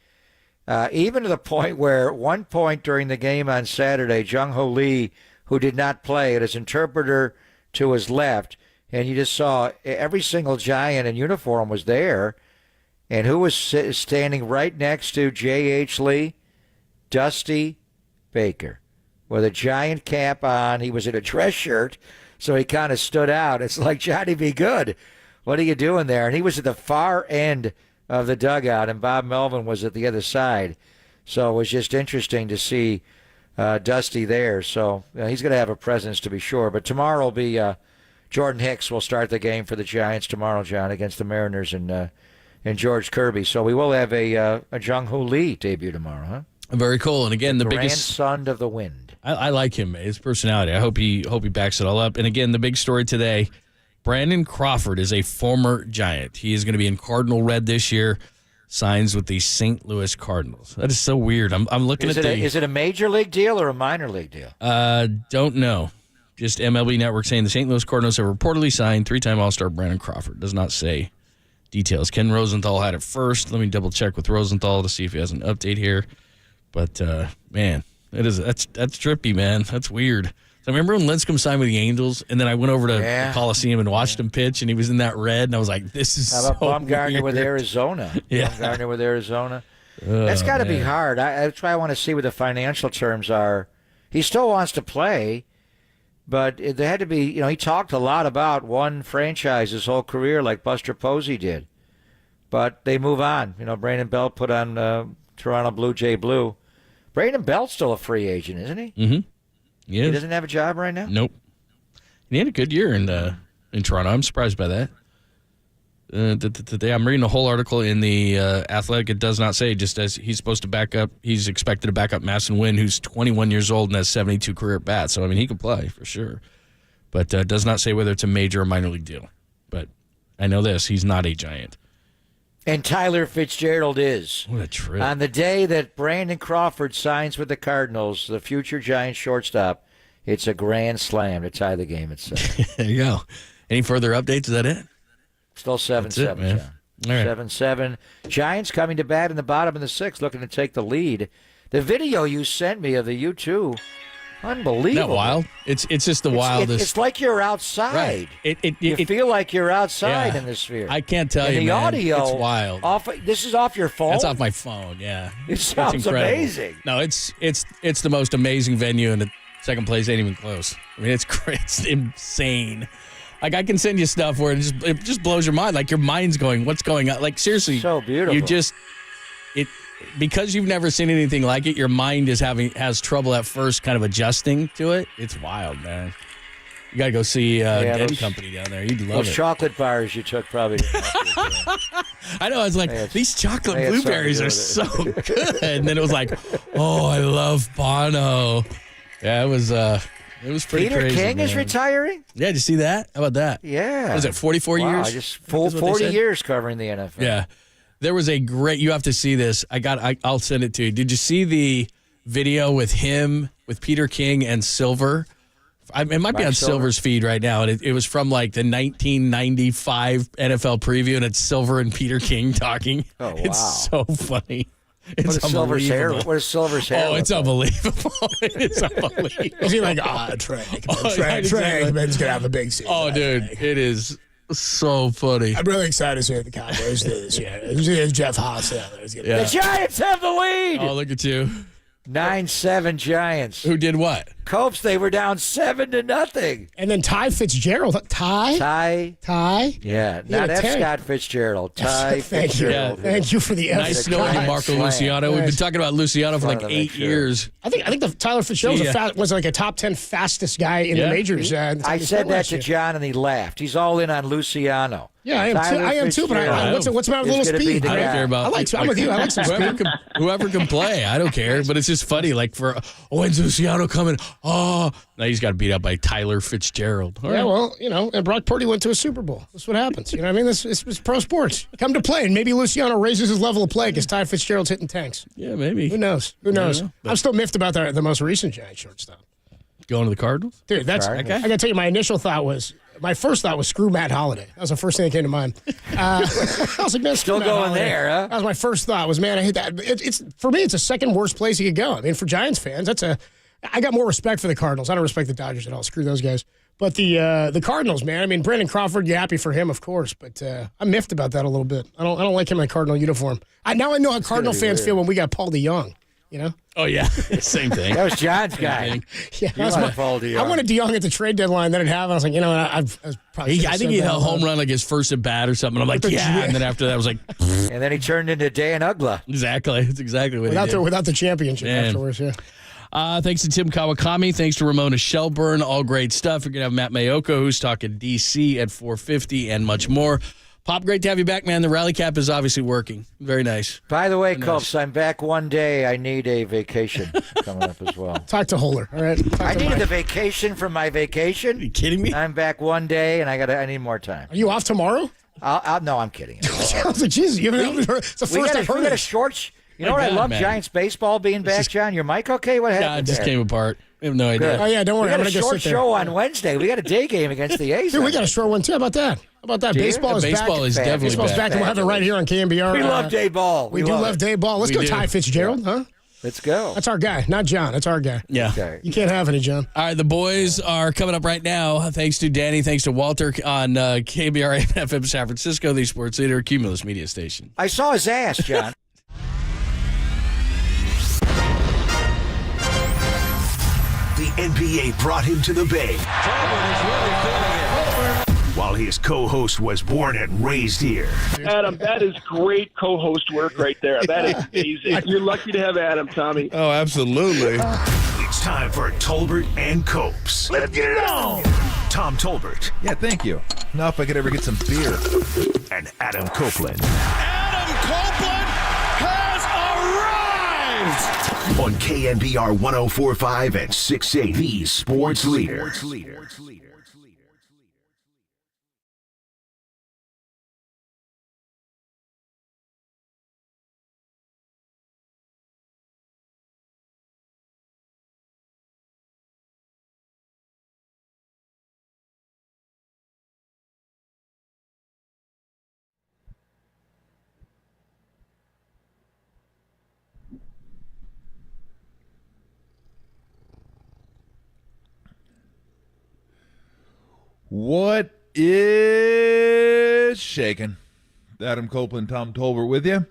even to the point where at one point during the game on Saturday, Jung-Ho Lee, who did not play, had his interpreter to his left, and you just saw every single Giant in uniform was there. And who was standing right next to J.H. Lee? Dusty Baker. With a Giant cap on. He was in a dress shirt, so he kind of stood out. It's like, Johnny, be good. What are you doing there? And he was at the far end of the dugout, and Bob Melvin was at the other side. So it was just interesting to see Dusty there. So he's going to have a presence to be sure. But tomorrow will be Jordan Hicks will start the game for the Giants tomorrow, John, against the Mariners and George Kirby. So we will have a Jung-Hoo Lee debut tomorrow, huh? Very cool. And again, the biggest grandson of the wind. I like him, his personality. I hope he backs it all up. And again, the big story today, Brandon Crawford is a former Giant. He is going to be in Cardinal red this year. Signs with the St. Louis Cardinals. That is so weird. I'm looking at Is it a major league deal or a minor league deal? Don't know. Just MLB Network saying the St. Louis Cardinals have reportedly signed three-time All-Star Brandon Crawford. Does not say details. Ken Rosenthal had it first. Let me double-check with Rosenthal to see if he has an update here. But, man, that's trippy, man. That's weird. So I remember when Lincecum signed with the Angels, and then I went over to the Coliseum and watched him pitch, and he was in that red, and I was like, this is How about so Bumgarner weird. with Arizona? Yeah. Bumgarner with Arizona. That's got to be hard. That's why I want to see what the financial terms are. He still wants to play, but there had to be, he talked a lot about one franchise his whole career like Buster Posey did. But they move on. Brandon Belt put on Toronto Blue Jay Blue. Brandon Belt's still a free agent, isn't he? Mm-hmm. Yeah. He doesn't have a job right now? Nope. He had a good year in Toronto. I'm surprised by that. I'm reading the whole article in the Athletic. It does not say, just as he's supposed to back up, he's expected to back up Masson Wynn, who's 21 years old and has 72 career at-bats. So, he could play for sure. But does not say whether it's a major or minor league deal. But I know this, he's not a Giant. And Tyler Fitzgerald is. What a trip. On the day that Brandon Crawford signs with the Cardinals, the future Giants shortstop, it's a grand slam to tie the game at 7. There you go. Any further updates? Is that it? Still 7-7, man. John. All right. 7-7. Giants coming to bat in the bottom of the 6th, looking to take the lead. The video you sent me of the U2, unbelievable. Isn't that wild? It's just the wildest. It's like you're outside. Right. You feel like you're outside in the sphere. I can't tell and you, the man. audio, it's wild. This is off your phone? That's off my phone, yeah. It sounds it's incredible. amazing. No, it's the most amazing venue, and the second place ain't even close. It's great. It's insane. Like, I can send you stuff where it just blows your mind. Like, your mind's going, what's going on? Like, seriously. So beautiful. Because you've never seen anything like it, your mind has trouble at first kind of adjusting to it. It's wild, man. You got to go see Dead Company down there. You'd love those it. chocolate bars you took probably didn't help you. I know. I was like, these chocolate blueberries are so good. And then it was like, oh, I love Bono. Yeah, it was pretty Peter crazy. King man. is retiring? Yeah, did you see that? How about that? Yeah. What was it 44 Wow, years? just full 40 years covering the NFL. Yeah. There was a great, you have to see this. I'll send it to you. Did you see the video with him, with Peter King and Silver? It might be on Silver's feed right now. And it was from like the 1995 NFL preview, and it's Silver and Peter King talking. Oh, wow. It's so funny. It's What is Silver's hair? unbelievable. What is Silver's hair? Oh, it's unbelievable. It's unbelievable. Is he like, Trey, Trey, Ben's going to have a big season. Oh, dude, it is so funny. I'm really excited to see what the Cowboys do this year. There's Jeff Haas out there. The Giants have the lead. Oh, look at you. 9-7 Giants. Who did what? Copes, they were down 7-0. And then Ty Fitzgerald. Ty? Yeah. Now that's Scott Fitzgerald. Ty Fitzgerald. Thank you for the Nice knowing Marco Luciano. We've been talking about Luciano for like 8 years. I think the Tyler Fitzgerald was like a top 10 fastest guy in the majors. I said that to John, and he laughed. He's all in on Luciano. Yeah, I am too. But what's about a little speed? I don't care about. I'm with you. I like some speed. Whoever can play, I don't care. But it's just funny. Like when's Luciano coming? Oh, now he's got beat up by Tyler Fitzgerald. All right. Well, and Brock Purdy went to a Super Bowl. That's what happens. You know what I mean? It's pro sports. Come to play, and maybe Luciano raises his level of play because Ty Fitzgerald's hitting tanks. Yeah, maybe. Who knows? I'm still miffed about the most recent Giant shortstop. Going to the Cardinals? Dude, that's okay. I got to tell you, my first thought was screw Matt Holliday. That was the first thing that came to mind. I was like, man, still Matt going Holliday. there, huh? That was my first thought. Was man, I hate that. For me, it's the second worst place you could go. I mean, for Giants fans, I got more respect for the Cardinals. I don't respect the Dodgers at all. Screw those guys. But the Cardinals, man. I mean, Brandon Crawford, you're happy for him, of course. But I'm miffed about that a little bit. I don't like him in a Cardinal uniform. Now I know how Cardinal fans feel when we got Paul DeYoung. You know? Oh, yeah. Same thing. That was John's guy. Yeah, You wanted Paul DeYoung. I wanted DeYoung at the trade deadline. Then it happened. I was like, you know, I was probably. I think he had a home run like his first at bat or something. I'm like, yeah. And then after that, I was like, and then he turned into Dan Ugla. Exactly. That's exactly what he did. Without the championship afterwards, yeah. Thanks to Tim Kawakami. Thanks to Ramona Shelburne. All great stuff. We're going to have Matt Mayoko, who's talking DC at 4:50 and much more. Pop, great to have you back, man. The rally cap is obviously working. Very nice. By the way, Copes, I'm back one day. I need a vacation coming up as well. Talk to Holler, all right? I needed the vacation from my vacation. Are you kidding me? I'm back one day, and I need more time. Are you off tomorrow? No, I'm kidding. I was like, Jesus, you haven't heard. It's the first I've heard we got it. a short. You know what? I love man. Giants baseball being back, John. Your mic okay? What happened? Yeah, it just there? came apart. I have no idea. Good. Oh, yeah, don't worry. We got I'm a going to short sit there. show on Wednesday. We got a day game against the A's. Dude, we got a short one, too. How about that? Do you? Baseball is back. Baseball is definitely Baseball's back, and we'll have it right here on KNBR. We love day ball. We do love day ball. Let's We go do. Ty Fitzgerald, huh? Let's go. That's our guy, not John. That's our guy. Yeah. Okay. You can't have any, John. All right, the boys are coming up right now. Thanks to Danny, thanks to Walter on KBR FM San Francisco, the sports leader, Cumulus Media Station. I saw his ass, John. The NBA brought him to the Bay. While his co-host was born and raised here. Adam, that is great co-host work right there. That is amazing. You're lucky to have Adam, Tommy. Oh, absolutely. It's time for Tolbert and Copes. Let's get it on! Tom Tolbert. Yeah, thank you. Now if I could ever get some beer. And Adam Copeland. Adam Copeland has arrived! On KNBR 104.5 and 680, the sports leader. What is shaking? Adam Copeland, Tom Tolbert with you.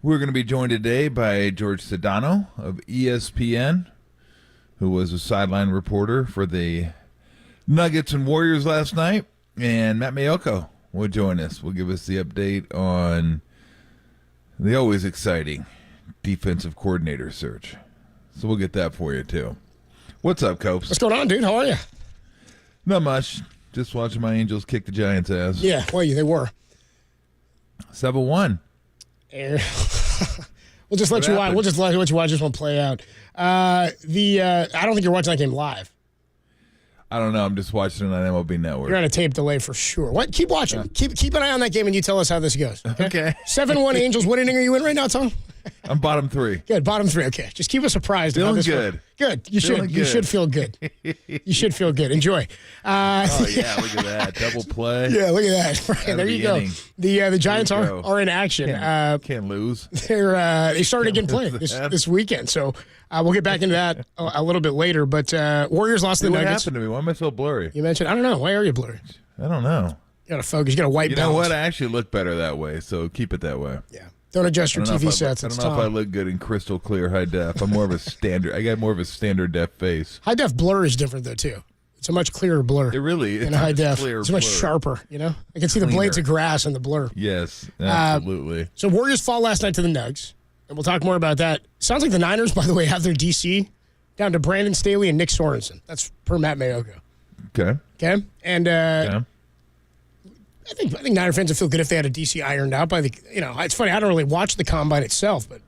We're going to be joined today by George Sedano of ESPN, who was a sideline reporter for the Nuggets and Warriors last night. And Matt Mayoko will join us. Will give us the update on the always exciting defensive coordinator search. So we'll get that for you, too. What's up, Copes? What's going on, dude? How are you? Not much. Just watching my Angels kick the Giants' ass. Yeah, well, they were. 7-1. We'll just let you watch. We'll just let you watch this one play out. I don't think you're watching that game live. I don't know. I'm just watching it on MLB Network. You're on a tape delay for sure. What? Keep watching. Yeah. Keep an eye on that game, and you tell us how this goes. Okay. 7-1 Angels. What inning are you in right now, Tom? I'm bottom 3. Good. Bottom 3. Okay. Just keep us apprised. Feeling of how this good. Goes. Good. You Feeling should. good. You should feel good. You should feel good. Enjoy. Oh yeah, look at that double play. Yeah, look at that. Right, there you go. The Giants are in action. Can't lose. They started again playing this weekend, so we'll get back into that a little bit later. But Warriors lost to the What Nuggets. happened to me? Why am I so blurry? You mentioned. I don't know. Why are you blurry? I don't know. You got to focus. You got to white You balance. know what? I actually look better that way, so keep it that way. Yeah. Don't adjust your TV sets. I don't know if I look good in crystal clear high def. I'm more of a standard. I got more of a standard def face. High def blur is different though too. It's a much clearer blur. It really is. In high def, Clear it's much blur. sharper. You know, I can see the blades of grass in the blur. Yes, absolutely. So Warriors fall last night to the Nugs, and we'll talk more about that. Sounds like the Niners, by the way, have their DC down to Brandon Staley and Nick Sorensen. That's per Matt Mayoko. Okay. Okay, and I think Niner fans would feel good if they had a DC ironed out by the. You know, it's funny. I don't really watch the combine itself, but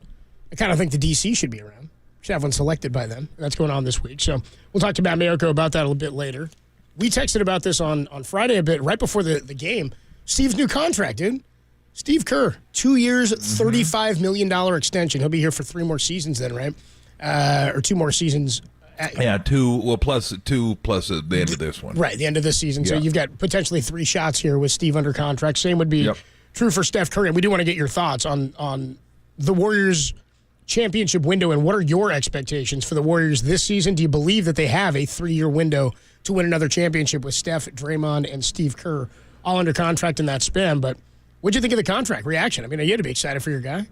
I kind of think the DC should be around. Should have one selected by them. That's going on this week. So we'll talk to Matt Mayoko about that a little bit later. We texted about this on Friday a bit, right before the game. Steve's new contract, dude. Steve Kerr, 2 years, $35 million extension. He'll be here for 3 more seasons then, right? Or 2 more seasons. Yeah, 2. Well, plus 2 plus the end of this one. Right, the end of this season. So Yeah. you've got potentially 3 shots here with Steve under contract. Same would be true for Steph Curry. And we do want to get your thoughts on the Warriors championship window, and what are your expectations for the Warriors this season? Do you believe that they have a 3-year window to win another championship with Steph, Draymond, and Steve Kerr all under contract in that span? But what'd you think of the contract reaction? I mean, you had to be excited for your guy.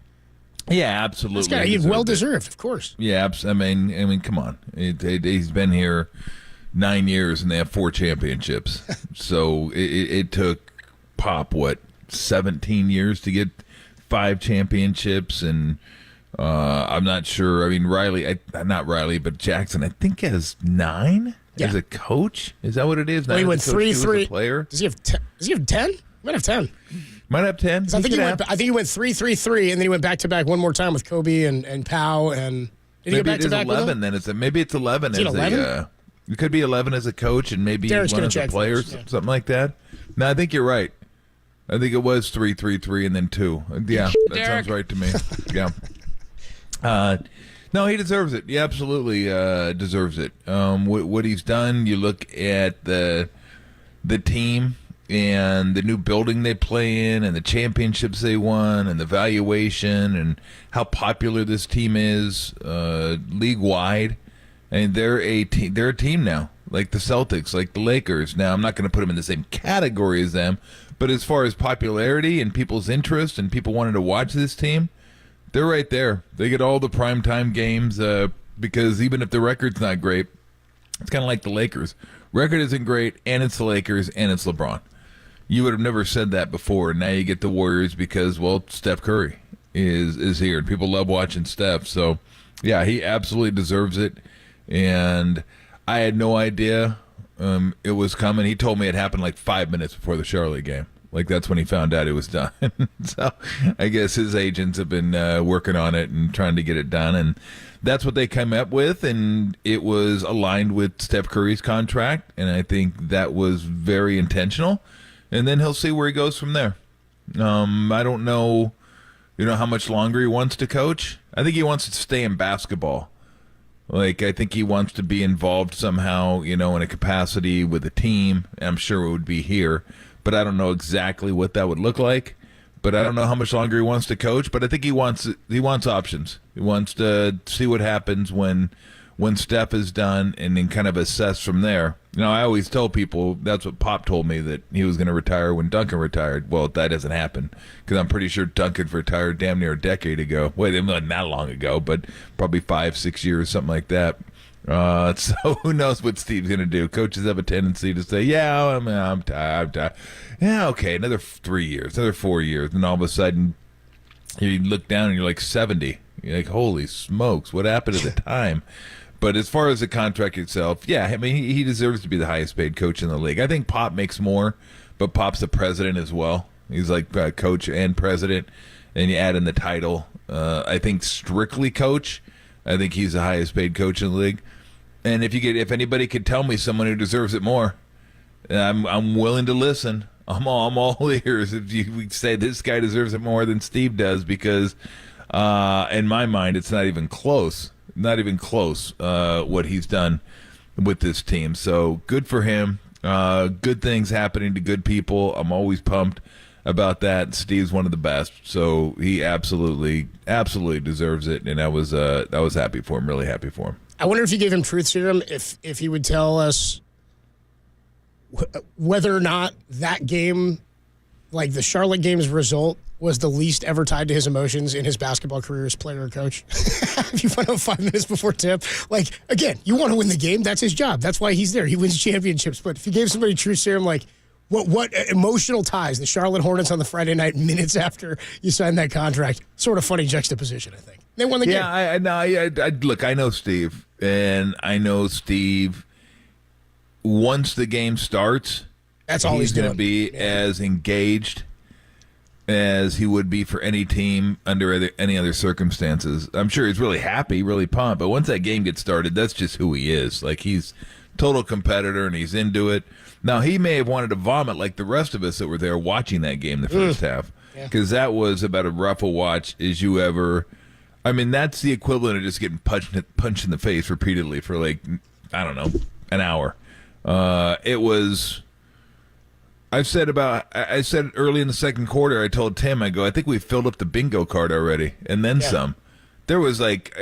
Yeah, absolutely. This guy, he's well deserved, of course. Yeah, I mean, come on. He's been here 9 years, and they have 4 championships. So it took Pop 17 years to get 5 championships, and I'm not sure. I mean, not Riley, but Jackson, I think has 9 as a coach. Is that what it is? Well, he went 3-3. Player. Does he have 10? Does he have 10? He might have 10. Might have 10. I think he went 3-3-3, and then he went back to back one more time with Kobe and Pau. And did he go back to back 11? Then maybe it's 11 Is it 11? It could be 11 as a coach, and maybe Derek's one as a player, something like that. No, I think you're right. I think it was 3-3-3 and then 2. Yeah, that sounds right to me. Yeah. No, he deserves it. He absolutely deserves it. What he's done, you look at the team and the new building they play in and the championships they won and the valuation and how popular this team is league-wide. And they're a team now, like the Celtics, like the Lakers. Now, I'm not going to put them in the same category as them, but as far as popularity and people's interest and people wanting to watch this team, they're right there. They get all the primetime games because even if the record's not great, it's kind of like the Lakers. Record isn't great, and it's the Lakers, and it's LeBron. You would have never said that before. Now you get the Warriors because, well, Steph Curry is here, and people love watching Steph. So, yeah, he absolutely deserves it. And I had no idea it was coming. He told me it happened like 5 minutes before the Charlotte game. Like, that's when he found out it was done. So I guess his agents have been working on it and trying to get it done. And that's what they came up with, and it was aligned with Steph Curry's contract. And I think that was very intentional. And then he'll see where he goes from there. I don't know, how much longer he wants to coach. I think he wants to stay in basketball. Like, I think he wants to be involved somehow, in a capacity with the team. I'm sure it would be here, but I don't know exactly what that would look like. But I don't know how much longer he wants to coach. But I think he wants options. He wants to see what happens when Steph is done, and then kind of assess from there. I always tell people that's what Pop told me, that he was going to retire when Duncan retired. Well, that doesn't happen, because I'm pretty sure Duncan retired damn near a decade ago. Wait, not that long ago, but probably 5-6 years, something like that. So who knows what Steve's going to do? Coaches have a tendency to say, yeah, I'm tired. Yeah, okay, another 3 years, another 4 years. And all of a sudden, you look down and you're like 70. You're like, holy smokes, what happened at the time? But as far as the contract itself, yeah, I mean, he deserves to be the highest paid coach in the league. I think Pop makes more, but Pop's the president as well. He's like coach and president, and you add in the title. I think strictly coach, I think he's the highest paid coach in the league. And if anybody could tell me someone who deserves it more, I'm willing to listen. I'm all ears if you say this guy deserves it more than Steve does, because in my mind, it's not even close. Not even close what he's done with this team. So good for him. Good things happening to good people. I'm always pumped about that. Steve's one of the best. So he absolutely deserves it. And I was happy for him, really happy for him. I wonder if you gave him truth serum, if he would tell us whether or not that game, like the Charlotte game's result, was the least ever tied to his emotions in his basketball career as player or coach. If you find out 5 minutes before tip, like, again, you want to win the game. That's his job. That's why he's there. He wins championships. But if you gave somebody truth serum, like, what emotional ties, the Charlotte Hornets on the Friday night minutes after you signed that contract, sort of funny juxtaposition, I think. They won the game. Yeah, look, I know Steve, and I know Steve, once the game starts, that's all he's going to be as engaged as he would be for any team under any other circumstances. I'm sure he's really happy, really pumped, but once that game gets started, that's just who he is. Like, he's total competitor, and he's into it. Now, he may have wanted to vomit like the rest of us that were there watching that game the first half, because that was about as rough a watch as you ever. I mean, that's the equivalent of just getting punched in the face repeatedly for, like, I don't know, an hour. It was. I said early in the second quarter, I told Tim, I think we filled up the bingo card already, and then some. there was like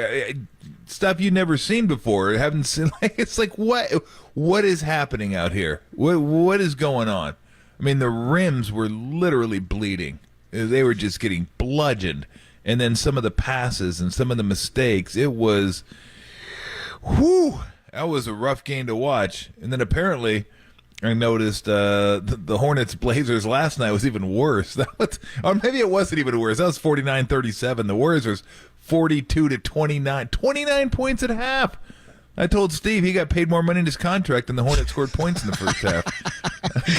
stuff you'd never seen before. Haven't seen. It's like what is happening out here? What is going on? I mean, the rims were literally bleeding. They were just getting bludgeoned. And then some of the passes and some of the mistakes, it was, that was a rough game to watch. And then apparently, I noticed the Hornets Blazers last night was even worse. Or maybe it wasn't even worse. That was 49-37. The Warriors was 42-29. 29 points at half. I told Steve he got paid more money in his contract than the Hornets scored points in the first half.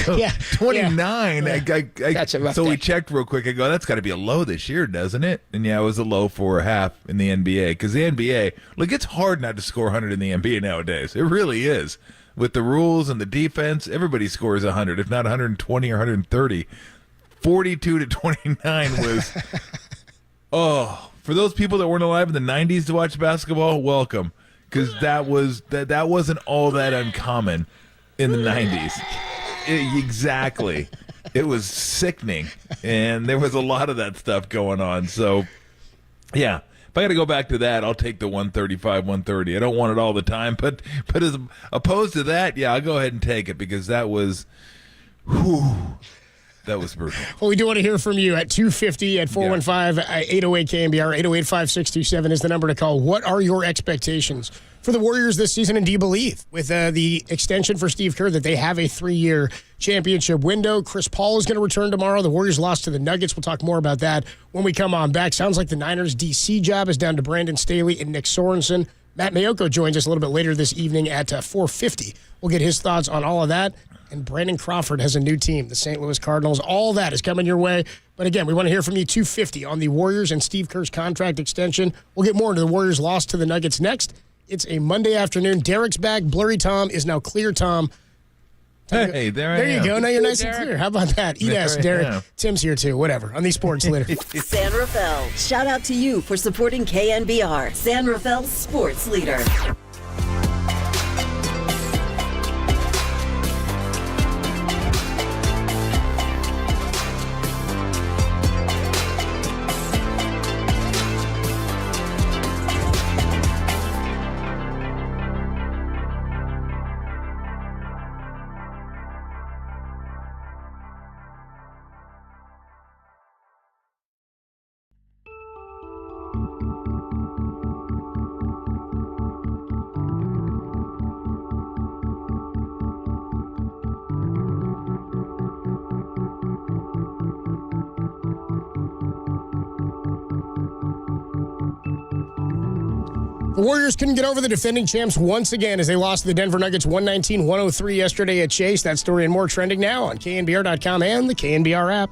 Go, 29. Yeah. So we checked real quick. I go, that's got to be a low this year, doesn't it? And yeah, it was a low for a half in the NBA. Because the NBA, look, it's hard not to score 100 in the NBA nowadays. It really is. With the rules and the defense, everybody scores 100, if not 120 or 130. 42-29 was, for those people that weren't alive in the 90s to watch basketball, welcome. Because that wasn't all that uncommon in the 90s. Exactly. It was sickening. And there was a lot of that stuff going on. So, yeah. If I got to go back to that, I'll take the 135, 130. I don't want it all the time. But as opposed to that, yeah, I'll go ahead and take it because that was that was brutal. Well, we do want to hear from you at 250 at 415-808-KNBR. 808-5627 is the number to call. What are your expectations for the Warriors this season, and do you believe with the extension for Steve Kerr that they have a 3-year championship window? Chris Paul is going to return tomorrow. The Warriors lost to the Nuggets. We'll talk more about that when we come on back. Sounds like the Niners' DC job is down to Brandon Staley and Nick Sorensen. Matt Mayoko joins us a little bit later this evening at 4:50. We'll get his thoughts on all of that. And Brandon Crawford has a new team, the St. Louis Cardinals. All that is coming your way. But again, we want to hear from you, 250 on the Warriors and Steve Kerr's contract extension. We'll get more into the Warriors' loss to the Nuggets next. It's a Monday afternoon. Derek's back. Blurry Tom is now clear Tom. Hey, there you go. Now you're nice and clear. How about that? Eat ass, Derek. Tim's here too. Whatever. On these sports later. San Rafael. Shout out to you for supporting KNBR, San Rafael's sports leader. The Warriors couldn't get over the defending champs once again as they lost to the Denver Nuggets 119-103 yesterday at Chase. That story and more trending now on KNBR.com and the KNBR app.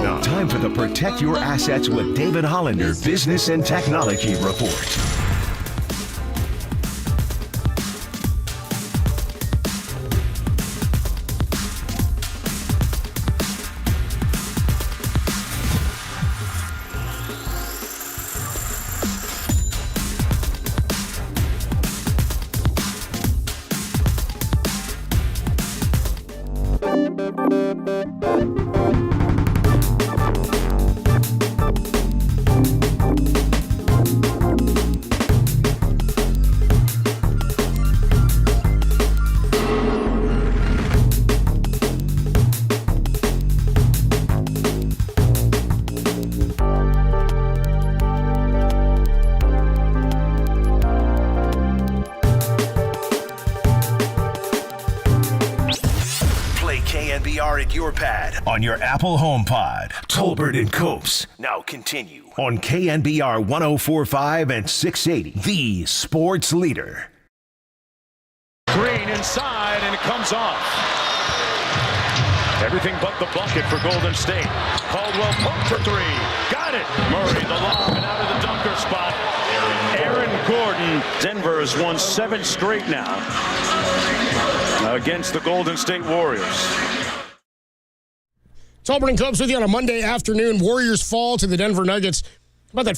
Now, time for the Protect Your Assets with David Hollander Business and Technology Report. KNBR at your pad on your Apple HomePod. Tolbert and Copes now continue on KNBR 104.5 and 680, the sports leader. Green inside, and it comes off. Everything but the bucket for Golden State. Caldwell poked for three. Got it. Murray, the lob, and out of the dunker spot. Aaron Gordon. Denver has won 7 straight now against the Golden State Warriors. Tolbert and Copes with you on a Monday afternoon. Warriors fall to the Denver Nuggets. How about that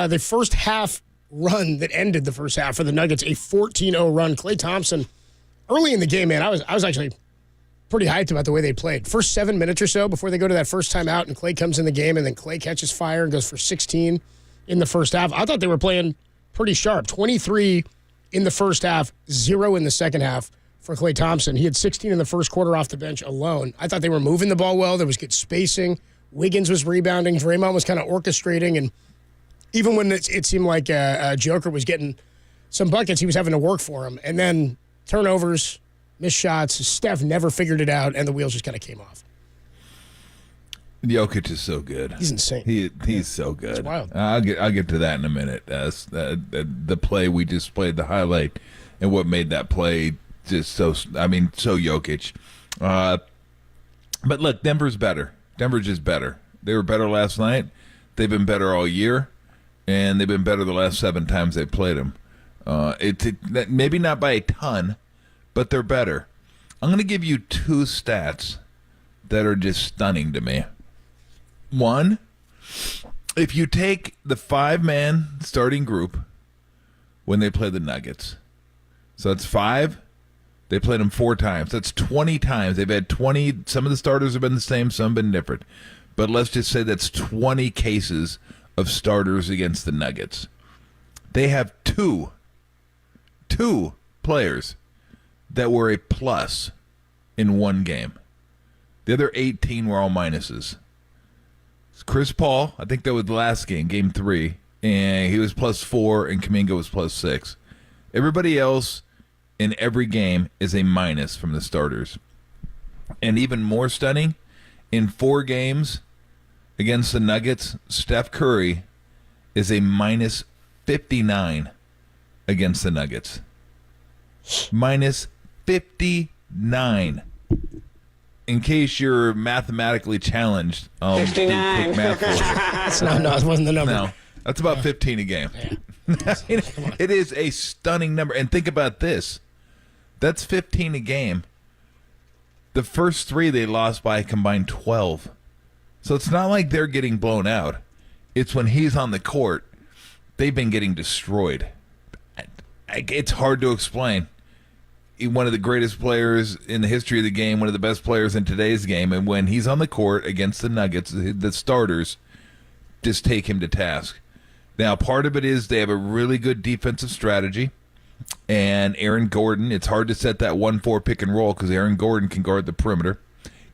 the first half run that ended the first half for the Nuggets, a 14-0 run. Klay Thompson, early in the game, man, I was actually pretty hyped about the way they played. First 7 minutes or so before they go to that first time out, and Klay comes in the game, and then Klay catches fire and goes for 16 in the first half. I thought they were playing pretty sharp. 23 in the first half, 0 in the second half for Klay Thompson. He had 16 in the first quarter off the bench alone. I thought they were moving the ball well. There was good spacing. Wiggins was rebounding. Draymond was kind of orchestrating. And even when it seemed like Joker was getting some buckets, he was having to work for him. And then turnovers, missed shots. Steph never figured it out, and the wheels just kind of came off. Jokic is so good. He's insane. He's so good. It's wild. I'll get to that in a minute. The play we just played, the highlight, and what made that play just so Jokic. But look, Denver's better. Denver's just better. They were better last night. They've been better all year, and they've been better the last 7 times they played them. Maybe not by a ton, but they're better. I'm going to give you 2 stats that are just stunning to me. One, if you take the 5-man starting group when they play the Nuggets, so that's 5. They played them 4 times. That's 20 times. They've had 20. Some of the starters have been the same, some have been different. But let's just say that's 20 cases of starters against the Nuggets. They have two players that were a plus in one game. The other 18 were all minuses. It's Chris Paul, I think that was the last game, game 3, and he was +4, and Kuminga was +6. Everybody else in every game is a minus from the starters. And even more stunning, in 4 games against the Nuggets, Steph Curry is a -59 against the Nuggets. -59. In case you're mathematically challenged, 59. Math No, it wasn't the number. No, that's about 15 a game. Yeah. It is a stunning number. And think about this. That's 15 a game. The first 3 they lost by a combined 12. So it's not like they're getting blown out. It's when he's on the court, they've been getting destroyed. It's hard to explain. One of the greatest players in the history of the game, one of the best players in today's game, and when he's on the court against the Nuggets, the starters just take him to task. Now, part of it is they have a really good defensive strategy, and Aaron Gordon, it's hard to set that 1-4 pick and roll because Aaron Gordon can guard the perimeter.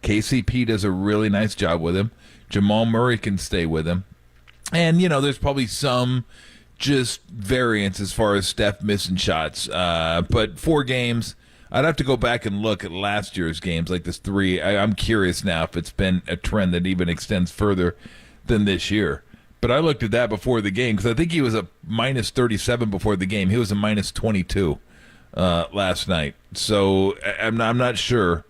KCP does a really nice job with him. Jamal Murray can stay with him. And, there's probably some just variance as far as Steph missing shots. But 4 games, I'd have to go back and look at last year's games, like this 3. I'm curious now if it's been a trend that even extends further than this year. But I looked at that before the game because I think he was a -37 before the game. He was a -22 last night. So I'm not sure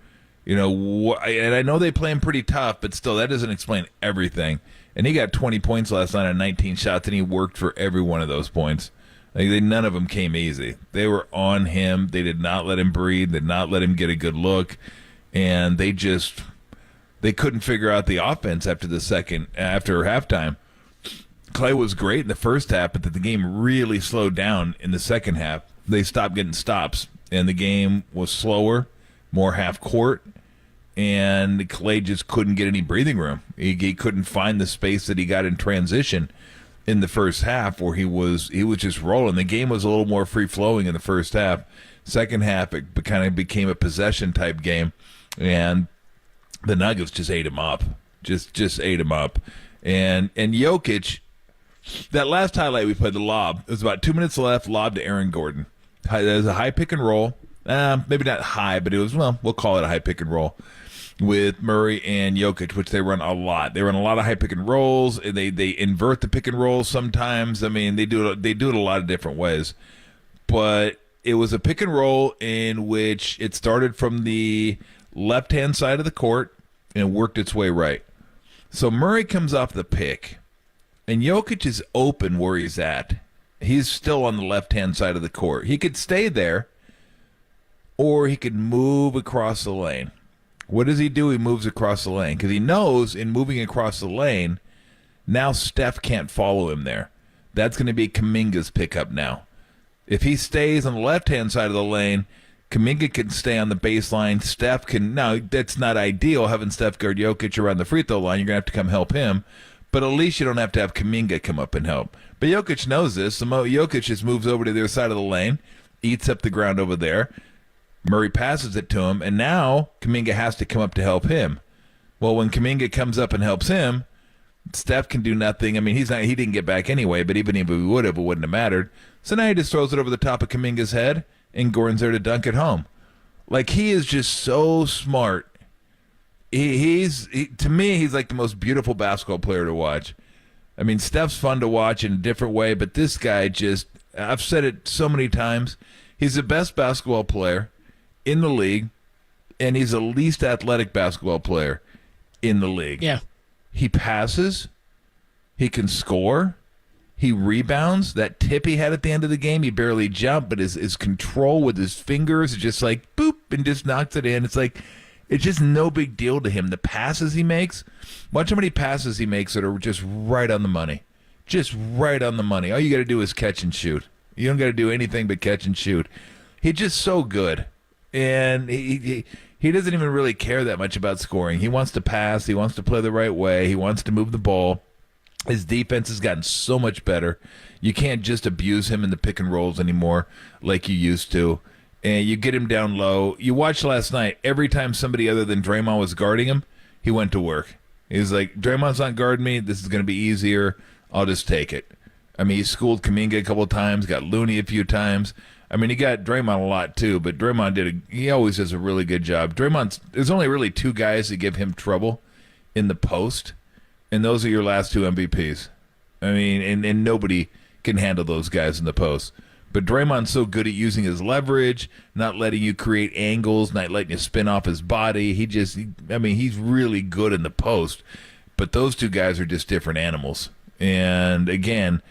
And I know they play him pretty tough, but still, that doesn't explain everything. And he got 20 points last night on 19 shots, and he worked for every one of those points. None of them came easy. They were on him. They did not let him breathe, did not let him get a good look, and they couldn't figure out the offense after halftime. Clay was great in the first half, but the game really slowed down in the second half. They stopped getting stops, and the game was slower, more half court, and Clay just couldn't get any breathing room. He couldn't find the space that he got in transition in the first half, where he was just rolling. The game was a little more free flowing in the first half. Second half, it kind of became a possession type game, and the Nuggets just ate him up, just ate him up. And Jokic, that last highlight we played, the lob, it was about 2 minutes left, lob to Aaron Gordon. It was a high pick and roll. Maybe not high, but it was, we'll call it a high pick and roll with Murray and Jokic, which they run a lot. They run a lot of high pick and rolls. They invert the pick and rolls sometimes. I mean, they do it a lot of different ways. But it was a pick and roll in which it started from the left-hand side of the court and worked its way right. So Murray comes off the pick, and Jokic is open where he's at. He's still on the left-hand side of the court. He could stay there, or he could move across the lane. What does he do? He moves across the lane because he knows in moving across the lane, now Steph can't follow him there. That's going to be Kuminga's pickup now. If he stays on the left-hand side of the lane, Kuminga can stay on the baseline. Steph can. Now, that's not ideal, having Steph guard Jokic around the free throw line. You're going to have to come help him. But at least you don't have to have Kuminga come up and help. But Jokic knows this. So Jokic just moves over to the other side of the lane, eats up the ground over there. Murray passes it to him, and now Kuminga has to come up to help him. Well, when Kuminga comes up and helps him, Steph can do nothing. I mean, he didn't get back anyway, but even if he would have, it wouldn't have mattered. So now he just throws it over the top of Kuminga's head, and Gordon's there to dunk it home. Like, he is just so smart. To me, he's like the most beautiful basketball player to watch. I mean, Steph's fun to watch in a different way, but this guy just, I've said it so many times, he's the best basketball player in the league, and he's the least athletic basketball player in the league. Yeah. He passes. He can score. He rebounds. That tip he had at the end of the game, he barely jumped, but his control with his fingers is just like, boop, and just knocks it in. It's like, it's just no big deal to him. The passes he makes, watch how many passes he makes that are just right on the money. Just right on the money. All you got to do is catch and shoot. You don't got to do anything but catch and shoot. He's just so good. And he doesn't even really care that much about scoring. He wants to pass. He wants to play the right way. He wants to move the ball. His defense has gotten so much better. You can't just abuse him in the pick and rolls anymore like you used to. And you get him down low. You watched last night, every time somebody other than Draymond was guarding him, he went to work. He was like, Draymond's not guarding me. This is going to be easier. I'll just take it. I mean, he schooled Kuminga a couple of times, got Looney a few times. I mean, he got Draymond a lot too, but Draymond he always does a really good job. There's only really two guys that give him trouble in the post, and those are your last two MVPs. I mean, and nobody can handle those guys in the post. But Draymond's so good at using his leverage, not letting you create angles, not letting you spin off his body. He's really good in the post. But those two guys are just different animals. And again,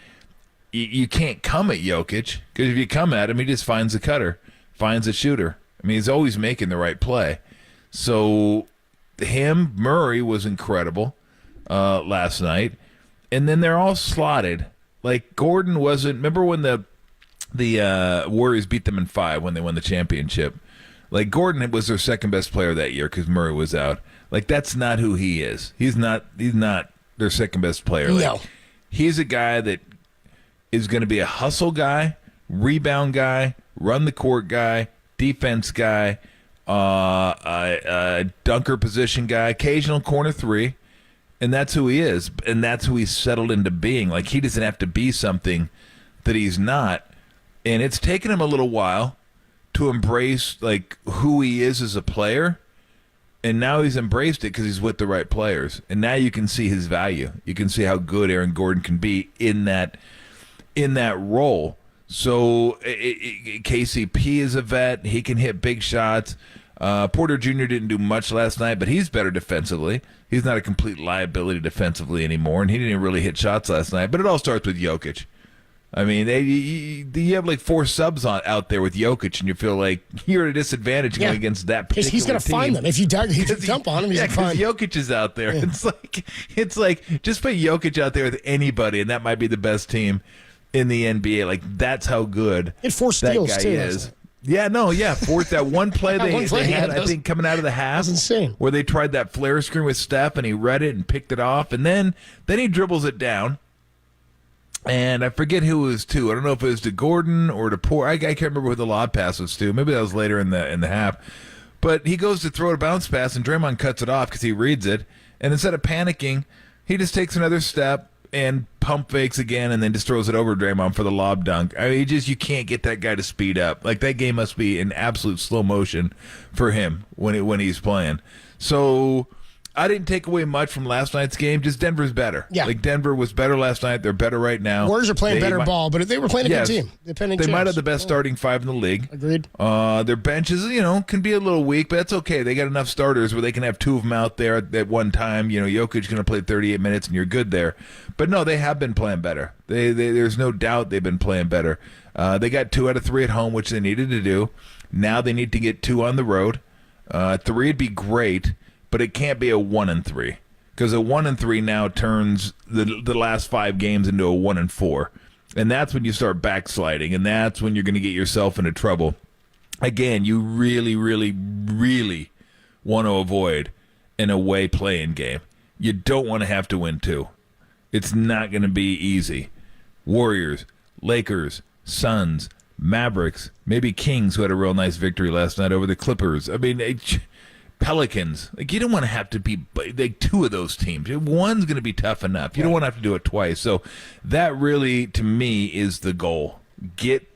you can't come at Jokic, because if you come at him, he just finds a cutter, finds a shooter. I mean, he's always making the right play. So Murray was incredible last night. And then they're all slotted. Like, Gordon wasn't, remember when the Warriors beat them in 5 when they won the championship? Like, Gordon was their second best player that year because Murray was out. Like, that's not who he is. He's not their second best player. Like, no. He's a guy that is going to be a hustle guy, rebound guy, run the court guy, defense guy, dunker position guy, occasional corner three, and that's who he is, and that's who he's settled into being. Like, he doesn't have to be something that he's not, and it's taken him a little while to embrace like who he is as a player, and now he's embraced it because he's with the right players, and now you can see his value. You can see how good Aaron Gordon can be in that role. So KCP is a vet. He can hit big shots. Porter Jr. didn't do much last night, but he's better defensively. He's not a complete liability defensively anymore, and he didn't really hit shots last night. But it all starts with Jokic. I mean, you have like 4 subs out there with Jokic, and you feel like you're at a disadvantage going against that particular He's going to find them. If you dump on him, he's going to find them. Jokic is out there. Yeah. It's like just put Jokic out there with anybody, and that might be the best team in the NBA. Like, that's how good that guy too, is. Fourth, that one play they had, I think, coming out of the half. That's insane. Where they tried that flare screen with Steph, and he read it and picked it off, and then he dribbles it down. And I forget who it was to. I don't know if it was to Gordon or to Porter. I can't remember who the lob pass was to. Maybe that was later in the half. But he goes to throw a bounce pass, and Draymond cuts it off because he reads it. And instead of panicking, he just takes another step and pump fakes again, and then just throws it over Draymond for the lob dunk. I mean, you can't get that guy to speed up. Like, that game must be in absolute slow motion for him when he's playing. So I didn't take away much from last night's game. Just Denver's better. Yeah. Like, Denver was better last night. They're better right now. Warriors are playing better ball, but they were playing a good team. They might have the best starting 5 in the league. Agreed. Their benches, can be a little weak, but that's okay. They got enough starters where they can have 2 of them out there at one time. Jokic's going to play 38 minutes, and you're good there. But no, they have been playing better. There's no doubt they've been playing better. They got 2 out of 3 at home, which they needed to do. Now they need to get 2 on the road. 3 would be great, but it can't be a 1-3. Because a 1-3 now turns the last 5 games into a 1-4, and that's when you start backsliding, and that's when you're going to get yourself into trouble. Again, you really, really, really want to avoid an away play-in game. You don't want to have to win 2. It's not going to be easy. Warriors, Lakers, Suns, Mavericks, maybe Kings, who had a real nice victory last night over the Clippers. I mean, Pelicans. Like, you don't want to have to be like 2 of those teams. One's going to be tough enough. You don't want to have to do it twice. So that really, to me, is the goal. Get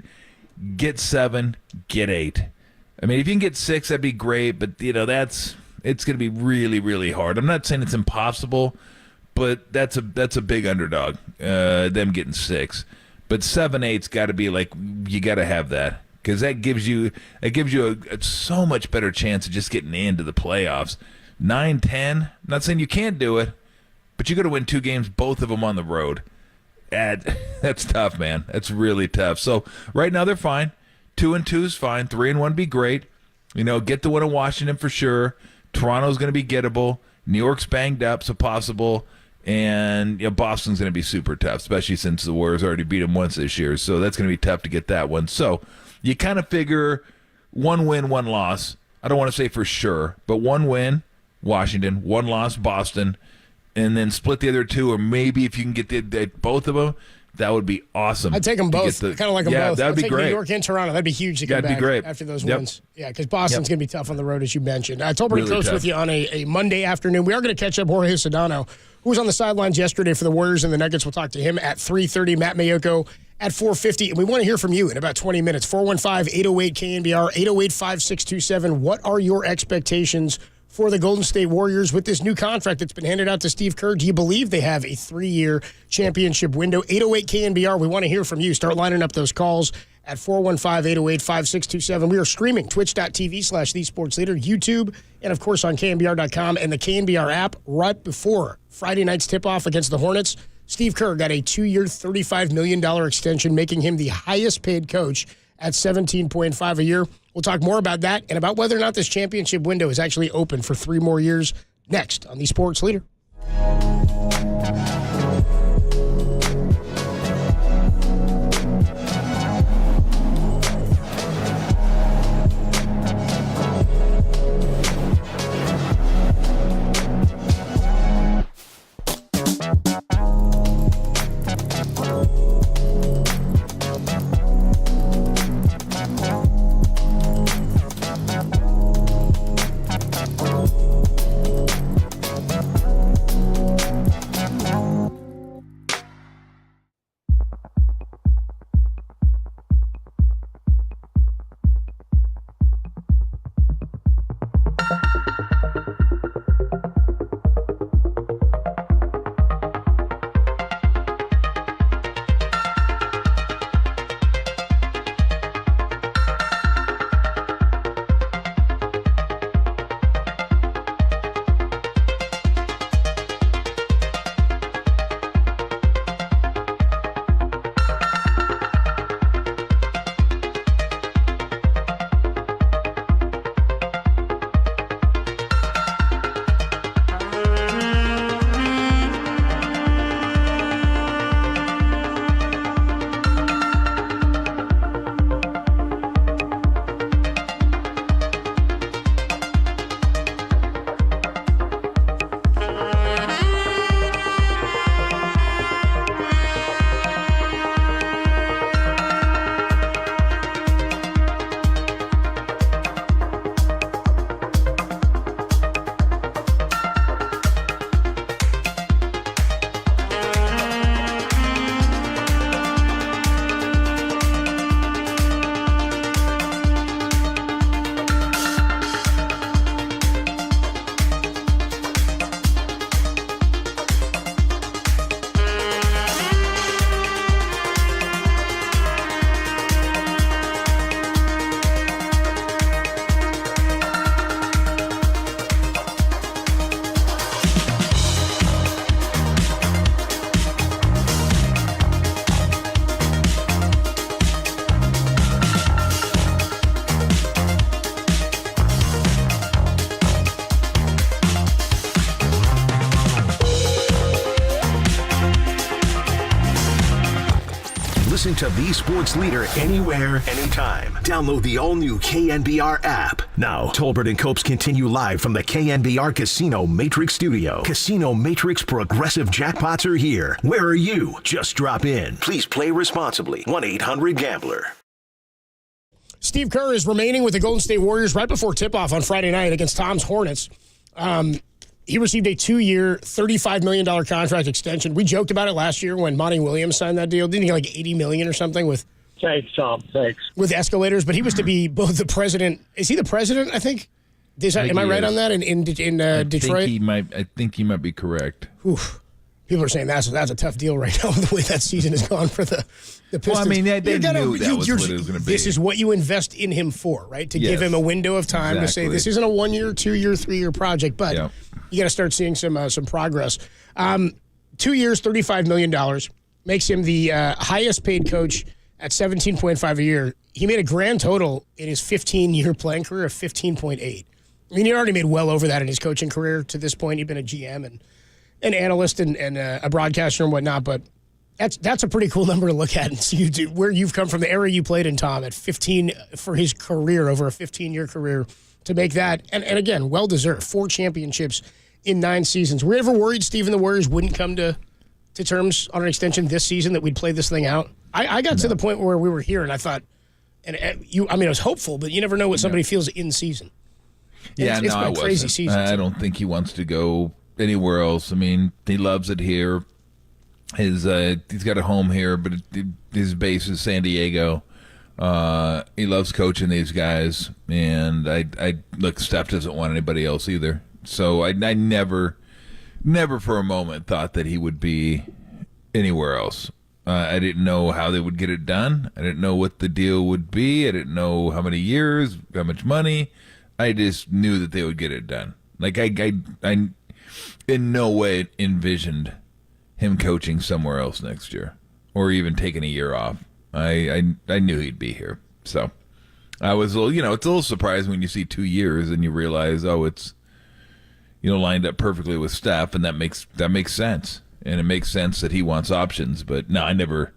7, get 8. I mean, if you can get 6, that'd be great. But it's going to be really, really hard. I'm not saying it's impossible, but that's a big underdog. Them getting 6, but 7-8's got to be like, you got to have that. Because that gives you a so much better chance of just getting into the playoffs. 9-10, I'm not saying you can't do it, but you got to win 2 games, both of them on the road. That's tough, man. That's really tough. So right now they're fine. 2-2 is fine. 3-1 be great. Get the win in Washington for sure. Toronto's going to be gettable. New York's banged up, so possible. And Boston's going to be super tough, especially since the Warriors already beat them once this year. So that's going to be tough to get that one. So you kind of figure 1 win, 1 loss. I don't want to say for sure, but 1 win, Washington, 1 loss, Boston, and then split the other 2, or maybe if you can get both of them, that would be awesome. I'd take them both. I kind of like them both. That'd be great. New York and Toronto. That'd be huge to get back after those wins. Yeah, because Boston's going to be tough on the road, as you mentioned. Tolbert and Coach with you on a Monday afternoon. We are going to catch up Jorge Sedano, who was on the sidelines yesterday for the Warriors and the Nuggets. We'll talk to him at 3:30. Matt Mayoko at 4:50. And we want to hear from you in about 20 minutes. 415-808-KNBR, 808-5627. What are your expectations for the Golden State Warriors with this new contract that's been handed out to Steve Kerr? Do you believe they have a 3-year championship window? 808-KNBR, we want to hear from you. Start lining up those calls at 415-808-5627. We are streaming twitch.tv/thesportsleader, YouTube, and, of course, on KNBR.com and the KNBR app. Right before Friday night's tip-off against the Hornets, Steve Kerr got a 2-year, $35 million extension, making him the highest-paid coach at $17.5 a year. We'll talk more about that and about whether or not this championship window is actually open for 3 more years next on the Sports Leader. Listen to the sports leader anywhere, anytime. Download the all-new KNBR app. Now, Tolbert and Copes continue live from the KNBR Casino Matrix Studio. Casino Matrix Progressive Jackpots are here. Where are you? Just drop in. Please play responsibly. 1-800-GAMBLER. Steve Kerr is remaining with the Golden State Warriors right before tip-off on Friday night against Tom's Hornets. He received a 2-year, $35 million contract extension. We joked about it last year when Monty Williams signed that deal. Didn't he get like $80 million or something with? Thanks, Tom. Thanks. With escalators, but he was to be both the president. Is he the president? I think. Am I right on that? In Detroit, I think he might be correct. Oof. People are saying that's a tough deal right now with the way that season has gone for the Pistons. Well, I mean, they knew that was what it was going to be. This is what you invest in him for, right? To give him a window of time to say this isn't a 1-year, 2-year, 3-year project, but you got to start seeing some progress. 2 years, $35 million makes him the highest paid coach at $17.5 a year. He made a grand total in his 15-year playing career of $15.8. I mean, he already made well over that in his coaching career to this point. He'd been a GM and an analyst and a broadcaster and whatnot, but that's a pretty cool number to look at and see where you've come from, the era you played in, Tom, at 15 for his career, over a 15-year career, to make that, and again, well-deserved, 4 championships in 9 seasons. Were you ever worried, Steve, and the Warriors wouldn't come to terms on an extension this season, that we'd play this thing out? I got to the point where we were here, and I thought, I was hopeful, but you never know what somebody feels in season. And it's been a crazy season. I don't think he wants to go anywhere else. I mean, he loves it here. He's got a home here, but his base is San Diego. He loves coaching these guys, and I look, Steph doesn't want anybody else either. So I never for a moment thought that he would be anywhere else. I didn't know how they would get it done. I didn't know what the deal would be. I didn't know how many years, how much money. I just knew that they would get it done. Like I in no way envisioned him coaching somewhere else next year, or even taking a year off. I knew he'd be here. So I was a little, it's a little surprising when you see 2 years and you realize, it's, lined up perfectly with Steph, and that makes sense. And it makes sense that he wants options. But no, I never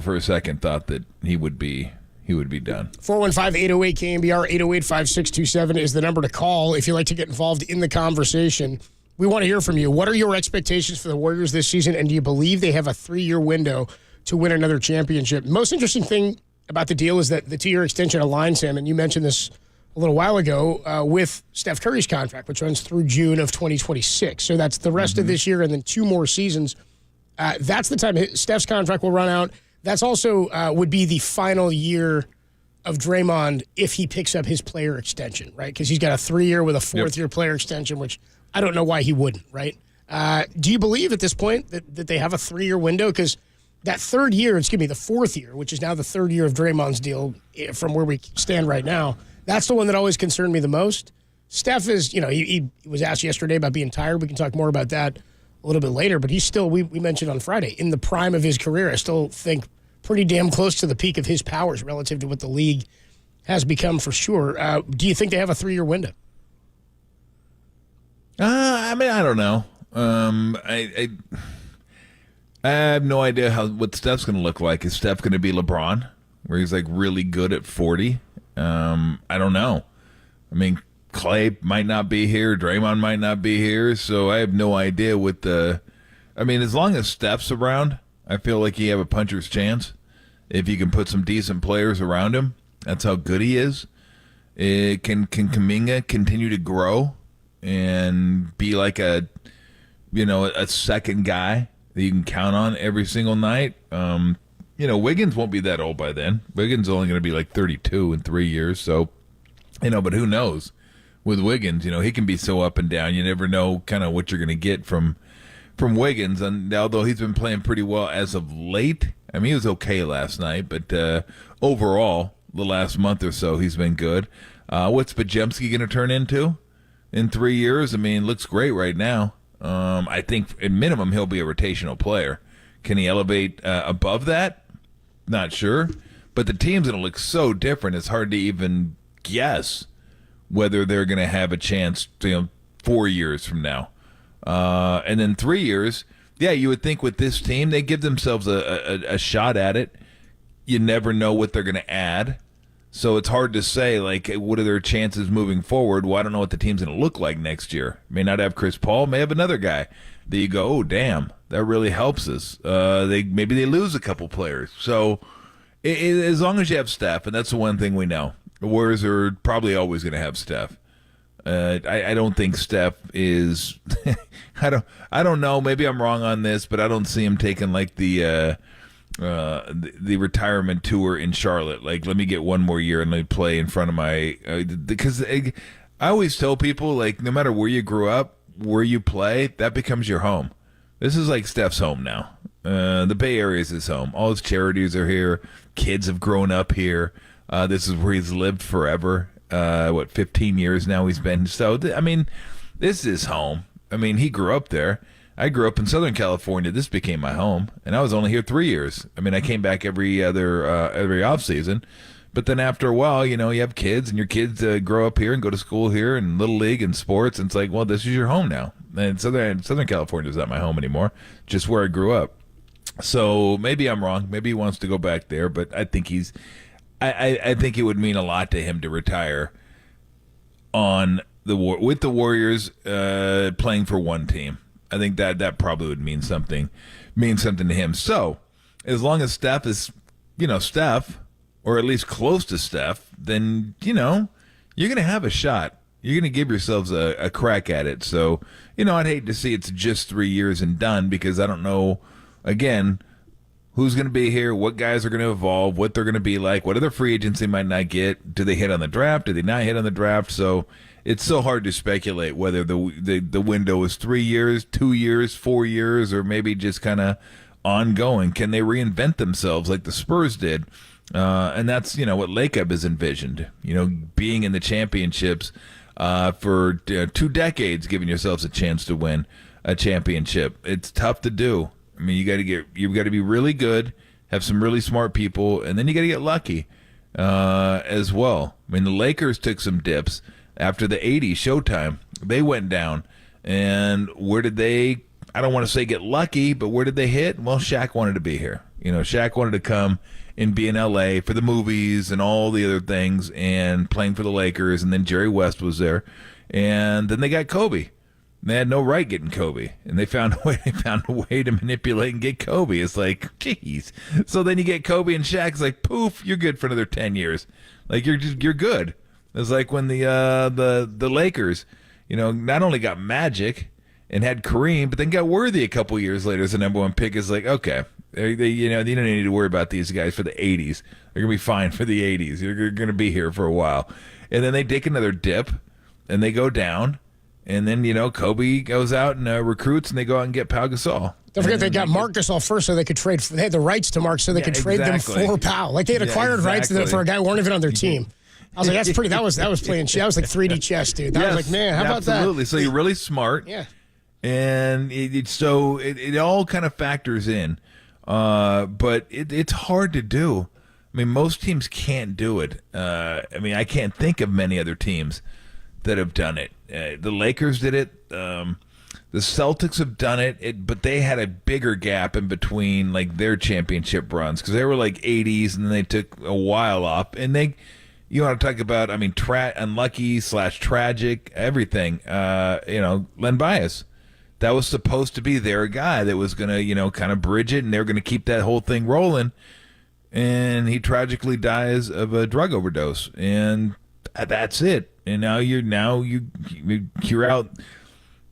for a second thought that he would be done. 415-808-KNBR, 808-5627 is the number to call if you'd like to get involved in the conversation. We want to hear from you. What are your expectations for the Warriors this season, and do you believe they have a 3-year window to win another championship? Most interesting thing about the deal is that the 2-year extension aligns him, and you mentioned this a little while ago, with Steph Curry's contract, which runs through June of 2026. So that's the rest of this year and then 2 more seasons. That's the time Steph's contract will run out. That's also would be the final year of Draymond if he picks up his player extension, right? Because he's got a 3-year with a 4th-year player extension, which I don't know why he wouldn't, right? Do you believe at this point that they have a 3-year window? Because that 3rd year, the 4th year, which is now the 3rd year of Draymond's deal from where we stand right now, that's the one that always concerned me the most. Steph is, he was asked yesterday about being tired. We can talk more about that a little bit later, but he's still, we mentioned on Friday, in the prime of his career. I still think pretty damn close to the peak of his powers relative to what the league has become for sure. Do you think they have a 3-year window? I don't know. I have no idea what Steph's going to look like. Is Steph going to be LeBron, where he's like really good at 40? I don't know. I mean, Clay might not be here. Draymond might not be here. So I have no idea as long as Steph's around, I feel like you have a puncher's chance. If you can put some decent players around him, that's how good he is. Can Kuminga continue to grow and be like a second guy that you can count on every single night? Wiggins won't be that old by then. Wiggins is only going to be like 32 in 3 years. So, but who knows with Wiggins, he can be so up and down. You never know kind of what you're going to get from Wiggins. And although he's been playing pretty well as of late, I mean, he was okay last night, but overall, the last month or so, he's been good. What's Pajemski going to turn into in 3 years? I mean, looks great right now. I think at minimum he'll be a rotational player. Can he elevate above that? Not sure. But the team's going to look so different, it's hard to even guess whether they're going to have a chance 4 years from now. And then 3 years, Yeah, you would think with this team, they give themselves a shot at it. You never know what they're going to add. So it's hard to say, like, what are their chances moving forward? Well, I don't know what the team's going to look like next year. May not have Chris Paul, may have another guy that you go, oh, damn, that really helps us. Maybe they lose a couple players. So as long as you have Steph, and that's the one thing we know, the Warriors are probably always going to have Steph. I don't think Steph is. I don't know. Maybe I'm wrong on this, but I don't see him taking like the retirement tour in Charlotte. Like, let me get one more year and let me play in front of my. Because I always tell people, like, no matter where you grew up, where you play, that becomes your home. This is like Steph's home now. The Bay Area is his home. All his charities are here. Kids have grown up here. This is where he's lived forever. 15 years now he's been. So, I mean, this is his home. I mean, he grew up there. I grew up in Southern California. This became my home, and I was only here 3 years. I mean, I came back every off season, but then after a while, you have kids, and your kids grow up here and go to school here and little league and sports, and it's like, well, this is your home now. And Southern California is not my home anymore, just where I grew up. So maybe I'm wrong. Maybe he wants to go back there, but I think I think it would mean a lot to him to retire with the Warriors playing for one team. I think that probably would mean something to him. So as long as Steph is, Steph, or at least close to Steph, then, you're going to have a shot. You're going to give yourselves a crack at it. So, I'd hate to see it's just 3 years and done, because I don't know, again, who's going to be here, what guys are going to evolve, what they're going to be like, what other free agents they might not get. Do they hit on the draft? Do they not hit on the draft? So it's so hard to speculate whether the window is 3 years, 2 years, 4 years, or maybe just kind of ongoing. Can they reinvent themselves like the Spurs did? And that's, what Lacob has envisioned, being in the championships for 2 decades, giving yourselves a chance to win a championship. It's tough to do. I mean, you've got to be really good, have some really smart people, and then you got to get lucky as well. I mean, the Lakers took some dips after the 80s Showtime. They went down, and where did they, I don't want to say get lucky, but where did they hit? Well, Shaq wanted to be here. Shaq wanted to come and be in L.A. for the movies and all the other things, and playing for the Lakers, and then Jerry West was there, and then they got Kobe. They had no right getting Kobe, and they found a way to manipulate and get Kobe. It's like, geez. So then you get Kobe and Shaq. It's like, poof, you're good for another 10 years. Like, you're good. It's like when the Lakers, not only got Magic and had Kareem, but then got Worthy a couple years later as the number one pick. Is like, okay, they don't need to worry about these guys for the 80s. They're gonna be fine for the 80s. You're gonna be here for a while, and then they take another dip, and they go down. And then, Kobe goes out and recruits, and they go out and get Pau Gasol. Don't forget they got Marc Gasol first, so they could trade. They had the rights to Marc, so they could trade them for Pau. Like, they had acquired rights to them for a guy who weren't even on their team. I was like, that's pretty. That was playing. That was like 3D chess, dude. That was like, man, how about that? Absolutely. So you're really smart. Yeah. And it all kind of factors in, but it's hard to do. I mean, most teams can't do it. I can't think of many other teams that have done it. The Lakers did it. The Celtics have done it, but they had a bigger gap in between, like, their championship runs, because they were like 80s, and then they took a while off. And you want to talk about, unlucky / tragic, everything. Len Bias, that was supposed to be their guy that was going to, kind of bridge it, and they were going to keep that whole thing rolling. And he tragically dies of a drug overdose, and that's it. And now you're out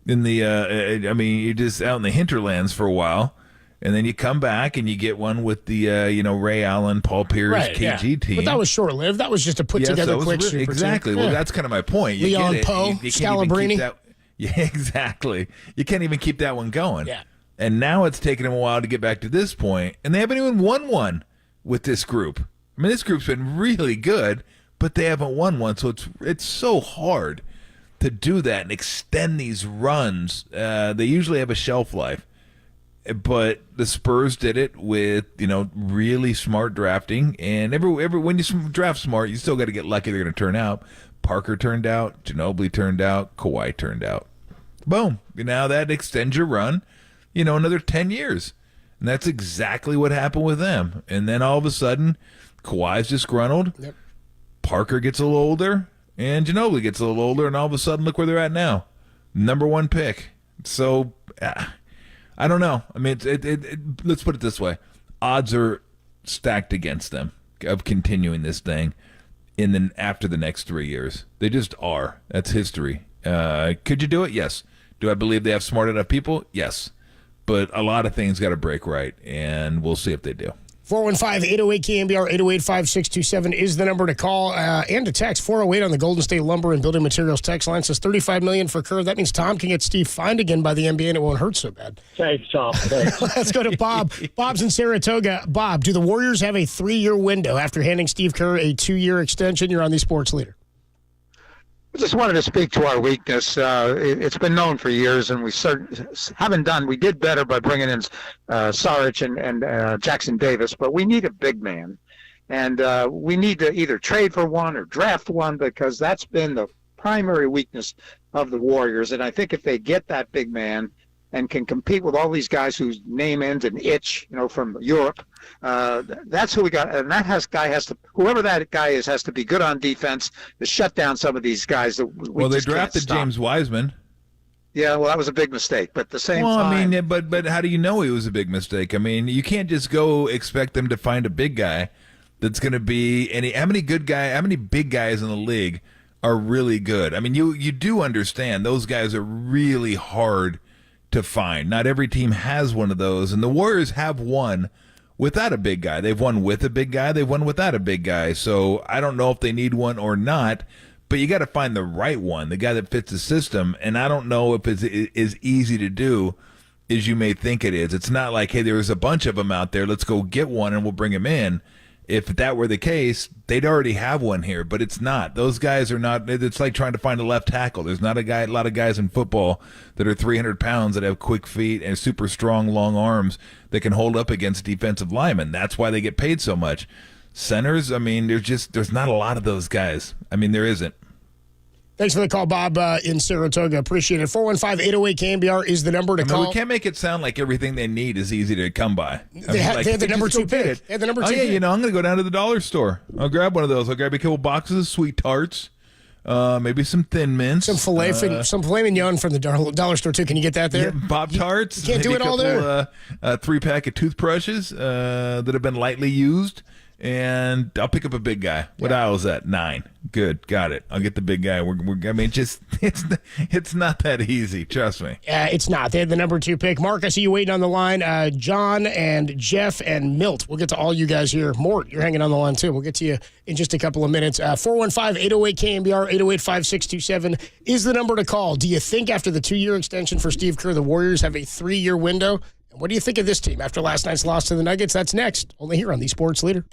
in the you're just out in the hinterlands for a while, and then you come back and you get one with the Ray Allen, Paul Pierce, KG team. But that was short lived. That was just a put together quick super exactly. team. Well, that's kind of my point. You Leon get it. Poe, Scalabrini. Yeah, exactly. You can't even keep that one going. Yeah. And now it's taken them a while to get back to this point, and they haven't even won one with this group. I mean, this group's been really good, but they haven't won one, so it's so hard to do that and extend these runs. They usually have a shelf life, but the Spurs did it with really smart drafting. And every when you draft smart, you still got to get lucky they're going to turn out. Parker turned out, Ginobili turned out, Kawhi turned out. Boom! Now that extends your run. another 10 years. And that's exactly what happened with them. And then all of a sudden, Kawhi's disgruntled. Yep. Parker gets a little older, and Ginobili gets a little older, and all of a sudden, look where they're at now. Number 1 pick. So, I don't know. I mean, let's put it this way. Odds are stacked against them of continuing this thing after the next 3 years. They just are. That's history. Could you do it? Yes. Do I believe they have smart enough people? Yes. But a lot of things got to break right, and we'll see if they do. 415-808-KNBR, 808-5627 is the number to call and to text. 408 on the Golden State Lumber and Building Materials text line says $35 million for Kerr. That means Tom can get Steve fined again by the NBA, and it won't hurt so bad. Thanks, Tom. Thanks. Let's go to Bob. Bob's in Saratoga. Bob, do the Warriors have a 3-year window after handing Steve Kerr a 2-year extension? You're on the Sports Leader. I just wanted to speak to our weakness. It's been known for years, and we we did better by bringing in Saric and Jackson Davis, but we need a big man. And we need to either trade for one or draft one, because that's been the primary weakness of the Warriors. And I think if they get that big man and can compete with all these guys whose name ends in itch, from Europe, that's who we got. And whoever that guy is has to be good on defense to shut down some of these guys. Well, they drafted James Wiseman. Yeah, well, that was a big mistake. But at the same time, I mean, but how do you know it was a big mistake? I mean, you can't just go expect them to find a big guy that's going to be how many big guys in the league are really good? I mean, you do understand those guys are really hard to find. Not every team has one of those, and the Warriors have won without a big guy. They've won with a big guy. They've won without a big guy. So I don't know if they need one or not, but you got to find the right one, the guy that fits the system. And I don't know if it's as easy to do as you may think it is. It's not like, hey, there's a bunch of them out there. Let's go get one and we'll bring him in. If that were the case, they'd already have one here, but it's not. Those guys are not. It's like trying to find a left tackle. There's not a lot of guys in football that are 300 pounds that have quick feet and super strong, long arms that can hold up against defensive linemen. That's why they get paid so much. Centers, I mean, there's not a lot of those guys. I mean, there isn't. Thanks for the call, Bob, in Saratoga. Appreciate it. 415-808-KNBR is the number to call. We can't make it sound like everything they need is easy to come by. They had the number 2 pick. They had the number 2 pick. pick. I'm going to go down to the dollar store. I'll grab one of those. I'll grab a couple boxes of Sweet Tarts, maybe some Thin Mints. Some filet mignon from the dollar store, too. Can you get that there? Yeah, Pop Tarts. You can't do it all there. 3-pack of toothbrushes that have been lightly used. And I'll pick up a big guy. What aisle is that? 9. Good, got it. I'll get the big guy. It's not that easy. Trust me. It's not. They had the number 2 pick. Mark, I see you waiting on the line. John and Jeff and Milt. We'll get to all you guys here. Mort, you're hanging on the line too. We'll get to you in just a couple of minutes. 415-808-KNBR, 808-5627 is the number to call. Do you think after the 2-year extension for Steve Kerr, the Warriors have a 3-year window? And what do you think of this team after last night's loss to the Nuggets? That's next, only here on the Sports Leader.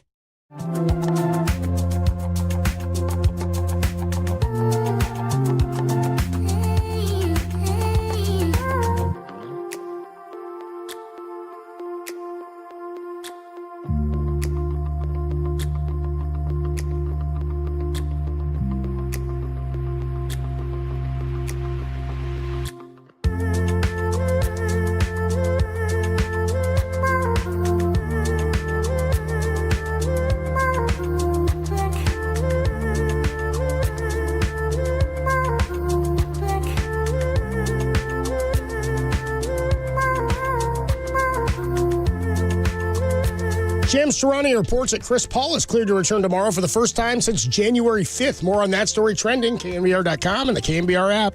Jam Serrani reports that Chris Paul is cleared to return tomorrow for the first time since January 5th. More on that story trending, KNBR.com and the KNBR app.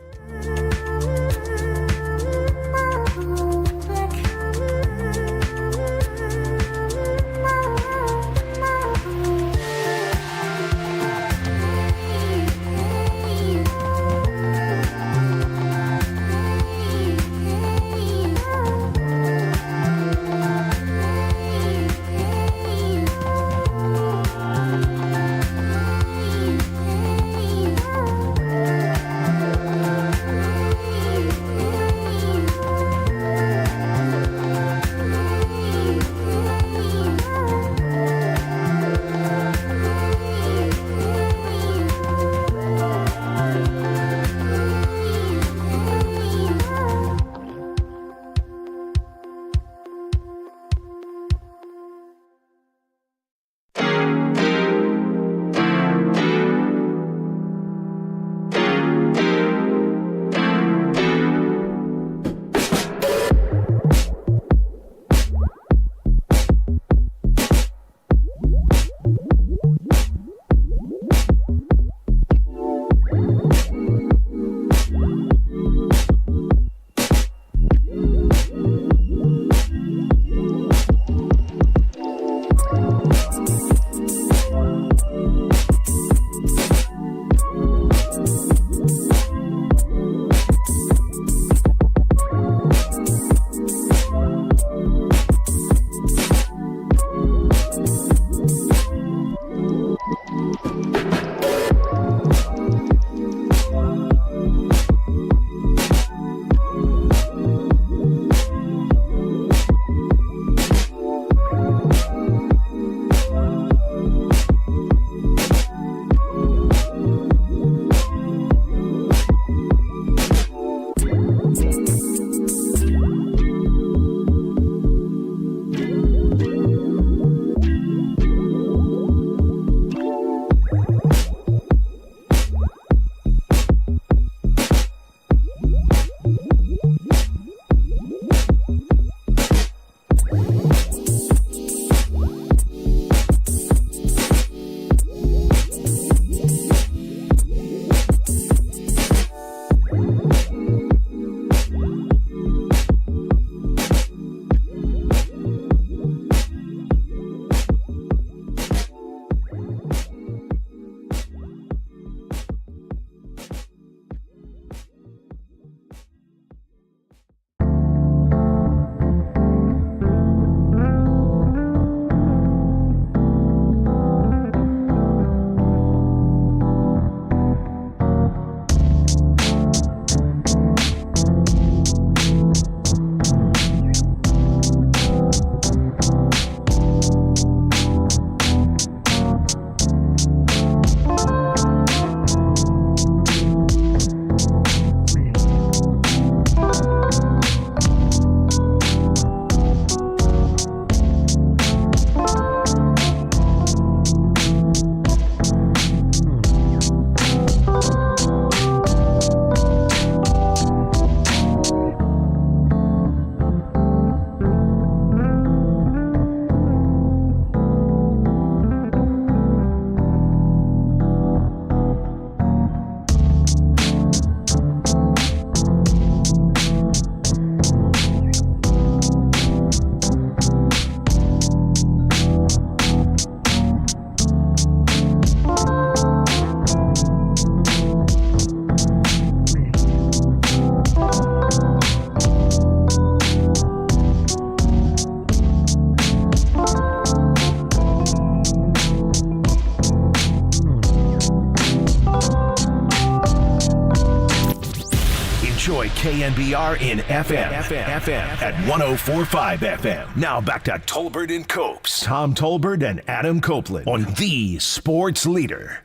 KNBR in FM at 104.5 FM. Now back to Tolbert and Copes. Tom Tolbert and Adam Copeland on the Sports Leader.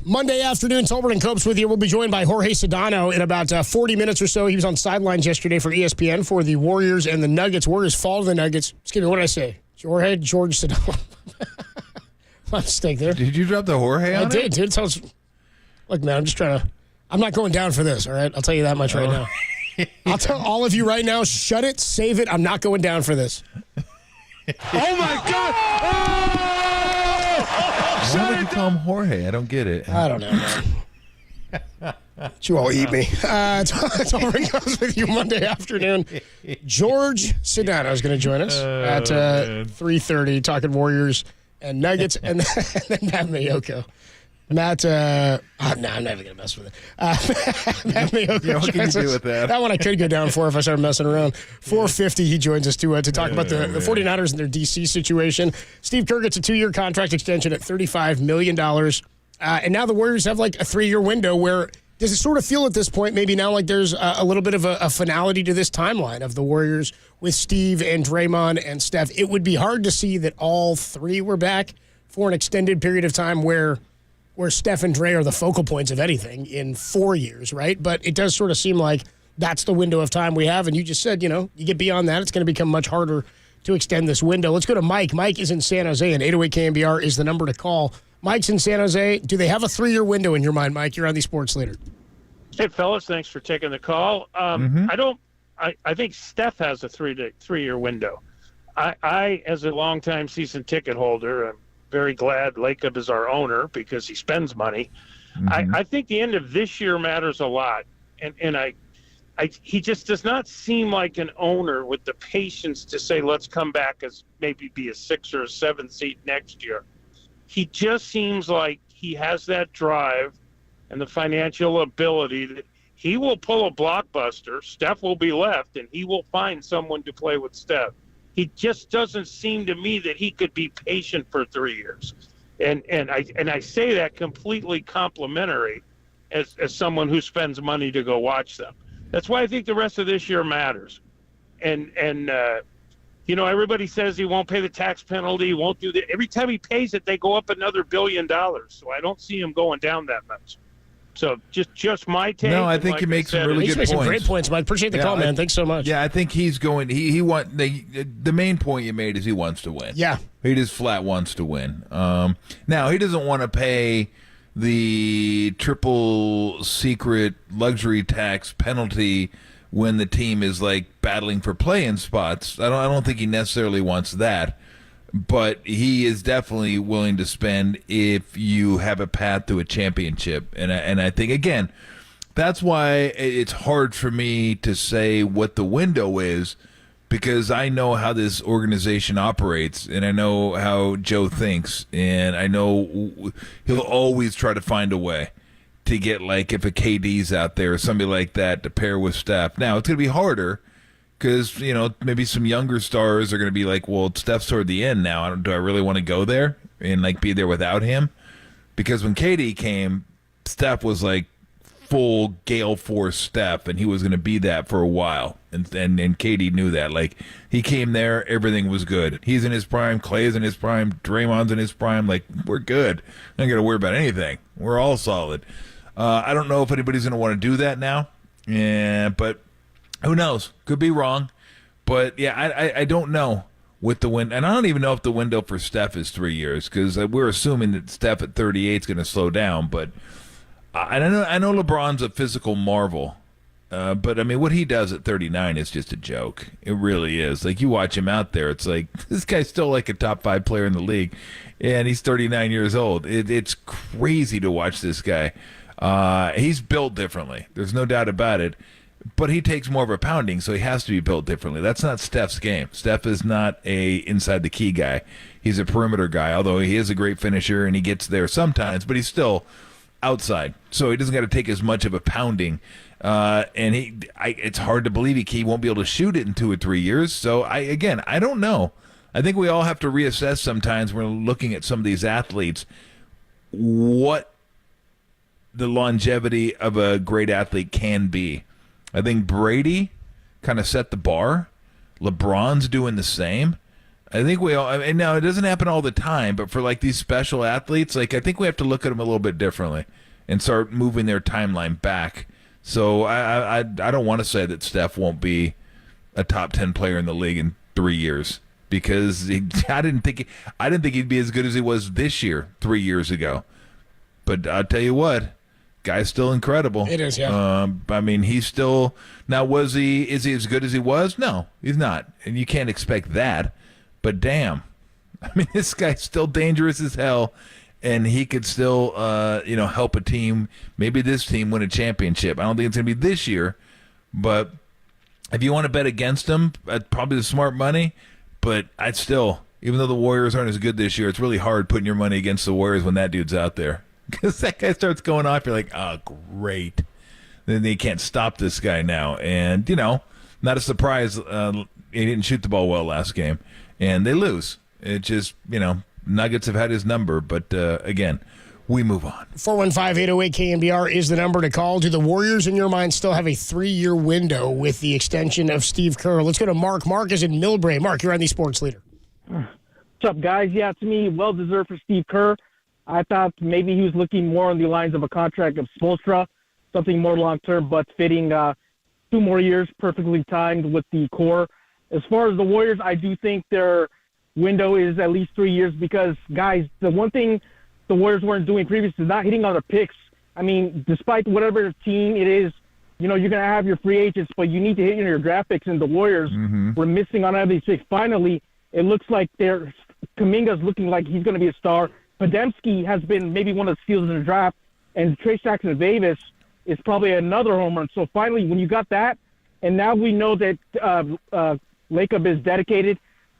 Monday afternoon, Tolbert and Copes with you. We'll be joined by Jorge Sedano in about 40 minutes or so. He was on sidelines yesterday for ESPN for the Warriors and the Nuggets. Warriors fall to the Nuggets. Excuse me, what did I say? Jorge Sedano. My mistake there. Did you drop the Jorge on I did, dude. Look, man, I'm not going down for this, all right? I'll tell you that much right now. I'll tell all of you right now, shut it, save it. I'm not going down for this. Oh, my God! Why would you call him Jorge? I don't get it. I don't know, man. You all eat me. Tolbert goes with you Monday afternoon. George Sedano is going to join us at 3:30, talking Warriors and Nuggets, and then Matt Mayoko. Matt, no, I'm never going to mess with it. Matt Mayoko. Yeah, what can you do with that? That one I could go down for if I started messing around. 4:50, he joins us to talk about the 49ers and their D.C. situation. Steve Kerr gets a 2-year contract extension at $35 million. And now the Warriors have like a 3-year window where does it sort of feel at this point maybe now like there's a little bit of a finality to this timeline of the Warriors with Steve and Draymond and Steph? It would be hard to see that all three were back for an extended period of time where Steph and Dre are the focal points of anything in 4 years, right? But it does sort of seem like that's the window of time we have. And you just said, you get beyond that, it's going to become much harder to extend this window. Let's go to Mike. Mike is in San Jose, and 808 KNBR is the number to call. Mike's in San Jose. Do they have a 3-year window in your mind, Mike? You're on the Sports Leader. Hey, fellas, thanks for taking the call. I think Steph has a 3-year window. I, as a longtime season ticket holder, I'm very glad Lacob is our owner because he spends money. I think the end of this year matters a lot. And he just does not seem like an owner with the patience to say, let's come back as maybe be a 6 or a 7 seed next year. He just seems like he has that drive and the financial ability that he will pull a blockbuster. Steph will be left, and he will find someone to play with Steph. He just doesn't seem to me that he could be patient for 3 years. And I say that completely complimentary as someone who spends money to go watch them. That's why I think the rest of this year matters. And everybody says he won't pay the tax penalty, he won't do that. Every time he pays it, they go up another $1 billion. So I don't see him going down that much. So just my take. No, I think he makes some really good points. Some great points, Mike. Appreciate the call, man. Thanks so much. Yeah, I think he's going. The main point you made is he wants to win. Yeah, he just flat wants to win. Now he doesn't want to pay the triple secret luxury tax penalty when the team is like battling for play-in spots. I don't think he necessarily wants that. But he is definitely willing to spend if you have a path to a championship. And I think, again, that's why it's hard for me to say what the window is, because I know how this organization operates, and I know how Joe thinks, and I know he'll always try to find a way to get, like, if a KD's out there or somebody like that to pair with Steph. Now, it's going to be harder, because, maybe some younger stars are going to be like, well, Steph's toward the end now. Do I really want to go there and, like, be there without him? Because when KD came, Steph was, like, full gale force Steph, and he was going to be that for a while. And KD knew that. Like, he came there, everything was good. He's in his prime. Clay's in his prime. Draymond's in his prime. Like, we're good. I don't got to worry about anything. We're all solid. I don't know if anybody's going to want to do that now. Yeah, but who knows? Could be wrong. But, yeah, I don't know with the window. And I don't even know if the window for Steph is 3 years, because we're assuming that Steph at 38 is going to slow down. But I know LeBron's a physical marvel. But, I mean, what he does at 39 is just a joke. It really is. Like, you watch him out there, it's like, this guy's still like a top 5 player in the league, and he's 39 years old. It's crazy to watch this guy. He's built differently. There's no doubt about it. But he takes more of a pounding, so he has to be built differently. That's not Steph's game. Steph is not a inside-the-key guy. He's a perimeter guy, although he is a great finisher, and he gets there sometimes, but he's still outside. So he doesn't got to take as much of a pounding. It's hard to believe he won't be able to shoot it in 2 or 3 years. So, I don't know. I think we all have to reassess sometimes when we're looking at some of these athletes what the longevity of a great athlete can be. I think Brady kind of set the bar. LeBron's doing the same. I think we all, and now it doesn't happen all the time, but for like these special athletes, like I think we have to look at them a little bit differently and start moving their timeline back. So I don't want to say that Steph won't be a top 10 player in the league in 3 years, because I didn't think he'd be as good as he was this year 3 years ago. But I'll tell you what, guy's still incredible. It is, yeah. I mean, he's still now. Is he as good as he was? No, he's not, and you can't expect that. But damn, I mean, this guy's still dangerous as hell, and he could still, help a team. Maybe this team win a championship. I don't think it's gonna be this year, but if you want to bet against him, probably the smart money. But I'd still, even though the Warriors aren't as good this year, it's really hard putting your money against the Warriors when that dude's out there. Because that guy starts going off, you're like, oh, great. Then they can't stop this guy now. And, not a surprise, he didn't shoot the ball well last game. And they lose. It just, Nuggets have had his number. But, again, we move on. 415-808-KNBR is the number to call. Do the Warriors, in your mind, still have a 3-year window with the extension of Steve Kerr? Let's go to Mark. Mark is in Millbrae. Mark, you're on the Sports Leader. What's up, guys? Yeah, to me, well-deserved for Steve Kerr. I thought maybe he was looking more on the lines of a contract of Spoelstra, something more long-term, but fitting 2 more years, perfectly timed with the core. As far as the Warriors, I do think their window is at least 3 years because, guys, the one thing the Warriors weren't doing previously is not hitting on their picks. I mean, despite whatever team it is, you're going to have your free agents, but you need to hit your draft picks, and the Warriors were missing on every six. Finally, it looks like Kuminga's looking like he's going to be a star. Podziemski has been maybe one of the steals in the draft, and Trey Jackson-Davis is probably another home run. So finally, when you got that, and now we know that Lacob is dedicated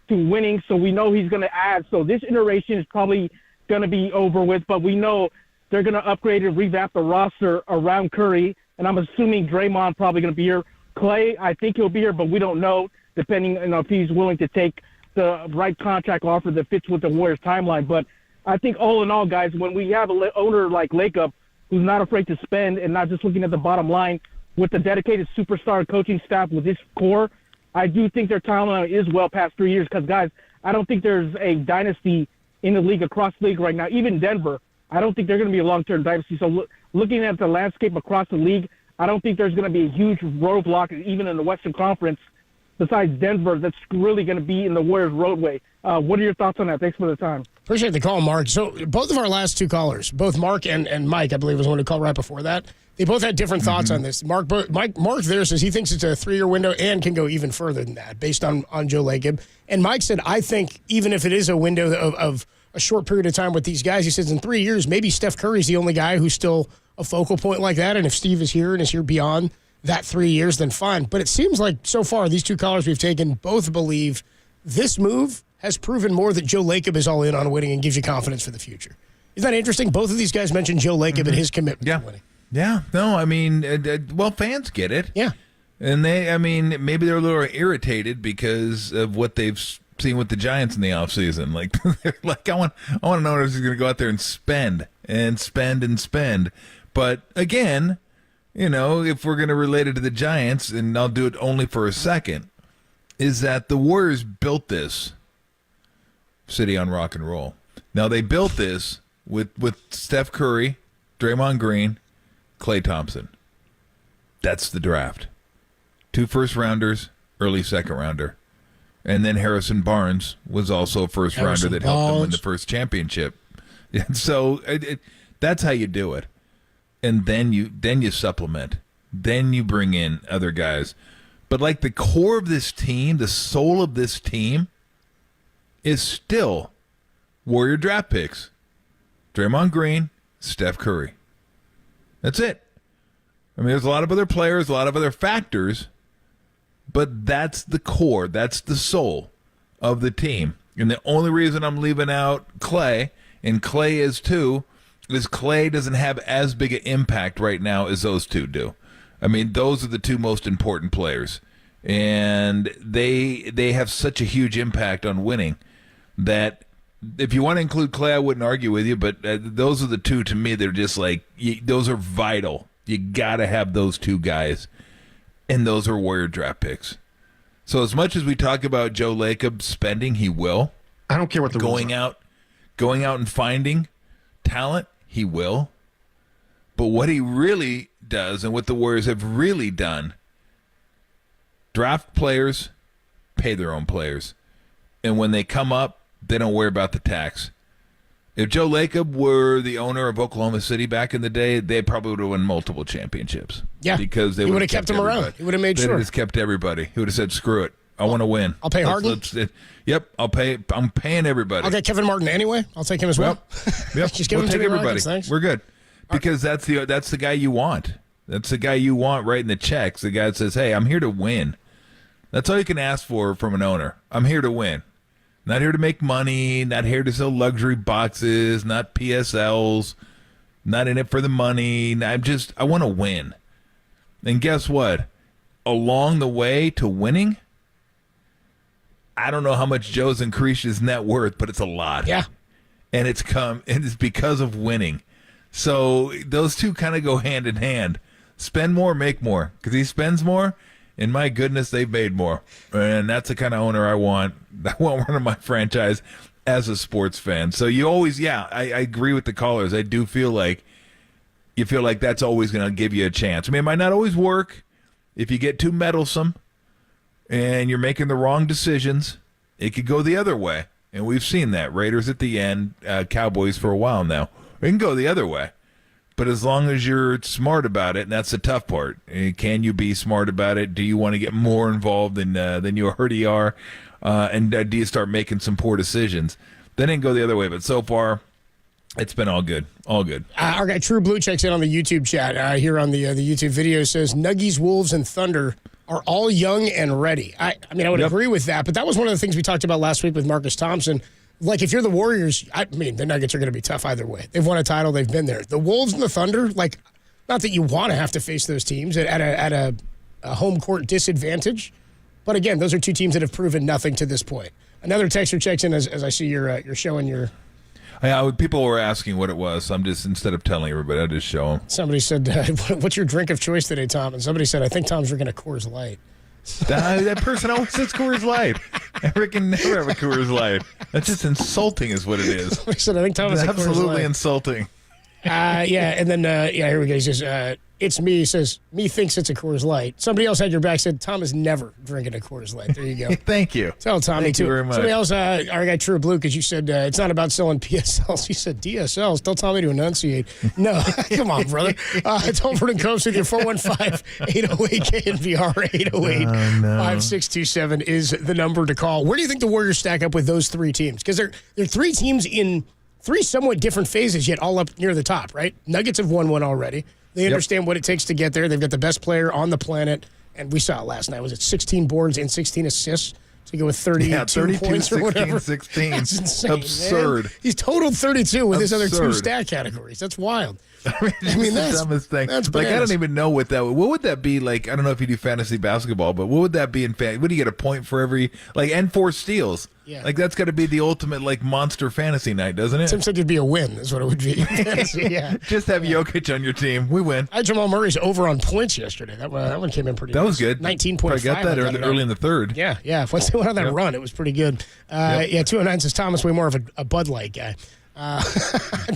to winning, so we know he's going to add. So this iteration is probably going to be over with, but we know they're going to upgrade and revamp the roster around Curry, and I'm assuming Draymond probably going to be here. Clay, I think he'll be here, but we don't know, depending on if he's willing to take the right contract offer that fits with the Warriors' timeline. But I think all in all, guys, when we have an owner like Lacob who's not afraid to spend and not just looking at the bottom line with the dedicated superstar coaching staff with this core, I do think their timeline is well past 3 years because, guys, I don't think there's a dynasty in the league, across the league right now. Even Denver, I don't think they're going to be a long-term dynasty. So looking at the landscape across the league, I don't think there's going to be a huge roadblock, even in the Western Conference, besides Denver, that's really going to be in the Warriors' roadway. What are your thoughts on that? Thanks for the time. Appreciate the call, Mark. So both of our last 2 callers, both Mark and Mike, I believe was one who called right before that, they both had different thoughts on this. Mark there says he thinks it's a 3-year window and can go even further than that based on Joe Lacob. And Mike said, I think even if it is a window of a short period of time with these guys, he says in 3 years, maybe Steph Curry's the only guy who's still a focal point like that. And if Steve is here and is here beyond that 3 years, then fine. But it seems like so far these 2 callers we've taken both believe this move has proven more that Joe Lacob is all in on winning and gives you confidence for the future. Isn't that interesting? Both of these guys mentioned Joe Lacob and his commitment to winning. Yeah. No, I mean, fans get it. Yeah. And maybe they're a little irritated because of what they've seen with the Giants in the offseason. Like, they're like, I want to know if he's going to go out there and spend and spend and spend. But again, if we're going to relate it to the Giants, and I'll do it only for a second, is that the Warriors built this city on rock and roll. Now, they built this with Steph Curry, Draymond Green, Klay Thompson. That's the draft. 2 first-rounders, early second-rounder. And then Harrison Barnes was also a first-rounder that helped them win the first championship. So that's how you do it. And then you supplement. Then you bring in other guys. But like the core of this team, the soul of this team, is still Warrior draft picks. Draymond Green, Steph Curry. That's it. I mean, there's a lot of other players, a lot of other factors, but that's the core. That's the soul of the team. And the only reason I'm leaving out Klay, and Klay is too, is Klay doesn't have as big an impact right now as those 2 do. I mean, those are the 2 most important players. And they have such a huge impact on winning that If you want to include Clay, I wouldn't argue with you, but those are the two to me that are just like, those are vital. You got to have those two guys, and those are Warrior draft picks. So as much as we talk about Joe Lacob spending, he will. I don't care what the going out and finding talent, he will. But what he really does, and what the Warriors have really done, draft players, pay their own players. And when they come up, they don't worry about the tax. If Joe Lacob were the owner of Oklahoma City back in the day, they probably would have won multiple championships. Yeah, because they would have kept him around. He would have made sure. They would have sure. kept everybody. He would have said, "Screw it, I want to win. I'll pay Harden." Yep, I'll pay. I'm paying everybody. I'll get Kevin Martin anyway. I'll take him as well. Yep, Just give him to everybody. Rockets, thanks. We're good because that's the guy you want. That's the guy you want writing the checks. The guy that says, "Hey, I'm here to win." That's all you can ask for from an owner. I'm here to win. Not here to make money, not here to sell luxury boxes, not PSLs, not in it for the money. I want to win. And guess what? Along the way to winning, I don't know how much Joe's increased his net worth, but it's a lot. Yeah. And it's because of winning. So those two kind of go hand in hand. Spend more, make more. Because he spends more, and my goodness, they've made more. And that's the kind of owner I want. I want one of my franchise as a sports fan. So you always, I agree with the callers. I do feel like you feel like that's always going to give you a chance. I mean, it might not always work. If you get too meddlesome and you're making the wrong decisions, it could go the other way. And we've seen that. Raiders at the end, Cowboys for a while now. It can go the other way. But as long as you're smart about it, and that's the tough part. Can you be smart about it? Do you want to get more involved than you already are? And do you start making some poor decisions? Then it can go the other way. But so far, it's been all good. All good. Our guy True Blue checks in on the YouTube chat here on the YouTube video. Says Nuggies, Wolves, and Thunder are all young and ready. I would agree with that. But that was one of the things we talked about last week with Marcus Thompson. Like, if you're the Warriors, the Nuggets are going to be tough either way. They've won a title. They've been there. The Wolves and the Thunder, not that you want to have to face those teams at a home court disadvantage. But, again, those are two teams that have proven nothing to this point. Another texter checks in as I see you're showing your... People were asking what it was. So I'm just, instead of telling everybody, I just show them. Somebody said, what's your drink of choice today, Tom? And somebody said, I think Tom's drinking a Coors Light. That person always says Coors Light. I freaking never have a Coors Light. That's just insulting is what it is. Somebody said, I think Tom is a Coors Light. Absolutely insulting. And then, here we go. He says, it's me. He says, me thinks it's a Coors Light. Somebody else had your back, said, Tom is never drinking a Coors Light. There you go. Thank you. Tell Tommy, Thank too. you very much. Somebody else, our guy True Blue, because you said it's not about selling PSLs. You said DSLs. Tell Tommy to enunciate. No, come on, brother. It's Holford and Combs with your 415-808-KNBR 808-5627 is the number to call. Where do you think the Warriors stack up with those three teams? Because they're three teams in three somewhat different phases, yet all up near the top, right? Nuggets have won one already. They understand what it takes to get there. They've got the best player on the planet, and we saw it last night. Was it 16 boards and 16 assists to go with 32 points or whatever? 16. That's insane, Absurd. Man. He's totaled 32 with his other two stat categories. That's wild. I mean, that's the dumbest thing. That's I don't even know what that would. What would that be like? I don't know if you do fantasy basketball, but what would that be in fantasy? Would you get a point for every and 4 steals? Yeah. That's got to be the ultimate monster fantasy night, doesn't it? Seems like it'd be a win. Is what it would be. Yeah. Just have Jokic on your team. We win. I had Jamal Murray's over on points yesterday. That one came in pretty. That was good. 19.5. I got that early in the third. Yeah. Once they went on that run, it was pretty good. 209 says Thomas way more of a Bud Light guy.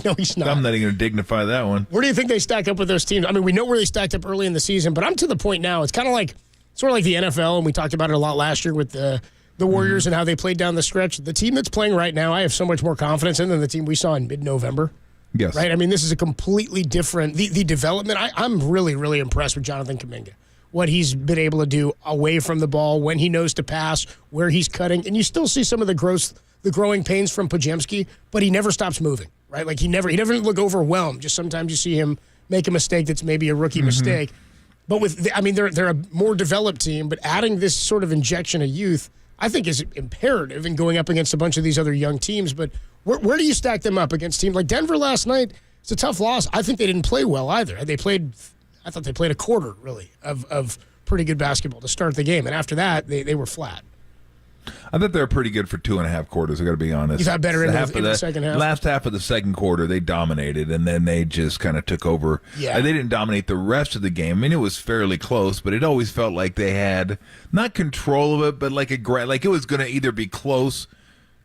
No, he's not. I'm not even going to dignify that one. Where do you think they stack up with those teams? I mean, we know where they stacked up early in the season, but I'm to the point now. It's kind of like the NFL, and we talked about it a lot last year with the Warriors and how they played down the stretch. The team that's playing right now, I have so much more confidence in than the team we saw in mid-November. Yes. Right? I mean, this is a completely different... The development, I'm really, really impressed with Jonathan Kuminga. What he's been able to do away from the ball, when he knows to pass, where he's cutting. And you still see some of the growing pains from Podziemski, but he never stops moving, right? Like he doesn't look overwhelmed. Just sometimes you see him make a mistake that's maybe a rookie mistake. But they're a more developed team, but adding this sort of injection of youth, I think is imperative in going up against a bunch of these other young teams. But where do you stack them up against teams like Denver last night? It's a tough loss. I think they didn't play well either. I thought they played a quarter, really, of pretty good basketball to start the game. And after that, they were flat. I thought they were pretty good for 2.5 quarters. I got to be honest. You thought better in the second half? Last half of the second quarter, they dominated, and then they just kind of took over. Yeah. They didn't dominate the rest of the game. I mean, it was fairly close, but it always felt like they had not control of it, but like it was going to either be close,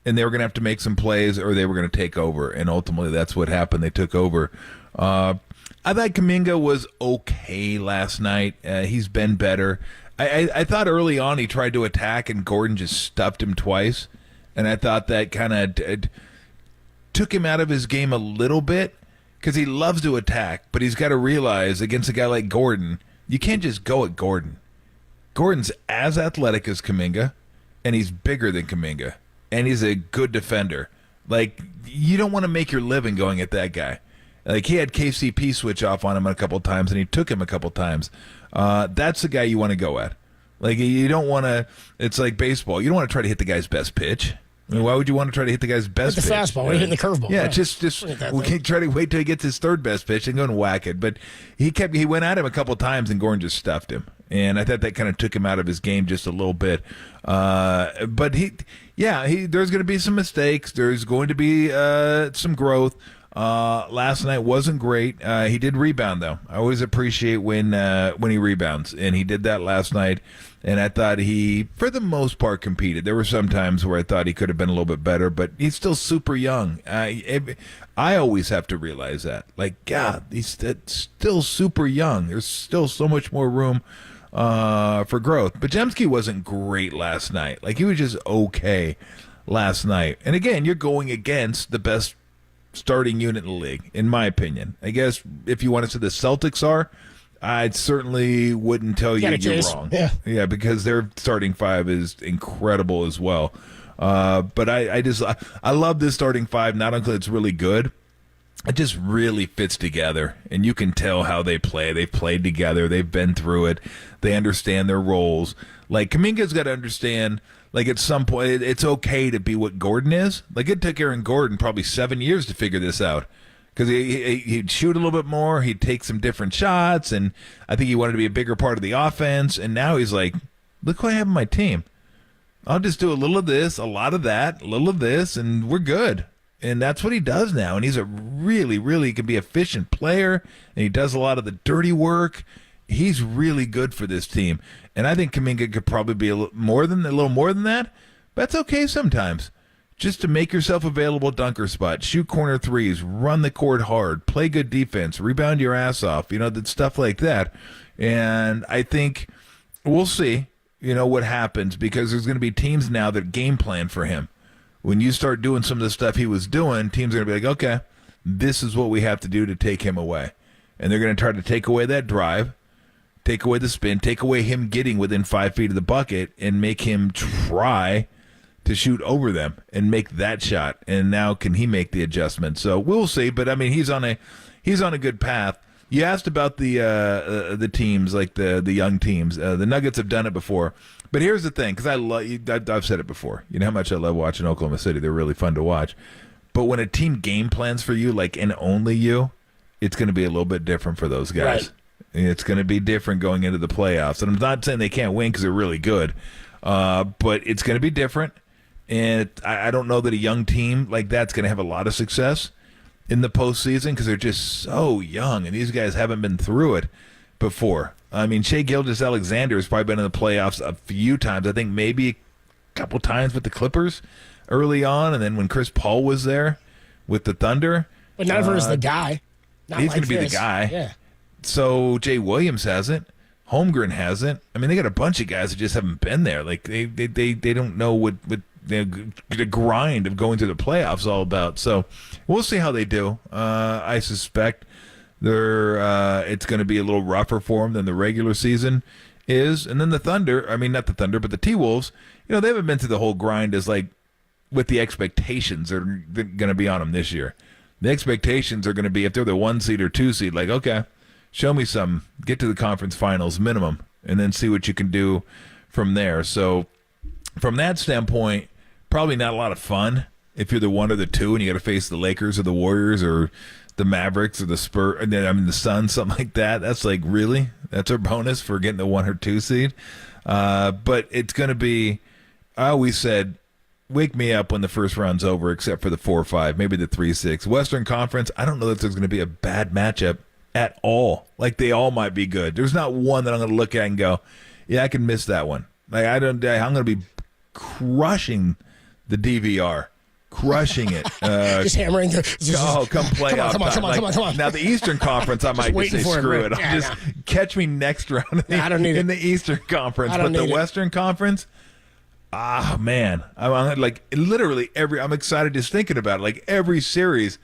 and they were going to have to make some plays, or they were going to take over. And ultimately, that's what happened. They took over. I thought Kuminga was okay last night. He's been better. I thought early on he tried to attack, and Gordon just stuffed him twice. And I thought that kind of took him out of his game a little bit, because he loves to attack, but he's got to realize against a guy like Gordon, you can't just go at Gordon. Gordon's as athletic as Kuminga, and he's bigger than Kuminga, and he's a good defender. Like, you don't want to make your living going at that guy. Like, he had KCP switch off on him a couple times, and he took him a couple times. That's the guy you want to go at. Like, you don't want to. It's like baseball. You don't want to try to hit the guy's best pitch. I mean, why would you want to try to hit the guy's best pitch? The fastball, or hitting the curveball. Yeah, just we can try to wait till he gets his third best pitch and go and whack it. But he went at him a couple times, and Gordon just stuffed him. And I thought that kind of took him out of his game just a little bit. But there's going to be some mistakes. There's going to be some growth. Last night wasn't great. He did rebound, though. I always appreciate when he rebounds, and he did that last night. And I thought he, for the most part, competed. There were some times where I thought he could have been a little bit better, but he's still super young. I always have to realize that. Like, God, he's still super young. There's still so much more room for growth. But Jemski wasn't great last night. Like, he was just okay last night. And again, you're going against the best starting unit in the league, in my opinion. I guess if you want to say the Celtics are, I certainly wouldn't tell you you're wrong. Yeah, because their starting five is incredible as well. But I love this starting five, not only it's really good, it just really fits together. And you can tell how they play. They've played together. They've been through it. They understand their roles. Like, Kuminga's got to understand, like, at some point, it's okay to be what Gordon is. Like, it took Aaron Gordon probably 7 years to figure this out. Because he'd shoot a little bit more, he'd take some different shots, and I think he wanted to be a bigger part of the offense. And now he's like, look who I have on my team. I'll just do a little of this, a lot of that, a little of this, and we're good. And that's what he does now. And he's a really, really can be efficient player, and he does a lot of the dirty work. He's really good for this team. And I think Kuminga could probably be a little more than that. But that's okay sometimes. Just to make yourself available dunker spot, shoot corner threes, run the court hard, play good defense, rebound your ass off, stuff like that. And I think we'll see, what happens, because there's going to be teams now that game plan for him. When you start doing some of the stuff he was doing, teams are going to be like, okay, this is what we have to do to take him away. And they're going to try to take away that drive, take away the spin, take away him getting within 5 feet of the bucket, and make him try to shoot over them and make that shot. And now can he make the adjustment? So we'll see. But I mean, he's on a good path. You asked about the teams, like the young teams. The Nuggets have done it before. But here's the thing, because I've said it before. You know how much I love watching Oklahoma City. They're really fun to watch. But when a team game plans for you, like, and only you, it's going to be a little bit different for those guys. Right. It's going to be different going into the playoffs. And I'm not saying they can't win because they're really good. But it's going to be different. And I don't know that a young team like that's going to have a lot of success in the postseason because they're just so young, and these guys haven't been through it before. I mean, Shai Gilgeous-Alexander has probably been in the playoffs a few times. I think maybe a couple times with the Clippers early on, and then when Chris Paul was there with the Thunder. But never as the guy. He's going to be the guy. Yeah. So Jay Williams hasn't. Holmgren hasn't. I mean, they got a bunch of guys that just haven't been there. Like they don't know what the grind of going to the playoffs is all about. So we'll see how they do. I suspect it's going to be a little rougher for them than the regular season is. And then the Thunder, I mean, not the Thunder, but the T-Wolves, they haven't been through the whole grind as like with the expectations that are going to be on them this year. The expectations are going to be if they're the 1 seed or 2 seed, like, okay, show me some, get to the conference finals minimum, and then see what you can do from there. So from that standpoint, probably not a lot of fun if you're the 1 or the 2 and you got to face the Lakers or the Warriors or the Mavericks or the Spurs, the Suns, something like that. That's like, really? That's our bonus for getting the 1 or 2 seed? But it's going to be I always said, wake me up when the first round's over, except for the 4-5, maybe the 3-6. Western Conference, I don't know if there's going to be a bad matchup at all. Like, they all might be good. There's not one that I'm going to look at and go, yeah, I can miss that one. Like, I'm going to be crushing the DVR. Crushing it. Just hammering. Come playoff time. Come on. Now, the Eastern Conference, I might just say screw it. Yeah, just catch me next round I don't need in the Eastern Conference. But the Western Conference, man. I'm like, literally I'm excited just thinking about it. Like, every series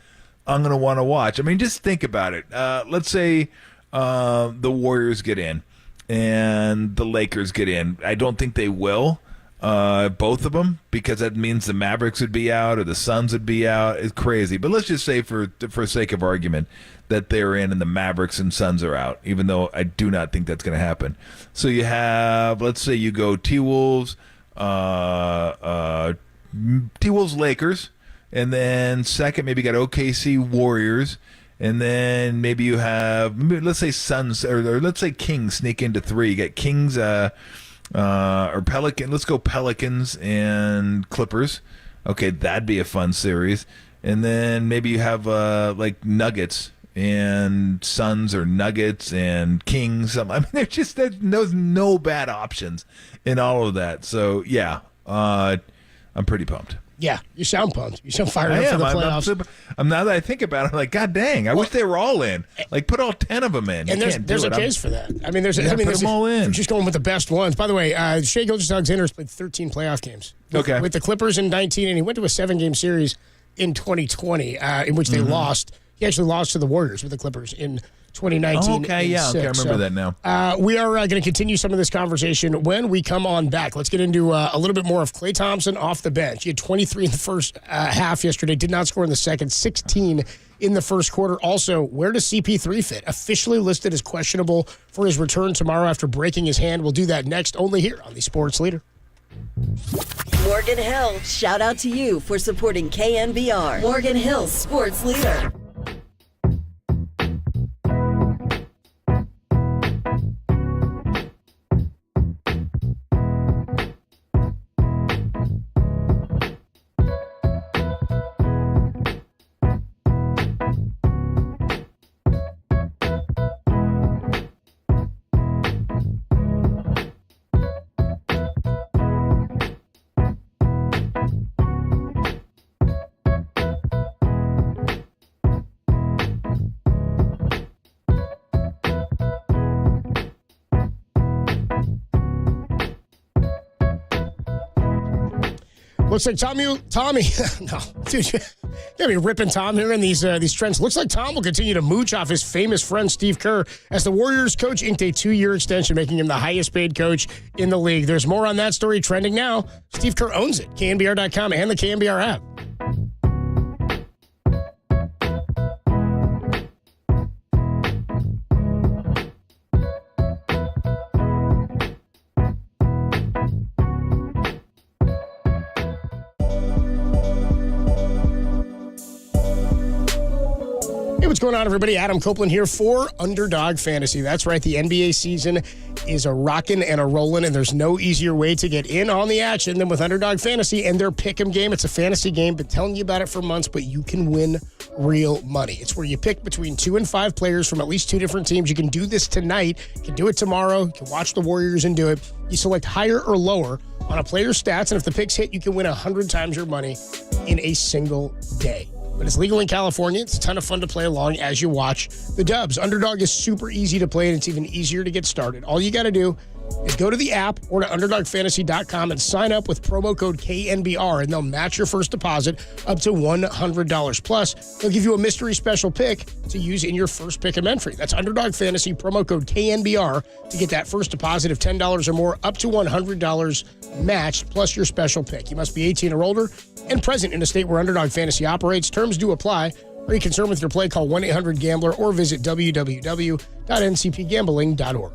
I'm going to want to watch. I mean, just think about it. Let's say the Warriors get in and the Lakers get in. I don't think they will. Both of them, because that means the Mavericks would be out or the Suns would be out. It's crazy. But let's just say, for sake of argument, that they're in and the Mavericks and Suns are out, even though I do not think that's going to happen. So you have, let's say you go T-Wolves, Lakers, and then second maybe you got OKC Warriors, and then maybe you have, let's say Suns, or let's say Kings sneak into 3. You got Kings, or Pelican. Let's go Pelicans and Clippers. Okay, that'd be a fun series. And then maybe you have like Nuggets and Suns, or Nuggets and Kings. I mean, there's no bad options in all of that. So yeah, I'm pretty pumped. Yeah, you sound pumped. You sound fired up for the playoffs. Now that I think about it, I'm like, God dang, I wish they were all in. Like, put all 10 of them in. And there's a case for that. I mean, put them all in. We're just going with the best ones. By the way, Shai Gilgeous-Alexander has played 13 playoff games. With the Clippers in 19, and he went to a 7-game series in 2020 in which they lost. He actually lost to the Warriors with the Clippers in 2019. I remember that now. We are going to continue some of this conversation when we come on back. Let's get into a little bit more of Klay Thompson off the bench. He had 23 in the first half yesterday, did not score in the second, 16 in the first quarter. Also, where does CP3 fit? Officially listed as questionable for his return tomorrow after breaking his hand. We'll do that next, only here on the Sports Leader. Morgan Hill, shout out to you for supporting KNBR. Morgan Hill Sports Leader. Looks like Tommy, no, dude, you gotta be ripping Tom here in these trends. Looks like Tom will continue to mooch off his famous friend Steve Kerr as the Warriors coach inked a 2-year extension, making him the highest paid coach in the league. There's more on that story trending now. Steve Kerr owns it. KNBR.com and the KNBR app. What's going on, everybody? Adam Copeland here for Underdog Fantasy. That's right, the NBA season is a rockin' and a rollin', and there's no easier way to get in on the action than with Underdog Fantasy and their pick'em game. It's a fantasy game, been telling you about it for months, but you can win real money. It's where you pick between 2 and 5 players from at least 2 different teams. You can do this tonight, you can do it tomorrow, you can watch the Warriors and do it. You select higher or lower on a player's stats, and if the picks hit, you can win 100 times your money in a single day. But it's legal in California. It's a ton of fun to play along as you watch the Dubs. Underdog is super easy to play, and it's even easier to get started. All you got to do is go to the app or to UnderdogFantasy.com and sign up with promo code KNBR, and they'll match your first deposit up to $100. Plus, they'll give you a mystery special pick to use in your first pick and entry. That's Underdog Fantasy, promo code KNBR, to get that first deposit of $10 or more, up to $100 matched, plus your special pick. You must be 18 or older and present in a state where Underdog Fantasy operates. Terms do apply. Are you concerned with your play? Call 1-800-GAMBLER or visit www.ncpgambling.org.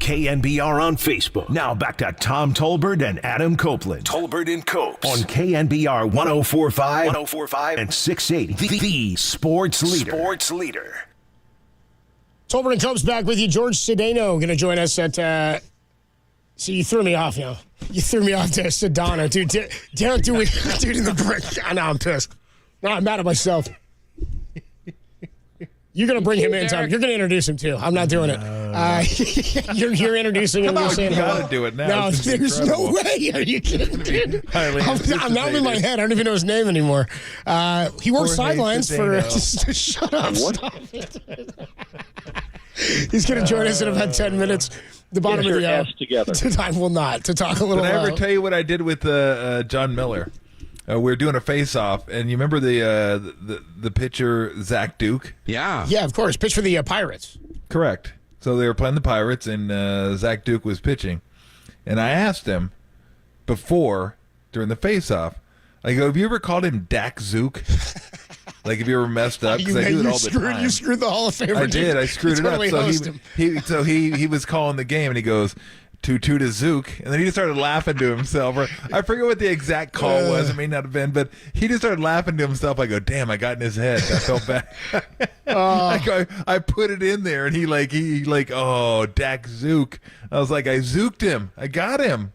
KNBR on Facebook. Now back to Tom Tolbert and Adam Copeland. Tolbert and Copes on KNBR 104.5 and 680. The Sports Leader. Sports Leader. Tolbert and Copes back with you. George Sedano going to join us at. See, you threw me off, You threw me off to Sedano. Dude, don't do it. Dude, in the break. Now I'm pissed. Now I'm mad at myself. You're going to bring him in, Tom. You're going to introduce him, too. I'm not doing it. You're introducing him. You're saying, you got to do it now. No, there's no way. Are you kidding, dude? I'm not in my head. I don't even know his name anymore. He worked sidelines for... Just shut up. Stop it. He's going to join us in about 10 minutes. The bottom of the hour. Together. I will not. To talk a little Did I ever tell you what I did with John Miller? We were doing a face-off, and you remember the pitcher, Zach Duke? Yeah, of course. Pitch for the Pirates. Correct. So they were playing the Pirates, and Zach Duke was pitching. And I asked him before, during the face-off, I go, have you ever called him Dak Zook? Like, have you ever messed up? Because I do it all the time. You screwed the Hall of Famer. I did. I screwed it up. So he was calling the game, and he goes, 2-2 to Zook, and then he just started laughing to himself. Or I forget what the exact call was. It may not have been, but he just started laughing to himself. I go, damn, I got in his head. I felt bad. I put it in there, and he oh, Dak Zook. I was like, I zooked him. I got him.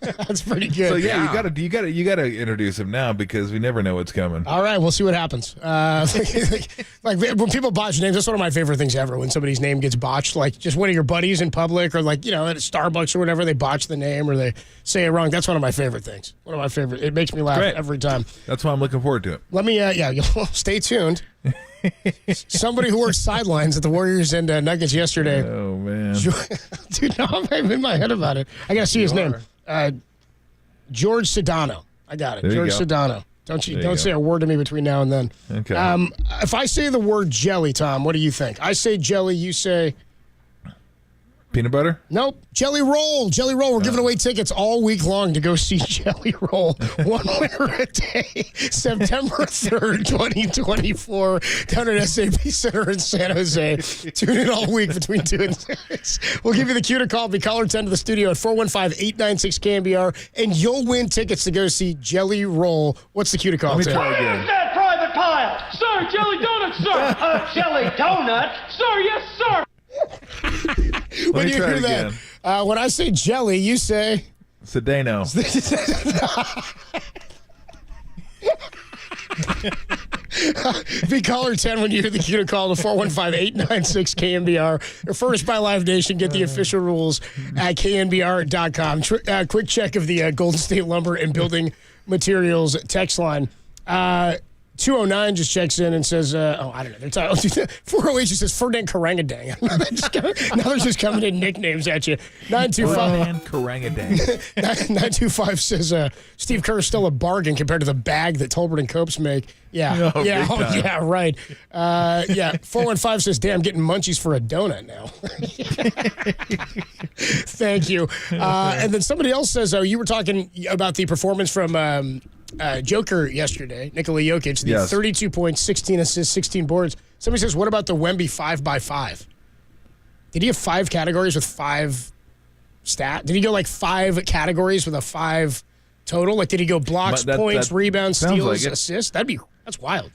That's pretty good. So yeah, you gotta introduce him now because we never know what's coming. All right, we'll see what happens. Like when people botch names, that's one of my favorite things ever. When somebody's name gets botched, like just one of your buddies in public, or at a Starbucks or whatever, they botch the name or they say it wrong. That's one of my favorite things. One of my favorite. It makes me laugh every time. That's why I'm looking forward to it. Let me, stay tuned. Somebody who worked sidelines at the Warriors and Nuggets yesterday. Oh man, dude, no, I'm in my head about it. I gotta see his name. George Sedano. I got it. George Sedano. Don't say a word to me between now and then. Okay. If I say the word jelly, Tom, what do you think? I say jelly. You say peanut butter? Nope. Jelly Roll. Jelly Roll. We're giving away tickets all week long to go see Jelly Roll. One winner a day. September 3rd, 2024, down at SAP Center in San Jose. Tune in all week between 2 and 6. We'll give you the cue to call. Be caller 10 to the studio at 415-896-KNBR, and you'll win tickets to go see Jelly Roll. What's the cue to call? Let me try again. That private pile. Sir, jelly donuts, sir. Jelly donut? Sir, yes, sir. When you hear that, when I say jelly, you say Sedano. Be caller 10 when you hear the cue to call to 415-896-KNBR. Or furnished by Live Nation. Get the official rules at KNBR.com. Quick check of the Golden State Lumber and Building Materials text line. 209 just checks in and says, I don't know. They're talking, 408 just says Ferdinand Karangadang. Now they're just coming in nicknames at you. 925 Karangadang. 925 says Steve Kerr is still a bargain compared to the bag that Tolbert and Copes make. Yeah. Yeah, right. 415 says, damn, getting munchies for a donut now. Thank you. And then somebody else says, you were talking about the performance from Joker yesterday, Nikola Jokic, the 32 points, 16 assists, 16 boards. Somebody says, what about the Wemby 5x5? Did he have 5 categories with 5 stat? Did he go like 5 categories with a 5 total? Like, did he go blocks, points, rebounds, steals, assists? That's wild.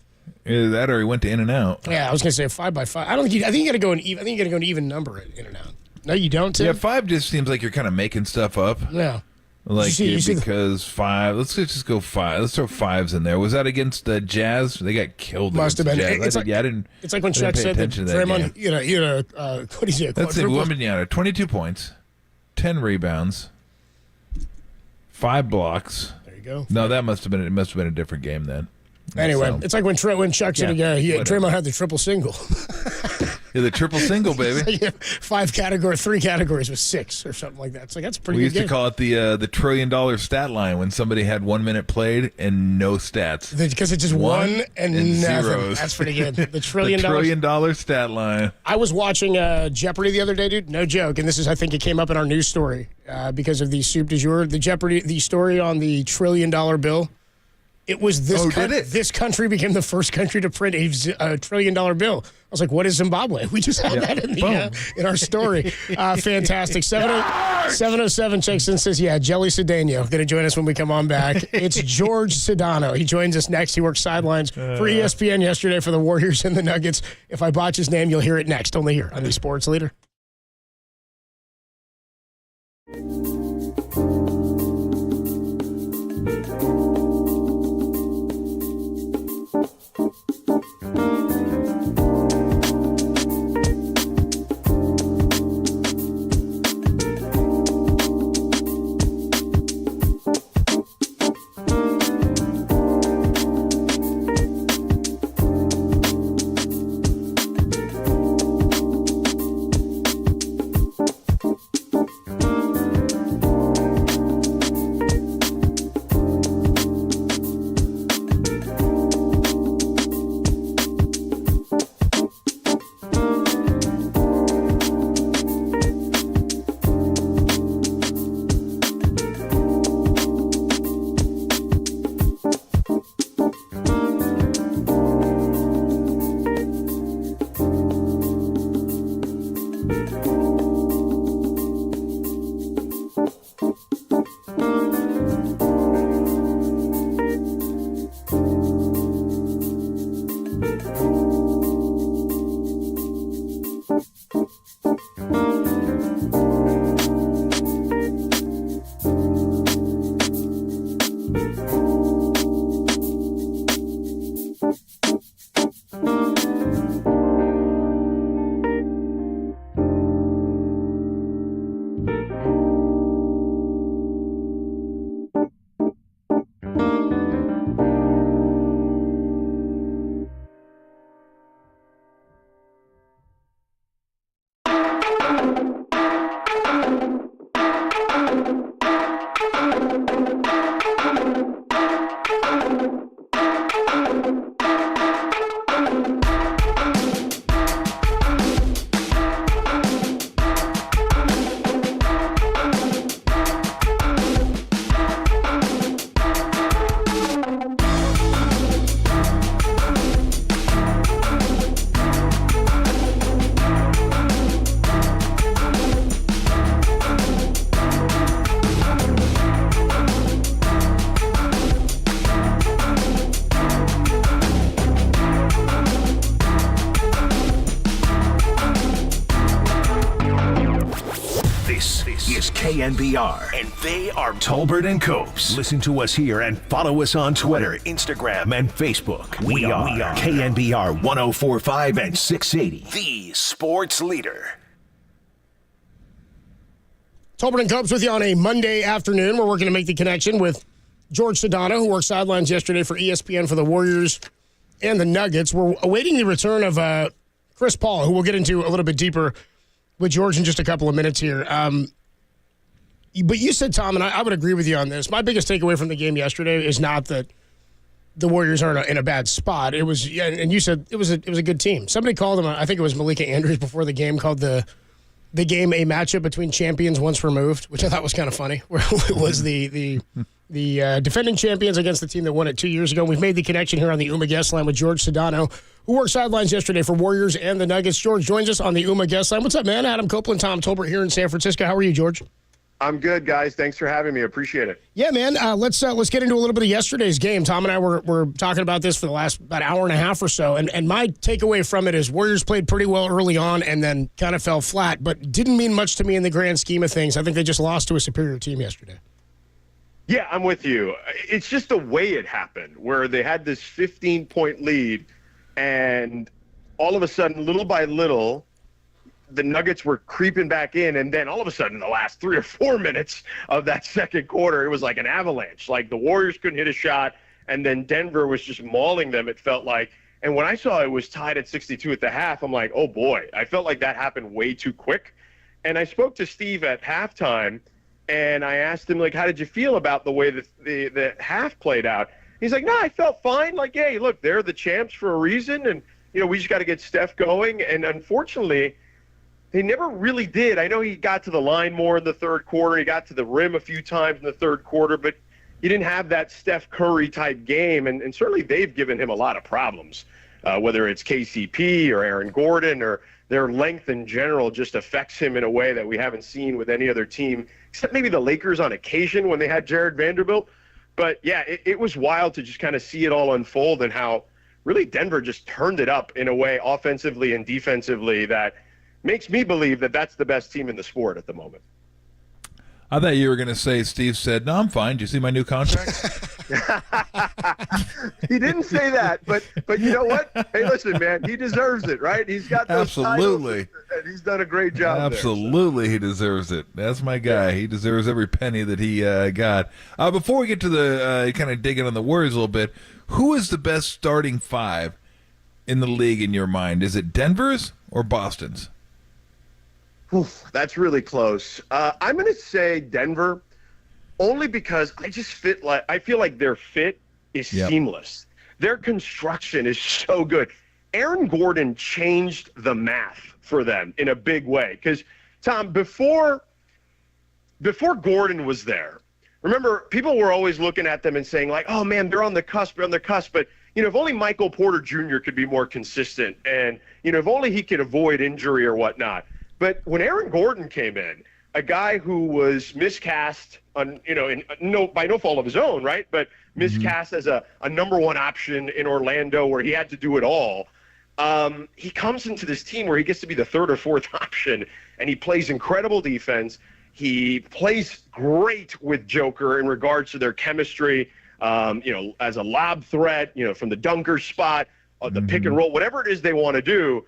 Either that or he went to in and out. Yeah, I was gonna say 5x5. I think you got to go an even. I think you got to go an even number at in and out. No, you don't. Tim? Yeah, 5 just seems like you're kind of making stuff up. Yeah. Like, because 5, let's just go 5. Let's throw 5s in there. Was that against the Jazz? They got killed. Must have been. It's like when Chuck said that Draymond, what do you say? That's it. Wembanyama, 22 points, 10 rebounds, 5 blocks. There you go. No, that must have been a different game then. Anyway, it's like when Chuck said Draymond had the triple single. Yeah, the triple single, baby. 3 categories with 6 or something like that. It's like, that's a pretty good game. We used to call it the $1 trillion stat line when somebody had 1 minute played and no stats. Because it's just one and nothing. Zeros. That's pretty good. The $1 trillion stat line. I was watching Jeopardy the other day, dude. No joke. And this is, I think it came up in our news story because of the soup du jour. The Jeopardy, the story on the $1 trillion bill. It was this country became the first country to print a $1 trillion bill. I was like, what is Zimbabwe? We just had that in our story. Fantastic. 707 checks in, says, Jelly Cedeno going to join us when we come on back. It's George Sedano. He joins us next. He worked sidelines for ESPN yesterday for the Warriors and the Nuggets. If I botch his name, you'll hear it next. Only here on the Sports Leader. KNBR, and they are Tolbert and Copes. Listen to us here and follow us on Twitter, Instagram, and Facebook. We are KNBR 104.5 and 680, the sports leader. Tolbert and Copes with you on a Monday afternoon. We're working to make the connection with George Sedano, who worked sidelines yesterday for ESPN for the Warriors and the Nuggets. We're awaiting the return of Chris Paul, who we'll get into a little bit deeper with George in just a couple of minutes here. But you said, Tom, and I would agree with you on this. My biggest takeaway from the game yesterday is not that the Warriors are in a bad spot. It was, and you said it was a good team. Somebody called them, I think it was Malika Andrews before the game, called the game a matchup between champions once removed, which I thought was kind of funny. Where it was the defending champions against the team that won it 2 years ago. We've made the connection here on the UMA guest line with George Sedano, who worked sidelines yesterday for Warriors and the Nuggets. George joins us on the UMA guest line. What's up, man? Adam Copeland, Tom Tolbert here in San Francisco. How are you, George? I'm good, guys. Thanks for having me. Appreciate it. Yeah, man. Let's get into a little bit of yesterday's game. Tom and I were talking about this for the last about hour and a half or so, and my takeaway from it is Warriors played pretty well early on and then kind of fell flat, but didn't mean much to me in the grand scheme of things. I think they just lost to a superior team yesterday. Yeah, I'm with you. It's just the way it happened, where they had this 15-point lead, and all of a sudden, little by little, the Nuggets were creeping back in, and then all of a sudden, the last 3 or 4 minutes of that second quarter, it was like an avalanche. Like the Warriors couldn't hit a shot, and then Denver was just mauling them, it felt like. And when I saw it was tied at 62 at the half, I'm like, oh boy, I felt like that happened way too quick. And I spoke to Steve at halftime, and I asked him, like, how did you feel about the way that the half played out? He's like, no, I felt fine. Like, hey, look, they're the champs for a reason, and, you know, we just got to get Steph going. And unfortunately, they never really did. I know he got to the line more in the third quarter. He got to the rim a few times in the third quarter, but you didn't have that Steph Curry type game, and certainly they've given him a lot of problems, whether it's KCP or Aaron Gordon, or their length in general just affects him in a way that we haven't seen with any other team, except maybe the Lakers on occasion when they had Jared Vanderbilt. But yeah, it was wild to just kind of see it all unfold, and how really Denver just turned it up in a way offensively and defensively that makes me believe that that's the best team in the sport at the moment. I thought you were going to say Steve said, "No, I'm fine. Do you see my new contract?" He didn't say that, but you know what? Hey, listen, man, he deserves it, right? He's got those Absolutely. titles, and he's done a great job Absolutely, he deserves it. That's my guy. He deserves every penny that he got. Before we get to the kind of digging on the Warriors a little bit, who is the best starting five in the league in your mind? Is it Denver's or Boston's? Oof, that's really close. I'm going to say Denver, only because I feel like their fit is seamless. Their construction is so good. Aaron Gordon changed the math for them in a big way. Because, Tom, before Gordon was there, remember, people were always looking at them and saying, like, oh, man, they're on the cusp. But, if only Michael Porter Jr. could be more consistent, and, if only he could avoid injury or whatnot. But when Aaron Gordon came in, a guy who was miscast on, by no fault of his own, right? But miscast as a number one option in Orlando where he had to do it all. He comes into this team where he gets to be the third or fourth option, and he plays incredible defense. He plays great with Joker in regards to their chemistry, as a lob threat, from the dunker spot, the pick and roll, whatever it is they want to do.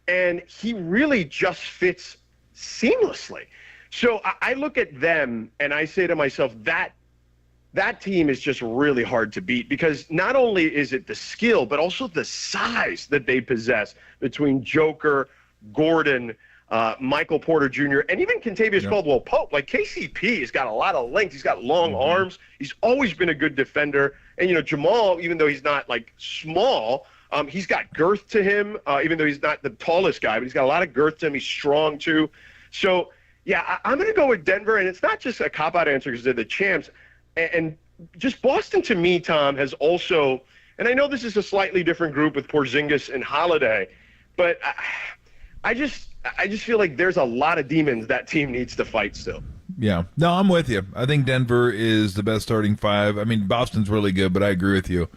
And he really just fits seamlessly. So I look at them and I say to myself, that team is just really hard to beat, because not only is it the skill, but also the size that they possess between Joker, Gordon, Michael Porter Jr., and even Kentavious Caldwell-Pope. Like, KCP has got a lot of length. He's got long arms. He's always been a good defender. And, Jamal, even though he's not, small, he's got girth to him, even though he's not the tallest guy, but he's got a lot of girth to him. He's strong, too. So, yeah, I'm going to go with Denver, and it's not just a cop-out answer because they're the champs. And just Boston, to me, Tom, has also – and I know this is a slightly different group with Porzingis and Holiday, but I just feel like there's a lot of demons that team needs to fight still. Yeah. No, I'm with you. I think Denver is the best starting five. I mean, Boston's really good, but I agree with you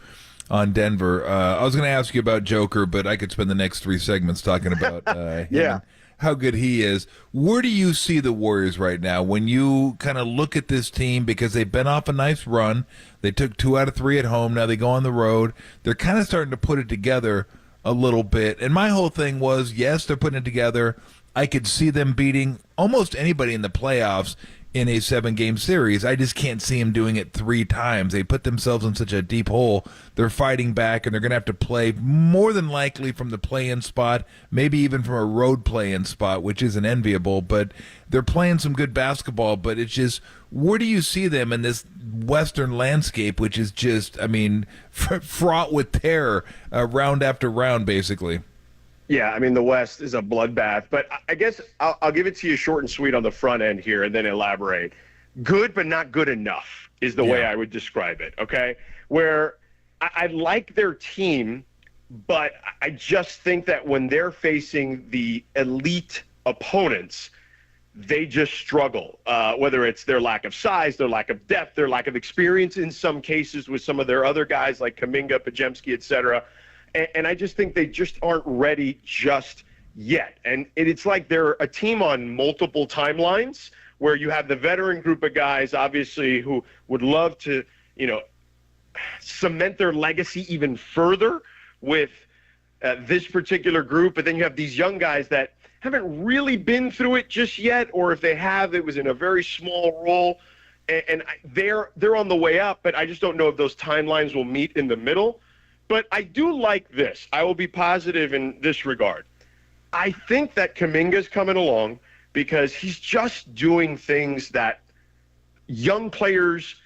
on Denver. I was going to ask you about Joker, but I could spend the next 3 segments talking about him, how good he is. Where do you see the Warriors right now when you kind of look at this team? Because they've been off a nice run. They took 2 out of 3 at home. Now they go on the road. They're kind of starting to put it together a little bit. And my whole thing was, yes, they're putting it together. I could see them beating almost anybody in the playoffs in a 7-game series. I just can't see them doing it 3 times. They put themselves in such a deep hole. They're fighting back, and they're going to have to play more than likely from the play-in spot, maybe even from a road play-in spot, which isn't enviable. But they're playing some good basketball. But it's just, where do you see them in this Western landscape, which is just, I mean, fraught with terror round after round, basically? Yeah, I mean, the West is a bloodbath, but I guess I'll give it to you short and sweet on the front end here and then elaborate. Good, but not good enough is the way I would describe it, okay? Where I like their team, but I just think that when they're facing the elite opponents, they just struggle, whether it's their lack of size, their lack of depth, their lack of experience in some cases with some of their other guys like Kuminga, Podziemski, et cetera. And I just think they just aren't ready just yet. And it's like they're a team on multiple timelines where you have the veteran group of guys, obviously, who would love to, cement their legacy even further with this particular group. But then you have these young guys that haven't really been through it just yet, or if they have, it was in a very small role. And they're on the way up, but I just don't know if those timelines will meet in the middle. But I do like this. I will be positive in this regard. I think that Kuminga's coming along because he's just doing things that young players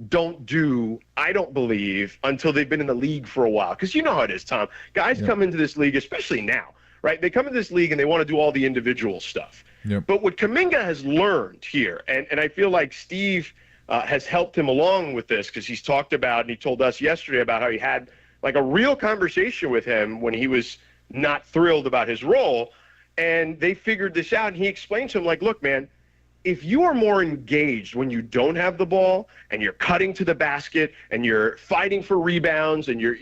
don't do, I don't believe, until they've been in the league for a while. Because you know how it is, Tom. Guys come into this league, especially now, right? They come into this league and they want to do all the individual stuff. But what Kuminga has learned here, and I feel like Steve has helped him along with this, because he's talked about, and he told us yesterday about how he had like a real conversation with him when he was not thrilled about his role, and they figured this out. And he explained to him, like, look, man, if you are more engaged when you don't have the ball and you're cutting to the basket and you're fighting for rebounds and you're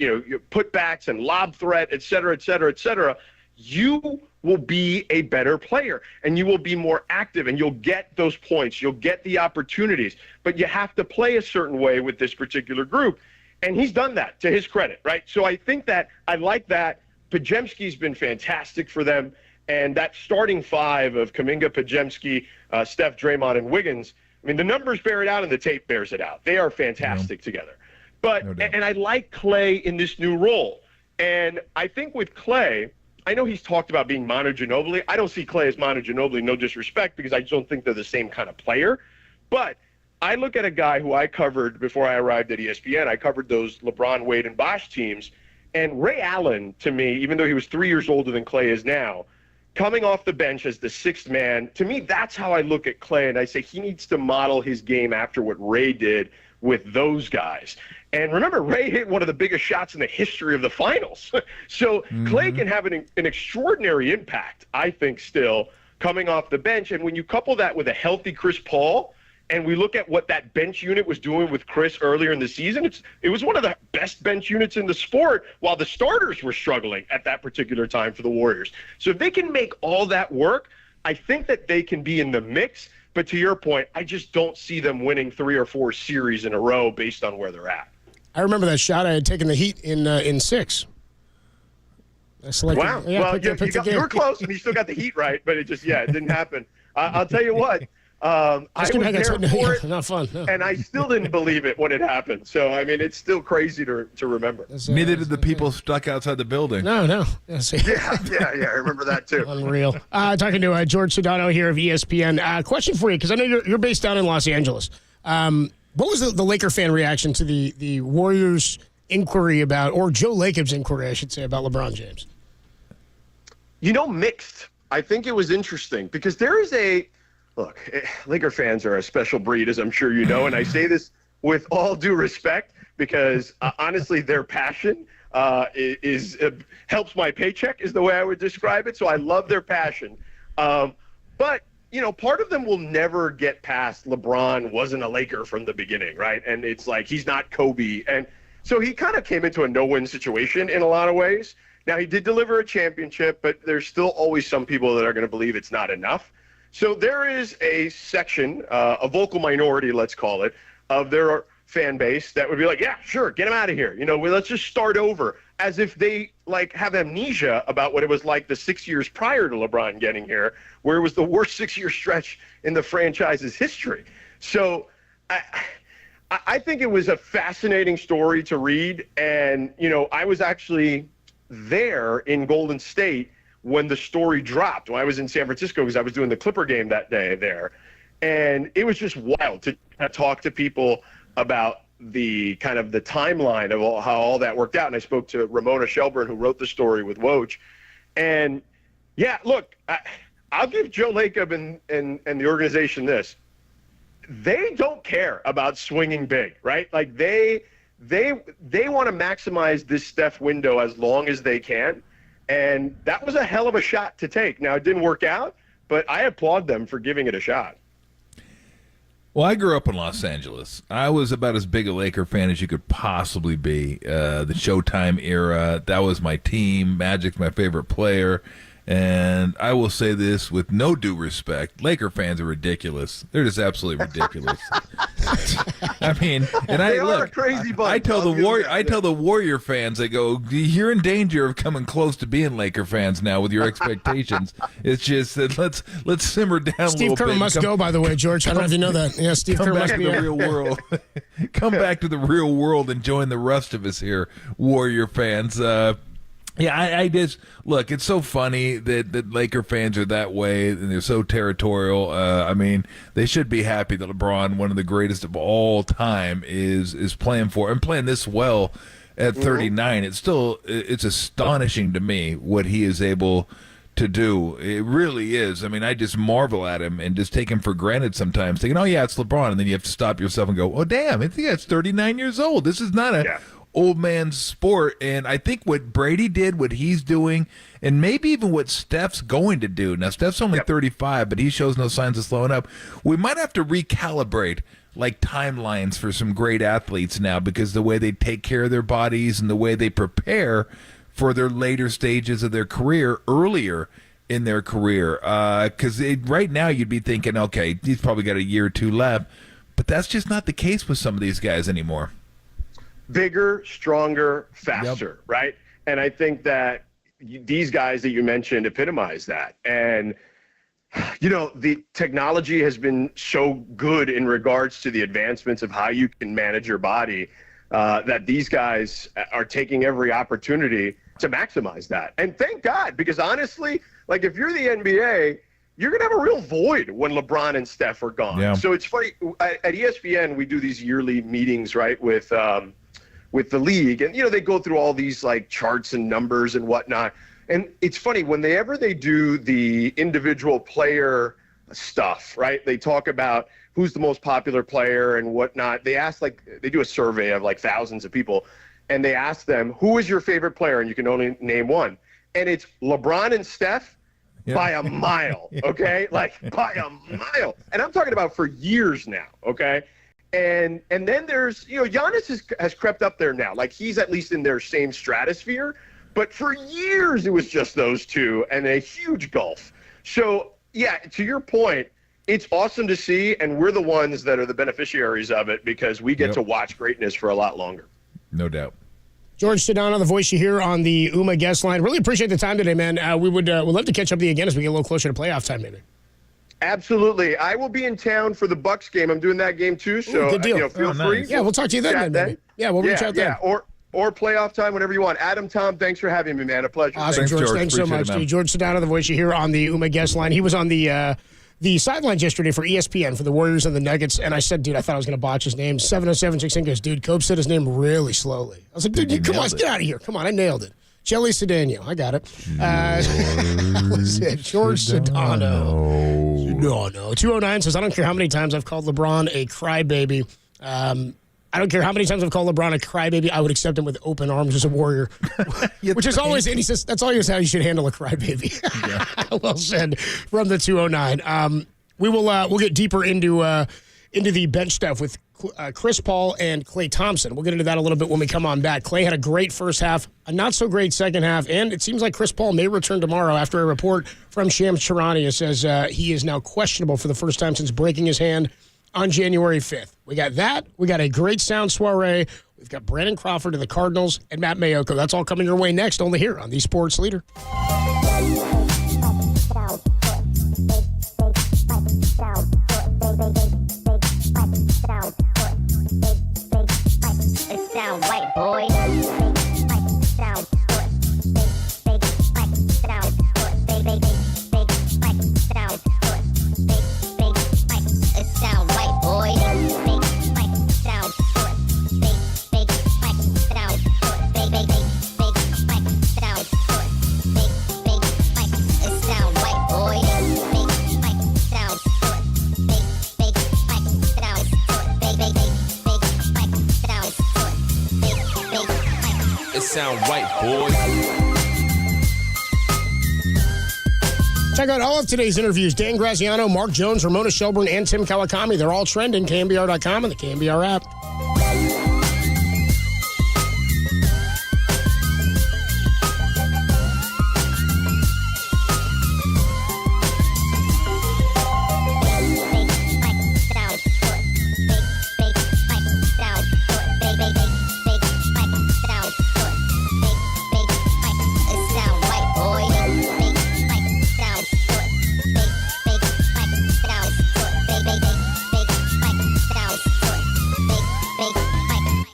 putbacks and lob threat, et cetera, you will be a better player and you will be more active and you'll get those points. You'll get the opportunities, but you have to play a certain way with this particular group. And he's done that, to his credit, right? So I think that I like that. Podziemski's been fantastic for them. And that starting five of Kuminga, Podziemski, Steph, Draymond, and Wiggins, I mean, the numbers bear it out and the tape bears it out. They are fantastic together. But, and I like Clay in this new role. And I think with Clay, I know he's talked about being Manu Ginobili. I don't see Clay as Manu Ginobili, no disrespect, because I just don't think they're the same kind of player. But I look at a guy who I covered before I arrived at ESPN. I covered those LeBron, Wade, and Bosh teams. And Ray Allen, to me, even though he was 3 years older than Clay is now, coming off the bench as the sixth man, to me, that's how I look at Clay. And I say he needs to model his game after what Ray did with those guys. And remember, Ray hit one of the biggest shots in the history of the finals. So Clay can have an extraordinary impact, I think, still coming off the bench. And when you couple that with a healthy Chris Paul, and we look at what that bench unit was doing with Chris earlier in the season, it was one of the best bench units in the sport while the starters were struggling at that particular time for the Warriors. So if they can make all that work, I think that they can be in the mix. But to your point, I just don't see them winning 3 or 4 series in a row based on where they're at. I remember that shot I had taken the Heat in 6. Wow. Yeah, well, you were close, and you still got the Heat right, but it didn't happen. I'll tell you what. I was there for it, not fun. No. And I still didn't believe it when it happened. So, I mean, it's still crazy to remember. Neither did the people stuck outside the building. No. Yeah, I remember that too. Unreal. Talking to George Sedano here of ESPN. Question for you, because I know you're based down in Los Angeles. What was the Laker fan reaction to the Warriors' inquiry about, or Joe Lacob's inquiry, I should say, about LeBron James? Mixed. I think it was interesting because there is look, Laker fans are a special breed, as I'm sure you know, and I say this with all due respect because honestly, their passion helps my paycheck, is the way I would describe it. So I love their passion, but part of them will never get past LeBron wasn't a Laker from the beginning, right? And it's like he's not Kobe, and so he kind of came into a no-win situation in a lot of ways. Now he did deliver a championship, but there's still always some people that are going to believe it's not enough. So there is a section, a vocal minority, let's call it, of their fan base that would be like, yeah, sure, get him out of here. Let's just start over, as if they have amnesia about what it was like the 6 years prior to LeBron getting here, where it was the worst 6-year stretch in the franchise's history. So I think it was a fascinating story to read. And, I was actually there in Golden State when the story dropped, when I was in San Francisco, because I was doing the Clipper game that day there. And it was just wild to talk to people about the kind of the timeline of how all that worked out. And I spoke to Ramona Shelburne, who wrote the story with Woj. And yeah, look, I'll give Joe Lacob and the organization this. They don't care about swinging big, right? Like they want to maximize this Steph window as long as they can. And that was a hell of a shot to take. Now, it didn't work out, but I applaud them for giving it a shot. Well, I grew up in Los Angeles. I was about as big a Laker fan as you could possibly be. The Showtime era, that was my team. Magic's my favorite player. And I will say this with no due respect, Laker fans are ridiculous. They're just absolutely ridiculous. I mean, and they are a crazy bunch. I tell the Warrior fans, I go, you're in danger of coming close to being Laker fans now with your expectations. It's just that let's simmer down a little bit. Steve Kerr must go, by the way, George. I don't know if you know that. Yeah, Steve Kerr must be the real world. Come back to the real world and join the rest of us here, Warrior fans. Yeah, I just look. It's so funny that Laker fans are that way, and they're so territorial. I mean, they should be happy that LeBron, one of the greatest of all time, is playing for and playing this well at 39. It's astonishing to me what he is able to do. It really is. I mean, I just marvel at him and just take him for granted sometimes, thinking, oh, yeah, it's LeBron. And then you have to stop yourself and go, oh, damn, it's 39 years old. This is not a old man's sport. And I think what Brady did, what he's doing, and maybe even what Steph's going to do. Now, Steph's only 35, but he shows no signs of slowing up. We might have to recalibrate like timelines for some great athletes now, because the way they take care of their bodies and the way they prepare for their later stages of their career earlier in their career. Because right now you'd be thinking, okay, he's probably got a year or two left, but that's just not the case with some of these guys anymore. Bigger, stronger, faster, right? And I think that these guys that you mentioned epitomize that. And you know, the technology has been so good in regards to the advancements of how you can manage your body, that these guys are taking every opportunity to maximize that. And thank God, because honestly, like if you're the NBA, you're going to have a real void when LeBron and Steph are gone. Yeah. So it's funny, at ESPN, we do these yearly meetings, right, with the league. And, you know, they go through all these like charts and numbers and whatnot. And it's funny, whenever they do the individual player stuff, right? They talk about who's the most popular player and whatnot. They ask, like, they do a survey of like thousands of people, and they ask them, who is your favorite player? And you can only name one. And it's LeBron and Steph by a mile, okay? Like by a mile. And I'm talking about for years now, okay? And then there's, you know, Giannis has crept up there now. Like he's at least in their same stratosphere. But for years, it was just those two and a huge gulf. So, yeah, to your point, it's awesome to see, and we're the ones that are the beneficiaries of it because we get to watch greatness for a lot longer. No doubt. George Sedano, the voice you hear on the UMA guest line. Really appreciate the time today, man. We'd love to catch up with you again as we get a little closer to playoff time, maybe. Absolutely. I will be in town for the Bucks game. I'm doing that game, too. So, good deal. Feel free. Yeah, we'll talk to you then, maybe. Yeah, we'll reach out then. Or playoff time, whenever you want. Adam, Tom, thanks for having me, man. A pleasure. Awesome, George. Thanks so much, dude. George Sedano, the voice you hear on the UMA guest line. He was on the sidelines yesterday for ESPN for the Warriors and the Nuggets, and I said, dude, I thought I was going to botch his name. 707-6 goes, dude, Cope said his name really slowly. I was like, dude, come on, get out of here. Come on, I nailed it. Jelly Sedano. I got it. That was it. George Sedano. No. 209 says, I don't care how many times I've called LeBron a crybaby. I don't care how many times I've called LeBron a crybaby. I would accept him with open arms as a Warrior, which is always, and he says, that's always how you should handle a crybaby. Yeah. Well said from the 209. We'll get deeper into the bench stuff with Chris Paul and Klay Thompson. We'll get into that a little bit when we come on back. Klay had a great first half, a not so great second half, and it seems like Chris Paul may return tomorrow after a report from Shams Charania says he is now questionable for the first time since breaking his hand on January 5th. We got that. We got a great sound soiree. We've got Brandon Crawford of the Cardinals and Matt Mayoko. That's all coming your way next, only here on the Sports Leader. It's down white, boy. Sound white, boy. Check out all of today's interviews. Dan Graziano, Mark Jones, Ramona Shelburne, and Tim Kawakami. They're all trending. KNBR.com and the KNBR app.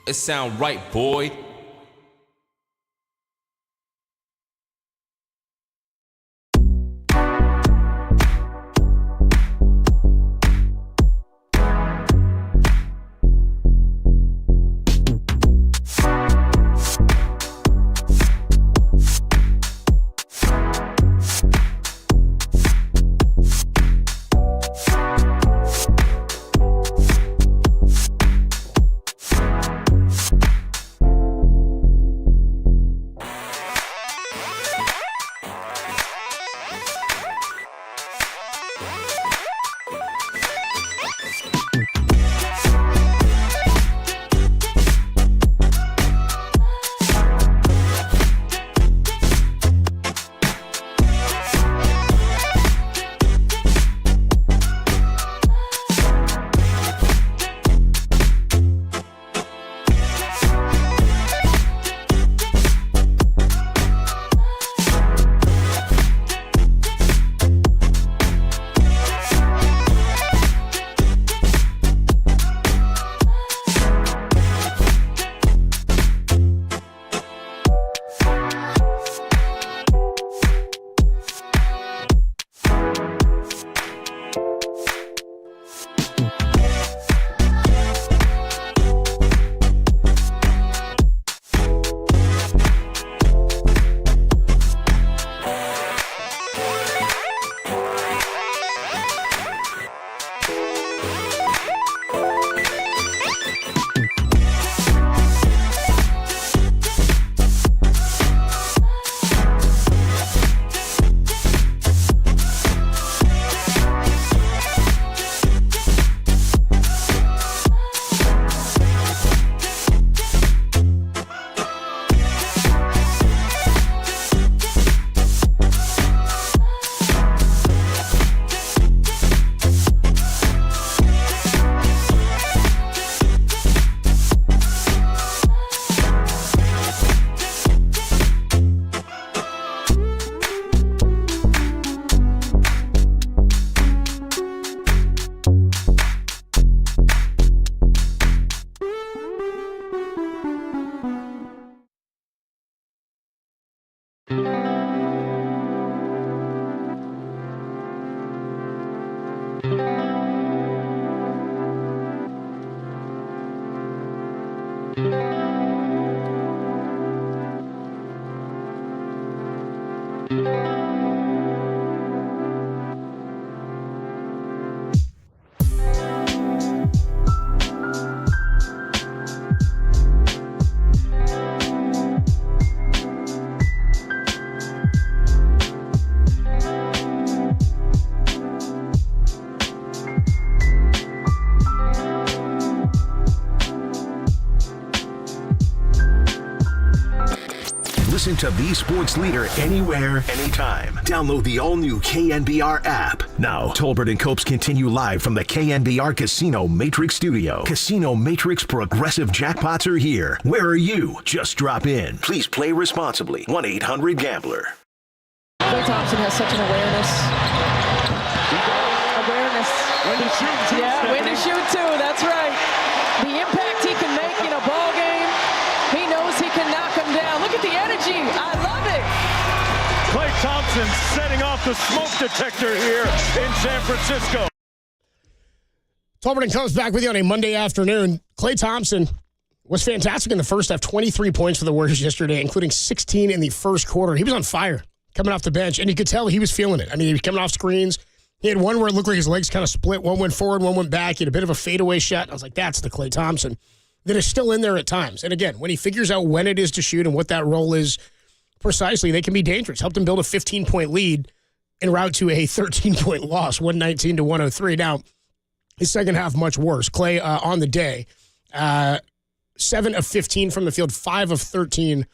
It sound right, boy. Listen to the sports leader anywhere, anytime. Download the all-new KNBR app. Now, Tolbert and Copes continue live from the KNBR Casino Matrix Studio. Casino Matrix Progressive Jackpots are here. Where are you? Just drop in. Please play responsibly. 1-800-GAMBLER. Klay Thompson has such an awareness. When to shoot. Yeah, when to shoot too. That's right. The impact he can make in a ball game. He knows he can knock him down. Look at the energy. I love it. Klay Thompson setting off the smoke detector here in San Francisco. Tolbert comes back with you on a Monday afternoon. Klay Thompson was fantastic in the first half. 23 points for the Warriors yesterday, including 16 in the first quarter. He was on fire coming off the bench, and you could tell he was feeling it. I mean, he was coming off screens. He had one where it looked like his legs kind of split. One went forward, one went back. He had a bit of a fadeaway shot. I was like, that's the Klay Thompson that is still in there at times. And again, when he figures out when it is to shoot and what that role is precisely, they can be dangerous. Helped him build a 15-point lead en route to a 13-point loss, 119-103. Now, his second half much worse. Klay on the day, 7 of 15 from the field, 5 of 13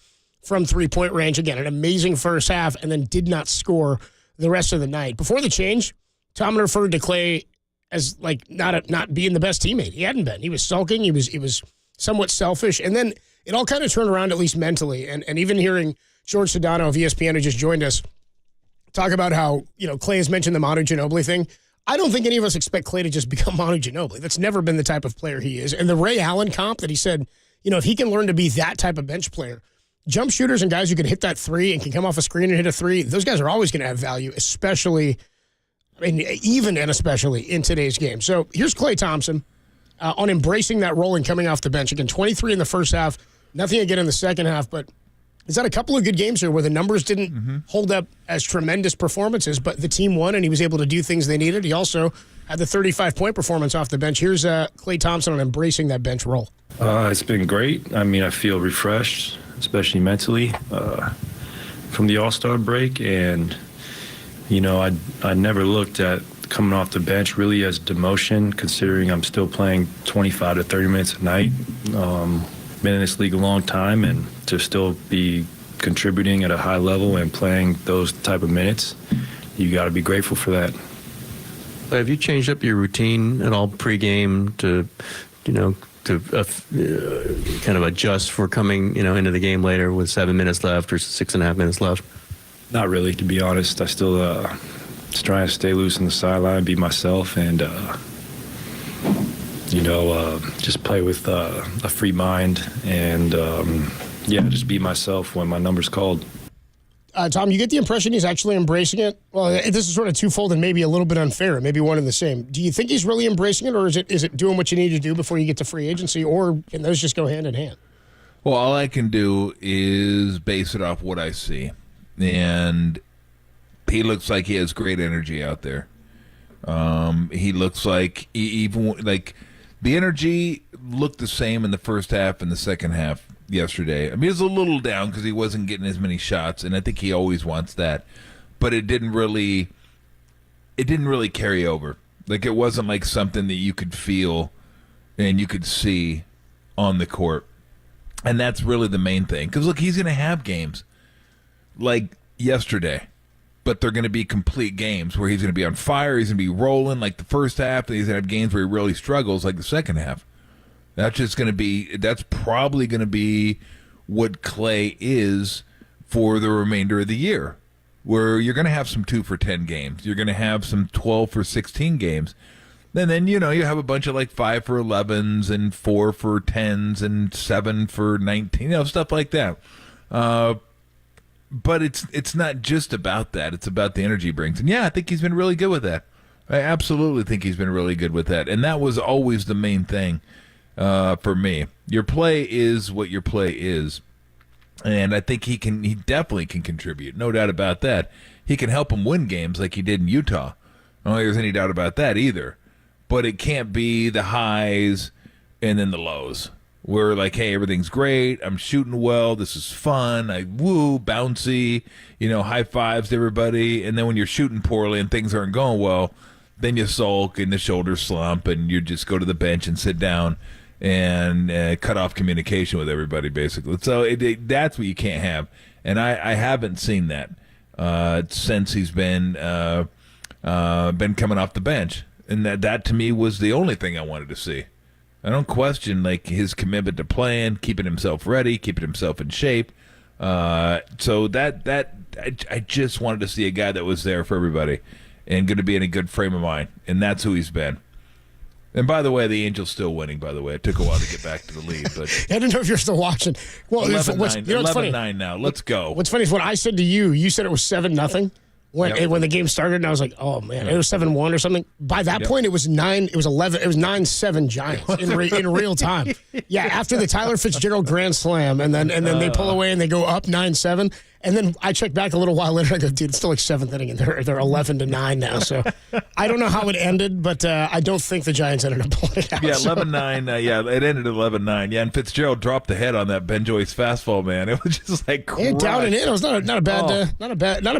from three-point range. Again, an amazing first half, and then did not score the rest of the night. Before the change, Tomlin referred to Klay as like not being the best teammate. He hadn't been. He was sulking. He was somewhat selfish. And then it all kind of turned around, at least mentally. And even hearing George Sedano of ESPN, who just joined us, talk about how, Klay has mentioned the Manu Ginobili thing. I don't think any of us expect Klay to just become Manu Ginobili. That's never been the type of player he is. And the Ray Allen comp that he said, if he can learn to be that type of bench player, jump shooters and guys who can hit that three and can come off a screen and hit a three, those guys are always going to have value, especially in today's game. So here's Klay Thompson on embracing that role and coming off the bench. Again, 23 in the first half, nothing again in the second half, but he's had a couple of good games here where the numbers didn't hold up as tremendous performances, but the team won and he was able to do things they needed. He also had the 35-point performance off the bench. Here's Klay Thompson on embracing that bench role. It's been great. I mean, I feel refreshed, especially mentally, from the All-Star break. And, I never looked at coming off the bench really as demotion, considering I'm still playing 25 to 30 minutes a night. Been in this league a long time, and to still be contributing at a high level and playing those type of minutes, you got to be grateful for that. Have you changed up your routine at all pregame to kind of adjust for coming, into the game later with 7 minutes left or 6.5 minutes left? Not really, to be honest. I still just trying to stay loose on the sideline, be myself, and just play with a free mind and just be myself when my number's called. Tom, you get the impression he's actually embracing it? Well, this is sort of twofold and maybe a little bit unfair, maybe one and the same. Do you think he's really embracing it, or is it doing what you need to do before you get to free agency, or can those just go hand in hand? Well, all I can do is base it off what I see. And he looks like he has great energy out there. He looks like the energy looked the same in the first half and the second half yesterday. I mean, he was a little down because he wasn't getting as many shots, and I think he always wants that. But it didn't really carry over. Like, it wasn't like something that you could feel and you could see on the court. And that's really the main thing. Because, look, he's going to have games like yesterday, but they're going to be complete games where he's going to be on fire, he's going to be rolling like the first half, and he's going to have games where he really struggles like the second half. That's probably going to be what Klay is for the remainder of the year, where you're going to have some 2 for 10 games. You're going to have some 12 for 16 games. And then, you have a bunch of like 5 for 11s and 4 for 10s and 7 for 19, stuff like that. But it's not just about that. It's about the energy he brings. And, I think he's been really good with that. I absolutely think he's been really good with that. And that was always the main thing for me. Your play is what your play is. And I think he definitely can contribute. No doubt about that. He can help them win games like he did in Utah. I don't think there's any doubt about that either. But it can't be the highs and then the lows. We're like, hey, everything's great. I'm shooting well. This is fun. Bouncy, high fives to everybody. And then when you're shooting poorly and things aren't going well, then you sulk and the shoulders slump and you just go to the bench and sit down and cut off communication with everybody, basically. So that's what you can't have. And I haven't seen that since he's been coming off the bench. And that to me was the only thing I wanted to see. I don't question his commitment to playing, keeping himself ready, keeping himself in shape. So I just wanted to see a guy that was there for everybody and going to be in a good frame of mind, and that's who he's been. And by the way, the Angels still winning. By the way, it took a while to get back to the lead, but I don't know if you're still watching. Well, 11-9 now. Let's go. What's funny is when I said to you, you said it was 7-0. When the game started, and I was like, "Oh man, it was 7-1 or something." By that point, it was 9. It was 11. It was 9-7 Giants in real time. Yeah, after the Tyler Fitzgerald grand slam, and then they pull away and they go up 9-7. And then I checked back a little while later. I go, dude, it's still like 7th inning, and they're 11-9 now. So I don't know how it ended, but I don't think the Giants ended up pulling it out. Yeah, 11-9. It ended at 11-9. Yeah, and Fitzgerald dropped the head on that Ben Joyce fastball. Man, it was just like down and in. It was not a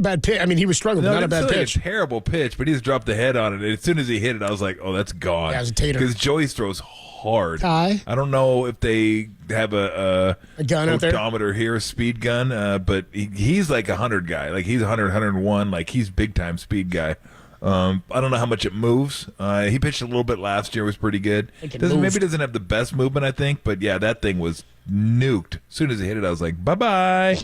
bad pitch. I mean, he was struggling, but not a bad pitch. A terrible pitch, but he just dropped the head on it. And as soon as he hit it, I was like, oh, that's gone. Yeah, it was a tater. Because Joyce throws hard. Ty? I don't know if they have a gun out there, odometer here, a speed gun, but he's like a 100 guy. Like he's 100, 101. Like he's big time speed guy. I don't know how much it moves. He pitched a little bit last year, was pretty good. Maybe doesn't have the best movement, I think, but yeah, that thing was nuked. As soon as he hit it, I was like, bye bye.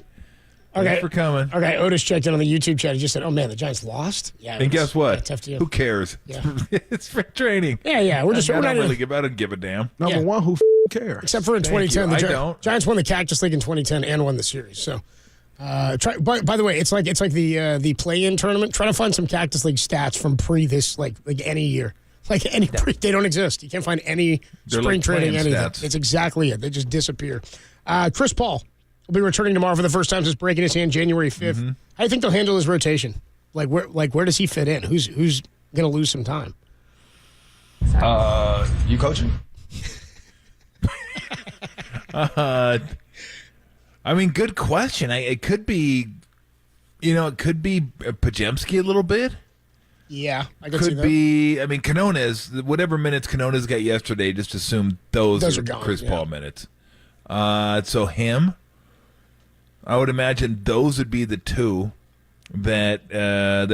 Thanks for coming. Okay, Otis checked in on the YouTube chat. He just said, "Oh man, the Giants lost." Yeah, and guess what? Tough to you. Who cares? Yeah. It's for training. Yeah. I don't give a damn. Number one, who cares? Except for in 2010, the Giants won the Cactus League in 2010 and won the series. So, by the way, it's like the play-in tournament. Try to find some Cactus League stats from this like any year. They don't exist. You can't find any spring training anything. Stats. It's exactly it. They just disappear. Chris Paul will be returning tomorrow for the first time since breaking his hand January 5th. Mm-hmm. How do you think they'll handle his rotation? Where does he fit in? Who's going to lose some time? You coaching? I mean, good question. It could be, Pajemski a little bit. Yeah, I could see that. Could be. I mean, Canones, whatever minutes Canones got yesterday, just assume those are gone, Chris Paul minutes. So him, I would imagine those would be the two that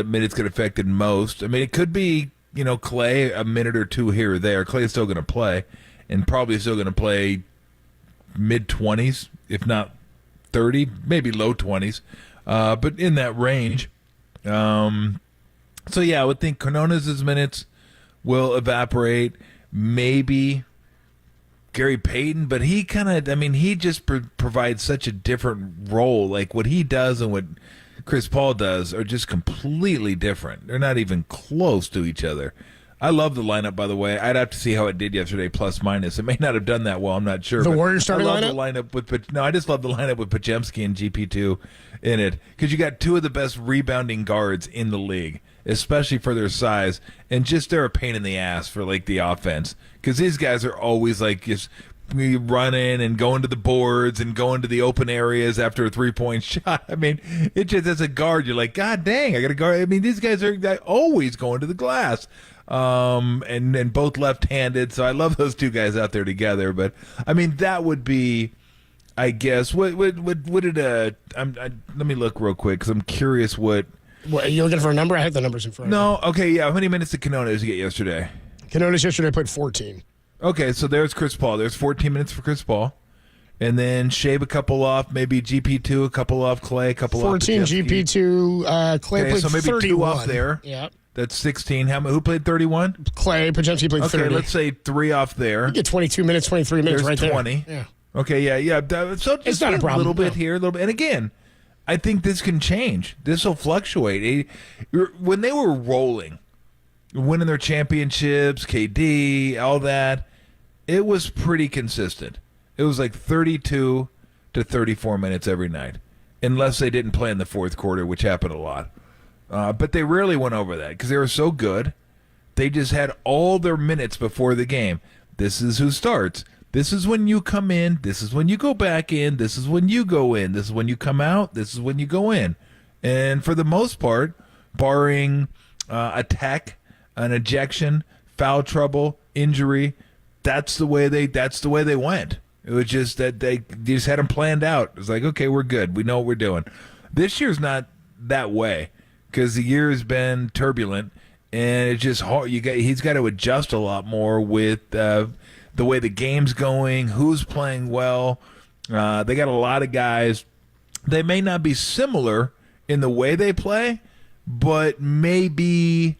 minutes get affected most. I mean, it could be, Clay a minute or two here or there. Clay is still going to play, and probably still going to play mid-20s, if not 30, maybe low 20s, but in that range. So, yeah, I would think Canones' minutes will evaporate. Maybe Gary Payton, but he he just provides such a different role. Like what he does and what Chris Paul does are just completely different. They're not even close to each other. I love the lineup, by the way. I'd have to see how it did yesterday, plus minus. It may not have done that well. I'm not sure. The Warriors starting lineup? I just love the lineup with Pajemski and GP2 in it because you got two of the best rebounding guards in the league, especially for their size, and just they're a pain in the ass for the offense because these guys are always just running and going to the boards and going to the open areas after a 3-point shot. I mean, it just as a guard, you're like, God dang, I got to guard. I mean, these guys are always going to the glass. And both left-handed, so I love those two guys out there together. But I mean, that would be, I guess. What did let me look real quick because I'm curious what. What, are you looking for a number? I have the numbers in front of me. No, okay, yeah. How many minutes did Canones get yesterday? Canones yesterday played 14. Okay, so there's Chris Paul. There's 14 minutes for Chris Paul. And then shave a couple off, maybe GP2, a couple off Clay, a couple 14 off 14 GP2, Clay played so maybe 31. 2 off there. Yeah. That's 16. Who played 31? Clay, Pajemski played 30. Okay, let's say 3 off there. You get 22 minutes, 23 minutes There's right 20. there. Yeah. Okay, yeah. So it's not a problem. A little bit here, a little bit. And again, I think this can change. This will fluctuate. When they were rolling, winning their championships, KD, all that, it was pretty consistent. It was like 32, to 34 minutes every night, unless they didn't play in the fourth quarter, which happened a lot. But they rarely went over that because they were so good. They just had all their minutes before the game. This is who starts. This is when you come in. This is when you go back in. This is when you go in. This is when you come out. This is when you go in. And for the most part, barring a tech, an ejection, foul trouble, injury, that's the way they went. It was just that they just had them planned out. It was like, okay, we're good. We know what we're doing. This year's not that way because the year has been turbulent, and it's just hard. He's got to adjust a lot more with the way the game's going, who's playing well. They got a lot of guys. They may not be similar in the way they play, but maybe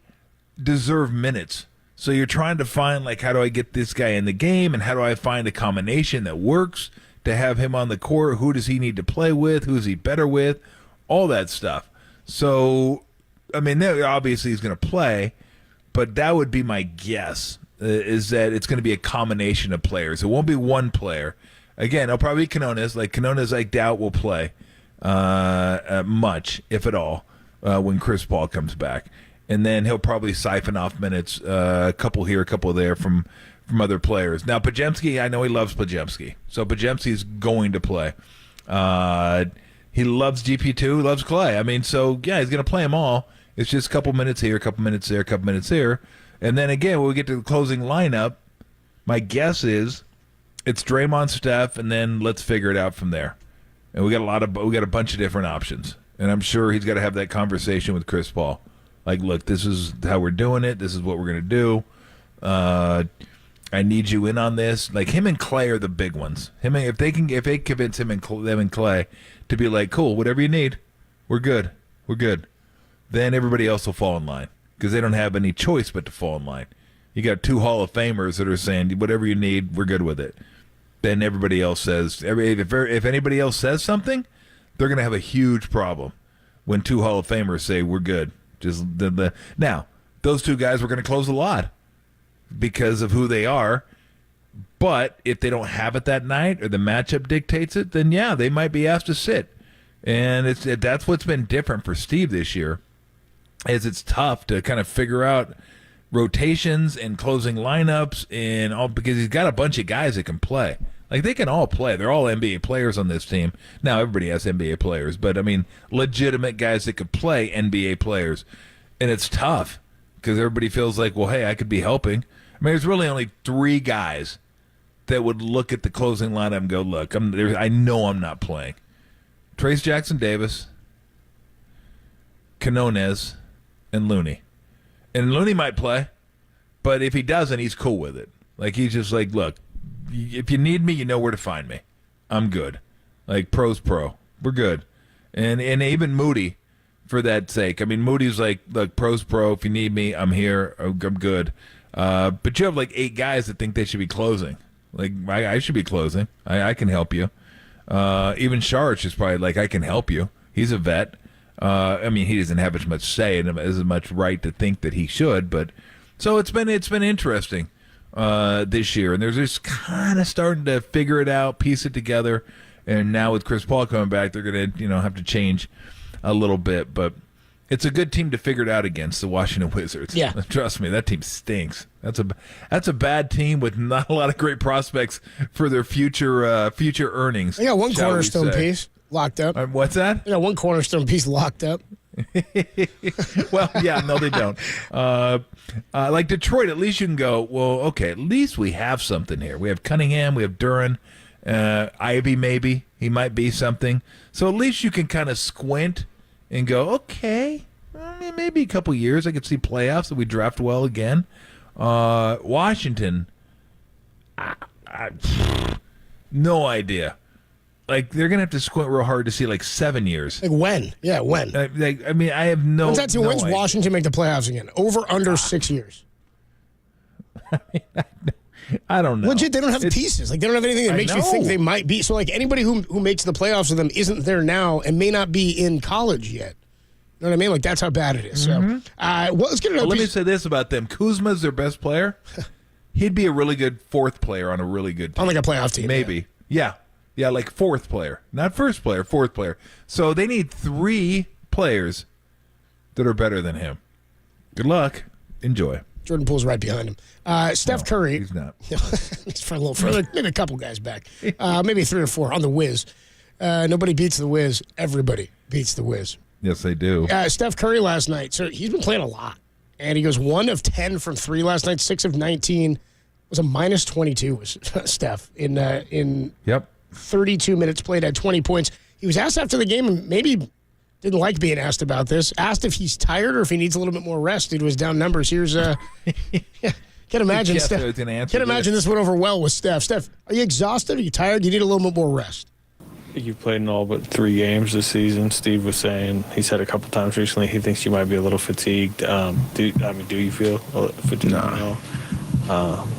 deserve minutes. So you're trying to find, like, how do I get this guy in the game, and how do I find a combination that works to have him on the court? Who does he need to play with? Who's he better with? All that stuff. So, I mean, obviously he's going to play, but that would be my guess, is that it's going to be a combination of players. It won't be one player. Again, it'll probably be Quinones. Like, Quinones, I doubt will play much, if at all, when Chris Paul comes back. And then he'll probably siphon off minutes, a couple here, a couple there from other players. Now, Podziemski, I know he loves Podziemski. So Podziemski's going to play. He loves GP2, loves Clay. I mean, so, yeah, he's going to play them all. It's just a couple minutes here, a couple minutes there, a couple minutes here. And then, again, when we get to the closing lineup, my guess is it's Draymond, Steph, and then let's figure it out from there. And we got a bunch of different options. And I'm sure he's got to have that conversation with Chris Paul. Like, look, this is how we're doing it. This is what we're going to do. I need you in on this. Like, him and Clay are the big ones. If they convince them and Clay to be like, cool, whatever you need, we're good. We're good. Then everybody else will fall in line because they don't have any choice but to fall in line. You got two Hall of Famers that are saying, whatever you need, we're good with it. Then everybody else says, if anybody else says something, they're going to have a huge problem when two Hall of Famers say, we're good. Now, those two guys were going to close a lot because of who they are. But if they don't have it that night or the matchup dictates it, then, yeah, they might be asked to sit. And that's what's been different for Steve this year, is it's tough to kind of figure out rotations and closing lineups and all, because he's got a bunch of guys that can play. Like, they can all play. They're all NBA players on this team. Now, everybody has NBA players, but, I mean, legitimate guys that could play NBA players. And it's tough because everybody feels like, well, hey, I could be helping. I mean, there's really only three guys that would look at the closing lineup and go, look, I know I'm not playing. Trace Jackson-Davis, Quinones, and Looney. And Looney might play, but if he doesn't, he's cool with it. Like, he's just like, look, if you need me, you know where to find me. I'm good. Like, pro's pro. We're good. And even Moody, for that sake. I mean, Moody's like, look, pro's pro. If you need me, I'm here. I'm good. But you have like 8 guys that think they should be closing. Like, I should be closing. I can help you. Even Sharich is probably like, I can help you. He's a vet. I mean, he doesn't have as much say and as much right to think that he should. But so it's been interesting this year, and they're just kind of starting to figure it out, piece it together. And now with Chris Paul coming back, they're going to have to change a little bit. But it's a good team to figure it out against, the Washington Wizards. Yeah, trust me, that team stinks. That's a bad team with not a lot of great prospects for their future earnings. They got one cornerstone piece locked up. What's that? They got one cornerstone piece locked up. Well, yeah, no, they don't. Like Detroit, at least you can go, well, okay, at least we have something here. We have Cunningham, we have Duran, Ivy maybe. He might be something. So at least you can kind of squint and go, okay, maybe a couple years I could see playoffs if we draft well again. Washington, no idea. Like, they're going to have to squint real hard to see, like, 7 years. Like, when? Yeah, when? I mean, I have no idea. When's Washington make the playoffs again? Over, under 6 years? I don't know. Legit, they don't have pieces. Like, they don't have anything that makes you think they might be. So, like, anybody who makes the playoffs with them isn't there now and may not be in college yet. You know what I mean? Like, that's how bad it is. Mm-hmm. So, let's get another Let me say this about them. Kuzma's their best player. He'd be a really good fourth player on a really good team. On, like, a playoff team. Maybe. Yeah. Yeah, like fourth player. Not first player, fourth player. So they need 3 players that are better than him. Good luck. Enjoy. Jordan Poole's right behind him. Steph Curry. He's not. He's for a little further, maybe a couple guys back. Maybe 3 or 4 on the Wiz. Nobody beats the Wiz. Everybody beats the Wiz. Yes, they do. Steph Curry last night. So he's been playing a lot. And he goes 1 of 10 from 3 last night, 6 of 19. It was a minus 22 was Steph in 32 minutes played, had 20 points. He was asked after the game, and maybe didn't like being asked about this, asked if he's tired or if he needs a little bit more rest due to his down numbers. Here's can't imagine Steph. Can't imagine this went over well with Steph. Steph, are you exhausted? Are you tired? You need a little bit more rest. You've played in all but 3 games this season. Steve was saying, he said a couple times recently, he thinks you might be a little fatigued. Do you feel fatigued? No.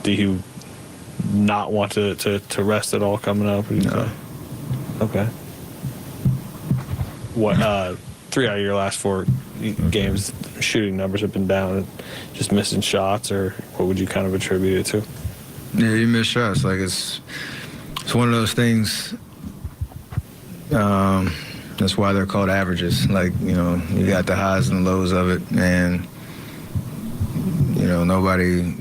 Do you not want to rest at all coming up? No. Okay. What 3 out of your last 4 games, shooting numbers have been down, just missing shots, or what would you kind of attribute it to? Yeah, you miss shots. Like it's one of those things. That's why they're called averages. Like, you got the highs and lows of it, and nobody.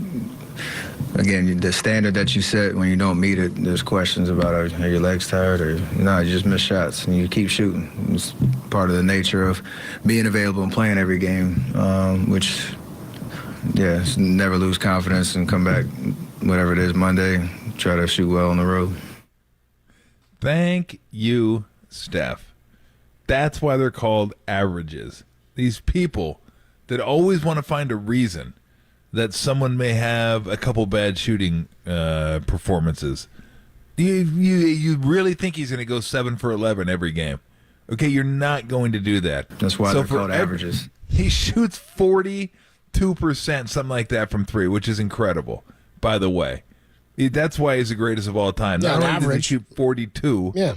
Again, the standard that you set, when you don't meet it, there's questions about are your legs tired or no, you just miss shots and you keep shooting. It's part of the nature of being available and playing every game, which, never lose confidence and come back, whatever it is, Monday, try to shoot well on the road. Thank you, Steph. That's why they're called averages. These people that always want to find a reason that someone may have a couple bad shooting performances. You really think he's going to go 7 for 11 every game? Okay, you're not going to do that. That's why they're called averages. He shoots 42%, something like that, from 3, which is incredible, by the way. That's why he's the greatest of all time. Not only does he shoot 42,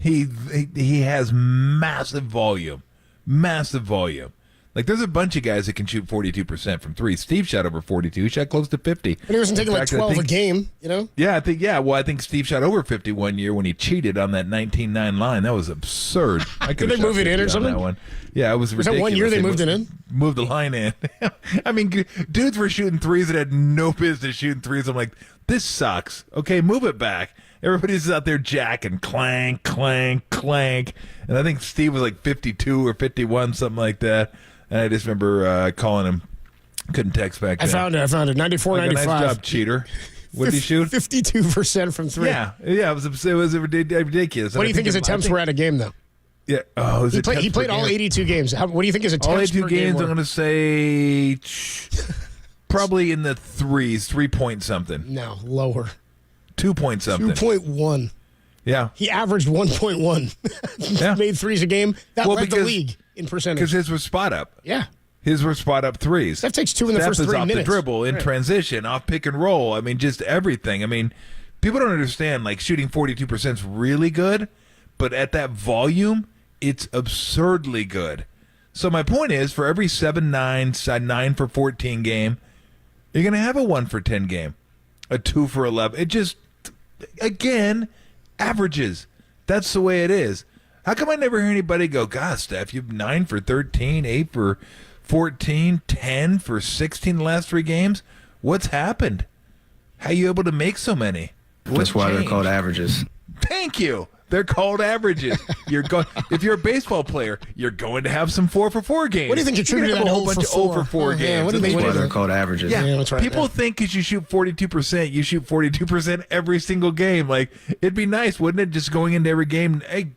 he has massive volume. Massive volume. Like, there's a bunch of guys that can shoot 42% from 3. Steve shot over 42. He shot close to 50. But he wasn't taking like 12 a game, Yeah, I think Steve shot over 50 one year when he cheated on that 19-9 line. That was absurd. Did they move it in or something? That one. Yeah, it was ridiculous. Was that 1 year they moved it in? Moved the line in. I mean, dudes were shooting threes that had no business shooting threes. I'm like, this sucks. Okay, move it back. Everybody's out there jacking, clank, clank, clank. And I think Steve was like 52 or 51, something like that. And I just remember calling him. Couldn't text back then. I found it. 94, like 95. Nice job, cheater. What did he shoot? 52% from 3. Yeah, it was ridiculous. What do you think his attempts were at a game, though? Yeah. He played all 82 games. What do you think his attempts all 82 per games, game were? I'm going to say probably in the 3s, 3 point something. No, lower. 2 point something. 2.1. Yeah. He averaged 1.1. Yeah. Made threes a game. That led the league in percentage. Because his was spot up. Yeah. His were spot up 3s. Steph takes 2 in the first 3 minutes. Off the dribble, in transition, off pick and roll. I mean, just everything. I mean, people don't understand, like, shooting 42% is really good, but at that volume, it's absurdly good. So my point is, for every 7-9, 9 for 14 game, you're going to have a 1 for 10 game, a 2 for 11. It just, again, averages. That's the way it is. How come I never hear anybody go, gosh, Steph, you've 9 for 13, 8 for 14, 10 for 16 the last 3 games? What's happened? How are you able to make so many? That's why they're called averages. Thank you. They're called averages. If you're a baseball player, you're going to have some 4 for 4 games. What do you think contributed to that a whole bunch of 0 for 4 games? Yeah, That's why they're called averages. Yeah, that's right. People think because you shoot 42%, you shoot 42% every single game. Like, it'd be nice, wouldn't it, just going into every game, hey,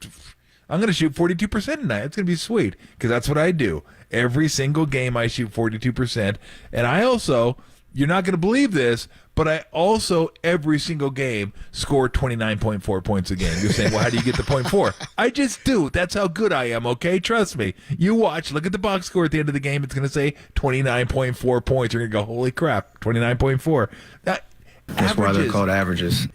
I'm going to shoot 42% tonight. It's going to be sweet because that's what I do. Every single game I shoot 42%. And I also, you're not going to believe this, but I also, every single game, score 29.4 points a game. You're saying, well, how do you get the 0.4? I just do. That's how good I am, okay? Trust me. You watch, look at the box score at the end of the game. It's going to say 29.4 points. You're going to go, holy crap, 29.4. That's why they're called averages.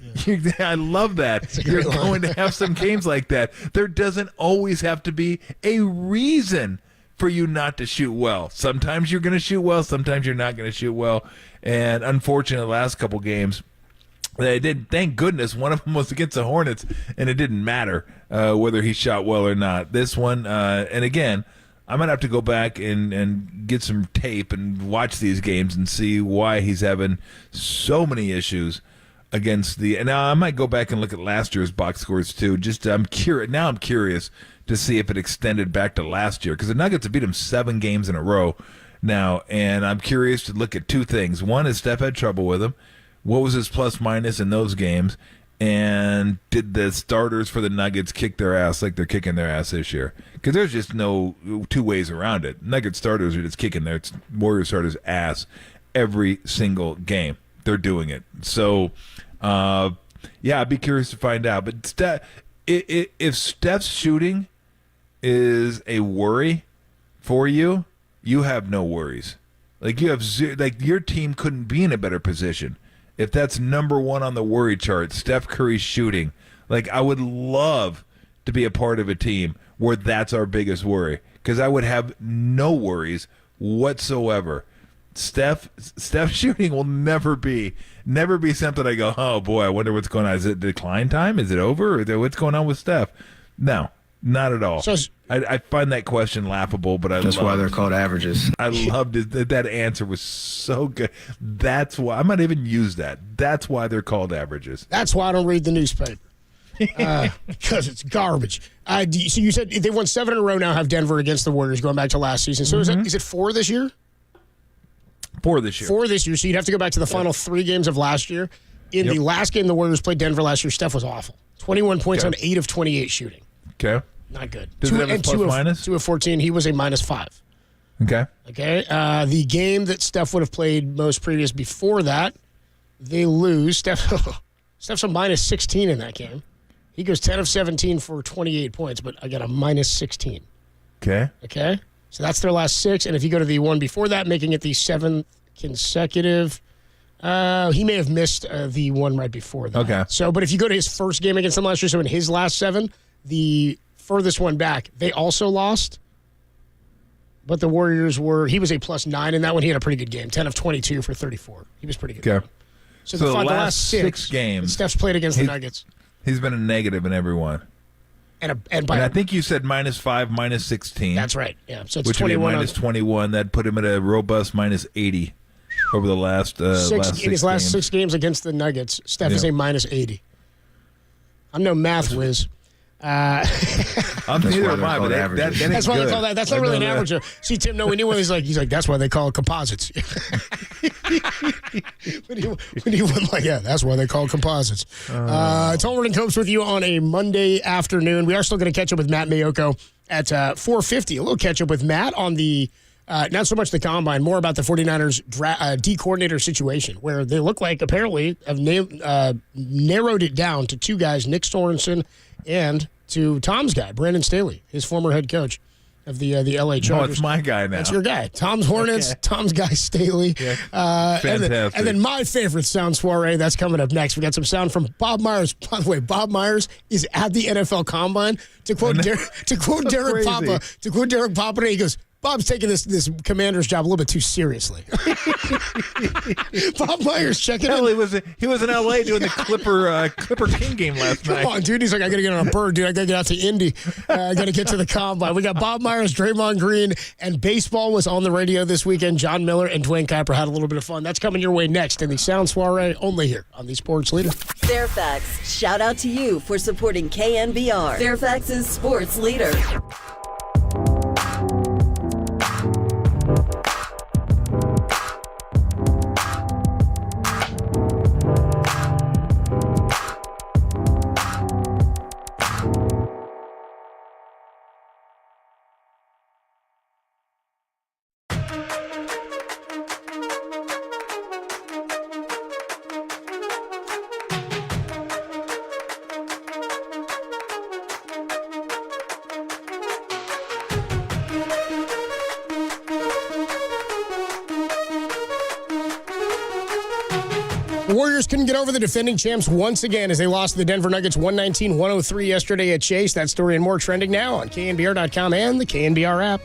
I love that. You're going to have some games like that. There doesn't always have to be a reason for you not to shoot well. Sometimes you're going to shoot well. Sometimes you're not going to shoot well. And unfortunately, the last couple games, They did. Thank goodness one of them was against the Hornets, and it didn't matter whether he shot well or not. This one, and again, I might have to go back and get some tape and watch these games and see why he's having so many issues against the. And now I might go back and look at last year's box scores too. Just I'm curious. Now I'm curious to see if it extended back to last year because the Nuggets have beat him 7 games in a row now, and I'm curious to look at 2 things. One is Steph had trouble with him. What was his plus minus in those games? And did the starters for the Nuggets kick their ass like they're kicking their ass this year? Because there's just no 2 ways around it. Nugget starters are just kicking their Warriors starters' ass every single game. They're doing it. So, yeah, I'd be curious to find out. But if Steph's shooting is a worry for you, you have no worries. Like you have your team couldn't be in a better position. If that's number 1 on the worry chart, Steph Curry's shooting, like I would love to be a part of a team where that's our biggest worry because I would have no worries whatsoever. Steph shooting will never be something I go, oh boy, I wonder what's going on. Is it decline time? Is it over? Or what's going on with Steph? No, not at all. So I find that question laughable, but that's why they're called averages. I loved it. That answer was so good. That's why I might even use that. That's why they're called averages. That's why I don't read the newspaper because it's garbage. So you said they won 7 in a row now. Have Denver against the Warriors going back to last season. So is it 4 this year? 4 this year. 4 this year. So you'd have to go back to the final 3 games of last year. In the last game the Warriors played Denver last year, Steph was awful. 21 points on 8 of 28 shooting. Okay. Not good. Does it have a plus minus? 2 of 14. He was a -5. Okay. Okay. The game that Steph would have played most previous before that, they lose. Steph's a -16 in that game. He goes 10 of 17 for 28 points, but again, a -16. Okay. Okay. So that's their last 6. And if you go to the one before that, making it the 7th consecutive, he may have missed the one right before that. Okay. So, but if you go to his first game against them last year, so in his last 7, the furthest one back, they also lost. But the Warriors he was a +9 in that one. He had a pretty good game, 10 of 22 for 34. He was pretty good. Okay. So the last 6 games, Steph's played against the Nuggets. He's been a negative in every one. And I think you said -5, -16. That's right. Yeah. So it's which 21 would be -21. That put him at a robust -80 over the last 6 in his last 6 games against the Nuggets. Steph is a -80. I'm no math whiz. I'm neither am I, but that's why they call that. That's not really an average. See, Tim, no, we knew when he's like, that's why they call it composites. when he went like, yeah, that's why they call it composites. Tolbert and Copes with you on a Monday afternoon. We are still going to catch up with Matt Mayoko at 4:50. A little catch up with Matt on the, not so much the combine, more about the 49ers D coordinator situation, where they look like apparently have narrowed it down to 2 guys, Nick Sorensen and to Tom's guy, Brandon Staley, his former head coach of the L.A. Chargers. Oh, it's my guy now. That's your guy. Tom's Hornets, okay. Tom's guy, Staley. Yeah. Fantastic. And then my favorite sound soiree, that's coming up next. We got some sound from Bob Myers. By the way, Bob Myers is at the NFL Combine. To quote Derek Papa, he goes, Bob's taking this commander's job a little bit too seriously. Bob Myers checking in. He was in L.A. doing the Clipper King game last night. Come on, dude. He's like, I got to get on a bird, dude. I got to get out to Indy. I got to get to the Combine. We got Bob Myers, Draymond Green, and baseball was on the radio this weekend. John Miller and Dwayne Kuiper had a little bit of fun. That's coming your way next in the Sound Soiree, only here on the Sports Leader. Fairfax, shout out to you for supporting KNBR, Fairfax's Sports Leader. The Warriors couldn't get over the defending champs once again as they lost to the Denver Nuggets 119-103 yesterday at Chase. That story and more trending now on KNBR.com and the KNBR app.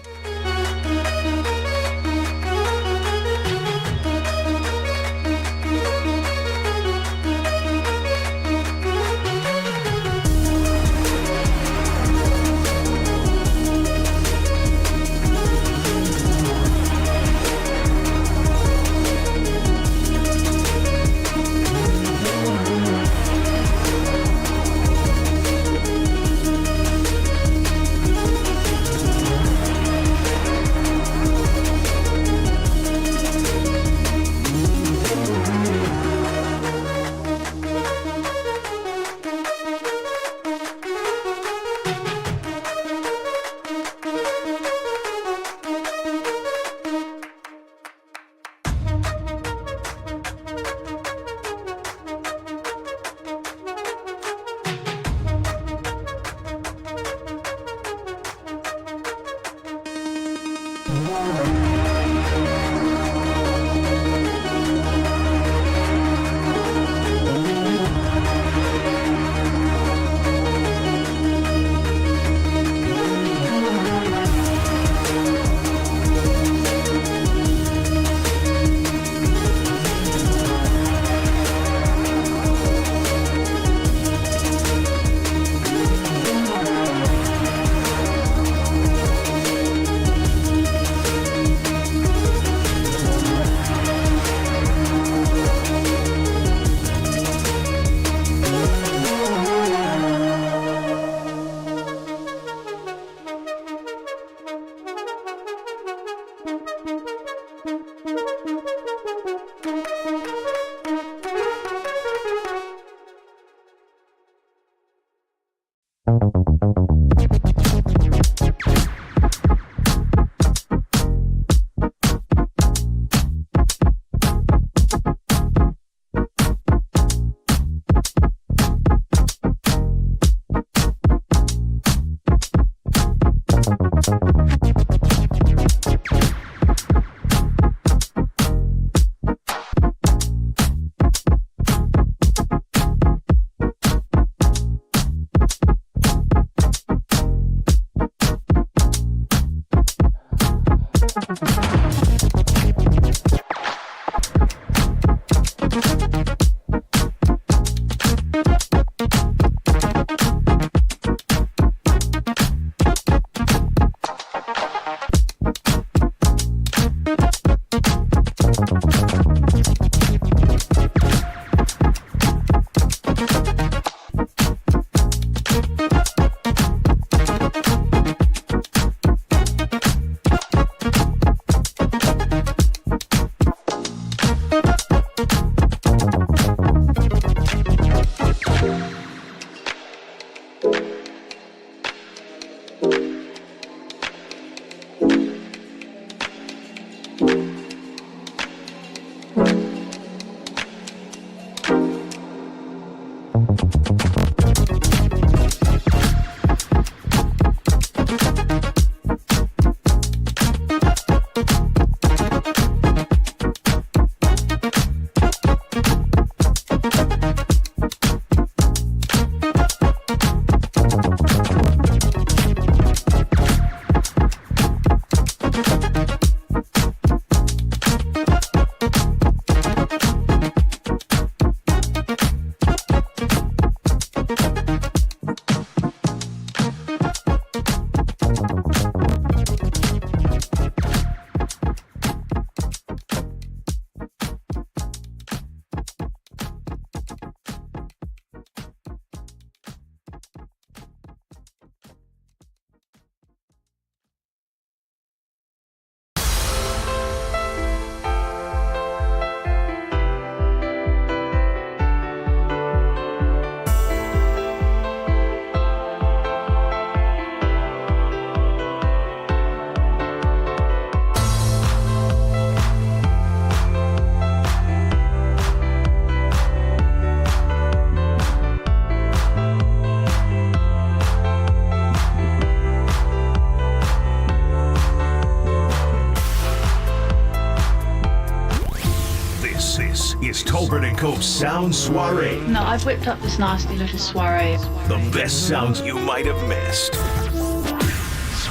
It's Tolbert & Co.'s Sound Soiree. No, I've whipped up this nasty little soiree. The best sounds you might have missed.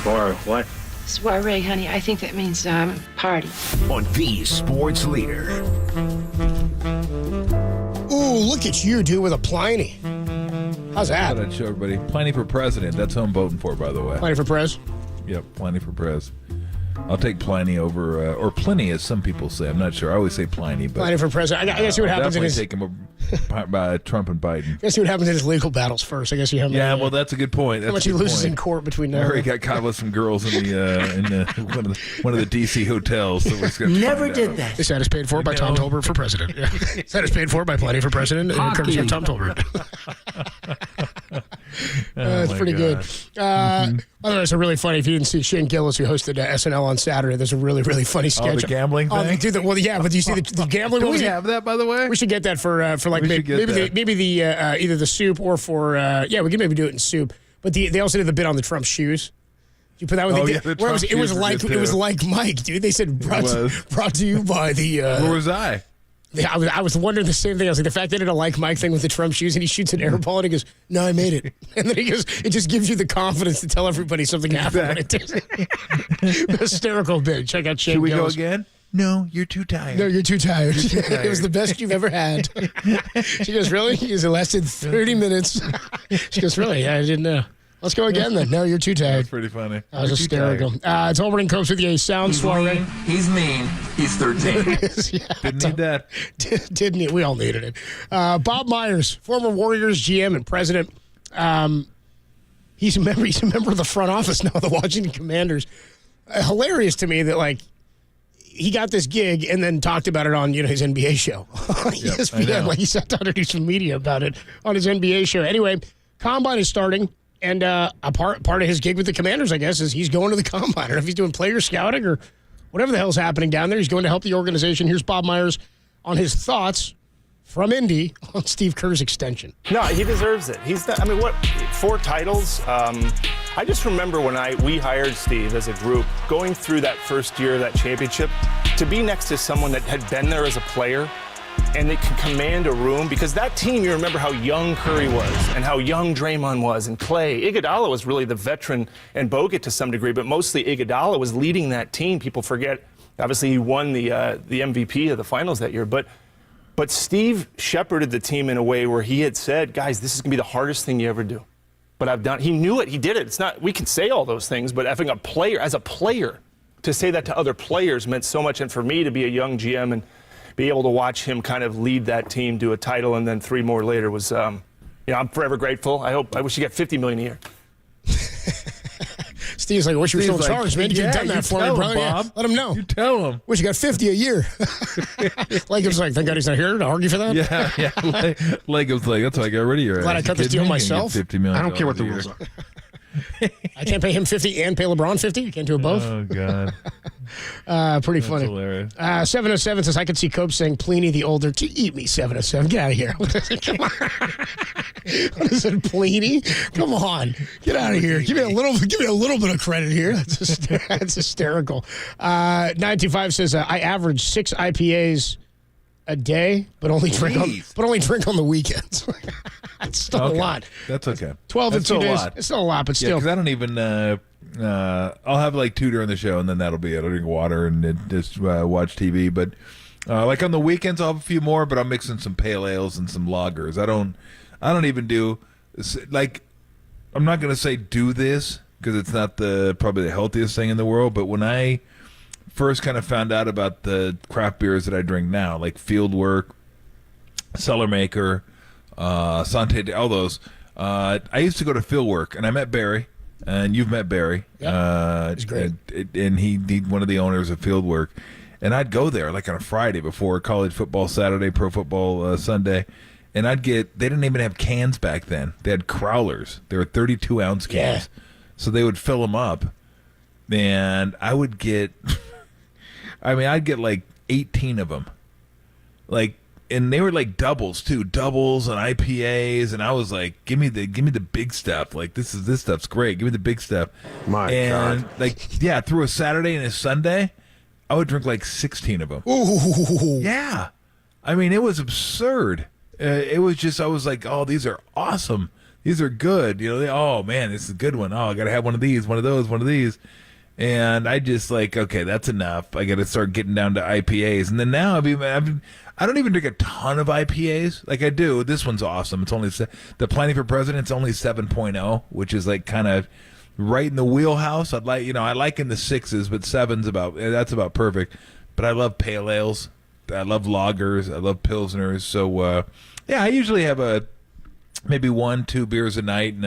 Soiree, what? Soiree, honey. I think that means party. On the sports leader. Ooh, look at you, dude, with a Pliny. How's that? I'd show everybody. Pliny for president. That's who I'm voting for, by the way. Pliny for prez? Yep, Pliny for prez. I'll take Pliny over, or Pliny, as some people say. I'm not sure. I always say Pliny, but Pliny for president. I guess see what happens in his. Take him by Trump and Biden. I guess see what happens in his legal battles first. I guess you have. Yeah, well, that's a good point. That's how much he loses in court between now. I heard he got caught with some girls in one of the DC hotels. So never did that. This ad is paid for by Tom Tolbert for president. Yeah. This ad is paid for by Pliny for president. Courtesy of Tom Tolbert. That's pretty good. Although it's a really funny. If you didn't see Shane Gillis, who hosted SNL on Saturday, there's a really funny sketch. Oh, the gambling thing. Dude, but do you see the gambling? Do we have that, by the way? We should get that for like maybe either the soup or for we can maybe do it in soup. But they also did the bit on the Trump shoes. You put that one. Oh, they yeah, did, the where Trump it was shoes were like good, it was too. like Mike, dude. They said brought to you by the. Where was I? I was wondering the same thing. I was like, the fact that it a like Mike thing with the Trump shoes, and he shoots an air ball, and he goes, "No, I made it." And then he goes, "It just gives you the confidence to tell everybody something happened." When it does. Hysterical bit. Check out Shane Should we go Gillis. again? No, you're too tired. No, you're too tired. You're too tired. It was the best you've ever had. She goes, "Really?" He goes, "It lasted 30 minutes." She goes, "Really? Yeah, I didn't know." Let's go again then. No, you're too tired. That's pretty funny. That was hysterical. It's Overton Coach with you. A sound soiree. He's mean. He's 13. Didn't need that. Didn't he? We all needed it. Bob Myers, former Warriors GM and president. He's a member of the front office now of the Washington Commanders. Hilarious to me that, like, he got this gig and then talked about it on, his NBA show. ESPN, like he sat down to do some media about it on his NBA show. Anyway, Combine is starting, and a part of his gig with the Commanders, I guess, is he's going to the Combine. I don't know if he's doing player scouting or whatever the hell's happening down there. He's going to help the organization. Here's Bob Myers on his thoughts from Indy on Steve Kerr's extension. No, he deserves it. He's not, 4 titles. I just remember when we hired Steve as a group, going through that first year of that championship, to be next to someone that had been there as a player and they could command a room, because that team, you remember how young Curry was and how young Draymond was and Clay. Iguodala was really the veteran, and Bogut to some degree, but mostly Iguodala was leading that team. People forget, obviously he won the MVP of the finals that year, but Steve shepherded the team in a way where he had said, guys, this is going to be the hardest thing you ever do. But I've done. He knew it. He did it. It's not. We can say all those things, but having a player, as a player, to say that to other players meant so much. And for me to be a young GM and be able to watch him kind of lead that team to a title and then 3 more later was, I'm forever grateful. I wish you got $50 million a year. Steve's like, I wish you were still in charge, man. You could have done that for me, brother. Bob. Let him know. You tell him. Wish you got 50 a year. Legum's like, thank God he's not here to argue for that. Yeah. Legum's like, that's why I got rid of your Glad ass. I cut this deal myself. $50 million. I don't care what the rules are. I can't pay him 50 and pay LeBron 50. You can't do it both. Oh God. Pretty That's funny. hilarious. 707 says I could see Cope saying Pliny the older to eat me. 707, get out of here. Come on. What is it, Pliny? Come on, get out of here. Give me a little bit of credit here. That's hysterical. 925 says I average 6 IPAs a day, but only drink on the weekends. That's still a lot. That's okay. 12 in That's 2 still a days. lot. It's still a lot, but Yeah, still. because I don't even. I'll have like 2 during the show, and then that'll be it. I'll drink water and just watch TV. But like on the weekends, I'll have a few more. But I'm mixing some pale ales and some lagers. I don't even do like. I'm not gonna say do this because it's not probably the healthiest thing in the world. But when I first kind of found out about the craft beers that I drink now, like Fieldwork, Cellar Maker, Sante, all those. I used to go to Fieldwork, and I met Barry, and you've met Barry. He's great. And he's one of the owners of Fieldwork. And I'd go there like on a Friday before college football Saturday, pro football Sunday. And they didn't even have cans back then. They had crowlers. They were 32-ounce cans. Yeah. So they would fill them up. And I would get, I'd get like 18 of them. And they were like doubles too, doubles and IPAs, and I was like, give me the big stuff. Like this stuff's great. Give me the big stuff. God. Through a Saturday and a Sunday, I would drink like 16 of them. Ooh. Yeah, it was absurd. It was just, I was like, oh, these are awesome. These are good. Oh man, this is a good one. Oh, I gotta have one of these, one of those, one of these. And I just like, okay, that's enough. I got to start getting down to IPAs. And then now, I don't even drink a ton of IPAs. Like I do. This one's awesome. It's only the Planning for President's only 7.0, which is like kind of right in the wheelhouse. I like in the 6s, but 7's that's about perfect. But I love pale ales. I love lagers. I love pilsners. So I usually have maybe 1-2 beers a night, and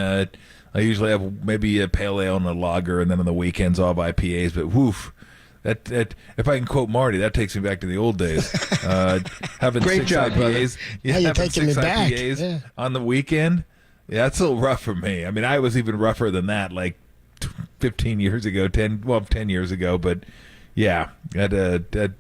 I usually have maybe a pale ale and a lager, and then on the weekends I'll have IPAs. But woof, that if I can quote Marty, that takes me back to the old days. Having Great 6 job, IPAs, you're having taking 6 me back. IPAs on the weekend. Yeah, that's a little rough for me. I was even rougher than that, like 15 years ago, 10 years ago. But yeah, the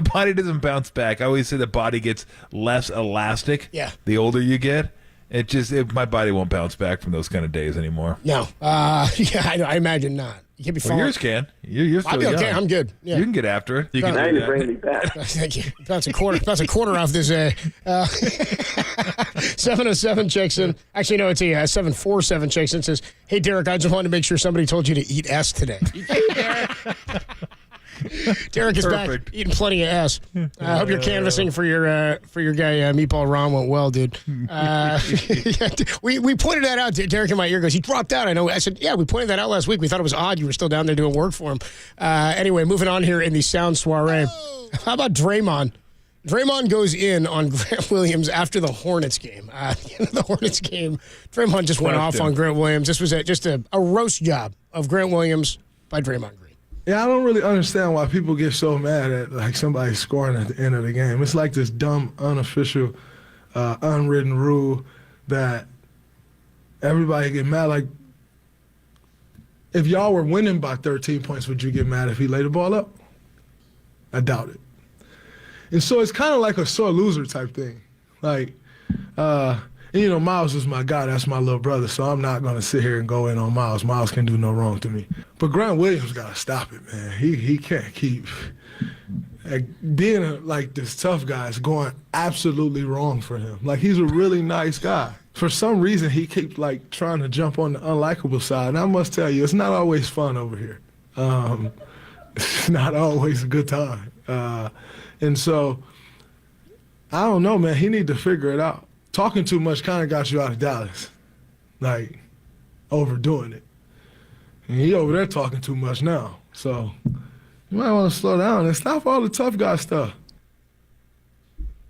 body doesn't bounce back. I always say the body gets less elastic. Yeah. The older you get. My body won't bounce back from those kind of days anymore. No. I imagine not. You can't be falling. Yours can. You're still I'll be okay. young. I'm good. Yeah. You can get after it. You Now can you're bringing me back. Thank you. That's a quarter off this. 707 checks in. Actually, no, it's a 747 checks in. Says, "Hey Derek, I just wanted to make sure somebody told you to eat S today." Derek is Perfect. back eating plenty of S. I hope you're canvassing for your guy Meatball Ron went well, dude. We pointed that out. Derek in my ear goes, "He dropped out." I know. I said, "Yeah, we pointed that out last week. We thought it was odd you were still down there doing work for him." Anyway, moving on here in the sound soiree. How about Draymond? Draymond goes in on Grant Williams after the Hornets game. At the end of the Hornets game, Draymond just went off on Grant Williams. This was just a roast job of Grant Williams by Draymond Green. Yeah, I don't really understand why people get so mad at like somebody scoring at the end of the game. It's like this dumb, unofficial, unwritten rule that everybody get mad. Like, if y'all were winning by 13 points, would you get mad if he laid the ball up? I doubt it. And so it's kind of like a sore loser type thing. Like, and, you know, Miles is my guy. That's my little brother, so I'm not going to sit here and go in on Miles. Miles can do no wrong to me. But Grant Williams got to stop it, man. He can't keep being like this tough guy is going absolutely wrong for him. Like, he's a really nice guy. For some reason, he keeps, like, trying to jump on the unlikable side. And I must tell you, it's not always fun over here. It's not always a good time. And so, I don't know, man. He need to figure it out. Talking too much kind of got you out of Dallas, like overdoing it. And he over there talking too much now. So you might want to slow down and stop all the tough guy stuff.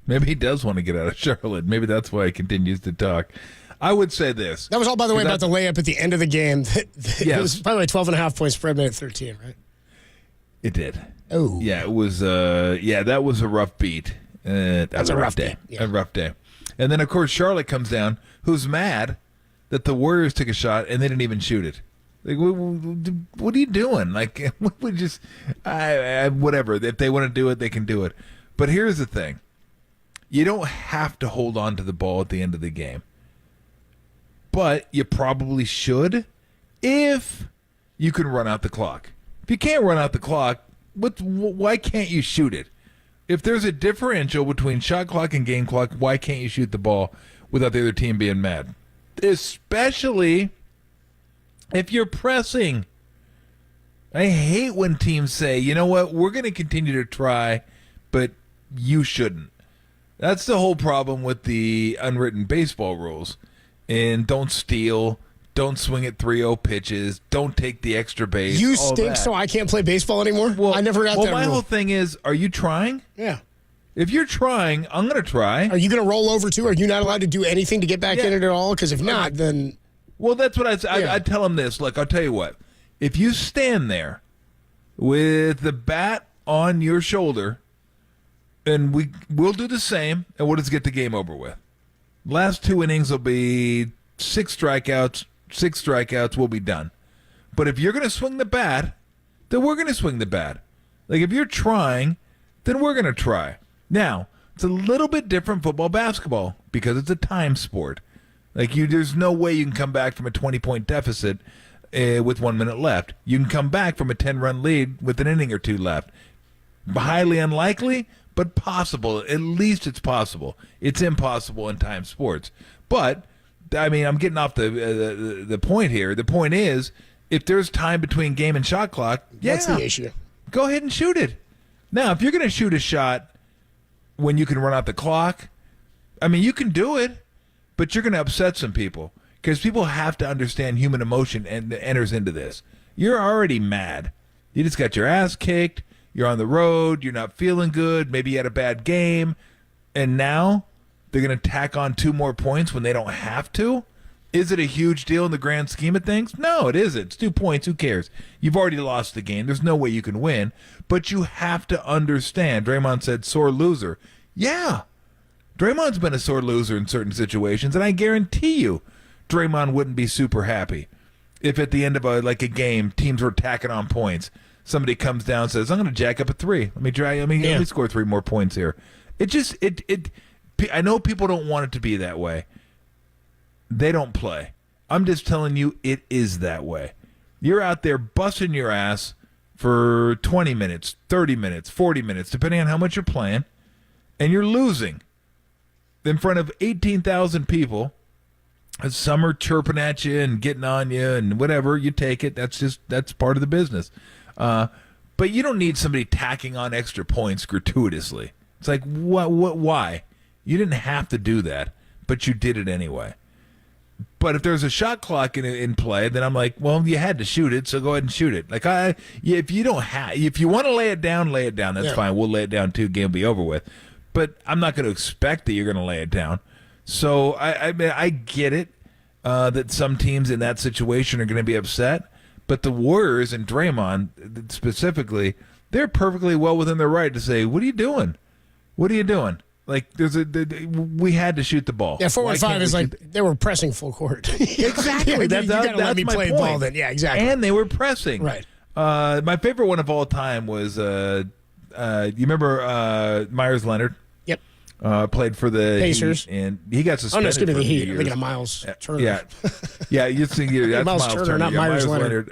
Maybe he does want to get out of Charlotte. Maybe that's why he continues to talk. I would say this. That was all, by the way, about the layup at the end of the game. Yes. It was, by the way, 12.5 points spread, minute 13, right? It did. Oh. Yeah, it was, that was a rough beat. That's a rough day. Yeah. A rough day. And then, of course, Charlotte comes down, who's mad that the Warriors took a shot and they didn't even shoot it. Like, what are you doing? Like, we just, whatever. If they want to do it, they can do it. But here's the thing. You don't have to hold on to the ball at the end of the game. But you probably should if you can run out the clock. If you can't run out the clock, why can't you shoot it? If there's a differential between shot clock and game clock, why can't you shoot the ball without the other team being mad? Especially if you're pressing. I hate when teams say, you know what, we're going to continue to try, but you shouldn't. That's the whole problem with the unwritten baseball rules. And don't steal, don't swing at 3-0 pitches, don't take the extra base. You stink, so I can't play baseball anymore? Well, I never got that Well, my rule. whole thing is, are you trying? Yeah. If you're trying, I'm going to try. Are you going to roll over too? Are you not allowed to do anything to get back in it at all? Because if not, then... Well, that's what I tell them this. Look, I'll tell you what. If you stand there with the bat on your shoulder, and we'll do the same, and we'll just get the game over with. Last 2 innings will be 6 strikeouts, we'll be done. But if you're going to swing the bat, then we're going to swing the bat. Like, if you're trying, then we're going to try. Now, it's a little bit different football, basketball, because it's a time sport. Like, there's no way you can come back from a 20-point deficit with 1 minute left. You can come back from a 10-run lead with an inning or two left. Highly unlikely, but possible. At least it's possible. It's impossible in time sports. But, I mean, I'm getting off the point here. The point is, if there's time between game and shot clock, that's the issue. Go ahead and shoot it. Now, if you're going to shoot a shot when you can run out the clock, I mean, you can do it, but you're going to upset some people because people have to understand human emotion and enters into this. You're already mad. You just got your ass kicked. You're on the road. You're not feeling good. Maybe you had a bad game. And now they're going to tack on 2 more points when they don't have to? Is it a huge deal in the grand scheme of things? No, it isn't. It's 2 points. Who cares? You've already lost the game. There's no way you can win. But you have to understand. Draymond said sore loser. Yeah. Draymond's been a sore loser in certain situations, and I guarantee you Draymond wouldn't be super happy if at the end of a game teams were tacking on points. Somebody comes down and says, I'm going to jack up a 3. Let me score 3 more points here. I know people don't want it to be that way. they don't play. I'm just telling you, it is that way. You're out there busting your ass for 20 minutes, 30 minutes, 40 minutes, depending on how much you're playing, and you're losing in front of 18,000 people. Some are chirping at you and getting on you and whatever. You take it. That's part of the business. But you don't need somebody tacking on extra points gratuitously. It's like, why? You didn't have to do that, but you did it anyway. But if there's a shot clock in play, then I'm like, well, you had to shoot it, so go ahead and shoot it. Like if you want to lay it down, lay it down. That's fine. We'll lay it down too. Game will be over with. But I'm not going to expect that you're going to lay it down. So I mean, I get it that some teams in that situation are going to be upset. But the Warriors and Draymond specifically, they're perfectly well within their right to say, "What are you doing? What are you doing?" Like we had to shoot the ball. Yeah, 4 and 5 is like they were pressing full court. Exactly. You gotta let me play ball then. Yeah, exactly. And they were pressing. Right. My favorite one of all time was you remember Myers Leonard? Yep. Played for the Pacers, Heat, and he got suspended. Oh, no, excuse me, for the Heat. years. I'm thinking of Miles Turner. Yeah, you think that's Miles Turner, not Myers Leonard.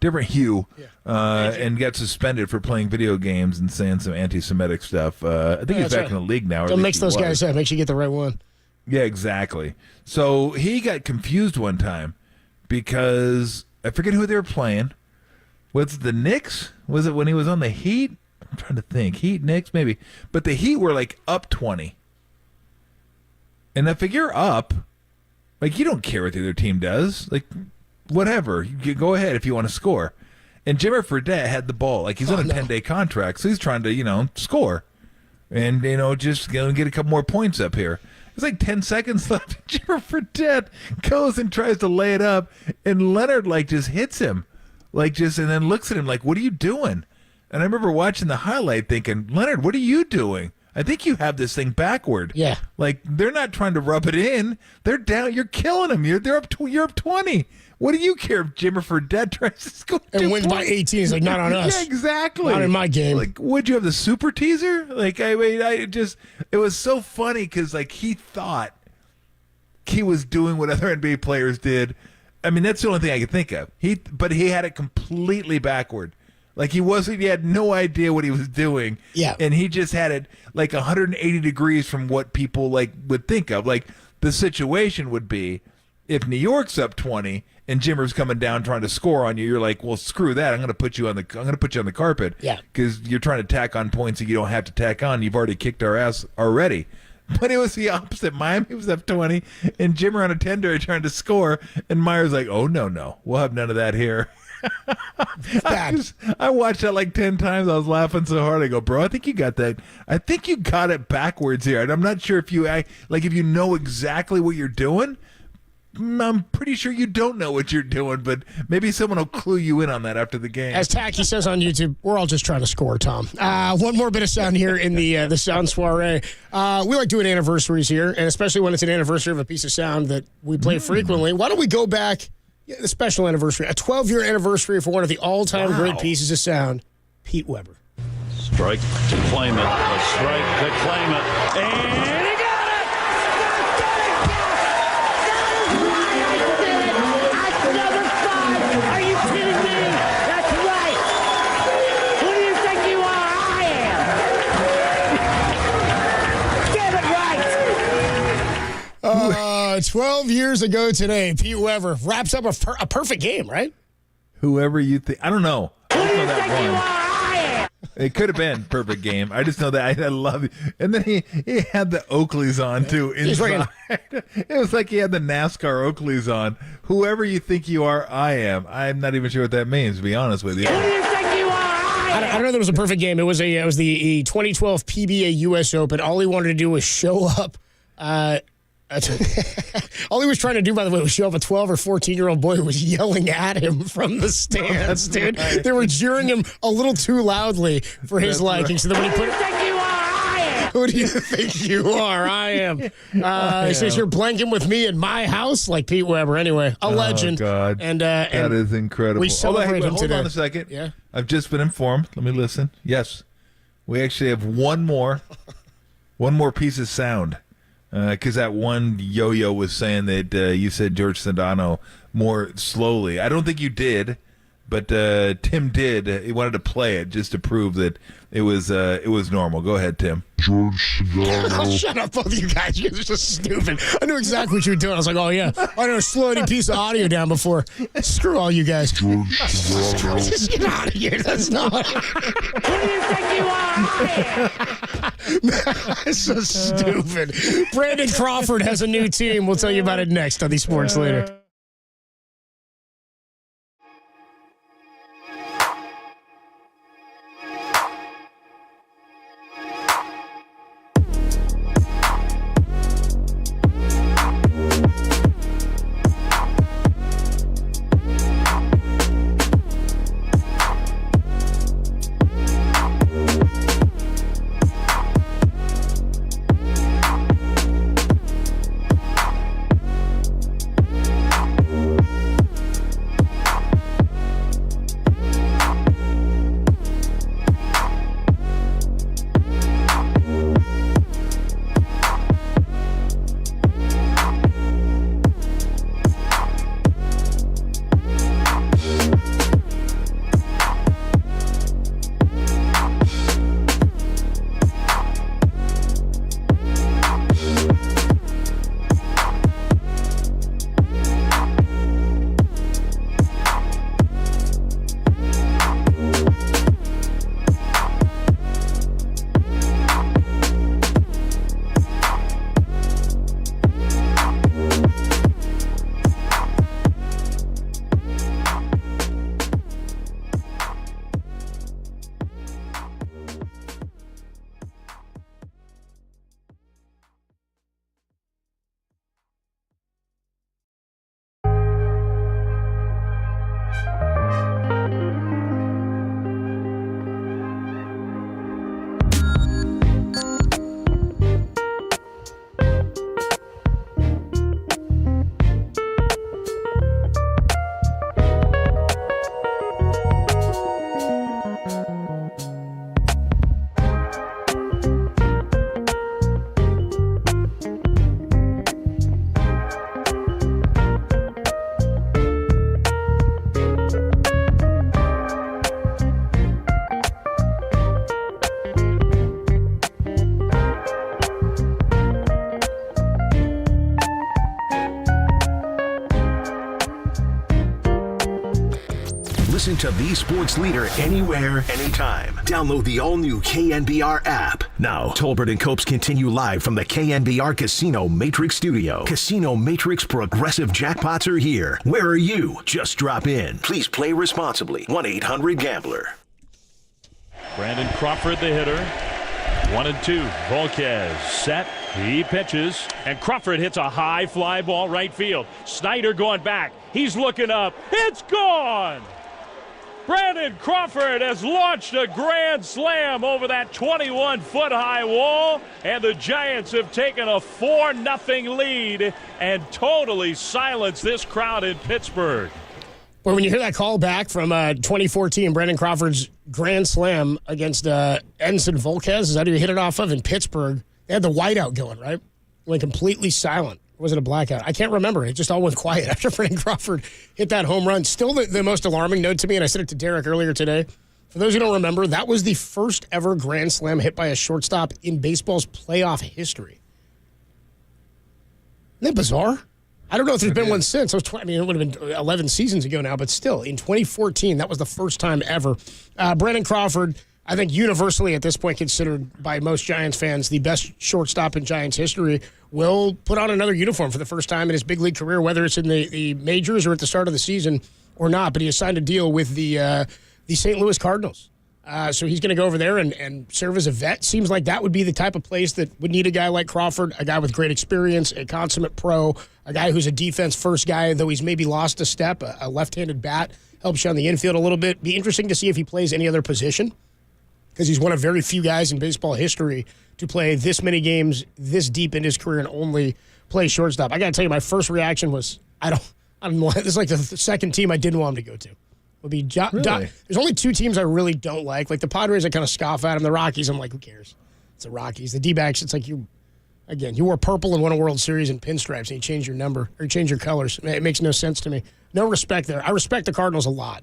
Different hue. And got suspended for playing video games and saying some anti-Semitic stuff. I think he's back in the league now. Don't mix those guys up. Make sure you get the right one. Yeah, exactly. So he got confused one time because I forget who they were playing. Was it the Knicks? Was it when he was on the Heat? I'm trying to think. Heat, Knicks, maybe. But the Heat were like up 20. And if you're up, like you don't care what the other team does. Like whatever. You go ahead if you want to score. And Jimmer Fredette had the ball. Like he's on a 10-day contract, so he's trying to, score. And, just get a couple more points up here. There's like 10 seconds left. Jimmer Fredette goes and tries to lay it up, and Leonard just hits him. And then looks at him like, what are you doing? And I remember watching the highlight thinking, Leonard, what are you doing? I think you have this thing backward. Yeah. Like they're not trying to rub it in. They're down. You're killing them. You're up 20. What do you care if Jimmer Fredette tries to score and wins by 18? He's like, not on us. Yeah, exactly. Not in my game. Like, would you have the super teaser? Like, it was so funny because he thought he was doing what other NBA players did. I mean, that's the only thing I could think of. But he had it completely backward. Like he had no idea what he was doing. Yeah. And he just had it 180 degrees from what people would think of. Like the situation would be if New York's up 20 and Jimmer's coming down trying to score on you, you're like, well, screw that. I'm going to put you on the carpet. Yeah. Because you're trying to tack on points that you don't have to tack on. You've already kicked our ass already. But it was the opposite. Miami was up 20 and Jimmer on a 10-day trying to score, and Myers like, oh no, we'll have none of that here. I watched that 10 times. I was laughing so hard. I go, bro, I think you got that. I think you got it backwards here. And I'm not sure if you if you know exactly what you're doing. I'm pretty sure you don't know what you're doing, but maybe someone will clue you in on that after the game. As Tacky says on YouTube, we're all just trying to score, Tom. One more bit of sound here in the sound soiree. We like doing anniversaries here, and especially when it's an anniversary of a piece of sound that we play frequently. Why don't we go back, the special anniversary, a 12-year anniversary for one of the all-time great pieces of sound, Pete Weber. Strike to claim it. A strike to claim it. And he got it! Are you kidding me? That's right. Who do you think you are? I am. Get it right. 12 years ago today, Pete Weber wraps up a perfect game, right? Whoever you think. I don't know. I just know that one. It could have been perfect game. I just know that. I love it. And then he had the Oakleys on, too, inside. It was like he had the NASCAR Oakleys on. Whoever you think you are, I am. I'm not even sure what that means, to be honest with you. Who do you think you are? I don't know if it was a perfect game. It was the 2012 PBA US Open. All he wanted to do was show up. All he was trying to do, by the way, was show up a 12 or 14-year-old boy who was yelling at him from the stands, dude. Right. They were jeering him a little too loudly for his liking. Right. So then when he put who do you think you are? I am. He says you're blanking with me in my house, like Pete Weber. Anyway, a legend. God. And that is incredible. We celebrate him today. Hold on a second. Yeah. I've just been informed. Let me listen. Yes, we actually have one more piece of sound Because that one yo-yo was saying that you said George Sedano more slowly. I don't think you did, but Tim did. He wanted to play it just to prove that it was normal. Go ahead, Tim. George Sedano. Shut up, both of you guys. You guys are just stupid. I knew exactly what you were doing. I was like, oh, yeah. I know, slow any piece of audio down before. Screw all you guys. George Sedano. Just get out of here. That's not. Who do you think you are? It's so stupid. Brandon Crawford has a new team. We'll tell you about it next on the Sports Leader. Listen to the Sports Leader anywhere, anytime. Download the all-new KNBR app. Now, Tolbert and Copes continue live from the KNBR Casino Matrix Studio. Casino Matrix Progressive Jackpots are here. Where are you? Just drop in. Please play responsibly. 1-800-GAMBLER. Brandon Crawford, the hitter. 1-2. Volquez set. He pitches. And Crawford hits a high fly ball right field. Snyder going back. He's looking up. It's gone! Brandon Crawford has launched a grand slam over that 21-foot-high wall, and the Giants have taken a 4-0 lead and totally silenced this crowd in Pittsburgh. Well, when you hear that call back from 2014, Brandon Crawford's grand slam against Ensign Volquez, is that who you hit it off of in Pittsburgh? They had the whiteout going, right? Went completely silent. Or was it a blackout? I can't remember. It just all went quiet after Brandon Crawford hit that home run. Still the most alarming note to me, and I said it to Derek earlier today. For those who don't remember, that was the first ever grand slam hit by a shortstop in baseball's playoff history. Isn't that bizarre? I don't know if there's been one since. It would have been 11 seasons ago now, but still, in 2014, that was the first time ever. Brandon Crawford, I think universally at this point considered by most Giants fans the best shortstop in Giants history, will put on another uniform for the first time in his big league career, whether it's in the majors or at the start of the season or not. But he has signed a deal with the St. Louis Cardinals. So he's going to go over there and serve as a vet. Seems like that would be the type of place that would need a guy like Crawford, a guy with great experience, a consummate pro, a guy who's a defense-first guy, though he's maybe lost a step, a left-handed bat, helps you on the infield a little bit. Be interesting to see if he plays any other position, because he's one of very few guys in baseball history to play this many games this deep in his career and only play shortstop. I got to tell you, my first reaction was, I don't know. This is like the second team I didn't want him to go to. Would be really? There's only two teams I really don't like. Like the Padres, I kind of scoff at them. The Rockies, I'm like, who cares? It's the Rockies. The D-backs, it's like Again, you wore purple and won a World Series in pinstripes, and you changed your number or you changed your colors. It makes no sense to me. No respect there. I respect the Cardinals a lot,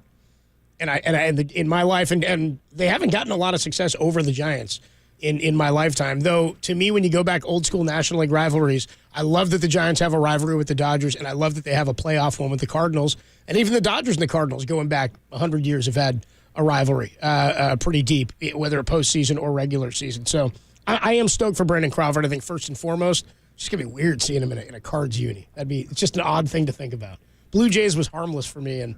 and in my life, and they haven't gotten a lot of success over the Giants in my lifetime. Though to me, when you go back old school National League rivalries, I love that the Giants have a rivalry with the Dodgers, and I love that they have a playoff one with the Cardinals. And even the Dodgers and the Cardinals, going back 100 years, have had a rivalry pretty deep, whether a postseason or regular season. So I am stoked for Brandon Crawford. I think first and foremost, it's just going to be weird seeing him in a Cards uni. It's just an odd thing to think about. Blue Jays was harmless for me, and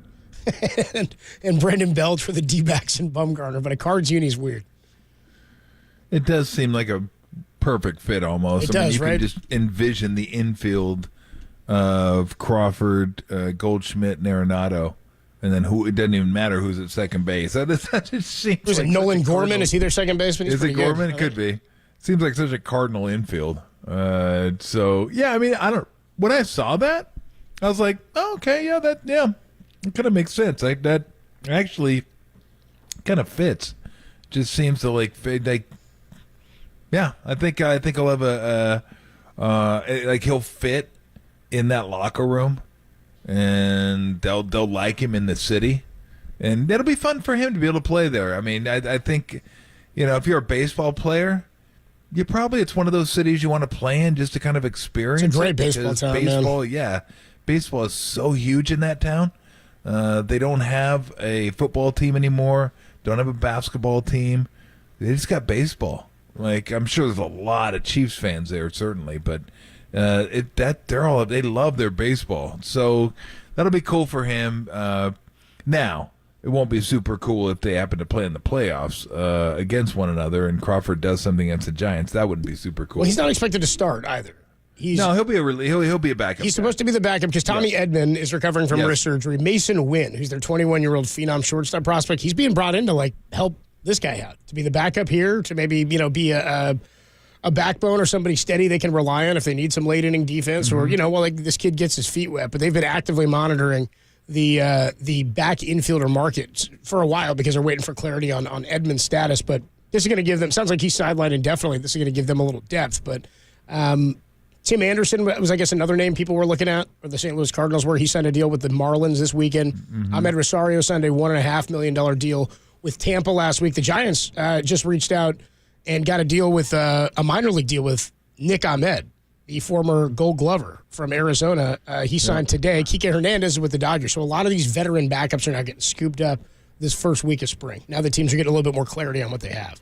and Brendan Belge for the D-backs and Bumgarner, but a Cards uni is weird. It does seem like a perfect fit almost. It does, you right? can just envision the infield of Crawford, Goldschmidt, and Arenado. And then it doesn't even matter who's at second base. That just seems Was like it Nolan such a Gorman? Cardinal- Is he their second baseman? He's Is it pretty good. Gorman? It could be. Seems like such a Cardinal infield. So yeah, I mean, when I saw that, I was like, oh, okay, it kind of makes sense. Like that actually kind of fits. Just seems to yeah. I think he'll have he'll fit in that locker room, and they'll like him in the city, and it'll be fun for him to be able to play there. I mean, I think, if you're a baseball player, it's one of those cities you want to play in just to kind of experience. It's a great it, baseball because town, baseball, man. yeah, baseball is so huge in that town. They don't have a football team anymore. Don't have a basketball team. They just got baseball. Like, I'm sure there's a lot of Chiefs fans there, certainly, but they love their baseball. So that'll be cool for him. Now, it won't be super cool if they happen to play in the playoffs against one another, and Crawford does something against the Giants. That wouldn't be super cool. Well, he's not expected to start either. He'll be a backup. He's supposed to be the backup because Tommy Edman is recovering from wrist surgery. Mason Wynn, who's their 21-year-old phenom shortstop prospect, he's being brought in to help this guy out, to be the backup here, to maybe be a backbone or somebody steady they can rely on if they need some late inning defense, or this kid gets his feet wet. But they've been actively monitoring the back infielder market for a while because they're waiting for clarity on Edman's status. But this is going to give them. Sounds like he's sidelined indefinitely. This is going to give them a little depth, but. Tim Anderson was, I guess, another name people were looking at, or the St. Louis Cardinals, where he signed a deal with the Marlins this weekend. Ahmed Rosario signed a $1.5 million deal with Tampa last week. The Giants just reached out and got a deal with a minor league deal with Nick Ahmed, the former Gold Glover from Arizona. He signed today. Kike Hernandez is with the Dodgers. So a lot of these veteran backups are now getting scooped up this first week of spring. Now the teams are getting a little bit more clarity on what they have.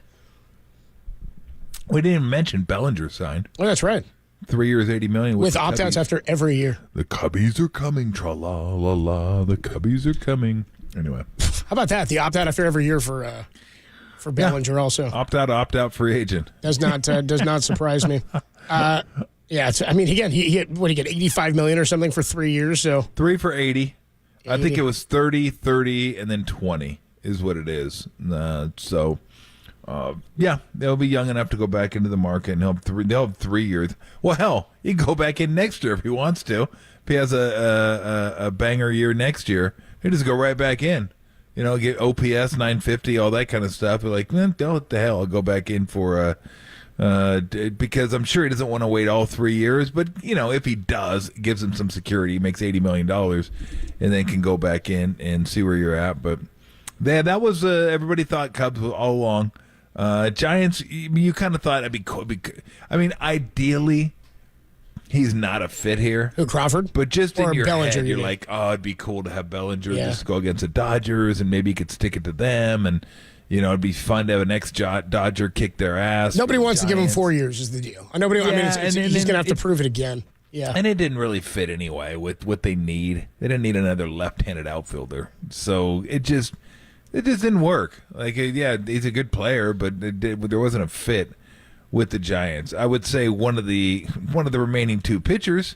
We didn't even mention Bellinger signed. Oh, that's right. 3 years, $80 million with opt-outs after every year. The Cubbies are coming, tra-la-la-la. The Cubbies are coming. Anyway, how about that? The opt-out after every year for Bellinger also. Opt-out, free agent. Does not surprise me. Again, he get $85 million or something for 3 years. So 3 for 80. I think it was 30, 30, and then 20 is what it is. They'll be young enough to go back into the market, and they'll have 3 years. Well, hell, he can go back in next year if he wants to. If he has a banger year next year, he just go right back in. Get OPS 950, all that kind of stuff. They're like, what the hell? I'll go back in for because I'm sure he doesn't want to wait all 3 years. But if he does, it gives him some security. He makes $80 million, and then can go back in and see where you're at. But that was everybody thought Cubs all along. Giants, you kind of thought it'd be cool. I mean, ideally, he's not a fit here. Who, Crawford? But just or in your Bellinger, head, you're like, oh, it'd be cool to have Bellinger just go against the Dodgers, and maybe he could stick it to them, and it'd be fun to have an ex-Dodger kick their ass. Nobody wants to give him 4 years is the deal. He's going to have to prove it again. Yeah, and it didn't really fit anyway with what they need. They didn't need another left-handed outfielder, so it just didn't work. He's a good player, but there wasn't a fit with the Giants. I would say one of the remaining two pitchers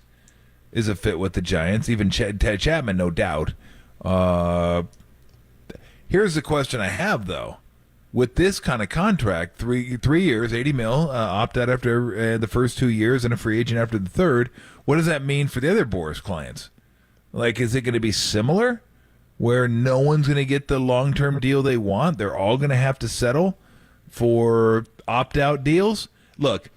is a fit with the Giants. Even Ted Chapman, no doubt. Here's the question I have, though. With this kind of contract, 3 years, $80 million, opt out after the first 2 years, and a free agent after the third, what does that mean for the other Boras clients? Is it going to be similar, where no one's going to get the long-term deal they want? They're all going to have to settle for opt-out deals? Look,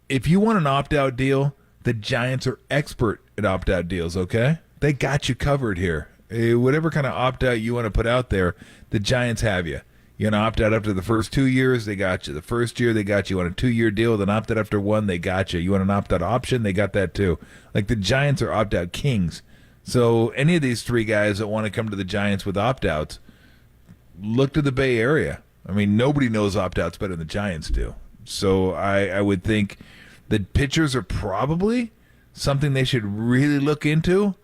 if you want an opt-out deal, the Giants are expert at opt-out deals, okay? They got you covered here. Whatever kind of opt-out you want to put out there, the Giants have you. You want to opt out after the first 2 years, they got you. The first year, they got you. On a 2-year deal with an opt-out after 1, they got you. You want an opt-out option, they got that too. Like, the Giants are opt-out kings. So any of these 3 guys that want to come to the Giants with opt-outs, look to the Bay Area. I mean, nobody knows opt-outs better than the Giants do. So I would think that pitchers are probably something they should really look into,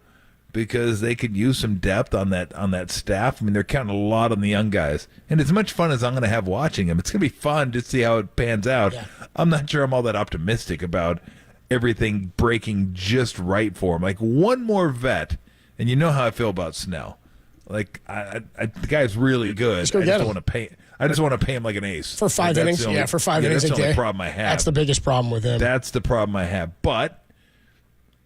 because they could use some depth on that staff. I mean, they're counting a lot on the young guys. And as much fun as I'm going to have watching them, it's going to be fun to see how it pans out. Yeah. I'm not sure I'm all that optimistic about everything breaking just right for him. Like, one more vet, and you know how I feel about Snell. Like, the guy's really good. I just don't want to pay. I just want to pay him like an ace. For 5 innings? For 5 innings that's a the day. only problem I have. That's the biggest problem with him. That's the problem I have. But,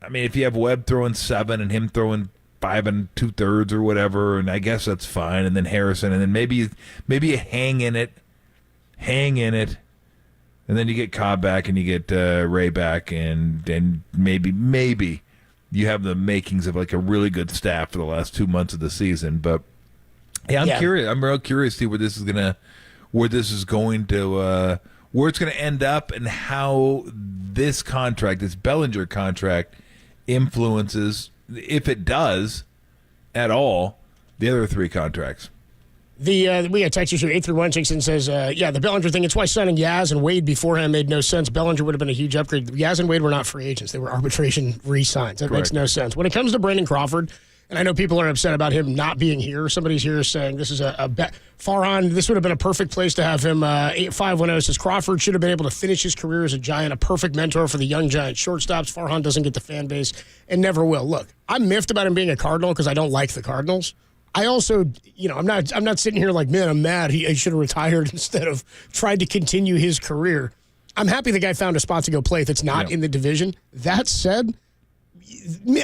I mean, if you have Webb throwing 7 and him throwing 5 2/3 or whatever, and I guess that's fine, and then Harrison, and then maybe you hang in it, and then you get Cobb back and you get Ray back, and then maybe you have the makings of like a really good staff for the last 2 months of the season. But yeah, I'm curious. I'm real curious to see where it's going to end up, and how this contract, this Bellinger contract, influences, if it does at all, the other 3 contracts. We got Texas here. 831 says, the Bellinger thing, it's why signing Yaz and Wade beforehand made no sense. Bellinger would have been a huge upgrade. Yaz and Wade were not free agents. They were arbitration re-signs. That makes no sense. When it comes to Brandon Crawford, and I know people are upset about him not being here. Somebody's here saying this is a bet. Farhan, this would have been a perfect place to have him. 8510 says Crawford should have been able to finish his career as a Giant, a perfect mentor for the young Giant shortstops. Farhan doesn't get the fan base and never will. Look, I'm miffed about him being a Cardinal because I don't like the Cardinals. I also, I'm not sitting here like, man, I'm mad. He should have retired instead of tried to continue his career. I'm happy the guy found a spot to go play that's not in the division. That said,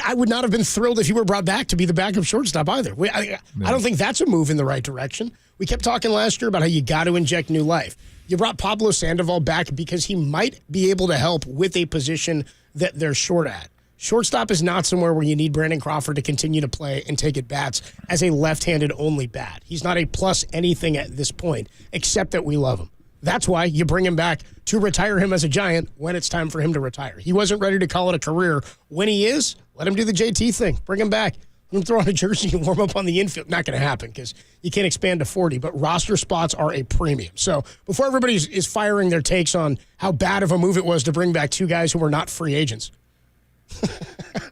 I would not have been thrilled if he were brought back to be the backup shortstop either. I don't think that's a move in the right direction. We kept talking last year about how you got to inject new life. You brought Pablo Sandoval back because he might be able to help with a position that they're short at. Shortstop is not somewhere where you need Brandon Crawford to continue to play and take at bats as a left-handed only bat. He's not a plus anything at this point, except that we love him. That's why you bring him back to retire him as a Giant when it's time for him to retire. He wasn't ready to call it a career. When he is, let him do the JT thing. Bring him back. Let him throw on a jersey and warm up on the infield. Not going to happen because you can't expand to 40, but roster spots are a premium. So before everybody is firing their takes on how bad of a move it was to bring back 2 guys who were not free agents,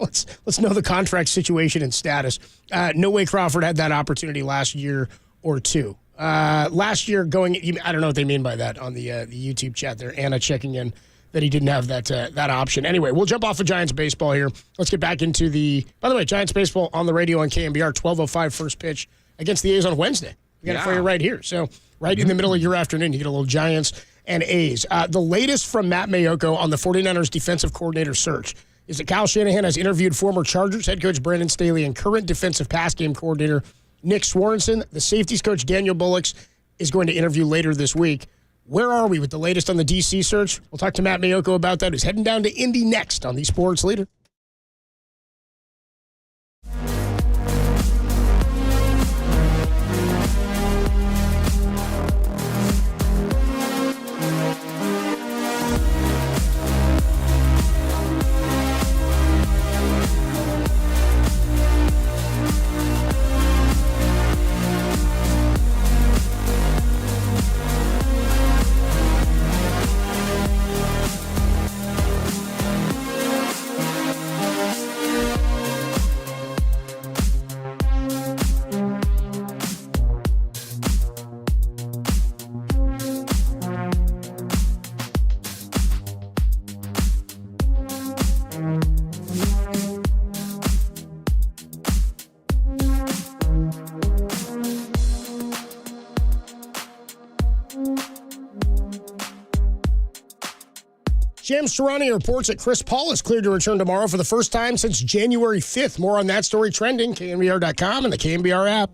let's know the contract situation and status. No way Crawford had that opportunity last year or 2. Last year I don't know what they mean by that on the YouTube chat there. Anna checking in that he didn't have that option. Anyway, we'll jump off of Giants baseball here. Let's get back into by the way, Giants baseball on the radio on KNBR, 12:05 first pitch against the A's on Wednesday. We got it for you right here. So right in the middle of your afternoon, you get a little Giants and A's. The latest from Matt Mayoko on the 49ers defensive coordinator search is that Kyle Shanahan has interviewed former Chargers head coach Brandon Staley and current defensive pass game coordinator Nick Swanson. The safeties coach Daniel Bullocks is going to interview later this week. Where are we with the latest on the D.C. search? We'll talk to Matt Mayoko about that, who's heading down to Indy next on the Sports Leader. Shams Charania reports that Chris Paul is cleared to return tomorrow for the first time since January 5th. More on that story trending, KNBR.com and the KNBR app.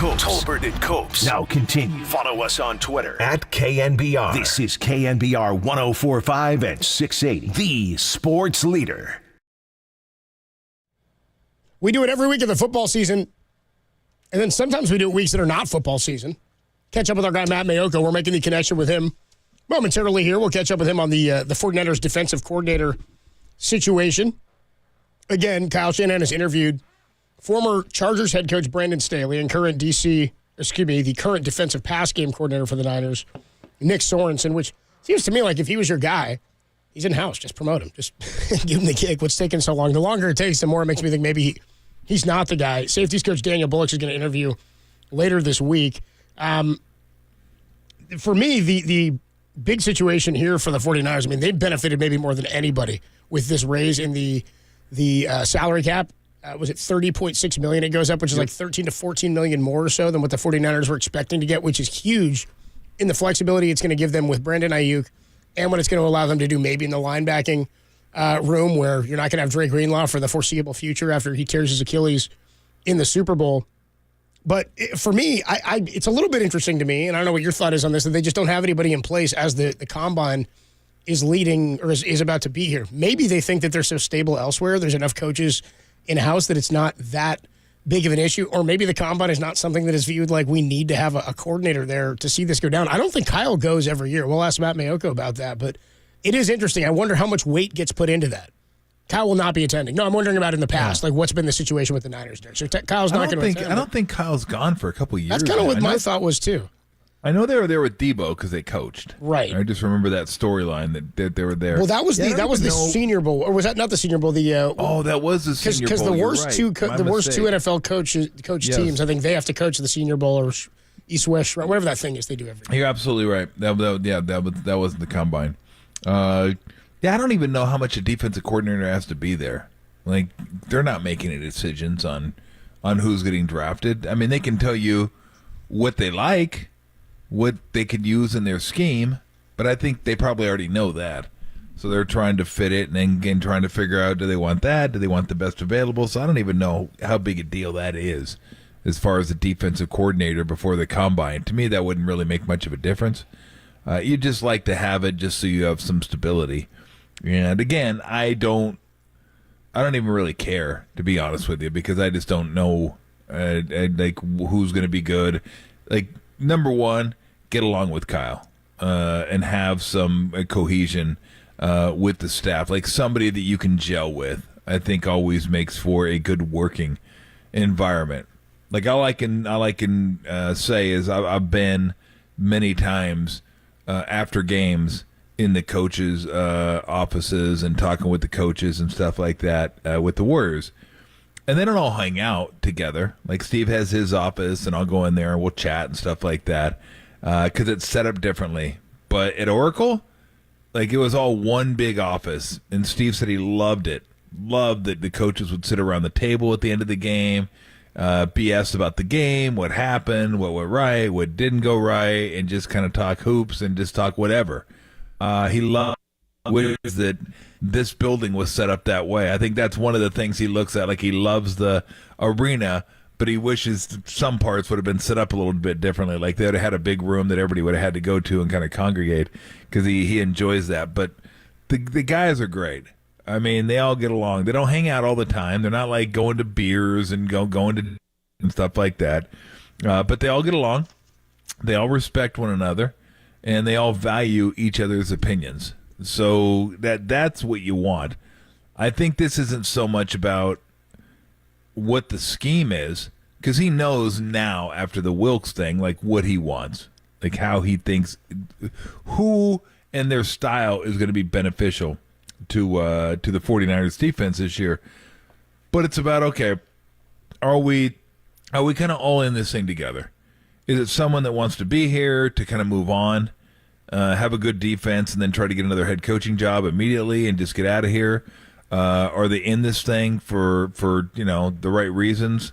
and Copes. Now continue. Follow us on Twitter at KNBR. This is KNBR 1045 and 680, the sports leader. We do it every week of the football season, and then sometimes we do it weeks that are not football season. Catch up with our guy, Matt Mayoko. We're making the connection with him momentarily here. We'll catch up with him on the 49ers defensive coordinator situation. Again, Kyle Shanahan has interviewed former Chargers head coach Brandon Staley and the current defensive pass game coordinator for the Niners, Nick Sorensen, which seems to me like if he was your guy, he's in-house. Just promote him. Just give him the gig. What's taking so long? The longer it takes, the more it makes me think maybe he's not the guy. Safeties coach Daniel Bullock is going to interview later this week. For me, the big situation here for the 49ers, I mean, they benefited maybe more than anybody with this raise in the salary cap. Was it $30.6 million it goes up, which is like $13 to $14 million more or so than what the 49ers were expecting to get, which is huge in the flexibility it's going to give them with Brandon Ayuk and what it's going to allow them to do maybe in the linebacking room where you're not going to have Dre Greenlaw for the foreseeable future after he tears his Achilles in the Super Bowl. But for me, it's a little bit interesting to me, and I don't know what your thought is on this, that they just don't have anybody in place as the combine is leading or is about to be here. Maybe they think that they're so stable elsewhere, there's enough coaches in-house that it's not that big of an issue, or maybe the combine is not something that is viewed like we need to have a coordinator there to see this go down. I don't think Kyle goes every year. We'll ask Matt Mayoko about that, but it is interesting. I wonder how much weight gets put into that. Kyle will not be attending. No, I'm wondering about in the past, like what's been the situation with the Niners there. So Kyle's not going to attend. I don't think Kyle's gone for a couple of years. That's kind of what my thought was too. I know they were there with Debo because they coached. Right. I just remember that storyline that they were there. Well, that was the Senior Bowl, or was that not the Senior Bowl? That was the Senior Bowl. Because the worst two NFL coach teams, I think they have to coach the Senior Bowl or East West, whatever that thing is they do every year. You're absolutely right. That wasn't the combine. I don't even know how much a defensive coordinator has to be there. Like, they're not making any decisions on who's getting drafted. I mean, they can tell you what they like, what they could use in their scheme, but I think they probably already know that. So they're trying to fit it and then again trying to figure out, do they want that? Do they want the best available? So I don't even know how big a deal that is as far as the defensive coordinator before the combine. To me, that wouldn't really make much of a difference. You just like to have it just so you have some stability. And again, I don't even really care, to be honest with you, because I just don't know like who's going to be good. Like, number one, get along with Kyle and have some cohesion with the staff, like somebody that you can gel with. I think always makes for a good working environment. Like all I can say is I've been many times after games in the coaches' offices and talking with the coaches and stuff like that with the Warriors. And they don't all hang out together. Like Steve has his office, and I'll go in there and we'll chat and stuff like that because it's set up differently. But at Oracle, like it was all one big office, and Steve said he loved it. Loved that the coaches would sit around the table at the end of the game, BS about the game, what happened, what went right, what didn't go right, and just kind of talk hoops and just talk whatever. He loved that this building was set up that way. I think that's one of the things he looks at. Like he loves the arena, but he wishes some parts would have been set up a little bit differently. Like they would have had a big room that everybody would have had to go to and kind of congregate because he enjoys that. But the guys are great. I mean, they all get along. They don't hang out all the time. They're not like going to beers and going to and stuff like that. But they all get along. They all respect one another, and they all value each other's opinions. So that's what you want. I think this isn't so much about what the scheme is, because he knows now after the Wilkes thing, like what he wants, like how he thinks, who and their style is going to be beneficial to the 49ers defense this year. But it's about, okay, are we kind of all in this thing together? Is it someone that wants to be here to kind of move on? Have a good defense and then try to get another head coaching job immediately and just get out of here? Are they in this thing for the right reasons?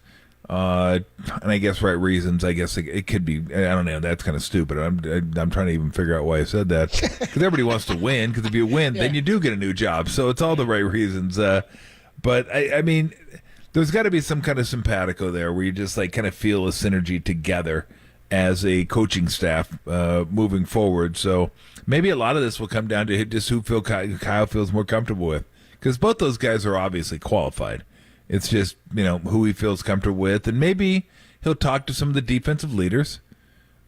And I guess right reasons. I guess it could be. I don't know. That's kind of stupid. I'm trying to even figure out why I said that. Because everybody wants to win. Because if you win, then you do get a new job. So it's all the right reasons. But I mean, There's got to be some kind of simpatico there where you just like kind of feel a synergy together as a coaching staff moving forward. So maybe a lot of this will come down to just who Kyle feels more comfortable with, because both those guys are obviously qualified. It's just, who he feels comfortable with, and maybe he'll talk to some of the defensive leaders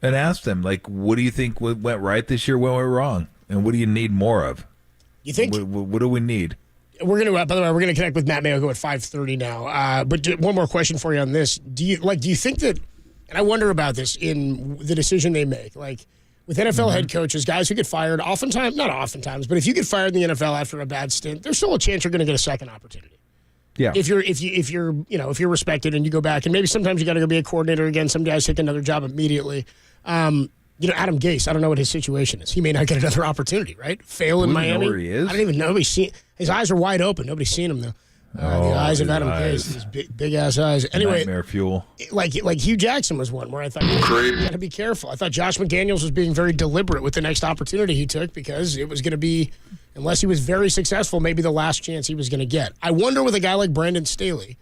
and ask them, like, what do you think went right this year, what went wrong, and what do you need more of? You think? What do we need? We're gonna. By the way, we're gonna connect with Matt Mayogo at 5:30 now. But one more question for you on this: Do you think that? And I wonder about this in the decision they make, like with NFL head coaches, guys who get fired. Not oftentimes, but if you get fired in the NFL after a bad stint, there's still a chance you're going to get a second opportunity. Yeah. If you're respected and you go back, and maybe sometimes you got to go be a coordinator again. Some guys take another job immediately. Adam Gase, I don't know what his situation is. He may not get another opportunity, right? Fail in Miami. Know where he is? I don't even know. His eyes are wide open. Nobody's seen him though. The eyes of Adam Gase, his big ass eyes. Anyway, nightmare fuel. Like Hugh Jackson was one where I thought you got to be careful. I thought Josh McDaniels was being very deliberate with the next opportunity he took, because it was going to be, unless he was very successful, maybe the last chance he was going to get. I wonder with a guy like Brandon Staley,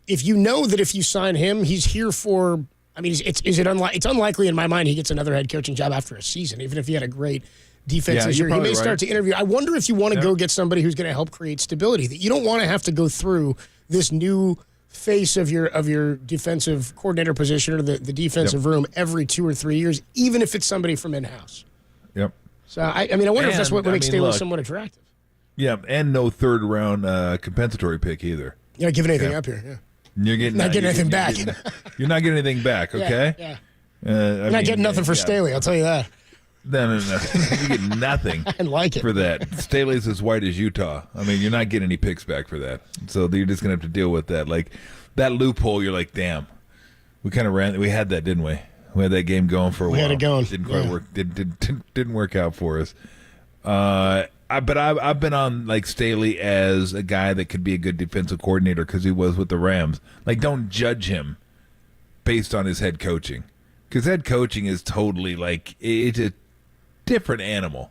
if you know that if you sign him, he's here for. I mean, it's unlikely in my mind he gets another head coaching job after a season, even if he had a great defense this year. He may start to interview. I wonder if you want to go get somebody who's going to help create stability. That you don't want to have to go through this new face of your defensive coordinator position or the defensive room every 2 or 3 years, even if it's somebody from in-house. Yep. So, I wonder if that's what makes Staley somewhat attractive. Yeah, and no third-round compensatory pick either. You're not giving anything up here, yeah. You're not getting anything back. You're not getting anything back, okay? Yeah. You're not getting nothing for Staley, I'll tell you that. No. You get nothing I like it. for that. Staley's as white as Utah. I mean, you're not getting any picks back for that. So you're just going to have to deal with that. Like, that loophole, you're like, damn. We kind of we had that, didn't we? We had that game going for a while. We had it going. Didn't quite work. Didn't work out for us. But I've been on like Staley as a guy that could be a good defensive coordinator because he was with the Rams. Like, don't judge him based on his head coaching, because head coaching is totally like it's a different animal.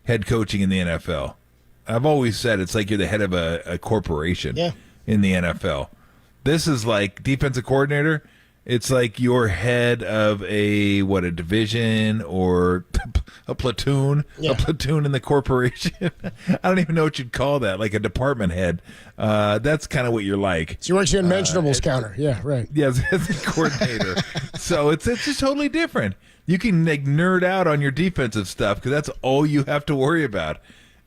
Head coaching in the NFL, I've always said it's like you're the head of a corporation in the NFL. This is like defensive coordinator. It's like you're head of a division or a platoon, a platoon in the corporation. I don't even know what you'd call that, like a department head. That's kind of what you're like. So you work your unmentionables counter. Yeah, right. Yeah, as a coordinator. So it's just totally different. You can like nerd out on your defensive stuff because that's all you have to worry about.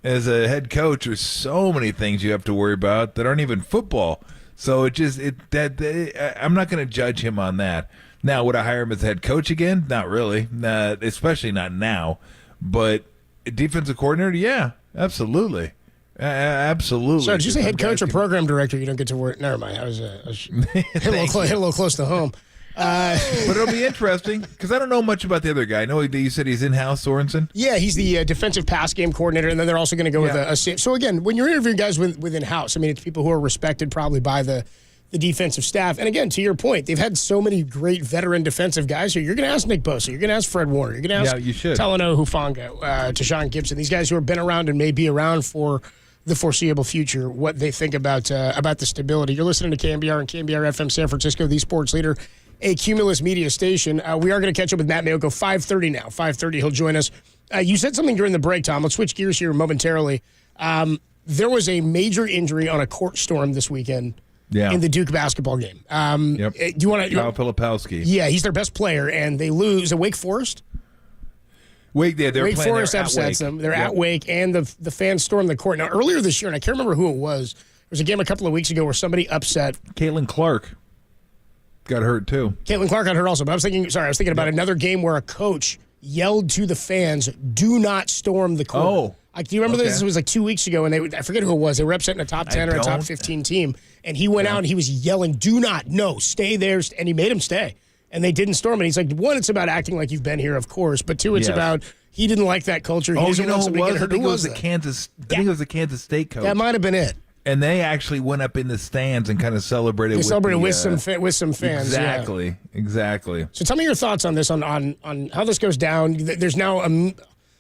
As a head coach, there's so many things you have to worry about that aren't even football. So I'm not going to judge him on that. Now, would I hire him as head coach again? Not really, especially not now. But defensive coordinator, yeah, absolutely, absolutely. So did you say head coach or program director? You don't get to work. Never mind. I was hit a little close to home. But it'll be interesting because I don't know much about the other guy. I know you said he's in-house, Sorensen. Yeah, he's the defensive pass game coordinator, and then they're also going to go with a. So again, when you're interviewing guys with in-house, I mean, it's people who are respected probably by the defensive staff. And again, to your point, they've had so many great veteran defensive guys here. You're going to ask Nick Bosa, you're going to ask Fred Warner, you're going to ask Talanoa Hufanga, Tashawn Gibson. These guys who have been around and may be around for the foreseeable future, what they think about the stability. You're listening to KNBR and KNBR FM San Francisco, the sports leader, a Cumulus media station. We are going to catch up with Matt Mayogo, 5:30 now. 5:30, he'll join us. You said something during the break, Tom. Let's switch gears here momentarily. There was a major injury on a court storm this weekend in the Duke basketball game. Do you want to? Kyle Filipowski. Yeah, he's their best player, and they lose. Wake Forest? Wake Forest upsets them. They're at Wake, and the fans stormed the court. Now, earlier this year, and I can't remember who it was, there was a game a couple of weeks ago where somebody upset. Caitlin Clark got hurt too. Caitlin Clark got hurt also, but I was thinking about another game where a coach yelled to the fans, "Do not storm the court." Oh, do you remember this? It was like 2 weeks ago, and I forget who it was. They were upsetting a top 10 or a top 15 team, and he went out and he was yelling, "Do not, no, stay there," and he made him stay. And they didn't storm it. He's like, one, it's about acting like you've been here, of course, but two, it's about he didn't like that culture. He doesn't want somebody to get hurt. I think it was the Kansas State coach. That might have been it. And they actually went up in the stands and kind of celebrated. They celebrated with some fans. Exactly. So tell me your thoughts on this, on how this goes down. There's now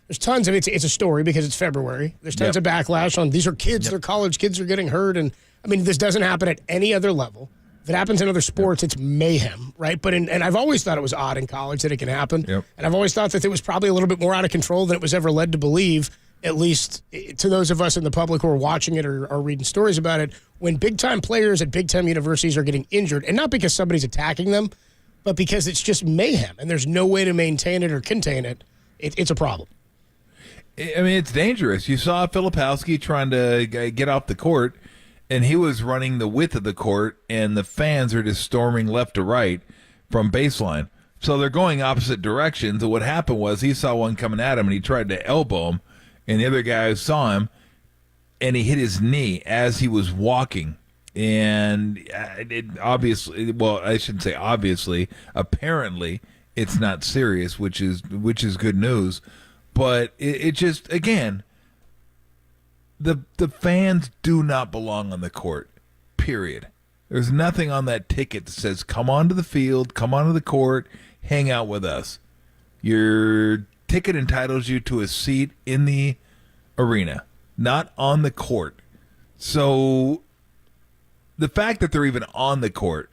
There's tons of it's a story because it's February. There's tons of backlash on these are kids, they're college kids are getting hurt. And I mean, this doesn't happen at any other level. If it happens in other sports, it's mayhem, right? But and I've always thought it was odd in college that it can happen. And I've always thought that it was probably a little bit more out of control than it was ever led to believe, at least to those of us in the public who are watching it or reading stories about it, when big-time players at big-time universities are getting injured, and not because somebody's attacking them, but because it's just mayhem, and there's no way to maintain it or contain it, it's a problem. I mean, it's dangerous. You saw Filipowski trying to get off the court, and he was running the width of the court, and the fans are just storming left to right from baseline. So they're going opposite directions, and what happened was he saw one coming at him, and he tried to elbow him, and the other guy saw him, and he hit his knee as he was walking. And it obviously, well, I shouldn't say obviously, apparently it's not serious, which is good news. But it just, again, the fans do not belong on the court, period. There's nothing on that ticket that says, come onto the field, come onto the court, hang out with us. Your ticket entitles you to a seat in the arena, not on the court. So the fact that they're even on the court,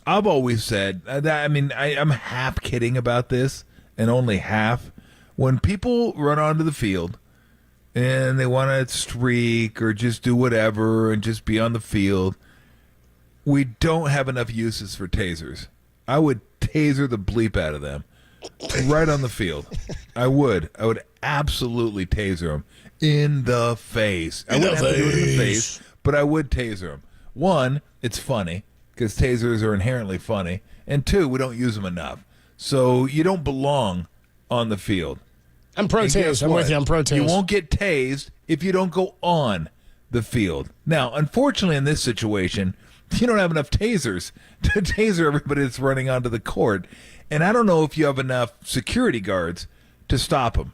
I've always said, I mean, I'm half kidding about this and only half. When people run onto the field and they want to streak or just do whatever and just be on the field, we don't have enough uses for tasers. I would taser the bleep out of them right on the field. I would absolutely taser them in the face. I wouldn't have to do it in the face, but I would taser them. One, it's funny because tasers are inherently funny. And two, we don't use them enough. So you don't belong on the field. I'm pro-tase. I'm with you. I'm pro-tase. You won't get tased if you don't go on the field. Now, unfortunately, in this situation, you don't have enough tasers to taser everybody that's running onto the court. And I don't know if you have enough security guards to stop them.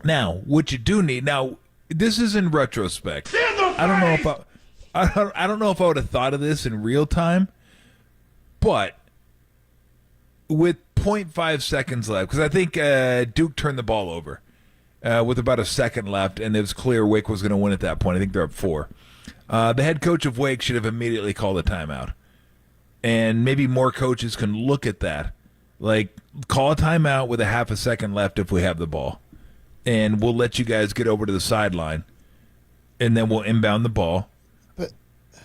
Now, what you do need, now, this is in retrospect. I don't know if I would have thought of this in real time, but with 0.5 seconds left, because I think Duke turned the ball over with about a second left, and it was clear Wake was going to win at that point. I think they're up 4. The head coach of Wake should have immediately called a timeout. And maybe more coaches can look at that. Like, call a timeout with a half a second left if we have the ball. And we'll let you guys get over to the sideline. And then we'll inbound the ball.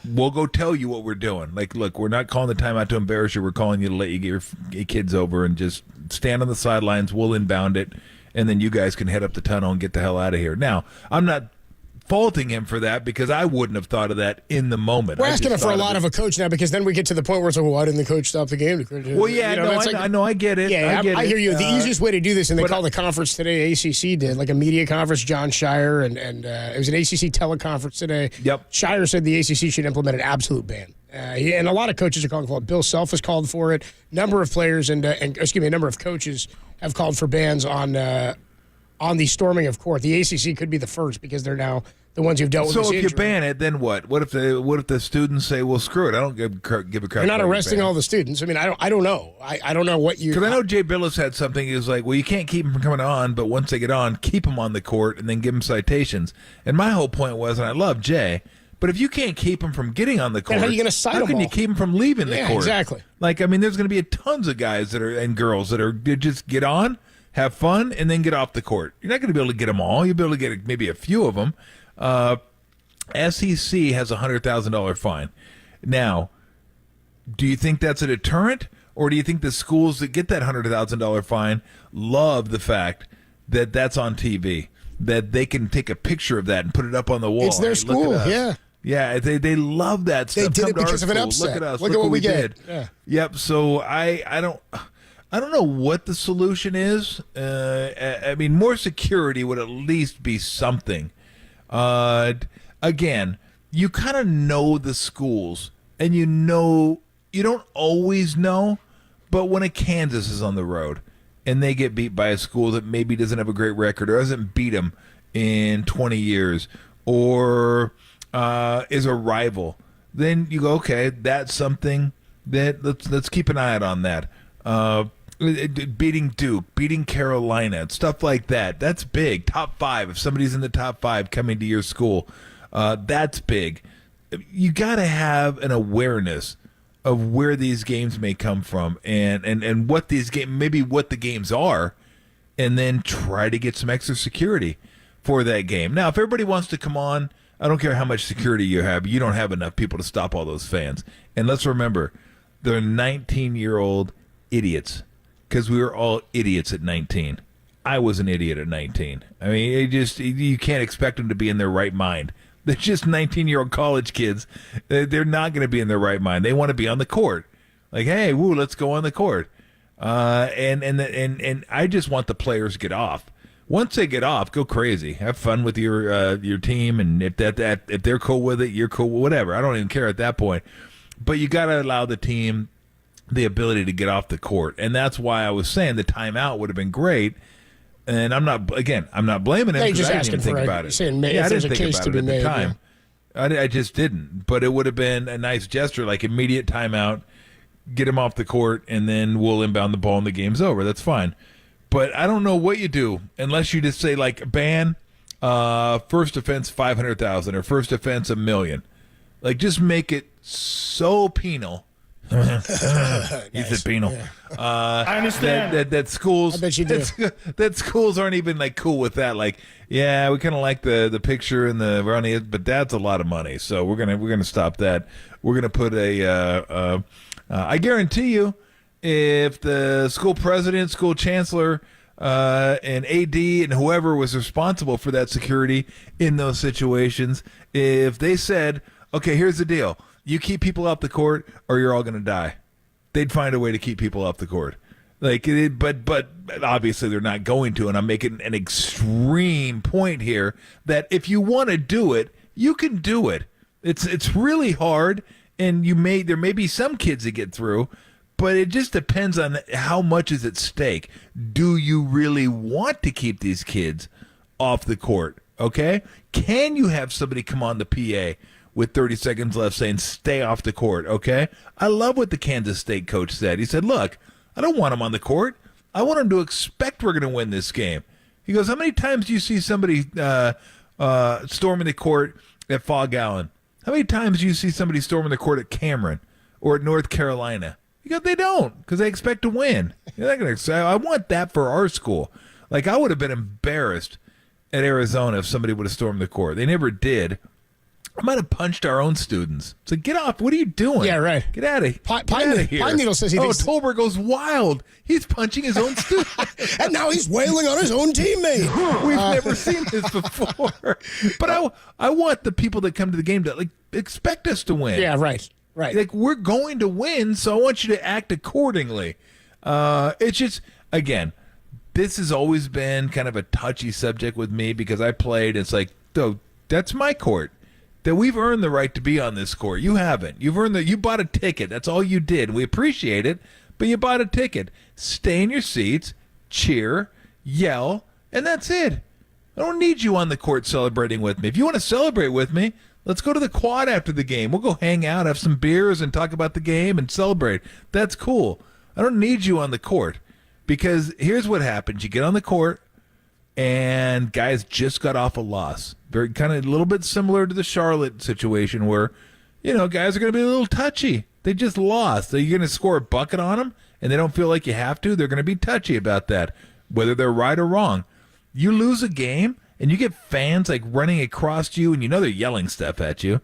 We'll go tell you what we're doing. Like, look, we're not calling the timeout to embarrass you. We're calling you to let you get your kids over and just stand on the sidelines. We'll inbound it, and then you guys can head up the tunnel and get the hell out of here. Now, I'm not faulting him for that because I wouldn't have thought of that in the moment. We're asking it for a lot of a coach now because then we get to the point where it's like, well, why didn't the coach stop the game? Well, yeah, I get it. Yeah, I hear you. The easiest way to do this, and they called the conference today, ACC did, like a media conference, John Shire, and it was an ACC teleconference today. Yep. Shire said the ACC should implement an absolute ban. And a lot of coaches are calling for it. Bill Self has called for it. Number of players and a number of coaches have called for bans on the storming of court. The ACC could be the first because they're now the ones who've dealt with this injury. So if you ban it, then what? What if the students say, "Well, screw it, I don't give a crap"? You're not arresting all the students. I mean, I don't know. I don't know what you. Because I know Jay Billis had something. He was like, "Well, you can't keep them from coming on, but once they get on, keep them on the court and then give them citations." And my whole point was, and I love Jay, but if you can't keep them from getting on the court, then how are you going to cite them? How can you keep them from leaving the court? Exactly. Like, I mean, there's going to be tons of guys and girls that are just get on, have fun, and then get off the court. You're not going to be able to get them all. You'll be able to get maybe a few of them. SEC has a $100,000 fine. Now, do you think that's a deterrent, or do you think the schools that get that $100,000 fine love the fact that that's on TV, that they can take a picture of that and put it up on the wall? It's their school, yeah. Yeah, they love that stuff. They did it because of an upset. Look at us. Look at what we did. Yeah. Yep. So I don't know what the solution is. I mean, more security would at least be something. Again, you kind of know the schools, and you don't always know, but when a Kansas is on the road and they get beat by a school that maybe doesn't have a great record or hasn't beat them in 20 years or is a rival, then you go, okay, that's something that let's keep an eye out on that. beating Duke, beating Carolina, stuff like that. That's big. Top 5. If somebody's in the top 5 coming to your school, that's big. You got to have an awareness of where these games may come from and what these games, maybe what the games are, and then try to get some extra security for that game. Now, if everybody wants to come on, I don't care how much security you have. You don't have enough people to stop all those fans. And let's remember, they're 19-year-old idiots, because we were all idiots at 19. I was an idiot at 19. I mean, you can't expect them to be in their right mind. They're just 19-year-old college kids. They're not going to be in their right mind. They want to be on the court. Like, hey, woo, let's go on the court. And I just want the players to get off. Once they get off, go crazy. Have fun with your team, and if they're cool with it, you're cool with whatever. I don't even care at that point. But you got to allow the team the ability to get off the court, and that's why I was saying the timeout would have been great. And I'm not blaming him because I didn't even think about it. Saying I didn't think about it at the time. I just didn't. But it would have been a nice gesture, like immediate timeout, get him off the court, and then we'll inbound the ball and the game's over. That's fine. But I don't know what you do unless you just say, like, ban first offense $500,000 or first offense $1 million. Like, just make it so penal. He said penal. Yeah. I understand that schools. I bet you do. That schools aren't even like cool with that. Like, yeah, we kind of like the picture and the running, but that's a lot of money. So we're gonna stop that. We're gonna put I guarantee you, if the school president, school chancellor, and AD and whoever was responsible for that security in those situations, if they said, okay, here's the deal. You keep people off the court or you're all going to die. They'd find a way to keep people off the court. But obviously they're not going to, and I'm making an extreme point here that if you want to do it, you can do it. It's really hard, and there may be some kids that get through, but it just depends on how much is at stake. Do you really want to keep these kids off the court? Okay? Can you have somebody come on the PA with 30 seconds left saying, stay off the court, okay? I love what the Kansas State coach said. He said, look, I don't want them on the court. I want them to expect we're going to win this game. He goes, how many times do you see somebody storming the court at Fog Allen? How many times do you see somebody storming the court at Cameron or at North Carolina? He goes, they don't, because they expect to win. You're not going to say, I want that for our school. Like, I would have been embarrassed at Arizona if somebody would have stormed the court. They never did. I might have punched our own students. So get off. What are you doing? Yeah, right. Get out of here. Pine Needle says he thinks... Tolbert goes wild. He's punching his own students. And now he's wailing on his own teammate. We've never seen this before. But I want the people that come to the game to expect us to win. Yeah, right. Like, we're going to win, so I want you to act accordingly. It's just, again, this has always been kind of a touchy subject with me because I played. It's like, that's my court. That we've earned the right to be on this court. You haven't. You bought a ticket. That's all you did. We appreciate it, but you bought a ticket. Stay in your seats, cheer, yell, and that's it. I don't need you on the court celebrating with me. If you want to celebrate with me, let's go to the quad after the game. We'll go hang out, have some beers, and talk about the game and celebrate. That's cool. I don't need you on the court because here's what happens. You get on the court, and guys just got off a loss. Very kind of a little bit similar to the Charlotte situation where, guys are going to be a little touchy. They just lost. So you're going to score a bucket on them, and they don't feel like you have to. They're going to be touchy about that, whether they're right or wrong. You lose a game, and you get fans running across you, and they're yelling stuff at you.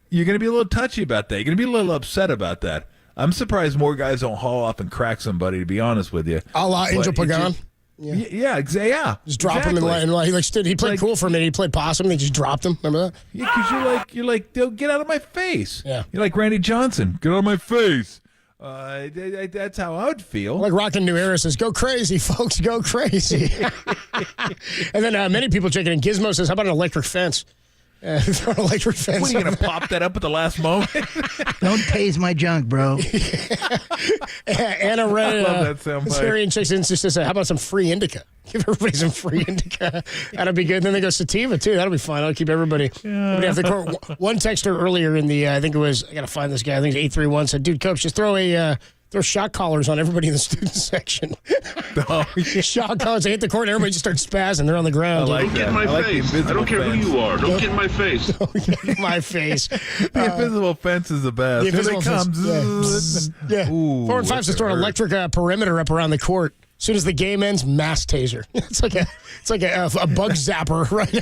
You're going to be a little touchy about that. You're going to be a little upset about that. I'm surprised more guys don't haul off and crack somebody, to be honest with you. A la Angel Pagan. Yeah, exactly. Yeah, just drop him in line. He played cool for a minute. He played possum. They just dropped him. Remember that? Yeah, because you're like, get out of my face. Yeah, you're like Randy Johnson. Get out of my face. That's how I would feel. Like Rockin' New Era says, "Go crazy, folks, go crazy." And then many people checking in. Gizmo says, "How about an electric fence?" Throw an electric fence. What, are you going to pop that up at the last moment? Don't tase my junk, bro. Anna Ray. I love that soundbite. Syrian chicks in just say, how about some free indica? Give everybody some free indica. That'll be good. Then they go sativa, too. That'll be fun. I'll keep everybody off the court. One texter earlier in the, I think it was, I got to find this guy. I think it's 831 said, dude, coach, just throw throw shot collars on everybody in the student section. Oh, yeah. Shot collars. They hit the court, and everybody just starts spazzing. They're on the ground. Don't get in my face. I don't care who you are. Don't get in my face. Don't get in my face. The invisible fence is the best. The invisible Here they fence. come. Yeah. Ooh, 4 and 5 just throw an electric perimeter up around the court. As soon as the game ends, mass taser. It's like a bug zapper, right?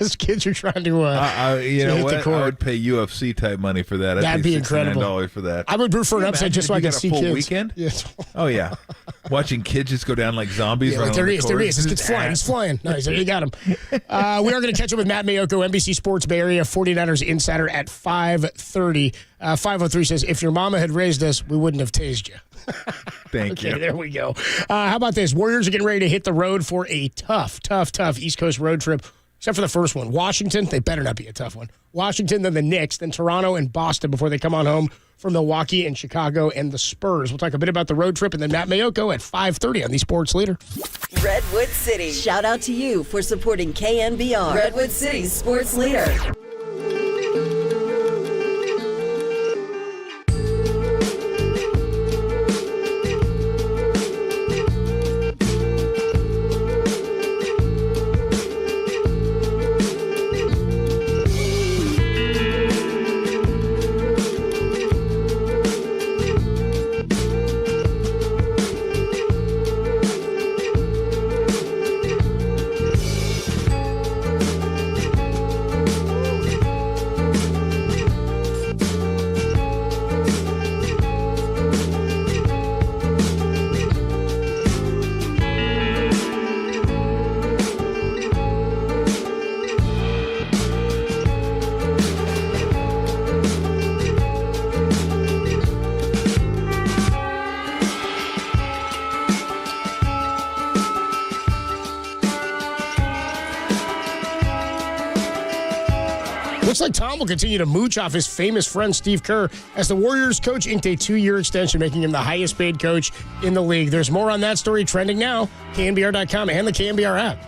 As kids are trying to you know hit what? the court. I would pay UFC type money for that. That'd be incredible. $69 for that. I would root for an upset just so I could see full kids. Weekend? Yes. Oh yeah, watching kids just go down like zombies. Yeah, right like there on he the is. court. There he is. This kid's flying. He's flying. Nice. You got him. We are going to catch up with Matt Mayoko, NBC Sports Bay Area 49ers insider at 5:30. 5:03 says, if your mama had raised us, we wouldn't have tased you. Thank you. Okay, there we go. How about this? Warriors are getting ready to hit the road for a tough East Coast road trip, except for the first one. Washington, they better not be a tough one. Washington, then the Knicks, then Toronto and Boston before they come on home from Milwaukee and Chicago and the Spurs. We'll talk a bit about the road trip and then Matt Mayoko at 5:30 on the Sports Leader. Redwood City. Shout out to you for supporting KNBR. Redwood City's sports leader. Looks like Tom will continue to mooch off his famous friend Steve Kerr as the Warriors coach inked a 2-year extension, making him the highest paid coach in the league. There's more on that story trending now, KNBR.com and the KNBR app.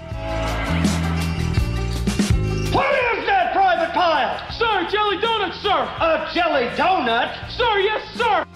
What is that private pile? Sir, jelly donut, sir. A jelly donut? Sir, yes, sir.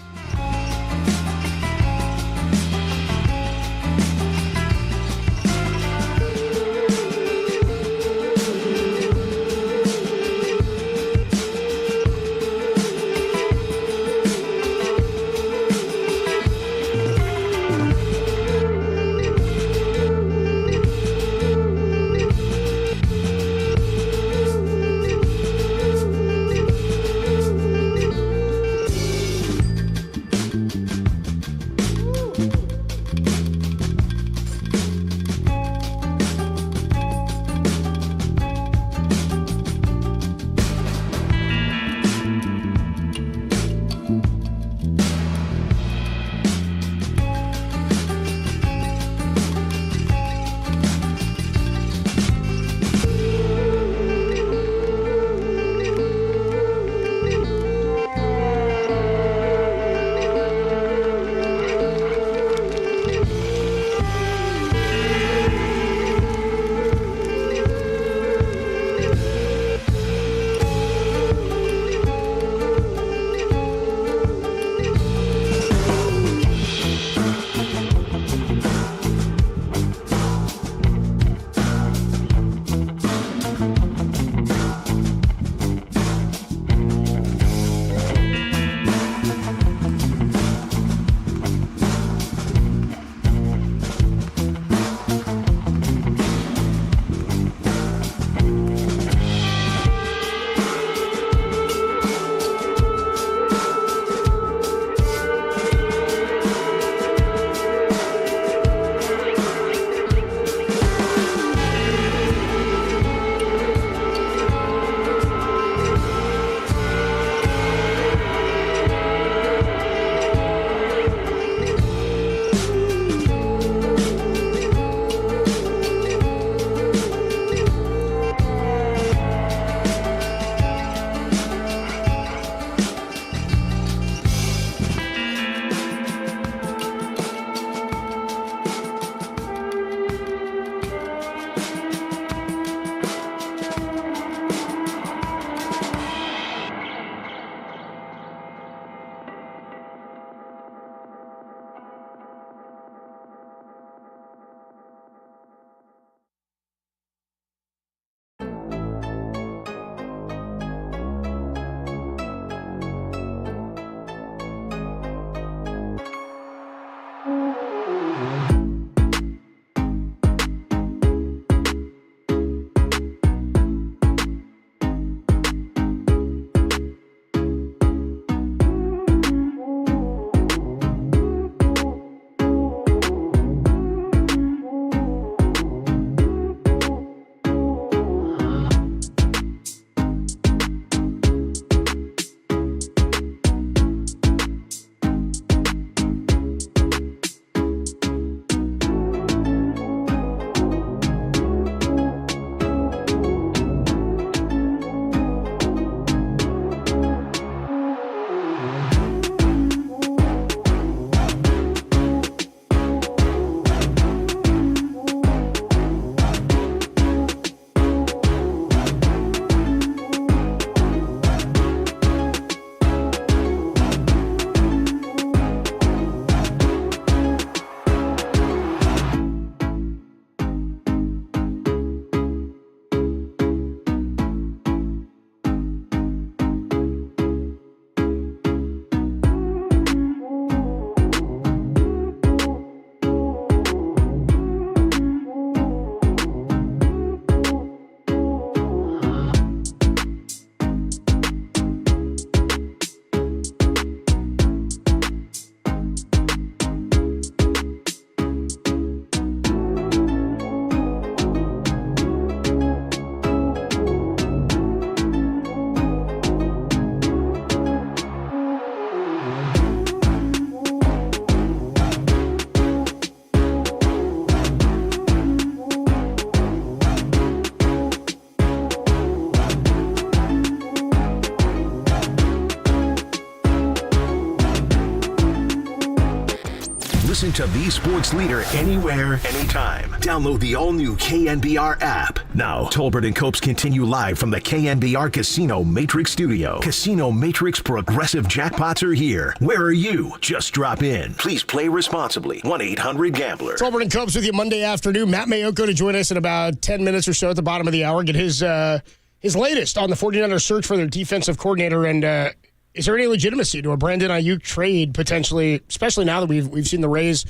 Listen to the sports leader anywhere, anytime. Download the all-new KNBR app. Now, Tolbert and Copes continue live from the KNBR Casino Matrix Studio. Casino Matrix progressive jackpots are here. Where are you? Just drop in. Please play responsibly. 1-800-GAMBLER. Tolbert and Copes with you Monday afternoon. Matt Mayoko to join us in about 10 minutes or so at the bottom of the hour. Get his latest on the 49ers search for their defensive coordinator. And is there any legitimacy to a Brandon Ayuk trade potentially, especially now that we've seen the raise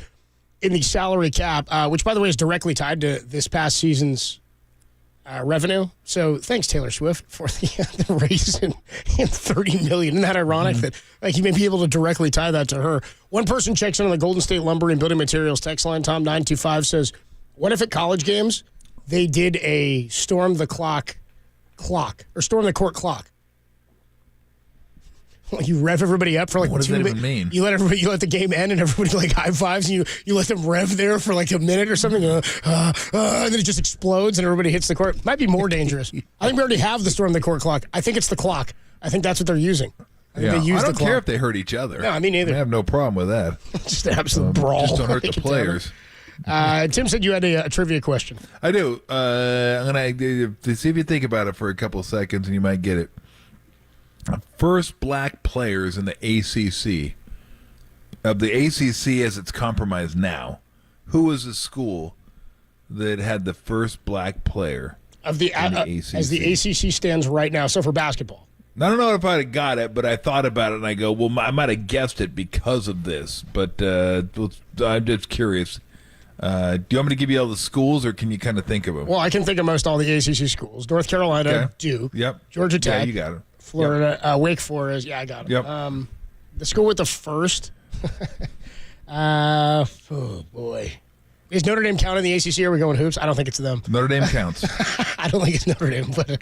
in the salary cap, which, by the way, is directly tied to this past season's revenue. So thanks, Taylor Swift, for the raise in $30 million. Isn't that ironic that you may be able to directly tie that to her? One person checks in on the Golden State Lumber and Building Materials text line. Tom 925 says, what if at college games they did a storm the court clock? You rev everybody up for like what does that even mean? You let the game end and everybody like high fives and you let them rev there for like a minute or something, and then it just explodes and everybody hits the court. Might be more dangerous. I think we already have the storm the court clock. I think it's the clock. I think that's what they're using. I don't care if they hurt each other. No, me neither. I have no problem with that. Just an absolute brawl. Just don't hurt the players. Tim said you had a trivia question. I do. I'm going to see if you think about it for a couple seconds and you might get it. First black players in the ACC. Of the ACC as it's compromised now, who was the school that had the first black player of the ACC? As the ACC stands right now, so for basketball. I don't know if I'd have got it, but I thought about it and I go, well, I might have guessed it because of this, but I'm just curious. Do you want me to give you all the schools, or can you kind of think of them? Well, I can think of most all the ACC schools. North Carolina, Duke, Georgia Tech. Yeah, you got it. Florida, Wake Forest. Yeah, I got it. Yep. The school with the first. Oh, boy. Is Notre Dame counting the ACC? Or are we going hoops? I don't think it's them. Notre Dame counts. I don't think it's Notre Dame, but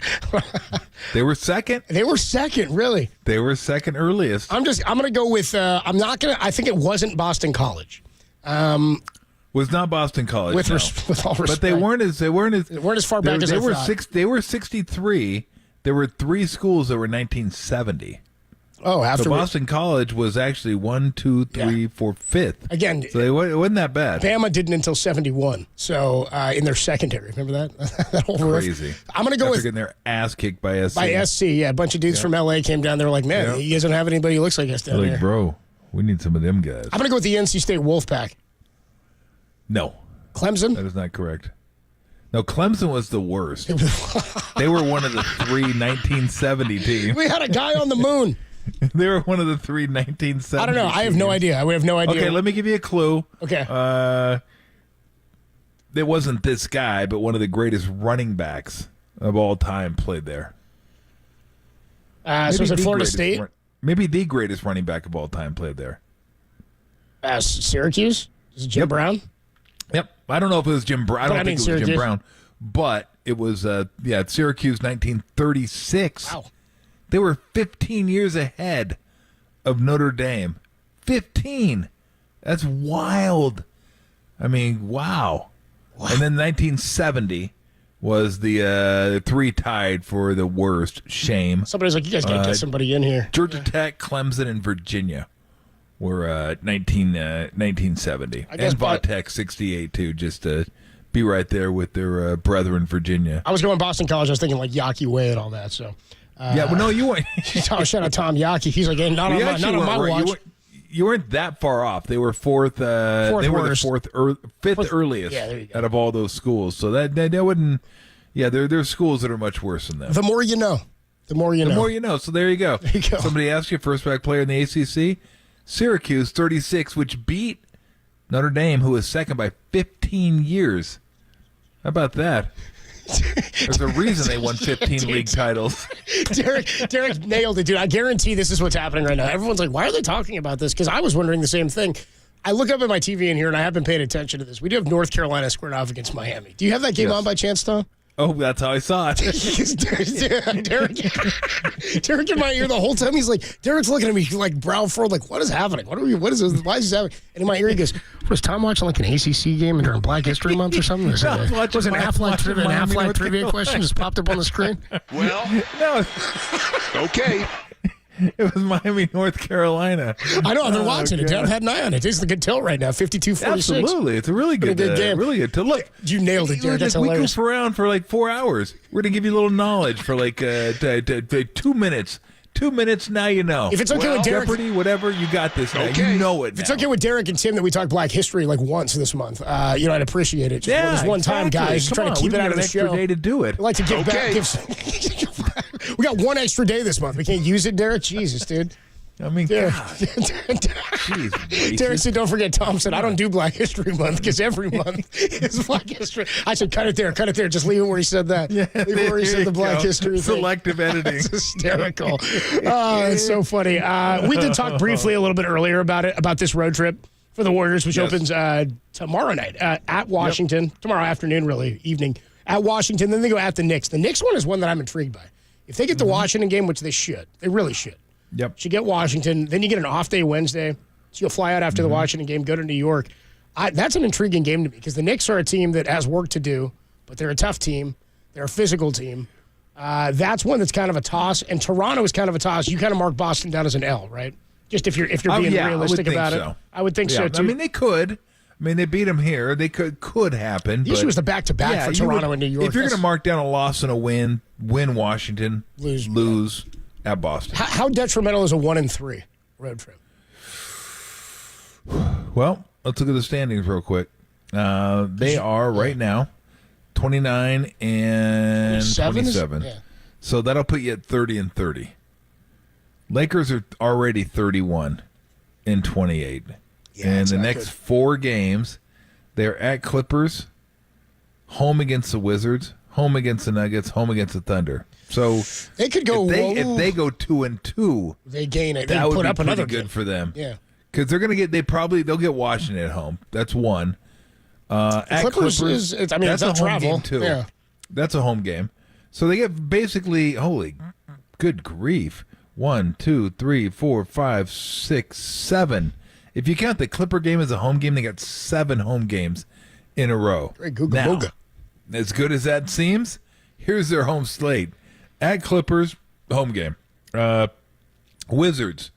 they were second. They were second, really. They were second earliest. I'm going to go with. I think it wasn't Boston College. Was not Boston College. With all respect, but they weren't as far back as they I were. thought. They were 63. There were 3 schools that were 1970. Oh, after Boston College was actually 1, 2, 3, 4, 5th. Again, so it wasn't that bad. Bama didn't until 71. So in their secondary, remember that? That whole crazy. Riff. I'm going to go with getting their ass kicked by SC. By SC, yeah. A bunch of dudes from LA came down. They were like, man, you guys don't have anybody who looks like us down there. Bro, we need some of them guys. I'm going to go with the NC State Wolfpack. No. Clemson? That is not correct. No, Clemson was the worst. They were one of the 3 1970 teams. We had a guy on the moon. They were one of the 3 1970 I don't know. I have no idea. I would have no idea. Okay, let me give you a clue. Okay. It wasn't this guy, but one of the greatest running backs of all time played there. So was it Florida State? Maybe the greatest running back of all time played there. Syracuse? Is it Jim Brown? Yep. I don't know if it was Jim Brown. I don't think it was Jim Brown. But it was, Syracuse 1936. Wow. They were 15 years ahead of Notre Dame. 15. That's wild. I mean, wow. And then 1970 was the 3 tied for the worst. Shame. Somebody's like, you guys got to get somebody in here. Georgia Tech, Clemson, and Virginia were 1970. And Vautech 68, too, just to be right there with their brethren, Virginia. I was going Boston College. I was thinking like Yaki Way and all that. So, yeah, well, no, you weren't. Shout out Tom Yaki. He's like, not on my watch. You weren't that far off. They were fourth. They were the fifth earliest out of all those schools. So that wouldn't. Yeah, there are schools that are much worse than that. The more you know. The more you know. The more you know. So there you go. Somebody asked you first back player in the ACC. Syracuse 36, which beat Notre Dame, who was second by 15 years. How about that? There's a reason they won 15 league titles. Derek nailed it, dude. I guarantee this is what's happening right now. Everyone's like, why are they talking about this? Because I was wondering the same thing. I look up at my TV in here, and I have been paying attention to this. We do have North Carolina squared off against Miami. Do you have that game on by chance, Tom? Oh, that's how I saw it. Derek in my ear the whole time. He's like, Derek's looking at me like brow furrowed, like, what is happening? What is this? Why is this happening? And in my ear he goes, was Tom watching like an ACC game during Black History Month or something? Was an Aflac trivia question just popped up on the screen? Well, no. Okay. It was Miami, North Carolina. I know. I've been watching it. I've had an eye on it. It's a good tilt right now, 52-46. Absolutely. It's a really good game. Really good tilt. Look, you nailed it, Derek. That's hilarious. We goof around for like 4 hours. We're going to give you a little knowledge for like 2 minutes. 2 minutes, now you know. If it's okay with Derek, Jeopardy, whatever, you got this now. You know it now. If it's okay with Derek and Tim that we talk Black History like once this month, I'd appreciate it. Just one time, guys. Come Try to keep it out of the show. Extra day to do it. I'd like to give back. We got one extra day this month. We can't use it, Derek? Jesus, dude. I mean, Derek. Jeez, Derek said, don't forget, Tom said, I don't do Black History Month because every month is Black History. I said, cut it there. Just leave it where he said that. Yeah, leave it where he said the Black History thing. Selective editing. It's hysterical. It's so funny. We did talk briefly a little bit earlier about this road trip for the Warriors, which opens tomorrow night at Washington. Tomorrow afternoon, really, evening, at Washington. Then they go at the Knicks. The Knicks one is one that I'm intrigued by. If they get the Washington game, which they should, they really should. Yep. Should get Washington. Then you get an off day Wednesday. So you'll fly out after the Washington game, go to New York. That's an intriguing game to me because the Knicks are a team that has work to do, but they're a tough team. They're a physical team. That's one that's kind of a toss. And Toronto is kind of a toss. You kind of mark Boston down as an L, right? Just if you're being realistic about it. I would think so, too. I mean, they could. I mean, they beat them here. They could happen. The issue was the back-to-back for Toronto and New York. If you're going to mark down a loss and a win Washington, lose at Boston. How detrimental is a 1-3 road trip? Well, let's look at the standings real quick. They are right now 29 and 27. Yeah. So that'll put you at 30-30. Lakers are already 31 and 28. Yeah, and the next 4 games, they're at Clippers, home against the Wizards, home against the Nuggets, home against the Thunder. So they could go. If they go 2-2, they gain it. That would would put be up pretty another good game for them. Yeah, because they're gonna get. They'll get Washington at home. That's one. At Clippers is. That's that's a home travel game too. Yeah, that's a home game. So they get basically. Holy, good grief! 1, 2, 3, 4, 5, 6, 7. If you count the Clipper game as a home game, they got 7 home games in a row. Great googa booga. As good as that seems, here's their home slate. At Clippers, home game. Wizards.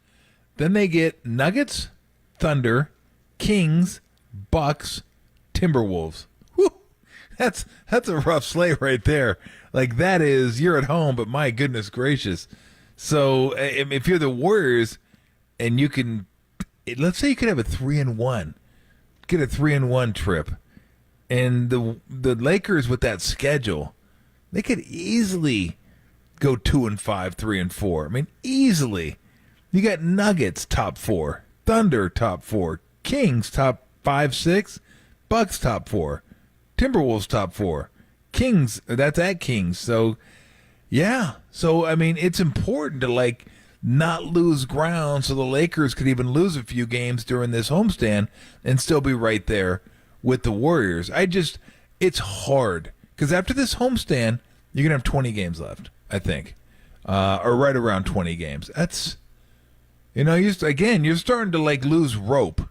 Then they get Nuggets, Thunder, Kings, Bucks, Timberwolves. Whew. That's a rough slate right there. Like, that is, you're at home, but my goodness gracious. So if you're the Warriors and you can, let's say you could have a 3-1, get a 3-1 trip, and the Lakers with that schedule, they could easily go 2-5, 3-4. I mean, easily. You got Nuggets top 4, Thunder top 4, Kings top 5, 6, Bucks top 4, Timberwolves top 4, Kings. That's at Kings. So. Yeah. So, I mean, it's important to, not lose ground so the Lakers could even lose a few games during this homestand and still be right there with the Warriors. It's hard because after this homestand, you're going to have 20 games left, I think, or right around 20 games. That's, you're starting to, lose rope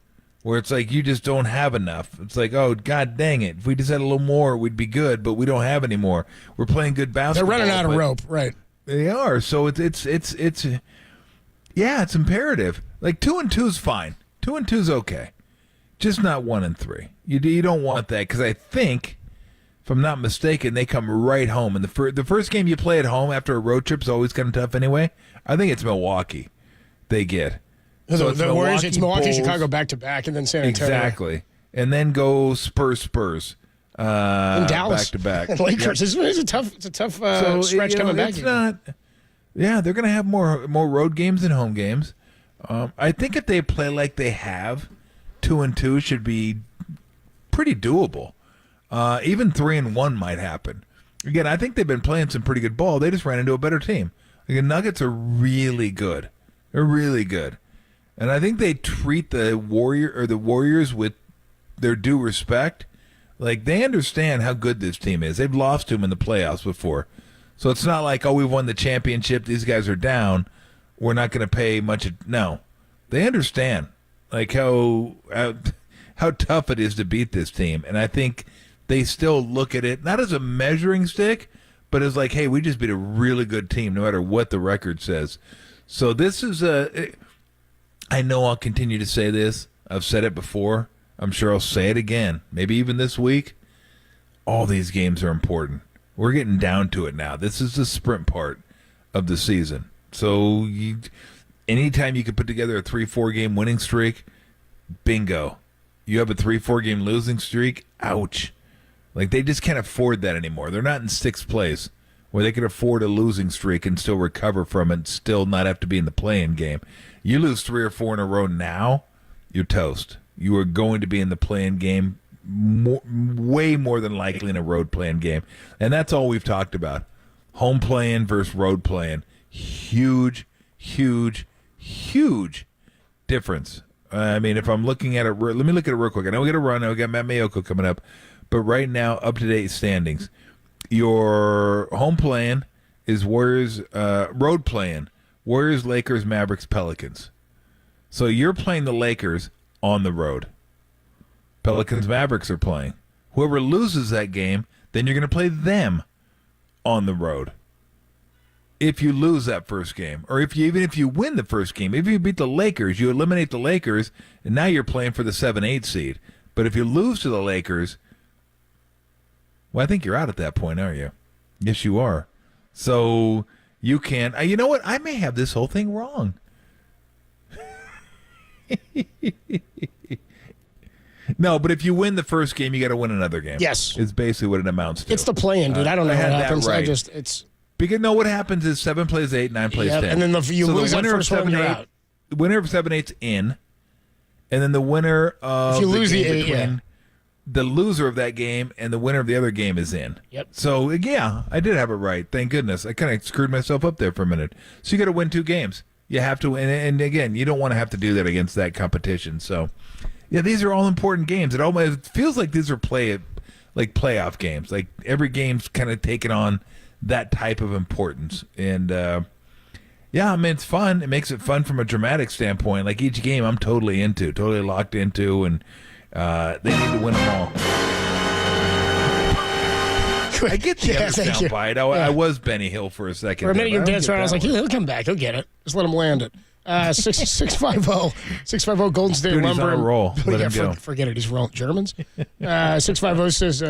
where it's like you just don't have enough. It's like, oh, God dang it. If we just had a little more, we'd be good, but we don't have any more. We're playing good basketball. They're running out of rope, right? They are. So it's imperative. 2-2 is fine. 2-2 is okay. Just not 1-3. You don't want that because I think, if I'm not mistaken, they come right home. And the first game you play at home after a road trip is always kind of tough anyway. I think it's Milwaukee they get. So the Warriors, it's Milwaukee, Bulls, Chicago back-to-back, and then San Antonio. Exactly. And then go Spurs. And Dallas. Back-to-back. And Lakers. Yep. It's a tough stretch coming back. It's not. Yeah, they're going to have more road games than home games. I think if they play like they have, 2-2 should be pretty doable. Even 3-1 might happen. Again, I think they've been playing some pretty good ball. They just ran into a better team. The Nuggets are really good. They're really good. And I think they treat the Warriors with their due respect. They understand how good this team is. They've lost to them in the playoffs before. So it's not like, oh, we won the championship, these guys are down, we're not going to pay much. No. They understand how tough it is to beat this team. And I think they still look at it, not as a measuring stick, but as hey, we just beat a really good team no matter what the record says. So this is I know I'll continue to say this. I've said it before. I'm sure I'll say it again. Maybe even this week. All these games are important. We're getting down to it now. This is the sprint part of the season. So anytime you can put together a 3-4 game winning streak, bingo. You have a 3-4 game losing streak, ouch. Like, they just can't afford that anymore. They're not in 6th place where they can afford a losing streak and still recover from it and still not have to be in the play-in game. You lose 3 or 4 in a row now, you're toast. You are going to be in the play-in game way more than likely in a road play-in game. And that's all we've talked about. Home play-in versus road play-in. Huge, huge, huge difference. I mean, if I'm looking at it, let me look at it real quick. I know we got to run. I know we got Matt Mayoko coming up. But right now, up-to-date standings. Your home play-in is Warriors, road play-in, Warriors, Lakers, Mavericks, Pelicans. So you're playing the Lakers on the road. Pelicans, Mavericks are playing. Whoever loses that game, then you're going to play them on the road. If you lose that first game, or even if you win the first game, if you beat the Lakers, you eliminate the Lakers, and now you're playing for the 7-8 seed. But if you lose to the Lakers, well, I think you're out at that point, aren't you? Yes, you are. So you can't. You know what? I may have this whole thing wrong. No, but if you win the first game, you got to win another game. Yes, it's basically what it amounts to. It's the play-in, dude. I don't know what happens. Right. It's because what happens is 7 plays 8, 9 plays 10, and then you lose the that first one, you're out. The winner of 7-8's in, and then the winner of if you lose the the 8, between the loser of that game and the winner of the other game is in. Yep. So yeah, I did have it right. Thank goodness. I kind of screwed myself up there for a minute. So you got to win 2 games. You have to, and again, you don't want to have to do that against that competition. So. Yeah, these are all important games. It feels like these are playoff games. Like every game's kind of taken on that type of importance. And yeah, I mean, it's fun. It makes it fun from a dramatic standpoint. Like each game, I'm totally locked into, and they need to win them all. I get the other sound bite. I was Benny Hill for a second. For a minute, you're dancing around. I was like, he'll come back. He'll get it. Just let him land it. 650 Golden State Dude, Lumber. He's on a roll. Let him go. Forget it. He's rolling Germans. 650 says,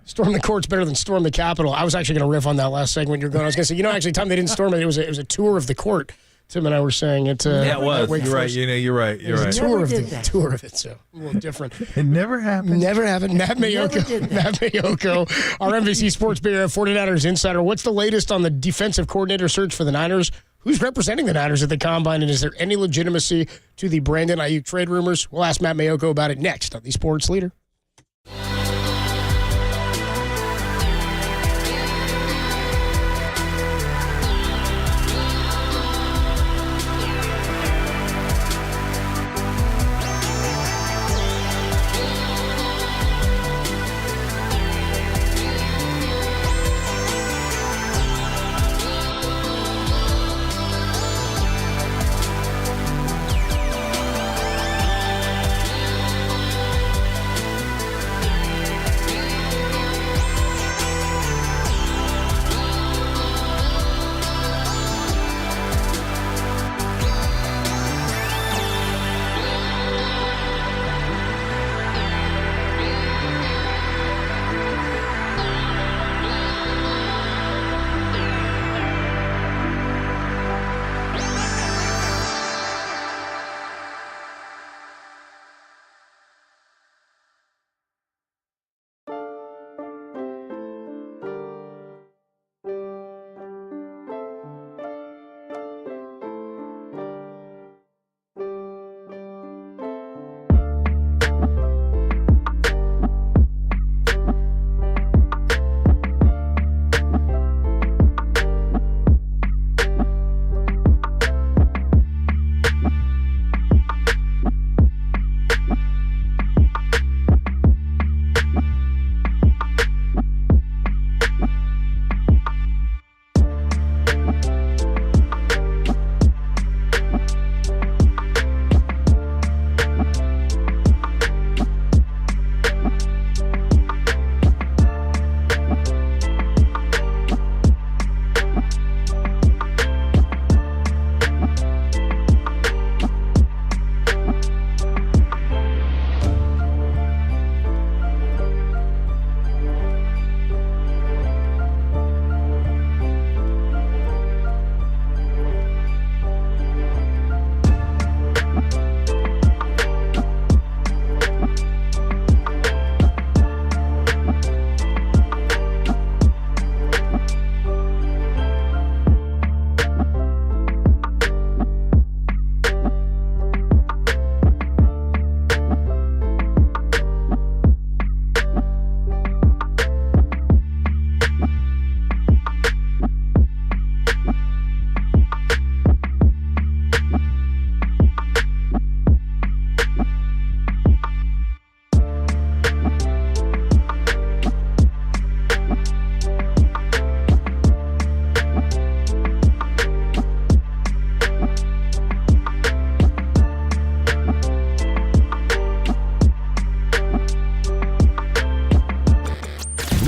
storm the court's better than storm the Capitol. I was actually going to riff on that last segment you're going. I was going to say, actually, Tom, they didn't storm it. It was a tour of the court. Tim and I were saying it. Yeah, it was. You're right. You're right. It was a tour of it, so a little different. It never happened. Never happened. Matt Mayoko, our NBC Sports Bureau 49ers insider. What's the latest on the defensive coordinator search for the Niners? Who's representing the Niners at the Combine, and is there any legitimacy to the Brandon Ayuk trade rumors? We'll ask Matt Mayoko about it next on the Sports Leader.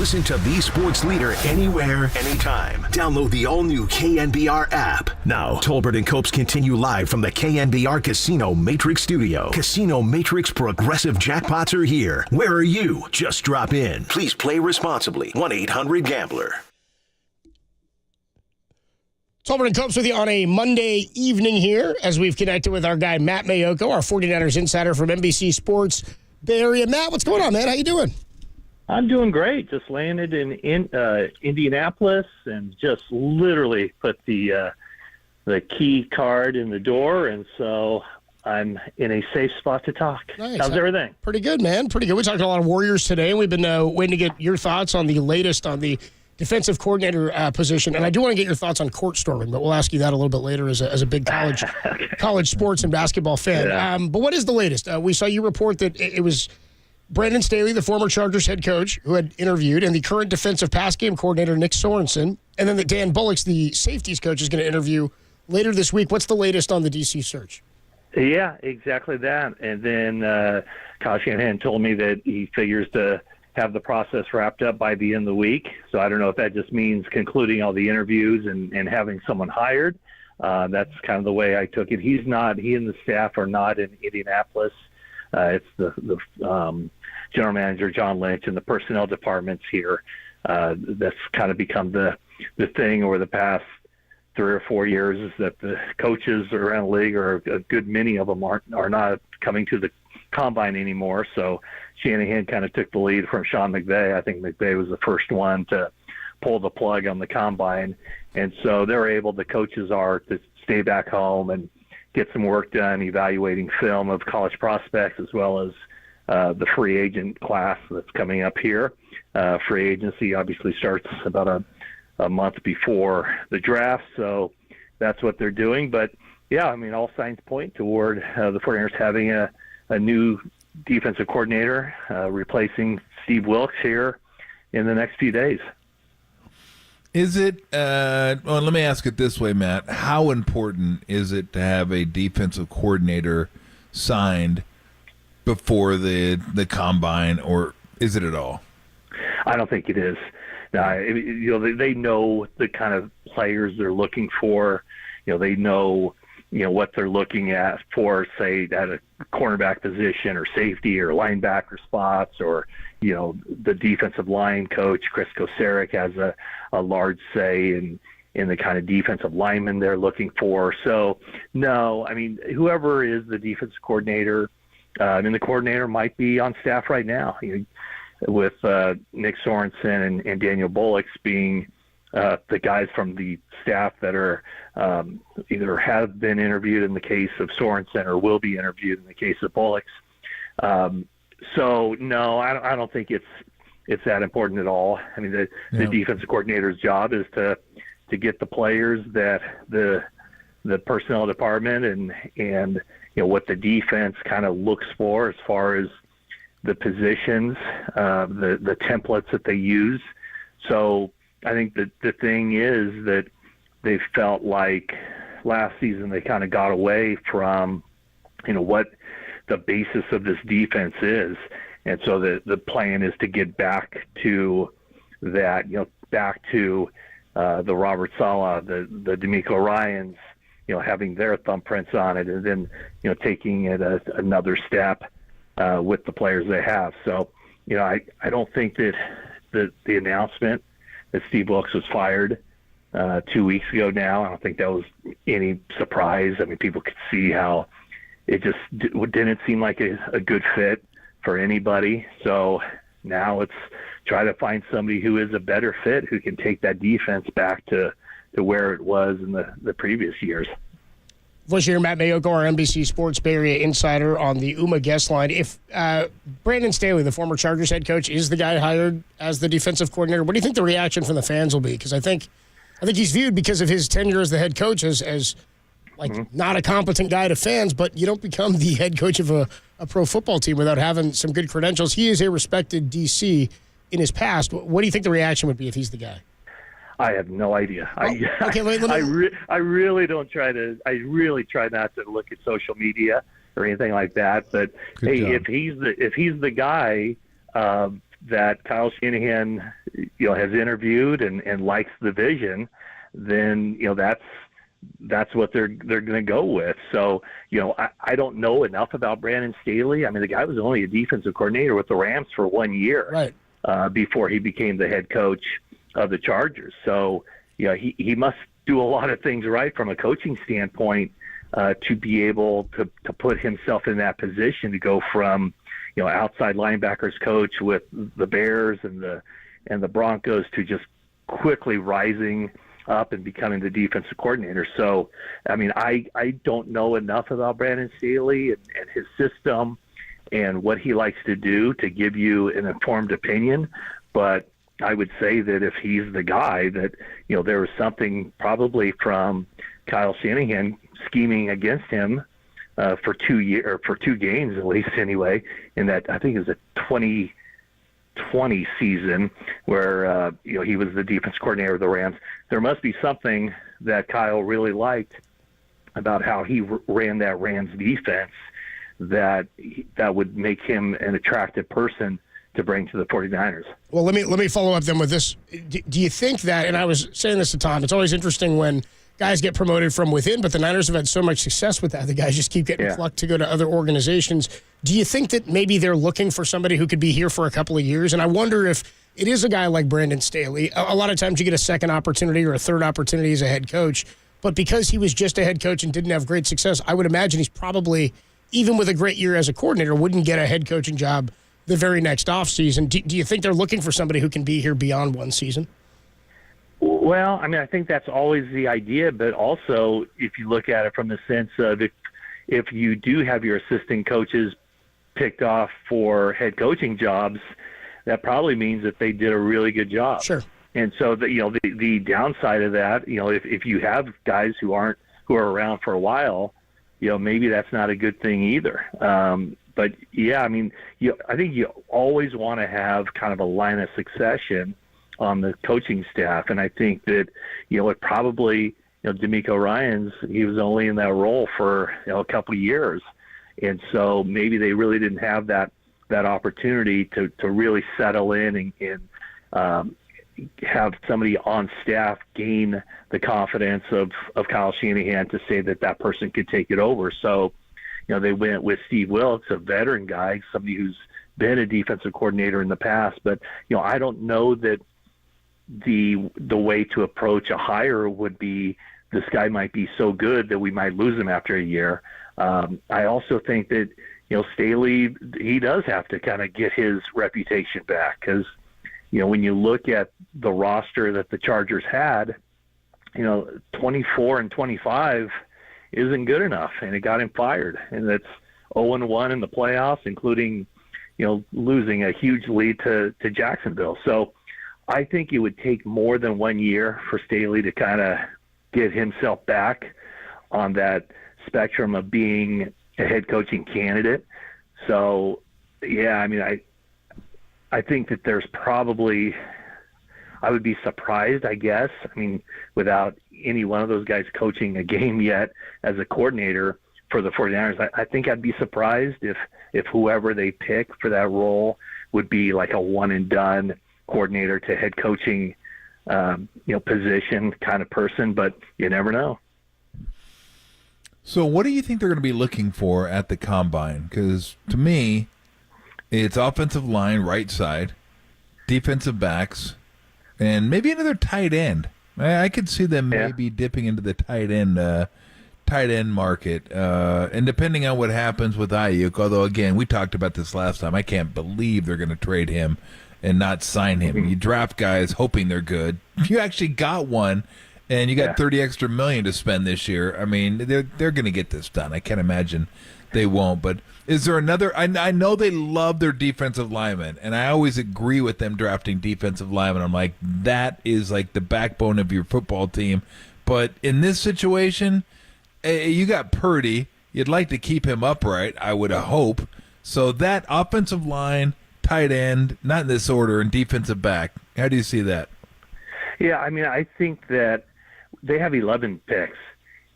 Listen to the sports leader anywhere, anytime. Download the all-new KNBR app. Now, Tolbert and Copes continue live from the KNBR Casino Matrix Studio. Casino Matrix Progressive Jackpots are here. Where are you? Just drop in. Please play responsibly. 1-800-GAMBLER. Tolbert and Copes with you on a Monday evening here as we've connected with our guy Matt Mayoko, our 49ers insider from NBC Sports Bay Area. Matt, what's going on, man? How you doing? I'm doing great. Just landed in Indianapolis and just literally put the key card in the door, and so I'm in a safe spot to talk. Nice. How's everything? Pretty good, man. Pretty good. We talked a lot of Warriors today. We've been waiting to get your thoughts on the latest on the defensive coordinator position, and I do want to get your thoughts on court storming, but we'll ask you that a little bit later as a big college sports and basketball fan. Yeah. But what is the latest? We saw you report that it was Brandon Staley, the former Chargers head coach, who had interviewed, and the current defensive pass game coordinator, Nick Sorensen, and then that Dan Bullock's the safeties coach, is going to interview later this week. What's the latest on the D.C. search? Yeah, exactly that. And then Kyle Shanahan told me that he figures to have the process wrapped up by the end of the week. So I don't know if that just means concluding all the interviews and having someone hired. That's kind of the way I took it. He and the staff are not in Indianapolis. It's the general manager, John Lynch, and the personnel departments here. That's kind of become the thing over the past 3 or 4 years, is that the coaches around the league, or a good many of them, are not coming to the combine anymore. So Shanahan kind of took the lead from Sean McVay. I think McVay was the first one to pull the plug on the combine. And so the coaches are to stay back home and get some work done, evaluating film of college prospects, as well as the free agent class that's coming up here. Free agency obviously starts about a month before the draft, so that's what they're doing. But, yeah, I mean, all signs point toward the 49ers having a new defensive coordinator replacing Steve Wilks here in the next few days. Is it, well, let me ask it this way, Matt. How important is it to have a defensive coordinator signed before the combine, or is it at all? I don't think it is. They know the kind of players they're looking for. They know, what they're looking at for, say, at a cornerback position or safety or linebacker spots, or, the defensive line coach, Chris Kocurek, has a large say in the kind of defensive lineman they're looking for. So, no, I mean, whoever is the defensive coordinator, the coordinator might be on staff right now, with Nick Sorensen and Daniel Bullock being the guys from the staff that are either have been interviewed in the case of Sorensen or will be interviewed in the case of Bullock. So, no, I don't think it's that important at all. I mean, the defensive coordinator's job is to get the players that the personnel department and what the defense kind of looks for as far as the positions, the templates that they use. So I think that the thing is that they felt like last season they kind of got away from, what the basis of this defense is. And so the plan is to get back to that, back to the Robert Saleh, the DeMeco Ryans, having their thumbprints on it, and then, taking it another step with the players they have. So, I don't think that the announcement that Steve Wilks was fired 2 weeks ago now, I don't think that was any surprise. I mean, people could see how it just didn't seem like a good fit for anybody. So now it's try to find somebody who is a better fit, who can take that defense back to where it was in the previous years. Voice here, Matt Mayoko, our NBC Sports Bay Area insider on the UMA guest line. If Brandon Staley, the former Chargers head coach, is the guy hired as the defensive coordinator, what do you think the reaction from the fans will be? Because I think he's viewed, because of his tenure as the head coach, as not a competent guy to fans, but you don't become the head coach of a pro football team without having some good credentials. He is a respected DC in his past. What do you think the reaction would be if he's the guy? I have no idea. I really don't try to. I really try not to look at social media or anything like that. But Good job. if he's the guy that Kyle Shanahan has interviewed and likes the vision, then that's what they're going to go with. So, I don't know enough about Brandon Staley. I mean, the guy was only a defensive coordinator with the Rams for 1 year, right, before he became the head coach of the Chargers. So, he must do a lot of things right from a coaching standpoint to be able to put himself in that position to go from, outside linebackers coach with the Bears and the Broncos to just quickly rising up and becoming the defensive coordinator. So, I mean, I don't know enough about Brandon Staley and his system and what he likes to do to give you an informed opinion. But I would say that if he's the guy, that, there was something probably from Kyle Shanahan scheming against him for 2 years, or for 2 games at least anyway, in that I think it was a 2020 season where he was the defense coordinator of the Rams. There must be something that Kyle really liked about how he ran that Rams defense that would make him an attractive person to bring to the 49ers. Well, let me follow up then with this. Do you think that, and I was saying this to Tom, it's always interesting when guys get promoted from within, but the Niners have had so much success with that. The guys just keep getting plucked to go to other organizations. Do you think that maybe they're looking for somebody who could be here for a couple of years? And I wonder if it is a guy like Brandon Staley. A lot of times you get a second opportunity or a third opportunity as a head coach, but because he was just a head coach and didn't have great success, I would imagine he's probably, even with a great year as a coordinator, wouldn't get a head coaching job the very next offseason. Do you think they're looking for somebody who can be here beyond one season? Well, I mean, I think that's always the idea, but also if you look at it from the sense of if you do have your assistant coaches picked off for head coaching jobs, that probably means that they did a really good job. Sure. And so the downside of that, if you have guys who are around for a while, maybe that's not a good thing either. But yeah, I mean, I think you always want to have kind of a line of succession on the coaching staff. And I think that, it probably, D'Amico Ryans, he was only in that role for a couple of years. And so maybe they really didn't have that opportunity to really settle in and have somebody on staff gain the confidence of Kyle Shanahan to say that person could take it over. So, they went with Steve Wilkes, a veteran guy, somebody who's been a defensive coordinator in the past. But, I don't know that the way to approach a hire would be this guy might be so good that we might lose him after a year. I also think that, Staley, he does have to kind of get his reputation back because, when you look at the roster that the Chargers had, 24 and 25 isn't good enough, and it got him fired. And that's 0-1 in the playoffs, including, losing a huge lead to Jacksonville. So I think it would take more than 1 year for Staley to kind of get himself back on that spectrum of being a head coaching candidate. So, yeah, I mean, I think that there's probably, I would be surprised, I guess, I mean, without any one of those guys coaching a game yet as a coordinator for the 49ers, I think I'd be surprised if whoever they pick for that role would be like a one-and-done coordinator to head coaching, position kind of person, but you never know. So what do you think they're going to be looking for at the Combine? Because to me, it's offensive line, right side, defensive backs, and maybe another tight end. I could see them maybe dipping into the tight end market. And depending on what happens with Ayuk, although, again, we talked about this last time, I can't believe they're going to trade him and not sign him. You draft guys hoping they're good. You actually got one, and you got $30 extra million to spend this year. I mean, they're going to get this done. I can't imagine they won't. But is there another? I know they love their defensive linemen, and I always agree with them drafting defensive linemen. I'm like, that is like the backbone of your football team. But in this situation, you got Purdy. You'd like to keep him upright, I would hope. So that offensive line, tight end, not in this order, and defensive back. How do you see that? Yeah, I mean, I think that they have 11 picks,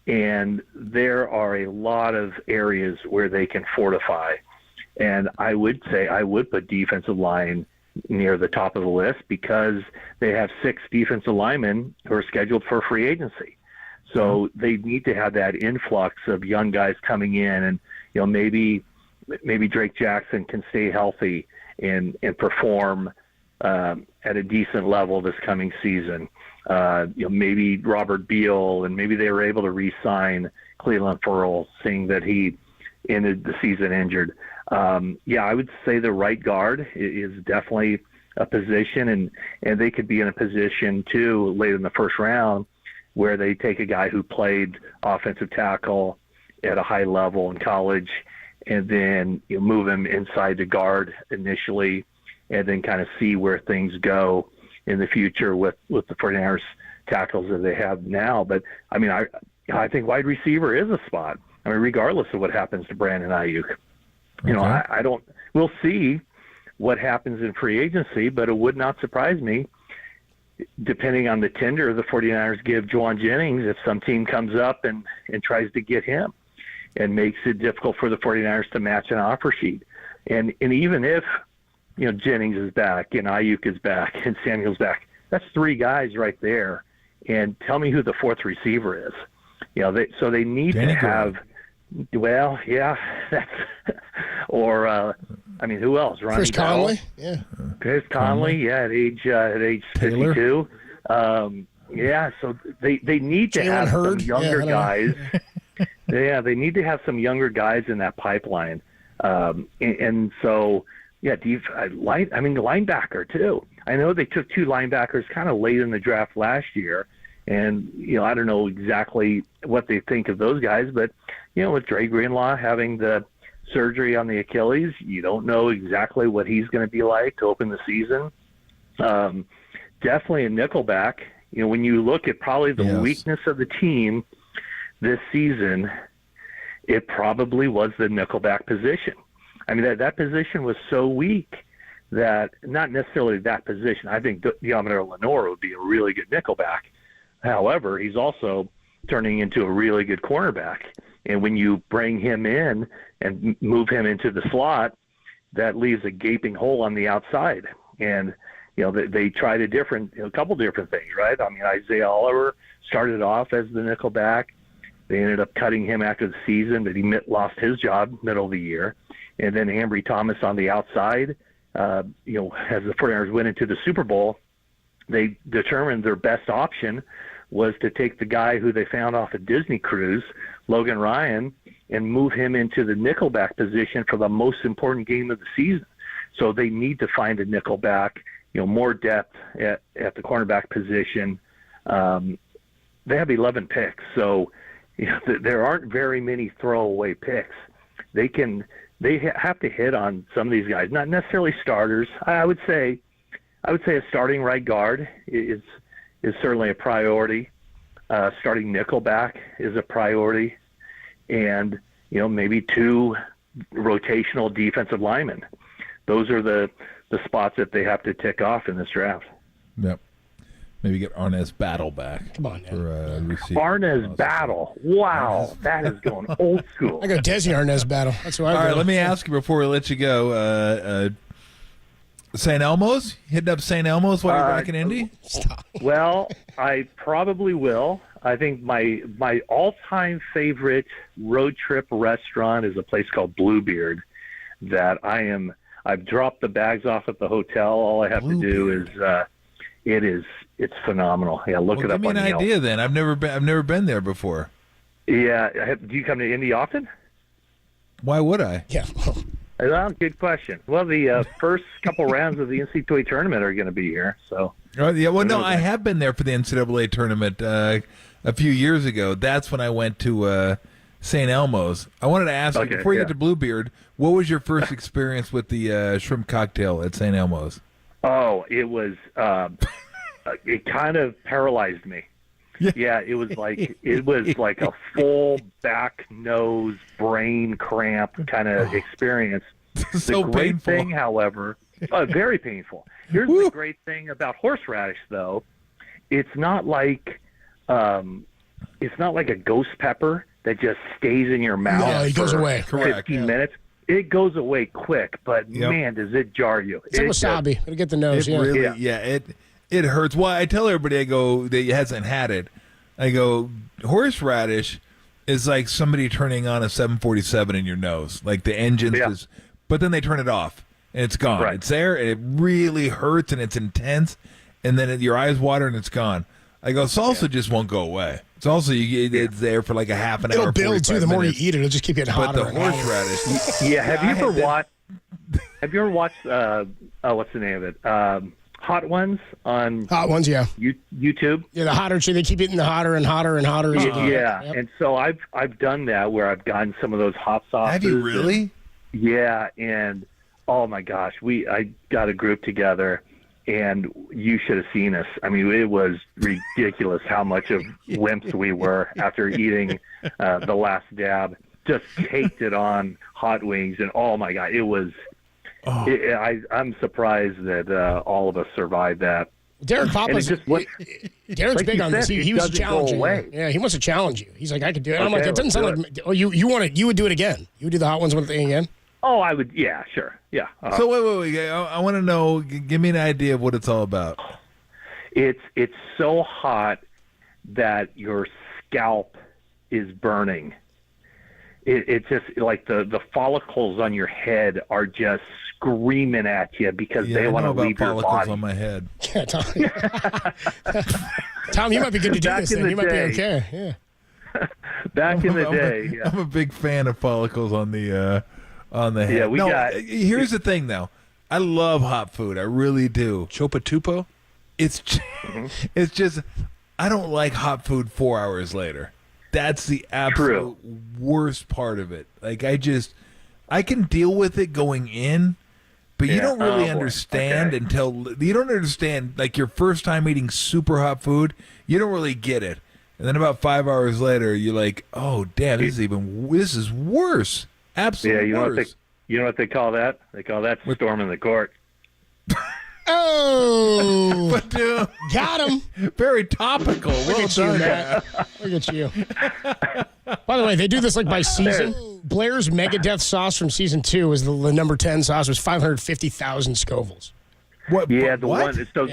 and there are a lot of areas where they can fortify. And I would say I would put defensive line near the top of the list because they have 6 defensive linemen who are scheduled for free agency. So they need to have that influx of young guys coming in, and maybe Drake Jackson can stay healthy and perform at a decent level this coming season. Maybe Robert Beal, and maybe they were able to re-sign Cleveland Ferrell, seeing that he ended the season injured. I would say the right guard is definitely a position, and they could be in a position too late in the first round where they take a guy who played offensive tackle at a high level in college, and then move him inside the guard initially, and then kind of see where things go in the future with the 49ers tackles that they have now. But I mean, I think wide receiver is a spot. I mean, regardless of what happens to Brandon Ayuk. We'll see what happens in free agency, but it would not surprise me, depending on the tender the 49ers give Juwan Jennings, if some team comes up and tries to get him and makes it difficult for the 49ers to match an offer sheet. And even if, Jennings is back and Ayuk is back and Samuel's back, that's 3 guys right there. And tell me who the 4th receiver is. They need to have – well, yeah, that's – or, who else? Ronnie Chris Bell? Conley? Yeah. Chris Conley, at age 52. So they need to have some younger guys. They need to have some younger guys in that pipeline. Linebacker too. I know they took 2 linebackers kind of late in the draft last year, and I don't know exactly what they think of those guys, but with Dre Greenlaw having the surgery on the Achilles, you don't know exactly what he's going to be like to open the season. Definitely a nickelback. When you look at probably the weakness of the team this season, it probably was the nickelback position. I mean, that position was so weak that not necessarily that position. I think Diamondre Lenore would be a really good nickelback. However, he's also turning into a really good cornerback. And when you bring him in and move him into the slot, that leaves a gaping hole on the outside. And, they tried a couple different things, right? I mean, Isaiah Oliver started off as the nickelback. They ended up cutting him after the season, but he lost his job middle of the year. And then Ambry Thomas on the outside, as the 49ers went into the Super Bowl, they determined their best option was to take the guy who they found off a Disney cruise, Logan Ryan, and move him into the nickelback position for the most important game of the season. So they need to find a nickelback, more depth at the cornerback position. They have 11 picks, so there aren't very many throwaway picks. They have to hit on some of these guys, not necessarily starters. I would say a starting right guard is certainly a priority. Starting nickelback is a priority, and maybe 2 rotational defensive linemen. Those are the spots that they have to tick off in this draft. Yep. Maybe get Arnaz Battle back. Come on, Arnaz Battle. Wow, that is going old school. I got Desi Arnaz Battle. That's who I All go. right, let me ask you before we let you go. St. Elmo's? Hitting up St. Elmo's while you're back in Indy? Stop. Well, I probably will. I think my all-time favorite road trip restaurant is a place called Bluebeard that I've dropped the bags off at the hotel. All I have to do is it's phenomenal. Yeah, look it up on Yelp. Give me an idea then. I've never been there before. Yeah, do you come to Indy often? Why would I? Yeah. Well, good question. Well, the first couple rounds of the NCAA tournament are going to be here. So. I have been there for the NCAA tournament a few years ago. That's when I went to St. Elmo's. I wanted to ask you, before you get to Bluebeard, what was your first experience with the shrimp cocktail at St. Elmo's? Oh, it was it kind of paralyzed me. Yeah, it was like a full back nose brain cramp kind of experience. So the great painful. thing, however, very painful. Here's the great thing about horseradish, though. It's not like a ghost pepper that just stays in your mouth. Yeah, it goes away. For 15 minutes. it goes away quick, but man, does it jar you. It's like wasabi. It'll get the nose. It really, it hurts. Well, I tell everybody, I go, that hasn't had it, I go, horseradish is like somebody turning on a 747 in your nose. Like the engine's just, but then they turn it off and it's gone. Right. It's there and it really hurts and it's intense, and then your eyes water and it's gone. I go, salsa just won't go away. Salsa, it's there for like a half an hour. It'll build too. The more you eat it, it'll just keep getting hotter. But the horseradish. Have you ever watched? Have you ever watched? What's the name of it? Hot Ones on. Hot Ones, yeah. YouTube. Yeah, the hotter. They keep getting hotter and hotter and hotter. Yeah, and so I've done that where I've gotten some of those hot sauces. Have you really? Yeah, and oh my gosh, I got a group together. And you should have seen us. I mean, it was ridiculous how much of wimps we were after eating the last dab. Just caked it on hot wings, and oh my God, it was. I'm surprised that all of us survived that. Derek Papa's Derek's like big on this. He was challenging. Yeah, he wants to challenge you. He's like, I could do it. I'm like, it doesn't sound like. Oh, you want it? You would do it again? You would do the hot ones one thing again? Oh, I would. Yeah, sure. Yeah. So wait. I want to know. Give me an idea of what it's all about. It's so hot that your scalp is burning. It's just like the follicles on your head are just screaming at you because they want to leave your body. On my head. Yeah, Tom. Tom, you might be good to do this thing. You might be okay. Yeah. Back in the day, I'm a big fan of follicles on the head. Yeah, here's the thing, though. I love hot food. I really do. Chopa Tupo? It's just, I don't like hot food 4 hours later. That's the absolute worst part of it. Like, I can deal with it going in, but you don't really understand you don't understand, like, your first time eating super hot food, you don't really get it. And then about 5 hours later, you're like, oh, damn, this is worse. Absolutely. Yeah, you know what they call that? They call that storming the court. Oh, but, got him. Very topical. Look at you, Matt. Look at you. By the way, they do this like by season. Blair's Megadeth sauce from season 2 was the number 10 sauce. Was 550,000 Scovilles. What? Yeah, the what? one. So,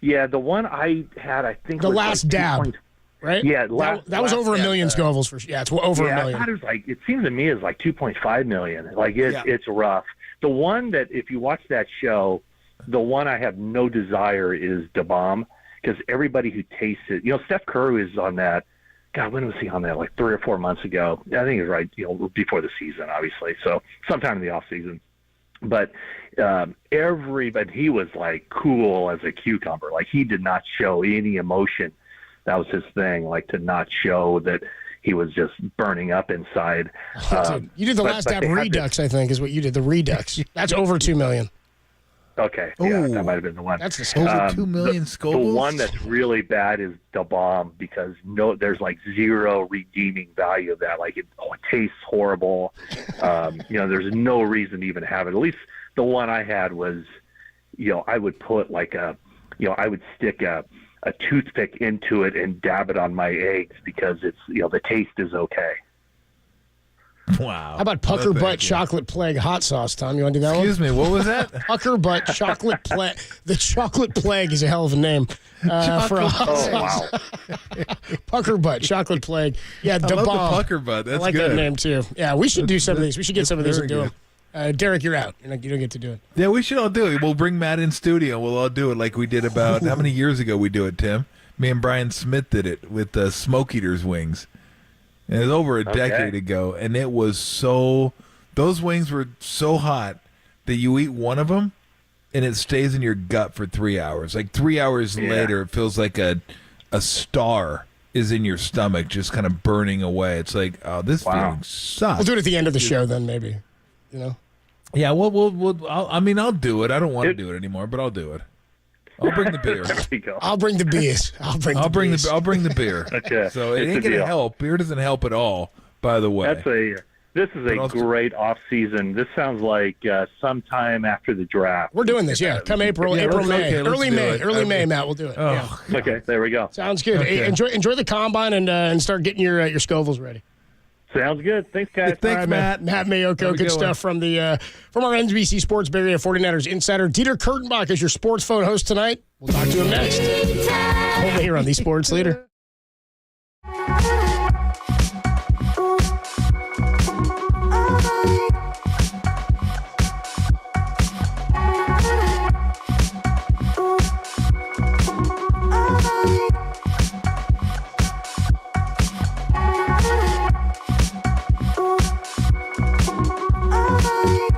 yeah, the one I had, I think, the was last like dab. Right? Yeah, that was over a million Scovilles. It's over a million. I thought it was like, it seems to me it's like 2.5 million. Like it's rough. The one that, if you watch that show, the one I have no desire is Da Bomb, because everybody who tastes it, Steph Kerr is on that. God, when was he on that? Like 3 or 4 months ago. I think it was right, before the season, obviously. So sometime in the off season. But everybody, he was like cool as a cucumber. Like he did not show any emotion. That was his thing, like to not show that he was just burning up inside. You did the last dab Redux, I think, is what you did. The Redux. That's over 2 million. Okay, yeah, that might have been the one. That's over 2 million Scovilles. The one that's really bad is Da Bomb, because there's like zero redeeming value of that. Like it tastes horrible. There's no reason to even have it. At least the one I had was, I would put like I would stick a toothpick into it and dab it on my eggs because it's the taste is okay. Wow. How about Pucker Butt Chocolate Plague hot sauce, Tom? You want to do that Excuse me, what was that? Pucker Butt Chocolate Plague. The Chocolate Plague is a hell of a name for a hot sauce. Wow. Pucker Butt Chocolate Plague. Yeah, Da Bomb. I love the Pucker Butt. That's I like good. that name too. Yeah, we should do some of these. We should get some of these and do them. Derek, you're out. You don't get to do it. Yeah, we should all do it. We'll bring Matt in studio. We'll all do it like we did about how many years ago we do it, Tim? Me and Brian Smith did it with the Smoke Eater's wings. And it was over a decade ago, and it was those wings were so hot that you eat one of them, and it stays in your gut for 3 hours. Like 3 hours later, it feels like a star is in your stomach, just kind of burning away. It's like, oh, this feeling sucks. We'll do it at the end of the show then, maybe. Yeah, I'll do it. I don't want to do it anymore, but I'll do it. I'll bring the beer. I'll bring the beers. I'll bring the beer. Okay. So it ain't gonna help. Beer doesn't help at all, by the way. This is a great off season. This sounds like sometime after the draft. We're doing this, come April, May, early May, Matt. We'll do it. Oh, yeah. Okay, there we go. Sounds good. Okay. Hey, enjoy the combine and start getting your Scovilles ready. Sounds good. Thanks, guys. Thanks, All right, Matt. Matt Mayoko, good stuff from the from our NBC Sports Bay Area 49ers insider. Dieter Kurtenbach is your sports phone host tonight. We'll talk to him next. Only here on the Sports Leader.